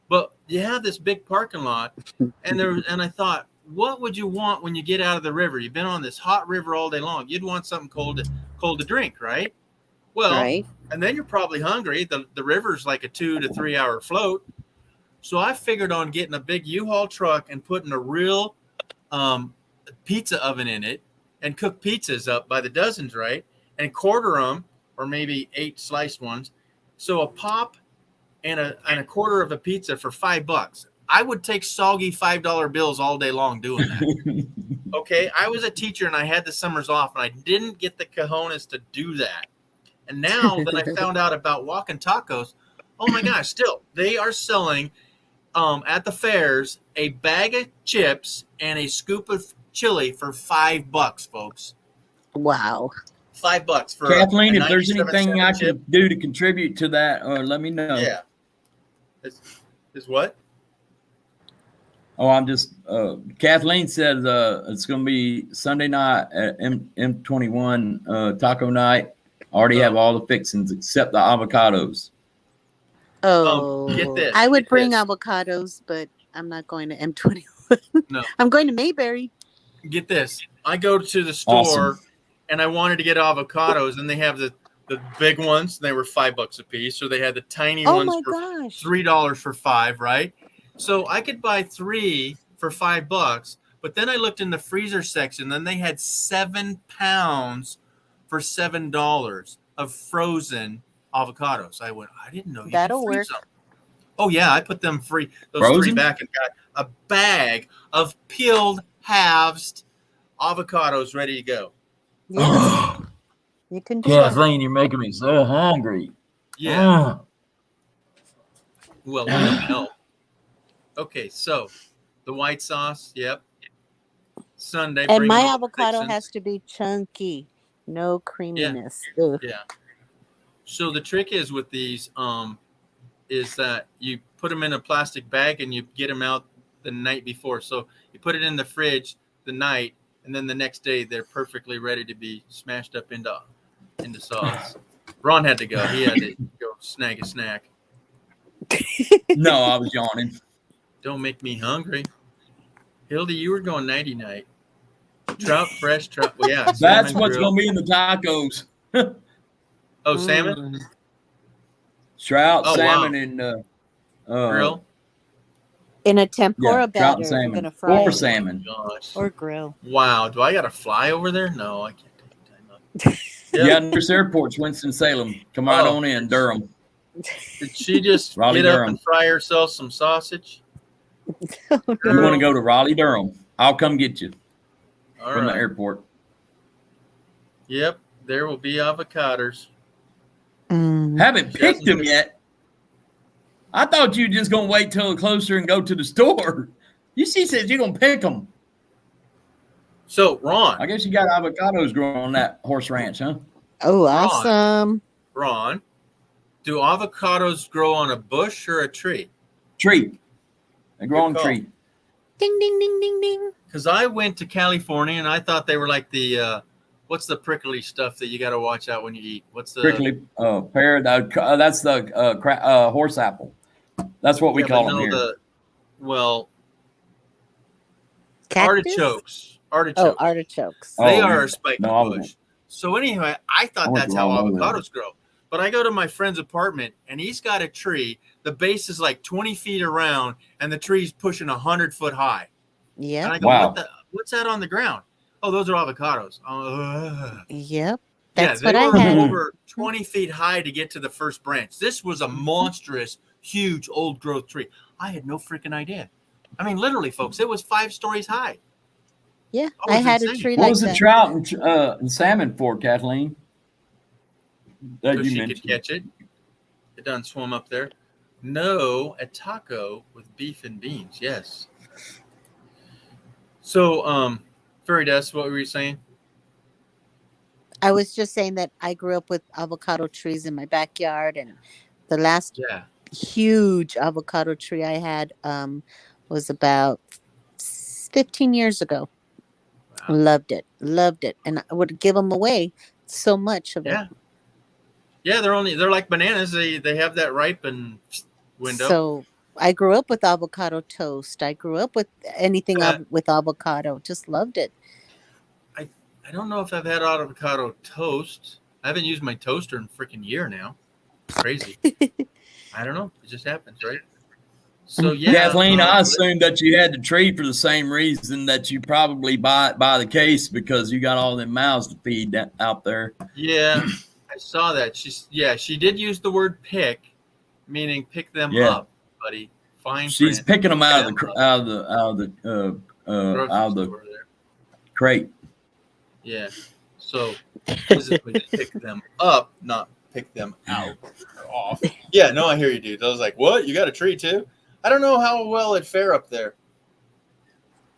But you have this big parking lot, and I thought, what would you want when you get out of the river? You've been on this hot river all day long. You'd want something cold to drink, right? Well, Right. And then you're probably hungry. The river's like a 2 to 3 hour float. So I figured on getting a big U-Haul truck and putting a real pizza oven in it and cook pizzas up by the dozens, right? And quarter them, or maybe 8 sliced ones. So a pop and a quarter of a pizza for $5. I would take soggy $5 bills all day long doing that. Okay, I was a teacher and I had the summers off and I didn't get the cojones to do that. And now that I found out about walking tacos, oh my gosh, still they are selling at the fairs a bag of chips and a scoop of chili for $5, folks. Wow. $5 for Kathleen, a if there's 97 anything I chip. can do to contribute to that, let me know. Yeah. Is what? Oh, I'm just Kathleen said it's going to be Sunday night at M21 taco night. I already have all the fixings except the avocados. Oh, get this. I would bring avocados, but I'm not going to M21. No. I'm going to Mayberry. Get this. I go to the store Awesome. and I wanted to get avocados, and they have the big ones. They were $5 a piece. So they had the tiny Oh ones my for gosh. $3 for 5, right? So I could buy 3 for $5, but then I looked in the freezer section, and they had 7 pounds for $7 of frozen avocados. I went, I didn't know you That'll could freeze work. them. Oh yeah, I put them those 3 Frozen? back and got a bag of peeled halved avocados ready to go. Yeah. You can do that. Kathleen, you're making me so hungry. Yeah. Well, let me help. Okay, so the white sauce, yep. Sunday. And bring my all the avocado fixins. has to be chunky, no creaminess. Ugh. Yeah. So the trick is with these is that you put them in a plastic bag and you get them out the night before. So you put it in the fridge the night, and then the next day they're perfectly ready to be smashed up into sauce. Ron had to go. He had to go snag a snack. No, I was yawning. Don't make me hungry. Hildy, you were going nighty night. Trout, fresh trout. Well, yeah. That's salmon what's grilled. going to be in the tacos. Oh, salmon? Trout, Oh, salmon, wow. and Grill? In a tempura yeah, trout batter, and we're salmon. gonna fry Or it. salmon. Gosh. Or grill. Wow. Do I got to fly over there? No, I can't take time up. Yeah, nearest airport's Winston-Salem. Come right Oh. on in, Durham. Did she just Raleigh, get up Durham. and fry herself some sausage? You want to go to Raleigh, Durham? I'll come get you All from the right. airport. Yep. There will be avocados. Haven't picked them yet. I thought you were just going to wait till closer and go to the store. You see, says you're going to pick them. So, Ron. I guess you got avocados growing on that horse ranch, huh? Oh, awesome. Ron, do avocados grow on a bush or a tree? Tree. They grow on Good a call. tree. Ding, ding, ding, ding, ding. Because I went to California and I thought they were like the what's the prickly stuff that you got to watch out when you eat? What's the Prickly pear. That's the horse apple. That's what we yeah, call but them no, here. well, Cactus? artichokes. Oh, Artichokes. artichokes. They Oh, are yeah. a spike No, I bush. So anyway, I thought went that's the how wrong way there. avocados grow. But I go to my friend's apartment, and he's got a tree. The base is like 20 feet around, and the tree's pushing 100-foot high. Yep. And I go, Wow. what's that on the ground? Oh, those are avocados. Yep. Yeah, That's they what I were had. over 20 feet high to get to the first branch. This was a monstrous, huge, old growth tree. I had no freaking idea. I mean, literally, folks, it was 5 stories high. Yeah, I I was had a insane. tree What like was the that. trout and salmon for, Kathleen? That So you she mentioned. could catch it. It done swim up there. No, a taco with beef and beans. Yes. So, Fairy Dust, what were you saying? I was just saying that I grew up with avocado trees in my backyard, and the last Yeah. huge avocado tree I had was about 15 years ago. Wow. Loved it, and I would give them away. So much of it. Yeah. Yeah, they're like bananas. They have that ripen window. So I grew up with avocado toast. I grew up with anything with avocado. Just loved it. I don't know if I've had avocado toast. I haven't used my toaster in a freaking year now. Crazy. I don't know. It just happens, right? So yeah, Kathleen, I assumed that you had the tree for the same reason that you probably buy the case, because you got all them mouths to feed out there. Yeah, I saw that. She did use the word pick, meaning pick them Yeah. up, buddy. Fine. She's print. picking them Pick out of them the over there. crate. Yeah. So physically pick them up, not pick them out or off. Yeah, no, I hear you, dude. I was like, what? You got a tree too? I don't know how well it'd fare up there.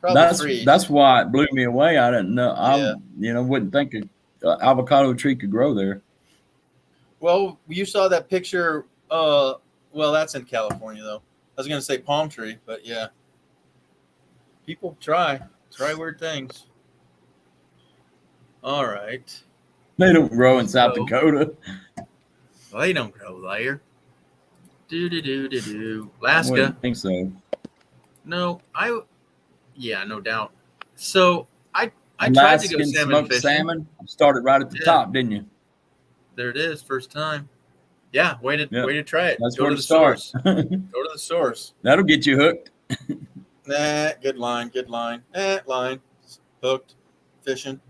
Probably That's why it blew me away. I didn't know. Yeah. Wouldn't think an avocado tree could grow there. Well, you saw that picture. Well, that's in California, though. I was going to say palm tree, but yeah. People try weird things. All right. They don't grow in South Dakota. Well, they don't grow there. I Alaska. wouldn't think so. No, no doubt. So I tried to go Alaskan salmon smoked fishing. salmon. Started right at the top, didn't you? There it is, first time. Yeah, way to try it. That's Go where to to the start. source. Go to the source. That'll get you hooked. Nah, good line. Line. Hooked. Fishing.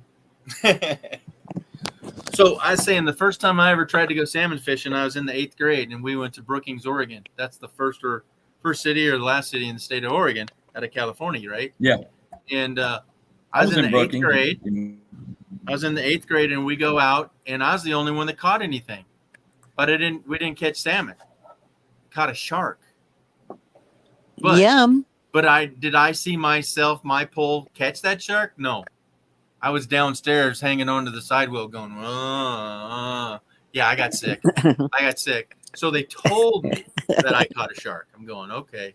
So I was saying the first time I ever tried to go salmon fishing, I was in the 8th grade, and we went to Brookings, Oregon. That's the first city or the last city in the state of Oregon out of California, right? Yeah. And I was in the 8th grade. I was in the 8th grade, and we go out, and I was the only one that caught anything. But we didn't catch salmon. Caught a shark. But, Yum. But did I see myself, my pole, catch that shark? No. I was downstairs hanging onto the sidewheel going, yeah, I got sick. So they told me that I caught a shark. I'm going, okay,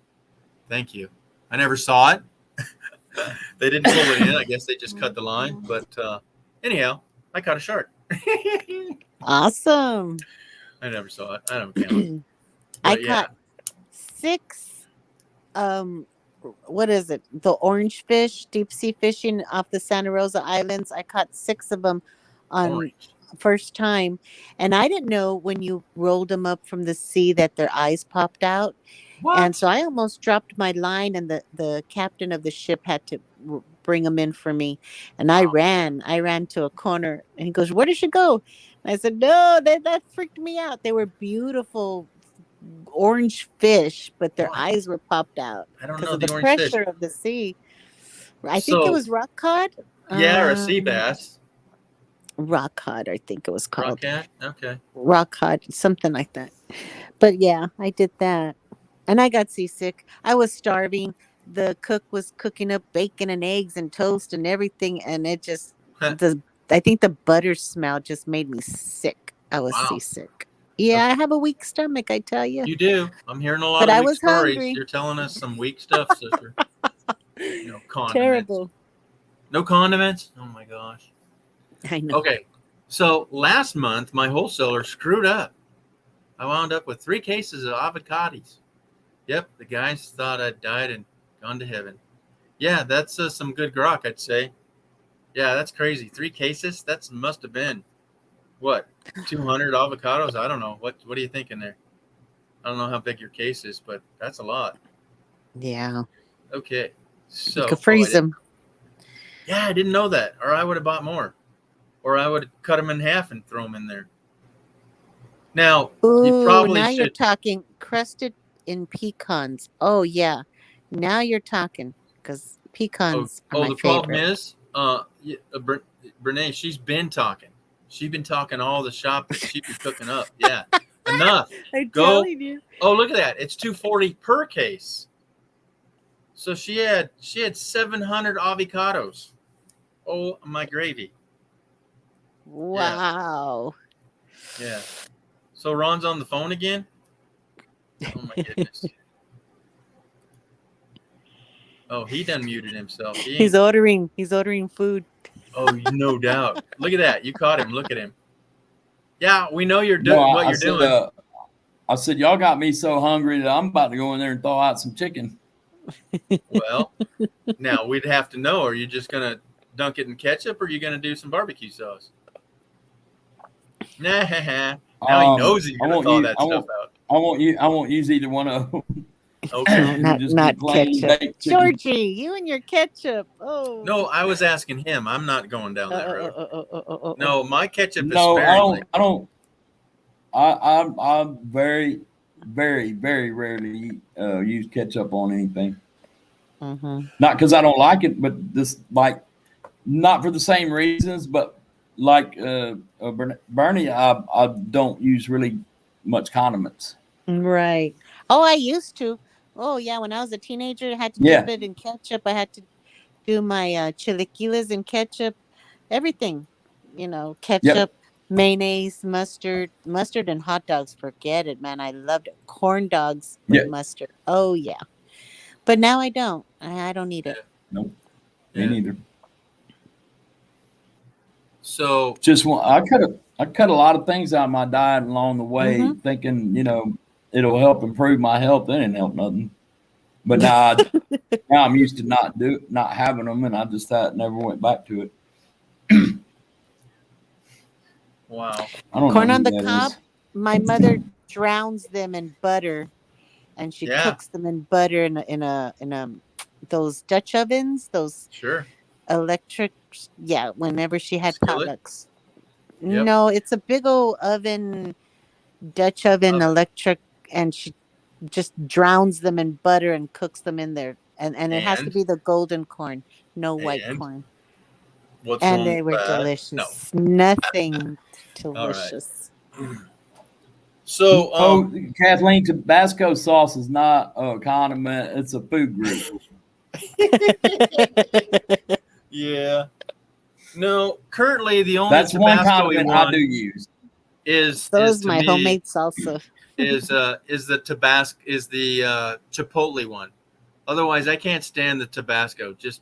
thank you. I never saw it. They didn't pull it in. I guess they just cut the line. But anyhow, I caught a shark. Awesome. I never saw it. I don't count. I caught 6 what is it? The orange fish, deep sea fishing off the Santa Rosa Islands. I caught 6 of them on first time. And I didn't know when you rolled them up from the sea that their eyes popped out. What? And so I almost dropped my line, and the captain of the ship had to bring them in for me. And I ran to a corner, and he goes, "Where did she go?" And I said, "No, that freaked me out. They were beautiful orange fish, but their eyes were popped out because of the pressure of the sea." I think it was rock cod. Yeah, or a sea bass. Rock cod, I think it was called. Rock cat? Okay. Rock cod, something like that. But yeah, I did that. And I got seasick. I was starving. The cook was cooking up bacon and eggs and toast and everything, and it just I think the butter smell just made me sick. I was seasick. Yeah, I have a weak stomach, I tell you. You do. I'm hearing a lot of weak stories. You're telling us some weak stuff, sister. No condiments. Terrible. No condiments? Oh my gosh. I know. Okay. So last month, my wholesaler screwed up. I wound up with 3 cases of avocados. Yep, the guys thought I'd died and gone to heaven. Yeah, that's some good grok, I'd say. Yeah, that's crazy. 3 cases? That must have been, what, 200 avocados? I don't know. What are you thinking there? I don't know how big your case is, but that's a lot. Yeah. Okay. So You could freeze them. Yeah, I didn't know that. Or I would have bought more. Or I would cut them in half and throw them in there. Now, you Ooh, probably now should. you're talking crusted in pecans. Oh, yeah. Now you're talking because pecans are my The problem favorite. is, Brene, she's been talking. She's been talking all the shop that she's been cooking up. Yeah, enough. I'm Go. telling you. Oh, look at that! It's $240 per case. So she had 700 avocados. Oh, my gravy. Wow. Yeah. So Ron's on the phone again. Oh my goodness. Oh, he done muted himself. He's ordering food. Oh, no doubt. Look at that. You caught him. Look at him. Yeah, we know you're doing what you're doing. I said, y'all got me so hungry that I'm about to go in there and thaw out some chicken. Well, now we'd have to know, are you just going to dunk it in ketchup or are you going to do some barbecue sauce? Nah, now he knows he's going to thaw that stuff out. I won't use either one of them. Okay. not ketchup. Georgie, you and your ketchup. Oh. No, I was asking him. I'm not going down that road. No, my ketchup is No, sparingly. I don't. I'm very, very, very rarely use ketchup on anything. Mm-hmm. Not because I don't like it, but this not for the same reasons. But like Bernie, I don't use really much condiments. Right. Oh, I used to. Oh, yeah. When I was a teenager, I had to dip it in ketchup. I had to do my chilaquiles in ketchup. Everything, ketchup, mayonnaise, mustard, and hot dogs. Forget it, man. I loved it. Corn dogs with mustard. Oh, yeah. But now I don't. I don't need it. Nope. Me neither. So I cut a lot of things out of my diet along the way, thinking it'll help improve my health. It didn't help nothing. But now I'm used to not having them, and I just never went back to it. Wow. Corn on the cob. My mother drowns them in butter, and she cooks them in butter in a those Dutch ovens. Those electric. Yeah. Whenever she had potlucks. Yep. No, it's a big old oven, Dutch oven, electric, and she just drowns them in butter and cooks them in there. And it has to be the golden corn, no white corn. And they were delicious. No. Nothing delicious. Right. So, Kathleen, Tabasco sauce is not a condiment; it's a food group. Yeah. No, currently the only that's one condiment I do use. Is my homemade salsa. is the Tabasco Chipotle one. Otherwise, I can't stand the Tabasco. Just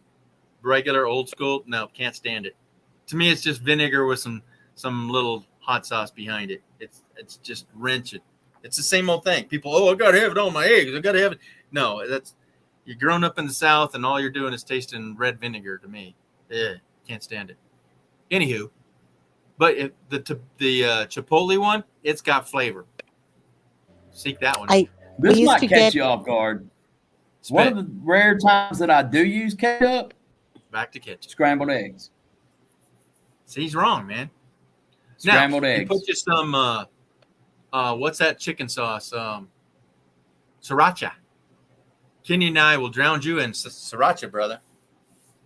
regular old school. No, can't stand it. To me, it's just vinegar with some little hot sauce behind it. It's just wrenching. It's the same old thing. People, I gotta have it on my eggs. I gotta have it. No, you're grown up in the South, and all you're doing is tasting red vinegar. To me, can't stand it. Anywho, but the Chipotle one, it's got flavor. Seek that one. This might catch you off guard. One of the rare times that I do use ketchup. Back to ketchup. Scrambled eggs. See, he's wrong, man. Scrambled eggs. Put you some what's that chicken sauce? Sriracha. Kenny and I will drown you in sriracha, brother.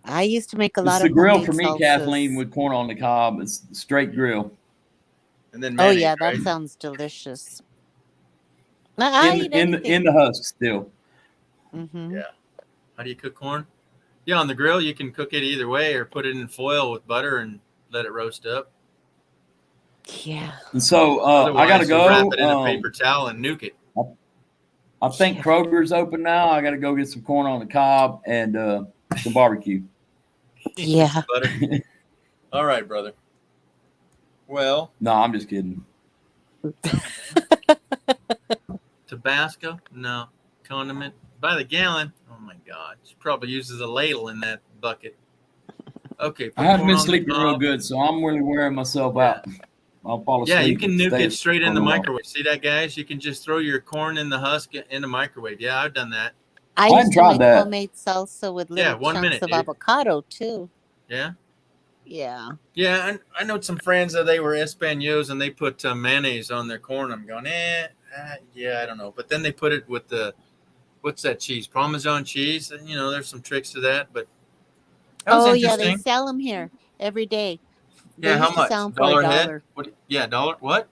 I used to make a lot of. It's the grill for me, salsas. Kathleen, with corn on the cob. It's straight grill. And then mayonnaise, that sounds delicious. In the husk still. Mm-hmm. Yeah. How do you cook corn? Yeah, on the grill you can cook it either way, or put it in foil with butter and let it roast up. Yeah. And so I gotta go. Wrap it in a paper towel and nuke it. I think Kroger's open now. I gotta go get some corn on the cob and some barbecue. Yeah. All right, brother. Well, No, I'm just kidding. Tabasco? No. Condiment by the gallon? Oh my God! She probably uses a ladle in that bucket. Okay, I put haven't corn been on the sleeping real cob. good, so I'm really wearing myself out. I'll fall asleep. Yeah, you can nuke stay it straight in the on wall. microwave. See that, guys? You can just throw your corn in the husk in the microwave. Yeah, I've done that. I hadn't used to tried make that. homemade salsa with Yeah, little 1 chunks minute, of dude. avocado too. Yeah. Yeah. Yeah, and I know some friends that they were Españols and they put mayonnaise on their corn. I'm going, yeah, I don't know. But then they put it with the, what's that cheese? Parmesan cheese. And, you know, there's some tricks to that, but that was Oh yeah, they interesting. sell them here every day. They Yeah, how used to much? sell them for $1 a head? $1. What? Yeah, $1. What?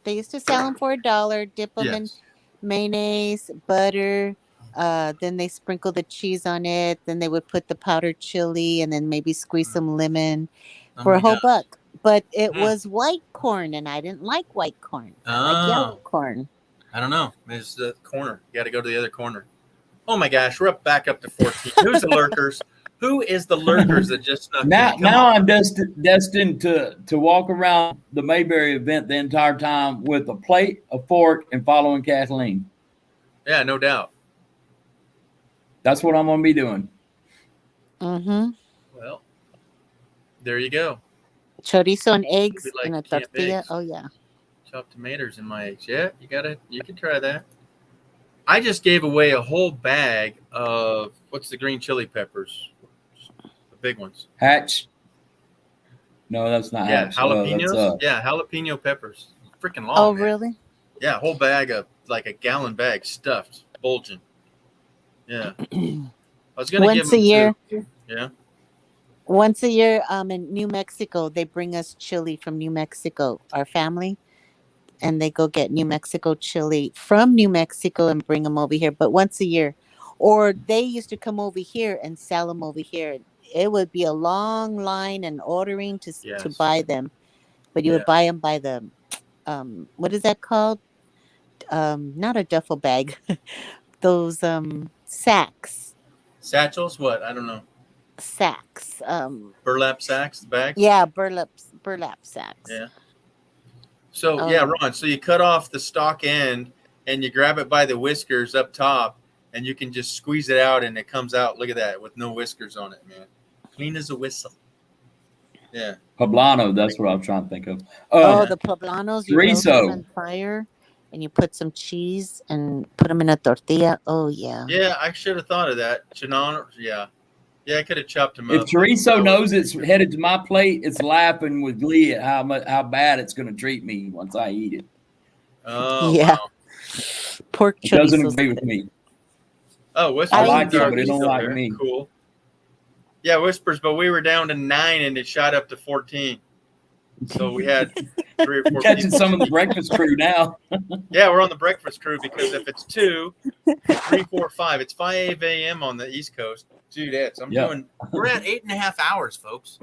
They used to sell them for $1. Dip them in Yes. mayonnaise, butter. Then they sprinkle the cheese on it. Then they would put the powdered chili and then maybe squeeze some lemon Oh for a my whole gosh. buck. But it Mm. was white corn, and I didn't like white corn. I like yellow Oh, corn. I don't know. It's the corner. You got to go to the other corner. Oh my gosh, we're back up to 14. Who's the lurkers? Who is the lurkers that just snuck in? Come Now on. I'm destined to walk around the Mayberry event the entire time with a plate, a fork, and following Kathleen. Yeah, no doubt. That's what I'm going to be doing. Mm-hmm. Well, there you go. Chorizo and eggs Be like in a camp tortilla. eggs. Oh yeah. Chopped tomatoes in my eggs. Yeah, you can try that. I just gave away a whole bag of, what's the green chili peppers? The big ones. Hatch? No, that's not Yeah, hatch. jalapenos. Yeah, jalapeno peppers. Freaking long. Oh man. really? Yeah, a whole bag of, like a gallon bag stuffed, bulging. Yeah. I was going to give Once a them year. Yeah. Once a year, in New Mexico, they bring us chili from New Mexico, our family, and they go get New Mexico chili from New Mexico and bring them over here. But once a year, or they used to come over here and sell them over here. It would be a long line and ordering to Yes. buy them, but you Yeah. would buy them by the, what is that called? Not a duffel bag, those sacks. Satchels? What? I don't know. Sacks. Burlap sacks, bags? Yeah, burlap sacks. Yeah. So, Oh, yeah, yeah. Ron, so you cut off the stalk end and you grab it by the whiskers up top and you can just squeeze it out and it comes out. Look at that with no whiskers on it, man. Clean as a whistle. Yeah. Poblano, that's what I'm trying to think of. The poblanos, you roast them chorizo. on fire and you put some cheese and put them in a tortilla. Oh, yeah. Yeah, I should have thought of that. Chinon, yeah. Yeah, I could have chopped them If up. chorizo knows it's headed to my plate, it's laughing with glee at how bad it's going to treat me once I eat it. Oh, Yeah. wow. Pork It doesn't chorizo. agree with me. Oh, Whispers I is like it, dark but it don't still like there. me. Cool. Yeah, Whispers, but we were down to 9 and it shot up to 14. So we had 3 or 4 Catching people. some of the breakfast crew now. Yeah, we're on the breakfast crew because if it's 2, 3, 4, 5, it's 5 a.m. on the East Coast. Dudettes, we're at 8.5 hours, folks.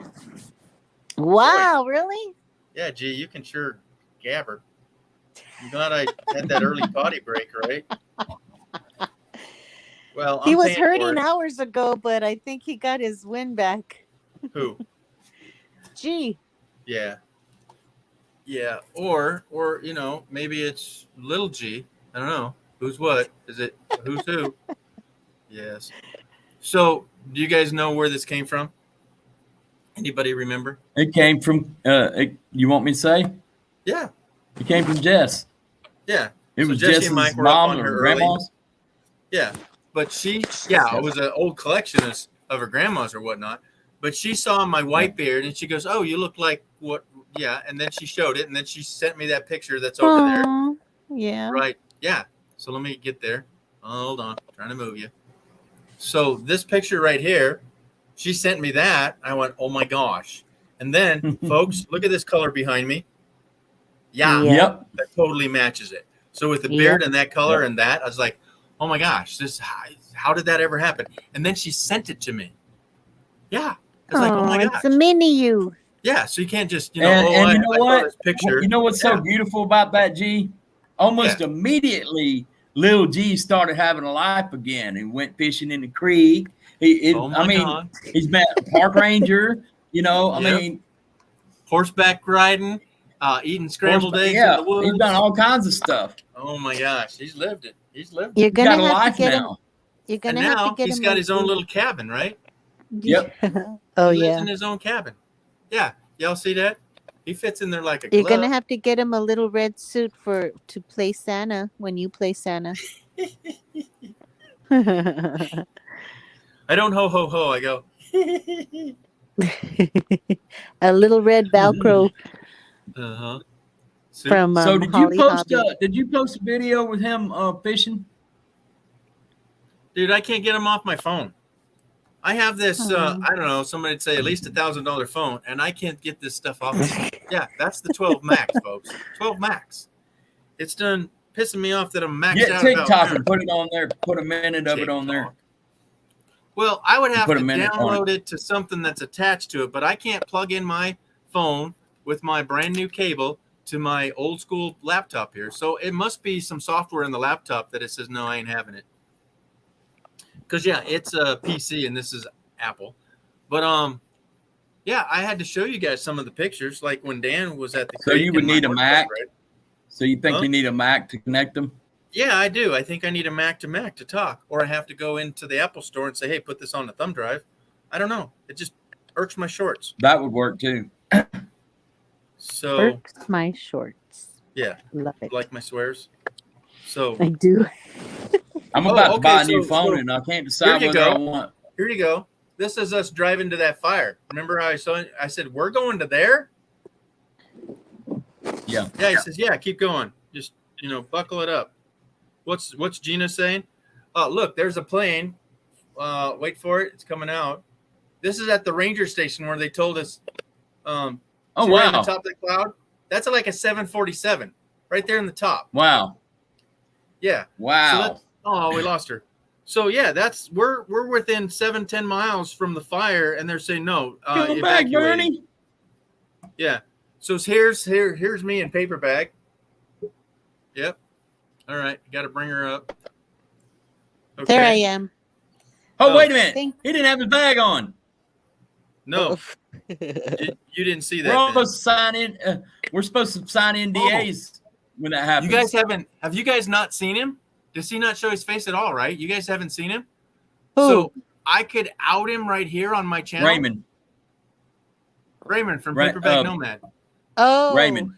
Wow, really? Yeah, gee, you can sure gabber. I'm glad I had that early potty break, right? Well, He I'm was paying for hurting it. hours ago, but I think he got his win back. Who? Gee. Yeah. Yeah. Or you know, maybe it's Lil'G. I don't know. Who's what? Is it who's who? Yes. So do you guys know where this came from? Anybody remember? It came from, you want me to say? Yeah. It came from Jess. Yeah. It So was Jesse Jess's and Mike were up mom on or her early. grandma's. Yeah. But it was an old collection of her grandma's or whatnot. But she saw my white beard and she goes, "Oh, you look like what?" Yeah. And then she showed it and then she sent me that picture that's over there. Aw, yeah. Right. Yeah. So let me get there. Hold on. I'm trying to move you. So this picture right here, she sent me that. I went, oh my gosh. And then, folks, look at this color behind me. Yeah. Yep. That totally matches it. So with the Yep. beard and that color and that, I was like, oh my gosh, how did that ever happen? And then she sent it to me. Yeah. I was like, oh my gosh. It's a mini you. Yeah. So you can't just, And you know I saw what? this picture. You know what's so beautiful about that, G? Almost immediately, Lil'G started having a life again and went fishing in the creek. Oh my God. He's met a park ranger. You know, I Yep. mean, horseback riding, eating scrambled eggs in the woods. He's done all kinds of stuff. Oh my gosh, he's lived it. He's lived it. You're He's got gonna a have to life get him. now. You're And gonna have to now get he's him. got his own little cabin, right? Yep. Oh He lives yeah. in his own cabin. Yeah, y'all see that? He fits in there like a You're glove. gonna have to get him a little red suit to play Santa when you play Santa. I don't ho ho ho. I go. A little red Velcro Uh huh. from So did you Holly post? Hobby. Did you post a video with him fishing? Dude, I can't get him off my phone. I have this. Oh. I don't know. Somebody'd say at least $1,000 phone, and I can't get this stuff off. Yeah, that's the 12 Max, folks. 12 Max. It's done pissing me off that I'm maxed Get out. TikTok and put it on there. Put a minute of it on there. Well, I would have Put to a minute on download it to something that's attached to it, but I can't plug in my phone with my brand new cable to my old school laptop here. So it must be some software in the laptop that it says, no, I ain't having it. Because, yeah, it's a PC and this is Apple. But, yeah, I had to show you guys some of the pictures, like when Dan was at the So creek you would in my need a workshop, Mac. right? So you think Huh? you need a Mac to connect them? Yeah, I do. I think I need a Mac to Mac to talk, or I have to go into the Apple store and say, hey, put this on the thumb drive. I don't know. It just irks my shorts. That would work too. So, Irks my shorts. yeah, Love it. like my swears. So, I do. I'm about to buy a new so phone and I can't decide here you whether I go. want. Here you go. This is us driving to that fire. Remember how I said, we're going to there? Yeah. Yeah, he says, yeah, keep going. Just, buckle it up. What's Gina saying? Look, there's a plane. Wait for it. It's coming out. This is at the ranger station where they told us. Oh, see right on wow. the top of the cloud. That's like a 747 right there in the top. Wow. Yeah. Wow. So we lost her. So yeah, we're within 7-10 miles from the fire, and they're saying no. Come back, evacuating. Bernie. Yeah. So here's me in paper bag. Yep. All right, got to bring her up. Okay. There I am. Oh, wait a minute. Thank- He didn't have his bag on. No, you didn't see that. We're all then. supposed to sign in. We're supposed to sign NDAs when that happens. You guys have you guys not seen him? Does he not show his face at all, right? You guys haven't seen him? Who? So I could out him right here on my channel. Raymond from Paperback Nomad. Oh. Raymond.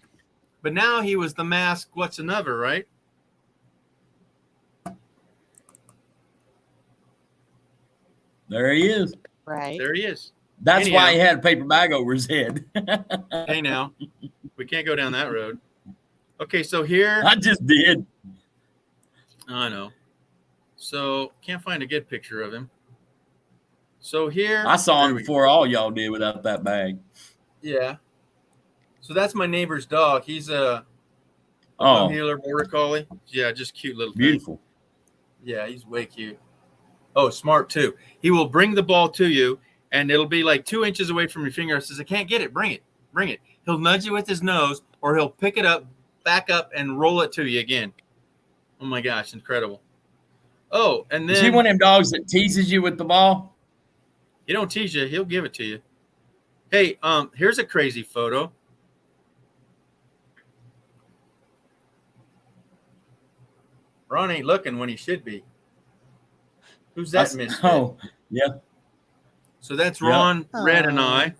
But now he was the mask. What's another, right? There he is. Right. There he is. That's Anyhow. why he had a paper bag over his head. Hey, now we can't go down that road. Okay, so here I just did. I know. So can't find a good picture of him. So here I saw him there we before all y'all did without that bag. Yeah. So that's my neighbor's dog. He's a Oh. healer border collie. Yeah, just cute little thing. Beautiful. Yeah, he's way cute. Oh, smart too. He will bring the ball to you, and it'll be like 2 inches away from your finger. It says, I can't get it. Bring it. Bring it. He'll nudge you with his nose, or he'll pick it up, back up, and roll it to you again. Oh my gosh, incredible. Oh, and then Is he one of them dogs that teases you with the ball? he don't tease you, he'll give it to you. Hey, here's a crazy photo. Ron ain't looking when he should be. Who's that misfit? Oh, yeah. So that's Yeah. Ron, Red, and Aw. I.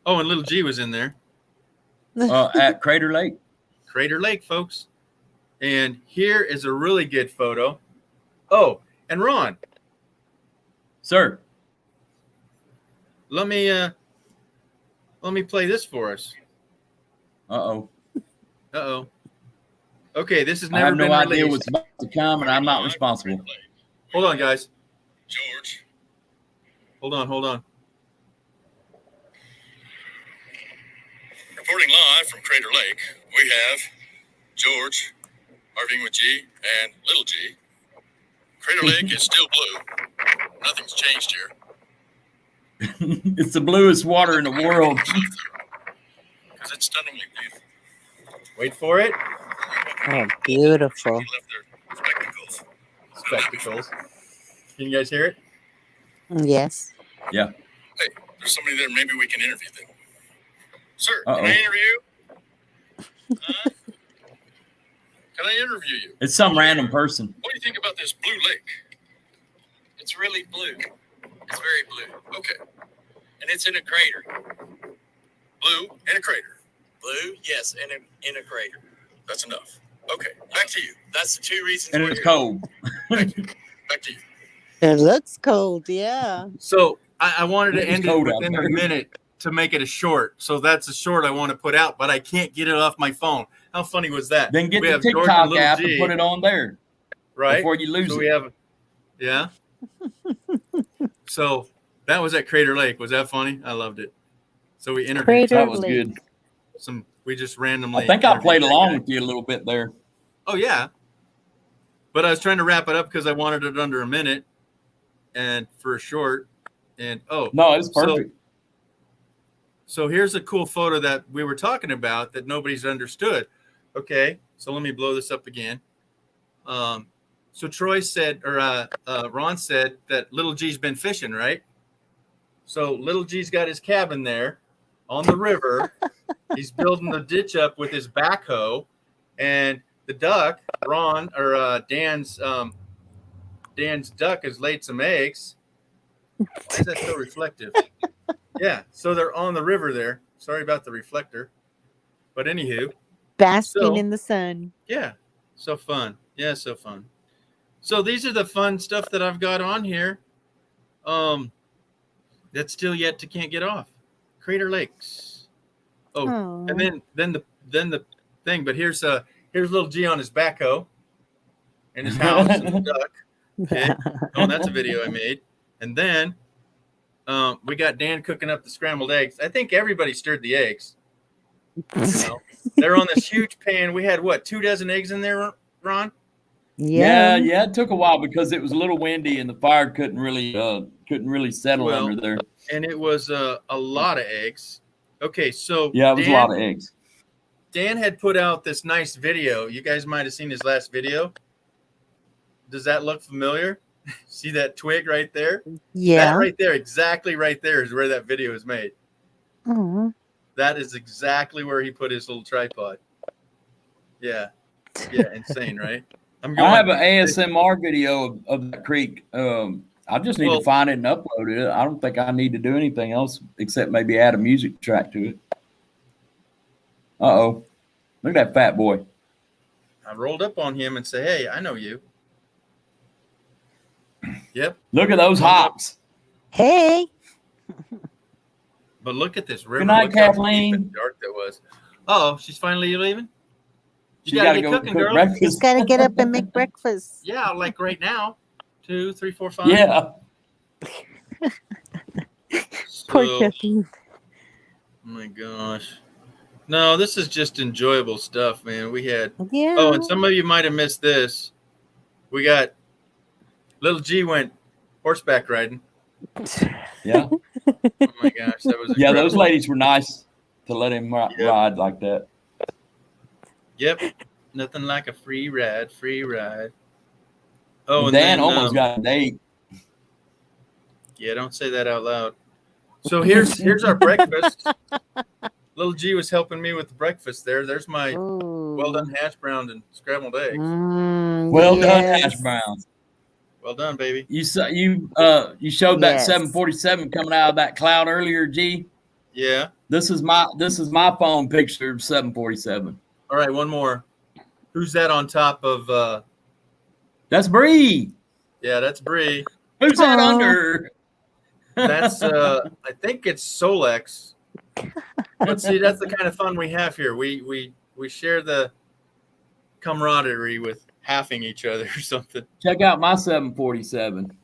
Oh, and Lil'G was in there. At Crater Lake. Crater Lake, folks. And here is a really good photo. Oh, and Ron, Sir. let me play this for us. Uh-oh. Uh-oh. Okay, this has I never have no been idea released. what's about to come, and I'm not responsible. Hold on, guys. George. Hold on. Reporting live from Crater Lake, we have George, RVing with G, and Lil'G. Crater Lake is still blue. Nothing's changed here. It's the bluest water in the world. Because it's stunningly beautiful. Wait for it. Oh, beautiful. Spectacles. Spectacles. Can you guys hear it? Yes. Yeah. Hey, there's somebody there. Maybe we can interview them. Sir, Uh-oh. can I interview you? Huh? Can I interview you? It's some random person. What do you think about this blue lake? It's really blue. It's very blue. Okay. And it's in a crater. Blue in a crater. Blue, yes, in a crater. That's enough. Okay, back to you. That's the two reasons. And we're it's here. cold. Back to you. It looks cold, yeah. So I wanted to It's end it cold out within there. a minute to make it a short. So that's a short I want to put out, but I can't get it off my phone. How funny was that? Then get We the have George and TikTok Little app G, and put it on there right before you lose so it. we have, yeah. So that was at Crater Lake. Was that funny? I loved it. So we interviewed. Crater That was Lake. good. We just randomly. I think I interviewed played that along guy. with you a little bit there. Oh yeah, but I was trying to wrap it up because I wanted it under a minute, and for a short, and No, it's perfect. So here's a cool photo that we were talking about that nobody's understood. Okay, so let me blow this up again. So Troy said, or Ron said that Little G's been fishing, right? So Little G's got his cabin there on the river. He's building the ditch up with his backhoe, and the duck, Ron or Dan's duck has laid some eggs. Why is that so reflective? Yeah, so they're on the river there. Sorry about the reflector, but anywho, Basking in the sun. yeah, so fun. Yeah, so fun. So these are the fun stuff that I've got on here. That's still yet to can't get off. Crater Lakes. Oh, Aw. and then the thing. But here's Little G on his backhoe, and his house and the duck. Okay. Oh, that's a video I made. And then we got Dan cooking up the scrambled eggs. I think everybody stirred the eggs. You know, they're on this huge pan. We had what, 24 eggs in there, Ron? Yeah. It took a while because it was a little windy and the fire couldn't really settle Well, under there. And it was a lot of eggs. Okay, so Yeah, it was a lot of eggs. Dan had put out this nice video. You guys might have seen his last video. Does that look familiar? See that twig right there? Yeah. That right there, exactly right there is where that video is made. Aw. That is exactly where he put his little tripod. Yeah. Yeah, insane, right? I have an ASMR video of that creek. I just need to find it and upload it. I don't think I need to do anything else except maybe add a music track to it. Uh-oh. Look at that fat boy. I rolled up on him and say, hey, I know you. Yep. Look at those hops. Hey. But look at this river. Good night, Look how Kathleen. deep and dark that was. Oh, she's finally leaving? She gotta go cooking, cook girl. breakfast. He's got to get up and make breakfast. Yeah, like right now. 2, 3, 4, 5. Yeah. Poor So- Kathleen. Oh my gosh. No, this is just enjoyable stuff, man. We had Yeah. Oh, and some of you might have missed this. We got Little G went horseback riding. Yeah. Oh my gosh, that was Yeah, incredible. those ladies were nice to let him ride like that. Yep. Nothing like a free ride, Oh, and Dan then, almost got a date. Yeah, don't say that out loud. So here's our breakfast. Little G was helping me with the breakfast there. There's my well done hash brown and scrambled eggs. Well done, hash browns. Well done, baby. You showed that Yes. 747 coming out of that cloud earlier, G. Yeah. This is my phone picture of 747. All right, one more. Who's that on top of That's Bree. Yeah, that's Bree. Who's that under? That's I think it's Solex. But see, that's the kind of fun we have here. We share the camaraderie with halving each other or something. Check out my 747.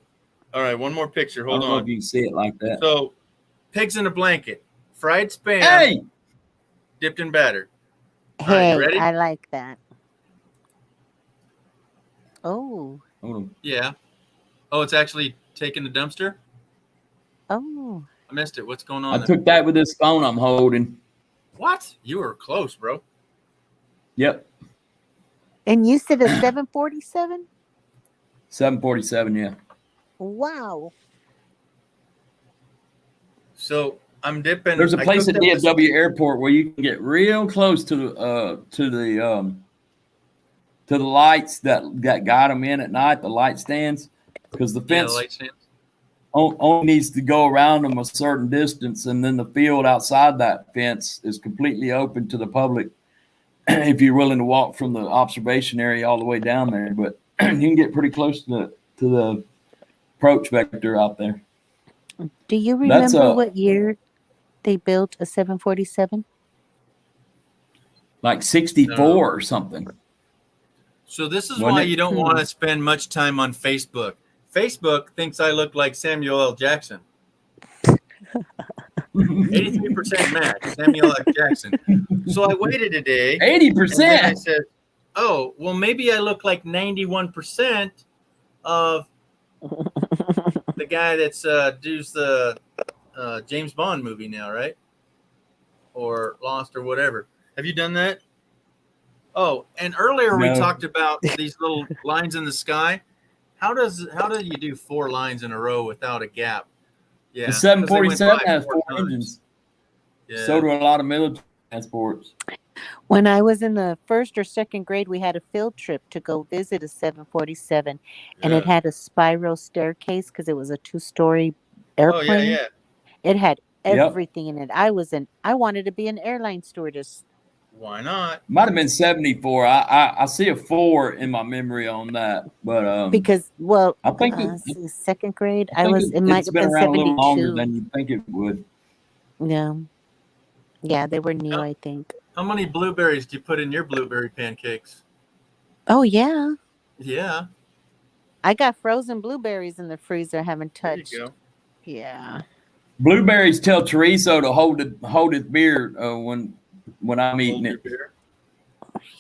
All right, one more picture. I Hold don't know on. if you can see it like that. So, pigs in a blanket, fried spam, Hey! dipped in batter. All right, Hey, you ready? I like that. Oh. Yeah. Oh, it's actually taking the dumpster? Oh. I missed it. What's going on I there? took that with this phone I'm holding. What? You were close, bro. Yep. And you said a 747? 747, yeah. Wow. So I'm dipping. There's a I place cooked at up this- DFW Airport where you can get real close to the lights that got them in at night, the light stands, because the fence light stands. only needs to go around them a certain distance, and then the field outside that fence is completely open to the public if you're willing to walk from the observation area all the way down there. But you can get pretty close to the approach vector out there. Do you That's remember what year they built a 747? like 64 or something. So this is Wasn't why it? you don't want to spend much time on Facebook. Facebook thinks I look like Samuel L. Jackson. 83% match, Samuel L. Jackson. So I waited a day. 80%. And then I said, oh, well, maybe I look like 91% of the guy that's does the James Bond movie now, right? Or Lost or whatever. Have you done that? Oh, and earlier we No. talked about these little lines in the sky. How do you do 4 lines in a row without a gap? Yeah, The 'cause they went 747 by has 4 4 times. engines. Yeah. So do a lot of military transports. When I was in the 1st or 2nd grade, we had a field trip to go visit a 747, and it Yeah. had a spiral staircase because it was a 2-story Oh airplane. yeah. It had Yep. everything in it. I wanted to be an airline stewardess. Why not? Might have been 74. I see a 4 in my memory on that, but Because, well, I think let's see, 2nd grade, I think it might it's have been been around a little longer 72. than you think it would. Yeah, they were new, I think. How many blueberries do you put in your blueberry pancakes? Oh, yeah. Yeah. I got frozen blueberries in the freezer I haven't There touched. you go. Yeah. Blueberries tell Chorizo to hold his beer when I'm eating it.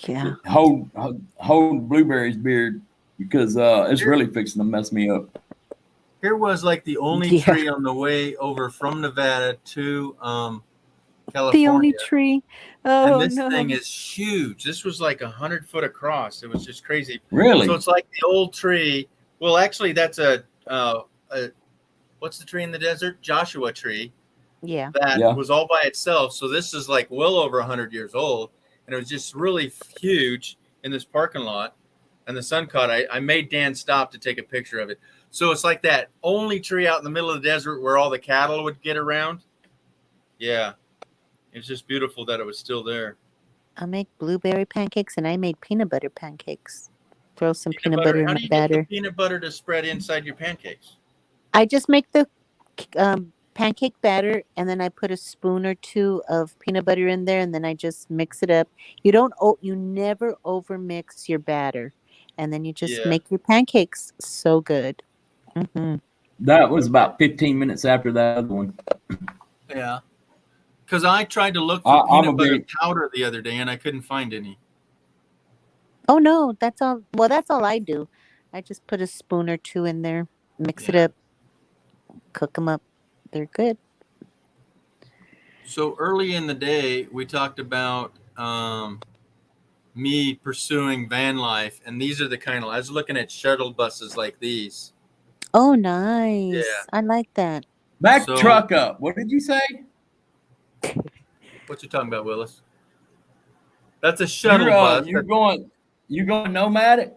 Yeah. Hold Blueberry's beard because it's really fixing to mess me up. Here was like the only tree on the way over from Nevada to California. The only tree. Oh, And this no. thing is huge. This was like 100 foot across. It was just crazy. Really? So it's like the old tree. Well, actually, that's a what's the tree in the desert? Joshua tree. Yeah. That was all by itself. So this is like well over 100 years old. And it was just really huge in this parking lot. And the sun caught. I made Dan stop to take a picture of it. So it's like that only tree out in the middle of the desert where all the cattle would get around. Yeah. It's just beautiful that it was still there. I make blueberry pancakes and I made peanut butter pancakes. Throw some peanut butter in How the do you get batter. the peanut butter to spread inside your pancakes? I just make the pancake batter and then I put a spoon or 2 of peanut butter in there and then I just mix it up. You never over mix your batter, and then you just make your pancakes so good. Mm-hmm. That was about 15 minutes after that other one. Yeah. Because I tried to look for peanut butter powder the other day and I couldn't find any. Oh no, that's all. Well, that's all I do. I just put a spoon or 2 in there, mix it up, cook them up. They're good. So early in the day, we talked about me pursuing van life, and these are the kind of. I was looking at shuttle buses like these. Oh, nice. Yeah. I like that. Back truck up. What did you say? What you talking about, Willis? That's a shuttle bus. You going nomadic?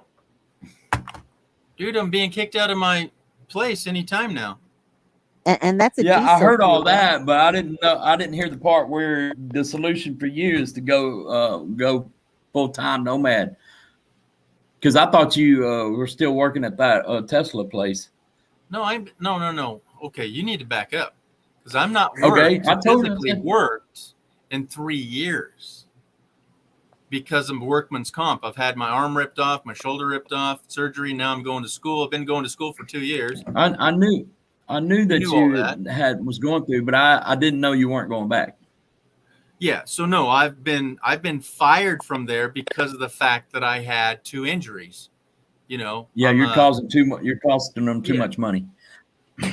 Dude, I'm being kicked out of my place anytime now. And that's a I diesel heard all fuel. that, but I didn't hear the part where the solution for you is to go full-time nomad. Because I thought you were still working at that Tesla place. No. Okay, you need to back up because I'm not Okay, worked. I told you. Physically worked in 3 years because of workman's comp. I've had my arm ripped off, my shoulder ripped off, surgery. Now I'm going to school. I've been going to school for 2 years. I knew that you was going through, but I didn't know you weren't going back. Yeah, so no, I've been fired from there because of the fact that I had 2 injuries. Yeah, you're costing them too much money.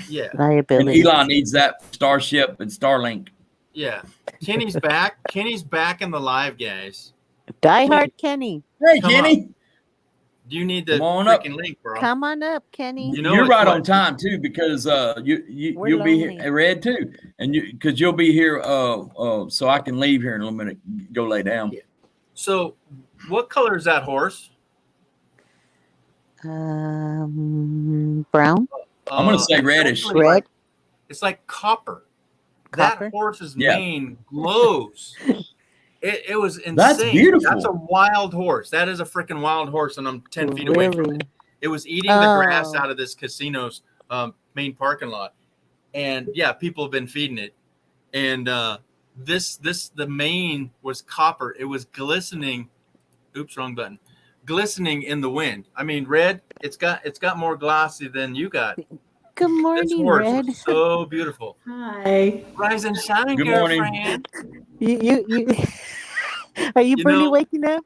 Yeah, liability. And Elon needs that for Starship and Starlink. Yeah, Kenny's back. Kenny's back in the live, guys. Die Hard Kenny. Hey, Come Kenny. on. You need the Come on up. freaking link, bro. Come on up, Kenny. You know You're it's right what? on time too, because We're you'll be lonely. here, Red too, and because you'll be here. So I can leave here in a little minute. Go lay down. So, what color is that horse? Brown. I'm gonna say reddish. Actually, Red. It's like copper. Copper? That horse's Yeah. mane glows. It was insane. That's beautiful. That's a wild horse. That is a freaking wild horse, and I'm 10 feet away from Really? it. It was eating the grass Oh. out of this casino's main parking lot, and yeah, people have been feeding it. And the mane was copper. It was glistening. Oops, wrong button. Glistening in the wind. I mean, Red. It's got more glossy than you got. Good This morning, horse Red. was so beautiful. Hi. Rise and shine, Good morning. girlfriend. You are you You barely know- waking up?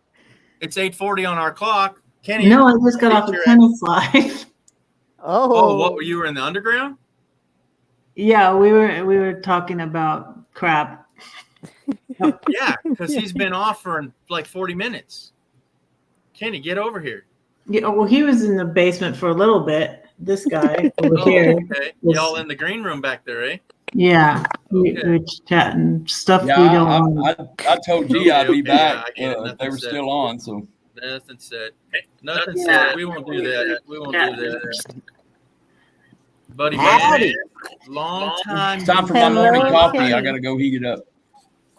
It's 8:40 on our clock. Kenny. No, I just got off your a tennis live. Oh, what? You were in the underground? Yeah, we were talking about crap. Yeah, because he's been off for like 40 minutes. Kenny, get over here. Yeah, well, he was in the basement for a little bit. This guy over Oh, here. okay. Y'all in the green room back there, eh? Yeah, we Okay. were chatting stuff we Yeah, don't want. I told G I'd be Okay, back. I get it. They Nothing were said. still on, so Nothing said. Nothing said. We won't do that. We won't do that. Buddy, Howdy. long time. it's time for my Hello, morning coffee. Kenny. I gotta go heat it up.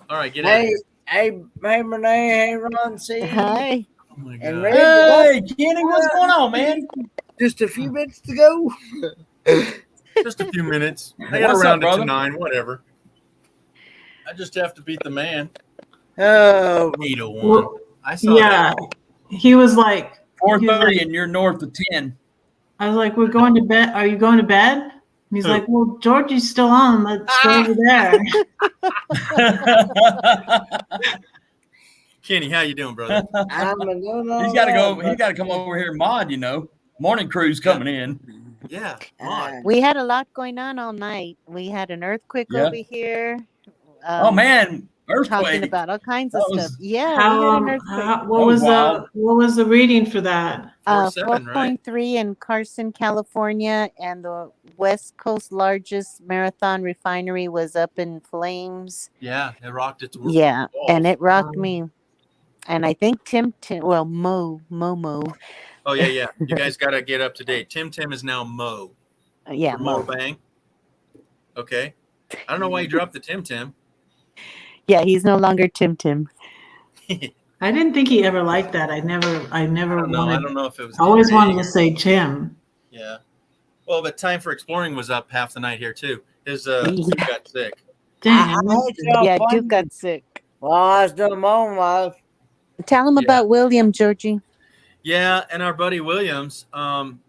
All right, get out of here. Hey, Renee, hey, Ron, C. Hi. Oh my And God. Ray, Hey, Kenny, what's going on, man? just a few minutes to go. Just a few minutes. I got What's around up, it to brother? 9, whatever. I just have to beat the man. Oh, 801. Well, I saw yeah, he was like, 4:30, and you're north of 10. I was like, we're going to bed. Are you going to bed? And he's Who? like, well, Georgie's still on. Let's go over there. Kenny, how you doing, brother? He's got to go. He's got to come over here, and mod. Morning crew's coming in. Yeah. Come on. We had a lot going on all night. We had an earthquake Yeah. over here. Oh man, Talking earthquake. about all kinds of That was- stuff. Yeah, How, we had an earthquake. what That was was wild. the reading for that? 4.7, right? 4.3 in Carson, California, and the West Coast largest marathon refinery was up in flames. Yeah, it rocked its Yeah, walls. and it rocked me. And I think Momo. Oh yeah. You guys got to get up to date. Tim is now Mo. Yeah, For Mo Mo. Bang. Okay. I don't know why you dropped the Tim. Yeah, he's no longer Tim. I didn't think he ever liked that. I never I don't know. I wanted. don't know if it was. I always wanted big. to say Tim. Yeah. Well, but Time for Exploring was up half the night here too. His Duke got sick. Dang, I missed it. Yeah, Duke got sick. well, I was doing my own live. Tell him Yeah. about William, Georgie. Yeah, and our buddy Williams,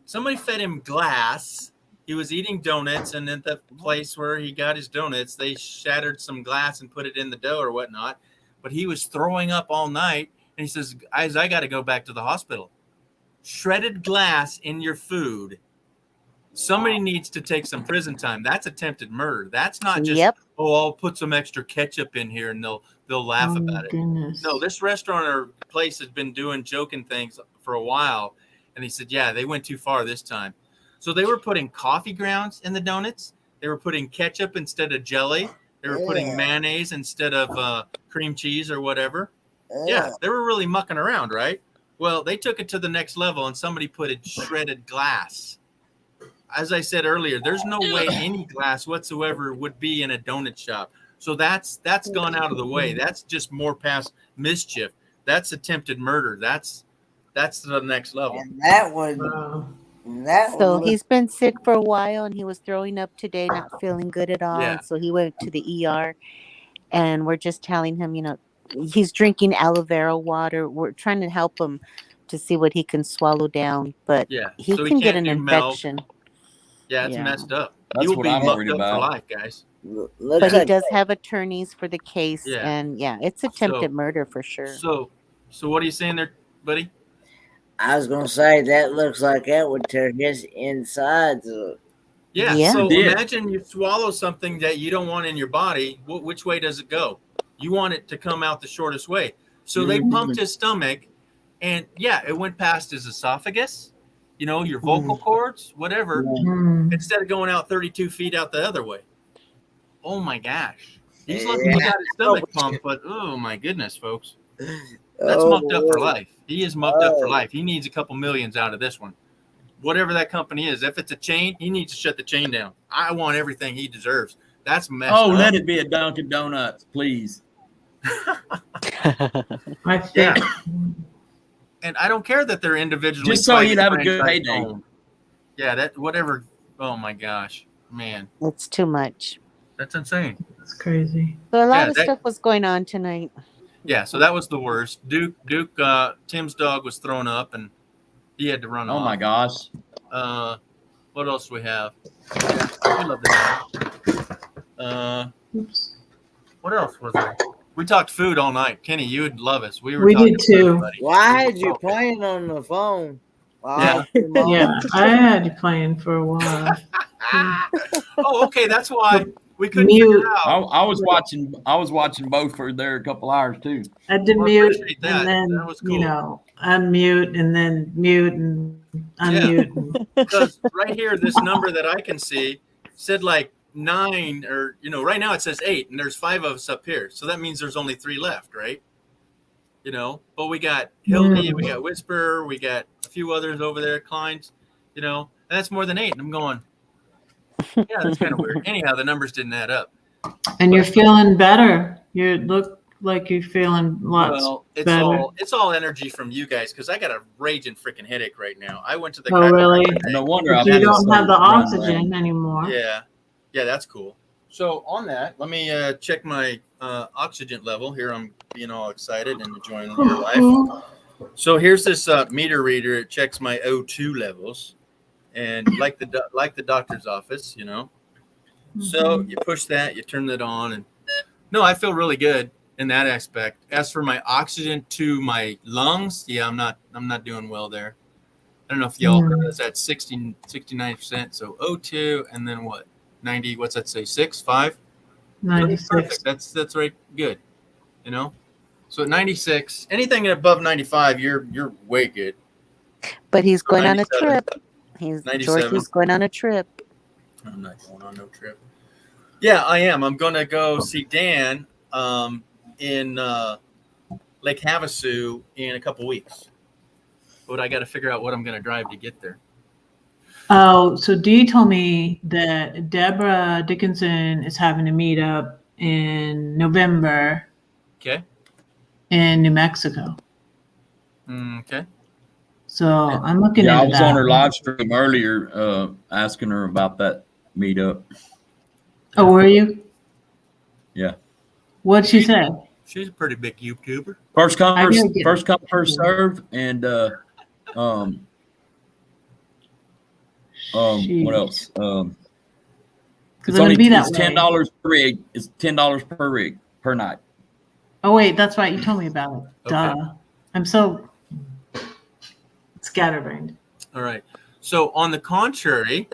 somebody fed him glass. He was eating donuts, and at the place where he got his donuts, they shattered some glass and put it in the dough or whatnot. But he was throwing up all night, and he says, "Guys, I got to go back to the hospital." Shredded glass in your food. Somebody needs to take some prison time. That's attempted murder. That's not just, Yep. oh, I'll put some extra ketchup in here and they'll laugh Oh, about it. goodness. No, this restaurant or place has been doing joking things for a while. And he said, yeah, they went too far this time. So they were putting coffee grounds in the donuts. They were putting ketchup instead of jelly. They were putting mayonnaise instead of cream cheese or whatever. Yeah, they were really mucking around, right? Well, they took it to the next level and somebody put in shredded glass. As I said earlier, there's no way any glass whatsoever would be in a donut shop. So that's gone out of the way. That's just more past mischief. That's attempted murder. That's the next level. And that would. So he's been sick for a while, and he was throwing up today, not feeling good at all. Yeah. So he went to the ER, and we're just telling him, he's drinking aloe vera water. We're trying to help him to see what he can swallow down, but Yeah, he so he can get can't an do milk. infection. Yeah, it's Yeah. messed up. That's You'll what be I'm locked worried up about. for life, guys. But he does have attorneys for the case, Yeah. and it's attempted So- murder for sure. So what are you saying there, buddy? I was gonna say that looks like that would tear his insides up. Yeah. Yeah. So Yeah. imagine you swallow something that you don't want in your body. Which way does it go? You want it to come out the shortest way. So they pumped his stomach And yeah, it went past his esophagus, your vocal cords, whatever, instead of going out 32 feet out the other way. Oh my gosh. He's lucky he got his stomach pumped, but oh my goodness, folks. That's mucked up for life. He is mucked up for life. He needs a couple millions out of this one. Whatever that company is. If it's a chain, he needs to shut the chain down. I want everything he deserves. That's messed up. Let it be a Dunkin' Donuts, please. I think. Yeah. And I don't care that they're individually. Just so you'd have a good payday. Yeah, that whatever. Oh my gosh, man. It's too much. That's insane. It's crazy. So a lot of stuff was going on tonight. Yeah, so that was the worst. Duke, Tim's dog was thrown up and he had to run off. Oh my gosh. What else do we have? We love the dog. What else was there? We talked food all night. Kenny, you would love us. We did too. Why had you playing on the phone? Yeah, I had you playing for a while. Oh, okay, that's why we couldn't mute. Figure it out. I was watching both for there a couple hours too. I had to mute and then cool. Unmute and then mute and unmute. Because right here, this number that I can see said like 9 or right now it says 8 and there's 5 of us up here, so that means there's only 3 left, right? But we got Hildy, we got Whisper, we got a few others over there, Klein's, and that's more than 8. And I'm going, yeah, that's kind of weird. Anyhow, the numbers didn't add up. And you're feeling better. You look like you're feeling lots better. It's all energy from you guys because I got a raging freaking headache right now. I went to the really? No wonder you don't have the oxygen anymore. Yeah, that's cool. So on that, let me check my oxygen level. Here I'm being all excited and enjoying your life. So here's this meter reader. It checks my O2 levels, and like the doctor's office, So you push that, you turn that on, and no, I feel really good in that aspect. As for my oxygen to my lungs, yeah, I'm not doing well there. I don't know if y'all heard us at 69%. So O2, and then what? 90, what's that say? 6, 5? 96. Perfect. That's right. Good. So at 96, anything above 95, you're way good. But he's going on a trip. Georgie's going on a trip. I'm not going on no trip. Yeah, I am. I'm going to go see Dan in Lake Havasu in a couple weeks. But I got to figure out what I'm going to drive to get there. Oh, so Dee told me that Deborah Dickinson is having a meetup in November. Okay. In New Mexico. Okay. So I'm looking at that. I was on her live stream earlier asking her about that meetup. Oh, were you? Yeah. What'd she say? She's a pretty big YouTuber. First come, first serve, and what else? It's only $10 per rig. It's $10 per rig per night. Oh wait, that's right. You told me about it. Okay. Duh. I'm so scatterbrained. All right. So on the contrary,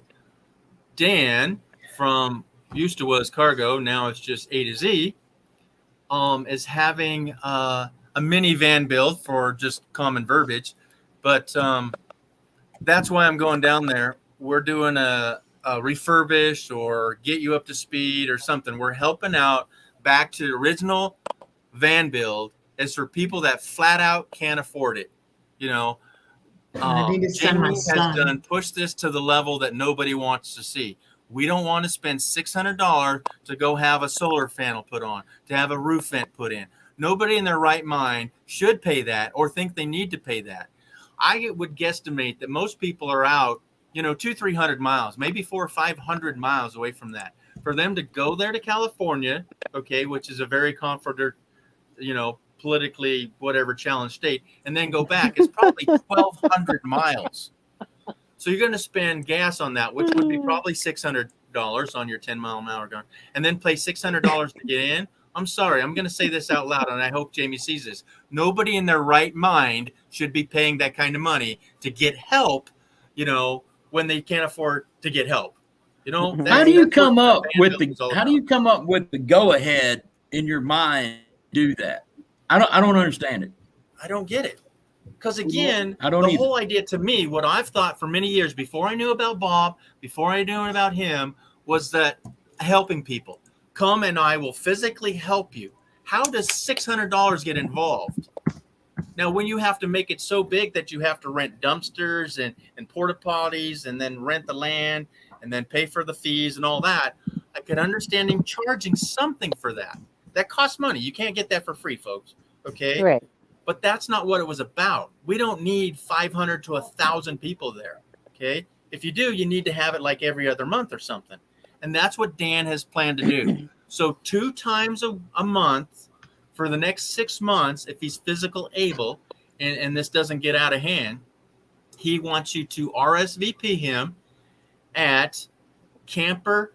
Dan from used to was Cargo, now it's just A2Z, is having a minivan build for just common verbiage, but that's why I'm going down there. We're doing a refurbish or get you up to speed or something. We're helping out back to the original van build. Is for people that flat out can't afford it. I need to send my Jamie son. has pushed this to the level that nobody wants to see. We don't want to spend $600 to go have a solar panel put on, to have a roof vent put in. Nobody in their right mind should pay that or think they need to pay that. I would guesstimate that most people are out, 200-300 miles, maybe 400 or 500 miles away from that. For them to go there to California, okay, which is a very comfortable, politically whatever challenged state, and then go back, it's probably 1,200 miles. So you're going to spend gas on that, which would be probably $600 on your 10-mile-an-hour gun, and then pay $600 to get in. I'm sorry, I'm going to say this out loud, and I hope Jamie sees this. Nobody in their right mind should be paying that kind of money to get help, when they can't afford to get help. How do you come up with the go ahead in your mind to do that? I don't understand it. I don't get it. Because again, I don't the either. whole idea to me, what I've thought for many years before I knew about Bob, before I knew about him, was that helping people. Come and I will physically help you. How does $600 get involved? Now, when you have to make it so big that you have to rent dumpsters and porta potties and then rent the land and then pay for the fees and all that, I can understand him charging something for that. That costs money. You can't get that for free, folks. Okay? Right. But that's not what it was about. We don't need 500 to 1,000 people there. Okay? If you do, you need to have it like every other month or something. And that's what Dan has planned to do. So 2 times a month for the next 6 months, if he's physical able, and this doesn't get out of hand, he wants you to RSVP him at Camper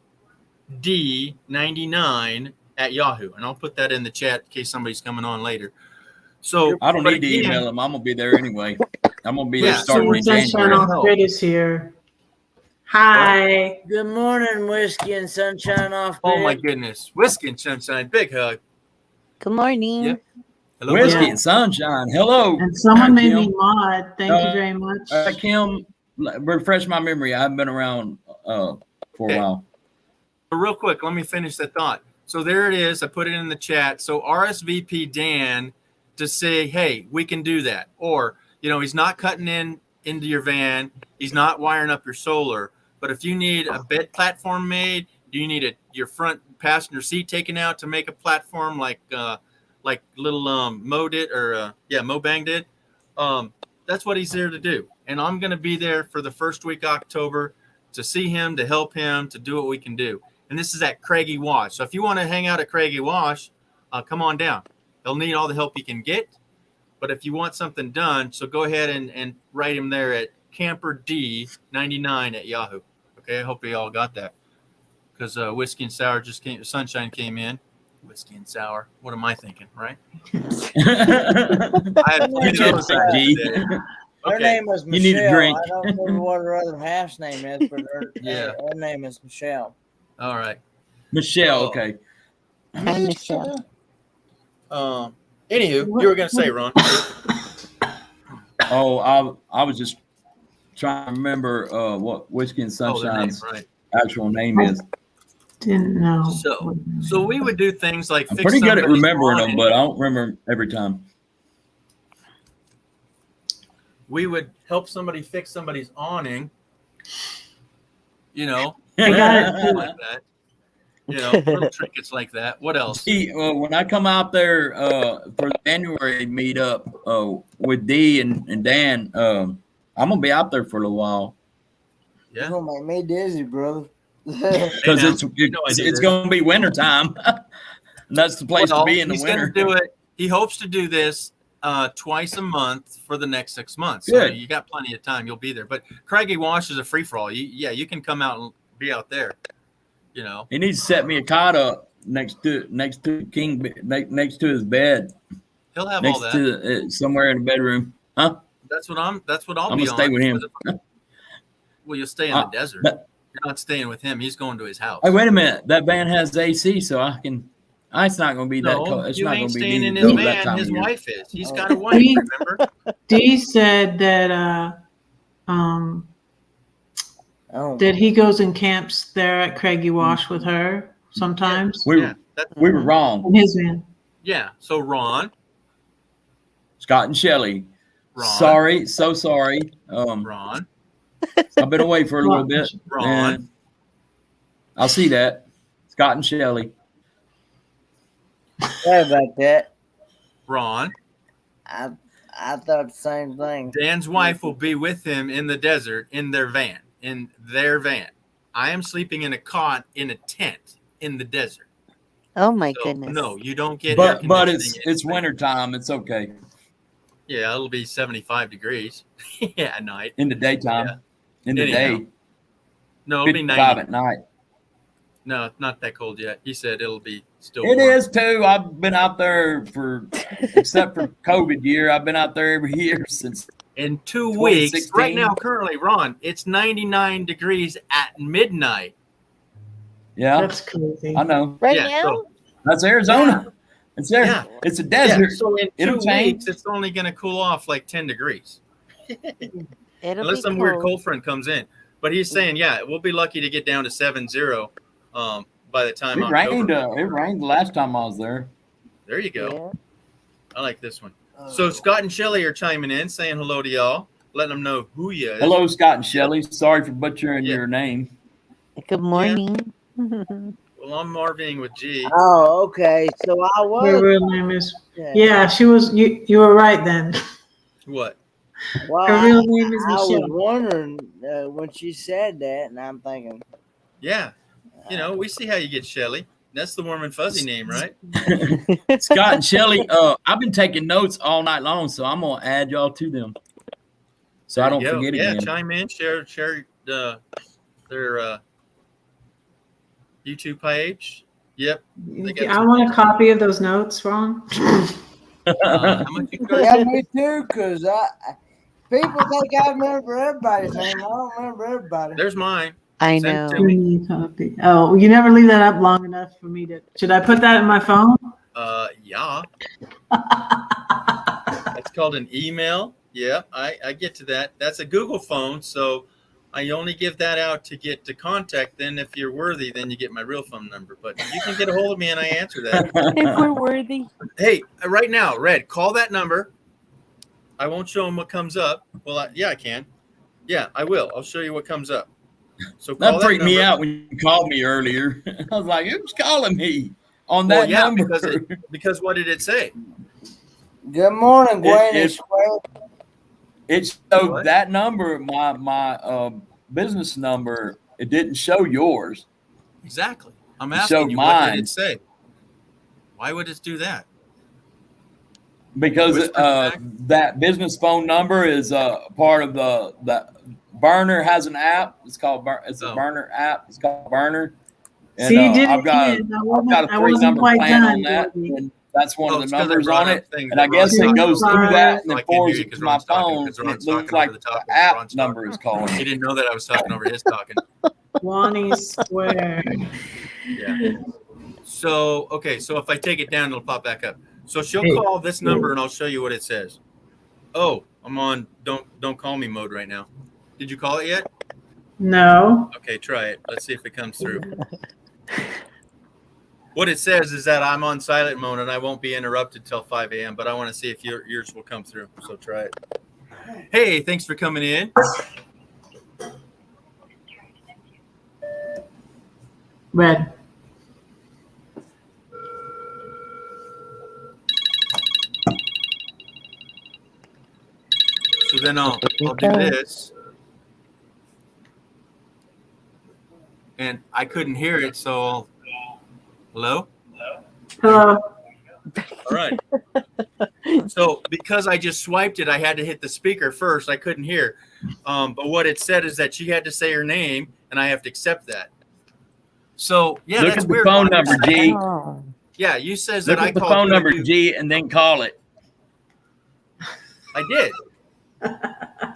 D99 at Yahoo. And I'll put that in the chat in case somebody's coming on later. So I don't but need to again, email him. I'm gonna be there anyway. I'm gonna be there Yeah, starting in Sunshine January. Off Grid is here. Hi. Good morning, Whiskey and Sunshine Off Grid. oh my goodness. Whiskey and Sunshine, big hug. Good morning. Yep. Hello, Whiskey hello. and Sunshine. Hello. And someone made me Kim. mod. Thank you very much. Kim, refresh my memory. I've been around for Okay. a while. Real quick, let me finish that thought. So there it is. I put it in the chat. So RSVP Dan to say, hey, we can do that. Or, he's not cutting into your van. He's not wiring up your solar. But if you need a bed platform made, do you need your front passenger seat taken out to make a platform like little Mo did or Mobang did? That's what he's there to do. And I'm going to be there for the first week of October to see him, to help him, to do what we can do. And this is at Craigie Wash. So if you want to hang out at Craigie Wash, come on down. He'll need all the help he can get. But if you want something done, so go ahead and write him there at Camper D99 at Yahoo. Okay, I hope you all got that. Because Whiskey and Sour Sunshine came in. Whiskey and Sour. What am I thinking, right? I had You can't say G. Her Okay. name was You Michelle. need a drink. I don't remember what her other half's name is, but Yeah. her name is Michelle. All right. Michelle, okay. Hi, Michelle. Anywho, you were going to say, Ron. Oh, I was just trying to remember what Whiskey and Oh, the name, Sunshine's right. actual name is. Didn't know. So we would do things like I'm fix pretty good at somebody's remembering them, awning. but I don't remember every time. We would help somebody fix somebody's awning. I got it. like that. Little trinkets like that. What else? See, when I come out there for the January meetup with Dee and Dan, I'm gonna be out there for a little while You're gonna make me dizzy, brother. because it's gonna be winter time. And that's the place to be in the he's winter. Gonna do it. He hopes to do this twice a month for the next 6 months. So Good. you got plenty of time. You'll be there. But Craigie Wash is a free for all. You can come out and be out there. He needs to set me a cot up next to King next to his bed. He'll have next all that. to somewhere in the bedroom, huh? That's what I'll I'm be gonna stay on. with him. Well, you'll stay in the desert. You're not staying with him. He's going to his house. Hey, wait a minute. That van has AC, so I can. It's not going to be that No, cold. It's you not ain't going to be staying in needed his though that van. time His of year. wife is. He's got a wife. Dee, Remember? Dee said that that he goes and camps there at Craigie Wash with her sometimes. We were wrong. In his van. Yeah. So Ron. Scott and Shelley. Ron. Sorry, so sorry. Ron. I've been away for a little bit. Ron. and I'll see that. Scott and Shelley. Sorry about that. Ron. I thought the same thing. Dan's wife will be with him in the desert in their van. I am sleeping in a cot in a tent in the desert. Oh my So, goodness. no, you don't get. But air it's conditioning in winter time. It's okay. Yeah, it'll be 75 degrees. Yeah, at night. In the daytime. Yeah. In the Anyhow. day. No, it'll be 55 90. at night. No, it's not that cold yet. He said it'll be still. It warm. is too. I've been out there except for COVID year, I've been out there every year since. In 2 weeks, 2016. right now, currently, Ron, it's 99 degrees at midnight. Yeah. That's crazy. I know. Right Yeah, now? so- That's Arizona. It's there. Yeah. It's a desert. So in 2 It'll change. weeks, it's only going to cool off like 10 degrees. It'll Unless be some weird cold. cold front comes in. But he's saying, yeah, we'll be lucky to get down to 7-0 by the time It October. rained the last time I was there. There you go. I like this one. So Scott and Shelly are chiming in, saying hello to y'all, letting them know who you is. Hello, Scott and Shelly. Sorry for butchering your name. Good morning. Well, I'm RVing with G. Oh, okay. So I was. Her real name is. Yeah, she was. You were right then. What? Well, Her real name is I was Michelle. wondering when she said that, and I'm thinking. Yeah. You know, we see how you get Shelly. That's the warm and fuzzy name, right? Scott and Shelly, I've been taking notes all night long, so I'm gonna add y'all to them, so I don't forget Yeah, again. chime in, share their YouTube page. Yep. I want a copy of those notes, Ron. How much you Yeah, me too. Cause people think I remember everybody's name. I don't remember everybody. There's mine. I Send it know. to me. Copy. Oh, you never leave that up long enough for me to. Should I put that in my phone? Yeah. It's called an email. Yeah, I get to that. That's a Google phone, so I only give that out to get to contact. Then if you're worthy, then you get my real phone number. But you can get a hold of me and I answer that. If we're worthy. Hey, right now, Red, call that number. I won't show them what comes up. Well, yeah, I can. Yeah, I will. I'll show you what comes up. So call That freaked me number. out when you called me earlier. I was like, "Who's calling me on that number?" Because what did it say? Good morning, Gwen. It showed that number, my business number. It didn't show yours. Exactly. I'm It asking showed you, what mine. did it say? Why would it do that? Because that business phone number is part of the Burner has an app. It's called it's a Burner app. It's called Burner. And See, you did I've it got again. a I wasn't 3-number quite plan done, on that. Dorothy. And that's one of it's the 'cause they numbers brought on up it. things And that I guess Ron's it talking goes about. through that and So then I can't hear forwards you it 'cause to my Ron's talking, phone. 'cause And Ron's it looks talking like over the top the of app Ron's number is calling. He didn't know that I was talking over his talking. Wani Square. Yeah. So, okay, so if I take it down, it'll pop back up. So she'll Hey. call this number and I'll show you what it says. Oh, I'm on don't call me mode right now. Did you call it yet? No. Okay, try it. Let's see if it comes through. What it says is that I'm on silent mode and I won't be interrupted till 5 a.m., but I want to see if yours will come through. So try it. Hey, thanks for coming in. Red. So then I'll do this. And I couldn't hear it, so hello? Hello. All right. So because I just swiped it, I had to hit the speaker first. I couldn't hear. But what it said is that she had to say her name, and I have to accept that. So yeah, Look that's at the weird. phone Juan. number, G. Yeah, you says Look that I at the called phone you. number, G, and then call it. I did.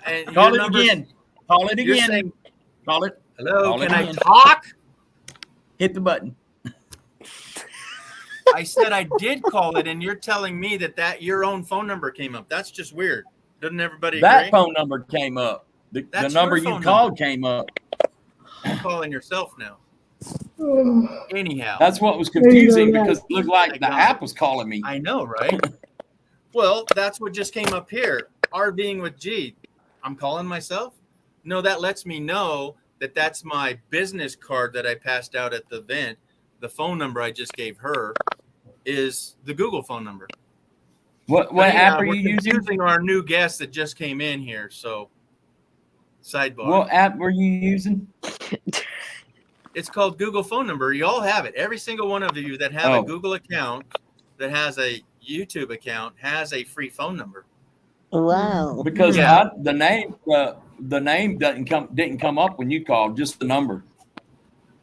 And Call your it number's- again. Call it you're again. saying- Call it. Hello, Call it can I again. talk? Hit the button. I said I did call it, and you're telling me that your own phone number came up. That's just weird. Doesn't everybody That agree? phone number came up. The That's number your you phone called came up. You're calling yourself now. Anyhow, That's what was confusing There you go, because it looked like the Technology. app was calling me. I know, right? Well, that's what just came up here. RVing with G. I'm calling myself? No, that lets me know that that's my business card that I passed out at the event. The phone number I just gave her is the Google phone number. What Anyhow, app are we're you using? confusing our new guest that just came in here. So, sidebar. What app were you using? It's called Google phone number. You all have it. Every single one of you that have Oh. a Google account, that has a YouTube account, has a free phone number. Wow. Because Yeah. the name didn't come up when you called, just the number.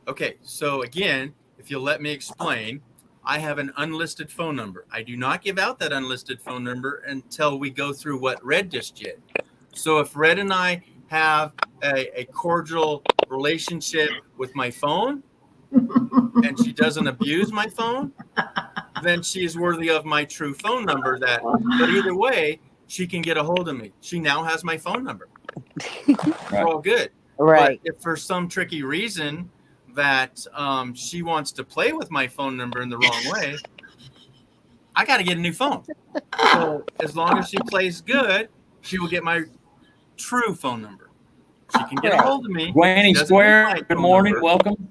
Okay, so again, if you'll let me explain, I have an unlisted phone number. I do not give out that unlisted phone number until we go through what Red just did. So if Red and I have a cordial relationship with my phone and she doesn't abuse my phone, then she is worthy of my true phone number. But either way, she can get a hold of me. She now has my phone number. We're all good. Right. But if for some tricky reason that she wants to play with my phone number in the wrong way, I got to get a new phone. So as long as she plays good, she will get my true phone number. She can get a hold of me. Granny Square, good morning. Welcome.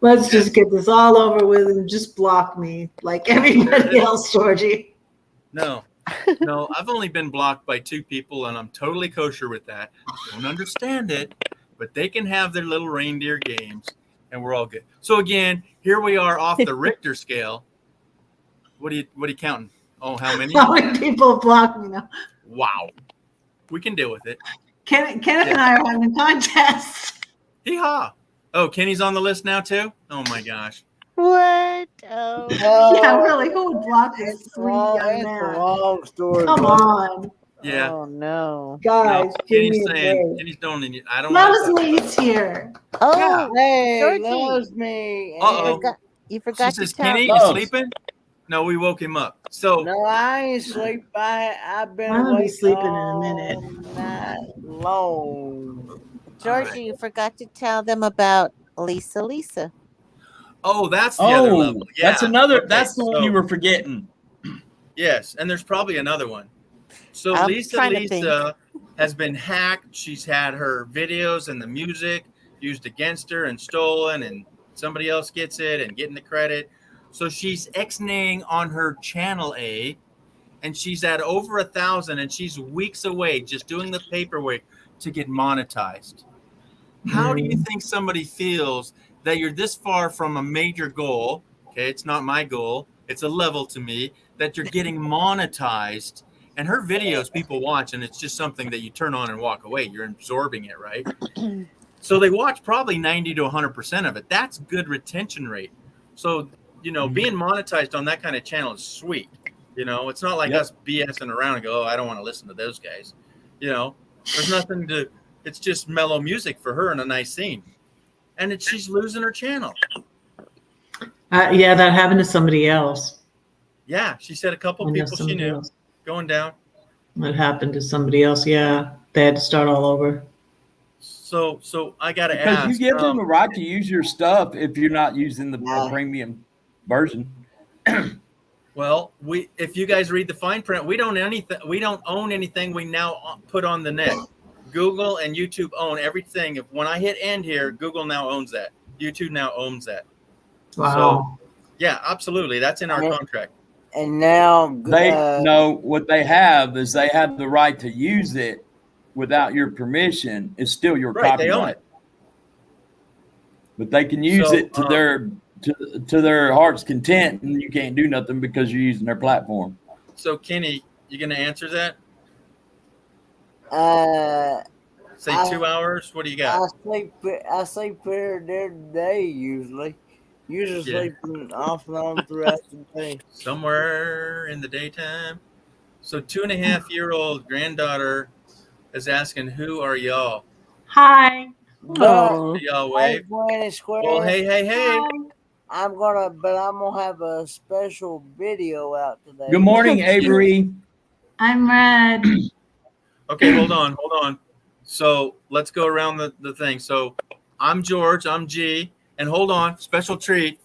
Let's just get this all over with and just block me like everybody else, Georgie. No, I've only been blocked by 2 people, and I'm totally kosher with that. Don't understand it, but they can have their little reindeer games, and we're all good. So again, here we are off the Richter scale. What are you counting? Oh, how many? How many people block me now? Wow, we can deal with it. Kenneth and I are having a contest. Hee-haw. Oh, Kenny's on the list now too? Oh my gosh. What? Oh. Yeah, really. Who would block this sweet young man? It's a long story. Come on. Yeah. Oh no. Guys, give me Kenny's a saying, break. Kenny's don't need, I don't Loves like me's here. Oh, Hey, Georgie. loves me. Uh-oh. You She forgot to says, tell. Kenny, you sleeping? No, we woke him up. So No, I ain't sleep. I've been I'm gonna be awake sleeping in a all minute. night long. Georgie, you forgot to tell them about Lisa. Oh, that's the other Oh, level. Yeah. that's another. Okay, That's the one you so- were forgetting. Yes, and there's probably another one. So I'm Lisa trying to think. has been hacked. She's had her videos and the music used against her and stolen, and somebody else gets it and getting the credit. So she's ex-naying on her channel A, and she's at over 1,000, and she's weeks away just doing the paperwork to get monetized. How do you think somebody feels that you're this far from a major goal? Okay, it's not my goal. It's a level to me that you're getting monetized, and her videos people watch, and it's just something that you turn on and walk away. You're absorbing it, right? So they watch probably 90 to 100% of it. That's good retention rate. So, being monetized on that kind of channel is sweet. It's not like us BSing around and go, oh, I don't want to listen to those guys. There's nothing to, it's just mellow music for her and a nice scene. And she's losing her channel. Yeah, that happened to somebody else. Yeah, she said a couple I know people she somebody knew else. going down. It happened to somebody else. Yeah, they had to start all over. So I got to Because ask. you give them the right to use your stuff if you're not using the premium version. Well, if you guys read the fine print, we don't own anything we now put on the net. Google and YouTube own everything. When I hit end here, Google now owns that. YouTube now owns that. Wow. So, yeah, absolutely. That's in our contract. And now They know what they have is they have the right to use it without your permission. It's still your Right, copyright. they own it. But they can use it to their heart's content, and you can't do nothing because you're using their platform. So, Kenny, you going to answer that? Say 2 hours? What do you got? I sleep here during the day usually. Usually Yeah. sleeping off and on throughout the day. Somewhere in the daytime. So 2.5-year-old granddaughter is asking, who are y'all? Hi. Do y'all wave? Granny Square. Well, hey. I'm gonna have a special video out today. Good morning, Avery. I'm Red. Okay, hold on. So let's go around the thing. So I'm George, I'm G, and hold on, special treat.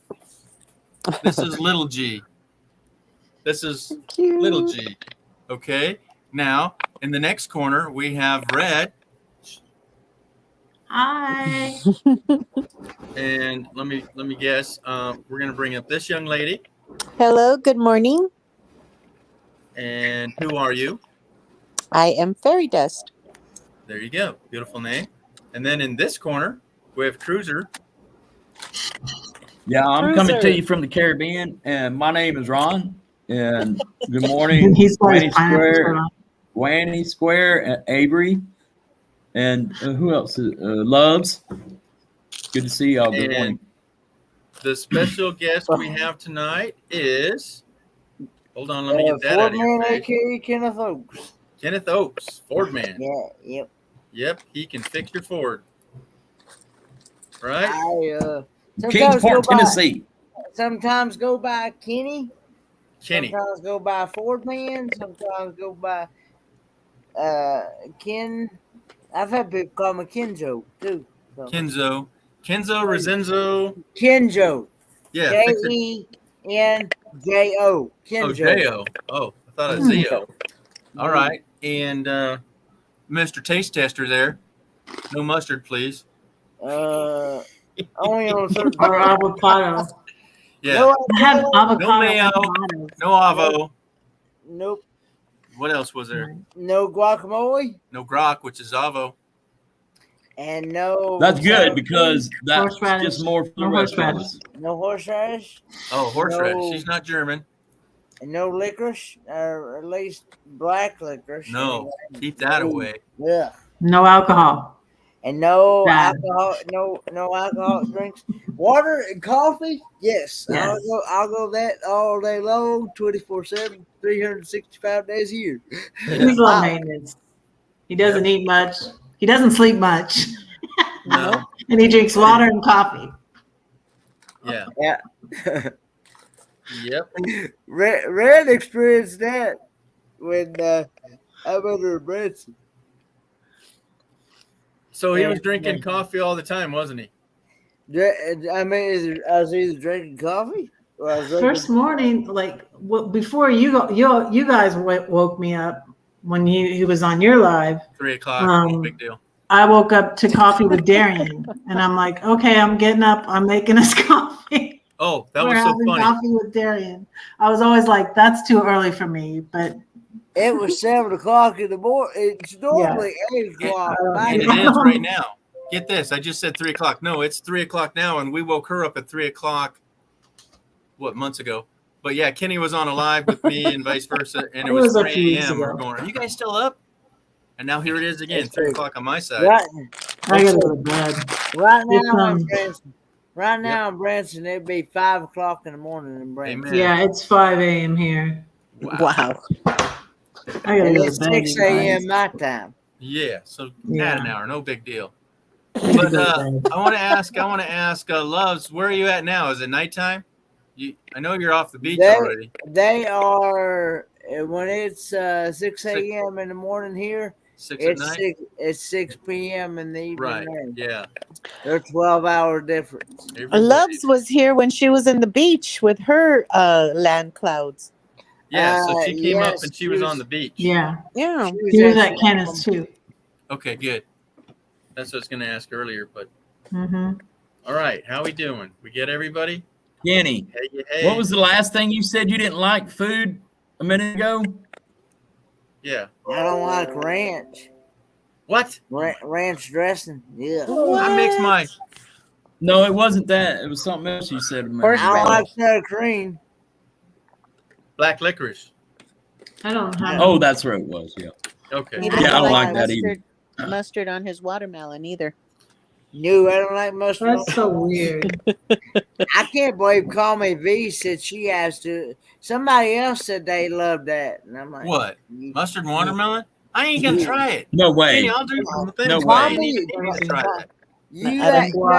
This is Lil'G. This is Lil'G. Okay. Now in the next corner we have Red. Hi. And let me guess. We're gonna bring up this young lady. Hello, good morning. And who are you? I am Fairy Dust. There you go. Beautiful name. And then in this corner we have Cruiser. Yeah, I'm coming to you from the Caribbean, and my name is Ron. And good morning, He's got his Granny pineapple Square, shirt on. Granny Square, and Avery, and who else? Loves. Good to see y'all. Good morning. The special guest we have tonight is. Hold on, let me get that out of your Fordman, face. aka Kenneth Oaks. Kenneth Oaks, Ford man. Yeah, yep. Yep, he can fix your Ford. Right? I sometimes Kingsport, go by- Tennessee. Sometimes go by Kenny, Kenny. Sometimes go by Ford Man. Sometimes go by Ken. I've had people call me Kenzo too. So. Kenzo, Rezenzo. Kenjo. Yeah, fix it. Kenjo. Kenjo. Oh, J-O. Oh, I thought it was Z-O. All right. And Mr. Taste Tester there. No mustard, please. Only on certain Or avocado. Yeah. No, I have avocado. No mayo. avocados. No avo. Nope. What else was there? No guacamole. No grok, which is avo. And no. That's good because that's Horseradish. just more for the No rest of horseradish. us. No horseradish. Oh, horseradish. No. She's not German. And no licorice, or at least black licorice. No, keep that away. Yeah. No alcohol. And no Bad. alcohol, no alcoholic drinks. Water and coffee, yes. Yes. I'll go that all day long, 24/7, 365 days a year. He's low maintenance. He doesn't eat much. He doesn't sleep much. No. And he drinks water and coffee. Yeah. Yeah. Yep. Red experienced that when I'm under Branson. So he was drinking coffee all the time, wasn't he? I mean, I was either drinking coffee or I was drinking. First morning, like before you guys woke me up when he was on your live. 3 o'clock. No big deal. I woke up to coffee with Darian, and I'm like, okay, I'm getting up. I'm making us coffee. Oh, that We're was so having funny. coffee with Darian. I was always like, that's too early for me, but It was 7 o'clock in the morning. It's normally 8 o'clock. And it is right now. Get this. I just said 3 o'clock. No, it's 3 o'clock now, and we woke her up at 3 o'clock, months ago? But yeah, Kenny was on a live with me and vice versa, and it was 3 a.m. We're going, are you guys still up? And now here it is again, 3 o'clock on my side. Right, I gotta go to bed. right It's, now, in Branson, right now in Branson, it'd be 5 o'clock in the morning in Branson. Yeah, it's 5 a.m. here. Wow. I gotta And go it's to bed. 6 you guys. a.m. my time. Yeah, so Yeah. add an hour, no big deal. But I want to ask, Loves, where are you at now? Is it nighttime? I know you're off the beach already. They are when it's 6 a.m. in the morning here. 6 at night? It's 6 p.m. in the evening. Right. there. Yeah. They're 12-hour difference. Loves was here when she was in the beach with her land clouds. Yeah, so she came up yes, and she was on the beach. Yeah. Yeah. He was at Kenneth's too. Okay, good. That's what I was going to ask earlier, but Mm-hmm. all right, how we doing? We get everybody? Kenny, Hey. what was the last thing you said you didn't like food a minute ago? Yeah. I don't like ranch. What? Ranch dressing. Yeah. I mix mine. No, it wasn't that. It was something else you said a minute I ago. don't like sour cream. Black licorice. I don't have. Oh, that's where it was. Yeah. Okay. He Yeah, I doesn't don't like that mustard, either. mustard on his watermelon either. No, I don't like mustard. That's so weird. I can't believe Call Me V said she has to. Somebody else said they loved that, and I'm like, What? Mustard and watermelon? I ain't gonna try it. No way. Kenny, I'll do some things. No but I way. ain't even gonna try that. You I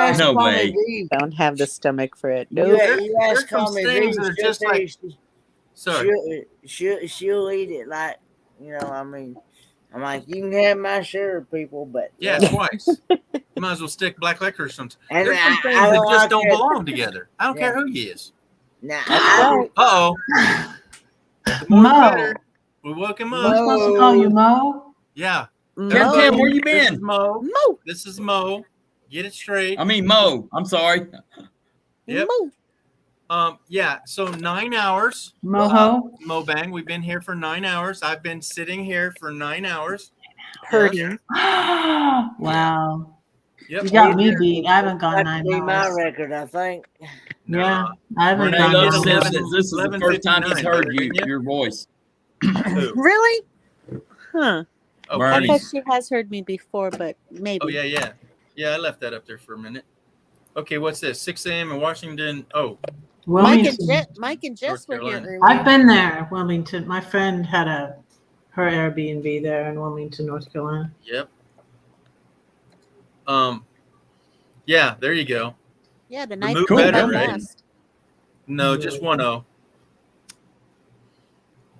ask No Call way. Me V. don't have the stomach for it. You, No. you ask There's Call some Me things V. that are just like. Sorry. She'll eat it like, I mean, I'm like, you can have my share of people, but Yeah, twice. You might as well stick black licorice sometimes. And There's some I things don't that just like don't it. belong together. I don't Yeah. care who he is. Nah, Uh-oh. The more the Mo. better. We woke him We're up. supposed to call you Mo. Yeah. Cam, where you This is been? Mo. Mo. This is Mo. Get it straight. I mean, Mo. I'm sorry. Yep. Mo. Yeah. So 9 hours. Moho. Mo Bang. We've been here for 9 hours. I've been sitting here for 9 hours. Hurting. Wow. Yep. You got me beat. I haven't gone that 9 be my hours. record, I think. Yeah, I haven't Renee gone Love 9 says hours. that this is the first time he's 11:59, heard better, you, didn't you? your voice. Who? Really? Huh. Oh, I Bernie. bet she has heard me before, but maybe. Oh, yeah. Yeah, I left that up there for a minute. Okay, what's this? 6 a.m. in Washington. Oh, Wilmington. Mike and Jess were here earlier. I've been there, Wilmington. My friend had her Airbnb there in Wilmington, North Carolina. yep. Yeah, there you go. Yeah, the The night move before better, my right? last. No, just 1-0.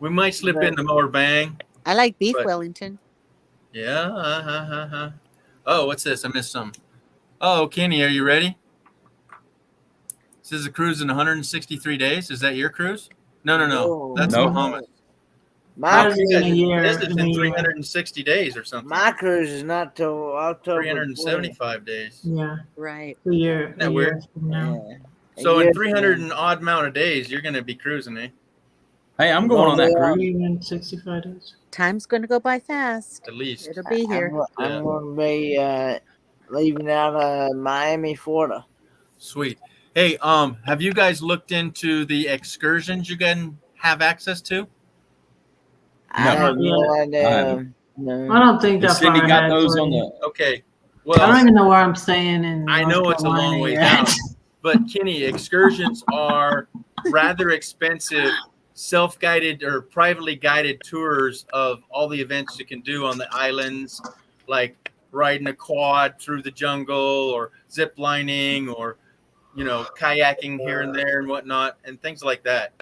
We might slip into more bang. I like beef but- Wellington. Yeah. Oh, what's this? I missed some. Oh, Kenny, are you ready? This is a cruise in 163 days. Is that your cruise? No. Whoa. That's Nope. Bahamas. My You cruise, guys- in a year, This is in a in year. 360 days or something. my cruise is not till October 375 days. Yeah, Right. a year. Isn't that a weird? year from now. Yeah. So Yes, in 300 and odd amount of days, you're going to be cruising, eh? Hey, I'm going on that cruise. 365 days. Time's going to go by fast. At least. It'll be here. I'm going to be leaving out of Miami, Florida. Sweet. Hey, have you guys looked into the excursions you can have access to? I have no I idea. haven't. No. I don't think Has that Cindy far got ahead. those for on me. the? Okay. I don't Well, even know where I'm staying in. I know North it's a long Carolina way yet. down, but Kenny, excursions are rather expensive, self-guided or privately guided tours of all the events you can do on the islands, like riding a quad through the jungle or zip lining or, kayaking here and there and whatnot and things like that.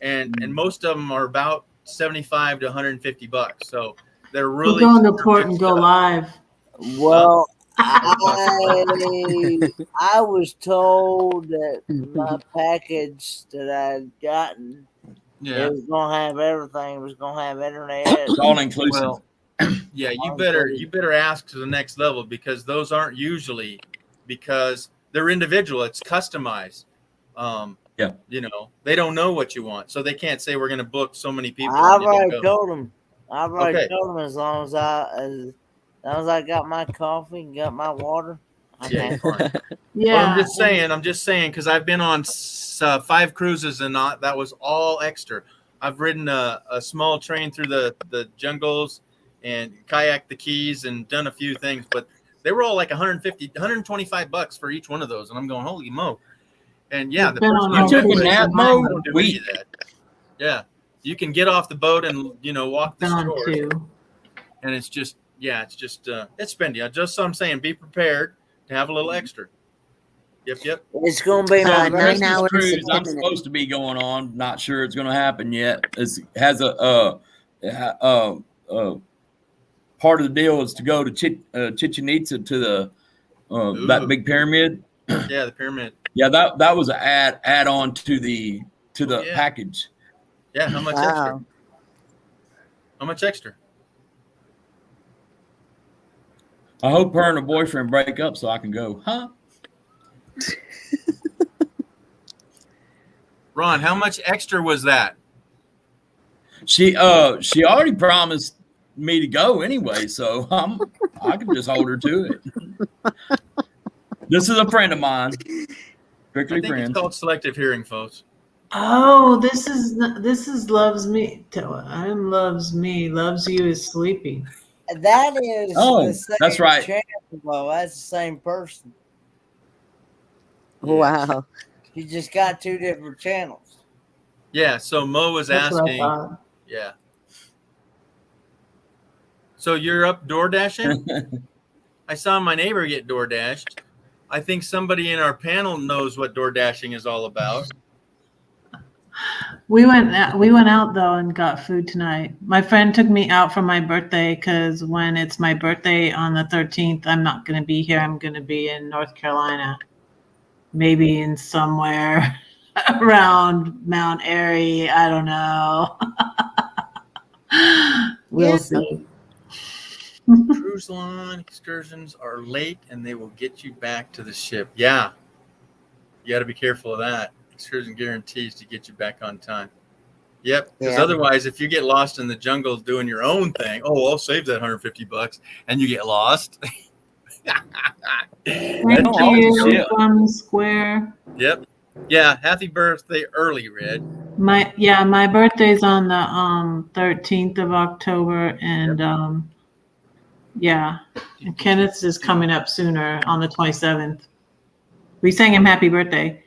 And most of them are about 75 to 150 bucks. So they're We're really going to super port good and go stuff. live. Well, I was told that my package that I'd gotten it was gonna have everything. It was gonna have internet. It's all inclusive. Well, yeah, you better ask to the next level because those aren't usually because they're individual. It's customized. Yeah. They don't know what you want, so they can't say we're going to book so many people. I've and you don't already go. told them. I've already Okay. told them as long as I got my coffee and got my water. Yeah, fine. Yeah. Well, I'm just saying, because I've been on 5 cruises and that was all extra. I've ridden a small train through the jungles and kayaked the Keys and done a few things, but they were all like 150, 125 bucks for each one of those. And I'm going, holy mo. And yeah, the Been person on you all took a cruises nap in mode, mine. don't do any of that. Yeah. You can get off the boat and, walk the Been on shore. 2. And it's just, it's spendy. Just so I'm saying, be prepared to have a little extra. Yep. It's gonna be my 9 hours Cruise and 10 I'm minutes. supposed to be going on. Not sure it's going to happen yet. It has part of the deal is to go to Chichen Itza to the that big pyramid. Yeah, the pyramid. Yeah, that was an add on to the Yeah. package. Yeah, how much Wow. extra? How much extra? I hope her and her boyfriend break up so I can go. Huh? Ron, how much extra was that? She already promised me to go anyway, so I can just hold her to it. This is a friend of mine. Strictly I think friends. it's called selective hearing, folks. Oh, this is loves me. I'm loves me. Loves you is sleeping. That is Oh, the same that's right. channel, though. That's the same person. Wow. You just got 2 different channels. Yeah, so Mo was That's what I asking. thought. Yeah. So you're up door dashing? I saw my neighbor get door dashed. I think somebody in our panel knows what door dashing is all about. We went out though and got food tonight. My friend took me out for my birthday because when it's my birthday on the 13th, I'm not going to be here. I'm going to be in North Carolina, maybe in somewhere around Mount Airy. I don't know. We'll see. Cruise line excursions are late and they will get you back to the ship. Yeah. You got to be careful of that. Excursion guarantees to get you back on time. Yep. Because Yeah. otherwise, if you get lost in the jungle doing your own thing, I'll save that $150 and you get lost. Thank you from Square. Yep. Yeah. Happy birthday early, Red. My birthday's on the 13th of October and and Kenneth's is coming up sooner on the 27th. We sang him happy birthday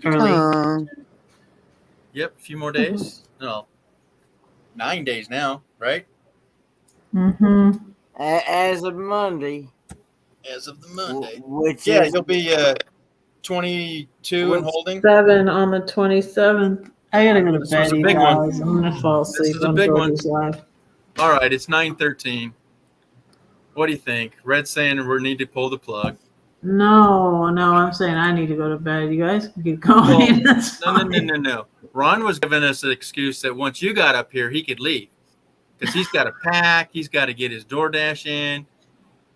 early. Oh, Yep. A few more days. No. 9 days now, right? Mm-hmm. As of Monday. As of the Monday. Which Yeah, is you'll be 22 and holding. 7 on the 27th. I gotta go to This bed, was a you big one. guys. I'm gonna fall This asleep is a on big one. George's live. All right, it's 9:13. What do you think? Red's saying we need to pull the plug. No, I'm saying I need to go to bed. You guys can keep going. Well, That's no. Ron was giving us an excuse that once you got up here, he could leave because he's got to pack. He's got to get his DoorDash in.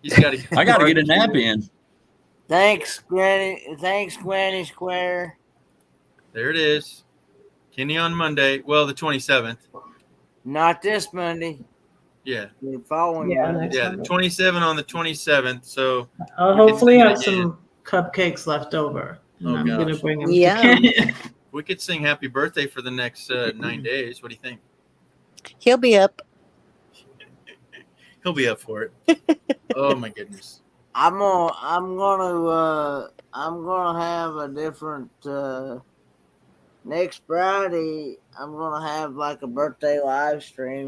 He's got to. I got to get a nap in. Thanks, Granny. Thanks, Granny Square. There it is. Kenny on Monday. Well, the 27th. Not this Monday. Yeah. The following Monday. Yeah, the 27 on the 27th. So I'll hopefully have some cupcakes left over. And I'm gonna bring them to We could sing happy birthday for the next 9 days. What do you think? He'll be up. He'll be up for it. Oh my goodness. I'm gonna have a different next Friday. I'm gonna have like a birthday live stream.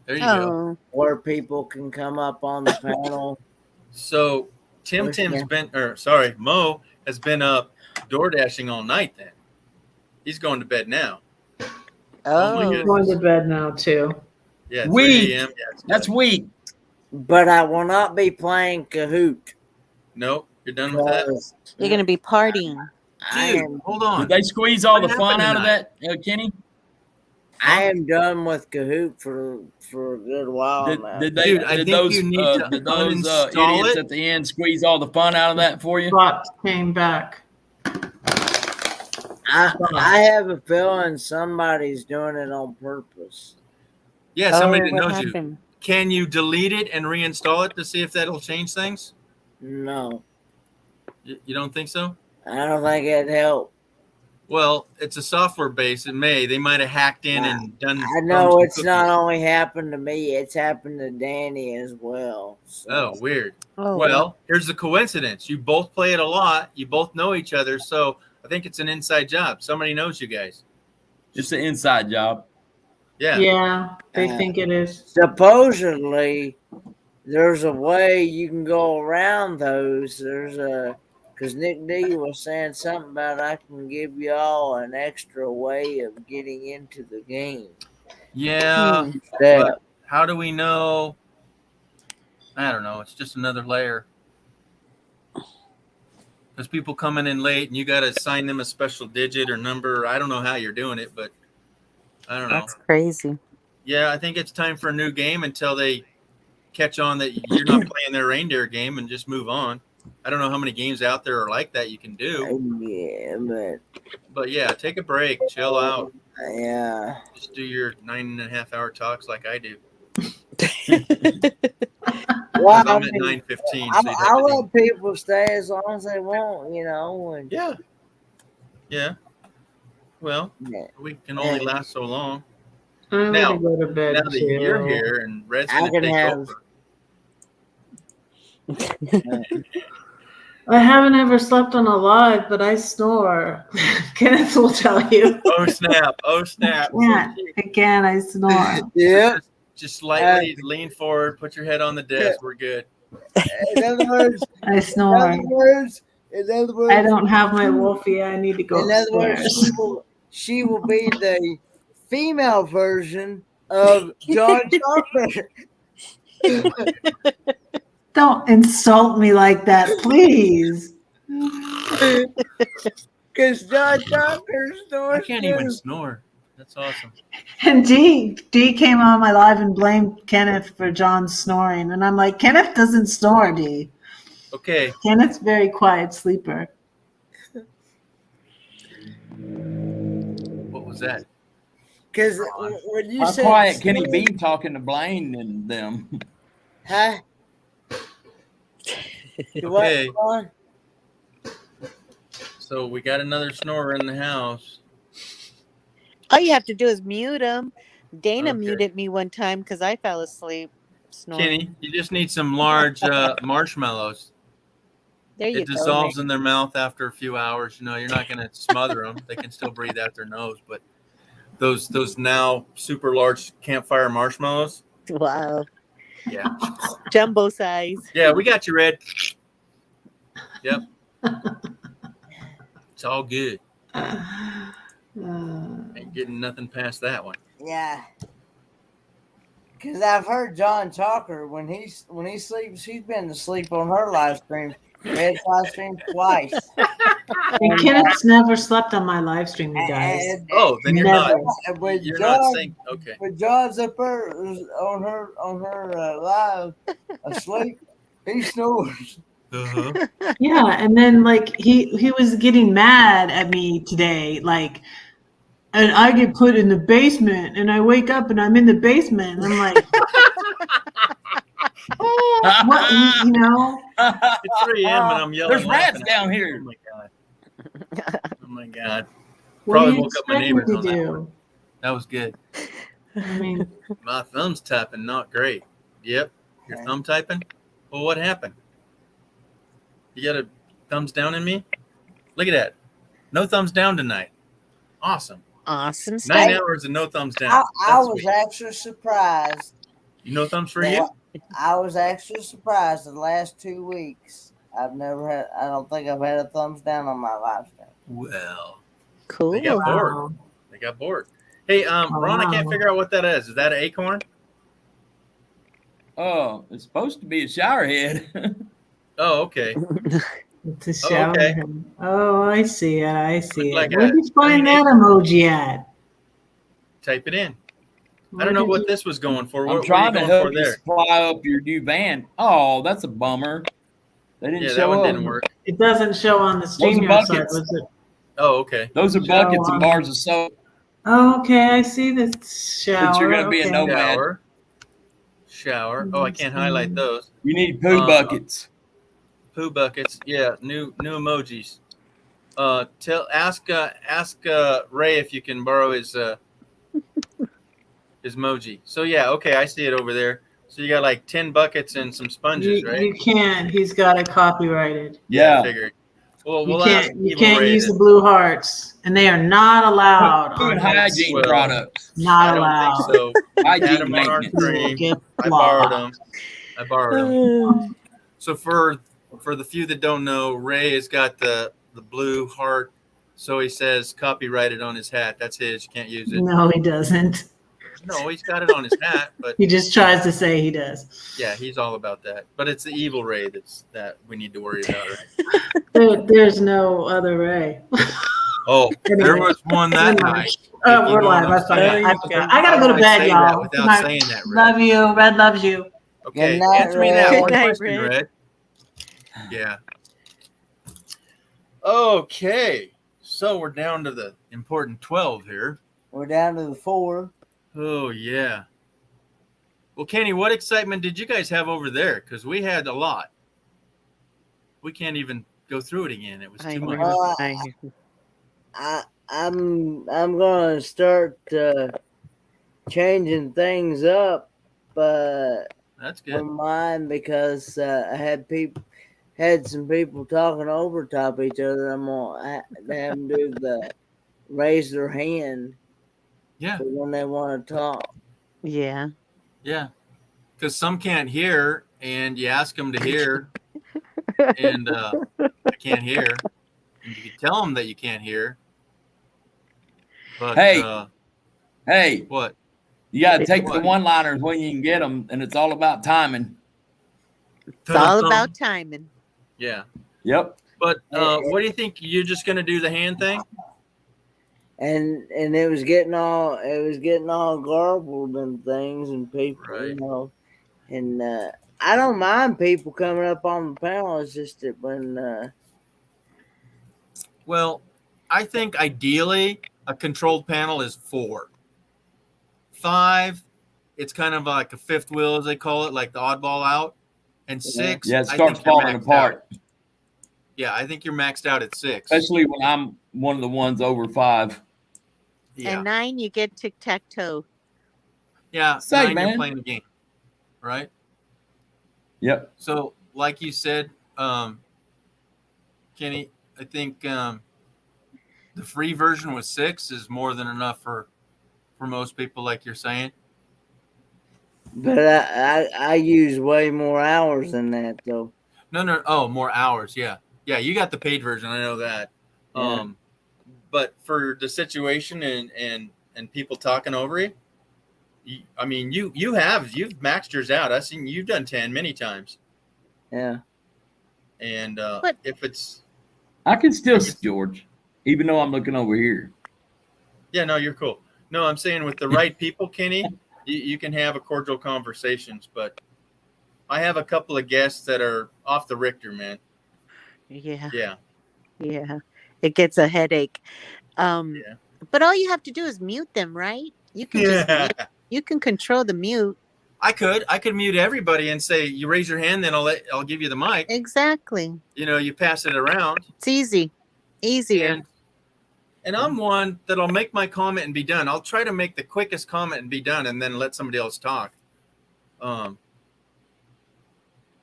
There you go. Where people can come up on the panel. So Mo has been up door dashing all night. Then he's going to bed now. I'm going to bed now too. Yeah, 3 Weak. a.m. That's weak. But I will not be playing Kahoot. Nope, you're done with that. You're going to be partying. Dude, hold on. Did they squeeze all What the fun happened out of tonight? that, Kenny? I am done with Kahoot for a good while now. Did those idiots at the end squeeze all the fun out of that for you? Bots came back. I have a feeling somebody's doing it on purpose. Yeah, somebody that knows you. Can you delete it and reinstall it to see if that'll change things? No. You don't think so? I don't think it'd help. Well, it's a software base. It may. They might have hacked in and done. I know it's not only happened to me, it's happened to Danny as well. So. Oh, weird. Well, here's the coincidence. You both play it a lot. You both know each other. So I think it's an inside job. Somebody knows you guys. It's an inside job. Yeah. Yeah, they think it is. Supposedly, there's a way you can go around those. Because Nick D was saying something about I can give y'all an extra way of getting into the game. Yeah. But how do we know? I don't know. It's just another layer. Because people coming in late and you got to assign them a special digit or number. I don't know how you're doing it, but I don't know. That's crazy. Yeah, I think it's time for a new game until they catch on that you're not playing their reindeer game and just move on. I don't know how many games out there are like that you can do. Yeah, but yeah, take a break, chill out. Yeah. Just do your 9.5 hour talks like I do. Well, I'm at 9:15. I'll let people stay as long as they want, you know. And yeah. Well, we can only last so long. I'm Now, gonna go to bed now that too. you're here and Red's gonna take over. I haven't ever slept on a live, but I snore. Kenneth will tell you. Oh snap! Oh snap! Again, I snore. Yeah. Just slightly lean forward, put your head on the desk. We're good. In other words, I snore. In other words, I don't have my Wolfie. I need to go in other words, upstairs. she will be the female version of John Carpenter. Don't insult me like that, please. Because John Carpenter snores. I can't even snore. That's awesome. And D came on my live and blamed Kenneth for John's snoring. And I'm like, Kenneth doesn't snore, D. Okay. Kenneth's very quiet sleeper. What was that? Because when you How said quiet Kenny B talking to Blaine and them. Huh? Okay. So we got another snorer in the house. All you have to do is mute him. Dana muted me one time because I fell asleep snoring. Kenny, you just need some large marshmallows. There you It go. dissolves in their mouth after a few hours. You know, you're not going to smother them. They can still breathe out their nose. But those now super large campfire marshmallows. Wow. Yeah. Jumbo size. Yeah, we got you, Red. Yep. It's all good. Ain't getting nothing past that one. Yeah. Because I've heard John Chalker when he sleeps, he's been asleep on her live stream. We had live stream twice. And Kenneth's never slept on my live stream, you guys. Oh, then you're Never. not. But You're John, not synced. Okay. But John's up there on her live asleep. He snores. Uh-huh. Yeah, and then like he was getting mad at me today, like, and I get put in the basement, and I wake up and I'm in the basement, and I'm like, what, you know? It's 3 a.m. and I'm yelling. There's rats laughing down at you. here. Oh my god. Oh my god. What Probably do you woke up my expect me neighbors to on that do? one. That was good. I mean, My thumb's tapping, not great. Yep. Your thumb typing? Well, what happened? You got a thumbs down in me? Look at that. No thumbs down tonight. Awesome. Awesome 9 stuff. hours and no thumbs down. I That's was sweet. actually surprised. No thumbs for you? I was actually surprised the last 2 weeks. I don't think I've had a thumbs down on my live stream. Well, cool. They got bored. They got bored. Hey, Ron, I can't figure out what that is. Is that an acorn? Oh, it's supposed to be a shower head. Oh, okay. it's a shower. okay. head. Oh, I see it. I see Looked it. like Where'd a you find green that emoji at? Type it in. I don't know what this was going for. I'm What were trying you to going help for you there? supply up your new van. Oh, that's a bummer. They didn't Yeah, that show one up. didn't work. It doesn't show on the Those are StreamYard side, buckets. was it? Oh, okay. Those are buckets and bars of soap. Oh, okay, I see the shower. Since you're going to be a okay. nomad. Shower. Oh, I can't highlight those. You need poo buckets. Poo buckets. Yeah, new emojis. Ask Ray if you can borrow his emoji. So yeah, okay, I see it over there. So you got like 10 buckets and some sponges, right? You can't. He's got it copyrighted. Yeah, I figured. Well, we'll ask You Evil can't Ray use then. the blue hearts, and they are not allowed. Food on hygiene this. products. Not I don't allowed. think so. Had Hygiene them on our maintenance. stream. Get I borrowed them. So for the few that don't know, Ray has got the blue heart. So he says copyrighted on his hat. That's his. You can't use it. No, he doesn't. No, he's got it on his hat, but He just tries to say he does. yeah, he's all about that. But it's the evil Ray that we need to worry about, right? There's no other Ray. Oh, Anyway, there was one that never mind. night. Oh, If you we're know live. what I'm I'm sorry. saying. I gotta go to How do I bed, say y'all. that without Good night. saying that, Red? Love you. Red loves you. Okay, Good night, answer me that Red. one Good night, question, Red. Red. Yeah. Okay, so we're down to the important 12 here. We're down to the 4. Oh yeah. Well, Kenny, what excitement did you guys have over there? Because we had a lot. We can't even go through it again. It was too much. I'm gonna start changing things up, but That's for good. mine because I had some people talking over top each other. I'm gonna have them do the raise their hand. Yeah. For when they want to talk. Yeah. Yeah. Because some can't hear, and you ask them to hear, and I can't hear. And you can tell them that you can't hear. But Hey, what? You got to take What? the one-liners when you can get them, and it's all about timing. It's all about timing. Yeah. Yep. But what do you think? You're just gonna do the hand thing? And it was getting all garbled and things, and people, you know, and I don't mind people coming up on the panel. It's just that when Well, I think ideally a controlled panel is 4. 5, it's kind of like a fifth wheel, as they call it, like the oddball out. And 6, Yeah, it I starts think you're falling maxed apart. out. Yeah, I think you're maxed out at 6. Especially when I'm one of the ones over 5. Yeah. And 9, you get tic-tac-toe. Yeah, Say, 9, man. you're playing the game, right? Yep. So, like you said, Kenny, I think the free version with 6 is more than enough for most people, like you're saying. but I use way more hours than that though. No. Oh, more hours. Yeah. Yeah, you got the paid version. I know that. Yeah. But for the situation and people talking over you, I mean, you've maxed yours out. I've seen you've done 10 many times. Yeah. And if it's, I can still see George, even though I'm looking over here. yeah, no, you're cool. No, I'm saying with the right people, Kenny, you can have a cordial conversations. But I have a couple of guests that are off the Richter, man. Yeah. Yeah. Yeah. It gets a headache. Yeah. But all you have to do is mute them, right? You can just mute. You can control the mute. I could mute everybody and say, you raise your hand, then I'll give you the mic. Exactly. You know, you pass it around. It's easier. And I'm one that'll make my comment and be done. I'll try to make the quickest comment and be done, and then let somebody else talk.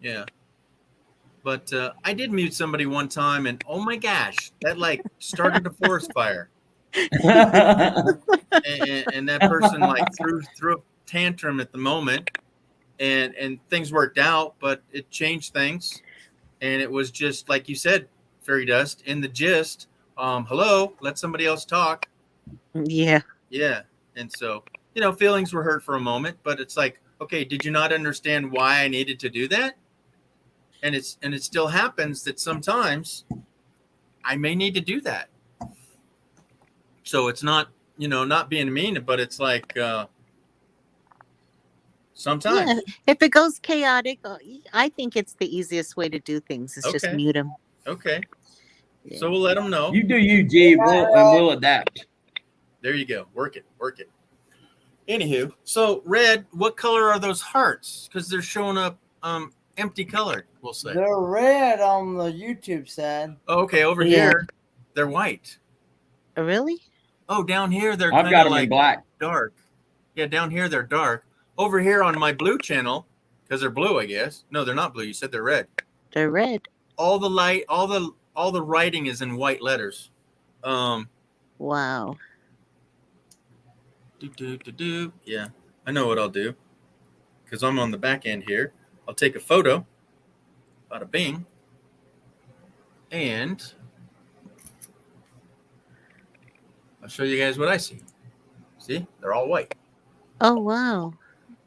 Yeah. But I did mute somebody one time, and oh my gosh, that like started a forest fire. and that person like threw a tantrum at the moment, and things worked out, but it changed things, and it was just like you said, fairy dust in the gist. Hello, let somebody else talk. Yeah. Yeah. And so, you know, feelings were hurt for a moment, but it's like, okay, did you not understand why I needed to do that? And it still happens that sometimes I may need to do that. So it's not, you know, not being mean, but it's like sometimes. Yeah. If it goes chaotic, I think it's the easiest way to do things. Is just mute them. Okay. Yeah. So we'll let them know. You do you, G, and we'll adapt. There you go. Work it. Anywho, so Red, what color are those hearts? Because they're showing up empty colored, we'll say. They're red on the YouTube side. Oh, okay, over here, they're white. Oh, really? Oh, down here, they're I've kind got of them like in black. Dark. Yeah, down here, they're dark. Over here on my blue channel, because they're blue, I guess. No, they're not blue. You said they're red. They're red. All the light, all the writing is in white letters. Wow. Yeah, I know what I'll do. Because I'm on the back end here. I'll take a photo. Bada bing. And I'll show you guys what I see. See? They're all white. Oh, wow.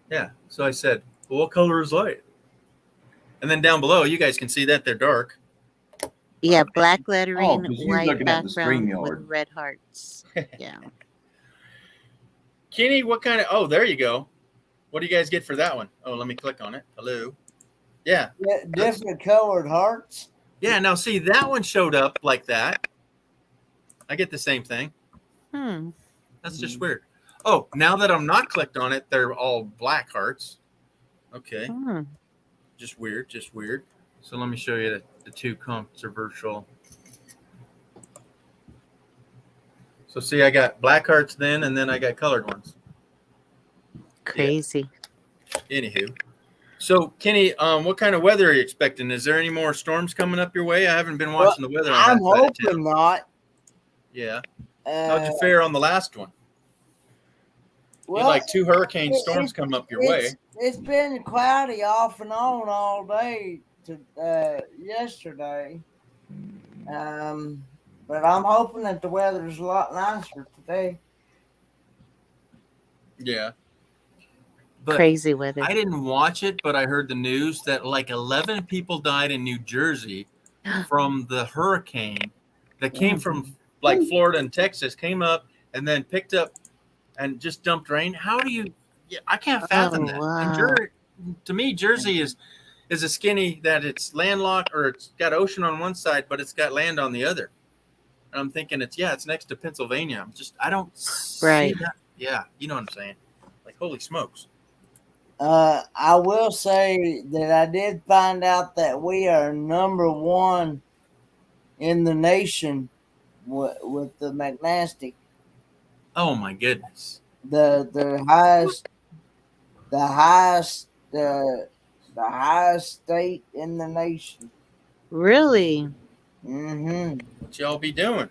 Yeah. So I said, well, what color is light? And then down below, you guys can see that they're dark. Yeah, black lettering, 'cause you're white looking at the background StreamYard. with red hearts. Yeah. Kenny, what kind of, oh, there you go. What do you guys get for that one? Oh, let me click on it. Hello. Yeah. Different colored hearts. Yeah, now see, that one showed up like that. I get the same thing. That's just weird. Oh, now that I'm not clicked on it, they're all black hearts. Okay. Just weird. So let me show you the two controversial. So see, I got black hearts then, and then I got colored ones. Crazy. Yeah. Anywho. So, Kenny, what kind of weather are you expecting? Is there any more storms coming up your way? I haven't been watching the weather on I'm that side of hoping town. not. Yeah. How'd you fare on the last one? You had Well, like 2 hurricane storms come up your way. It's been cloudy off and on all day to yesterday. But I'm hoping that the weather's a lot nicer today. Yeah. But Crazy weather. I didn't watch it, but I heard the news that like 11 people died in New Jersey from the hurricane that came from like Florida and Texas, came up and then picked up and just dumped rain. How do you? Yeah, I can't fathom that. And to me, Jersey is a skinny that it's landlocked or it's got ocean on one side, but it's got land on the other. And I'm thinking it's next to Pennsylvania. I don't see that. Yeah, you know what I'm saying? Like, holy smokes. I will say that I did find out that we are number 1 in the nation with the McNasty. Oh my goodness. The highest state in the nation. Really? Mm-hmm. What y'all be doing?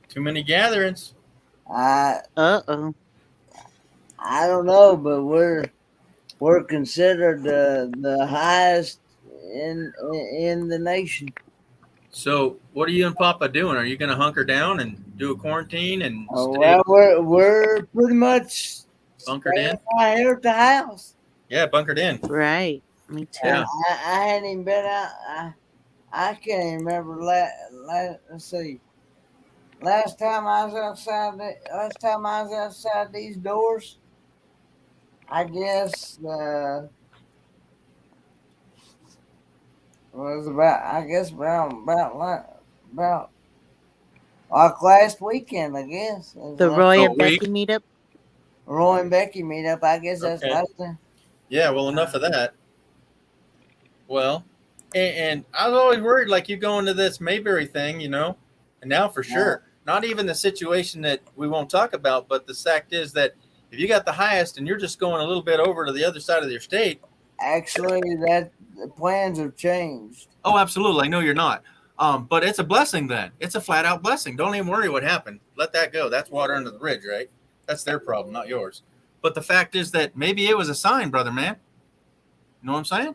Too many gatherings. Uh-oh. I don't know, but we're considered the highest in the nation. So, what are you and Papa doing? Are you going to hunker down and do a quarantine and stay Well, we're pretty much bunkered in? right here at the house. Yeah, bunkered in. Right. Me too. And I hadn't even been out. I can't even remember. Let's see. Last time I was outside these doors, I guess was about like last weekend. I guess The Roy and Becky meetup. Roy and Becky meetup. I guess that's last time. Yeah. Well, enough of that. Well, and I was always worried, like you going to this Mayberry thing, you know, and now for sure, not even the situation that we won't talk about, but the fact is that if you got the highest and you're just going a little bit over to the other side of your state. Actually, the plans have changed. Oh, absolutely. I know you're not. But it's a blessing then. It's a flat out blessing. Don't even worry what happened. Let that go. That's water under the bridge, right? That's their problem, not yours. But the fact is that maybe it was a sign, brother man. You know what I'm saying?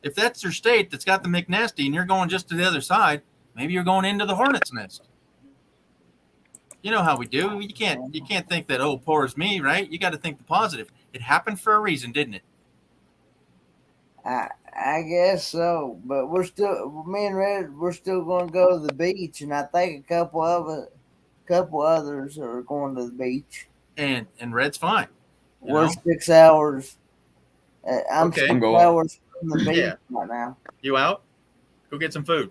If that's your state that's got the McNasty and you're going just to the other side, maybe you're going into the hornet's nest. You know how we do. You can't think that, oh, poor is me, right? You got to think the positive. It happened for a reason, didn't it? I guess so, but me and Red, we're still going to go to the beach, and I think a couple others are going to the beach. And Red's fine. We're 6 hours. I'm okay. 6 hours from the beach right now. You out? Go get some food.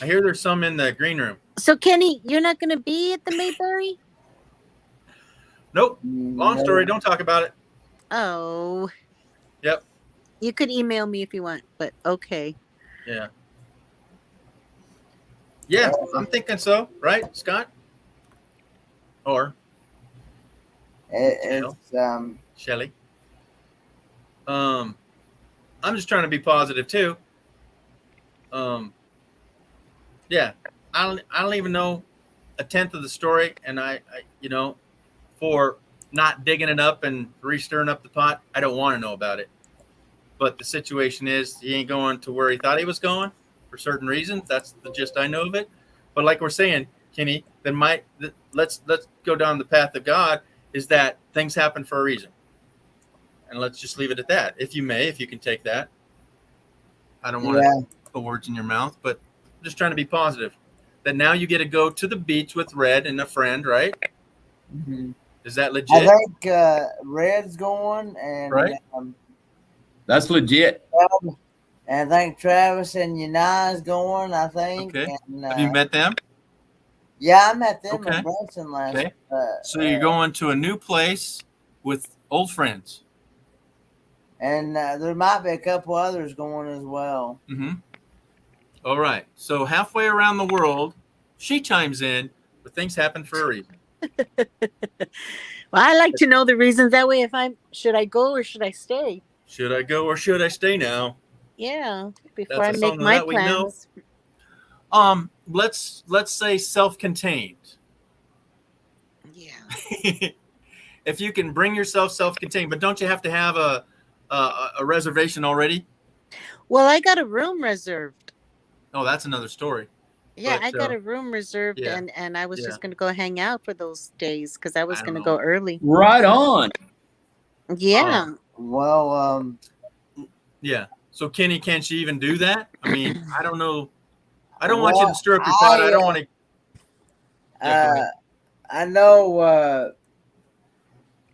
I hear there's some in the green room. So, Kenny, you're not going to be at the Mayberry? Nope. Long story. Don't talk about it. Oh. Yep. You could email me if you want, but okay. Yeah. Yeah, I'm thinking so, right, Scott? Or it's Shelly. I'm just trying to be positive too. Yeah, I don't even know a tenth of the story, and I for not digging it up and re-stirring up the pot, I don't want to know about it. But the situation is, he ain't going to where he thought he was going for certain reasons. That's the gist I know of it. But like we're saying, Kenny, then let's go down the path of God. Is that things happen for a reason, and let's just leave it at that. If you can take that. I don't want to put words in your mouth, but I'm just trying to be positive. That now you get to go to the beach with Red and a friend, right? Mm-hmm. Is that legit? I think Red's going, and right. That's legit. And I think Travis and Yanai's going. I think. Okay. And, have you met them? Yeah, I met them in Branson last. Okay. So you're going to a new place with old friends. And there might be a couple others going as well. Mm-hmm. All right. So halfway around the world, she chimes in, but things happen for a reason. Well, I like to know the reasons. That way, should I go or should I stay? Should I go or should I stay now? Yeah, before I make my plans. Let's say self-contained. Yeah. If you can bring yourself self-contained, but don't you have to have a reservation already? Well, I got a room reserved. Oh, that's another story. Yeah, I got a room reserved, and I was just going to go hang out for those days because I was going to go early. Right on. Yeah. Well, yeah. So Kenny, can she even do that? I mean, I don't know. I don't want you to stir up your pot. I don't want to. I know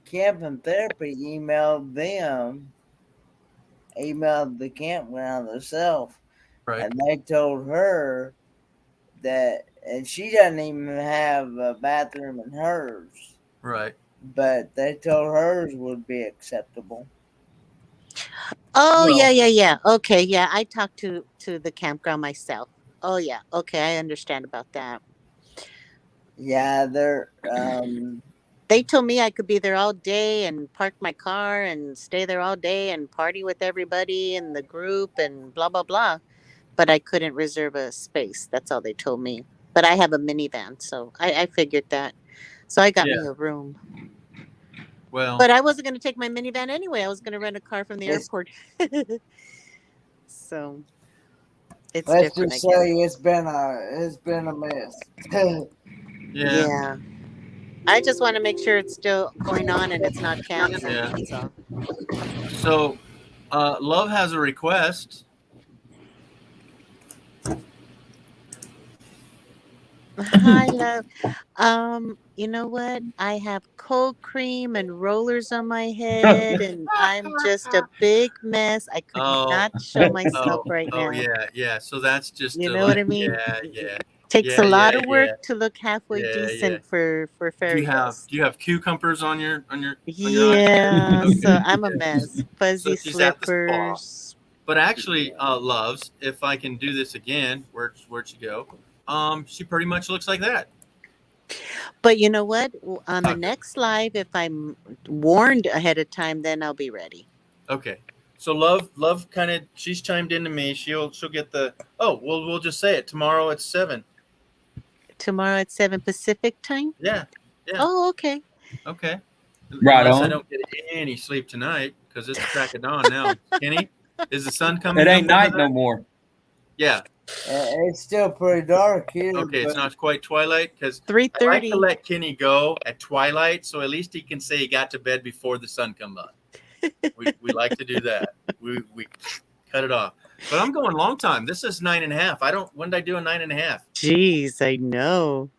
Camp and Therapy emailed the campground themselves. Right. And they told her that, and she doesn't even have a bathroom in hers. Right. But they told hers would be acceptable. Oh, yeah. Okay, yeah. I talked to the campground myself. Oh, yeah. Okay, I understand about that. Yeah, they told me I could be there all day and park my car and stay there all day and party with everybody in the group and blah, blah, blah. But I couldn't reserve a space. That's all they told me. But I have a minivan, so I figured that. So I got me a room. Well, But I wasn't going to take my minivan anyway. I was going to rent a car from the It's- airport. So it's Let's different, just I guess. say it's been a mess. Yeah. I just want to make sure it's still going on and it's not canceled. Yeah. That's all. So, Love has a request. Hi, love. You know what? I have cold cream and rollers on my head, and I'm just a big mess. I could not show myself right now. Yeah. So that's just You to know what I like, mean? yeah. Takes a lot of work to look halfway Yeah. decent for Do fairy dust. you have cucumbers on your eyes? Yeah, so I'm a mess. So Fuzzy she's at the spa. slippers. But actually, Loves, if I can do this again, where'd she go? She pretty much looks like that. But you know what? On the next live, if I'm warned ahead of time, then I'll be ready. Okay. So Love kind of she's chimed into me. She'll get the we'll just say it tomorrow at 7. Tomorrow at 7 Pacific time? Yeah. Oh, okay. Okay. Right Unless I on. don't get any sleep tonight because it's crack of dawn now. Kenny, is the sun coming? It ain't up over night there? no more. Yeah. It's still pretty dark here. Okay, it's not quite twilight because I 3:30. like to let Kenny go at twilight, so at least he can say he got to bed before the sun comes up. We like to do that. We cut it off. But I'm going long time. This is 9.5. When did I do a 9.5? Jeez, I know.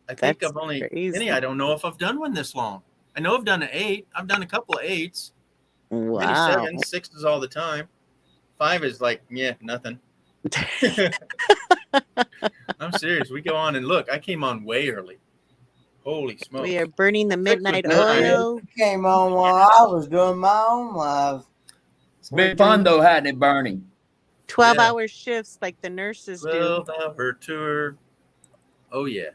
I think That's I've only crazy. Kenny. I don't know if I've done one this long. I know I've done an 8. I've done a couple of 8s. Many Wow. 7s, 6s all the time. 5 is like nothing. I'm serious. We go on and look. I came on way early. Holy smokes! We are burning the midnight midnight. oil. Came on while I was doing my own live. It's been fun though, hadn't it, Bernie? 12-hour shifts like the nurses do. 12-hour tour. Oh yeah.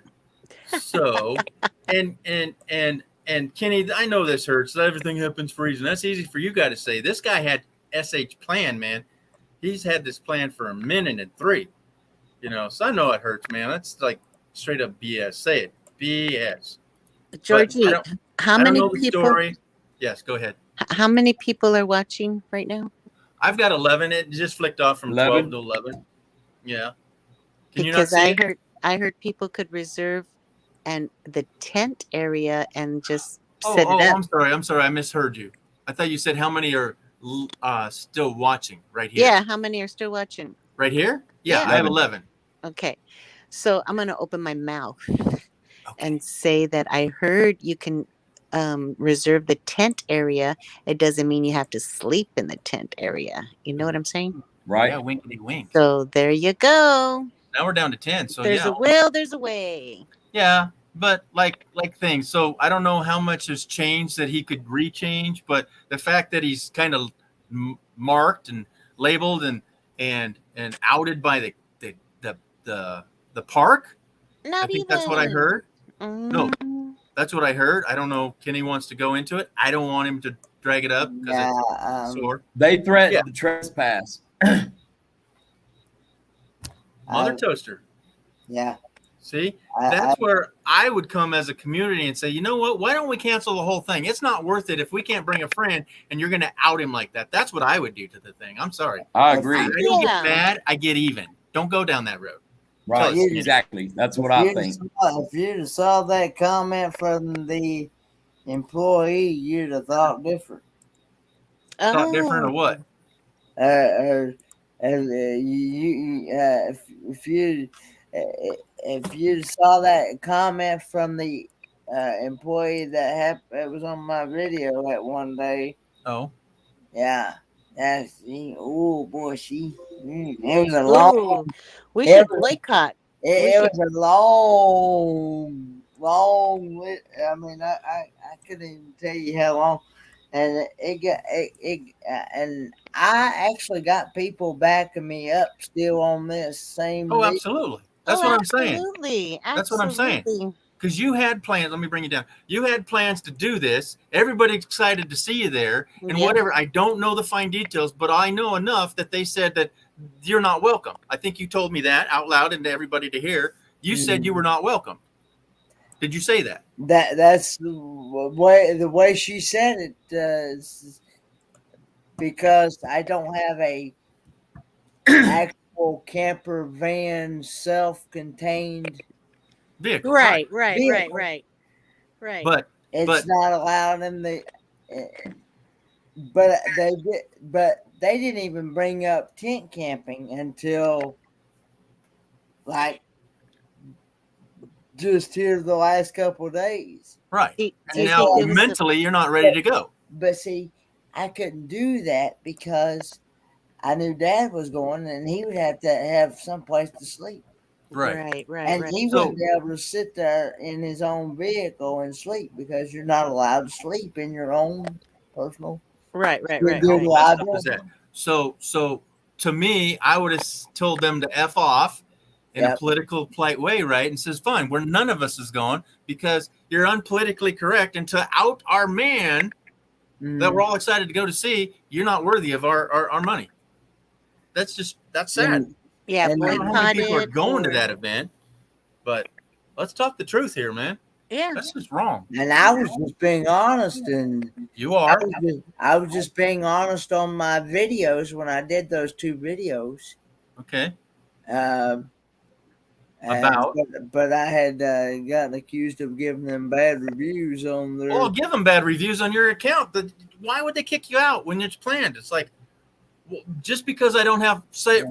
So, and Kenny, I know this hurts. Everything happens for a reason. That's easy for you guys to say. This guy had SH plan, man. He's had this plan for a minute and 3. So I know it hurts, man. That's like straight up BS. Say it, BS. Georgie, how many know the people? Story. Yes, go ahead. How many people are watching right now? I've got 11. It just flicked off from 11? 12 to 11. Yeah. Can you not Because see it? I heard people could reserve the tent area and just set it up. I'm sorry. I misheard you. I thought you said how many are still watching right here. Yeah, how many are still watching? Right here? Yeah, Yeah. I have 11. Okay. So I'm going to open my mouth and say that I heard you can reserve the tent area. It doesn't mean you have to sleep in the tent area. You know what I'm saying? Right. Yeah, winkety wink. So there you go. Now we're down to 10. So There's yeah. a will, there's a way. Yeah, but like things. So I don't know how much has changed that he could rechange, but the fact that he's kind of marked and labeled and outed by the park. I think that's what I heard. No, that's what I heard. I don't know. Kenny wants to go into it. I don't want him to drag it up because it's sore. They threatened the trespass. Mother Toaster. Yeah. See, that's where I would come as a community and say, you know what? Why don't we cancel the whole thing? It's not worth it if we can't bring a friend and you're going to out him like that. That's what I would do to the thing. I'm sorry. I agree. I don't get mad. I get even. Don't go down that road. Right. Exactly. That's what I think. If you'd have saw that comment from the employee, you'd have thought different. Thought different or what? If you saw that comment from the employee that was on my video that one day. Oh. Yeah. Oh boy, it was a long. We should boycott. It was a long. I mean, I couldn't even tell you how long, and and I actually got people backing me up still on this same. Oh, absolutely. That's what I'm saying. Absolutely. That's what I'm saying. Because you had plans. Let me bring you down. You had plans to do this. Everybody's excited to see you there and whatever. I don't know the fine details, but I know enough that they said that you're not welcome. I think you told me that out loud and to everybody to hear. You said you were not welcome. Did you say that? That's the way she said it. Because I don't have a actual camper van, self-contained vehicle. Right, right, right, vehicle. right, right. But It's not allowed in the. But they didn't even bring up tent camping until like just here the last couple of days. right. Do And you now think it was the mentally you're not ready to go. But see, I couldn't do that because I knew Dad was going, and he would have to have someplace to sleep. Right. right, And right. he So- wouldn't be able to sit there in his own vehicle and sleep because you're not allowed to sleep in your own personal. Right, right, You're right, good right. What stuff liable. is that? So to me, I would have told them to F off in a Yep. political polite way, right? And says, fine, we're none of us is going because you're unpolitically correct. And to out our man that we're all excited to go to see, you're not worthy of our money. That's sad. Yeah, I don't know how many people are boycotted going to or that event, but let's talk the truth here, man. yeah. That's just wrong. And I was just being honest, and You are. I was just being honest on my videos when I did those 2 videos. Okay. About, but I had gotten accused of giving them bad reviews on their. Well, give them bad reviews on your account. Why would they kick you out when it's planned? It's like, well, just because I don't have,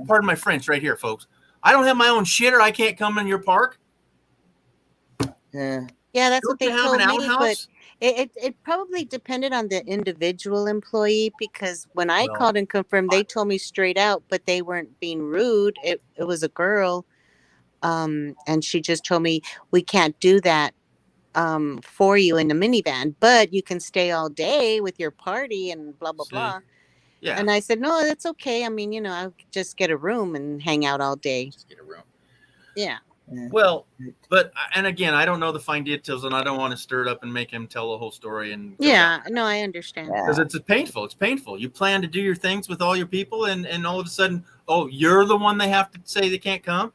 pardon my French right here, folks. I don't have my own shitter. I can't come in your park. Yeah. Yeah, that's Don't what they you have told an me, but outhouse? it probably depended on the individual employee because when I Well, called and confirmed, they told me straight out, but they weren't being rude. It was a girl, and she just told me we can't do that for you in the minivan, but you can stay all day with your party and blah blah See? blah. Yeah. And I said, no, that's okay. I mean, I'll just get a room and hang out all day. Just get a room. Yeah. Well, but and again, I don't know the fine details, and I don't want to stir it up and make him tell the whole story. And Yeah. No, I understand. because it's painful. It's painful. You plan to do your things with all your people, and all of a sudden, oh, you're the one they have to say they can't come.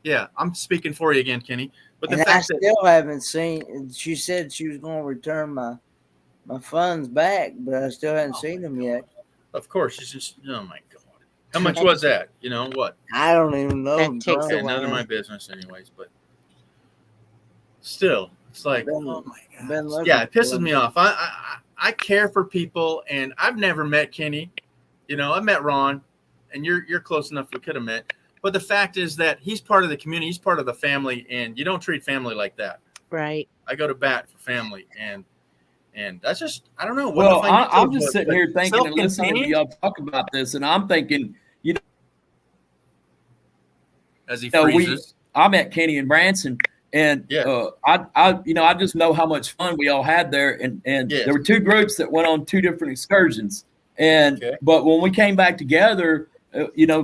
Yeah, I'm speaking for you again, Kenny. But the And I fact that still haven't seen. She said she was going to return my funds back, but I still haven't seen them yet. of course, it's just oh my god, how much was that? You know what? I don't even know. That takes Okay, a none of while. my business, anyways. But still, it's like oh my god, yeah, it pisses me off. I care for people, and I've never met Kenny. I met Ron, and you're close enough we could have met. But the fact is that he's part of the community, he's part of the family, and you don't treat family like that. Right. I go to bat for family, and that's just I don't know. Well, What the financials I'm just was, sitting but here thinking and listening to self-contained, y'all talk about this, and I'm thinking, as he we freezes. I met Kenny and Branson, and I just know how much fun we all had there, and there were 2 groups that went on 2 different excursions, and but when we came back together,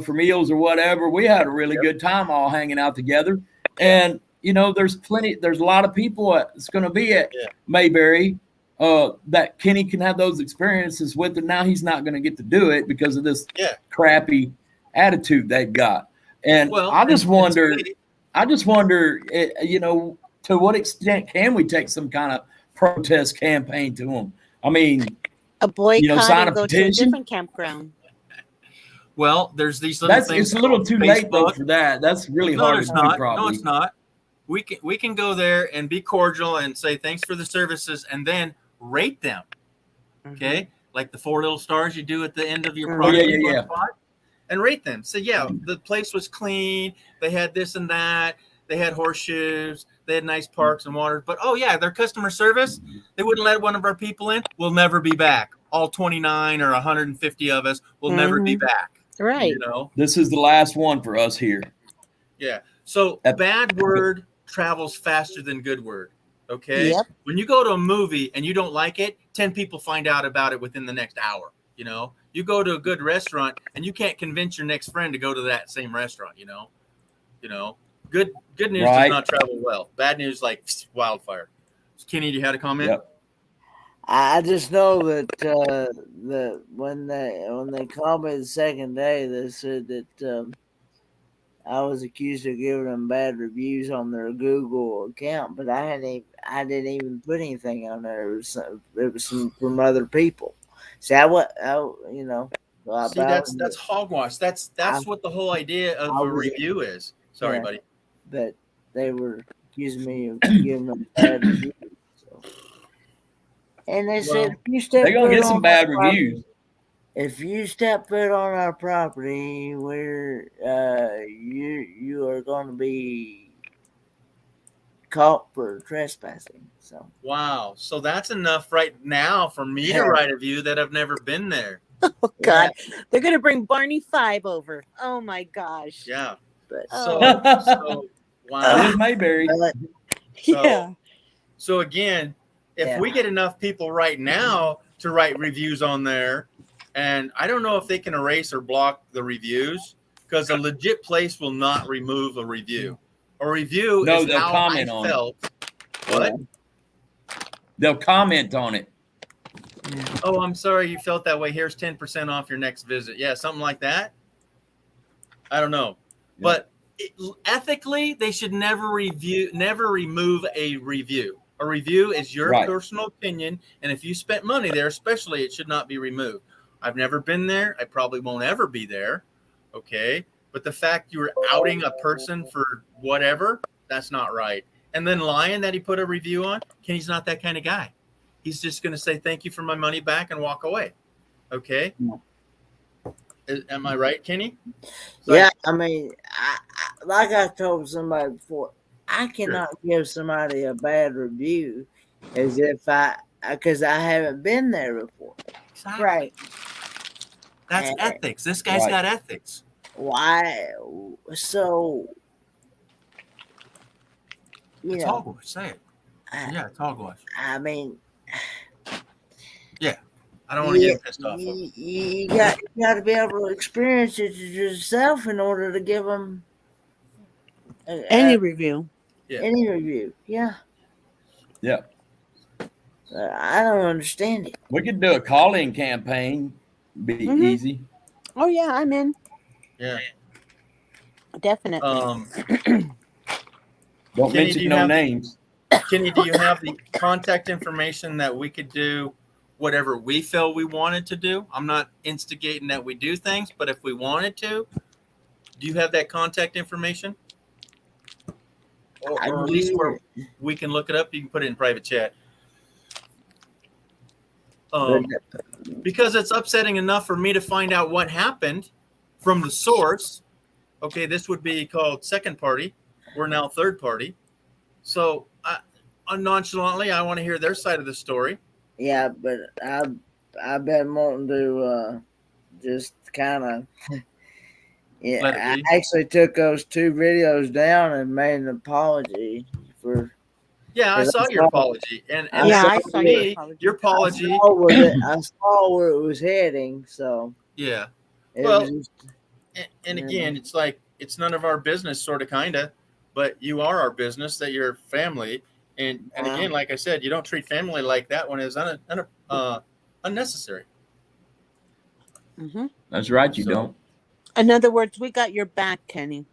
for meals or whatever, we had a really good time all hanging out together, and there's a lot of people that's going to be at Mayberry that Kenny can have those experiences with, and now he's not going to get to do it because of this crappy attitude they've got. And I just wonder, to what extent can we take some kind of protest campaign to them? I mean, a boycott sign a and go to a petition. different campground. Well, there's these little things. It's a little too late though for that. That's really hard it's to do, not. probably. No, it's not. We can go there and be cordial and say thanks for the services, and then rate them. Okay, like the 4 little stars you do at the end of your product. Spot, and rate them. Say, the place was clean. They had this and that. They had horseshoes. They had nice parks and waters. But their customer service, they wouldn't let one of our people in. We'll never be back. All 29 or 150 of us will never be back. Right. This is the last one for us here. Yeah. So bad word travels faster than good word. Okay. Yep. When you go to a movie and you don't like it, 10 people find out about it within the next hour. You go to a good restaurant and you can't convince your next friend to go to that same restaurant. Good news does not travel well. Bad news like wildfire. Kenny, you had a comment? Yep. I just know that when they called me the second day, they said that I was accused of giving them bad reviews on their Google account, but I didn't even put anything on there. It was some from other people. See, you know. See, that's hogwash. That's what the whole idea of a review is. Sorry, buddy. But they were accusing me of giving them bad reviews. So. And they said, if you step they're gonna foot get some on bad our property- reviews. If you step foot on our property, we're you are going to be caught for trespassing. So Wow. So that's enough right now for me to write a review that I've never been there. Oh God, they're gonna bring Barney 5 over. Oh my gosh. Yeah. But So wow. I live Mayberry. So again, if we get enough people right now to write reviews on there, and I don't know if they can erase or block the reviews, because a legit place will not remove a review. A review is they'll how comment I on felt. it. What? They'll comment on it. Oh, I'm sorry you felt that way. Here's 10% off your next visit. Yeah, something like that. I don't know. But ethically, they should never remove a review. A review is your personal opinion, and if you spent money there, especially, it should not be removed. I've never been there. I probably won't ever be there. Okay. But the fact you were outing a person for whatever, that's not right. And then lying that he put a review on, Kenny's not that kind of guy. He's just going to say, thank you for my money back and walk away. Okay. Am I right, Kenny? Yeah. I mean, like I told somebody before, I cannot give somebody a bad review as if because I haven't been there before. Exactly. Right. That's ethics. This guy's got ethics. Why? So, It's hogwash. Say it. Yeah, it's hogwash. I mean, yeah, I don't want to get pissed off. You got to be able to experience it yourself in order to give them any review. Yeah. Any review. Yeah. Yeah. I don't understand it. We could do a call-in campaign. Be easy. Oh yeah, I'm in. Yeah. Definitely. Don't mention no names. Kenny, do you have the contact information that we could do whatever we felt we wanted to do? I'm not instigating that we do things, but if we wanted to, do you have that contact information? Or at least where we can look it up, you can put it in private chat. Because it's upsetting enough for me to find out what happened from the source. Okay, this would be called second party. We're now third party. So nonchalantly, I want to hear their side of the story. Yeah, but I've been wanting to just kind of. Yeah, I actually took those 2 videos down and made an apology for. Yeah, I saw your apology, and I saw your apology. I saw where it was heading, so yeah. Well, and again, it's like it's none of our business, sort of, kind of, but you are our business. That you're family, and again, like I said, you don't treat family like that when it's unnecessary. Mm-hmm. That's right. You don't. In other words, we got your back, Kenny.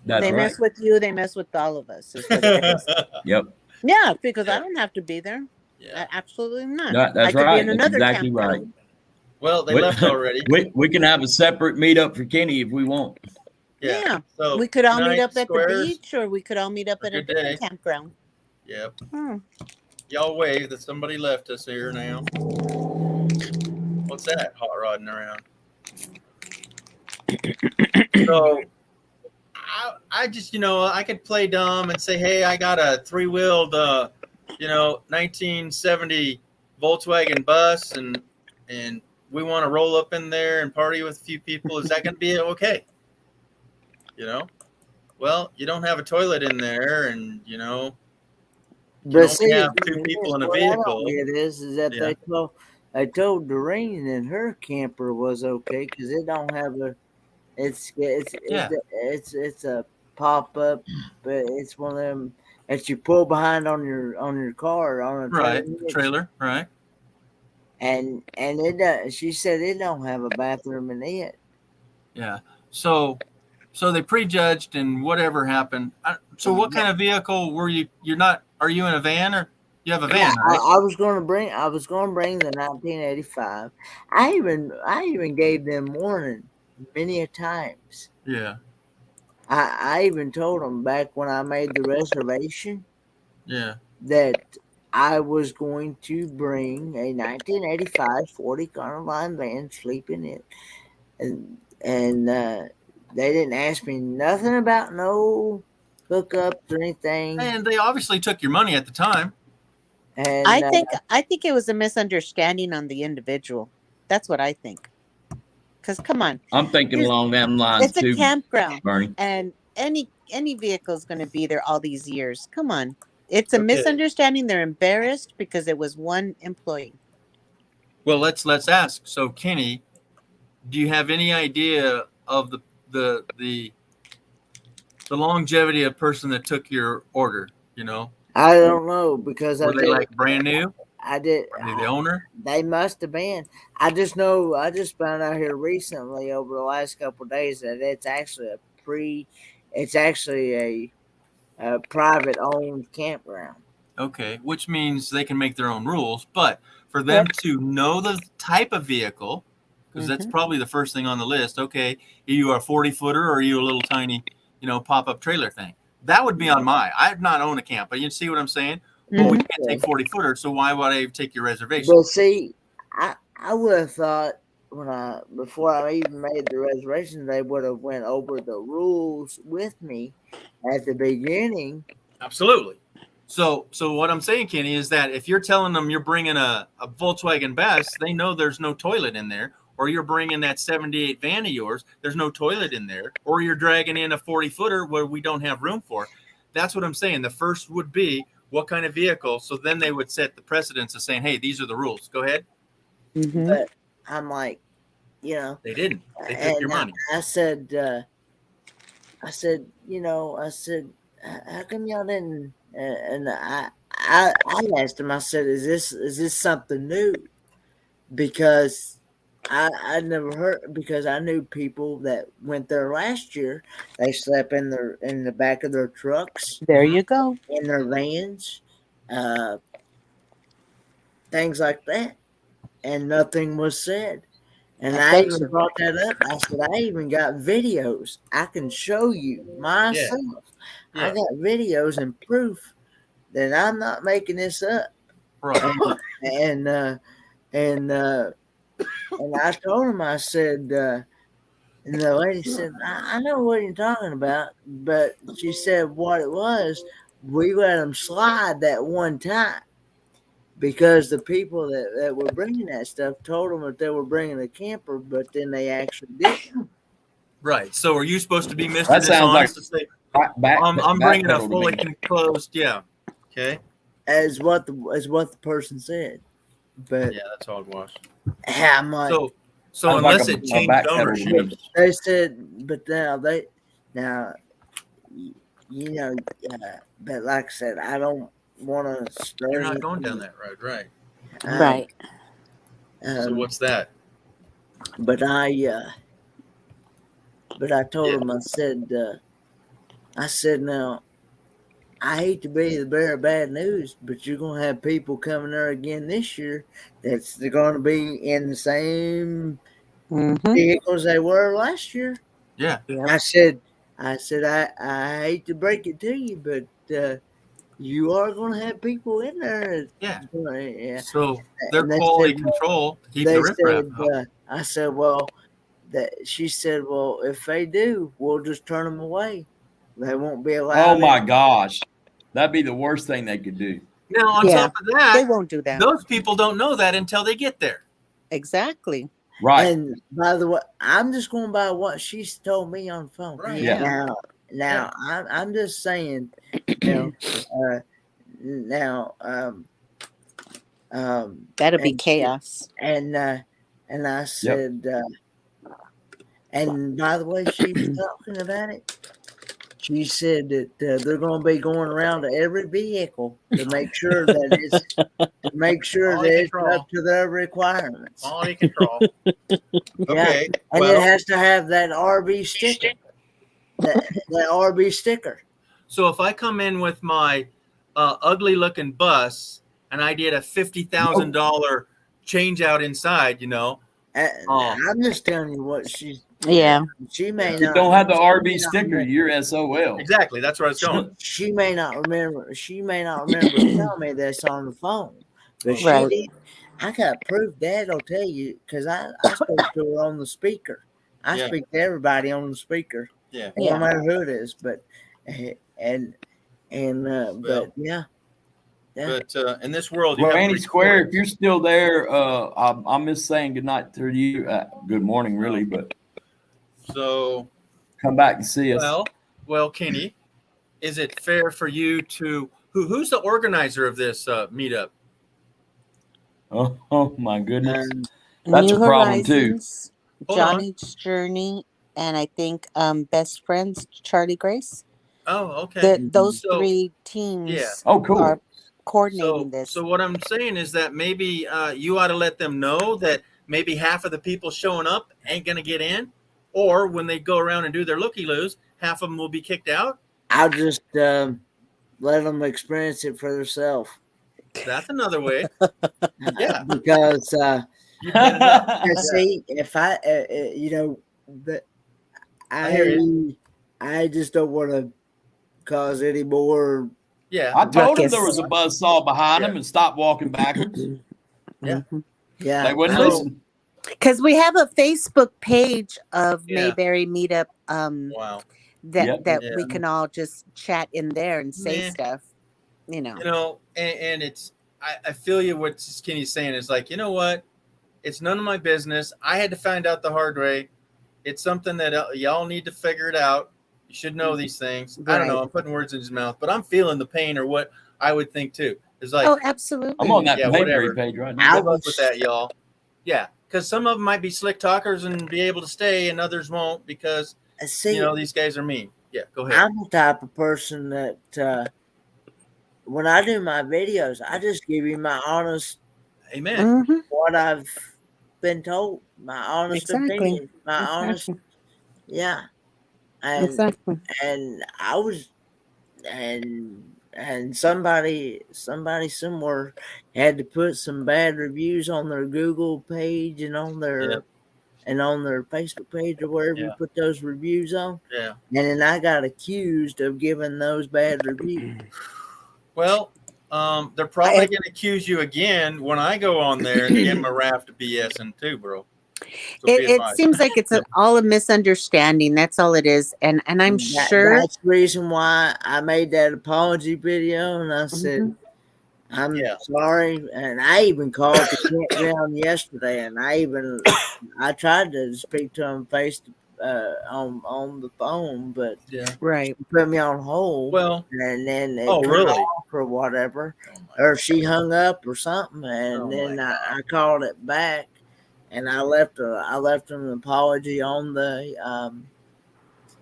That's they mess with you, they mess with all of us. Is what it is. Yep. Yeah, because I don't have to be there. Yeah. Absolutely not. That's I could right. be in another That's exactly campground. right. Well, they left already. We can have a separate meetup for Kenny if we want. Yeah. So we could all meet up at squares, the beach, or we could all meet up at a different campground. Yep. Y'all wave that somebody left us here now. What's that? Hot rodding around. So I just, I could play dumb and say, hey, I got a 3-wheeled, 1970 Volkswagen bus, and we want to roll up in there and party with a few people. Is that going to be okay? Well, you don't have a toilet in there, and you don't have 2 people in a vehicle. It is that they told Doreen that her camper was okay because it don't have a. It's a pop up, but it's one of them that you pull behind on your car on a trailer, right? And it she said it don't have a bathroom in it. Yeah. So So they prejudged, and whatever happened. So what kind of vehicle were you? You're not. Are you in a van, or you have a van, right? I was going to bring the 1985. I even gave them warning many a times. Yeah. I even told them back when I made the reservation. Yeah. That I was going to bring a 1985 40 Econoline van, sleep in it, and they didn't ask me nothing about no hookups or anything. And they obviously took your money at the time. And I think it was a misunderstanding on the individual. That's what I think. Because come on, I'm thinking along them lines it's too, a campground, Bernie. and any vehicle is going to be there all these years. Come on, it's a misunderstanding. They're embarrassed because it was one employee. Well, let's ask. So, Kenny, do you have any idea of the longevity of person that took your order? You know, I don't know because were they like brand new? I did. Were they the owner? They must have been. I just know. I just found out here recently over the last couple of days that it's actually a private owned campground. Okay, which means they can make their own rules, but for them to know the type of vehicle, because that's probably the first thing on the list. Okay, are you a 40-footer or are you a little tiny, pop-up trailer thing? That would be on my. I have not owned a camp, but you see what I'm saying? Well, we can't take 40-footer, so why would I take your reservation? Well, see, I would have thought before I even made the reservation, they would have went over the rules with me at the beginning. Absolutely. So what I'm saying, Kenny, is that if you're telling them you're bringing a Volkswagen Bus, they know there's no toilet in there, or you're bringing that 78 van of yours, there's no toilet in there, or you're dragging in a 40-footer where we don't have room for. That's what I'm saying. The first would be what kind of vehicle. So then they would set the precedence of saying, hey, these are the rules. Go ahead. But I'm like, They didn't. They took your money. I said, how come y'all didn't? And I asked him. I said, "Is this something new?" Because I never heard. Because I knew people that went there last year. They slept in the back of their trucks. There you go. In their vans, things like that, and nothing was said. And I even brought that up. I said, I even got videos. I can show you myself. Yeah. I got videos and proof that I'm not making this up. Right. And I told him, I said, and the lady said, I know what you're talking about. But she said what it was, we let them slide that one time. Because the people that were bringing that stuff told them that they were bringing a camper, but then they actually didn't. Right. So are you supposed to be Mr. That sounds like Dishonest to say, I'm bringing a fully enclosed, okay. As what the person said, but yeah, that's all it was. I'm like, so unless it changed ownership, they said, but now but like I said, I don't want to start. You're not going down that road, right? Right. So what's that? But I told him, I said, now, I hate to be the bearer of bad news, but you're going to have people coming there again this year they're going to be in the same vehicles they were last year. Yeah. I said, I hate to break it to you, but you are going to have people in there. Yeah. So their quality control to keep the riffraff out. I said, well, she said, well, if they do, we'll just turn them away. They won't be allowed. Oh my gosh, that'd be the worst thing they could do. Now, on top of that, they won't do that. Those people don't know that until they get there. Exactly. Right. And by the way, I'm just going by what she's told me on the phone. Right. Yeah. Now, I'm just saying, that'll be chaos. And I said, and by the way, she was talking about it. She said that they're going to be going around to every vehicle to make sure that it's up to their requirements. Quality control. Okay. And it has to have that RV sticker. the RV sticker. So if I come in with my ugly looking bus and I did a $50,000 change out inside, I'm just telling you what she's. Yeah. She may You not. don't have the she RV may not sticker. remember. You're SOL. Exactly. That's where I was going. She may not remember. She may not remember telling me this on the phone, but she Right. did. I got proof. Dad will tell you because I spoke to her on the speaker. I Yeah. speak to everybody on the speaker. Yeah. No matter who it is, but but yeah. But in this world, you Well, have Annie to Square, record. if you're still there, I miss saying goodnight to you. Good morning, really, but So come back and see us. Well, Kenny, is it fair for you to who's the organizer of this meetup? Oh my goodness, New that's a problem too. Horizons, Hold on. Johnny's Journey, and I think Best Friends, Charlie Grace. Oh, okay. Those So, 3 teams yeah. Oh, cool. are coordinating this. So what I'm saying is that maybe you ought to let them know that maybe half of the people showing up ain't going to get in, or when they go around and do their looky-loos, half of them will be kicked out. I'll just let them experience it for themselves. That's another way. Yeah. Because You can, see, if I, but I just don't want to cause any more. Yeah. I told him there was a buzzsaw behind him and stopped walking backwards. Yeah. Yeah. They wouldn't listen. Because we have a Facebook page of Yeah. Mayberry Meetup Wow. that Yeah. we can all just chat in there and say Yeah. stuff, and it's I feel you what Kenny's saying is like, you know what? It's none of my business. I had to find out the hard way. It's something that y'all need to figure it out. You should know these things. I don't know. Right. I'm putting words in his mouth, but I'm feeling the pain or what I would think too. It's like, Oh, absolutely. I'm on that whatever. Mayberry page right now. Good luck with that, y'all. Yeah, because some of them might be slick talkers and be able to stay, and others won't because these guys are mean. Yeah, go ahead. I'm the type of person that when I do my videos, I just give you my honest, amen, what I've been told, my honest opinion, my honest, yeah, and and I was, and somebody somewhere had to put some bad reviews on their Google page and on their Facebook page or wherever you put those reviews on. Yeah. And then I got accused of giving those bad reviews. Well, they're probably going to accuse you again when I go on there and give them a raft of BSing too, bro. So it seems like it's all a misunderstanding. That's all it is. And I'm sure that's the reason why I made that apology video. And I said, I'm sorry. And I even called the campground yesterday. And I tried to speak to him on the phone, but yeah, right, she put me on hold. Well, and then it really? off or whatever, or she hung up or something, and then I called it back, and I left an apology on the.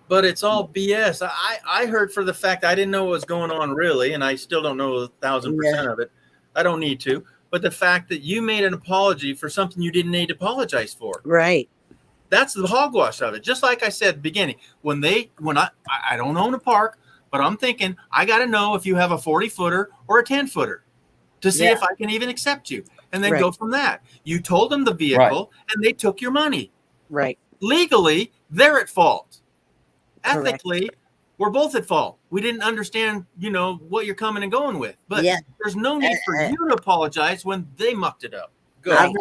But it's all BS. I heard for the fact I didn't know what was going on really, and I still don't know 1,000% of it. I don't need to. But the fact that you made an apology for something you didn't need to apologize for. Right. That's the hogwash of it. Just like I said at the beginning, when I don't own a park, but I'm thinking I got to know if you have a 40-footer or a 10-footer to see if I can even accept you, and then go from that. You told them the vehicle, and they took your money. Right. Legally, they're at fault. Ethically, we're both at fault. We didn't understand, what you're coming and going with. But there's no need for you to apologize when they mucked it up. I've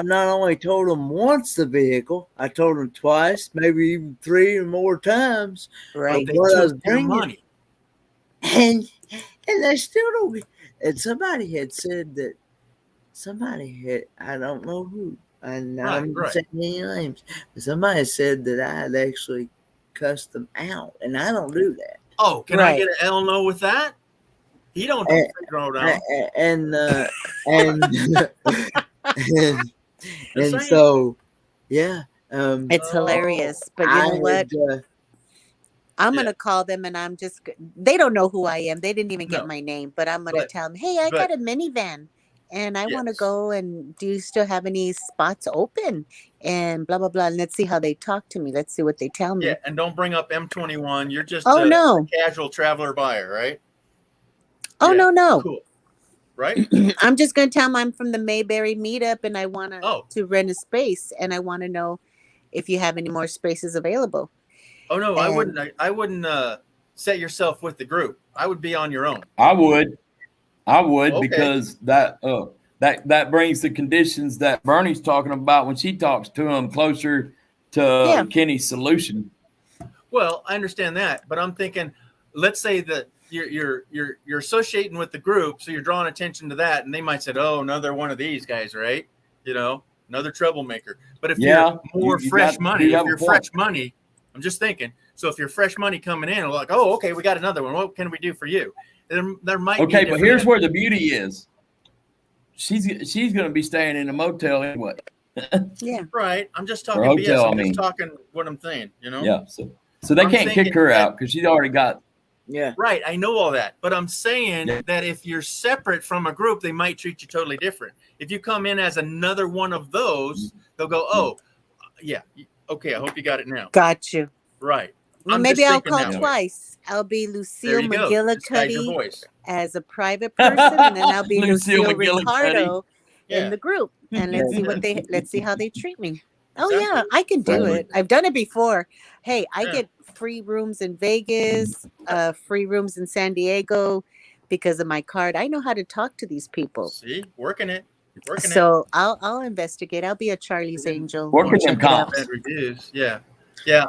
not only told them once the vehicle, I told them twice, maybe even 3 or more times. Right. They took your money. And they still don't. And somebody had said that I don't know who, and I'm not saying any names, but somebody said that I had actually cussed them out, and I don't do that. Oh, can I get an L no with that? He don't do and so it's hilarious. But you know what? I'm gonna call them, and they don't know who I am. They didn't even get my name, but I'm gonna tell them, hey, I got a minivan. and I want to Yes. go, and do you still have any spots open? And blah, blah, blah. And let's see how they talk to me. Let's see what they tell me. Yeah, and don't bring up M21. You're just Oh, a no. casual traveler buyer, right? Oh, Yeah, no. cool. Right? I'm just going to tell them I'm from the Mayberry meetup and I want Oh. to rent a space, and I want to know if you have any more spaces available. Oh no, I And- wouldn't. I wouldn't set yourself with the group. I would be on your own. I would Okay. because that brings the conditions that Bernie's talking about when she talks to him closer to Kenny's solution. Well, I understand that, but I'm thinking, let's say that you're associating with the group, so you're drawing attention to that, and they might say, "Oh, another one of these guys, right? You know, another troublemaker." But if you're more fresh money, if you're fresh money, I'm just thinking. So if you're fresh money coming in, like, "Oh, okay, we got another one. What can we do for you?" There might be Okay, but here's where the beauty is. She's going to be staying in a motel anyway. Yeah. Right. I'm just talking Or BS. hotel, I'm I mean. just talking what I'm saying, you know? Yeah. So they I'm can't kick thinking her that- out because she's already got. Yeah. Right. I know all that. But I'm saying that if you're separate from a group, they might treat you totally different. If you come in as another one of those, they'll go, "Oh, yeah. Okay. I hope you got it now." Got you. Right. Well, I'm maybe just I'll thinking call that way. twice. I'll be Lucille There you go. Disguise your McGillicuddy voice. as a private person, and then I'll be Lucille Lucille McGillicuddy. Ricardo Yeah. in the group. And let's see how they treat me. Oh Sounds yeah, good. I can do Right. it. I've done it before. Hey, I Yeah. get free rooms in Vegas, free rooms in San Diego because of my card. I know how to talk to these people. See, working it. Working it. So I'll investigate. I'll be a Charlie's Angel. Working Check them it out. Bad reviews. Yeah.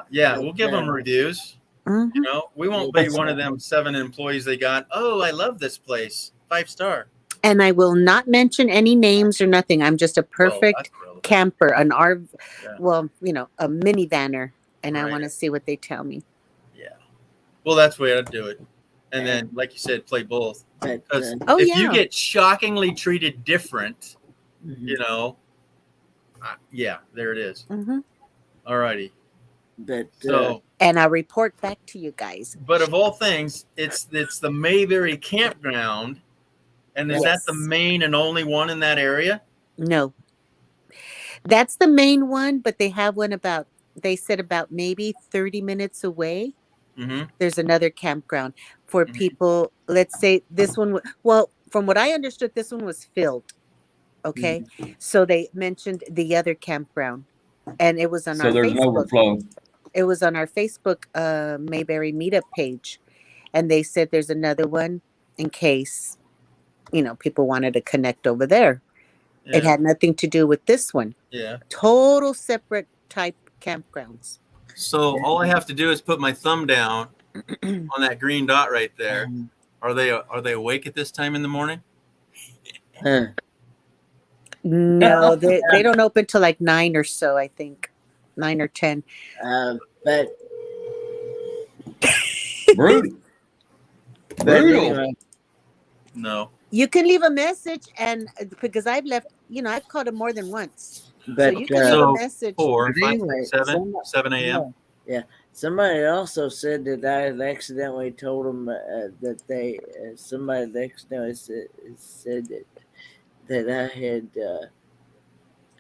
Yeah. We'll give them reviews. Mhm. You know, we won't be one of them 7 employees they got. "Oh, I love this place. 5-star." And I will not mention any names or nothing. I'm just a perfect that's relevant. camper, an RV, Yeah. well, a minivanner, and I Right. want to see what they tell me. Yeah. Well, that's the way I'd do it. And then, like you said, play both. But, Because Oh, if yeah. you get shockingly treated different, mhm. you know, yeah, there it is. Hmm. All righty. But So, And I'll report back to you guys. but of all things, it's the Mayberry campground. And is that the Yes. main and only one in that area? No, that's the main one, but they have one they said about maybe 30 minutes away. Mm-hmm. There's another campground for Mhm. people. Let's say this one, well, from what I understood, this one was filled. Okay. So they mentioned the other campground, and it was on So our there's an Facebook. overflow. It was on our Facebook Mayberry meetup page, and they said there's another one in case people wanted to connect over there. Yeah. It had nothing to do with this one. Yeah. Total separate type campgrounds. So all I have to do is put my thumb down on that green dot right there. Are they awake at this time in the morning? No, they don't open till like 9 or so, I think. 9 or 10. But Brutal. anyway, No. You can leave a message, and because I've called them more than once. but So you can leave a So message. 4, But 5, anyway, 7 a.m. yeah. Somebody also said that I had accidentally told them that they somebody had accidentally said that I had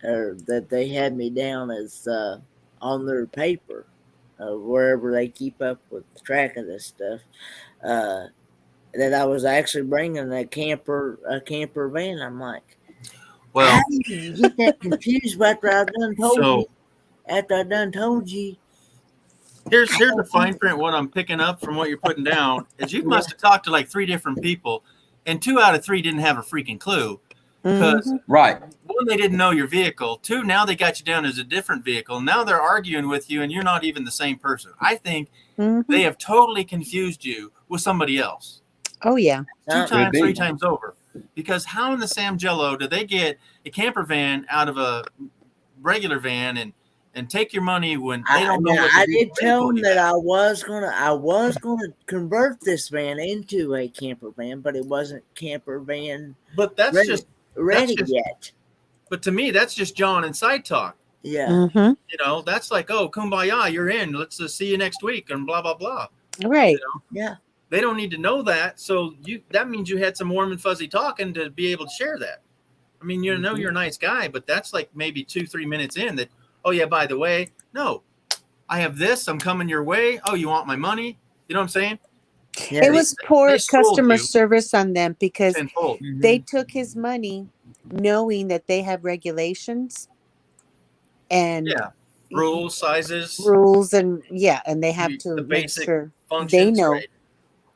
or that they had me down as on their paper wherever they keep up with track of this stuff. That I was actually bringing a camper van. I'm like, Well, how did you get that confused after I done told So- you? After I done told you. here's the fine print. What I'm picking up from what you're putting down is you must have talked to like 3 different people, and 2 out of 3 didn't have a freaking clue. Because Right. 1, they didn't know your vehicle. 2, now they got you down as a different vehicle. Now they're arguing with you, and you're not even the same person. I think they have totally confused you with somebody else. Oh yeah. 2 Could times, be. 3 times over. Because how in the Sam Jello do they get a camper van out of a regular van and take your money when they don't know what to I do did with tell them you? that I was gonna convert this van into a camper van, but it wasn't camper van But that's ready, just ready just- yet. But to me, that's just John and side talk. Yeah. Mm-hmm. You know, that's like, oh, kumbaya, you're in. Let's see you next week and blah blah blah. Right. Yeah. They don't need to know that. So that means you had some warm and fuzzy talking to be able to share that. I mean, you know, you're a nice guy, but that's like maybe 2-3 minutes in that, oh yeah, by the way, no, I have this, I'm coming your way. Oh, you want my money? You know what I'm saying? It was poor they sold customer you service on them because tenfold. they took his money knowing that they have regulations and Yeah. Rules, sizes, rules, and and they have the to make basic sure they functions, know. right?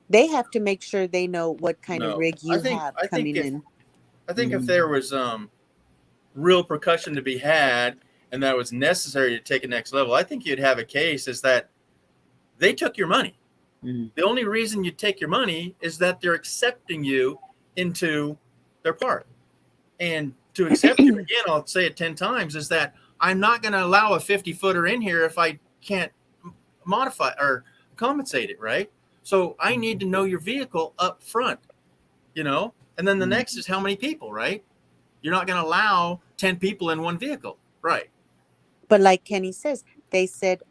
They have to make sure they know what kind of No, rig you have coming in. I think if there was real percussion to be had and that was necessary to take it next level, I think you'd have a case is that they took your money. The only reason you take your money is that they're accepting you into their park. And to accept you, again, I'll say it 10 times, is that I'm not going to allow a 50-footer in here if I can't modify or compensate it, right? So I need to know your vehicle up front, you know? And then the next is how many people, right? You're not going to allow 10 people in one vehicle, right? But like Kenny says, they said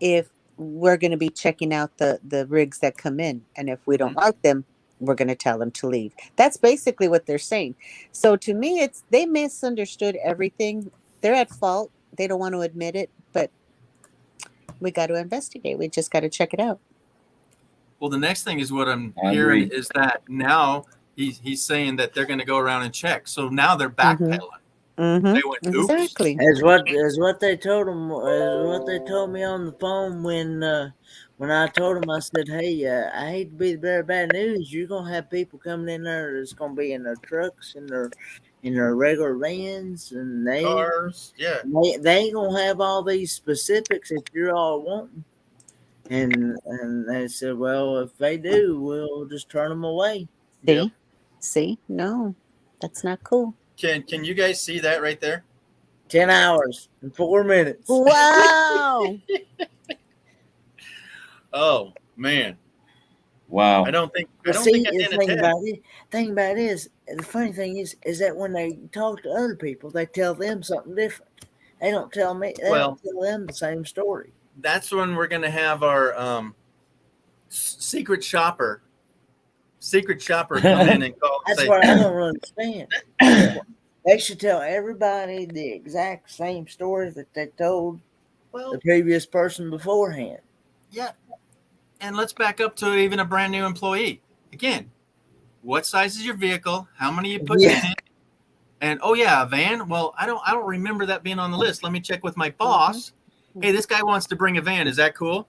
if we're going to be checking out the rigs that come in, and if we don't like them, we're going to tell them to leave. That's basically what they're saying. So to me, it's they misunderstood everything. They're at fault. They don't want to admit it, but we got to investigate. We just got to check it out. Well, the next thing is what I'm I hearing agree. is that now he's saying that they're going to go around and check. So now they're backpedaling. They went, oops. Exactly. As what they told them, as what they told me on the phone when I told them, I said, "Hey, I hate to be the bearer of bad news. You're gonna have people coming in there that's gonna be in their trucks and their regular vans, and Cars, yeah. they ain't gonna have all these specifics that you're all wanting." And they said, "Well, if they do, we'll just turn them away." See, no, that's not cool. Can you guys see that right there? 10 hours and 4 minutes. Wow. Oh man. Wow. I don't think Well, I see, didn't the thing attend. about it is, the funny thing is that when they talk to other people, they tell them something different. They don't tell me. They don't tell them the same story. That's when we're gonna have our secret shopper come in and call. And That's say, what I don't understand. They should tell everybody the exact same story that they told the previous person beforehand. Yeah. And let's back up to even a brand new employee. Again, what size is your vehicle? How many you put in it? And oh yeah, a van. Well, I don't remember that being on the list. Let me check with my boss. Hey, this guy wants to bring a van. Is that cool?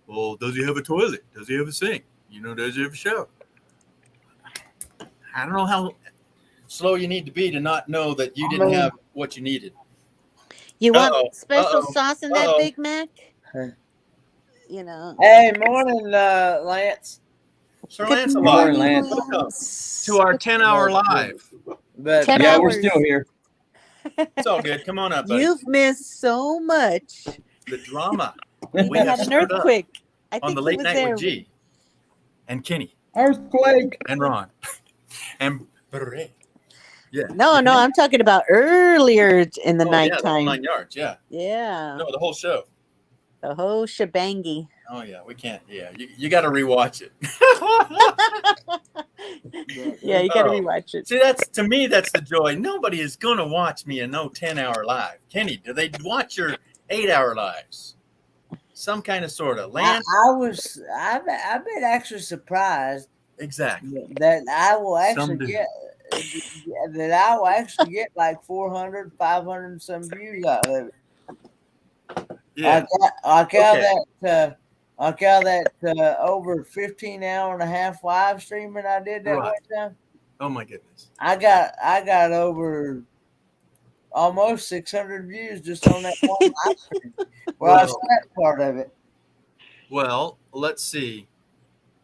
Well, does he have a toilet? Does he have a sink? You know, does he have a shower? I don't know how slow you need to be to not know that you didn't have what you needed. You want special sauce in that Big Mac? You know. Hey, morning, Lance. Sir Lancelot, welcome to our 10-hour live. But 10 yeah, hours. we're still here. It's all good. Come on up, buddy. You've missed so much. The drama. We had an stirred up earthquake. I on think the he late was night there. with G and Kenny Earthquake and Ron and Beret. Yeah. No, I'm talking about earlier in the Yeah, the whole nighttime. 9 yards. Yeah. Yeah. No, the whole show. The whole shebangy. Oh yeah, we can't. Yeah, you got to rewatch it. Yeah, you got to rewatch it. See, that's to me, that's the joy. Nobody is gonna watch me in no 10-hour live. Kenny, do they watch your 8-hour lives? Some kind of sort of. Lance, I've been actually surprised. Exactly. That I will actually Someday. get. That I will actually get like 400, 500 and some views out of it. Yeah. I count that over 15-hour and a half live streaming I did that Right. one time. Oh my goodness. I got over almost 600 views just on that one live stream. Well, I saw that part of it. Well, let's see.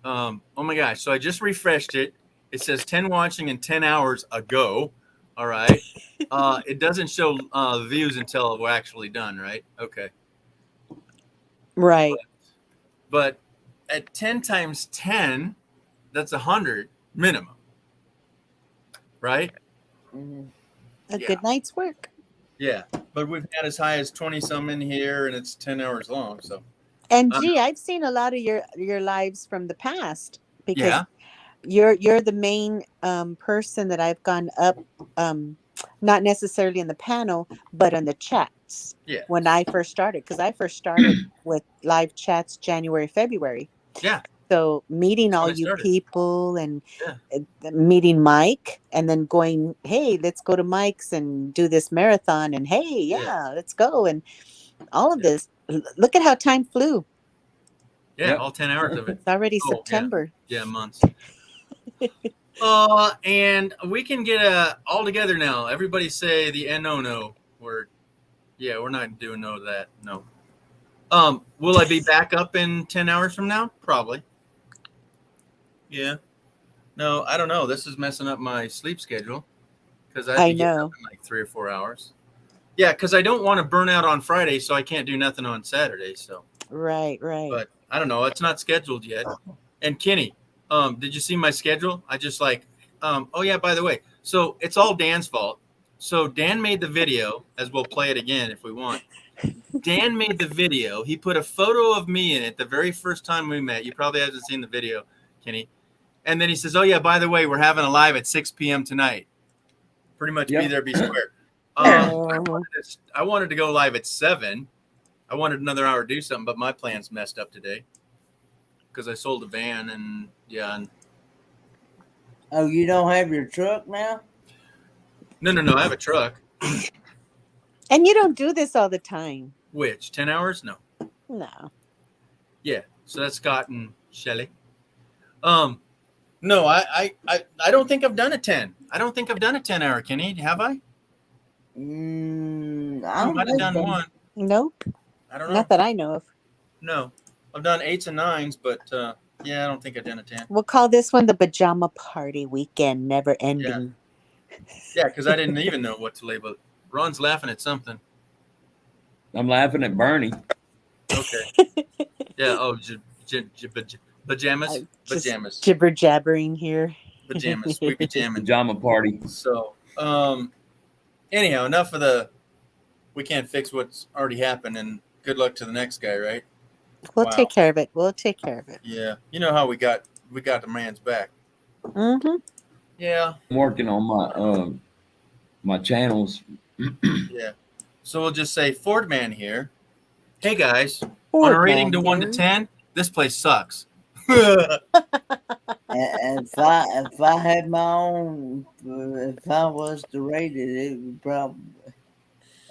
Oh my gosh. So I just refreshed it. It says 10 watching and 10 hours ago. All right. It doesn't show views until we're actually done, right? Okay. Right. But at 10 times 10, that's 100 minimum. Right? A good night's work. Yeah. But we've had as high as 20 some in here and it's 10 hours long. So And gee, I've seen a lot of your lives from the past because you're the main person that I've gone up, not necessarily in the panel, but on the chats. Yeah. When I first started, because I first started with live chats January, February. Yeah. So meeting That's all when I you started. people and Yeah. meeting Mike, and then going, hey, let's go to Mike's and do this marathon, and hey, yeah, let's go, and all of this. Look at how time flew. Yeah, all 10 hours of it. It's already Oh, yeah. September. Yeah, months. And we can get all together now. Everybody say the no word. Yeah, we're not doing no to that. No. Will I be back up in 10 hours from now? Probably. Yeah. No, I don't know. This is messing up my sleep schedule because I'd I be getting up know. in like 3 or 4 hours. Yeah, because I don't want to burn out on Friday, so I can't do nothing on Saturday. So. Right. But I don't know. It's not scheduled yet. And Kenny, did you see my schedule? I just like, oh yeah, by the way, so it's all Dan's fault. So Dan made the video, as we'll play it again if we want. Dan made the video. He put a photo of me in it the very first time we met. You probably haven't seen the video, Kenny. And then he says, oh yeah, by the way, we're having a live at 6 p.m. tonight. Pretty much be there, be square. I wanted to go live at 7. I wanted another hour to do something, but my plans messed up today because I sold a van and yeah. And Oh, you don't have your truck now? No. I have a truck. And you don't do this all the time. Which 10 hours? No. No. Yeah. So that's Scott and Shelly. No, I don't think I've done a 10. I don't think I've done a 10-hour, Kenny. Have I? I might have done one. Nope. I don't know. Not that I know of. No, I've done 8s and 9s, but yeah, I don't think I've done a 10. We'll call this one the pajama party weekend, never ending. Yeah, because I didn't even know what to label it. Ron's laughing at something. I'm laughing at Bernie. Okay. Yeah. Oh, pajamas. Pajamas. Jibber jabbering here. Pajamas. We be jamming. Pajama party. So, anyhow, enough of the. We can't fix what's already happened, and good luck to the next guy, right? We'll take care of it. We'll take care of it. Yeah, you know how we got the man's back. Mm-hmm. Yeah. I'm working on my channels. Yeah. So we'll just say Ford Man here. Hey guys, Ford on a rating Man to 1 to here. 10, this place sucks. If I had my own, if I was to rate it, it would probably,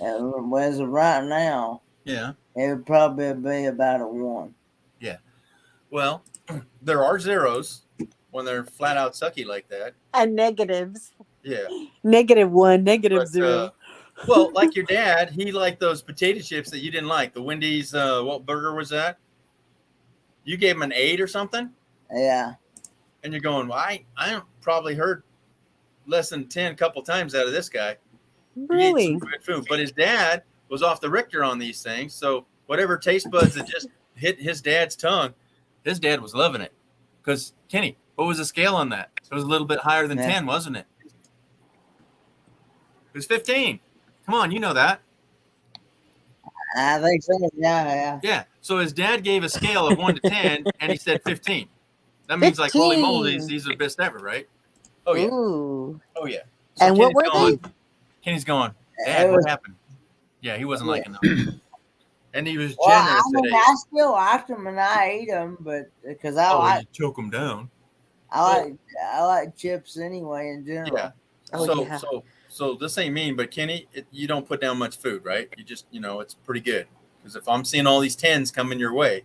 as of right now, Yeah. it would probably be about a 1. Yeah. Well, there are zeros when they're flat out sucky like that. And negatives. Yeah. -1, But, -0. well, like your dad, he liked those potato chips that you didn't like. The Wendy's, what burger was that? You gave him an 8 or something? Yeah. And you're going, well, I probably heard less than 10 a couple times out of this guy. Really? He ate some good food. But his dad was off the Richter on these things. So whatever taste buds that just hit his dad's tongue, his dad was loving it. Because, Kenny, what was the scale on that? It was a little bit higher than 10, wasn't it? It was 15. Come on, you know that. I think so. Yeah. Yeah. So his dad gave a scale of 1 to 10, and he said 15. That means like holy moly, these are the best ever, right? Oh yeah. Ooh. Oh yeah. So And what Kenny's were going, they? Kenny's going, Dad, what happened? Yeah, he wasn't liking them. And he was Well, generous I mean, today. I still liked them and I ate them, but because I You choke them down. I like chips anyway in general. Yeah. So this ain't mean, but Kenny, you don't put down much food, right? You just, it's pretty good. Because if I'm seeing all these 10s coming your way,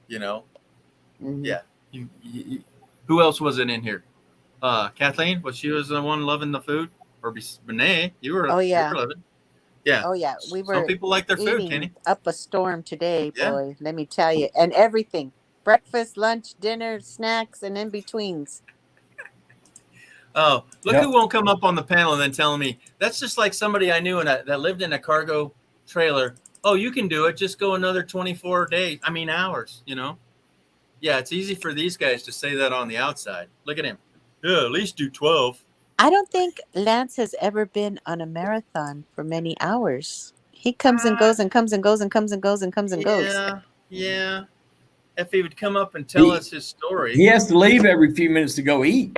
Mm-hmm. yeah. You, who else was it in here? Kathleen, she was the one loving the food? Or Renee, you were loving. Yeah. Oh yeah, we were. Some people like their food, eating Kenny. up a storm today, Yeah. boy. Let me tell you, and everything: breakfast, lunch, dinner, snacks, and in betweens. Oh, look who won't come up on the panel and then telling me that's just like somebody I knew that lived in a cargo trailer. Oh, you can do it. Just go another 24 hours. Yeah, it's easy for these guys to say that on the outside. Look at him. Yeah, at least do 12. I don't think Lance has ever been on a marathon for many hours. He comes and goes and comes and goes and comes and goes and comes and goes. Yeah. if he would come up and tell us his story. He has to leave every few minutes to go eat.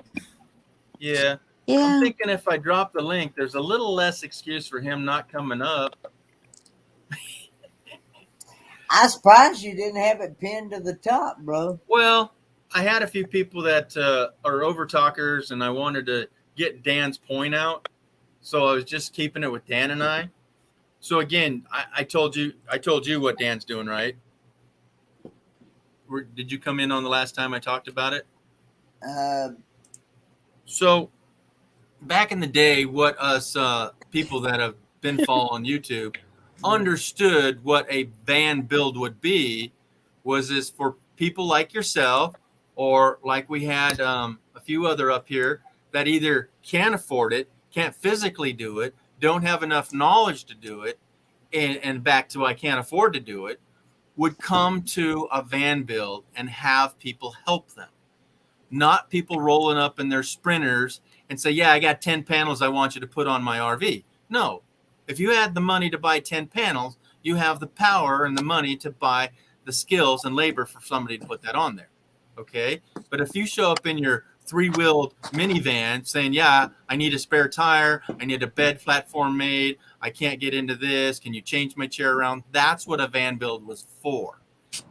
Yeah. I'm thinking if I drop the link, there's a little less excuse for him not coming up. I'm surprised you didn't have it pinned to the top, bro. Well, I had a few people that are over talkers, and I wanted to get Dan's point out, so I was just keeping it with Dan and I. So again, I told you what Dan's doing, right? Did you come in on the last time I talked about it? So back in the day, what us people that have been following YouTube understood what a van build would be was this for people like yourself, or like we had a few other up here that either can't afford it, can't physically do it, don't have enough knowledge to do it, and back to I can't afford to do it, would come to a van build and have people help them. Not people rolling up in their sprinters and say, yeah, I got 10 panels I want you to put on my RV. No. If you had the money to buy 10 panels, you have the power and the money to buy the skills and labor for somebody to put that on there. Okay? But if you show up in your 3-wheeled minivan saying, yeah, I need a spare tire, I need a bed platform made, I can't get into this, can you change my chair around? That's what a van build was for,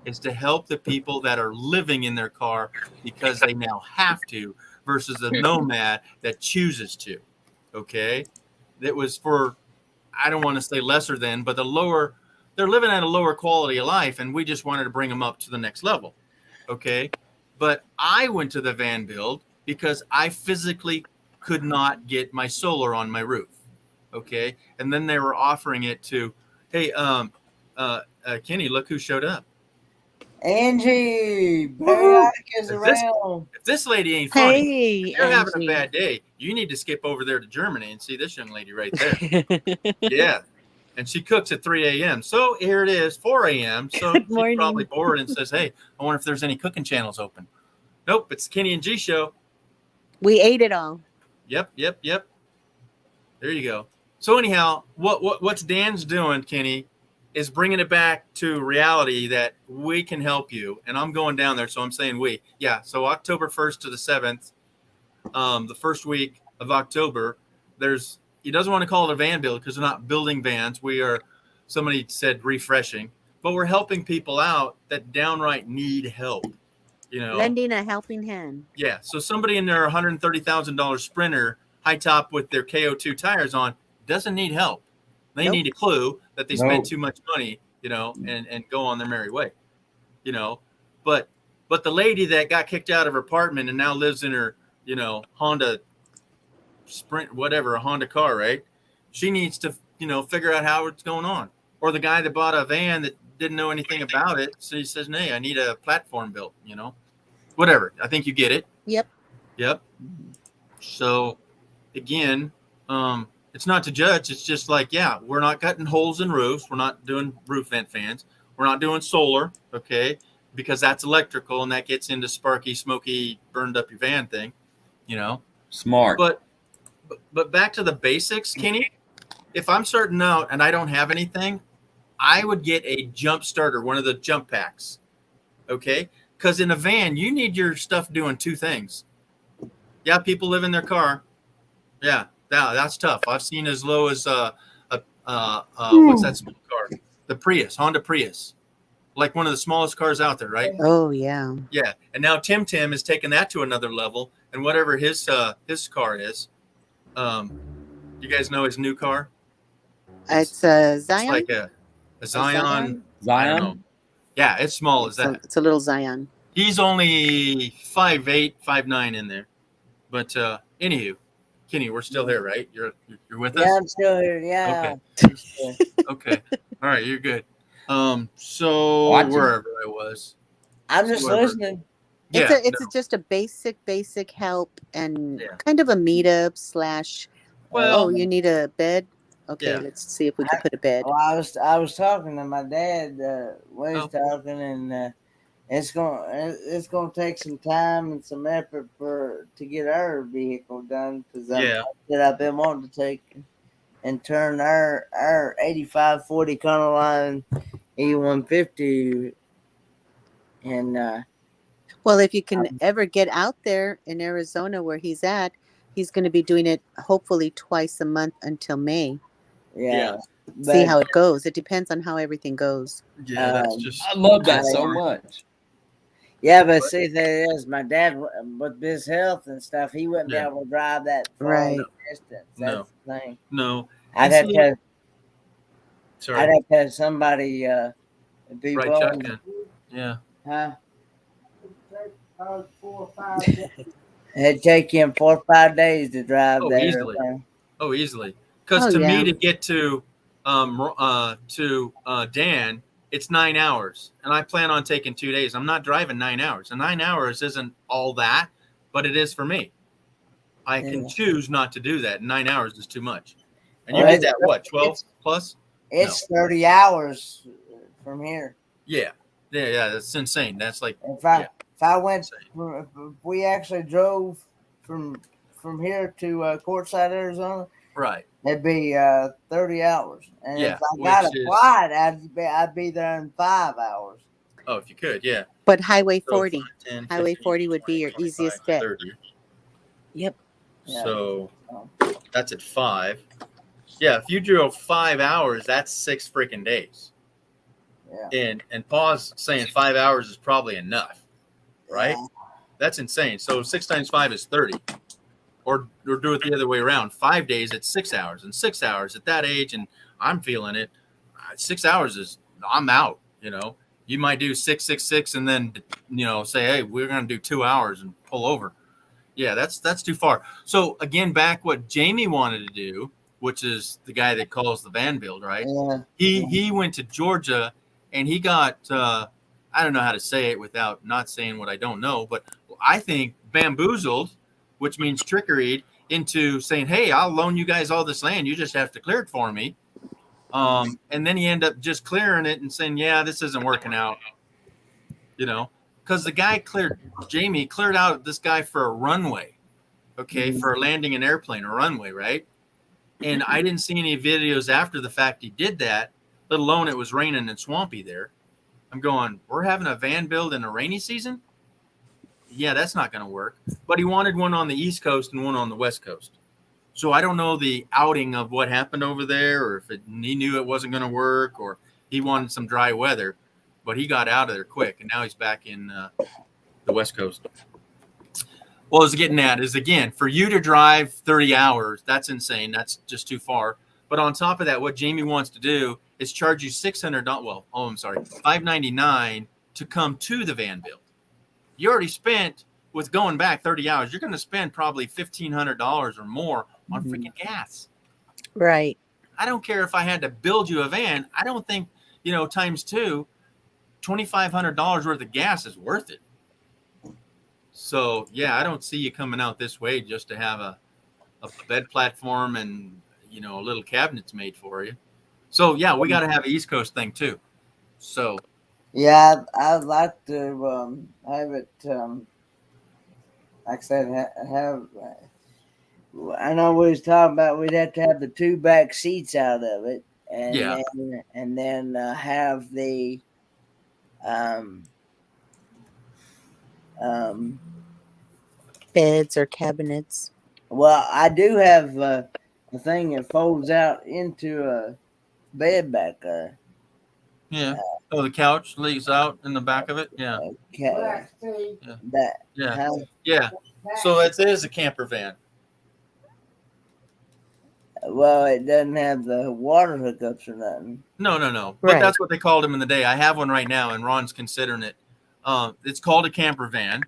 is to help the people that are living in their car because they now have to, versus a nomad that chooses to. Okay? It was for, I don't want to say lesser than, but they're living at a lower quality of life, and we just wanted to bring them up to the next level. Okay? But I went to the van build because I physically could not get my solar on my roof. Okay? And then they were offering it to, hey, Kenny, look who showed up. Angie, Barry is around. If this lady ain't funny, Hey, if you're having a Angie. bad day, you need to skip over there to Germany and see this young lady right there. Yeah. And she cooks at 3 a.m. So here it is, 4 a.m. So she's probably bored and says, hey, I wonder if there's any cooking channels open. Nope, it's Kenny and G show. We ate it all. Yep. There you go. So anyhow, what's Dan's doing, Kenny, is bringing it back to reality that we can help you. And I'm going down there, so I'm saying we. Yeah, so October 1st to the 7th, the first week of October, he doesn't want to call it a van build because we're not building vans. We are, somebody said refreshing, but we're helping people out that downright need help. You know, lending a helping hand. Yeah, so somebody in their $130,000 Sprinter, high top with their KO2 tires on, doesn't need help. They need a clue that they spent too much money, you know, and go on their merry way, you know. But the lady that got kicked out of her apartment and now lives in her, you know, Honda Sprint, whatever, a Honda car, right? She needs to, you know, figure out how it's going on. Or the guy that bought a van that didn't know anything about it, so he says, "Hey, I need a platform built," you know, whatever. I think you get it. Yep. So, again, it's not to judge. It's just like, yeah, we're not cutting holes in roofs. We're not doing roof vent fans. We're not doing solar, okay, because that's electrical and that gets into sparky, smoky, burned up your van thing, you know. Smart. But back to the basics, Kenny. If I'm starting out and I don't have anything, I would get a jump starter, one of the jump packs, okay? Because in a van, you need your stuff doing two things. Yeah, people live in their car. Yeah, that's tough. I've seen as low as what's that small car? The Prius, Honda Prius, like one of the smallest cars out there, right? Oh yeah. Yeah, and now Tim is taking that to another level, and whatever his car is, you guys know his new car? It's a Zion. It's like a Zion. Zion? I don't know. Yeah, it's small as that. It's a little Zion. He's only 5'8", 5'9" in there. But anywho, Kenny, we're still here, right? You're with us? Yeah, I'm still here. Yeah. Okay. Okay. All right, you're good. So wherever I was. I'm just listening. Yeah, It's just a basic help and kind of a meetup / Well, you need a bed. Okay, yeah. let's see if we can put a bed. Well, I was talking to my dad. We was talking, and it's gonna take some time and some effort to get our vehicle done because I've been wanting to take and turn our 85 40 Econoline E150 And Well, if you can ever get out there in Arizona where he's at, he's going to be doing it hopefully twice a month until May. yeah, See but how it goes. It depends on how everything goes. Yeah, that's just. I love that so much. Yeah, but see, that is my dad with his health and stuff. He wouldn't be Yeah. able to drive that far Right. distance. No. That's the thing. No. I'd And have see, to. sorry. I'd have to have somebody be Right, willing. shotgun. Yeah. Huh? 4 or 5 days. It'd take him 4 or 5 days to drive Oh, there. easily. Oh, easily. Because Oh, to yeah. me, to get to Dan, it's 9 hours, and I plan on taking 2 days. I'm not driving 9 hours, and 9 hours isn't all that, but it is for me. I can Yeah. choose not to do that. 9 hours is too much. And Well, you did it's- that, what, 12 plus? It's 30 hours from here. Yeah. Yeah, that's insane. That's like, If I yeah. if I went, if we actually drove from here to Courtside, Arizona, Right. it'd be 30 hours. And Yeah, if I got a which is- flight, I'd be there in 5 hours. Oh, if you could, yeah. But Highway So 40. 5, 10, Highway 15, 40 would be 20, your 25, easiest bet. 30. Yep. Yeah. So that's at 5. Yeah, if you drove 5 hours, that's 6 freaking days. Yeah. And Paul's saying 5 hours is probably enough, right? Yeah. That's insane. So 6 times 5 is 30. Or do it the other way around. 5 days, it's 6 hours. And 6 hours at that age, and I'm feeling it, 6 hours is, I'm out, you know. You might do 6, 6, 6, and then, you know, say, hey, we're going to do 2 hours and pull over. Yeah, that's too far. So, again, back what Jamie wanted to do, which is the guy that calls the van build, right? Yeah. He went to Georgia, and he got, I don't know how to say it without not saying what I don't know, but I think bamboozled, which means trickery, into saying, hey, I'll loan you guys all this land. You just have to clear it for me. And then he ended up just clearing it and saying, yeah, this isn't working out, you know, because the guy Jamie cleared out this guy for a runway, okay, for landing an airplane, a runway, right? And I didn't see any videos after the fact he did that, let alone it was raining and swampy there. I'm going, we're having a van build in a rainy season? Yeah, that's not going to work. But he wanted one on the East Coast and one on the West Coast. So I don't know the outing of what happened over there, or if he knew it wasn't going to work, or he wanted some dry weather, but he got out of there quick, and now he's back in the West Coast. What I was getting at is, again, for you to drive 30 hours, that's insane. That's just too far. But on top of that, what Jamie wants to do is charge you $599 to come to the van build. You already spent, with going back 30 hours, you're going to spend probably $1,500 or more on freaking gas. Right. I don't care if I had to build you a van. I don't think, you know, times 2, $2,500 worth of gas is worth it. So, yeah, I don't see you coming out this way just to have a bed platform and, you know, little cabinets made for you. So, yeah, we got to have an East Coast thing too. So, yeah, I'd like to have it, like I said, have. I know we was talking about we'd have to have the 2 back seats out of it, and yeah, then have the Beds or cabinets. well, I do have a thing that folds out into a bed back there. yeah. Oh, the couch leaks out in the back of it. Yeah, Okay. yeah, That yeah. how, Yeah. So it is a camper van. well, it doesn't have the water hookups or nothing. No. But Right. that's what they called them in the day. I have one right now, and Ron's considering it. It's called a camper van,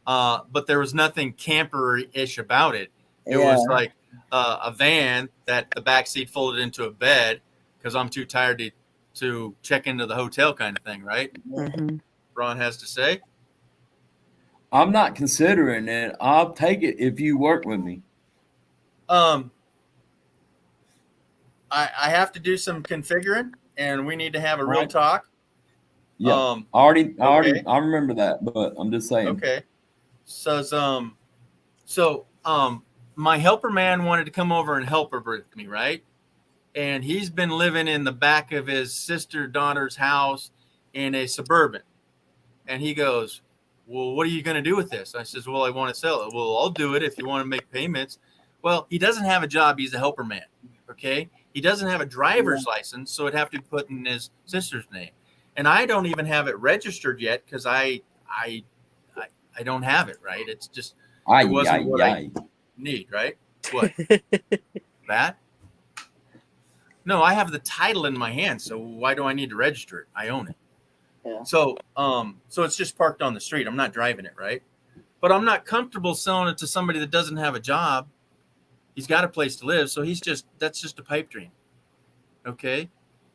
but there was nothing camper-ish about it. It was like a van that the back seat folded into a bed because I'm too tired to check into the hotel kind of thing, right? Mm-hmm. Ron has to say. I'm not considering it. I'll take it if you work with me. I have to do some configuring, and we need to have a real Right. talk. Yeah, Okay. I remember that, but I'm just saying. Okay. So my helper man wanted to come over and help her with me, right? And he's been living in the back of his sister daughter's house in a Suburban. And he goes, well, what are you going to do with this? I says, well, I want to sell it. Well, I'll do it if you want to make payments. Well, he doesn't have a job. He's a helper man. Okay. He doesn't have a driver's license, so it'd have to be put in his sister's name. And I don't even have it registered yet because I don't have it, right? It's just, it wasn't what I need, right? What? That? No, I have the title in my hand, so why do I need to register it? I own it. Yeah. So it's just parked on the street. I'm not driving it, right? But I'm not comfortable selling it to somebody that doesn't have a job. He's got a place to live, so that's just a pipe dream. Okay?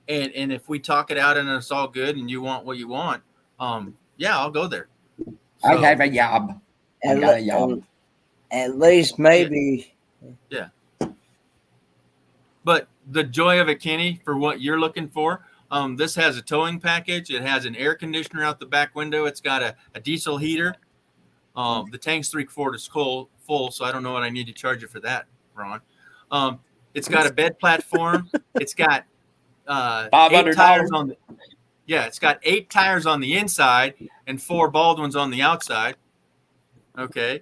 And if we talk it out and it's all good and you want what you want, yeah, I'll go there. I have a job. I got a job. At least maybe. Yeah. But the joy of it, Kenny, for what you're looking for, this has a towing package. It has an air conditioner out the back window. It's got a diesel heater. The tank's 3/4 full, so I don't know what I need to charge you for that, Ron. It's got a bed platform. It's got $8 tires on the. Yeah, it's got 8 tires on the inside and 4 Baldwins on the outside. Okay,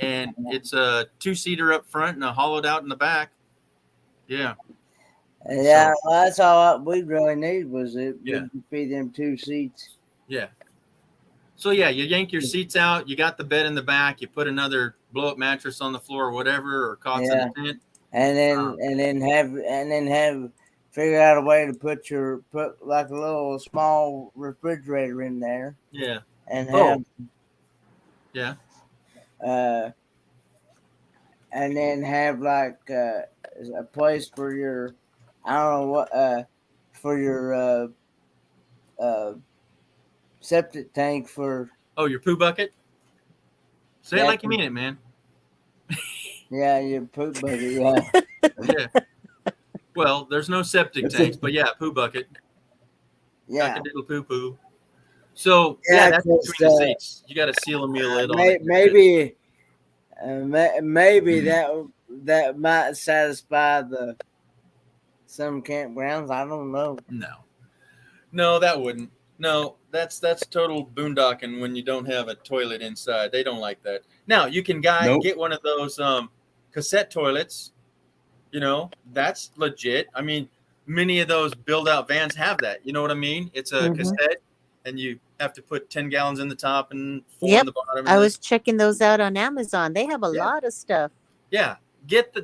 and it's a 2-seater up front and a hollowed out in the back. Yeah. Yeah, well, that's all we really need was it. Yeah. Would be them 2 seats. Yeah. So yeah, you yank your seats out. You got the bed in the back. You put another blow-up mattress on the floor, or whatever, or cots in the tent. And then have figure out a way to put like a little small refrigerator in there. Yeah. And have yeah. And then have like a place for your, I don't know what, for your septic tank for. Oh, your poo bucket? Say it like you mean it, man. Yeah, your poop bucket, yeah. Yeah. Well, there's no septic tanks, but yeah, poo bucket. Yeah. Little poo poo. So yeah, that's between the seats. You got to seal a meal lid on it. Maybe that might satisfy some campgrounds. I don't know. No, that wouldn't. No, that's total boondocking when you don't have a toilet inside. They don't like that. Now you can get one of those cassette toilets. You know, that's legit. I mean, many of those build out vans have that. You know what I mean? It's a cassette, and you have to put 10 gallons in the top and 4 in the bottom. I was checking those out on Amazon. They have a lot of stuff. Yeah.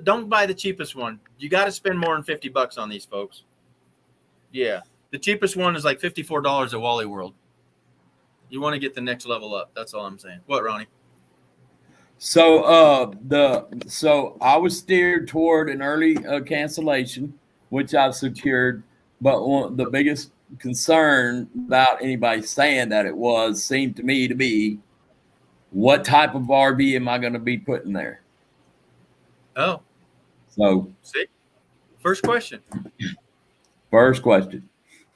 Don't buy the cheapest one. You got to spend more than $50 on these, folks. Yeah. The cheapest one is like $54 at Wally World. You want to get the next level up. That's all I'm saying. What, Ronnie? So I was steered toward an early cancellation, which I've secured. But the biggest concern about anybody saying that it seemed to me to be, what type of RV am I going to be putting there? Oh. So see, first question.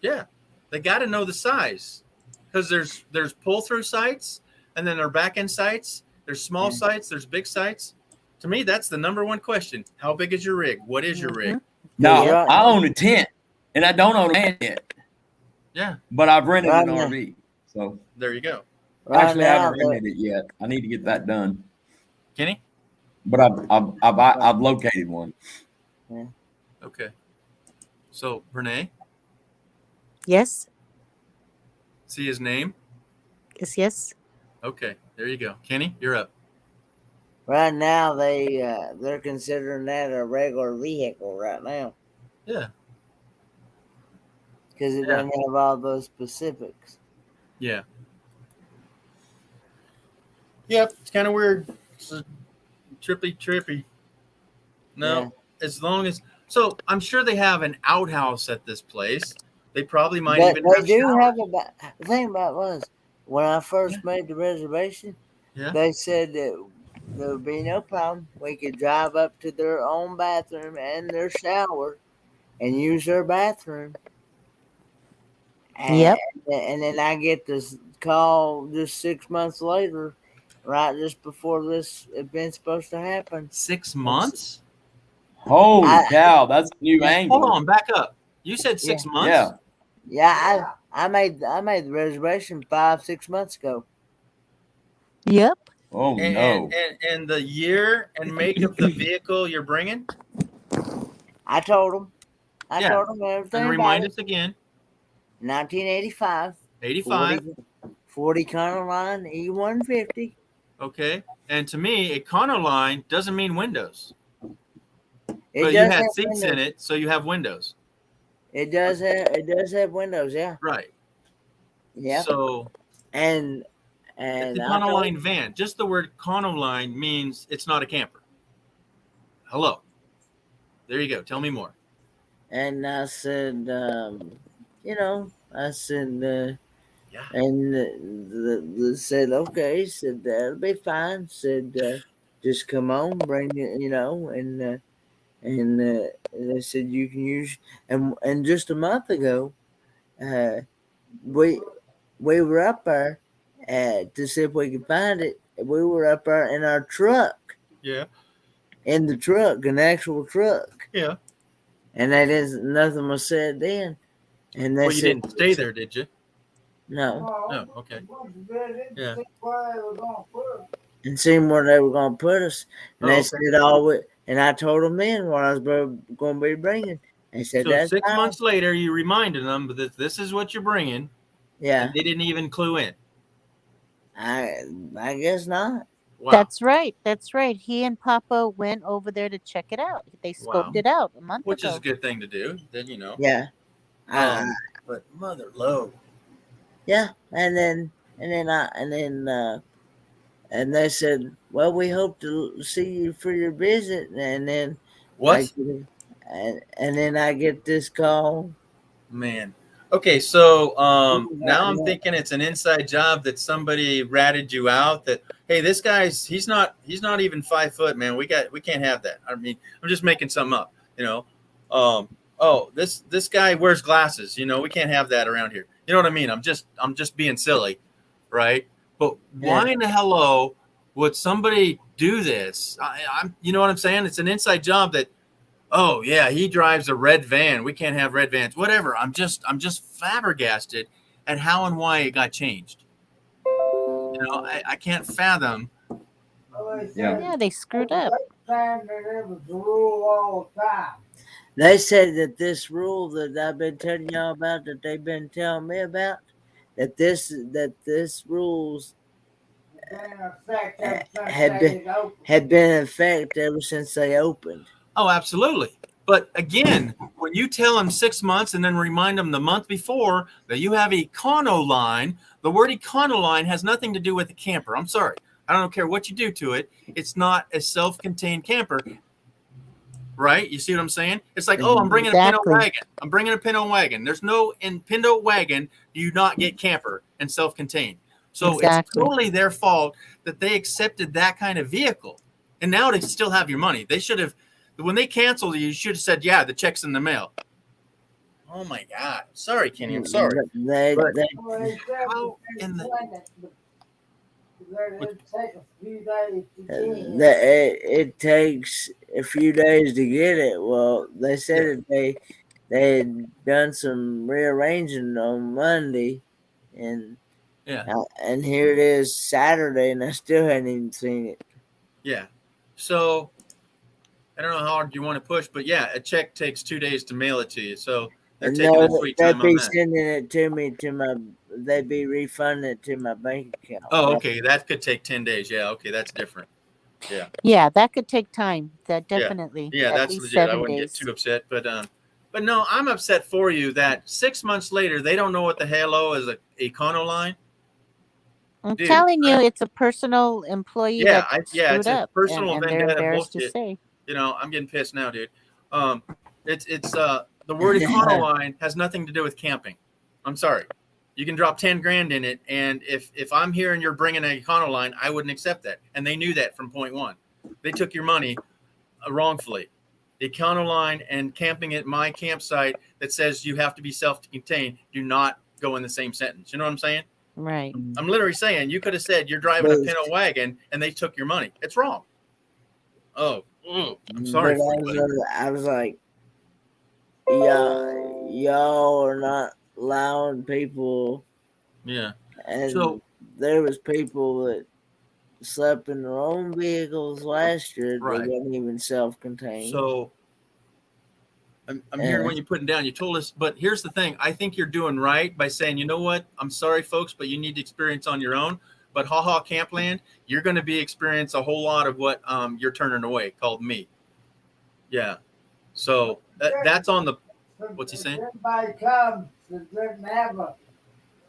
Yeah, they got to know the size, because there's pull through sites, and then there are back end sites. There's small sites. There's big sites. To me, that's the number one question. How big is your rig? What is your rig? No, I own a tent, and I don't own a van yet. Yeah, but I've rented an RV. So there you go. Actually, I haven't rented it yet. I need to get that done. Kenny? But I've located one. Yeah. Okay. So Renee? Yes. See his name? Yes. Okay, there you go. Kenny, you're up. Right now, they're considering that a regular vehicle right now. Yeah. Because it doesn't have all those specifics. Yeah. Yep, it's kind of weird. It's a trippy. No, as long as I'm sure they have an outhouse at this place. They probably might even they have do showers. have the thing about it was when I first made the reservation, they said that there would be no problem. We could drive up to their own bathroom and their shower and use their bathroom. And, and then I get this call just 6 months later, right just before this event's supposed to happen. 6 months? Holy cow, that's a new angle. Hold on, back up. You said 6 months? Yeah, I made the reservation 5-6 months ago. Yep. Oh And, no. and the year and make of the vehicle you're bringing? I told them. I Yeah. told them everything And about remind it. us again. 1985. 85. 40 Econoline E150. Okay. And to me, Econoline doesn't mean windows. It But you does had have seats windows. in it, so you have windows. It does have windows, yeah. Right. Yeah. So And it's and a I told Econoline van. Just the word Econoline means it's not a camper. Hello. There you go. Tell me more. and I said, I said, Yeah. and the said, okay, said that'll be fine. Said, just come on, bring it, and they said you can use, and just a month ago, we were up there to see if we could find it. We were up there in our truck, Yeah. in the truck, an actual truck, Yeah. and that is nothing was said then. And they Well, you said, didn't stay there, did you? no. No. Okay. Yeah. And seen where they were going to put us. And they Oh, said, and I told them then what I was going to be bringing. They said, so that's 6 fine. months later, you reminded them that this is what you're bringing. Yeah. And they didn't even clue in. I guess not. Wow. That's right. That's right. He and Papa went over there to check it out. They scoped Wow. it out a month Which ago. is a good thing to do. Then, you know. Yeah. But mother low. Yeah. And they said, well, we hope to see you for your visit. And then What? and then I get this call. Man. Okay, so now I'm thinking it's an inside job that somebody ratted you out. That hey, this guy's he's not even 5 foot, man. We can't have that. I mean, I'm just making something up, you know. Oh, this guy wears glasses. You know, we can't have that around here. You know what I mean? I'm just being silly, right? But why in the hello would somebody do this? I'm you know what I'm saying? It's an inside job that. Oh yeah, he drives a red van. We can't have red vans. Whatever. I'm just flabbergasted at how and why it got changed. You know, I can't fathom. Yeah, they screwed up. They said that this rule that I've been telling y'all about, that they've been telling me about, that this rules had been in effect ever since they opened. Oh, absolutely. But again, when you tell them 6 months and then remind them the month before that you have Econoline, the word Econoline has nothing to do with a camper. I'm sorry. I don't care what you do to it. It's not a self-contained camper. Right? You see what I'm saying? It's like, oh, I'm bringing a Pinto wagon. I'm bringing a Pinto wagon. There's no, in Pinto wagon, do you not get camper and self-contained. So it's totally their fault that they accepted that kind of vehicle. And now they still have your money. They should have, when they canceled you should have said, yeah, the check's in the mail. Oh my God. Sorry, Kenny. I'm sorry. How in the... It takes a few days to get it. Well, they said that they had done some rearranging on Monday, and and here it is Saturday, and I still hadn't even seen it. Yeah. So I don't know how hard you want to push, but yeah, a check takes 2 days to mail it to you. So they're taking a sweet time they'd be on that. sending it to me they'd be refunding it to my bank account. Oh, okay. That could take 10 days. Yeah. Okay. That's different. Yeah. Yeah, that could take time. That definitely. Yeah, at that's least legit. 7 I wouldn't days. get too upset, but no, I'm upset for you that 6 months later they don't know what the hello is a Econoline. I'm telling you, it's a personal employee that screwed it's a up, personal and they're vendetta embarrassed to bullshit. say. You know, I'm getting pissed now, dude. It's the word Econoline has nothing to do with camping. I'm sorry. You can drop 10 grand in it, and if I'm here and you're bringing an Econoline, I wouldn't accept that. And they knew that from point one. They took your money wrongfully. The Econoline and camping at my campsite that says you have to be self-contained do not go in the same sentence. You know what I'm saying? Right. I'm literally saying you could have said you're driving a Pinto wagon and they took your money. It's wrong. Oh, I'm sorry. But I was like, y'all are not allowing people. Yeah. And So there was people that slept in their own vehicles last year. Right. They weren't even self-contained. So I'm hearing what you're putting down. You told us, but here's the thing. I think you're doing right by saying, you know what? I'm sorry, folks, but you need to experience on your own. But Ha Ha Campland, you're going to be experience a whole lot of what you're turning away, called me. Yeah. So that's on the. What's he saying? Everybody comes that didn't have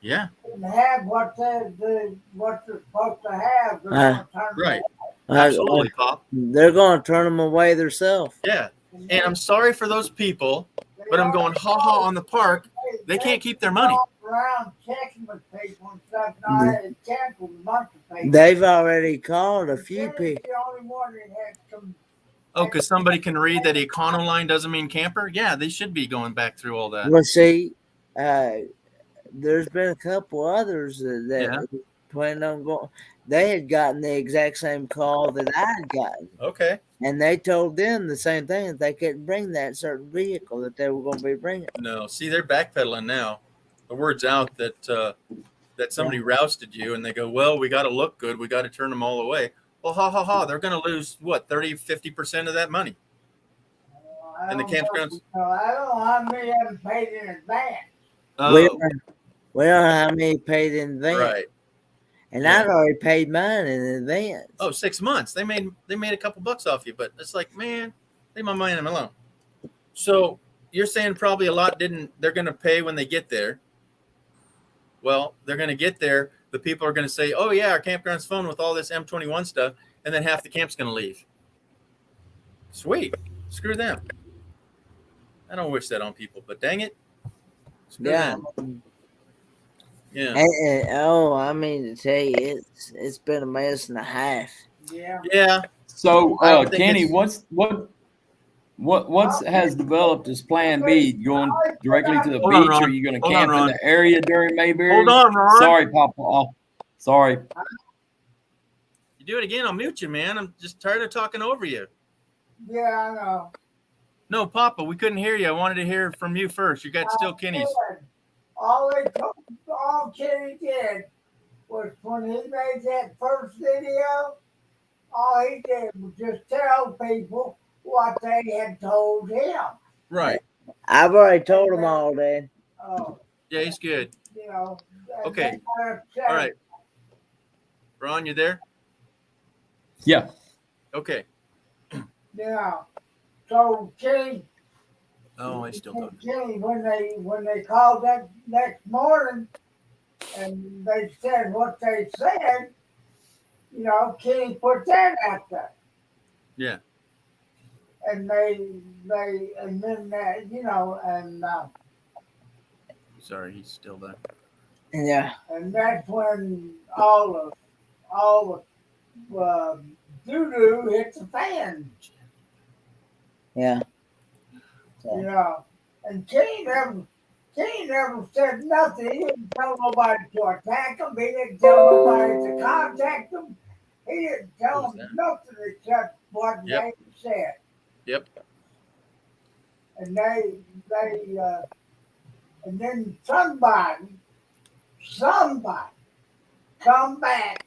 Yeah. didn't have what they're supposed to have. They're gonna turn them Right. away. Absolutely, Pop. They're going to turn them away themselves. Yeah. And I'm sorry for those people, but I'm going Ha Ha on the park. They can't keep their money. Around checking with people and stuff. Now I had canceled a bunch of people. They've already called a few people. The only one that had some. Oh, because somebody can read that Econoline doesn't mean camper? Yeah, they should be going back through all that. Well, see, there's been a couple others that planned on going. They had gotten the exact same call that I had gotten. Okay. And they told them the same thing, that they couldn't bring that certain vehicle that they were going to be bringing. No, see, they're backpedaling now. The word's out that that somebody rousted you, and they go, well, we got to look good. We got to turn them all away. Well, ha, ha, ha. They're going to lose, what, 30, 50% of that money? And the campgrounds? I don't know how many haven't paid in advance. We don't know how many paid in advance. Right. And I'd already paid mine in advance. Oh, 6 months. They made a couple bucks off you, but it's like, man, leave my money alone. So you're saying probably a lot they're going to pay when they get there. Well, they're going to get there. The people are going to say, oh, yeah, our campground's fun with all this M21 stuff. And then half the camp's going to leave. Sweet. Screw them. I don't wish that on people, but dang it. Screw them. Yeah. I mean to tell you, it's been a mess and a half. Yeah. Yeah. So, Kenny, what has developed as Plan B? Going directly to the Hold on, beach, or Ron. are you going to Hold camp on, in Ron. the area during Mayberry? Hold on, Ron. Sorry, Papa. Sorry. You do it again, I'll mute you, man. I'm just tired of talking over you. Yeah, I know. No, Papa, we couldn't hear you. I wanted to hear from you first. You got still Kenny's. All Kenny did was when he made that first video, all he did was just tell people what they had told him. Right. I've already told them all, Dad. Oh, Yeah, he's good. you know. Okay. All right. Ron, you there? Yeah. Okay. Yeah. So Kenny. Oh, I still don't. Kenny, when they called that next morning, and they said what they said, you know, Kenny put that out there, Yeah. and then you know, and Sorry, he's still there. Yeah. and that's when all the doo-doo hit the fan, Yeah. you know, and Kenny never said nothing. He didn't tell nobody to attack him. He didn't tell nobody to contact him. He didn't tell them nothing except what they said. Yep. And and then somebody come back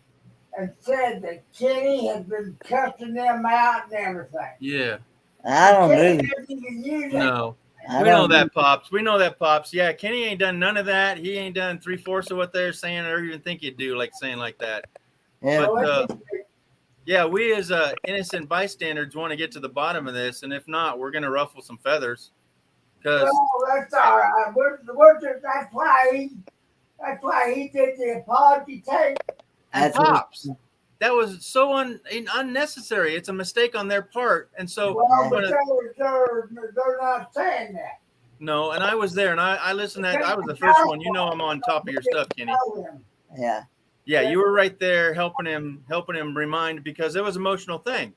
and said that Kenny had been cussing them out and everything. Yeah. I don't Kenny know. didn't even use it. No. I We know don't that, Pops. We know that, Pops. Yeah, Kenny ain't done none of that. He ain't done 3/4 of what they're saying or even think he'd do, like saying like that. Yeah. But, yeah, we as innocent bystanders want to get to the bottom of this, and if not, we're going to ruffle some feathers. Because Well, that's all right. That's why he did the apology tape. and Pops, that was so unnecessary. It's a mistake on their part. And so, Well, but they're not saying that. no, and I was there, and I listened to that. I was the first one. You know I'm on top of your stuff, Kenny. Yeah. Yeah, you were right there helping him remind, because it was an emotional thing.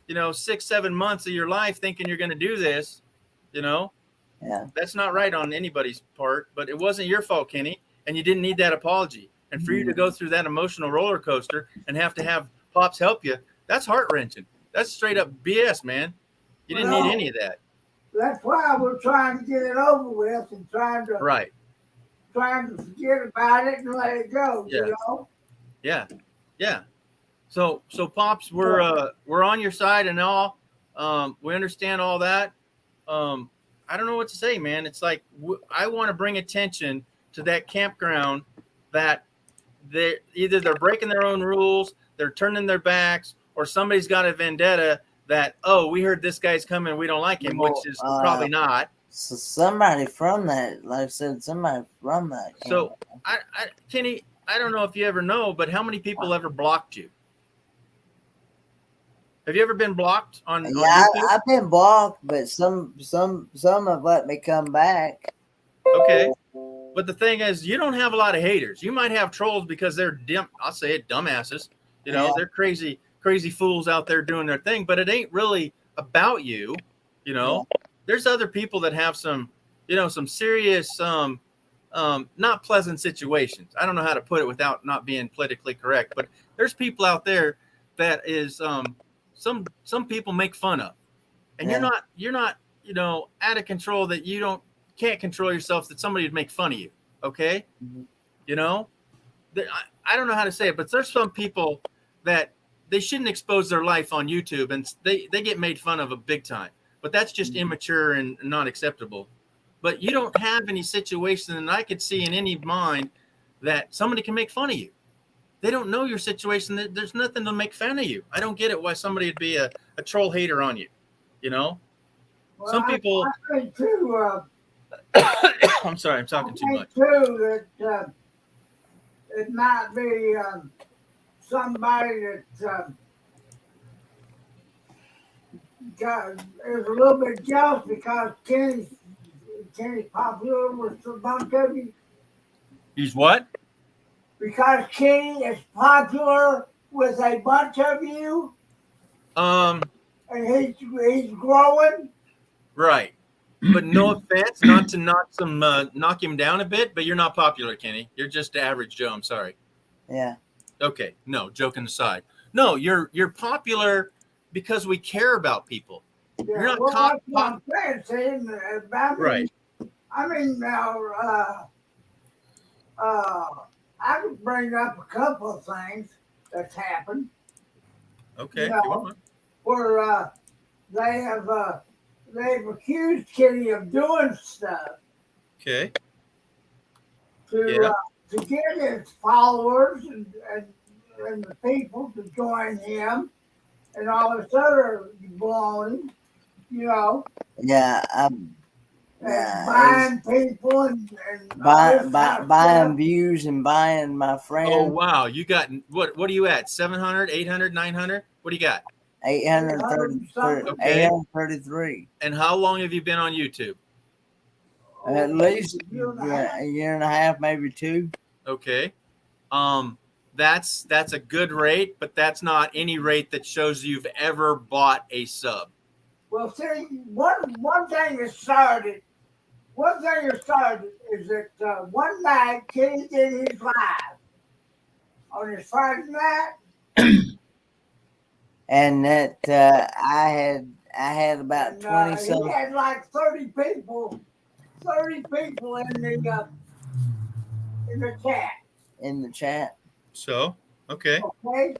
6-7 months of your life thinking you're going to do this, Yeah. that's not right on anybody's part, but it wasn't your fault, Kenny, and you didn't need that apology. And for you to go through that emotional roller coaster and have to have Pops help you, that's heart-wrenching. That's straight up BS, man. You didn't need any of that. That's why we're trying to get it over with and trying to Right. trying to forget about it and let it go. Yeah. You know. Yeah, yeah. So Pops, we're on your side and all. We understand all that. I don't know what to say, man. It's like I want to bring attention to that campground that they're breaking their own rules, they're turning their backs, or somebody's got a vendetta that, oh, we heard this guy's coming, we don't like him, which is probably not. So somebody from that, like I said, somebody from that. So Kenny, I don't know if you ever know, but how many people ever blocked you? Have you ever been blocked on Yeah, YouTube? I've been blocked, but some have let me come back. Okay. But the thing is, you don't have a lot of haters. You might have trolls because they're I'll say it, dumbasses. You know, they're crazy fools out there doing their thing, but it ain't really about you. You know, there's other people that have some, some serious, not pleasant situations. I don't know how to put it without not being politically correct, but there's people out there that is, some people make fun of, and you're not, out of control, that you can't control yourself, that somebody would make fun of you. Okay. I don't know how to say it, but there's some people that they shouldn't expose their life on YouTube, and they get made fun of a big time, but that's just immature and not acceptable. But you don't have any situation that I could see in any mind that somebody can make fun of you. They don't know your situation. There's nothing to make fun of you. I don't get it why somebody would be a troll hater on you. Well, Some people. I think too. I'm sorry, I'm talking too much. Too that it might be somebody that is a little bit jealous because Kenny's popular with a bunch of you. He's what? Because Kenny is popular with a bunch of you. And he's growing. Right. But no offense, not to knock him down a bit, but you're not popular, Kenny. You're just average Joe. I'm sorry. Yeah. Okay. No, joking aside. No, you're popular because we care about people. Yeah, You're not that's what I'm saying. Right. I mean, now, I could bring up a couple of things that's happened. Okay. Where they've accused Kenny of doing stuff. Okay. To get his followers and the people to join him and all this other baloney, Yeah, buying people and buying views and buying my friends. Oh, wow. You got, what are you at? 700, 800, 900? What do you got? 833. And how long have you been on YouTube? At least a year and a half, maybe two. Okay. That's a good rate, but that's not any rate that shows you've ever bought a sub. Well, see, one thing that started is that one night Kenny did his live on his Friday night. And that I had about 20 he had like 30 people in the chat. In the chat. So, okay. Okay.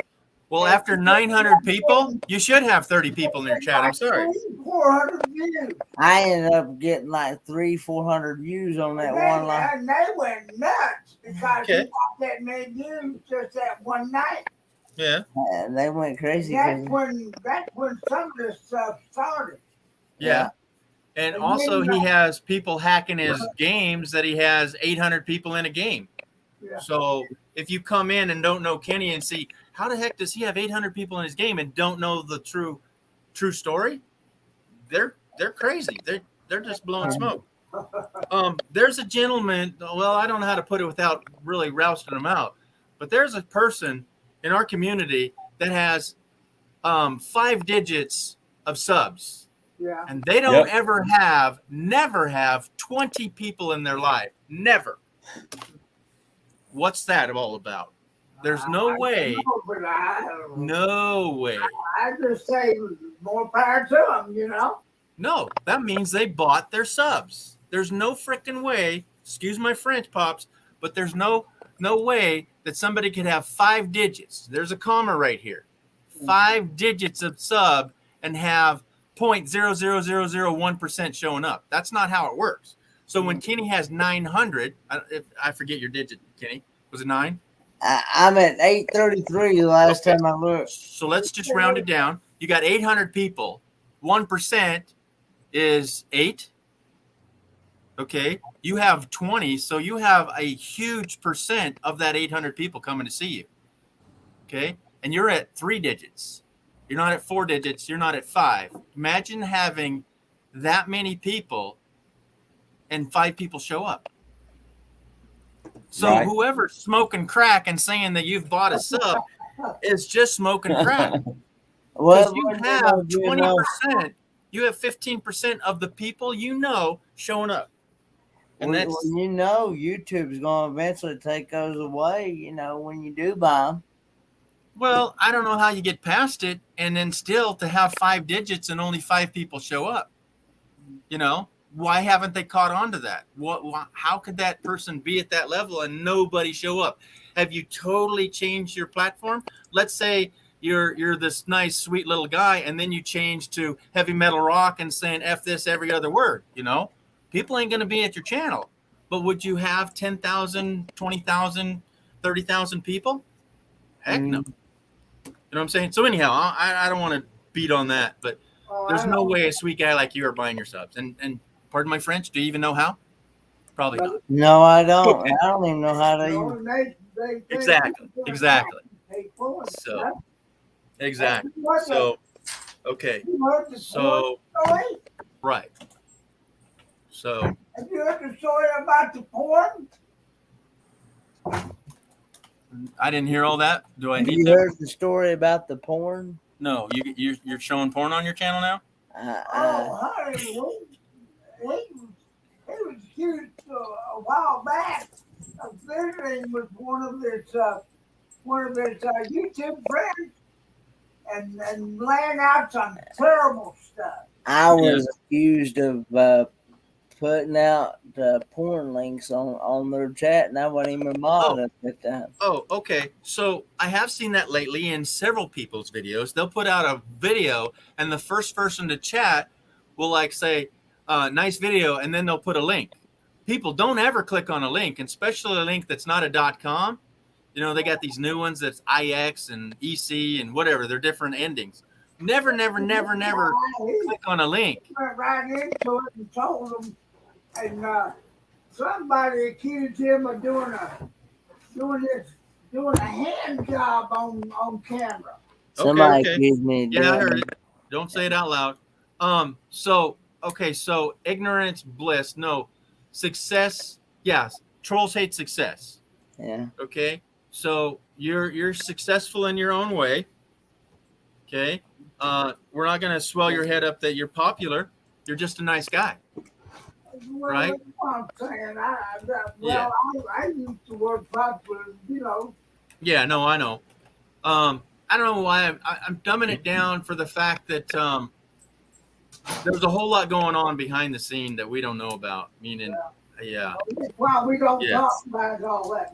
Well, after 900 people, you should have 30 people in your chat. I'm sorry. 400 views. I ended up getting like 300-400 views on that one live. And they went nuts because he got that many views just that one night. Yeah. And they went crazy. That's when some of this stuff started. Yeah. And also he has people hacking his games that he has 800 people in a game. Yeah. So if you come in and don't know Kenny and see, how the heck does he have 800 people in his game and don't know the true story? They're crazy. They're just blowing smoke. There's a gentleman, well, I don't know how to put it without really rousting him out, but there's a person in our community that has 5 digits of subs. Yeah. And they don't never have 20 people in their life. Never. What's that all about? There's no way. No way. I just say more power to them, No, that means they bought their subs. There's no freaking way excuse my French, pops, but there's no way that somebody could have 5 digits. There's a comma right here. 5 digits of sub and have 0.00001% showing up. That's not how it works. So when Kenny has 900, I forget your digit, Kenny. Was it 9? I'm at 833 the last time I looked. So let's just round it down. You got 800 people. 1% is 8. Okay. You have 20, so you have a huge percent of that 800 people coming to see you. Okay. And you're at 3 digits. You're not at 4 digits. You're not at 5. Imagine having that many people and 5 people show up. So Right. whoever's smoking crack and saying that you've bought a sub is just smoking crack. Because you have 20%, you have 15% of the people you know showing up. And Well, that's you know, YouTube's going to eventually take those away, you know, when you do buy them. well, I don't know how you get past it and then still to have 5 digits and only 5 people show up. You know, why haven't they caught on to that? How could that person be at that level and nobody show up? Have you totally changed your platform? Let's say you're this nice, sweet little guy, and then you change to heavy metal rock and saying F this every other word, you know? People ain't going to be at your channel. But would you have 10,000, 20,000, 30,000 people? Heck no. You know what I'm saying? So anyhow, I don't want to beat on that, but there's no way a sweet guy like you are buying your subs. And pardon my French, do you even know how? Probably not. No, I don't. Okay. I don't even know how to use. Exactly. So, exactly. So, okay. So, right. So, Have you heard the story about the porn? I didn't hear all that. Do I Have need you to? heard the story about the porn? No, you're showing porn on your channel now? Oh, honey, he was accused a while back of visiting with one of his YouTube friends and laying out some terrible stuff. I was accused of putting out porn links on their chat, and I wasn't even mod at that time. Oh, okay. So I have seen that lately in several people's videos. They'll put out a video, and the first person to chat will like say, nice video, and then they'll put a link. People don't ever click on a link, and especially a link that's not a .com. You know, they got these new ones that's IX and EC and whatever. They're different endings. Never click on a link. Went right into it and told him, and somebody accused him of doing a hand job on camera. Somebody accused me. Yeah, I heard it. Don't say it out loud. So ignorance, bliss. No, success. Yes, trolls hate success. Yeah. Okay. So you're successful in your own way. Okay. We're not gonna swell your head up that you're popular. You're just a nice guy. Right? That's what I'm saying. I used the word popular, you know. Yeah, no, I know. I don't know why I'm dumbing it down for the fact that there's a whole lot going on behind the scene that we don't know about. Meaning, yeah. Well, we don't talk about all that.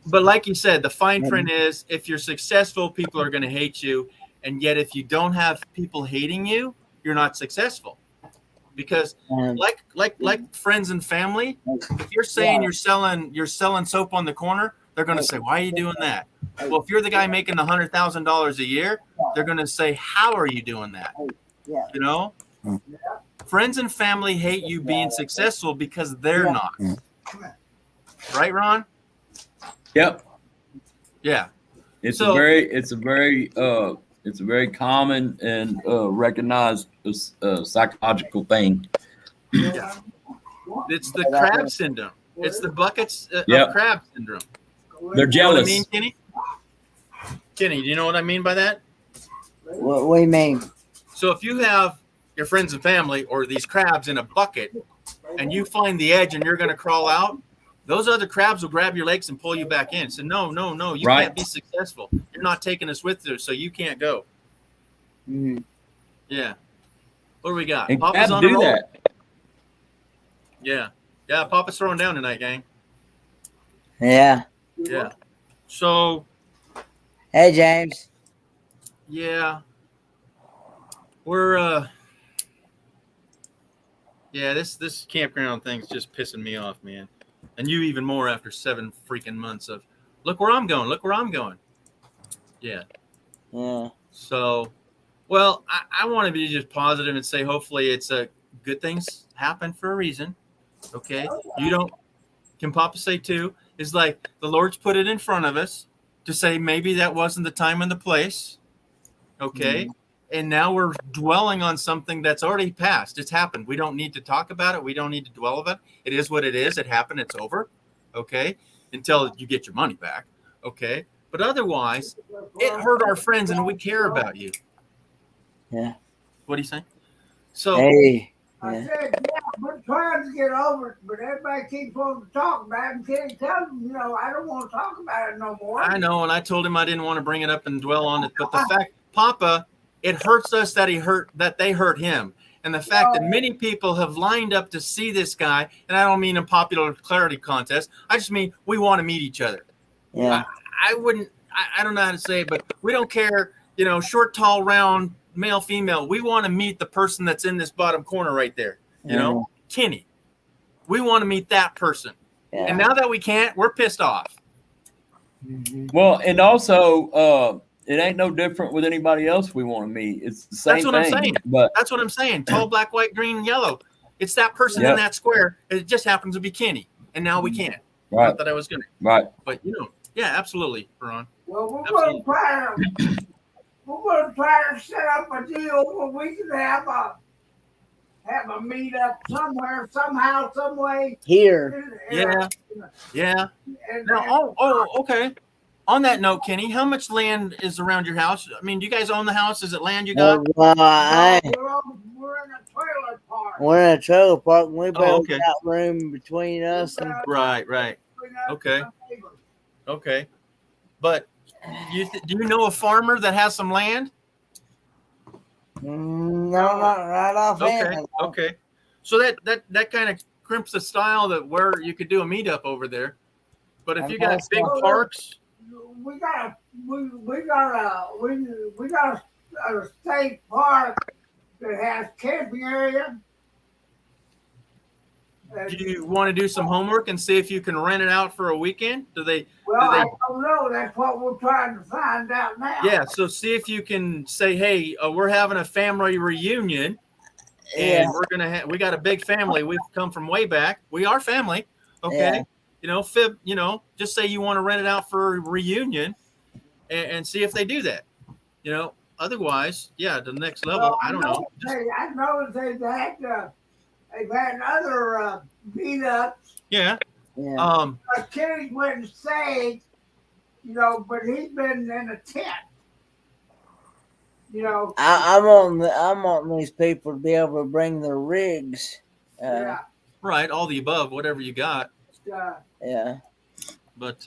But like you said, the fine print is if you're successful, people are going to hate you, and yet if you don't have people hating you, you're not successful. Because like friends and family, if you're saying you're selling soap on the corner, they're going to say, "Why are you doing that?" Well, if you're the guy making the $100,000 a year, they're going to say, "How are you doing that?" You know, friends and family hate you being successful because they're not. Right, Ron? Yep. Yeah. It's a very common and recognized psychological thing. Yeah. It's the crab syndrome. It's the buckets of crab syndrome. They're jealous. You know what I mean, Kenny? Kenny, do you know what I mean by that? What do you mean? So if you have your friends and family or these crabs in a bucket and you find the edge and you're going to crawl out, those other crabs will grab your legs and pull you back in. So no, you can't be successful. You're not taking us with you, so you can't go. Mm-hmm. Yeah. What do we got? And Papa's crabs on a do roll. that. Yeah. Yeah, Papa's throwing down tonight, gang. Yeah. Yeah. So. Hey, James. Yeah. We're yeah, this campground thing's just pissing me off, man. And you even more after 7 freaking months of look where I'm going, look where I'm going. Yeah. Yeah. So, well, I want to be just positive and say hopefully it's a good things happen for a reason. Okay. You don't can Papa say too, is like the Lord's put it in front of us to say maybe that wasn't the time and the place. Okay. And now we're dwelling on something that's already passed. It's happened. We don't need to talk about it. We don't need to dwell about it. It is what it is. It happened. It's over. Okay. Until you get your money back. Okay. But otherwise, it hurt our friends and we care about you. Yeah. What are you saying? So, hey. I said, yeah, we're trying to get over it, but everybody keeps wanting to talk about it and can't tell them, you know, I don't want to talk about it no more. I know, and I told him I didn't want to bring it up and dwell on it, but the fact, Papa, it hurts us that they hurt him. And the fact that many people have lined up to see this guy, and I don't mean a popularity contest. I just mean we want to meet each other. Yeah. I don't know how to say it, but we don't care, you know, short, tall, round, male, female. We want to meet the person that's in this bottom corner right there. You know, Kenny. We want to meet that person. Yeah. And now that we can't, we're pissed off. Well, and also, it ain't no different with anybody else we want to meet. It's the same That's what thing. I'm saying. But that's what I'm saying. Tall, black, white, green, and yellow. It's that person in that square. It just happens to be Kenny. And now we can't. Right. Not that I was going to. Right. But, you know, yeah, absolutely, Ron. Well, we're going to try to set up a deal where we can have a meetup somewhere, somehow, some way. Here. Yeah. Yeah. Now, okay. On that note, Kenny, how much land is around your house? I mean, do you guys own the house? Is it land you got? We're in a trailer park. We're in a trailer park, and we both okay. got room between us. And Right. Okay. Okay. But do you know a farmer that has some land? No, not right offhand. Okay. So that kind of crimps the style that where you could do a meetup over there. But if you got big parks, we got a state park that has camping area. Do you want to do some homework and see if you can rent it out for a weekend? I don't know. That's what we're trying to find out now. Yeah, so see if you can say, hey, we're having a family reunion, and we got a big family. We've come from way back. We are family, okay? Yeah. Just say you want to rent it out for a reunion, and see if they do that. Otherwise, the next level. Well, I don't know. I know they've had other meetups. Yeah. Kenny went and stayed, but he's been in a tent. I want these people to be able to bring their rigs. Right, all the above, whatever you got. Yeah. But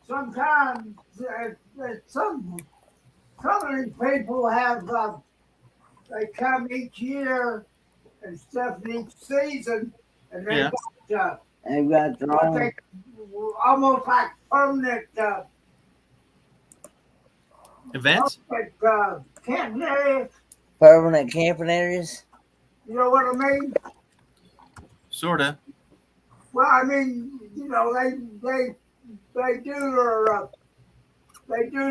sometimes some of these people have they come each year and stuff each season, and they've got their own. Almost like permanent events. Camping areas. Permanent camping areas. You know what I mean? Sorta. Well, I mean, they do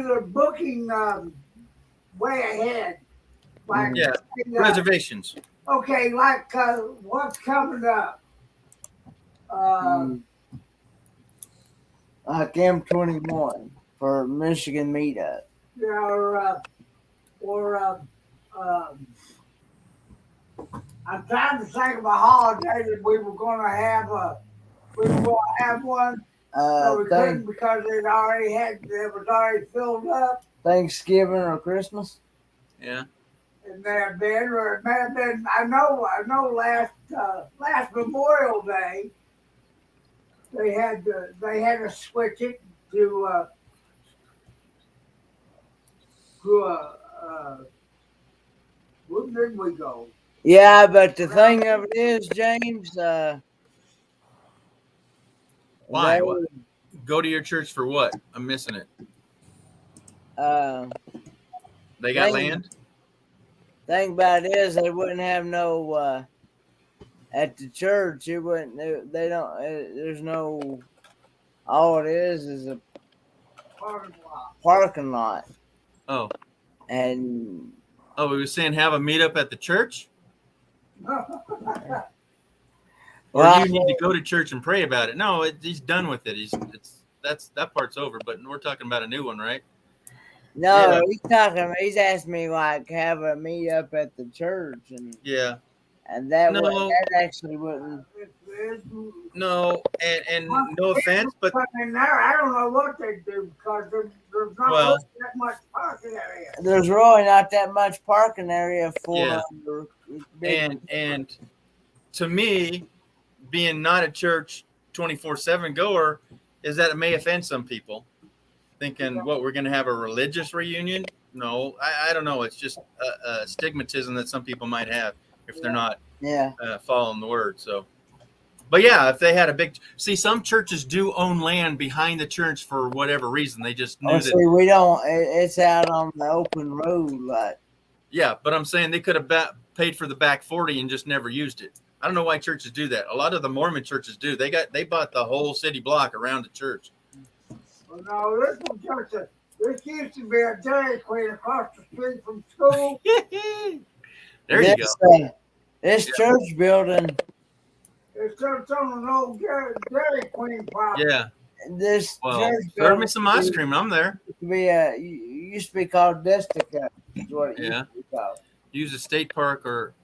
their booking way ahead. Like reservations. Okay, like what's coming up? Like M21 for Michigan meetup. I'm trying to think of a holiday that we were going to have. One. So we couldn't because it was already filled up. Thanksgiving or Christmas. Yeah. It may have been, or it may have been. I know. Last Memorial Day, they had to switch it to where did we go? Yeah, but the thing of it is, James, Why? They What? would, Go to your church for what? I'm missing it. They got thing, land? thing about it is they wouldn't have no at the church. It wouldn't. They don't. There's no. All it is a parking lot. Oh. And Oh, we were saying have a meetup at the church? Or Well, you need to go to church and pray about it. No, he's done with it. That part's over. But we're talking about a new one, right? no, he's asked me like have a meet up at the church and Yeah. and that No. that actually wouldn't. No, and no offense, but in there, I don't know what they do because there's not Well- that much parking area. There's really not that much parking area for. Yeah. And to me, being not a church 24/7 goer, is that it may offend some people, thinking, what, we're going to have a religious reunion? No, I don't know. It's just a stigmatism that some people might have if they're not following the word. So, but yeah, if they had a big, some churches do own land behind the church for whatever reason. They just knew that. See, we don't. It's out on the open road, like. Yeah, but I'm saying they could have paid for the back 40 and just never used it. I don't know why churches do that. A lot of the Mormon churches do. They bought the whole city block around the church. Well, no, this one church, this used to be a Dairy Queen across the street from school. There you go. This church building. It's on an old Dairy Queen property. Yeah. This Well, church serve me some ice cream. I'm there. Used to be called Destica. Is what it used to be called. Use a state park or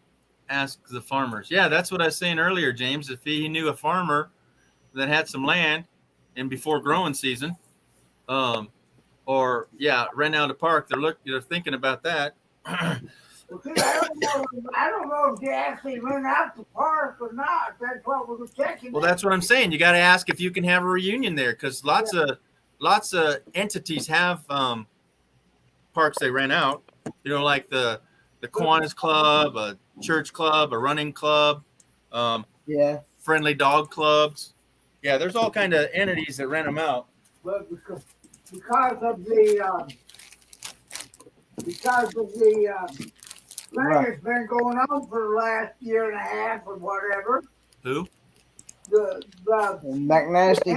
ask the farmers. Yeah, that's what I was saying earlier, James. If he knew a farmer that had some land and before growing season, or rent out a park, they're thinking about that. Well, see, I don't know if they actually rent out the park or not. That's what we were checking. Well, that's what I'm saying. You got to ask if you can have a reunion there, because lots of entities have parks they rent out. You know, like the Kiwanis Club, a church club, a running club, friendly dog clubs. Yeah, there's all kind of entities that rent them out. But because of the thing that's been going on for the last year and a half or whatever. Who? The McNasty.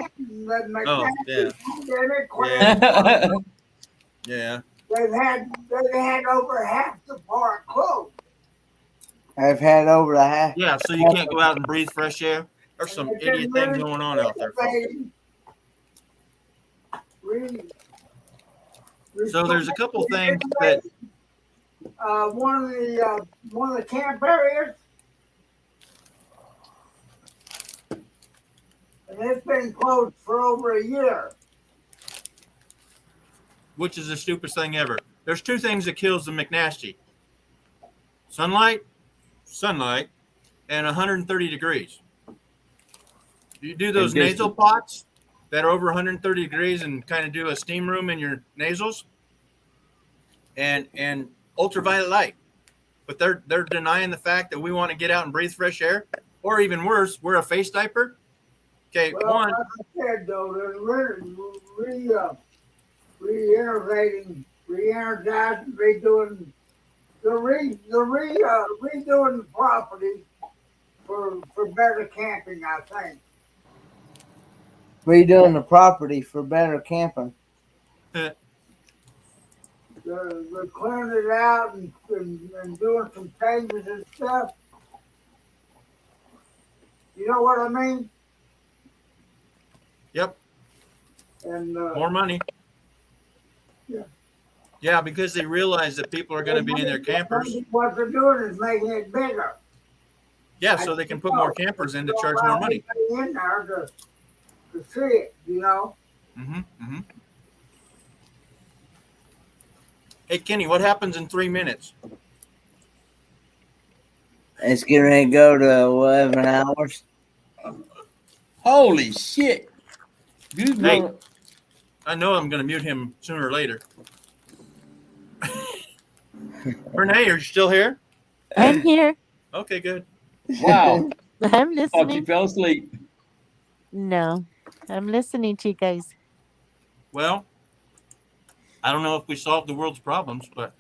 Oh, yeah. Pandemic, Yeah. They've had over half the park closed. I've had over the half. Yeah, so you can't go out and breathe fresh air. There's some idiot things going on out there. So there's a couple things that one of the camp areas, and it's been closed for over a year. Which is the stupidest thing ever. There's two things that kills the McNasty. Sunlight, and 130 degrees. You do those nasal pots that are over 130 degrees and kind of do a steam room in your nasals, and ultraviolet light. But they're denying the fact that we want to get out and breathe fresh air, or even worse, wear a face diaper. Okay, well, like I said, though, they're re-energizing, redoing the property for better camping, I think. Redoing the property for better camping. They're clearing it out and doing some changes and stuff. You know what I mean? Yep. And more money. Yeah. Yeah, because they realize that people are going to be in their campers. What they're doing is making it bigger. Yeah, so they can put more campers in to charge more money. In there to see it, you know. Mm-hmm. Hey, Kenny, what happens in 3 minutes? It's getting ready to go to 11 hours. Holy shit. Hey, I know I'm going to mute him sooner or later. Renee, are you still here? I'm here. Okay, good. Wow. I'm listening. Thought you fell asleep. No. I'm listening to you guys. Well, I don't know if we solved the world's problems, but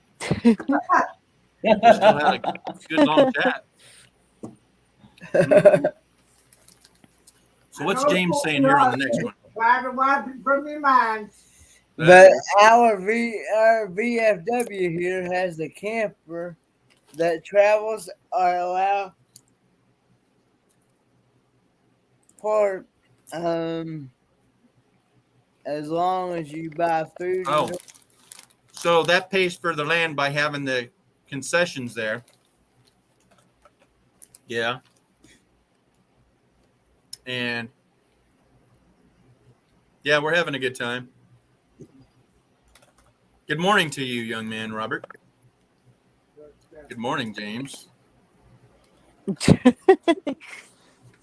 we still had a good long chat. So what's James saying here on the next one? Try to wipe it from your mind. But our VFW here has the camper that travels are allowed park as long as you buy food. Oh, so that pays for the land by having the concessions there. Yeah. And yeah, we're having a good time. Good morning to you, young man, Robert. Good morning, James.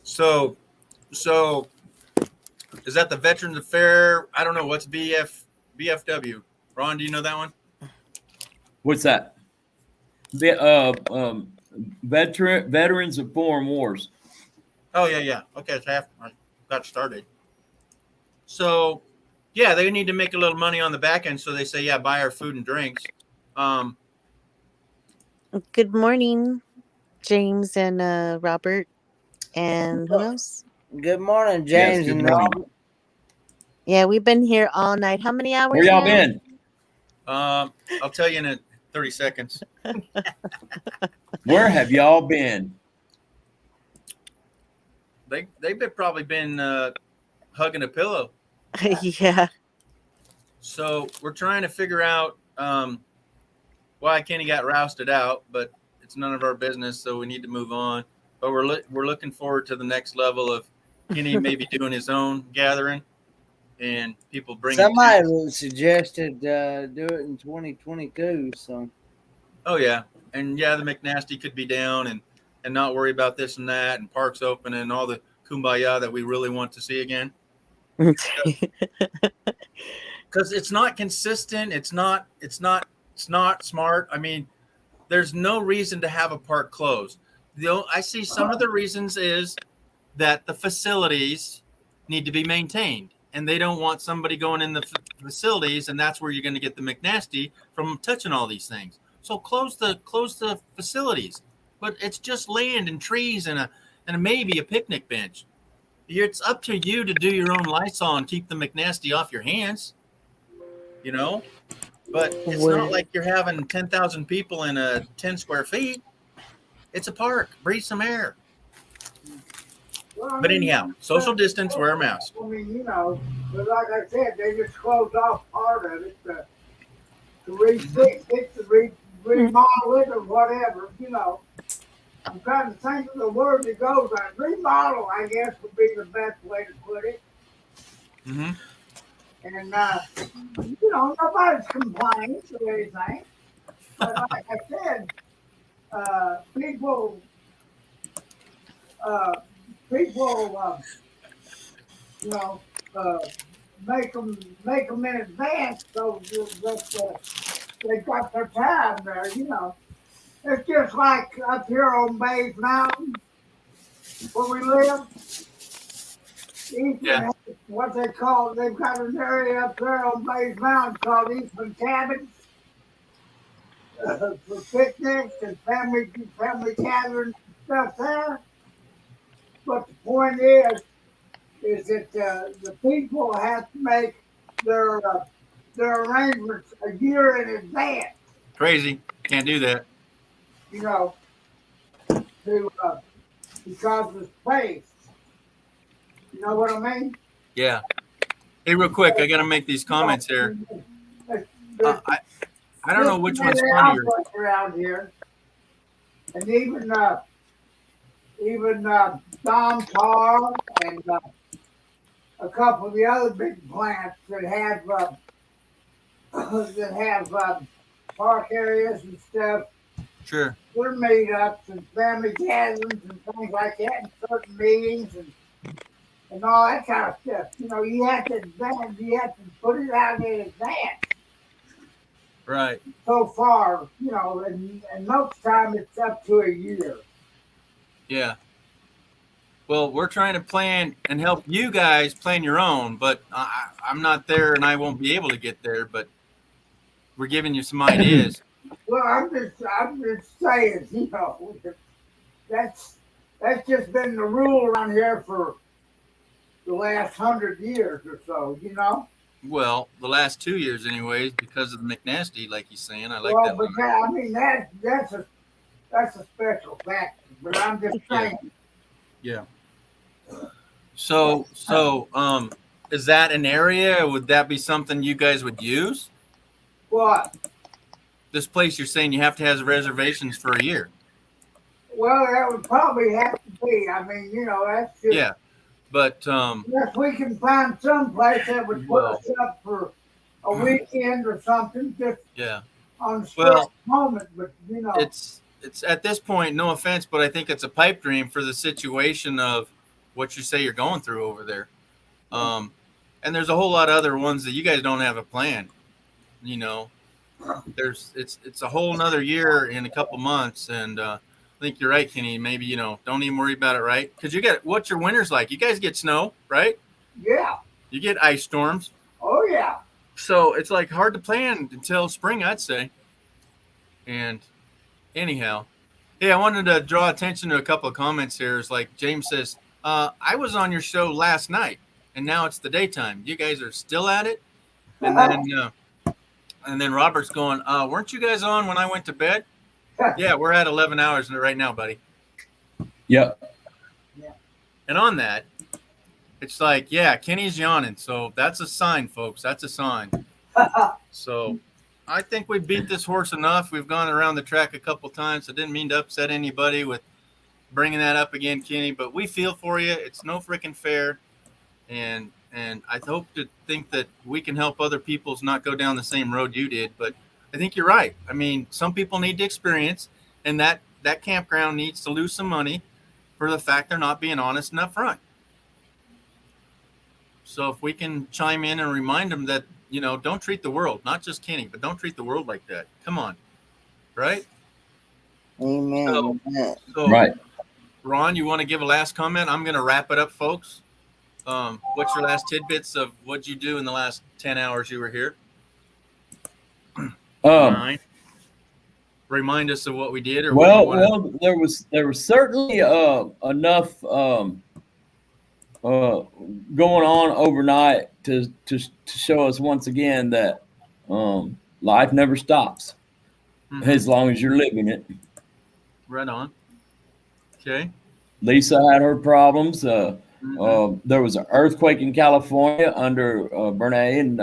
So is that the Veterans Affair? I don't know. What's VFW? Ron, do you know that one? What's that? Veterans of Foreign Wars. Oh, yeah. Okay, so I got started. So, yeah, they need to make a little money on the back end, so they say, yeah, buy our food and drinks. Good morning, James and Robert. And who else? Good morning, James and Robert. Yeah, we've been here all night. How many hours? Where y'all now? been? I'll tell you in 30 seconds. Where have y'all been? They've probably been hugging a pillow. Yeah. So we're trying to figure out why Kenny got rousted out, but it's none of our business, so we need to move on. But we're looking forward to the next level of Kenny maybe doing his own gathering and people bringing. Somebody suggested do it in 2022. So. Oh yeah, and yeah, the McNasty could be down and not worry about this and that, and parks open and all the kumbaya that we really want to see again. Because it's not consistent. It's not smart. I mean, there's no reason to have a park closed. I see some of the reasons is that the facilities need to be maintained, and they don't want somebody going in the facilities, and that's where you're going to get the McNasty from touching all these things. So close the facilities, but it's just land and trees and maybe a picnic bench. It's up to you to do your own Lysol and keep the McNasty off your hands. You know, but it's not like you're having 10,000 people in a 10 square feet. It's a park. Breathe some air. But anyhow, social distance, wear a mask. I mean, you know, but like I said, they just closed off part of it to refix it, to remodel it or whatever, you know. I'm trying to think of the word that goes on. Remodel, I guess, would be the best way to put it. Mm-hmm. And, you know, nobody's complaining or anything. But like I said, people, you know, make them in advance so that they got their time there, you know. It's just like up here on Bays Mountain, where we live. Eastman, what they call, they've got an area up there on Bays Mountain called Eastman Cabins for picnics and family gatherings and stuff there. But the point is that the people have to make their arrangements a year in advance. Crazy. Can't do that. You know, because of the space. You know what I mean? Yeah. Hey, real quick, I got to make these comments here. I don't know which one's funnier. Around here, and even Dom Tar and a couple of the other big plants that have park areas and stuff. Sure. Their meetups and family gatherings and things like that, and certain meetings and all that kind of stuff. You know, you have to put it out in advance. Right. So far, you know, and most time it's up to a year. Yeah. Well, we're trying to plan and help you guys plan your own, but I'm not there and I won't be able to get there, but we're giving you some ideas. Well, I'm just saying, that's just been the rule around here for the last 100 years or so, Well, the last 2 years anyways, because of the McNasty, like he's saying. I like Well, that but one. that's a special factor. But I'm just saying. Yeah. So, is that an area? Would that be something you guys would use? What? This place you're saying you have to have reservations for a year. Well, that would probably have to be. I mean, that's just. Yeah, but If we can find some place that would put us up for a weekend or something, just on the spur of the moment. But it's at this point, no offense, but I think it's a pipe dream for the situation of what you say you're going through over there. And there's a whole lot of other ones that you guys don't have a plan. It's a whole nother year in a couple months, and I think you're right, Kenny. Maybe don't even worry about it, right? Because what's your winters like? You guys get snow, right? Yeah. You get ice storms. Oh yeah. So it's like hard to plan until spring, I'd say. And anyhow, hey, I wanted to draw attention to a couple of comments here. It's like James says, I was on your show last night, and now it's the daytime. You guys are still at it? And then Robert's going, weren't you guys on when I went to bed? Yeah, we're at 11 hours right now, buddy. Yep. And on that, it's like, yeah, Kenny's yawning. So that's a sign, folks. That's a sign. So I think we beat this horse enough. We've gone around the track a couple times. I didn't mean to upset anybody with bringing that up again, Kenny, but we feel for you. It's no freaking fair. And I hope to think that we can help other people's not go down the same road you did. But I think you're right. I mean, some people need to experience, and that campground needs to lose some money for the fact they're not being honest and upfront. So if we can chime in and remind them that, don't treat the world, not just Kenny, but don't treat the world like that. Come on. Right? Amen. So right. Ron, you want to give a last comment? I'm going to wrap it up, folks. What's your last tidbits of what you do in the last 10 hours you were here? 9. Remind us of what we did, or there was certainly enough going on overnight to show us once again that life never stops as long as you're living it. Right on. Okay. Lisa had her problems. There was an earthquake in California under Bernays and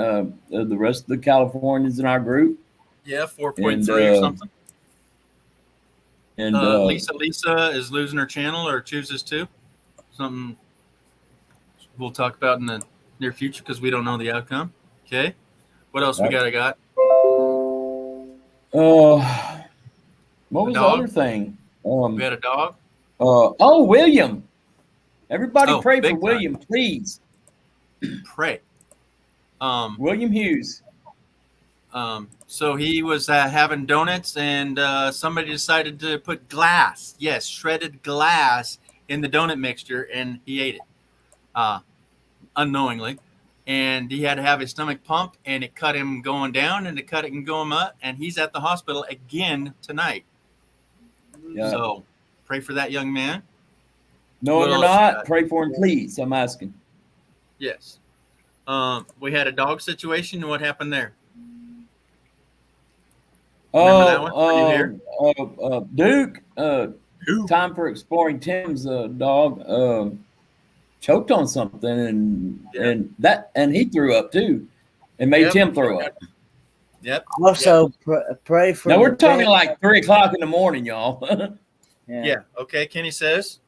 the rest of the Californians in our group. Yeah, 4.3 or something. And Lisa is losing her channel or chooses to. Something we'll talk about in the near future because we don't know the outcome. Okay. What else we got? What was the other thing? We had a dog. William. Everybody pray for time. William, please. Pray. William Hughes. So he was having donuts, and somebody decided to put glass, shredded glass, in the donut mixture, and he ate it unknowingly. And he had to have his stomach pumped, and it cut him going down, and it cut him going up, and he's at the hospital again tonight. Yeah. So pray for that young man. No, What or else not, pray for him, please. I'm asking. Yes. We had a dog situation. What happened there? Remember that one? Were you here? Duke. Time for exploring Tim's dog choked on something, and he threw up too, and made Tim throw up. Yep. Also, pray for. Now we're talking like 3 o'clock in the morning, y'all. Yeah. Okay. Kenny says.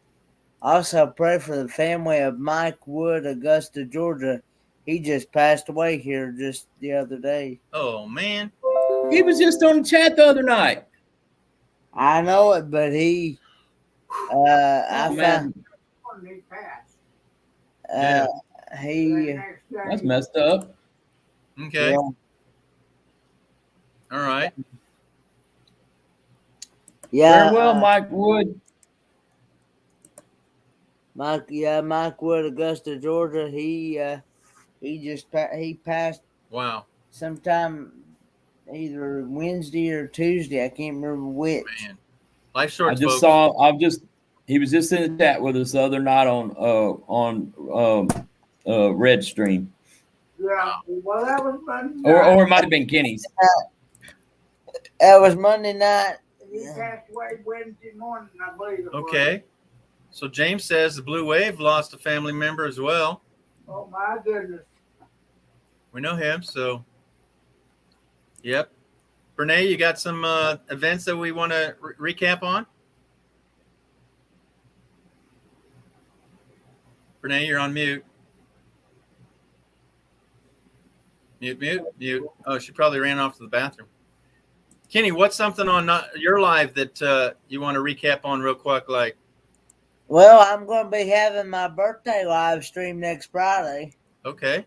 Also, pray for the family of Mike Wood, Augusta, Georgia. He just passed away here just the other day. Oh man. He was just on the chat the other night. I know it, but he. I found. That's messed up. Okay. Yeah. All right. Yeah. Farewell, Mike Wood. Mike Wood, Augusta, Georgia. He passed. Wow. Sometime either Wednesday or Tuesday. I can't remember which. Man, life short. He was just in the chat with us the other night on Red Stream. Yeah. Well, that was Monday Or night. it might have been Kenny's. That was Monday night. He passed away Wednesday morning, I believe. It was. Okay. So James says the Blue Wave lost a family member as well. Oh my goodness. We know him, so yep. Brene, you got some events that we want to recap on? Brene, you're on mute. Mute. Oh, she probably ran off to the bathroom. Kenny, what's something on your live that you want to recap on real quick? Like, well, I'm going to be having my birthday live stream next Friday. Okay.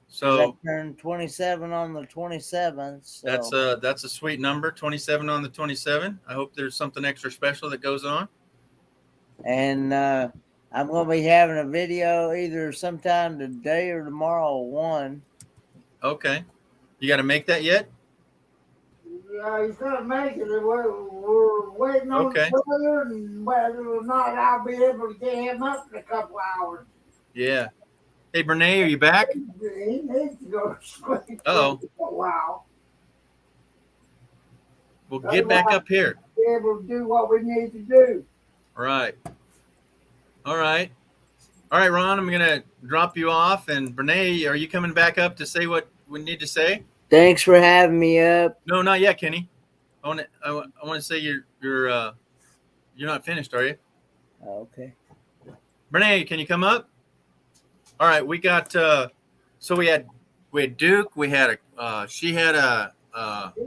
So I turned 27 on the 27th. So. That's a sweet number, 27 on the 27. I hope there's something extra special that goes on. And I'm going to be having a video either sometime today or tomorrow at 1. Okay. You got to make that yet? Yeah, he's gonna make it. We're waiting on the weather, and whether or not I'll be able to get him up in a couple hours. Yeah. Hey, Brene, are you back? He needs to go to sleep. Uh-oh. For a while. Well, get back up here. Be able to do what we need to do. Right. All right, Ron, I'm going to drop you off. And Brene, are you coming back up to say what we need to say? Thanks for having me up. No, not yet, Kenny. I want to say you're not finished, are you? Okay. Brene, can you come up? All right, we got so we had Duke, we had she had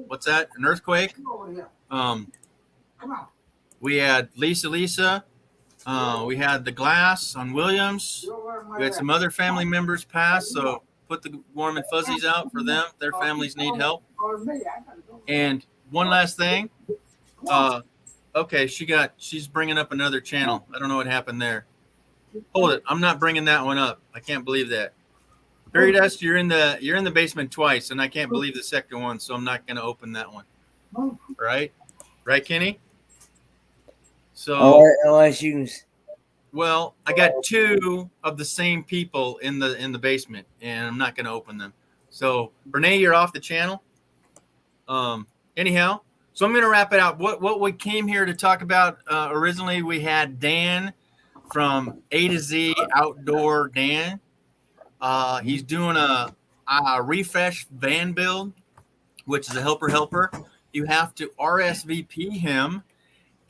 what's that? An earthquake. Come on. We had Lisa. We had the glass on Williams. We had some other family members pass, so put the warm and fuzzies out for them. Their families need help. And one last thing. Okay, she's bringing up another channel. I don't know what happened there. Hold it. I'm not bringing that one up. I can't believe that. Fairy Dust, you're in the basement twice, and I can't believe the second one, so I'm not going to open that one. Right, Kenny? So unless you. Well, I got two of the same people in the basement, and I'm not going to open them. So, Brene, you're off the channel. Anyhow, so I'm going to wrap it out. What we came here to talk about originally, we had Dan from A2Z Outdoor Dan. He's doing a refresh van build, which is a helper. You have to RSVP him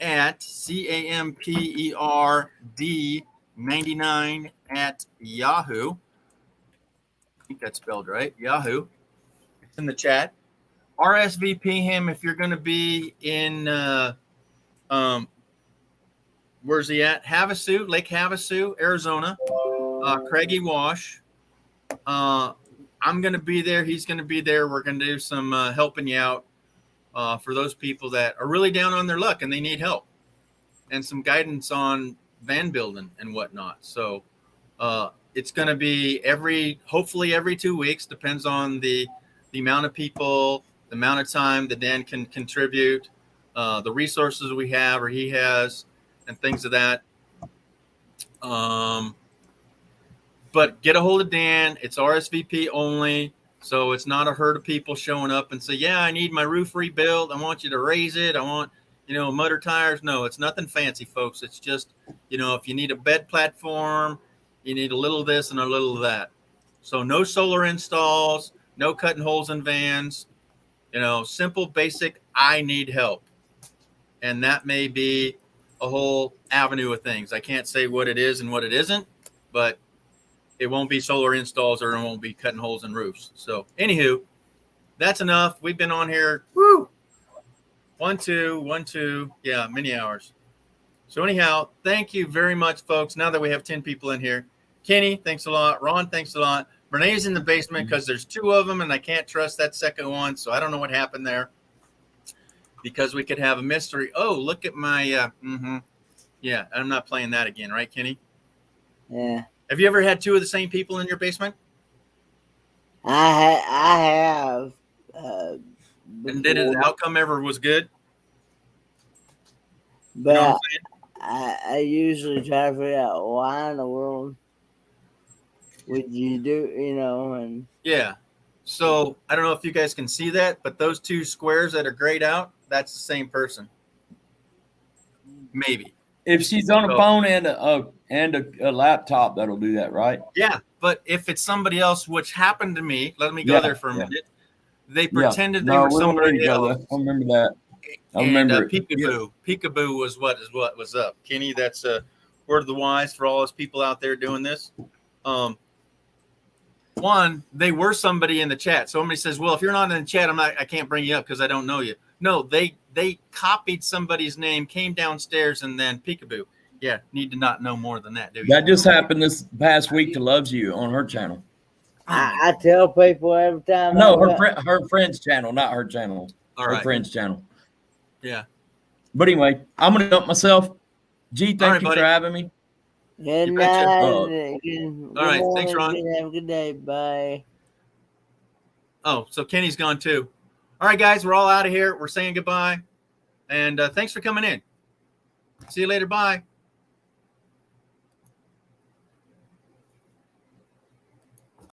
at CAMPERD99 at Yahoo. I think that's spelled right. Yahoo. It's in the chat. RSVP him if you're going to be in where's he at? Havasu, Lake Havasu, Arizona. Craigie Wash. I'm going to be there. He's going to be there. We're going to do some helping you out for those people that are really down on their luck and they need help and some guidance on van building and whatnot. So it's going to be hopefully every 2 weeks, depends on the amount of people, the amount of time that Dan can contribute, the resources we have or he has, and things of that. But get a hold of Dan. It's RSVP only. So it's not a herd of people showing up and say, yeah, I need my roof rebuilt. I want you to raise it. I want, mudder tires. No, it's nothing fancy, folks. It's just, if you need a bed platform, you need a little of this and a little of that. So no solar installs, no cutting holes in vans, simple, basic, I need help. And that may be a whole avenue of things. I can't say what it is and what it isn't, but it won't be solar installs or it won't be cutting holes in roofs. So anywho, that's enough. We've been on here. Woo! 1, 2. Yeah, many hours. So anyhow, thank you very much, folks. Now that we have 10 people in here, Kenny, thanks a lot. Ron, thanks a lot. Renee's in the basement because there's 2 of them and I can't trust that second one. So I don't know what happened there because we could have a mystery. Oh, look at my, yeah, I'm not playing that again. Right, Kenny? Yeah. Have you ever had two of the same people in your basement? I have. And did the outcome ever was good? But You know what I'm I usually try to figure out why in the world would you do, and Yeah. So I don't know if you guys can see that, but those two squares that are grayed out, that's the same person. Maybe. If she's on a phone and a laptop, that'll do that, right? Yeah, but if it's somebody else, which happened to me, let me go there for a minute. They pretended they were we don't need somebody to go else. there. I remember that. I And remember it. Peekaboo was what was up. Kenny, that's word of the wise for all those people out there doing this. One, they were somebody in the chat. Somebody says, "Well, if you're not in the chat, I can't bring you up because I don't know you." No, they copied somebody's name, came downstairs, and then peekaboo. Yeah, need to not know more than that, do you? That just happened this past week to Loves You on her channel. I tell people every time. No, her friend's channel, not her channel. All her right. friend's channel. Yeah. But anyway, I'm gonna dump myself. G, thank you buddy. for having me. Good You betcha. night. All right, thanks, Ron. Have a good day. Bye. Oh, so Kenny's gone too. All right, guys, we're all out of here. We're saying goodbye. And thanks for coming in. See you later. Bye.